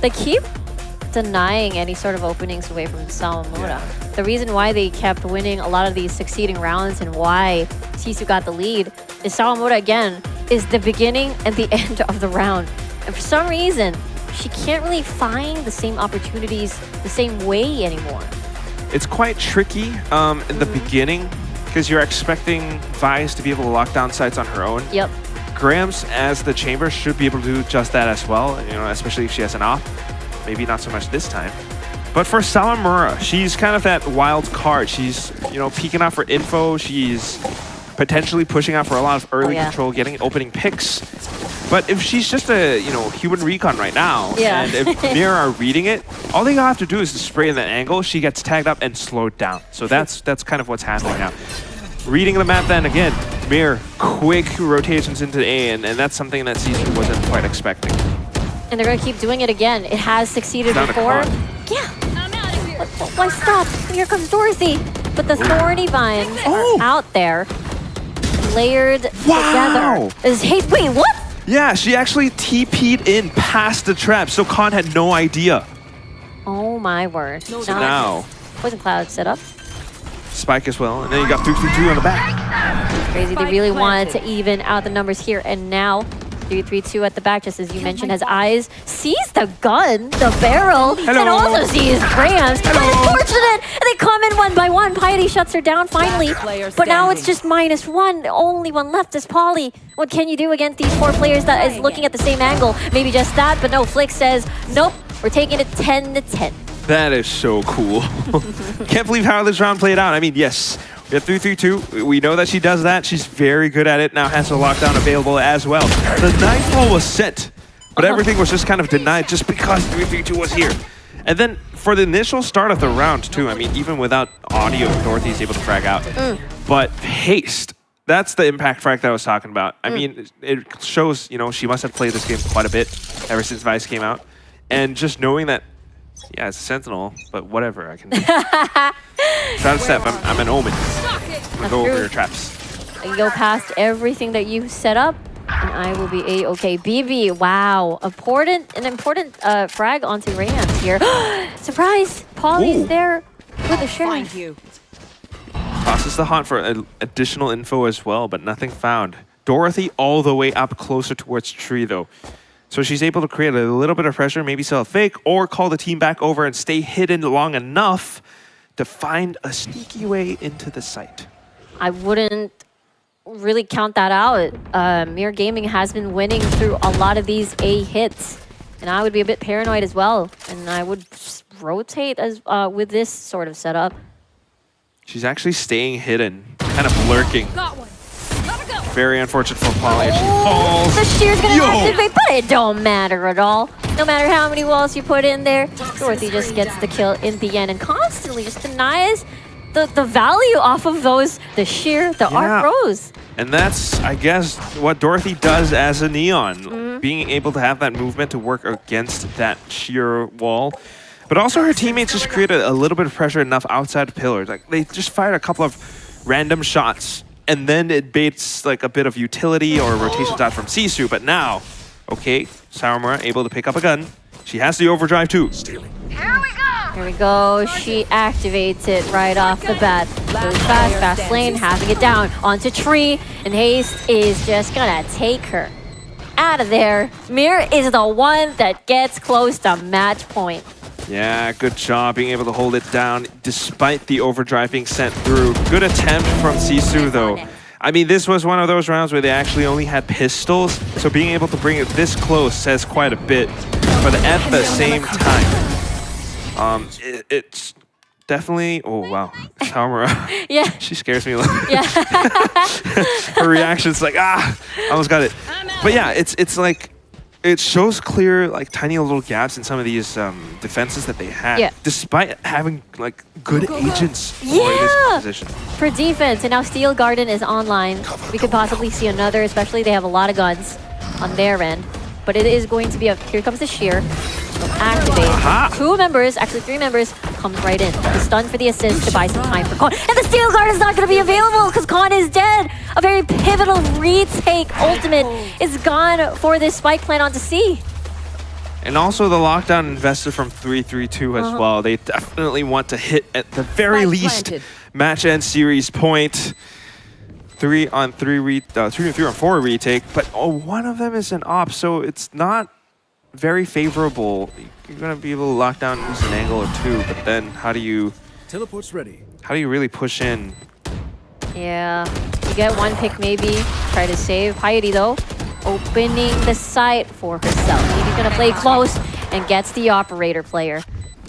They keep denying any sort of openings away from Sawamura. The reason why they kept winning a lot of these succeeding rounds and why SISU got the lead is Sawamura, again, is the beginning and the end of the round. And for some reason, she can't really find the same opportunities the same way anymore. It's quite tricky in the beginning because you're expecting Vice to be able to lock down sites on her own. Yep. Grams, as the chamber, should be able to do just that as well, you know, especially if she has an op. Maybe not so much this time. But for Sawamura, she's kind of that wild card. She's, you know, peeking out for info. She's potentially pushing out for a lot of early control, getting opening picks. But if she's just a, you know, human recon right now, and if MIR are reading it, all they have to do is to spray in that angle. She gets tagged up and slowed down. So that's kind of what's happening now. Reading the map then, again, MIR, quick rotations into A, and that's something that SISU wasn't quite expecting. And they're going to keep doing it again. It has succeeded before. Yeah. Why stop? Here comes Dorothy. But the thorny vines are out there, layered together. Wait, what? Yeah, she actually TP'd in past the trap, so Khan had no idea. Oh my word. So now Poison Cloud set up. Spike as well, and then you got 3-3-2 on the back. Crazy, they really wanted to even out the numbers here, and now 3-3-2 at the back, just as you mentioned, has eyes, sees the gun, the barrel, and also sees Grams. But unfortunate, they come in one by one. Piety shuts her down finally, but now it's just -1. The only one left is Polly. What can you do against these 4 players that is looking at the same angle? Maybe just that, but no, Flick says, nope, we're taking it 10-10. That is so cool. Can't believe how this round played out. I mean, yes, we have 3-3-2. We know that she does that. She's very good at it. Now has a lockdown available as well. The nightfall was sent, but everything was just kind of denied just because 3-3-2 was here. And then for the initial start of the round too, I mean, even without audio, Dorothy's able to frag out. But haste, that's the impact frag that I was talking about. I mean, it shows, you know, she must have played this game quite a bit ever since Vice came out. And just knowing that, yeah, it's a Sentinel, but whatever, I can do. Try to step, I'm an Omen. Go over your traps. I go past everything that you set up, and I will be A-okay. BB, wow. An important frag onto Rams here. Surprise! Polly's there with the sheriff. Tosses the hunt for additional info as well, but nothing found. Dorothy all the way up closer towards tree, though. So she's able to create a little bit of pressure, maybe sell a fake, or call the team back over and stay hidden long enough to find a sneaky way into the site. I wouldn't really count that out. MIR Gaming has been winning through a lot of these A hits, and I would be a bit paranoid as well. And I would rotate as with this sort of setup. She's actually staying hidden, kind of lurking. Very unfortunate for Polly. She falls. The shear's gonna activate, but it don't matter at all. No matter how many walls you put in there, Dorothy just gets the kill in the end and constantly just denies the value off of those, the shear, the arc rose. And that's, I guess, what Dorothy does as a Neon. Being able to have that movement to work against that sheer wall. But also her teammates just created a little bit of pressure enough outside pillars. Like they just fired a couple of random shots. And then it baits like a bit of utility or rotations out from SISU. But now, okay, Sawamura able to pick up a gun. She has the overdrive too. Here we go. She activates it right off the bat. Really fast lane, having it down onto tree. And Haste is just gonna take her out of there. MIR is the one that gets close to match point. Yeah, good job being able to hold it down despite the overdrive being sent through. Good attempt from SISU though. I mean, this was one of those rounds where they actually only had pistols, so being able to bring it this close says quite a bit. But at the same time, it's definitely, oh wow, Sawamura. Yeah. She scares me a little. Yeah. Her reaction's like, I almost got it. But yeah, it's like, it shows clear, like, tiny little gaps in some of these defenses that they had, despite having, like, good agents for this position. For defense, and now Steel Garden is online. We could possibly see another, especially they have a lot of guns on their end. But it is going to be a, here comes the shear. Activate. 2 members, actually 3 members, comes right in. The stun for the assist to buy some time for Con. And the Steel Guard is not going to be available because Con is dead. A very pivotal retake ultimate is gone for this spike plant onto C. And also the lockdown invested from 3-3-2 as well. They definitely want to hit at the very least match end series point. 3-on-4 retake, but one of them is an op, so it's not very favorable. You're gonna be able to lock down and lose an angle or two, but then how do you Teleport's ready. How do you really push in? Yeah, you get one pick maybe. Try to save Piety though. Opening the site for herself. He's gonna play close and gets the operator player.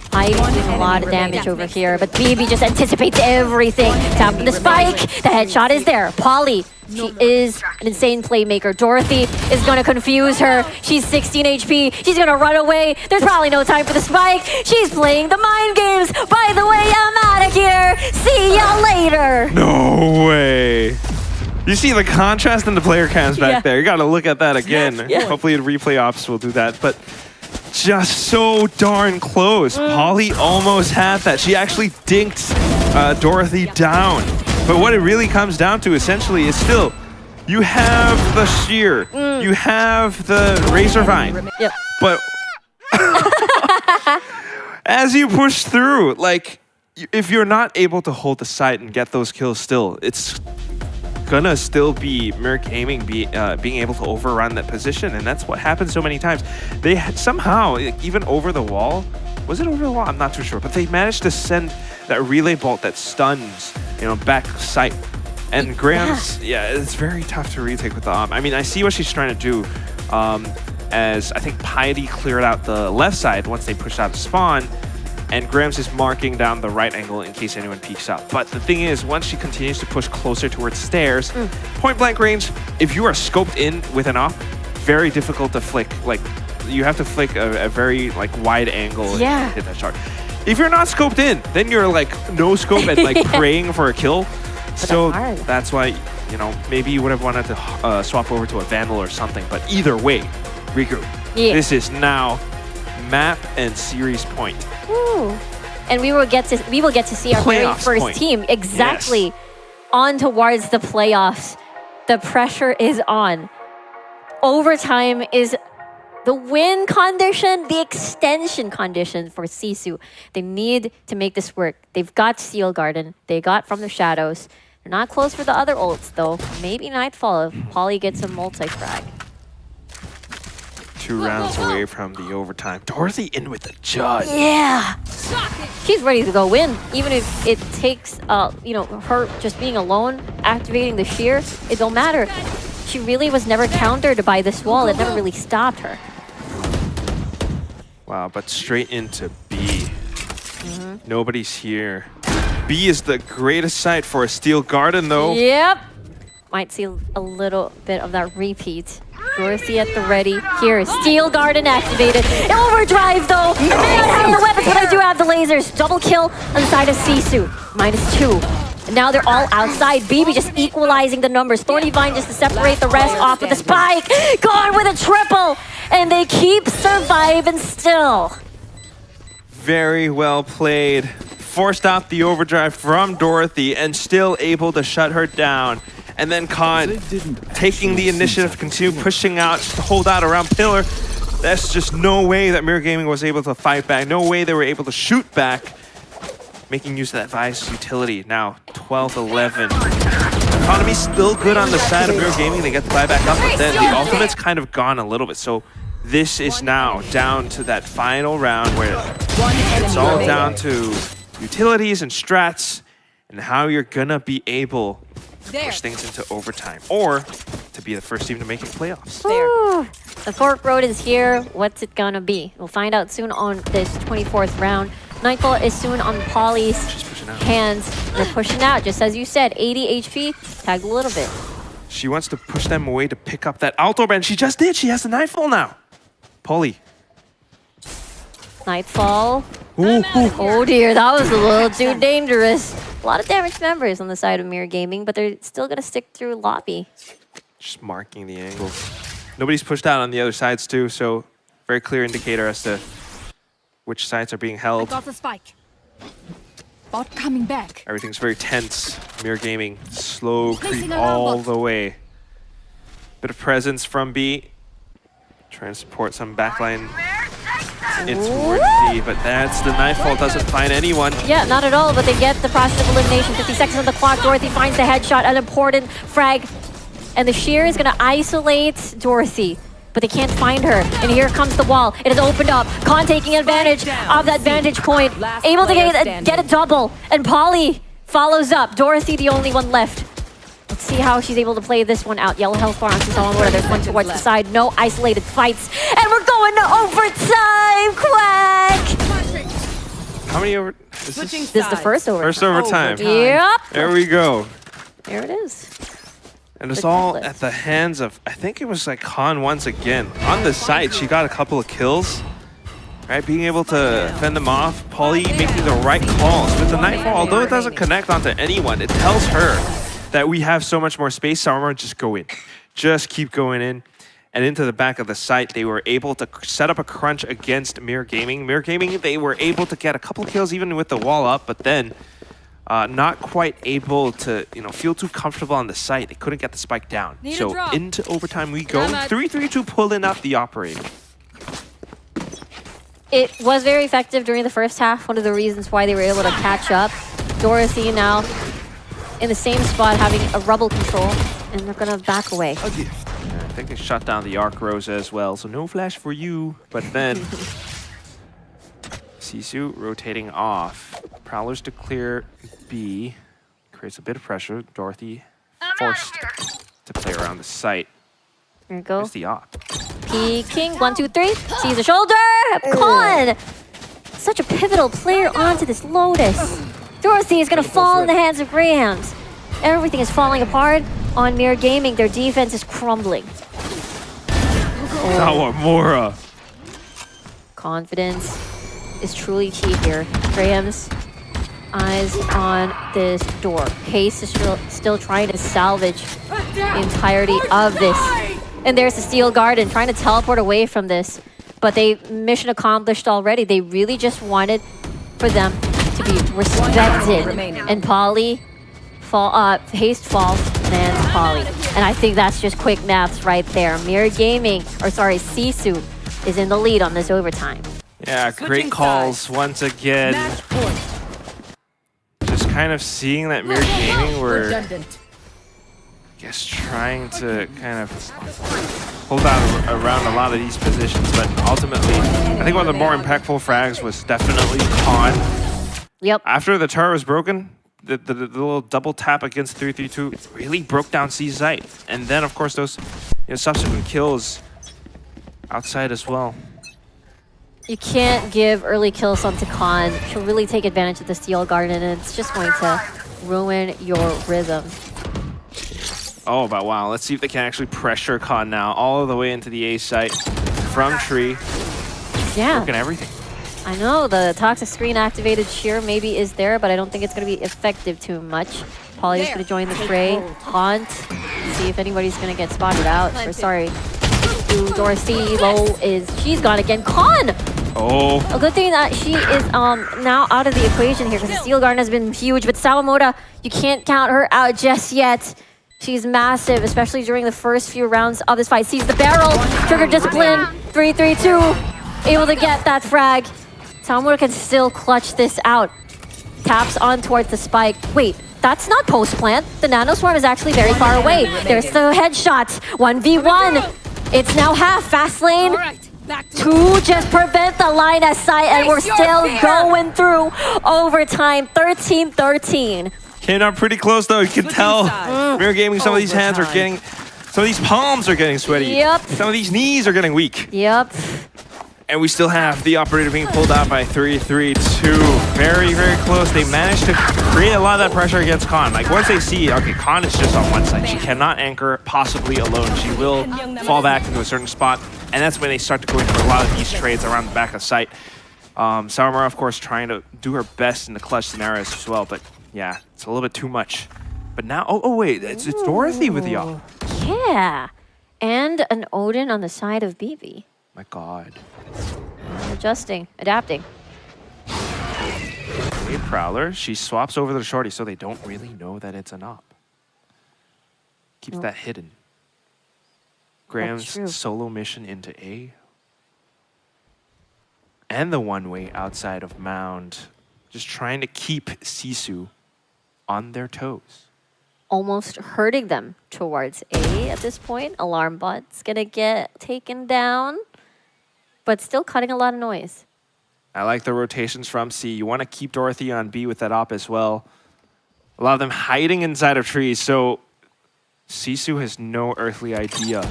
Piety doing a lot of damage over here, but BB just anticipates everything. Tapping the spike, the headshot is there. Polly, she is an insane playmaker. Dorothy is gonna confuse her. She's 16 HP, she's gonna run away. There's probably no time for the spike. She's playing the mind games. By the way, I'm out of here. See ya later. No way. You see the contrast in the player cams back there. You gotta look at that again. Hopefully the replay ops will do that, but just so darn close. Polly almost had that. She actually dinked Dorothy down. But what it really comes down to essentially is still, you have the shear, you have the razor vine, but as you push through, like, if you're not able to hold the site and get those kills still, it's gonna still be MIR Gaming being able to overrun that position, and that's what happens so many times. They somehow, even over the wall, was it over the wall? I'm not too sure, but they managed to send that relay bolt that stuns, back sight. And Graham's, it's very tough to retake with the op. I mean, I see what she's trying to do, as I think Piety cleared out the left side once they pushed out the spawn, and Graham's is marking down the right angle in case anyone peeks out. But the thing is, once she continues to push closer towards stairs, point blank range, if you are scoped in with an op, very difficult to flick. Like, you have to flick a very wide angle and hit that shot. If you're not scoped in, then you're no scope and praying for a kill. So that's why, maybe you would have wanted to swap over to a Vandal or something. But either way, regroup. This is now map and series point. Ooh. And we will get to see our very first team on towards the playoffs. The pressure is on. Overtime is the win condition, the extension condition for SISU. They need to make this work. They've got Steel Garden. They got From the Shadows. They're not close for the other ults though. Maybe Nightfall if Polly gets a multi-frag. 2 rounds away from the overtime. Dorothy in with the judge. Yeah. She's ready to go win. Even if it takes, her just being alone, activating the shear, it don't matter. She really was never countered by this wall. It never really stopped her. Wow, but straight into B. Nobody's here. B is the greatest site for a Steel Garden, though. Yep. Might see a little bit of that repeat. Dorothy at the ready. Here, Steel Garden activated. Overdrive, though. I may not have the weapons, but I do have the lasers. Double kill on the side of SISU. -2. And now they're all outside. BB just equalizing the numbers. Thorny Vine just to separate the rest off with a spike. Gone with a triple. And they keep surviving still. Very well played. Forced out the overdrive from Dorothy and still able to shut her down. And then Khan taking the initiative, continue pushing out, just to hold out around Pillar. That's just no way that MIR Gaming was able to fight back. No way they were able to shoot back. Making use of that Vice utility. Now 12-11. Economy's still good on the side of MIR Gaming. They get the buy back up, but then the ultimate's kind of gone a little bit. So this is now down to that final round where it's all down to utilities and strats and how you're gonna be able to push things into overtime or to be the first team to make it playoffs. Ooh, the fork road is here. What's it gonna be? We'll find out soon on this 24th round. Nightfall is soon on Polly's hands. They're pushing out, just as you said, 80 HP, tagged a little bit. She wants to push them away to pick up that Alto and she just did. She has the Nightfall now. Polly. Nightfall. Oh dear, that was a little too dangerous. A lot of damage members on the side of MIR Gaming, but they're still gonna stick through lobby. Just marking the angle. Nobody's pushed out on the other sides too, so very clear indicator as to which sides are being held. Got the spike. Bot coming back. Everything's very tense. MIR Gaming, slow creep Placing all alarm bot. the way. Bit of presence from B. Trying to support some backline. It's towards D, but that's the Nightfall. Doesn't find anyone. Yeah, not at all, but they get the process of elimination. 50 seconds on the clock. Dorothy finds the headshot, an important frag. And the shear is going to isolate Dorothy, but they can't find her. And here comes the wall. It has opened up. Khan taking advantage of that vantage point. Able to get a double. And Polly follows up. Dorothy, the only one left. Let's see how she's able to play this one out. Yellow health bar onto Salamura. There's one towards the side. No isolated fights. And we're going to overtime, Quack! How many over? This is the first overtime. First overtime. Yep. There we go. There it is. And it's all at the hands of, I think it was like Khan once again. On the side, she got a couple of kills. Right, being able to fend them off. Polly making the right calls. With the Nightfall, although it doesn't connect onto anyone, it tells her that we have so much more space. Salamura, just go in. Just keep going in. And into the back of the site, they were able to set up a crunch against MIR Gaming. MIR Gaming, they were able to get a couple kills even with the wall up, but then not quite able to, feel too comfortable on the site. They couldn't get the spike down. So into overtime we go. 3-3-2 pulling up the operator. It was very effective during the first half. One of the reasons why they were able to catch up. Dorothy now in the same spot having a rubble control, and they're gonna back away. I think they shut down the Arc Rose as well, so no flash for you. But then SISU rotating off. Prowlers to clear B. Creates a bit of pressure. Dorothy forced to play around the site. There you go. Where's the op? Peeking, 1, 2, 3. Sees the shoulder. Con! Such a pivotal player onto this Lotus. Dorothy is going to fall in the hands of Grahams. Everything is falling apart on MIR Gaming. Their defense is crumbling. Salamura. Confidence is truly key here. Graham's eyes on this door. Case is still trying to salvage the entirety of this. And there's the Steel Garden trying to teleport away from this. But they mission accomplished already. They really just wanted for them to be respected. And Polly haste falls, lands Polly. And I think that's just quick maths right there. MIR Gaming, SISU is in the lead on this overtime. Yeah, great calls once again. Just kind of seeing that MIR Gaming were, I guess, trying to kind of hold out around a lot of these positions, but ultimately, I think one of the more impactful frags was definitely Khan. Yep. After the turret was broken, the little double tap against 3-3-2 really broke down C's site. And then, of course, those subsequent kills outside as well. You can't give early kills onto Khan. She'll really take advantage of the Steel Garden, and it's just going to ruin your rhythm. Oh, but wow. Let's see if they can actually pressure Khan now all the way into the A site from Tree. Yeah. Broken everything. I know, the toxic screen activated shear maybe is there, but I don't think it's going to be effective too much. Polly's going to join the fray. Haunt. See if anybody's going to get spotted out. Or sorry. Dorothy low she's gone again. Khan! Oh. A good thing that she is now out of the equation here because the Steel Garden has been huge, but Salamura, you can't count her out just yet. She's massive, especially during the first few rounds of this fight. Sees the barrel, trigger discipline, 3-3-2, able to get that frag. Salamura can still clutch this out. Taps on towards the spike. Wait, that's not post-plant. The nanoswarm is actually very far away. There's the headshots, 1v1. It's now half, fast lane. 2 just prevent the line of sight, and we're still going through overtime, 13-13. Came down pretty close though, you can tell. MIR Gaming, some of these hands are getting, some of these palms are getting sweaty. Yep. Some of these knees are getting weak. Yep. And we still have the operator being pulled out by 3-3-2. Very, very close. They managed to create a lot of that pressure against Khan. Like once they see, okay, Khan is just on one side. She cannot anchor possibly alone. She will fall back into a certain spot. And that's when they start to go in for a lot of these trades around the back of site. Salamura, of course, trying to do her best in the clutch scenarios as well. But yeah, it's a little bit too much. But now, oh wait, it's Dorothy with the op. Yeah. And an Odin on the side of BB. My God. Adjusting, adapting. A Prowler. She swaps over the shorty so they don't really know that it's an op. Keeps that hidden. Graham's solo mission into A. And the one-way outside of Mound. Just trying to keep SISU on their toes. Almost hurting them towards A at this point. Alarm bot's gonna get taken down, but still cutting a lot of noise. I like the rotations from C. You want to keep Dorothy on B with that op as well. A lot of them hiding inside of trees, so SISU has no earthly idea.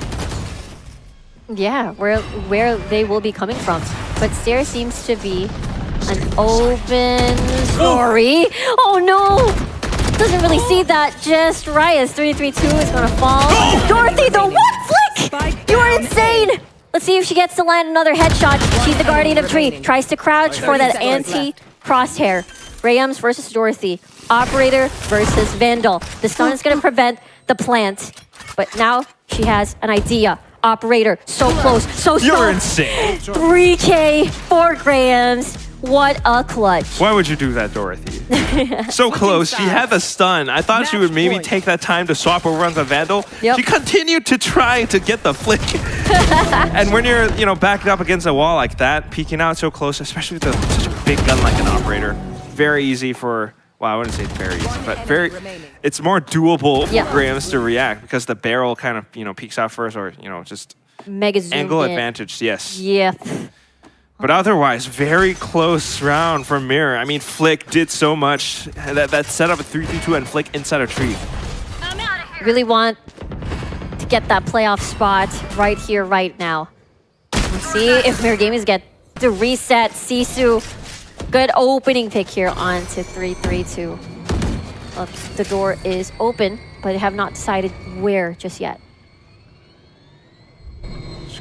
Yeah, where they will be coming from. But Stair seems to be an open story. Oh no! Doesn't really see that just right as 332 is gonna fall. Dorothy, the what flick? You're insane! Let's see if she gets to land another headshot. She's the guardian of tree. Tries to crouch for that anti-crosshair. Rams versus Dorothy. Operator versus Vandal. The stun is gonna prevent the plant. But now she has an idea. Operator, so close, so slow. You're insane. 3K, 4 grams. What a clutch. Why would you do that, Dorothy? So close. She had the stun. I thought she would maybe take that time to swap over onto Vandal. She continued to try to get the flick. And when you're, backed up against a wall like that, peeking out so close, especially with such a big gun like an Operator, very easy for, well, I wouldn't say very easy, but it's more doable for Grams to react because the barrel kind of, peeks out first or, just mega zoom angle in. advantage, yes. Yeah. But otherwise, very close round for MIR. I mean, Flick did so much. That set up a 3-2 and Flick inside a tree. Really want to get that playoff spot right here, right now. Let's see if MIR Gamers get the reset. SISU, good opening pick here onto 332. The door is open, but they have not decided where just yet.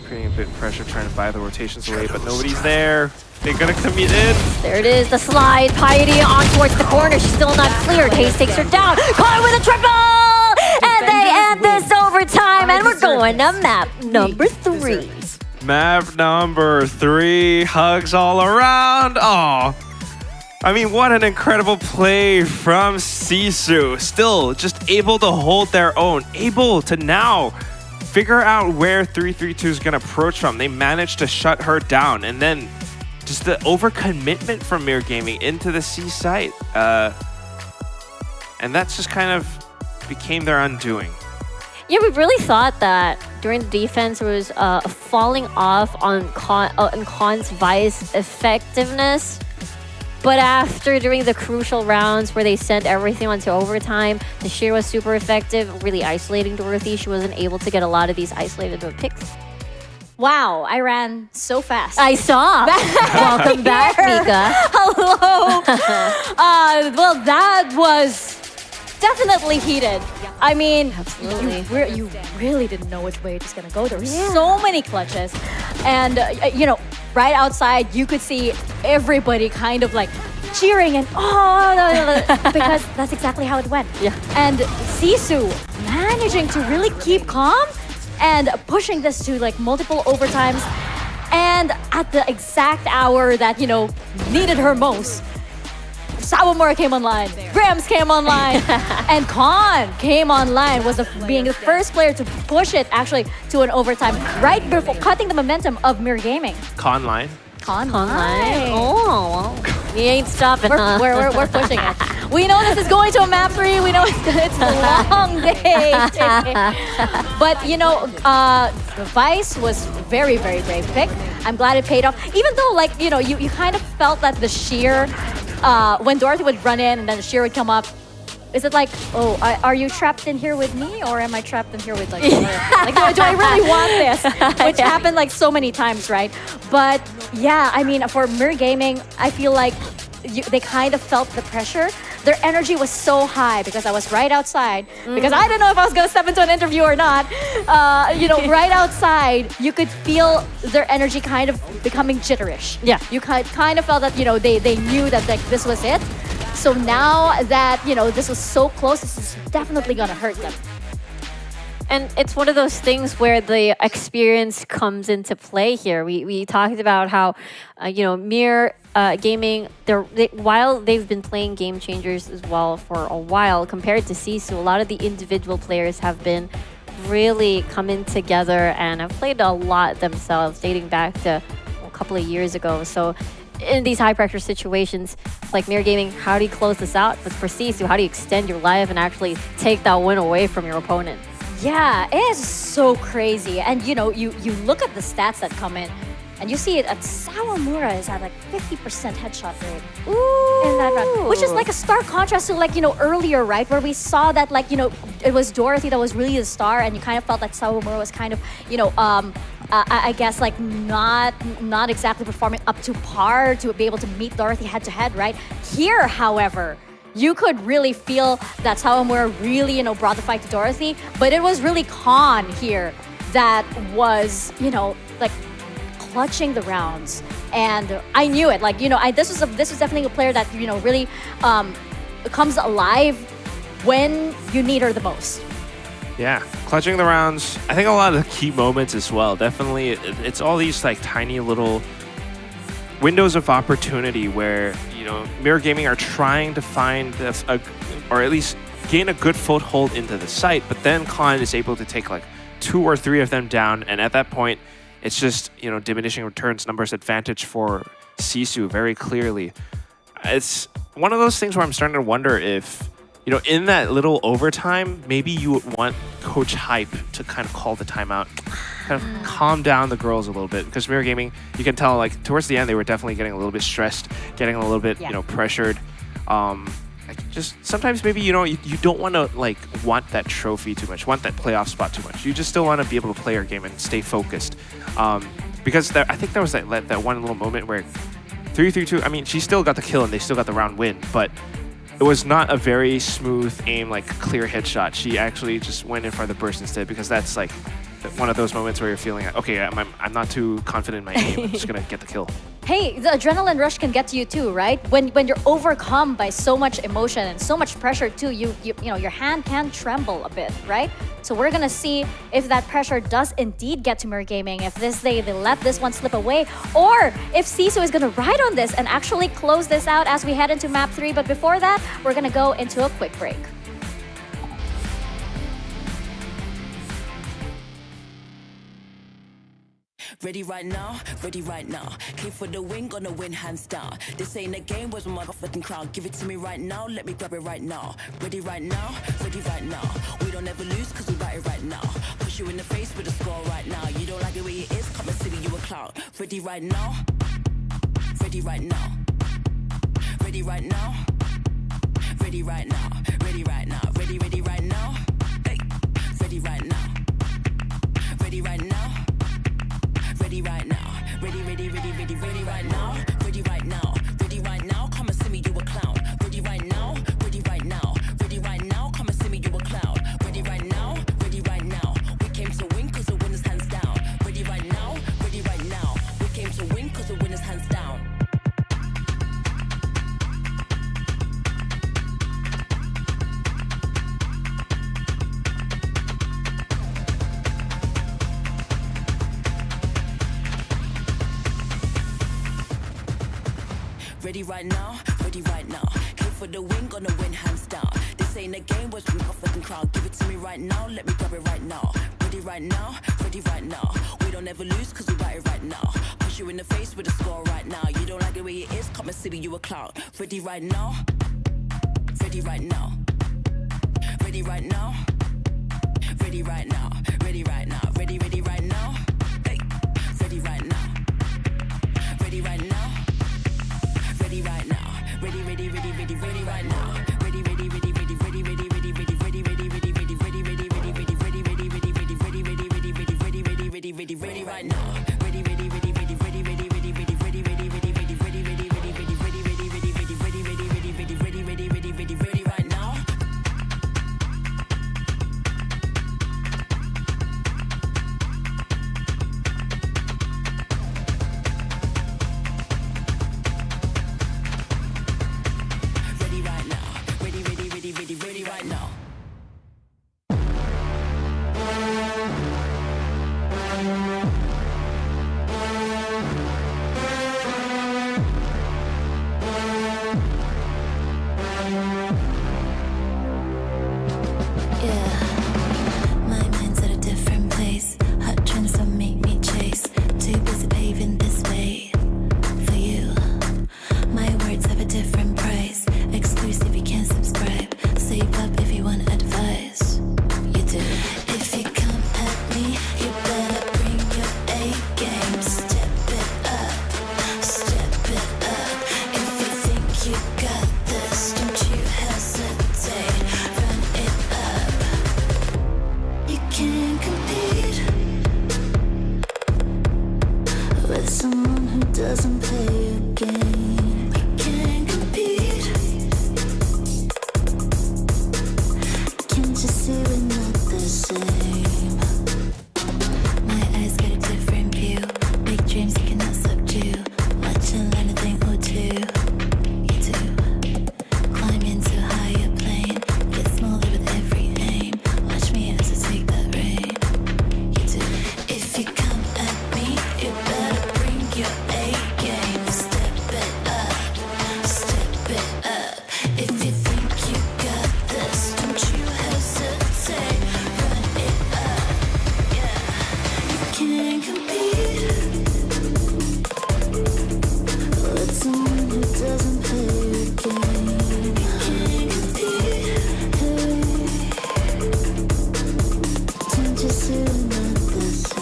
Creating a bit of pressure, trying to buy the rotations away, but nobody's there. They're gonna commit in. There it is, the slide. Piety on towards the corner. She's still not cleared. Hayes takes her down. Caught with a triple! And they end this overtime, and we're going to map number 3. Map number 3. Hugs all around. Oh, I mean, what an incredible play from SISU. Still just able to hold their own. Able to now figure out where 332 is going to approach from. They managed to shut her down. And then just the overcommitment from MIR Gaming into the C site. And that's just kind of became their undoing. Yeah, we really thought that during the defense there was a falling off on Khan's Vice effectiveness. But after during the crucial rounds where they sent everything onto overtime, the shear was super effective, really isolating Dorothy. She wasn't able to get a lot of these isolated picks. Wow, I ran so fast. I saw. Welcome back, Mika. Hello. Well, that was definitely heated. I mean, absolutely. You really didn't know which way it was going to go. There were so many clutches. And, right outside, you could see everybody kind of like cheering and because that's exactly how it went. Yeah. And SISU managing to really keep calm and pushing this to like multiple overtimes. And at the exact hour that, needed her most, Sawamura came online, Grams came online, and Khan came online, being the first player to push it actually to an overtime right before cutting the momentum of MIR Gaming. Khan line. Oh, we ain't stopping. We're pushing it. We know this is going to a map 3. We know it's a long day. But the Vice was very, very brave pick. I'm glad it paid off. Even though you kind of felt that the sheer when Dorothy would run in and then the sheer would come up, is it like, are you trapped in here with me or am I trapped in here with like do I really want this? Which happened like so many times, right? But yeah, I mean, for MIR Gaming, I feel like they kind of felt the pressure. Their energy was so high because I was right outside. Because I didn't know if I was going to step into an interview or not. Right outside, you could feel their energy kind of becoming jitterish. Yeah. You kind of felt that, they knew that this was it. So now that, this was so close, this is definitely going to hurt them. And it's one of those things where the experience comes into play here. We talked about how, MIR Gaming, while they've been playing Game Changers as well for a while, compared to SISU, a lot of the individual players have been really coming together and have played a lot themselves, dating back to a couple of years ago. So in these high-pressure situations, like MIR Gaming, how do you close this out? But for SISU, how do you extend your life and actually take that win away from your opponent? Yeah, it is so crazy. And you look at the stats that come in, and you see it at Sawamura is at like 50% headshot rate in that round, which is like a stark contrast to earlier, right, where we saw that it was Dorothy that was really the star, and you kind of felt like Sawamura was kind of I guess like not exactly performing up to par to be able to meet Dorothy head to head, right? Here, however, you could really feel that Sawamura really, brought the fight to Dorothy, but it was really Khan here that was, like clutching the rounds. And I knew it, this was definitely a player that, really comes alive when you need her the most. Yeah, clutching the rounds. I think a lot of the key moments as well. Definitely, it's all these like tiny little windows of opportunity where MIR Gaming are trying to find or at least gain a good foothold into the site, but then Khan is able to take like 2 or 3 of them down, and at that point, it's just diminishing returns numbers advantage for SISU very clearly. It's one of those things where I'm starting to wonder if in that little overtime, maybe you would want Coach Hype to kind of call the timeout, kind of calm down the girls a little bit, because MIR Gaming, you can tell like towards the end they were definitely getting a little bit stressed, getting a little bit pressured. Just sometimes maybe you don't want to want that trophy too much, want that playoff spot too much. You just still want to be able to play your game and stay focused, because I think there was that one little moment where 3-3-2. I mean, she still got the kill and they still got the round win, but it was not a very smooth aim, clear headshot. She actually just went in for the burst instead, because that's like one of those moments where you're feeling like, okay, I'm not too confident in my aim. I'm just gonna get the kill. Hey, the adrenaline rush can get to you too, right? When you're overcome by so much emotion and so much pressure too, your hand can tremble a bit, right? So we're gonna see if that pressure does indeed get to MIR Gaming, if they let this one slip away, or if SISU is gonna ride on this and actually close this out as we head into map 3. But before that, we're gonna go into a quick break. Ready right now, ready right now. Came for the win, gonna win hands down. This ain't a game, where's my motherfucking crown? Give it to me right now, let me grab it right now. Ready right now, ready right now. We don't ever lose, cause we got it right now. Push you in the face with a score right now. You don't like it where it is, come and see me, you a clown. Ready right now, ready right now. Ready right now, ready right now. Ready right now, ready right now. Hey, ready right now, ready right now. Ready right now, ready right now, ready right now, ready right now, come and see me, you a clown. Ready right now, ready right now, ready right now, come and see me, you a clown. Ready right now, we came to win cause the winners hands down. Ready right now, we came to win cause the winners hands down. Ready right now, ready right now. Came for the win, gonna win hands down. This ain't a game, where's my motherfucking crown? Give it to me right now, let me grab it right now. Ready right now, ready right now. We don't ever lose cause we got it right now. Push you in the face with a score right now. You don't like it where it is, come and see me, you a clown. Ready right now, ready right now. Ready right now, ready right now. Ready right now, ready right now. Hey, ready right now, ready right now. Ready right now, ready right now, ready right now, ready right now. with someone who doesn't play your game. We can't compete. Can't you see we're not the same? My eyes got a different view. Big dreams you cannot subdue. Watch and learn a thing or two. You do. Climb into a higher plane. Get smaller with every aim. Watch me as I take that reign. You do. If you come at me, you better bring your A game. Step it up. Step it up. If you think you got this, don't you hesitate. Run it up. Yeah. You can't compete with someone who doesn't play your game. You can't compete. Don't you see we're not the same?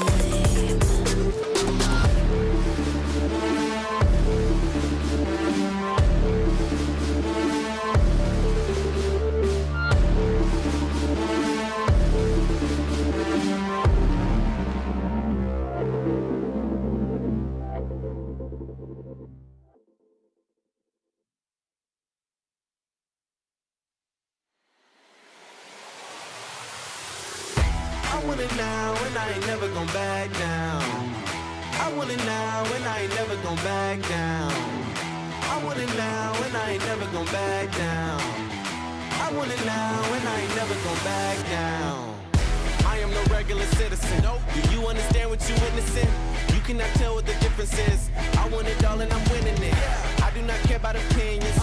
I want it now and I ain't never gon' back down. I want it now and I ain't never gon' back down. I want it now and I ain't never gon' back down. I want it now and I ain't never gon' back down. I am no regular citizen. Nope. Do you understand what you're witnessing? You cannot tell what the difference is. I want it all and I'm winning it. I do not care about opinions.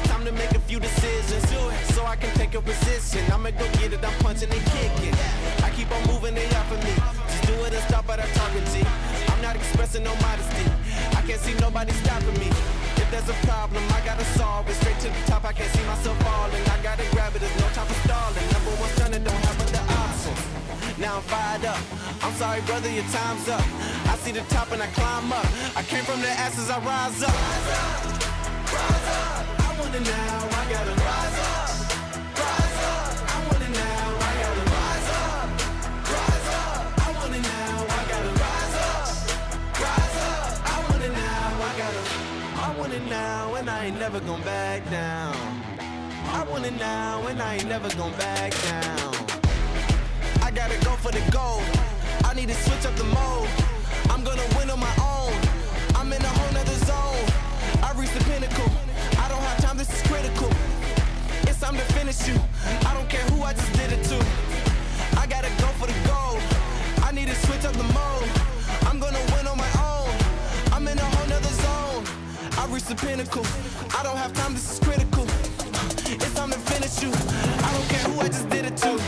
Time to make a few decisions so I can take a position. I'ma go get it, I'm punching and kicking. I keep on moving, they off of me. Just do it and stop at our talking G. I'm not expressing no modesty. I can't see nobody stopping me. If there's a problem, I gotta solve it. Straight to the top, I can't see myself falling. I gotta grab it, there's no time for stalling. Number one stunner, don't have other options. Now I'm fired up. I'm sorry, brother, your time's up. I see the top and I climb up. I came from the ashes, I rise up. Rise up, rise up. I want it now, I gotta rise up. Rise up. I want it now, I gotta rise up. Rise up. I want it now, I gotta rise up. Rise up. I want it now, I want it now, and I ain't never gon' back down. I want it now, and I ain't never gon' back down. I gotta go for the gold. I need to switch up the mode. I'm gonna win on my own. I'm in a whole nother zone. I reached the pinnacle. I don't have time, this is critical. It's time to finish you. I don't care who I just did it to. I gotta go for the gold. I need to switch up the mode. I'm gonna win on my own. I'm in a whole nother zone. I reached the pinnacle. I don't have time, this is critical. It's time to finish you. I don't care who I just did it to.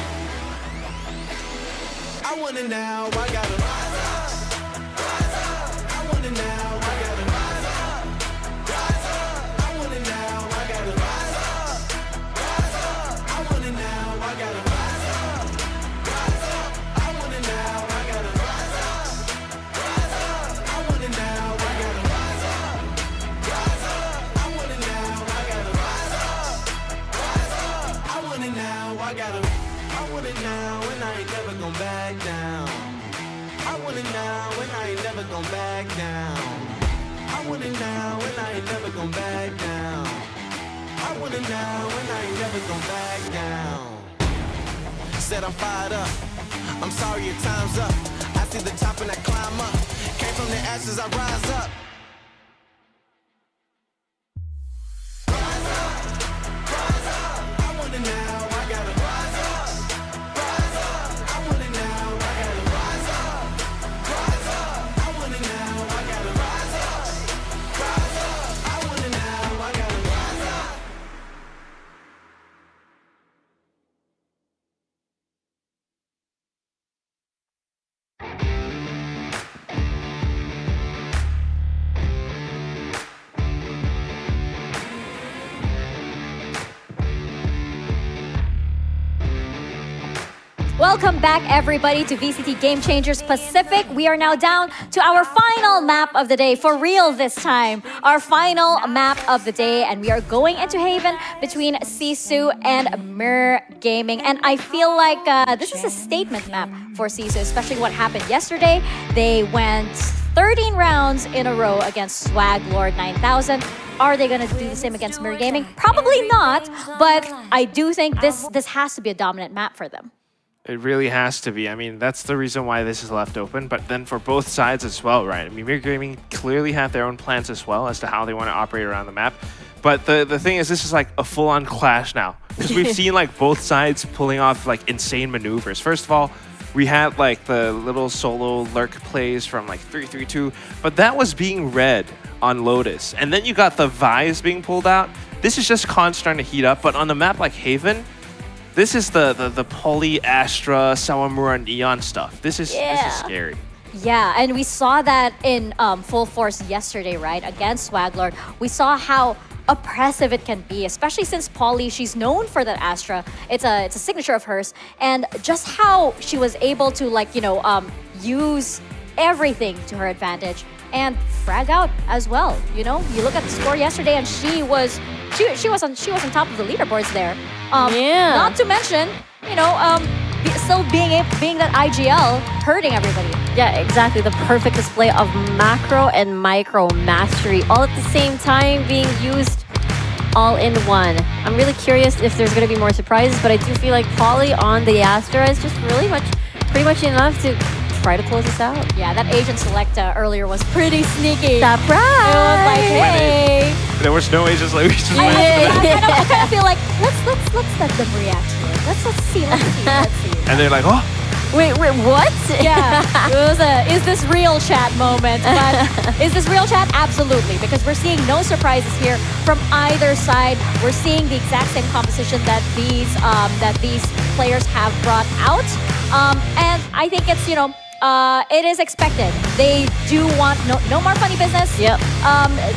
I want it now, I gotta rise up, rise up. I want it now, I gotta rise up, rise up. I want it now, I gotta rise up, rise up. I want it now, I gotta rise up, rise up. I want it now, I gotta rise up, rise up. I want it now, I gotta rise up, rise up. I want it now, I gotta rise up, rise up. I want it now, I gotta. I want it now and I ain't never gon' back down. I want it now and I ain't never gon' back down. I want it now and I ain't never gon' back down. I want it now and I ain't never gon' back down. Said I'm fired up. I'm sorry your time's up. I see the top and I climb up. Came from the ashes, I rise up. Rise up, rise up. I want it now, I gotta rise up. Rise up, I want it now, I gotta rise up. Rise up, I want it now, I gotta rise up. Rise up, I want it now, I gotta rise up. Welcome back, everybody, to VCT Game Changers Pacific. We are now down to our final map of the day, for real this time. Our final map of the day, and we are going into Haven between SISU and MIR Gaming. And I feel like this is a statement map for SISU, especially what happened yesterday. They went 13 rounds in a row against Swag Lord 9000. Are they going to do the same against MIR Gaming? Probably not, but I do think this has to be a dominant map for them. It really has to be. I mean, that's the reason why this is left open, but then for both sides as well, right? I mean, MIR Gaming clearly have their own plans as well as to how they want to operate around the map. But the thing is, this is like a full-on clash now, because we've seen like both sides pulling off like insane maneuvers. First of all, we had like the little solo lurk plays from like 332, but that was being read on Lotus. And then you got the Vise being pulled out. This is just Con starting to heat up, but on the map like Haven, this is the Poly, Astra, Sawamura, and Eon stuff. This is scary. Yeah, and we saw that in full force yesterday, right? Against Swag Lord. We saw how oppressive it can be, especially since Poly, she's known for that Astra. It's a signature of hers. And just how she was able to, like, you know, use everything to her advantage and frag out as well. You know, you look at the score yesterday, and she was on top of the leaderboards there. Yeah. Not to mention, you know, still being that IGL, hurting everybody. Yeah, exactly. The perfect display of macro and micro mastery all at the same time being used all in one. I'm really curious if there's going to be more surprises, but I do feel like Poly on the Astra is just pretty much enough to try to close this out. Yeah, that Agent Select earlier was pretty sneaky. Surprise! It was like, hey. There was no Agents like we just I kind of feel like let's let them react to it. Let's see. And they're like, oh. Wait, what? Yeah, it was a is this real chat moment. But is this real chat? Absolutely, because we're seeing no surprises here from either side. We're seeing the exact same composition that these players have brought out, and I think it's, you know, it is expected. They do want no more funny business. Yep.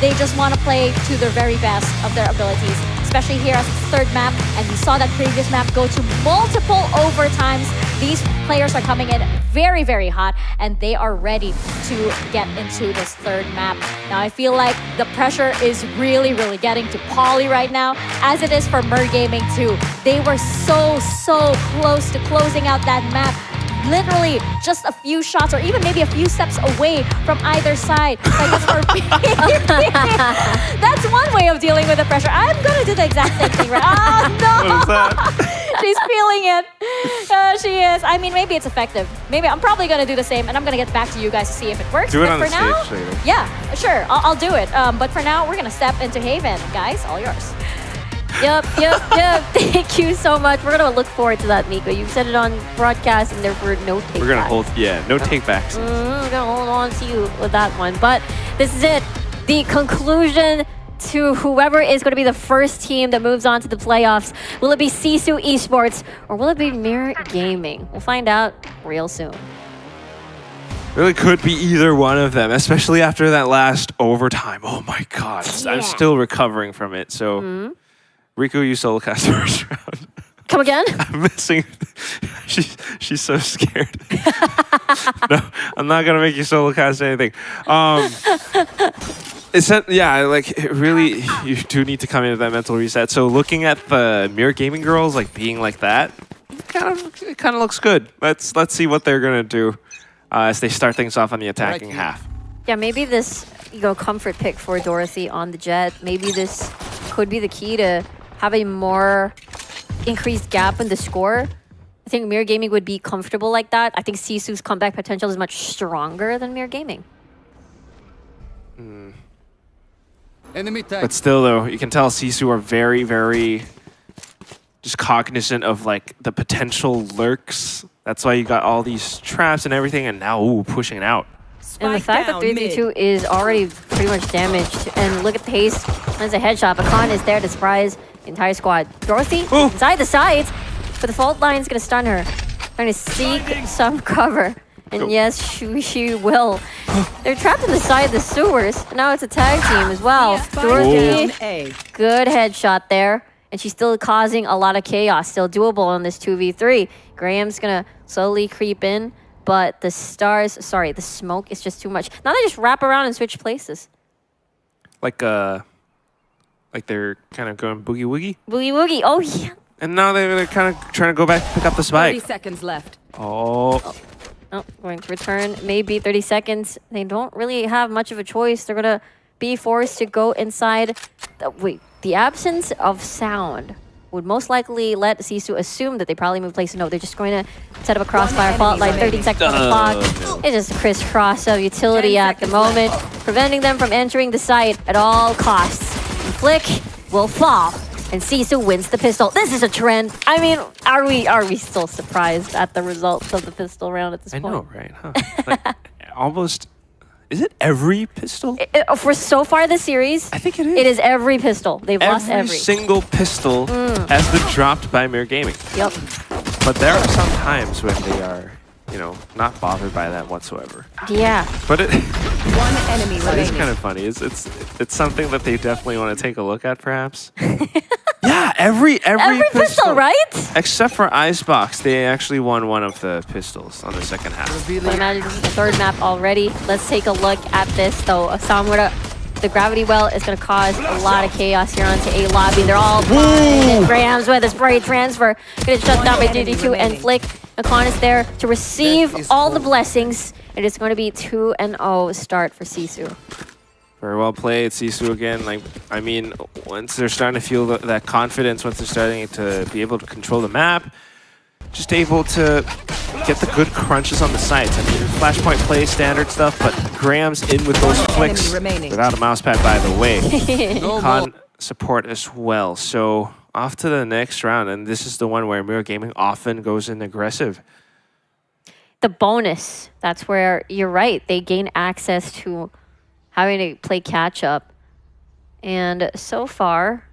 They just want to play to their very best of their abilities, especially here as the third map. And we saw that previous map go to multiple overtimes. These players are coming in very, very hot, and they are ready to get into this third map. Now, I feel like the pressure is really, really getting to Poly right now, as it is for MIR Gaming too. They were so close to closing out that map. Literally just a few shots or even maybe a few steps away from either side. That's one way of dealing with the pressure. I'm gonna do the exact same thing, right? Oh no! What is that? She's feeling it. She is. I mean, maybe it's effective. Maybe I'm probably gonna do the same, and I'm gonna get back to you guys to see if it works. Do it but on for the now, stage later. Yeah, sure. I'll do it. But for now, we're gonna step into Haven. Guys, all yours. Yep. Thank you so much. We're going to look forward to that, Miko. You said it on broadcast, and therefore no take-backs. We're going to hold, no take-backs. We're going to hold on to you with that one. But this is it. The conclusion to whoever is going to be the first team that moves on to the playoffs. Will it be SISU Esports, or will it be MIR Gaming? We'll find out real soon. Really could be either one of them, especially after that last overtime. Oh my god. Yeah. I'm still recovering from it, so... Riku, you solo cast the first round. Come again? I'm missing. She's so scared. No, I'm not gonna make you solo cast anything. It's that, yeah, like really, you do need to come into that mental reset. So looking at the MIR Gaming girls like being like that, it kind of looks good. Let's see what they're gonna do as they start things off on the attacking half. Yeah, maybe this comfort pick for Dorothy on the Jet. Maybe this could be the key to have a more increased gap in the score. I think MIR Gaming would be comfortable like that. I think SISU's comeback potential is much stronger than MIR Gaming. But still, though, you can tell SISU are very, very just cognizant of like the potential lurks. That's why you got all these traps and everything, and now pushing out. And the fact that 332 is already pretty much damaged, and look at the haste. There's a headshot, but Khan is there to surprise the entire squad. Dorothy inside the sides, but the fault line is going to stun her. Trying to seek some cover. And Yes, she will. They're trapped in the side of the sewers. Now it's a tag team as well. Dorothy, good headshot there. And she's still causing a lot of chaos. Still doable on this 2v3. Graham's going to slowly creep in, but the smoke is just too much. Now they just wrap around and switch places. Like they're kind of going boogie woogie. Boogie woogie. Oh yeah. And now they're kind of trying to go back, pick up the spike. 30 seconds left. Oh. Going to return. Maybe 30 seconds. They don't really have much of a choice. They're gonna be forced to go inside. The absence of sound would most likely let SISU assume that they probably moved place. No, they're just going to set up a crossfire fault, like 30 seconds on the clock. It's just a crisscross of utility at the moment, preventing them from entering the site at all costs. Flick will fall, and SISU wins the pistol. This is a trend. I mean, are we still surprised at the results of the pistol round at this point? I know, right? Huh? Like, almost. Is it every pistol? For so far this series, I think it is. It is every pistol. They've lost every. Every single pistol has been dropped by MIR Gaming. Yep. But there are some times when they are, you know, not bothered by that whatsoever. Yeah. But it One enemy remaining. is kind of funny. It's something that they definitely want to take a look at, perhaps. Yeah, every pistol, right? Except for Icebox, they actually won one of the pistols on the second half. So imagine this is the third map already. Let's take a look at this, though. Samura, the gravity well is going to cause a lot of chaos here onto A lobby. They're all blind, and Grams with a spray transfer. Going to shut down by DD2 and Flick. Nakon is there to receive all the blessings. It is going to be 2-0 start for SISU. Very well played, SISU again. Like, I mean, once they're starting to feel that confidence, once they're starting to be able to control the map, just able to get the good crunches on the sites. I mean, flashpoint play, standard stuff, but Graham's in with those flicks without a mouse pad, by the way. Con support as well. So off to the next round, and this is the one where MIR Gaming often goes in aggressive. The bonus, that's where you're right. They gain access to having to play catch up. And so far...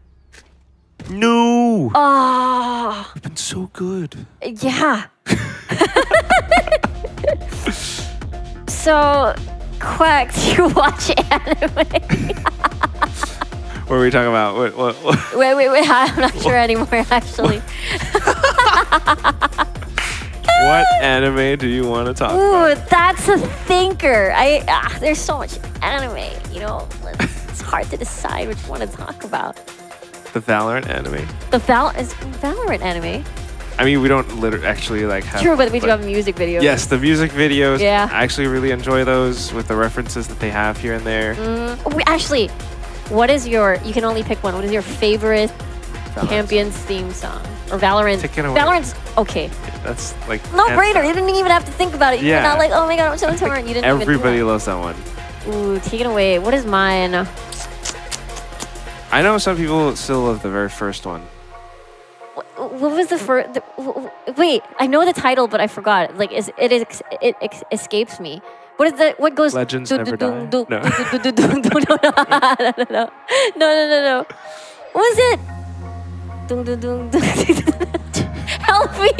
No! Oh! We've been so good. Yeah. So, Quack, do you watch anime? What are we talking about? What? Wait, I'm not sure anymore, actually. What anime do you want to talk Ooh, about? that's a thinker. There's so much anime, you know. It's hard to decide which one to talk about. The Valorant anime. The Valorant anime. I mean, we don't actually like have... True, but we do have music videos. Yes, the music videos. Yeah. I actually really enjoy those with the references that they have here and there. Actually, what is your... You can only pick one. What is your favorite Champions theme song? Or Valorant? Taken Away. Valorant's... Okay. That's like... No brainer. You didn't even have to think about it. You're not like, oh my god, I'm so torn. You didn't Everybody even loves that one. Ooh, Taken Away. What is mine? I know some people still love the very first one. What was the first? Wait, I know the title, but I forgot. Like, it escapes me. What is the? What goes? Legends Never Die. No. No. What was it? Help me,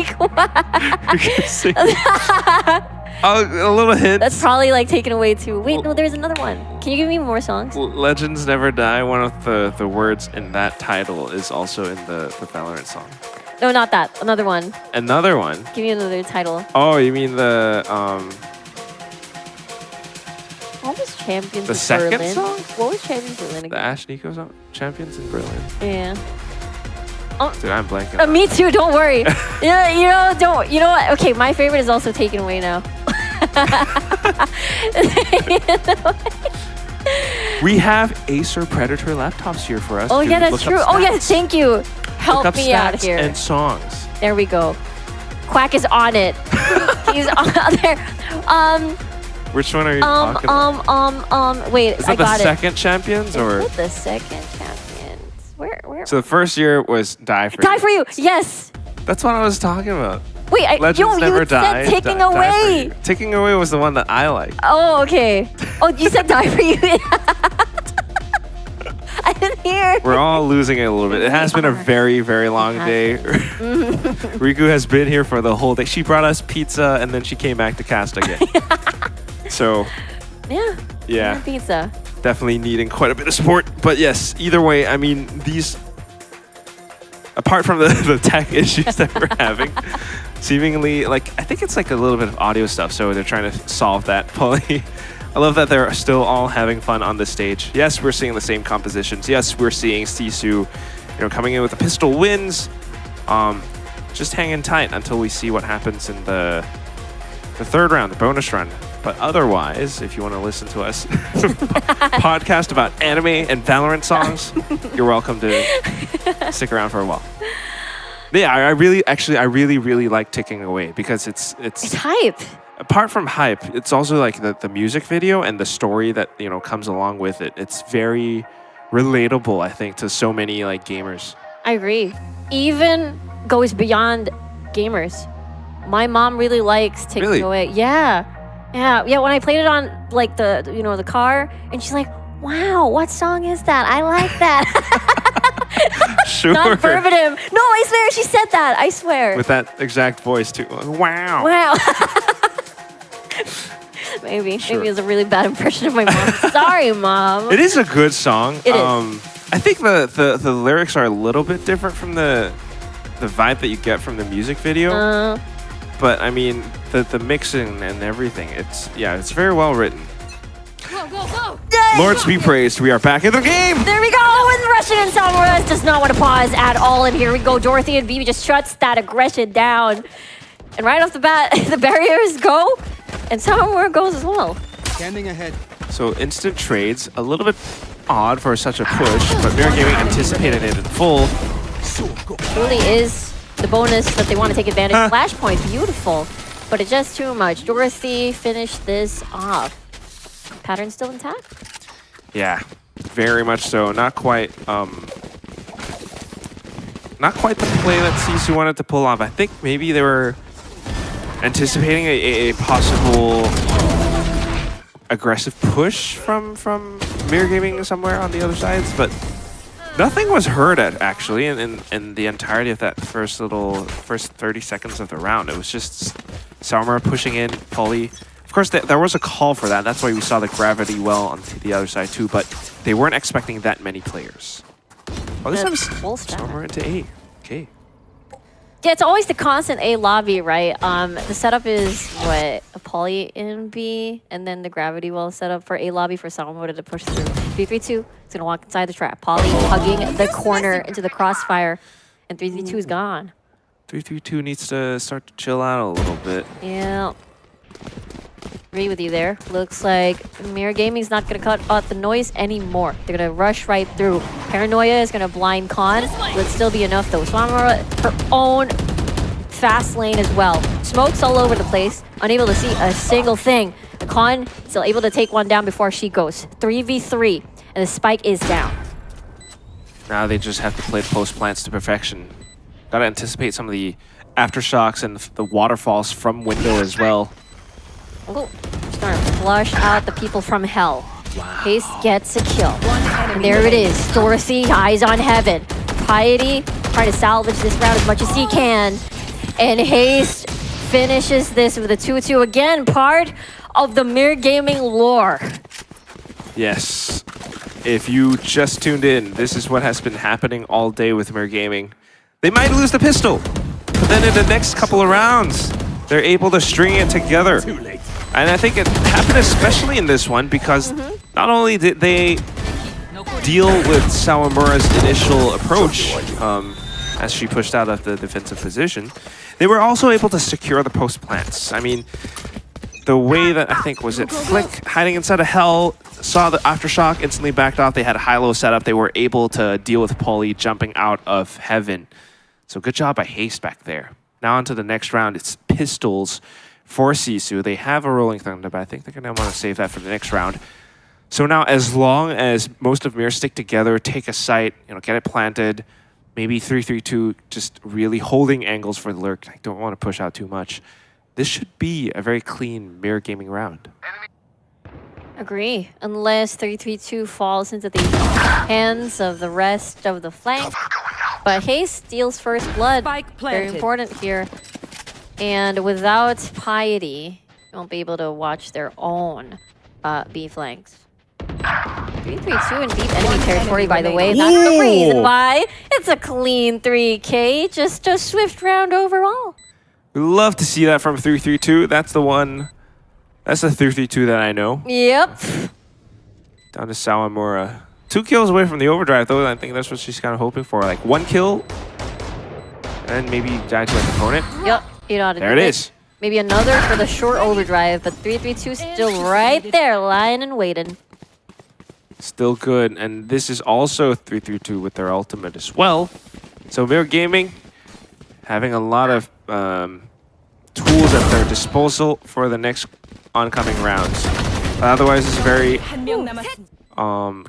Oh, a little hint. That's probably like Taken Away too. Wait, no, there's another one. Can you give me more songs? Legends Never Die. One of the words in that title is also in the Valorant song. No, not that. Another one. Another one? Give me another title. Oh, you mean the What was Champions the in second Berlin? song? What was Champions in Berlin again? The Ash Nico song? Champions in Berlin. Yeah. Oh. Dude, I'm blanking. Me too. Don't worry. Yeah, you know what? Okay, my favorite is also Taken Away now. We have Acer Predator laptops here for us. Oh to yeah, that's look true. up Oh yeah, stats. thank you. Help Look up me out stats here. and songs. There we go. Quack is on it. He's on there. Which one are you talking about? Wait, Is I that the got it. second Champions or? Is it the second Champions? Where? So the first year was Die For You. Die For You. Yes. That's what I was talking about. Wait, Legends Never you Die. said Taking Die For Away. You. Taking Away was the one that I liked. Oh, okay. Oh, you said Die For You. I didn't hear. We're all losing it a little bit. It has been a very, very long day. Riku has been here for the whole day. She brought us pizza and then she came back to cast again. So, yeah. Pizza. Definitely needing quite a bit of support. But yes, either way, I mean, these, apart from the tech issues that we're having, seemingly, like, I think it's like a little bit of audio stuff, so they're trying to solve that. Polly, I love that they're still all having fun on the stage. Yes, we're seeing the same compositions. Yes, we're seeing SISU, coming in with the pistol wins. Just hanging tight until we see what happens in the third round, the bonus run. But otherwise, if you want to listen to us podcast about anime and Valorant songs, you're welcome to stick around for a while. Yeah, I really like Ticking Away because it's hype. Apart from hype, it's also like the music video and the story that comes along with it. It's very relatable, I think, to so many like gamers. I agree. Even goes beyond gamers. My mom really likes Ticking Away. Yeah. When I played it on like the car, and she's like, "Wow, what song is that? I like that." Sure. Not verbatim. No, I swear she said that. I swear. With that exact voice too. Wow. Wow. Maybe it's a really bad impression of my mom. Sorry, Mom. It is a good song. It is. I think the lyrics are a little bit different from the vibe that you get from the music video. But I mean, the mixing and everything, it's very well written. Go. Lords be praised, we are back in the game! There we go, and Russian and Samura does not want to pause at all, and here we go. Dorothy and Vivi just shuts that aggression down. And right off the bat, the barriers go, and Samura goes as well. Standing ahead. So instant trades, a little bit odd for such a push, but MIR Gaming anticipated it in full. Really is the bonus that they want to take advantage of. Flashpoint, beautiful, but it's just too much. Dorothy finished this off. Pattern still intact? Yeah, very much so. Not quite the play that SISU wanted to pull off. I think maybe they were anticipating a possible aggressive push from MIR Gaming somewhere on the other sides, but nothing was heard actually in the entirety of that first 30 seconds of the round. It was just Samura pushing in, Polly. Of course, there was a call for that. That's why we saw the gravity well onto the other side too, but they weren't expecting that many players. Oh, this time Samura into A. Okay. Yeah, it's always the constant A lobby, right? The setup is what, a Polly in B, and then the gravity well set up for A lobby for Samura to push through. 332 is gonna walk inside the trap. Polly hugging the corner into the crossfire, and 332 is gone. 332 needs to start to chill out a little bit. Yeah. Agree with you there. Looks like MIR Gaming's not gonna cut out the noise anymore. They're gonna rush right through. Paranoia is gonna blind Khan. Will still be enough though. Samura, her own fast lane as well. Smokes all over the place. Unable to see a single thing. Khan still able to take one down before she goes. 3v3, and the spike is down. Now they just have to play post plants to perfection. Gotta anticipate some of the aftershocks and the waterfalls from window as well. Oh, starting to flush out the people from hell. Wow. Haste gets a kill. And there it is. Dorothy, eyes on heaven. Piety, trying to salvage this round as much as he can. And Haste finishes this with a 2-2 again, part of the MIR Gaming lore. Yes. If you just tuned in, this is what has been happening all day with MIR Gaming. They might lose the pistol, but then in the next couple of rounds, they're able to string it together. And I think it happened especially in this one because not only did they deal with Sawamura's initial approach as she pushed out of the defensive position, they were also able to secure the post plants. I mean, the way that I think was it Flick hiding inside of Hell, saw the aftershock, instantly backed off. They had a high-low setup. They were able to deal with Polly jumping out of Heaven. So good job by Haste back there. Now onto the next round. It's pistols for SISU. They have a Rolling Thunder, but I think they're going to want to save that for the next round. So now, as long as most of MIR stick together, take a site, get it planted, maybe 3-3-2, just really holding angles for the lurk. I don't want to push out too much. This should be a very clean MIR Gaming round. Agree. Unless 3-3-2 falls into the hands of the rest of the flank. But Haste steals first blood. Very important here. And without Piety, you won't be able to watch their own B flanks. 3-3-2 in deep enemy territory, by the way. That's the reason why it's a clean 3K. Just a swift round overall. We love to see that from 332. That's the one. That's the 332 that I know. Yep. Down to Sawamura. 2 kills away from the overdrive, though. I think that's what she's kind of hoping for. Like 1 kill, and maybe die to an opponent. Yep. You know how to There do it it. is. Maybe another for the short overdrive, but 332 still right there, lying and waiting. Still good, and this is also 332 with their ultimate as well. So MIR Gaming having a lot of tools at their disposal for the next oncoming rounds. But otherwise, it's very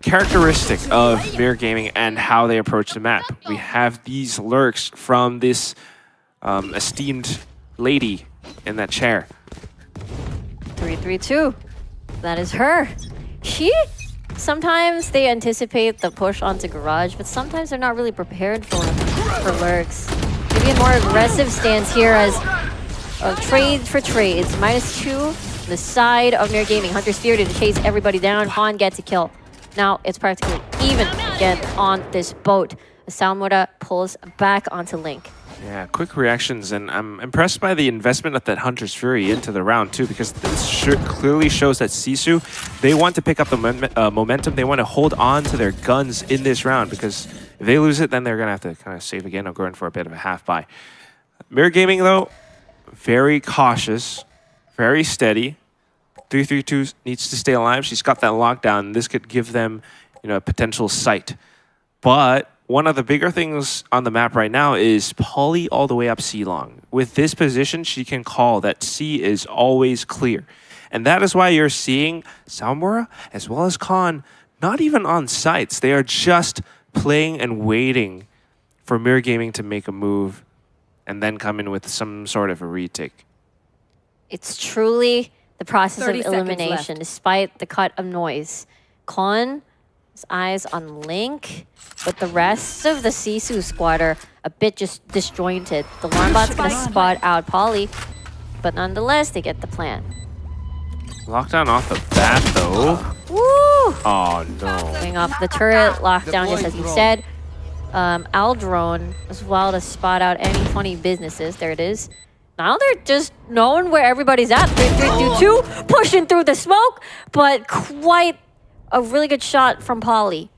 characteristic of MIR Gaming and how they approach the map. We have these lurks from this esteemed lady in that chair. 332. That is her. Sometimes they anticipate the push onto garage, but sometimes they're not really prepared for lurks. Maybe a more aggressive stance here as trades for trades. -2, the side of MIR Gaming. Hunter Spirited to chase everybody down. Han gets a kill. Now it's practically even again on this boat. Sawamura pulls back onto Link. Yeah, quick reactions, and I'm impressed by the investment of that Hunter's Fury into the round too, because this clearly shows that SISU, they want to pick up the momentum. They want to hold on to their guns in this round, because if they lose it, then they're going to have to kind of save again or go in for a bit of a half buy. MIR Gaming, though, very cautious, very steady. 332 needs to stay alive. She's got that lockdown. This could give them, a potential sight. But one of the bigger things on the map right now is Polly all the way up C long. With this position, she can call that C is always clear. And that is why you're seeing Sawamura as well as Khan not even on sites. They are just playing and waiting for MIR Gaming to make a move and then come in with some sort of a retake. It's truly the process of 30 seconds elimination, left. despite the cut of noise. Khan, his eyes on Link, but the rest of the SISU squad are a bit just disjointed. The Alarmbot's gonna spot out Polly, but nonetheless, they get the plan. Lockdown off the bat, though. Woo! Oh, no. Going off the turret, lockdown, just as you said. Aldrone as well to spot out any funny businesses. There it is. Now they're just knowing where everybody's at. 3-3-2-2, pushing through the smoke, but quite a really good shot from Polly.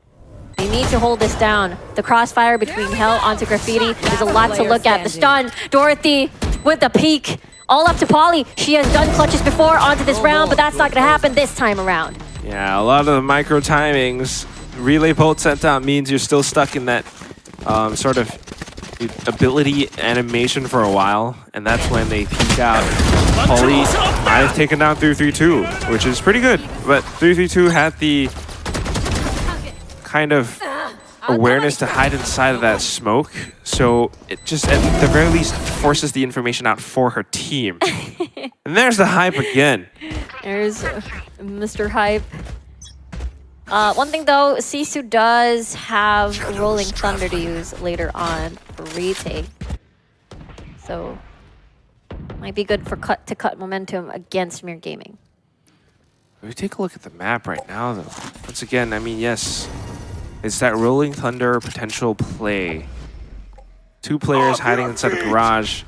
They need to hold this down. The crossfire between Hell onto Graffiti. There's a lot to look at. The stun, Dorothy with the peek. All up to Polly. She has done clutches before onto this round, but that's not going to happen this time around. Yeah, a lot of the micro timings. Relay bolt sent out means you're still stuck in that sort of ability animation for a while, and that's when they peek out. Polly might have taken down 332, which is pretty good, but 332 had the kind of awareness to hide inside of that smoke, so it just at the very least forces the information out for her team. And there's the hype again. There's Mr. Hype. One thing though, SISU does have Rolling Thunder to use later on for retake. So, might be good for cut momentum against MIR Gaming. If we take a look at the map right now, though, once again, I mean, yes, it's that Rolling Thunder potential play. 2 players hiding inside a garage,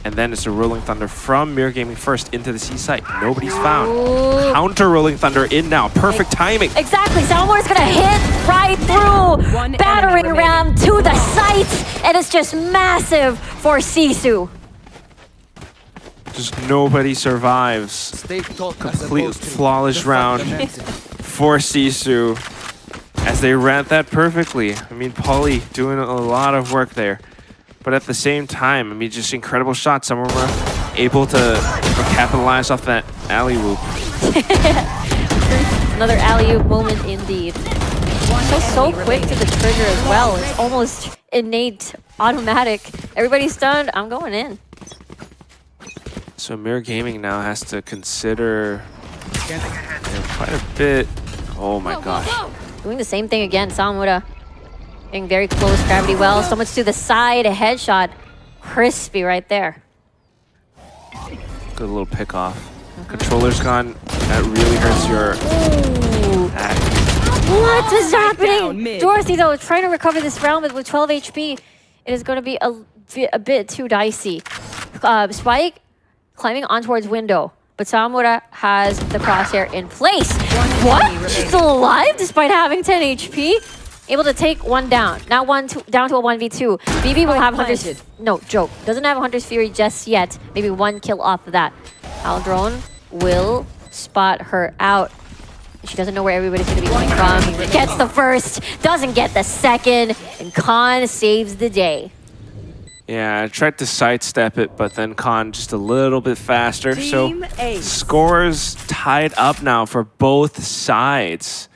and then it's a Rolling Thunder from MIR Gaming first into the C site. Nobody's found. Ooh. Counter Rolling Thunder in now. Perfect timing. Exactly. Sawamura's gonna hit right through, battering ram to the site, and it's just massive for SISU. Just nobody survives. Complete flawless round for SISU as they ran that perfectly. I mean, Polly doing a lot of work there. But at the same time, I mean, just incredible shots. Some of them were able to capitalize off that alley-whoop. Another alley-oop moment indeed. So quick to the trigger as well. It's almost innate, automatic. Everybody's stunned. I'm going in. So MIR Gaming now has to consider quite a bit. Oh my gosh. Doing the same thing again. Sawamura getting very close, gravity well. So much to the side, a headshot. Crispy right there. Good little pick off. Controller's gone. That really hurts your... What is happening? Dorothy, though, is trying to recover this round, but with 12 HP, it is going to be a bit too dicey. Spike climbing on towards window. But Samura has the crosshair in place. What? She's still alive despite having 10 HP? Able to take one down. Now down to a 1v2. BB will have Hunter's... No, joke. Doesn't have Hunter's Fury just yet. Maybe one kill off of that. Aldrone will spot her out. She doesn't know where everybody's going to be coming from. Gets the first, doesn't get the second, and Khan saves the day. Yeah, I tried to sidestep it, but then Khan just a little bit faster. So scores tied up now for both sides.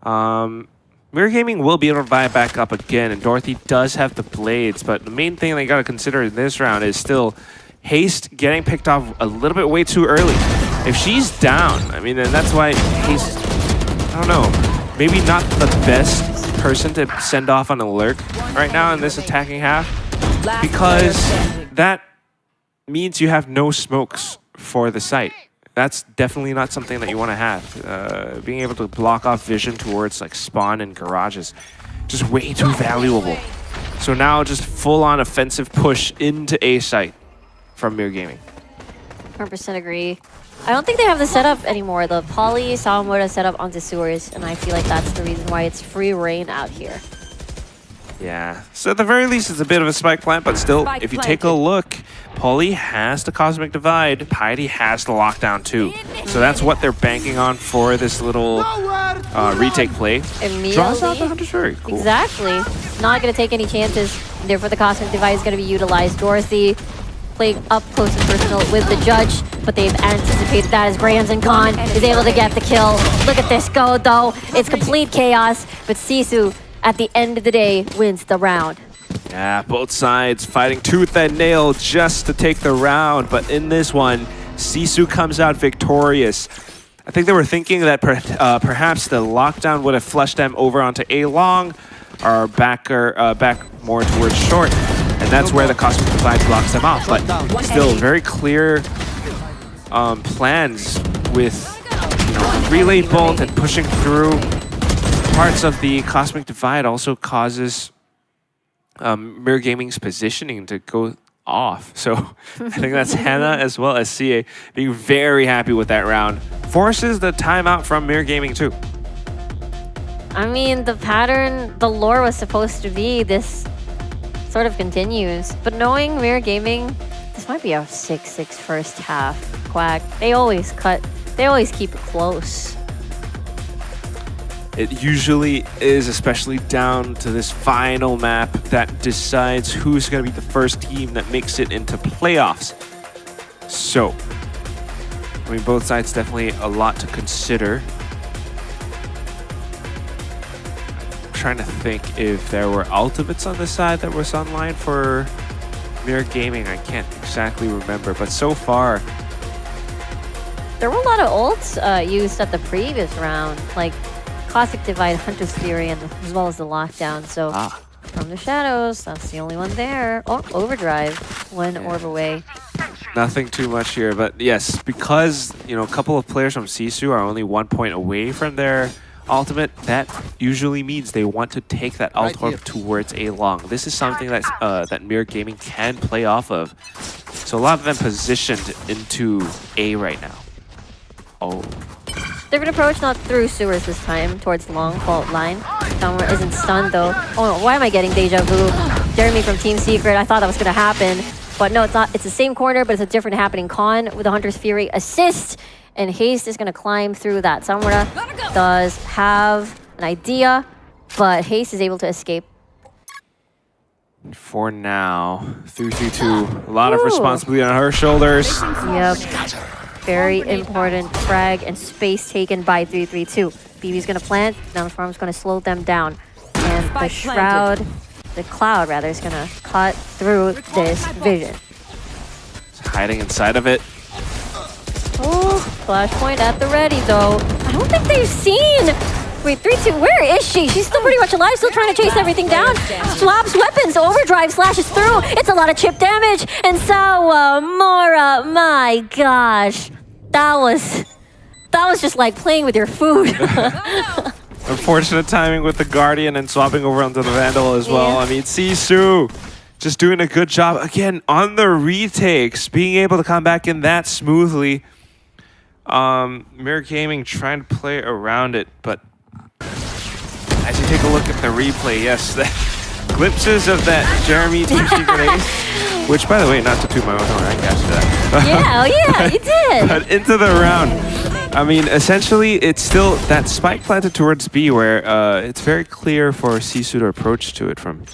MIR Gaming will be able to buy back up again, and Dorothy does have the blades, but the main thing they got to consider in this round is still Haste getting picked off a little bit way too early. If she's down, I mean, and that's why Haste, I don't know, maybe not the best person to send off on a lurk right now in this attacking half, because that means you have no smokes for the site. That's definitely not something that you want to have. Being able to block off vision towards like spawn and garages, just way too valuable. So now just full-on offensive push into A site from MIR Gaming. 100% agree. I don't think they have the setup anymore. The Poly Salamura setup onto sewers, and I feel like that's the reason why it's free reign out here. Yeah, so at the very least, it's a bit of a spike plant, but still, if you take a look, Poly has the Cosmic Divide, Piety has the lockdown too. So that's what they're banking on for this little retake play. Draws out the Hunter's Fury. Cool. Exactly. Not going to take any chances. Therefore, the Cosmic Divide is going to be utilized. Dorothy playing up close and personal with the judge, but they've anticipated that as Grams and Khan is able to get the kill. Look at this go, though. It's complete chaos, but SISU at the end of the day wins the round. Yeah, both sides fighting tooth and nail just to take the round, but in this one, SISU comes out victorious. I think they were thinking that perhaps the lockdown would have flushed them over onto A long, or back more towards short, and that's where the Cosmic Divide blocks them off. But still, very clear plans with relay bolt and pushing through. Parts of the Cosmic Divide also causes MIR Gaming's positioning to go off. So I think that's Hannah as well as CA being very happy with that round. Forces the timeout from MIR Gaming too. I mean, the pattern, the lore was supposed to be this sort of continues. But knowing MIR Gaming, this might be a 6-6 first half. Quack. They always keep it close. It usually is, especially down to this final map that decides who's going to be the first team that makes it into playoffs. So, I mean, both sides definitely a lot to consider. I'm trying to think if there were ultimates on the side that was online for MIR Gaming. I can't exactly remember, but so far, there were a lot of ults used at the previous round, like Cosmic Divide, Hunter's Fury, and as well as the lockdown. So from the shadows, that's the only one there. Oh, Overdrive, one orb away. Nothing too much here, but yes, because a couple of players from SISU are only 1 point away from their ultimate, that usually means they want to take that ult orb towards A long. This is something that that MIR Gaming can play off of. So a lot of them positioned into A right now. Oh. They're going to approach not through sewers this time, towards long fault line. Samura isn't stunned though. Oh no, why am I getting deja vu? Jeremy from Team Secret, I thought that was going to happen. But no, it's not. It's the same corner, but it's a different happening. Khan with the Hunter's Fury assist, and Haste is going to climb through that. Samura does have an idea, but Haste is able to escape. For now, 3-3-2, a lot of responsibility on her shoulders. Yep. Very important frag and space taken by 3-3-2. BB's gonna plant, now the farm's gonna slow them down. And the shroud, the cloud rather, is gonna cut through this vision. It's hiding inside of it. Oh, flashpoint at the ready though. I don't think they've seen. Wait, 3-2, where is she? She's still pretty much alive, still trying to chase everything down. Swaps weapons, overdrive slashes through. It's a lot of chip damage. And Sawamura, my gosh. That was just like playing with your food. Unfortunate timing with the Guardian and swapping over onto the Vandal as well. I mean, SISU just doing a good job. Again, on the retakes, being able to come back in that smoothly. MIR Gaming trying to play around it, but as you take a look at the replay, yes, the glimpses of that Jeremy Team Secret Ace, which, by the way, not to toot my own horn, I catched that. Yeah, you did. But into the round. I mean, essentially, it's still that spike planted towards B where it's very clear for SISU to approach to it from.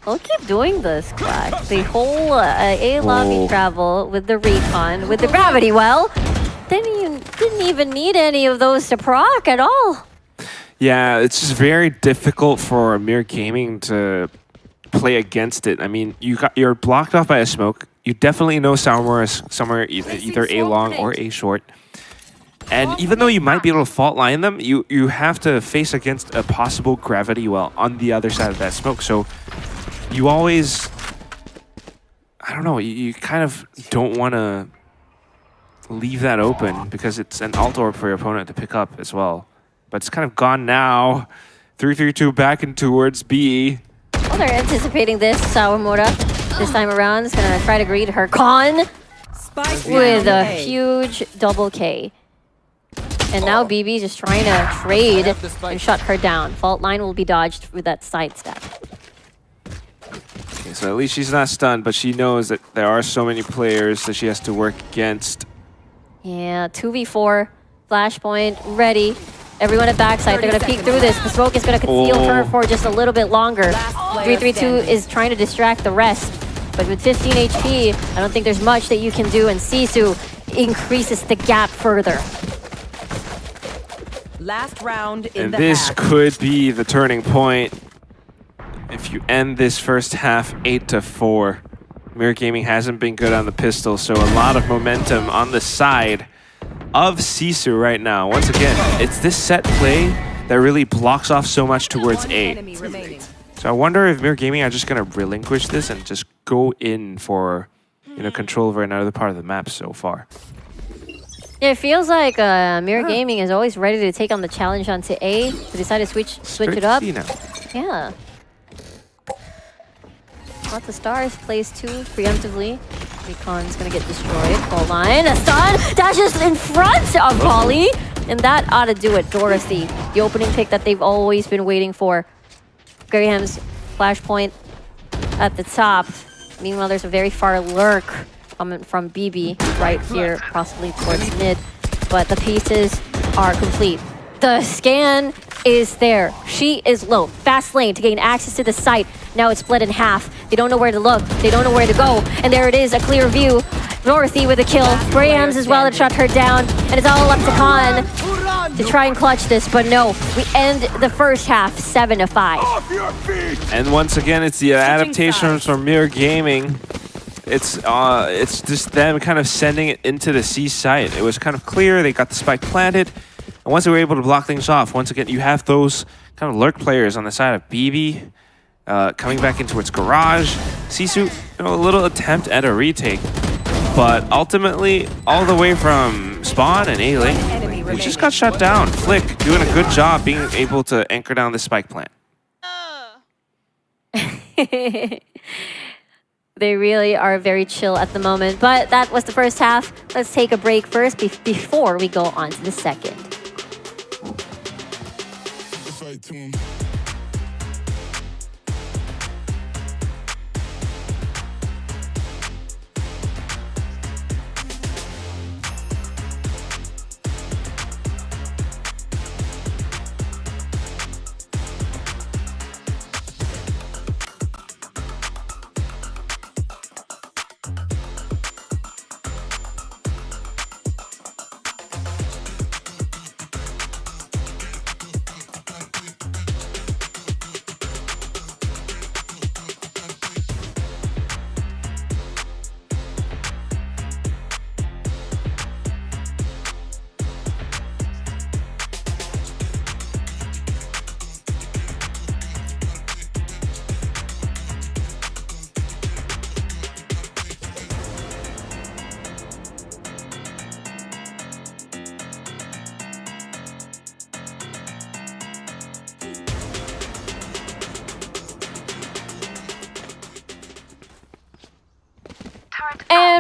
I'll keep doing this, Quack. The whole A lobby travel with the recon, with the gravity well. Then you didn't even need any of those to proc at all. Yeah, it's just very difficult for MIR Gaming to play against it. I mean, you're blocked off by a smoke. You definitely know somewhere either A long or A short. And even though you might be able to fault line them, you have to face against a possible gravity well on the other side of that smoke. So you always, I don't know, you kind of don't want to leave that open because it's an alt orb for your opponent to pick up as well. But it's kind of gone now. 3-3-2 back and towards B. Well, they're anticipating this. Sawamura this time around is going to try to greet her con with a huge double K. And now BB just trying to trade and shut her down. Fault line will be dodged with that sidestep. Okay, so at least she's not stunned, but she knows that there are so many players that she has to work against. Yeah, 2v4, flashpoint, ready. Everyone at backside, they're going to peek through this. The smoke is going to conceal her for just a little bit longer. 3-3-2 is trying to distract the rest. But with 15 HP, I don't think there's much that you can do, and SISU increases the gap further. Last round in And the this half. could be the turning point. If you end this first half 8-4, MIR Gaming hasn't been good on the pistol, so a lot of momentum on the side of SISU right now. Once again, it's this set play that really blocks off so much towards A. So I wonder if MIR Gaming are just going to relinquish this and just go in for, control over another part of the map so far. Yeah, it feels like MIR Gaming is always ready to take on the challenge onto A. They decided to switch it up. Yeah. Lots of stars, plays 2 preemptively. Recon's gonna get destroyed. Full line, a stun, dashes in front of Polly, and that ought to do it. Dorothy, the opening pick that they've always been waiting for. Graham's flashpoint at the top. Meanwhile, there's a very far lurk coming from BB right here, possibly towards mid, but the pieces are complete. The scan is there. She is low. Fast lane to gain access to the site. Now it's split in half. They don't know where to look. They don't know where to go. And there it is, a clear view. Dorothy with a kill. Grahams as well to shut her down. And it's all up to Khan to try and clutch this, but no. We end the first half 7-5. And once again, it's the adaptations from MIR Gaming. It's just them kind of sending it into the C site. It was kind of clear. They got the spike planted. And once they were able to block things off, once again, you have those kind of lurk players on the side of BB coming back in towards Garage. SISU, a little attempt at a retake. But ultimately, all the way from spawn and A lane, we just got shut down. Flick doing a good job being able to anchor down the spike plant. They really are very chill at the moment. But that was the first half. Let's take a break first before we go on to the second.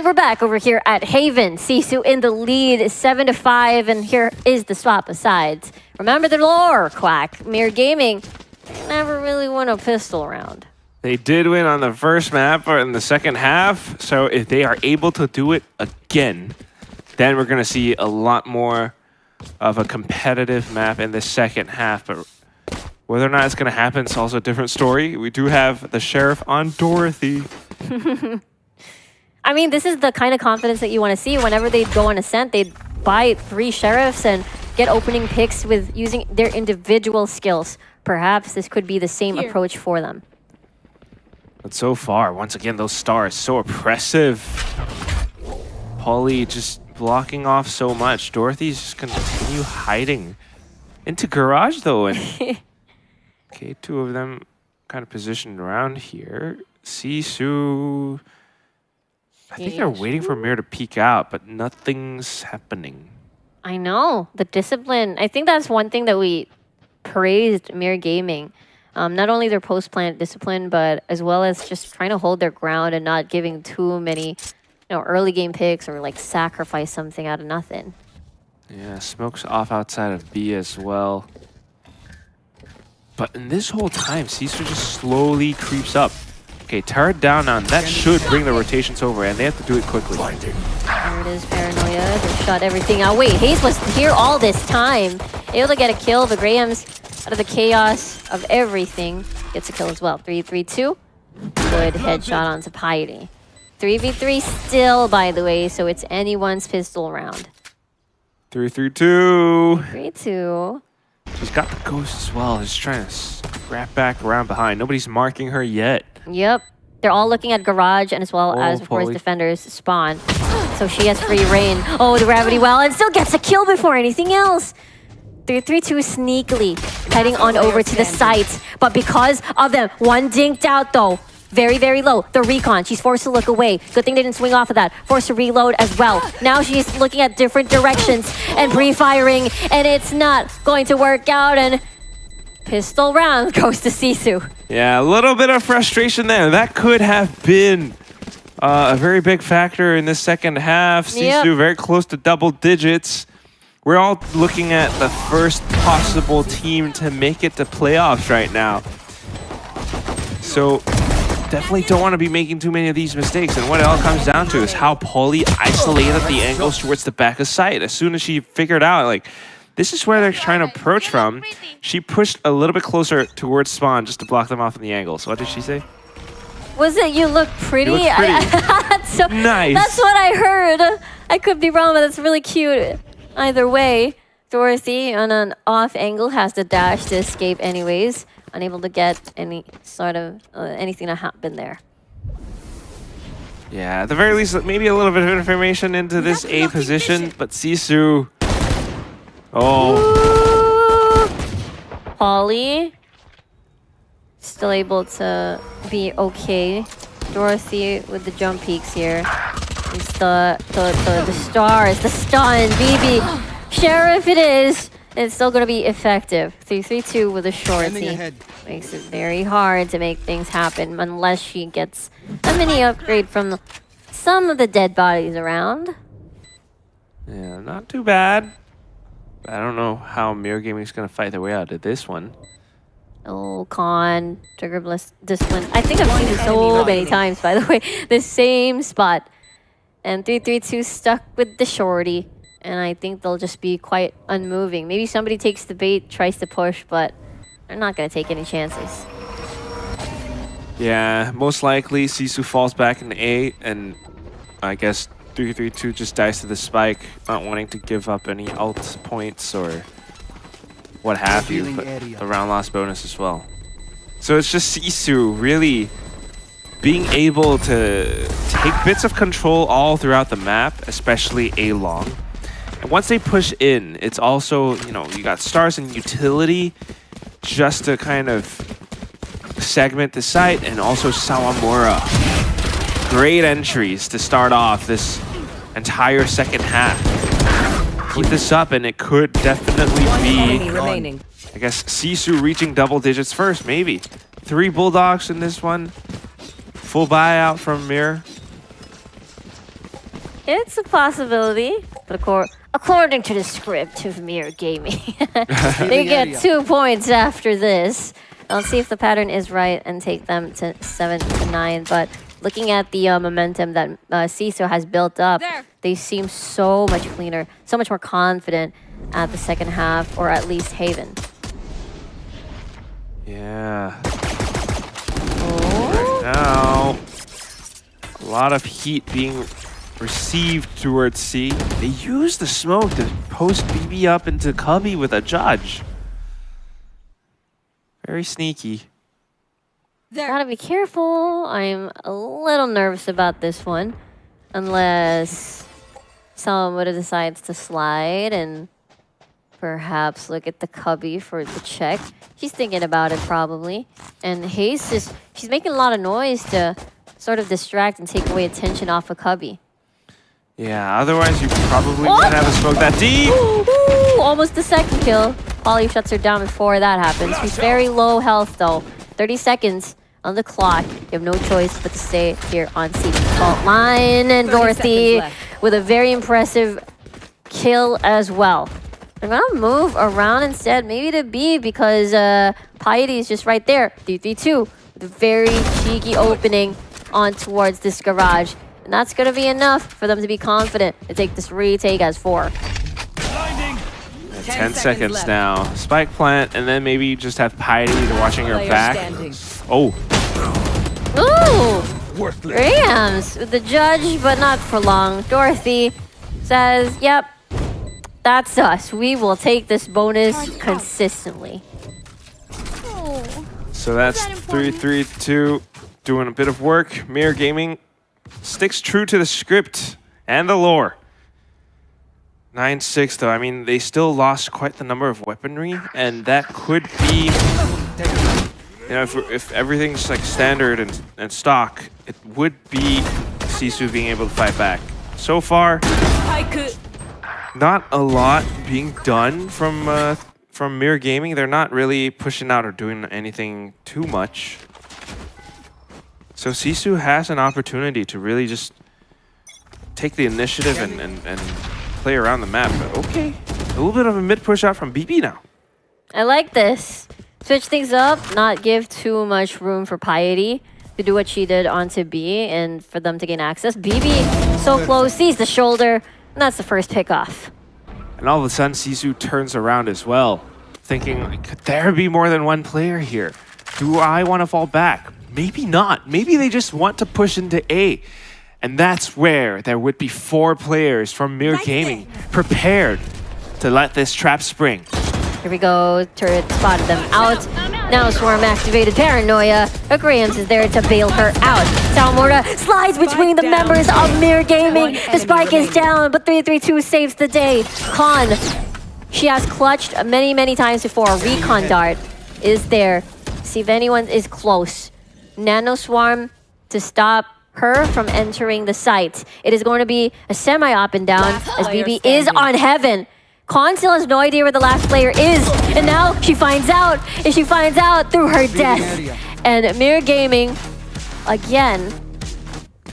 And we're back over here at Haven. SISU in the lead, 7-5, and here is the swap of sides. Remember the lore, Quack. MIR Gaming never really won a pistol round. They did win on the first map or in the second half, so if they are able to do it again, then we're going to see a lot more of a competitive map in the second half. But whether or not it's going to happen is also a different story. We do have the Sheriff on Dorothy. I mean, this is the kind of confidence that you want to see. Whenever they go on Ascent, they buy 3 Sheriffs and get opening picks with using their individual skills. Perhaps this could be the same approach for them. But so far, once again, those stars so oppressive. Polly just blocking off so much. Dorothy's just continue hiding into garage though. And okay, 2 of them kind of positioned around here. SISU. I think they're waiting for MIR to peek out, but nothing's happening. I know. The discipline. I think that's one thing that we praised MIR Gaming. Not only their post-plant discipline, but as well as just trying to hold their ground and not giving too many, early game picks or like sacrifice something out of nothing. Yeah, smoke's off outside of B as well. But in this whole time, SISU just slowly creeps up. Okay, turret down on that should bring the rotations over, and they have to do it quickly. There it is, Paranoia. They shot everything out. Wait, Hayes was here all this time. Able to get a kill. The Grahams, out of the chaos of everything, gets a kill as well. 3-3-2. Good headshot onto Piety. 3v3 still, by the way, so it's anyone's pistol round. 3-3-2. 3-2. She's got the ghost as well. Just trying to scrap back around behind. Nobody's marking her yet. Yep. They're all looking at garage and as well as, of course, defenders spawn. So she has free reign. Oh, the gravity well, and still gets a kill before anything else. 3-3-2 sneakily heading on over to the site. But because of them, one dinked out though. Very, very low. The recon, she's forced to look away. Good thing they didn't swing off of that. Forced to reload as well. Now she's looking at different directions and pre-firing, and it's not going to work out, and pistol round goes to SISU. Yeah, a little bit of frustration there. That could have been a very big factor in this second half. SISU very close to double digits. We're all looking at the first possible team to make it to playoffs right now. So definitely don't want to be making too many of these mistakes. And what it all comes down to is how Polly isolated the angles towards the back of sight. As soon as she figured out, like, this is where they're trying to approach from, she pushed a little bit closer towards spawn just to block them off in the angles. What did she say? Was it you look pretty? You look pretty. So nice. That's what I heard. I could be wrong, but that's really cute. Either way, Dorothy on an off angle has to dash to escape anyways. Unable to get any sort of anything to happen there. Yeah, at the very least, maybe a little bit of information into this A position, but SISU. Oh. Polly still able to be okay. Dorothy with the jump peaks here. It's the stars, the stun, BB. Sheriff it is. It's still going to be effective. 3-3-2 with a shorty. Makes it very hard to make things happen unless she gets a mini upgrade from some of the dead bodies around. Yeah, not too bad. I don't know how MIR Gaming's going to fight their way out of this one. Oh, Con, trigger discipline. I think I've seen it so many times, by the way. The same spot. And 3-3-2 stuck with the shorty. And I think they'll just be quite unmoving. Maybe somebody takes the bait, tries to push, but they're not going to take any chances. Yeah, most likely SISU falls back in A, and I guess 3-3-2 just dies to the spike, not wanting to give up any ult points or what have you, but the round loss bonus as well. So it's just SISU really being able to take bits of control all throughout the map, especially A long. And once they push in, it's also, you got stars and utility just to kind of segment the site, and also Sawamura. Great entries to start off this entire second half. Keep this up, and it could definitely be, I guess, SISU reaching double digits first, maybe. 3 Bulldogs in this one. Full buyout from MIR. It's a possibility, but according to the script of MIR Gaming, they get 2 points after this. Let's see if the pattern is right and take them to 7 to 9. But looking at the momentum that SISU has built up, they seem so much cleaner, so much more confident at the second half, or at least Haven. Yeah. Right now, a lot of heat being received towards C. They use the smoke to post BB up into Cubby with a judge. Very sneaky. Gotta be careful. I'm a little nervous about this one. Unless someone decides to slide and perhaps look at the Cubby for the check. She's thinking about it probably. And Hayes she's making a lot of noise to sort of distract and take away attention off of Cubby. Yeah, otherwise you probably wouldn't have a smoke that deep. Ooh, almost the second kill. Polly shuts her down before that happens. She's very low health though. 30 seconds on the clock. You have no choice but to stay here on C fault line. And Dorothy with a very impressive kill as well. I'm gonna move around instead, maybe to B, because Piety is just right there. 3-3-2 with a very cheeky opening on towards this garage. And that's gonna be enough for them to be confident to take this retake as 4. 10 seconds now. Spike plant, and then maybe just have Piety watching her back. Oh. Ooh! Rams with the judge, but not for long. Dorothy says, yep, that's us. We will take this bonus consistently. So that's 3-3-2, doing a bit of work. MIR Gaming sticks true to the script and the lore. 9-6 though, I mean, they still lost quite the number of weaponry, and that could be, you know, if everything's like standard and stock, it would be SISU being able to fight back. So far, not a lot being done from MIR Gaming. They're not really pushing out or doing anything too much. So SISU has an opportunity to really just take the initiative and play around the map. But okay, a little bit of a mid push out from BB now. I like this. Switch things up, not give too much room for Piety to do what she did onto B and for them to gain access. BB so close, sees the shoulder, and that's the first pick off. And all of a sudden, SISU turns around as well, thinking, like, could there be more than one player here? Do I want to fall back? Maybe not. Maybe they just want to push into A. And that's where there would be 4 players from MIR Gaming prepared to let this trap spring. Here we go. Turret spotted them out. Now Swarm activated Paranoia. Grams is there to bail her out. Salmorta slides between the members of MIR Gaming. The spike is down, but 3-3-2 saves the day. Khan, she has clutched many, many times before. Recon Dart is there. See if anyone is close. Nano Swarm to stop her from entering the site. It is going to be a semi-up and down as BB is on Heaven. Khan still has no idea where the last player is, and now she finds out, and she finds out through her death. And MIR Gaming, again,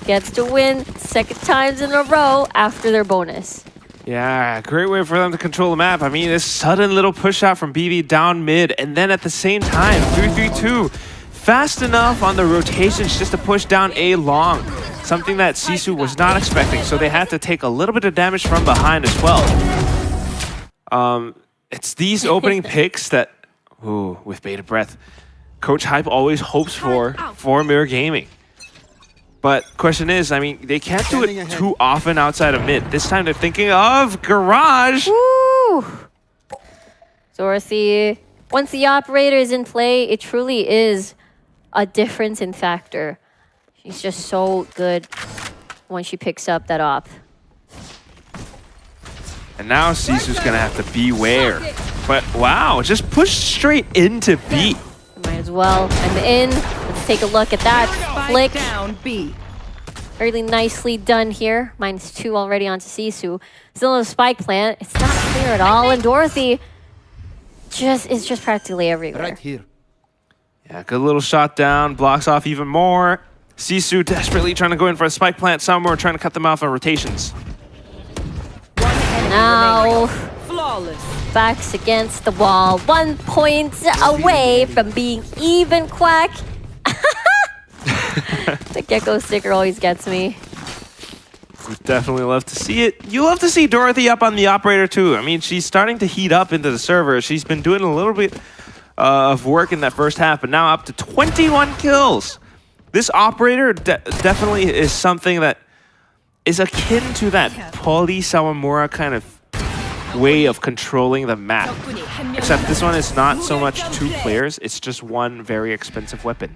gets to win second times in a row after their bonus. Yeah, great way for them to control the map. I mean, this sudden little push out from BB down mid, and then at the same time, 3-3-2. Fast enough on the rotations just to push down A long. Something that SISU was not expecting, so they had to take a little bit of damage from behind as well. It's these opening picks that, ooh, with bated breath, Coach Hype always hopes for MIR Gaming. But question is, I mean, they can't do it too often outside of mid. This time they're thinking of Garage. Woo! Dorothy, once the operator is in play, it truly is a difference in factor. She's just so good when she picks up that op. And now SISU's gonna have to beware. But wow, just push straight into B. Might as well. I'm in. Let's take a look at that flick. Down B. Really nicely done here. -2 already onto SISU. Still a spike plant. It's not clear at all. And Dorothy is just practically everywhere. Right here. Yeah, good little shot down, blocks off even more. SISU desperately trying to go in for a spike plant somewhere, trying to cut them off on rotations. Now, Flawless. backs against the wall. 1 point away from being even, Quack. The gecko sticker always gets me. Would definitely love to see it. You love to see Dorothy up on the operator too. I mean, she's starting to heat up into the server. She's been doing a little bit of work in that first half, but now up to 21 kills. This operator definitely is something that is akin to that Paulie Sawamura kind of way of controlling the map. Except this one is not so much 2 players, it's just one very expensive weapon.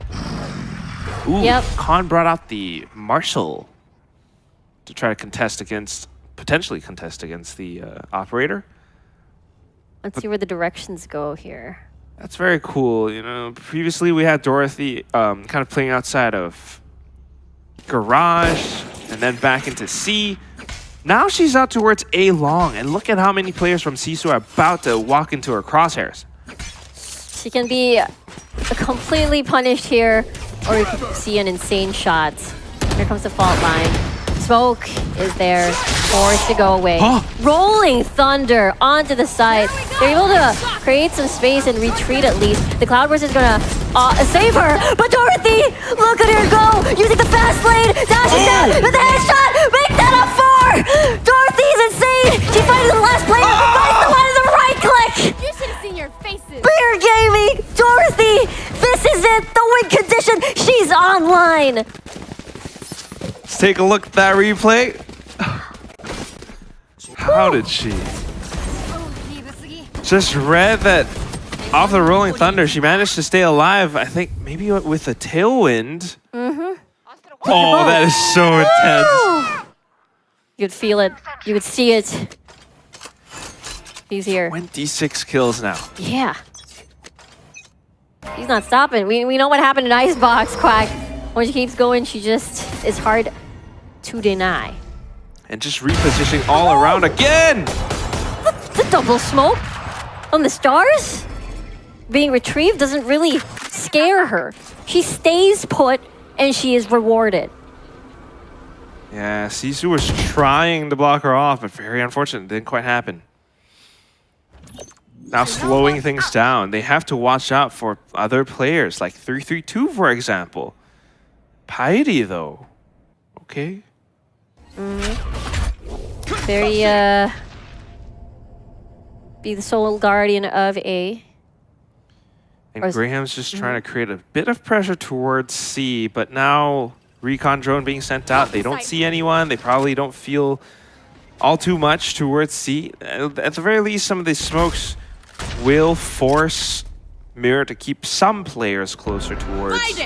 Ooh, Khan brought out the Marshal to try to potentially contest against the operator. Let's see where the directions go here. That's very cool. You know, previously we had Dorothy kind of playing outside of Garage and then back into C. Now she's out towards A long, and look at how many players from SISU are about to walk into her crosshairs. She can be completely punished here, or you can see an insane shot. Here comes the fault line. Smoke is there, forced to go away. Rolling Thunder onto the side. They're able to create some space and retreat at least. The Cloudburst is gonna save her, but Dorothy, look at her go! Using the fast lane, dashing down with the headshot, make that a 4! Dorothy's insane! She finds the last player, finds the one in the right click! You should have seen your faces. Beer Gaming, Dorothy, this is it, the win condition, she's online! Let's take a look at that replay. How did she? Just read that off the Rolling Thunder, she managed to stay alive, I think maybe with a tailwind. Oh, that is so intense. You could feel it. You could see it. He's here. 26 kills now. Yeah. He's not stopping. We know what happened in Icebox, Quack. When she keeps going, she just is hard to deny. And just repositioning all around again. The double smoke on the stars being retrieved doesn't really scare her. She stays put and she is rewarded. Yeah, SISU was trying to block her off, but very unfortunate. It didn't quite happen. Now slowing things down. They have to watch out for other players, like 332, for example. Piety, though. Okay. Very, be the sole guardian of A. And Graham's just trying to create a bit of pressure towards C, but now recon drone being sent out. They don't see anyone. They probably don't feel all too much towards C. At the very least, some of these smokes will force MIR to keep some players closer towards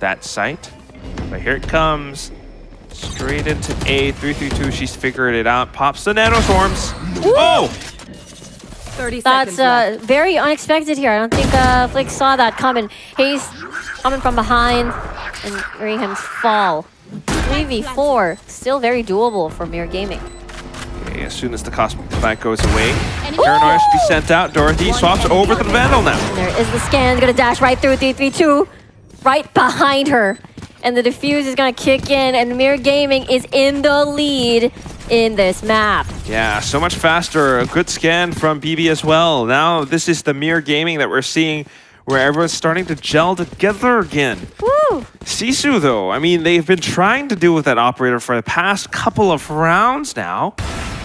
that site. But here it comes. Straight into A, 332. She's figured it out. Pops the nanoswarms. Oh! 30 seconds That's very unexpected here. I don't think Flick saw that coming. Haste coming from behind, and Graham's fall. 3v4, still very doable for MIR Gaming. Okay, as soon as the Cosmic Divide goes away, Paranoia should be sent out. Dorothy swaps over to the Vandal now. And there is the scan, gonna dash right through 332, right behind her. And the defuse is gonna kick in, and MIR Gaming is in the lead in this map. Yeah, so much faster. A good scan from BB as well. Now this is the MIR Gaming that we're seeing where everyone's starting to gel together again. Woo! SISU, though, I mean, they've been trying to deal with that operator for the past couple of rounds now.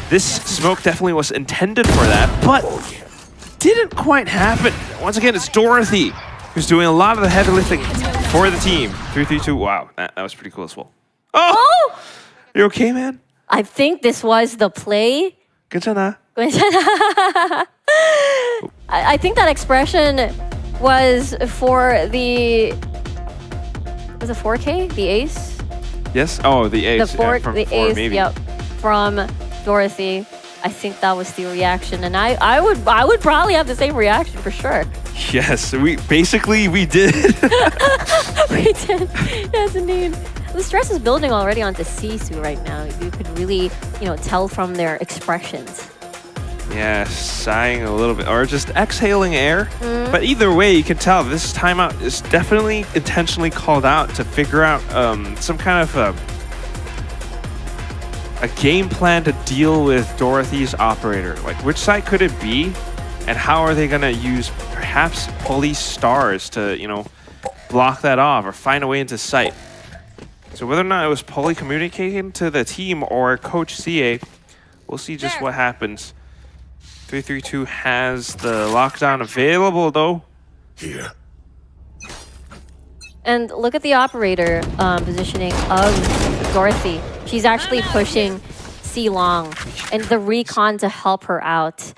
This smoke definitely was intended for that, but didn't quite happen. Once again, it's Dorothy who's doing a lot of the heavy lifting for the team. 332, wow, that was pretty cool as well. Oh! You okay, man? I think this was the play. 괜찮아. I think that expression was for the... Was it 4K? The ace? Yes? Oh, the ace. The from the four, ace, maybe. yep. From Dorothy. I think that was the reaction. And I would probably have the same reaction for sure. Yes, we did. We did. Yes, indeed. The stress is building already onto SISU right now. You could really, tell from their expressions. Yeah, sighing a little bit, or just exhaling air. But either way, you can tell this timeout is definitely intentionally called out to figure out some kind of a game plan to deal with Dorothy's operator? Like, which side could it be? And how are they going to use perhaps police stars to, you know, block that off or find a way into sight? So whether or not it was Polly communicating to the team or Coach CA, we'll see just what happens. 332 has the lockdown available, though. Here. And look at the operator positioning of Dorothy. She's actually pushing C Long and the recon to help her out.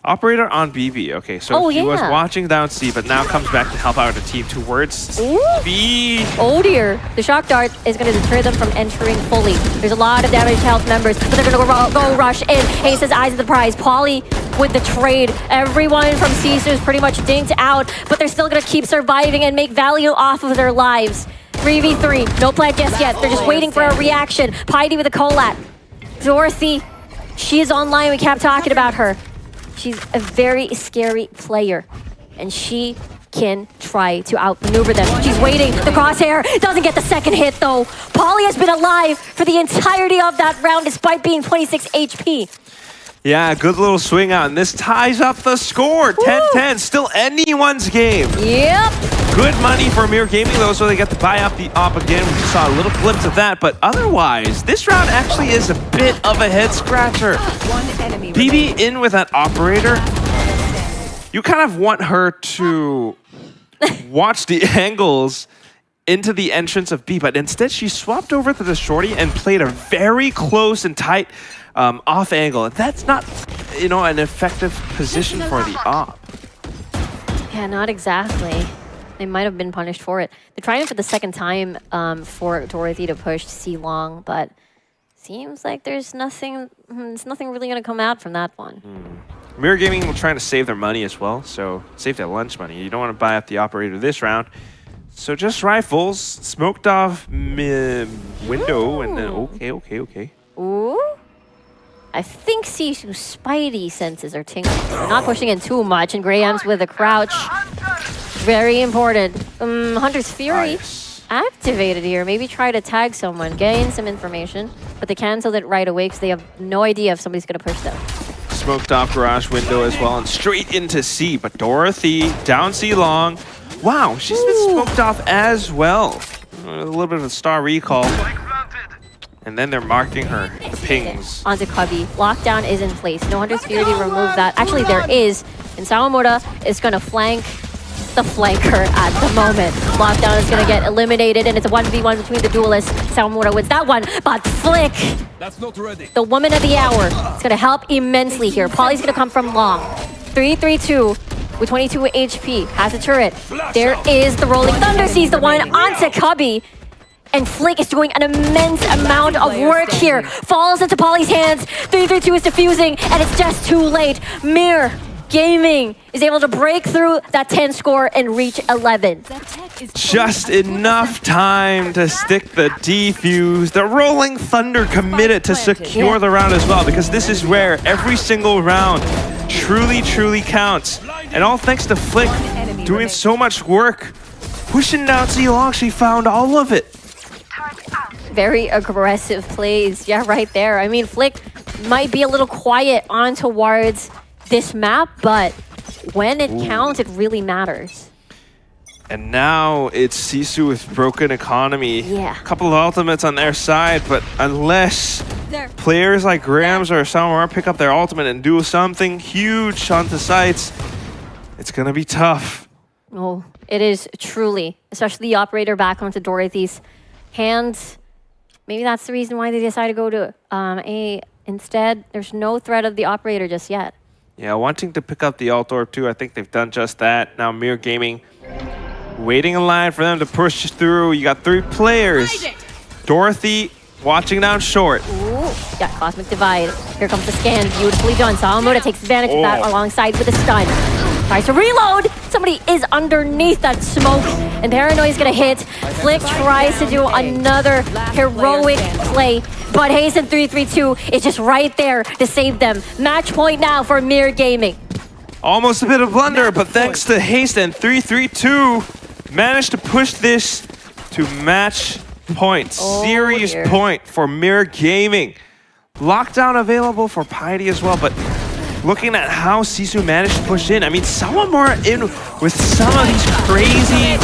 Operator on BB. Okay, so he was watching down C, but now comes back to help out the team towards B. Oh dear. The shock dart is going to deter them from entering fully. There's a lot of damaged health members, but they're going to go rush in. Hayes has eyes of the prize. Polly with the trade. Everyone from SISU is pretty much dinked out, but they're still going to keep surviving and make value off of their lives. 3v3. No plant just yet. They're just waiting for a reaction. Piety with a collat. Dorothy, she is online. We kept talking about her. She's a very scary player, and she can try to outmaneuver them. She's waiting. The crosshair doesn't get the second hit, though. Polly has been alive for the entirety of that round, despite being 26 HP. Yeah, good little swing out, and this ties up the score. 10-10, still anyone's game. Yep. Good money for MIR Gaming, though, so they get to buy up the op again. We just saw a little glimpse of that, but otherwise, this round actually is a bit of a head-scratcher. BB in with that operator. You kind of want her to watch the angles into the entrance of B, but instead she swapped over to the shorty and played a very close and tight off angle. That's not, you know, an effective position for the op. Yeah, not exactly. They might have been punished for it. They're trying it for the second time for Dorothy to push C Long, but seems like there's nothing really going to come out from that one. MIR Gaming will try to save their money as well, so save their lunch money. You don't want to buy up the operator this round. So just rifles, smoked off window, and then okay. Ooh. I think SISU's spidey senses are tingling. They're not pushing in too much, and Graham's with a crouch. Very important. Hunter's Fury activated here. Maybe try to tag someone, gain some information, but they canceled it right away because they have no idea if somebody's going to push them. Smoked off garage window as well, and straight into C. But Dorothy down C Long. Wow, she's been smoked off as well. A little bit of a star recall. And then they're marking her, the pings. Onto Cubby. Lockdown is in place. No Hunter's Fury to remove that. Actually, there is. And Sawamura is going to flank the flanker at the moment. Lockdown is going to get eliminated, and it's a 1v1 between the duelists. Sawamura wins that one, but Flick, That's not ready. the woman of the hour, is going to help immensely here. Polly's going to come from long. 3-3-2 with 22 HP. Has a turret. There is the Rolling Thunder. Sees the one onto Cubby. And Flick is doing an immense amount of work here. Falls into Polly's hands. 3-3-2 is defusing, and it's just too late. MIR Gaming is able to break through that 10 score and reach 11. Just enough time to stick the defuse. The Rolling Thunder committed to secure the round as well, because this is where every single round truly counts. And all thanks to Flick doing so much work. Pushing down C Long, she found all of it. Very aggressive plays. Yeah, right there. I mean, Flick might be a little quiet on towards this map, but when it counts, it really matters. And now it's SISU with broken economy. Yeah. A couple of ultimates on their side, but unless players like Grams or Sawamura pick up their ultimate and do something huge onto sites, it's going to be tough. Oh, it is truly, especially the operator back onto Dorothy's hands. Maybe that's the reason why they decided to go to A instead. There's no threat of the operator just yet. Yeah, wanting to pick up the alt orb too. I think they've done just that. Now MIR Gaming waiting in line for them to push through. You got 3 players. Dorothy watching down short. Ooh, got Cosmic Divide. Here comes the scan. Beautifully done. Sawamura takes advantage of that alongside with a stun. Tries to reload. Somebody is underneath that smoke, and Paranoia's gonna hit. Flick tries to do another heroic play, but Hasten 3-3-2 is just right there to save them. Match point now for MIR Gaming. Almost a bit of blunder, but thanks to Haste and 3-3-2, managed to push this to match point. Serious point for MIR Gaming. Lockdown available for Piety as well, but looking at how SISU managed to push in, I mean, someone more in with some of these crazy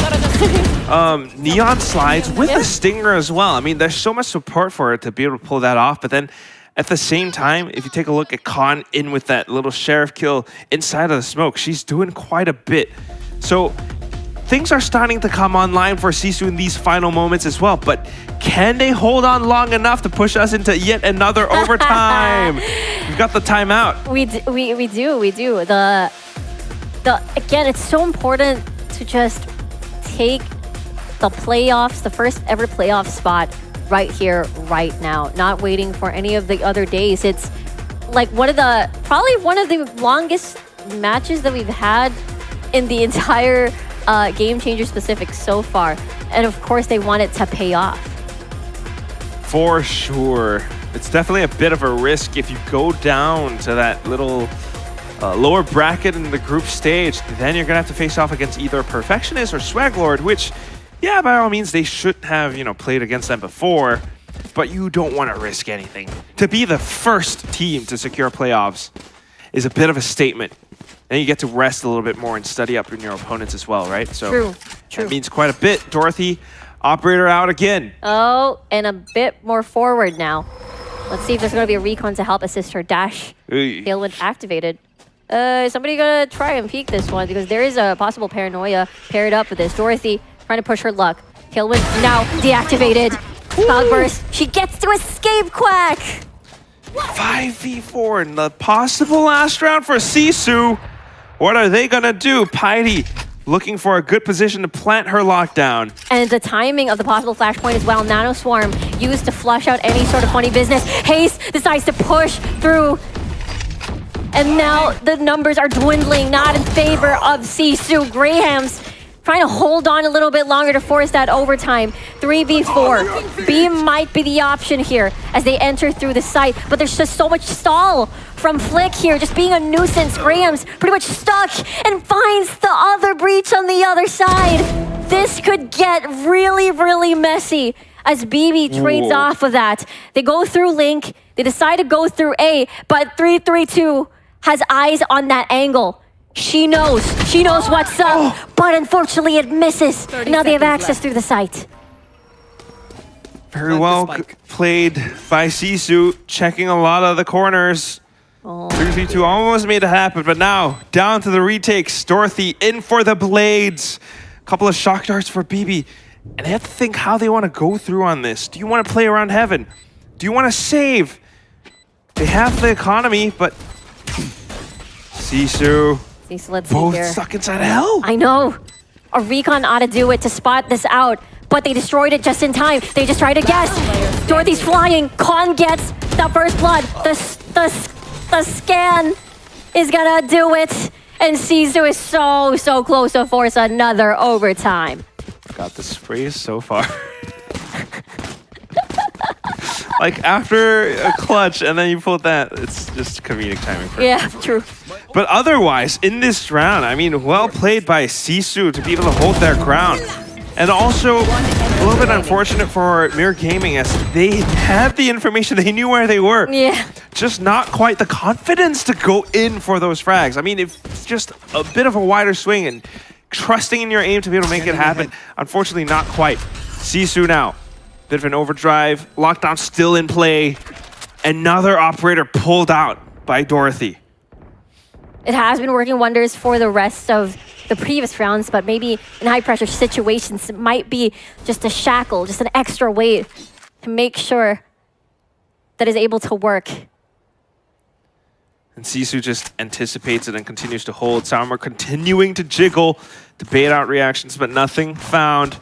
neon slides with the Stinger as well. I mean, there's so much support for her to be able to pull that off, but then at the same time, if you take a look at Khan in with that little sheriff kill inside of the smoke, she's doing quite a bit. So things are starting to come online for SISU in these final moments as well, but can they hold on long enough to push us into yet another overtime? We've got the timeout. We do. Again, it's so important to just take the playoffs, the first ever playoff spot right here, right now, not waiting for any of the other days. It's like probably one of the longest matches that we've had in the entire Game Changers Pacific so far. And of course, they want it to pay off. For sure. It's definitely a bit of a risk if you go down to that little lower bracket in the group stage. Then you're going to have to face off against either Perfectionist or Swaglord, which, yeah, by all means, they should have, played against them before, but you don't want to risk anything. To be the first team to secure playoffs is a bit of a statement. Then you get to rest a little bit more and study up on your opponents as well, right? So True. That means quite a bit. Dorothy, operator out again. Oh, and a bit more forward now. Let's see if there's going to be a recon to help assist her dash. Tailwind activated. Somebody going to try and peek this one because there is a possible paranoia paired up with this. Dorothy trying to push her luck. Tailwind now deactivated. Cloudburst. She gets to escape Quack. 5v4 in the possible last round for SISU. What are they going to do? Piety looking for a good position to plant her lockdown. And the timing of the possible flashpoint as well. Nano Swarm used to flush out any sort of funny business. Haste decides to push through. And now the numbers are dwindling, not in favor of SISU. Graham's trying to hold on a little bit longer to force that overtime. 3v4. B might be the option here as they enter through the site, but there's just so much stall from Flick here, just being a nuisance. Graham's pretty much stuck and finds the other breach on the other side. This could get really, really messy as BB trades off of that. They go through Link, they decide to go through A, but 332 has eyes on that angle. She knows what's up, but unfortunately it misses. Now they have access through the site. Very well played by SISU, checking a lot of the corners. 3v2 almost made it happen, but now down to the retakes. Dorothy in for the blades. Couple of shock darts for BB. And they have to think how they want to go through on this. Do you want to play around heaven? Do you want to save? They have the economy, but SISU Let's see both here. stuck inside hell. I know. A recon ought to do it to spot this out, but they destroyed it just in time. They just tried to guess. Dorothy's flying. Khan gets the first blood. The scan is gonna do it. And SISU is so close to force another overtime. Got the sprays so far. Like after a clutch and then you pull that, it's just comedic timing. Yeah, true. But otherwise, in this round, I mean, well played by SISU to be able to hold their ground. And also, a little bit unfortunate for MIR Gaming as they had the information, they knew where they were. Yeah. Just not quite the confidence to go in for those frags. I mean, it's just a bit of a wider swing and trusting in your aim to be able to make it happen. Unfortunately, not quite. SISU now. Bit of an overdrive. Lockdown still in play. Another operator pulled out by Dorothy. It has been working wonders for the rest of the previous rounds, but maybe in high-pressure situations, it might be just a shackle, just an extra weight to make sure that is able to work. And SISU just anticipates it and continues to hold. Sourmer continuing to jiggle to bait out reactions, but nothing found.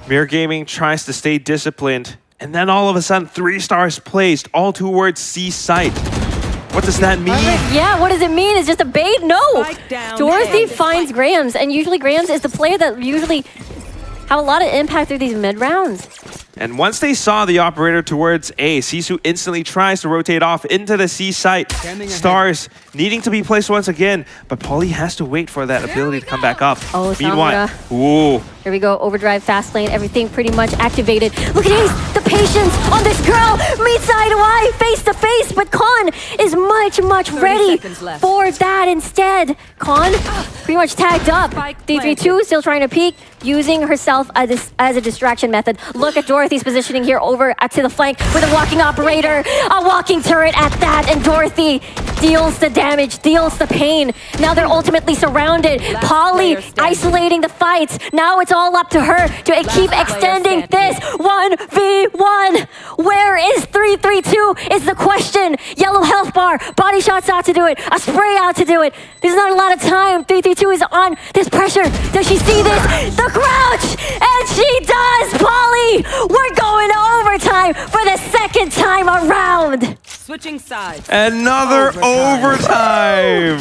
MIR Gaming tries to stay disciplined, and then all of a sudden, 3 stars placed, all towards C site. What does that mean? Yeah, what does it mean? It's just a bait? No! Dorothy finds Grams, and usually Grams is the player that usually have a lot of impact through these mid-rounds. And once they saw the operator towards A, SISU instantly tries to rotate off into the C site. Stars needing to be placed once again, but Polly has to wait for that ability to come back up. Meanwhile, Here we go, overdrive, fast lane, everything pretty much activated. Look at Ace, the patience on this girl. Meets eye to eye, face to face, but Khan is much ready for that instead. Khan pretty much tagged up. D32 still trying to peek, using herself as a distraction method. Look at Dorothy's positioning here over to the flank with a walking operator, a walking turret at that, and Dorothy deals the damage, deals the pain. Now they're ultimately surrounded. Polly isolating the fights. Now it's all up to her to keep extending this 1v1. Where is 332 is the question. Yellow health bar, body shots out to do it, a spray out to do it. There's not a lot of time. 332 is on this pressure. Does she see this? The crouch! And she does! Polly! We're going to overtime for the second time around. Switching sides. Another overtime.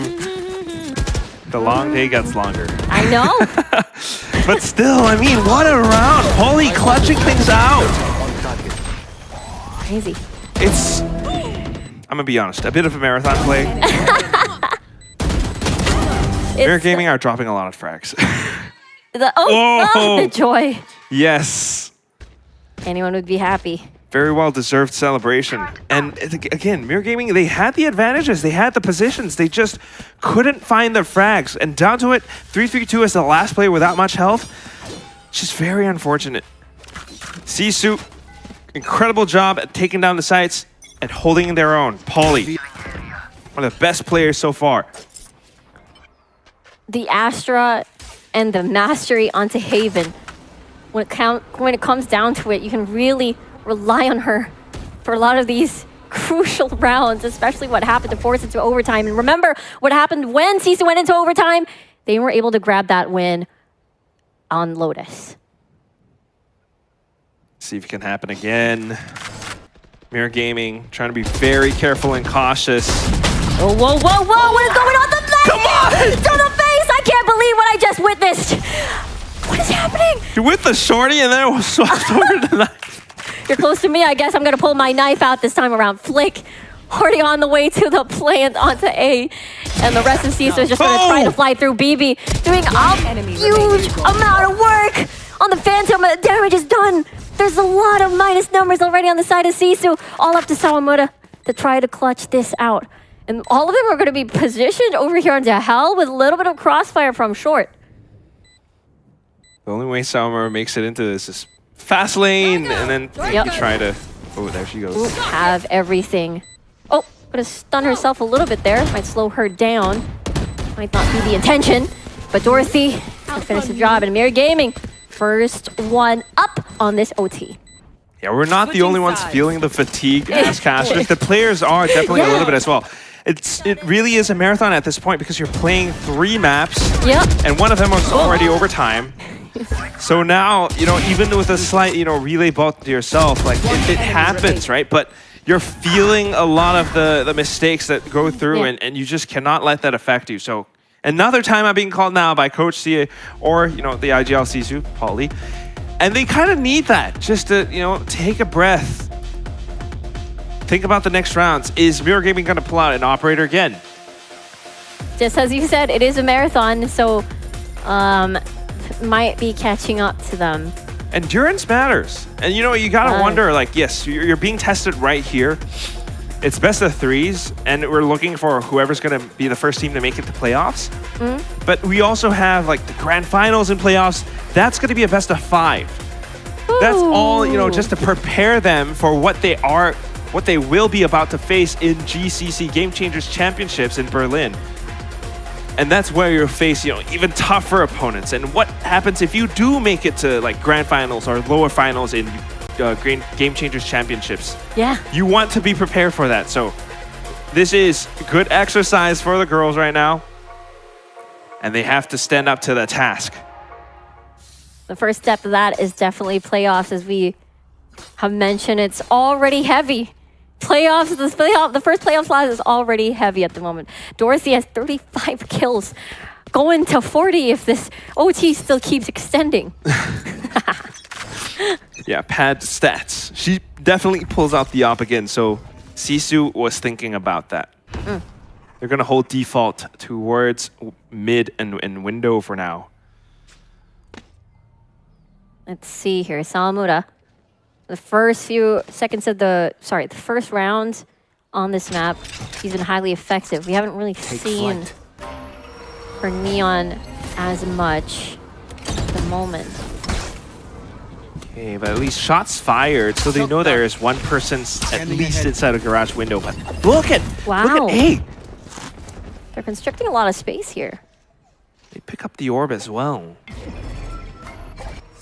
The long day gets longer. I know. But still, I mean, what a round. Polly clutching things out. Crazy. It's, I'm gonna be honest, a bit of a marathon play. MIR Gaming are dropping a lot of frags. The joy. Yes. Anyone would be happy. Very well-deserved celebration. And again, MIR Gaming, they had the advantages. They had the positions. They just couldn't find the frags. And down to it, 332 as the last player without much health. Just very unfortunate. SISU, incredible job at taking down the sites and holding their own. Polly, one of the best players so far. The Astra and the mastery onto Haven. When it comes down to it, you can really rely on her for a lot of these crucial rounds, especially what happened to force it to overtime. And remember what happened when SISU went into overtime? They were able to grab that win on Lotus. See if it can happen again. MIR Gaming trying to be very careful and cautious. Oh, whoa, whoa, whoa! What is going on? The leg! Come on! To the face! I can't believe what I just witnessed! What is happening? You're with the shorty and then it was swapped over to the knife. You're close to me. I guess I'm gonna pull my knife out this time around. Flick, already on the way to the plant onto A. And the rest of SISU is just gonna try to fly through BB, doing a huge amount of work on the Phantom. Damage is done. There's a lot of minus numbers already on the side of SISU. All up to Sawamura to try to clutch this out. And all of them are gonna be positioned over here into hell with a little bit of crossfire from short. The only way Sawamura makes it into this is fast lane, and then try to... Oh, there she goes. Ooh, have everything. Oh, gonna stun herself a little bit there. Might slow her down. Might not be the intention. But Dorothy can finish the job. And MIR Gaming, first one up on this OT. Yeah, we're not the only ones feeling the fatigue as casters. The players are definitely a little bit as well. It really is a marathon at this point because you're playing 3 maps, and one of them was already overtime. So now, you know, even with a slight, you know, relay ball to yourself, like it happens, right? But you're feeling a lot of the mistakes that go through, and you just cannot let that affect you. So another time I'm being called now by Coach CA or, you know, the IGL SISU, Polly, and they kind of need that just to, you know, take a breath. Think about the next rounds. Is MIR Gaming going to pull out an operator again? Just as you said, it is a marathon, so might be catching up to them. Endurance matters. And you know, you got to wonder, like, yes, you're being tested right here. It's best of 3s, and we're looking for whoever's going to be the first team to make it to playoffs. But we also have, like, the grand finals and playoffs. That's going to be a best of 5. That's all, you know, just to prepare them for what they are, what they will be about to face in GCC Game Changers Championships in Berlin. And that's where you'll face, you know, even tougher opponents. And what happens if you do make it to, like, grand finals or lower finals in Game Changers Championships? Yeah. You want to be prepared for that. So this is good exercise for the girls right now. And they have to stand up to the task. The first step of that is definitely playoffs, as we have mentioned. It's already heavy. Playoffs, the first playoff slot is already heavy at the moment. Dorothy has 35 kills, going to 40 if this OT still keeps extending. Yeah, pad stats. She definitely pulls out the op again, so SISU was thinking about that. They're going to hold default towards mid and window for now. Let's see here, Sawamura The first few seconds of the first round on this map, he's been highly effective. We haven't really seen for Neon as much at the moment. Okay, but at least shots fired, so they know there is one person at least inside a garage window. But look at A. They're constructing a lot of space here. They pick up the orb as well.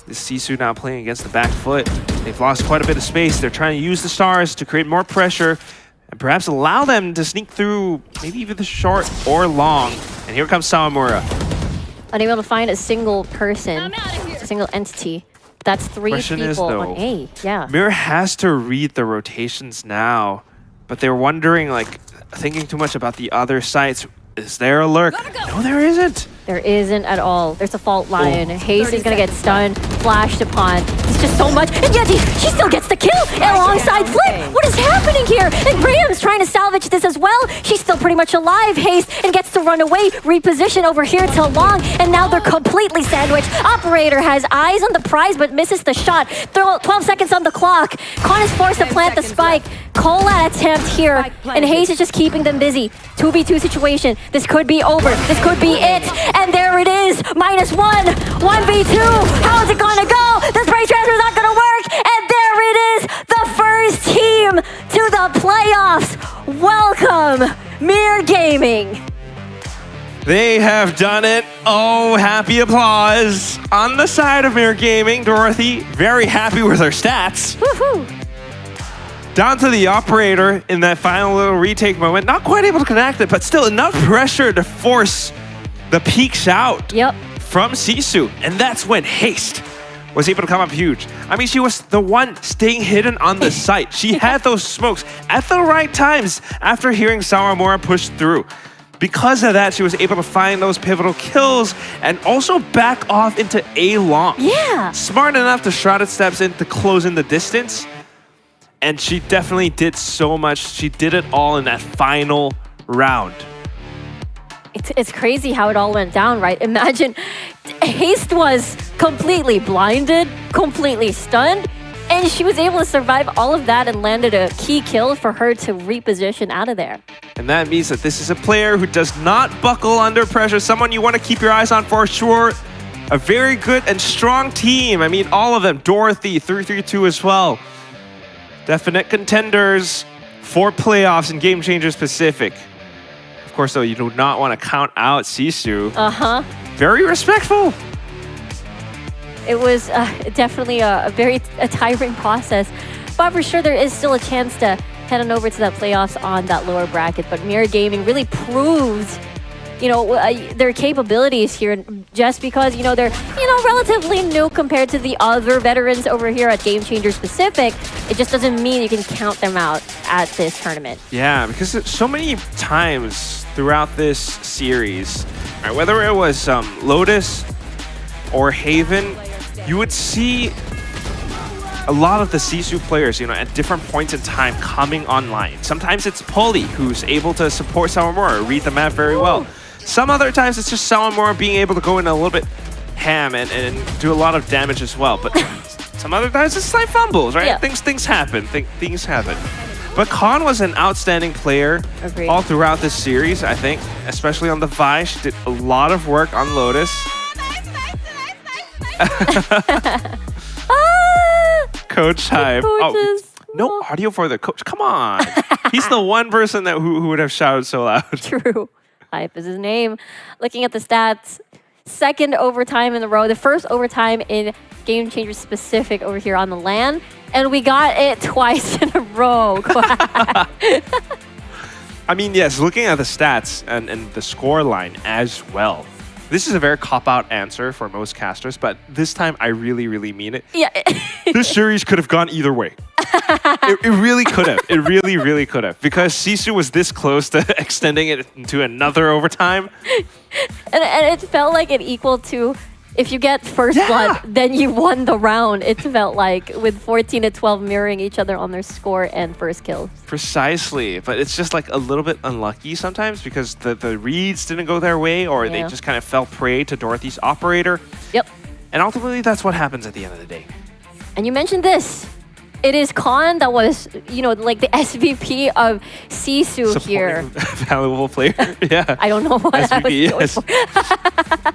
This SISU now playing against the back foot. They've lost quite a bit of space. They're trying to use the stars to create more pressure and perhaps allow them to sneak through maybe even the short or long. And here comes Sawamura. Unable to find a single person, a single entity. That's 3 Question people is, though, on A. Yeah. MIR has to read the rotations now, but they're wondering, like, thinking too much about the other sites. Is there a lurk? No, there isn't. There isn't at all. There's a fault line. Haste is going to get stunned, flashed upon. It's just so much. And yet she still gets the kill alongside Flip. What is happening here? And Graham's trying to salvage this as well. She's still pretty much alive, Haste, and gets to run away, reposition over here to Long, and now they're completely sandwiched. Operator has eyes on the prize but misses the shot. 12 seconds on the clock. Con is forced to plant the spike. Cola attempt here, and Haste is just keeping them busy. 2v2 situation. This could be over. This could be it. And there it is. -1. 1v2. How's it gonna go? The spray transfer is not gonna work. And there it is. The first team to the playoffs. Welcome, MIR Gaming. They have done it. Oh, happy applause on the side of MIR Gaming. Dorothy, very happy with her stats. Woohoo! Down to the operator in that final little retake moment. Not quite able to connect it, but still enough pressure to force the peaks out from SISU. And that's when Haste was able to come up huge. I mean, she was the one staying hidden on the site. She had those smokes at the right times after hearing Sawamura push through. Because of that, she was able to find those pivotal kills and also back off into A long. Yeah. Smart enough to Shrouded steps in to close in the distance. And she definitely did so much. She did it all in that final round. It's crazy how it all went down, right? Imagine Haste was completely blinded, completely stunned, and she was able to survive all of that and landed a key kill for her to reposition out of there. And that means that this is a player who does not buckle under pressure, someone you want to keep your eyes on for sure. A very good and strong team. I mean, all of them. Dorothy, 3-3-2 as well. Definite contenders for playoffs in Game Changers Pacific. Of course, though, you do not want to count out SISU. Very respectful. It was definitely a very tiring process. But for sure, there is still a chance to head on over to that playoffs on that lower bracket. But MIR Gaming really proved, you know, their capabilities here, just because, you know, they're, you know, relatively new compared to the other veterans over here at Game Changers Pacific. It just doesn't mean you can count them out at this tournament. Yeah, because so many times throughout this series, right, whether it was Lotus or Haven, you would see a lot of the SISU players, you know, at different points in time coming online. Sometimes it's Poli who's able to support Sawamura, read the map very well. Some other times it's just Sawamura being able to go in a little bit ham and do a lot of damage as well. But some other times it's slight fumbles, right? Yeah. Things happen. Things happen. But Khan was an outstanding player all throughout this series, I think, especially on the Vi. She did a lot of work on Lotus. Coach hype. Oh, no audio for the coach. Come on. He's the one person that who would have shouted so loud. True. Hype is his name. Looking at the stats, second overtime in a row. The first overtime in Game Changers Pacific over here on the LAN. And we got it twice in a row. I mean, yes, looking at the stats and the score line as well. This is a very cop-out answer for most casters, but this time I really, really mean it. Yeah. This series could have gone either way. It really could have. It really, really could have. Because SISU was this close to extending it into another overtime. And it felt like it equaled to, if you get first blood, then you won the round. It felt like, with 14-12 mirroring each other on their score and first kills. Precisely, but it's just like a little bit unlucky sometimes because the reads didn't go their way, or they just kind of fell prey to Dorothy's operator. Yep. And ultimately, that's what happens at the end of the day. And you mentioned this. it is Khan that was, like the SVP of SISU here. Valuable player. Yeah. I don't know what SVP, I was going for.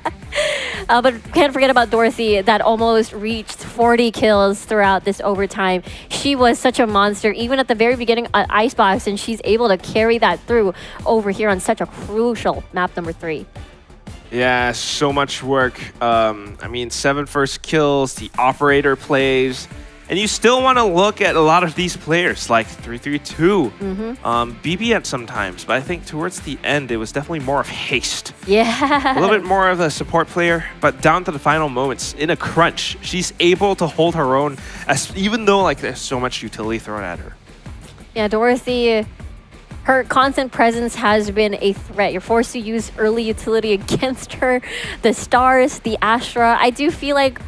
But can't forget about Dorothy that almost reached 40 kills throughout this overtime. She was such a monster, even at the very beginning at Icebox, and she's able to carry that through over here on such a crucial map number 3. Yeah, so much work. I mean, 7 first kills, the operator plays, and you still want to look at a lot of these players, like 332, BB at sometimes, but I think towards the end, it was definitely more of haste. Yeah. A little bit more of a support player, but down to the final moments, in a crunch, she's able to hold her own, even though like there's so much utility thrown at her. Yeah, Dorothy, her constant presence has been a threat. You're forced to use early utility against her. The Stars, the Astra. I do feel like,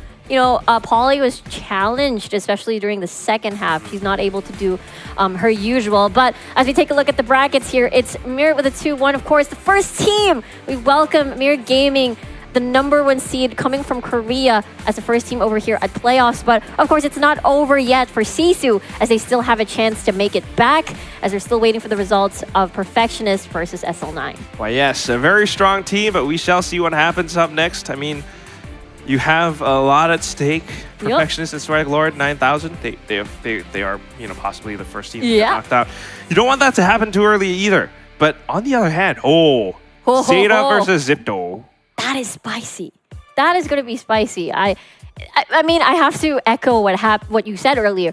Polly was challenged, especially during the second half. She's not able to do her usual. But as we take a look at the brackets here, it's MIR with a 2-1. Of course, the first team. We welcome MIR Gaming, the #1 seed coming from Korea as the first team over here at playoffs. But of course, it's not over yet for SISU as they still have a chance to make it back as they're still waiting for the results of Perfectionist versus SL9. Why, yes, a very strong team, but we shall see what happens up next. I mean, you have a lot at stake. Perfectionist and Swag Lord 9000. They are possibly the first team to get knocked out. You don't want that to happen too early either. But on the other hand, ZETA versus Zipto. That is spicy. That is going to be spicy. I mean, I have to echo what you said earlier.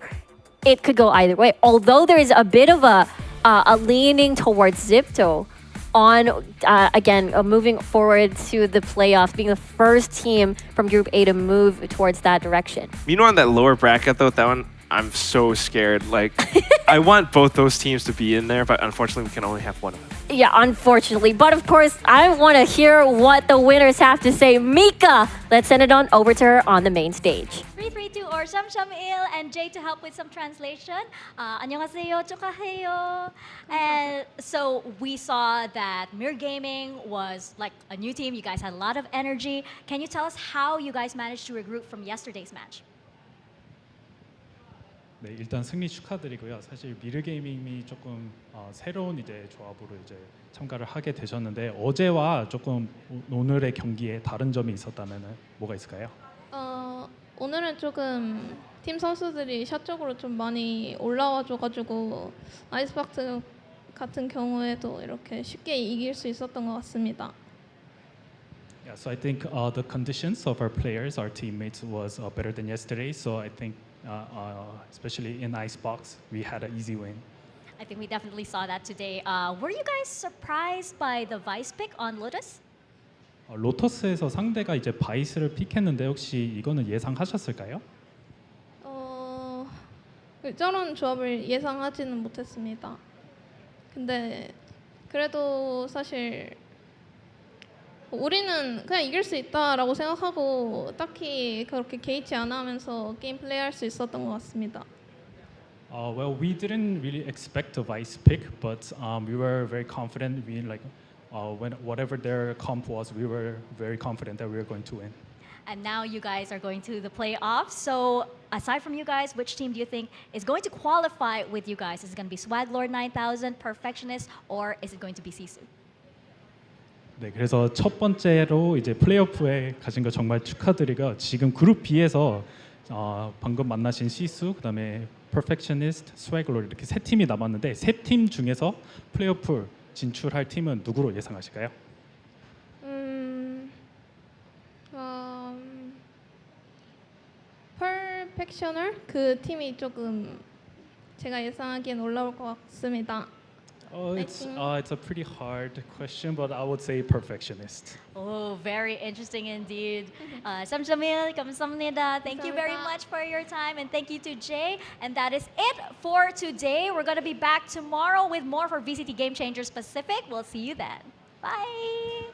It could go either way. Although there is a bit of a leaning towards Zipto on, again, moving forward to the playoffs, being the first team from Group A to move towards that direction. Meanwhile, in that lower bracket, though, that one, I'm so scared. Like, I want both those teams to be in there, but unfortunately, we can only have one of them. Yeah, unfortunately. But of course, I want to hear what the winners have to say. Mika, let's send it on over to her on the main stage. 332 or Shamshamil and Jay to help with some translation. 안녕하세요, 축하해요. And so we saw that MIR Gaming was like a new team. You guys had a lot of energy. Can you tell us how you guys managed to regroup from yesterday's match? 네, 일단 승리 축하드리고요. 사실 미르 게이밍이 조금 새로운 조합으로 참가를 하게 되셨는데 어제와 조금 오늘의 경기에 다른 점이 있었다면 뭐가 있을까요? 오늘은 조금 팀 선수들이 샷 쪽으로 좀 많이 올라와줘가지고 아이스박스 같은 경우에도 이렇게 쉽게 이길 수 있었던 것 같습니다. Yeah, so I think the conditions of our players, our teammates, was better than yesterday. So I think, especially in Icebox, we had an easy win. I think we definitely saw that today. Were you guys surprised by the Vice pick on Lotus? 로터스에서 상대가 이제 바이스를 픽했는데 혹시 이거는 예상하셨을까요? 저런 조합을 예상하지는 못했습니다. 근데 그래도 사실 우리는 그냥 이길 수 있다라고 생각하고 딱히 그렇게 개의치 않아 하면서 게임 플레이할 수 있었던 것 같습니다. Well, we didn't really expect a vice pick, but we were very confident. We when whatever their comp was, we were very confident that we were going to win. And now you guys are going to the playoffs. So aside from you guys, which team do you think is going to qualify with you guys? Is it going to be Swag Lord 9000, Perfectionist, or is it going to be SISU? 네, 그래서 첫 번째로 이제 플레이오프에 가신 거 정말 축하드리고 지금 그룹 B에서 방금 만나신 시수, 그다음에 Perfectionist, Swag Lord 이렇게 세 팀이 남았는데 세 팀 중에서 플레이오프 진출할 팀은 누구로 예상하실까요? Perfectioner 그 팀이 조금 제가 예상하기엔 올라올 것 같습니다. It's a pretty hard question, but I would say Perfectionist. Oh, very interesting indeed. Samshamil, kamsamnida. Thank you very much for your time, and thank you to Jay. And that is it for today. We're going to be back tomorrow with more for VCT Game Changers Pacific. We'll see you then. Bye.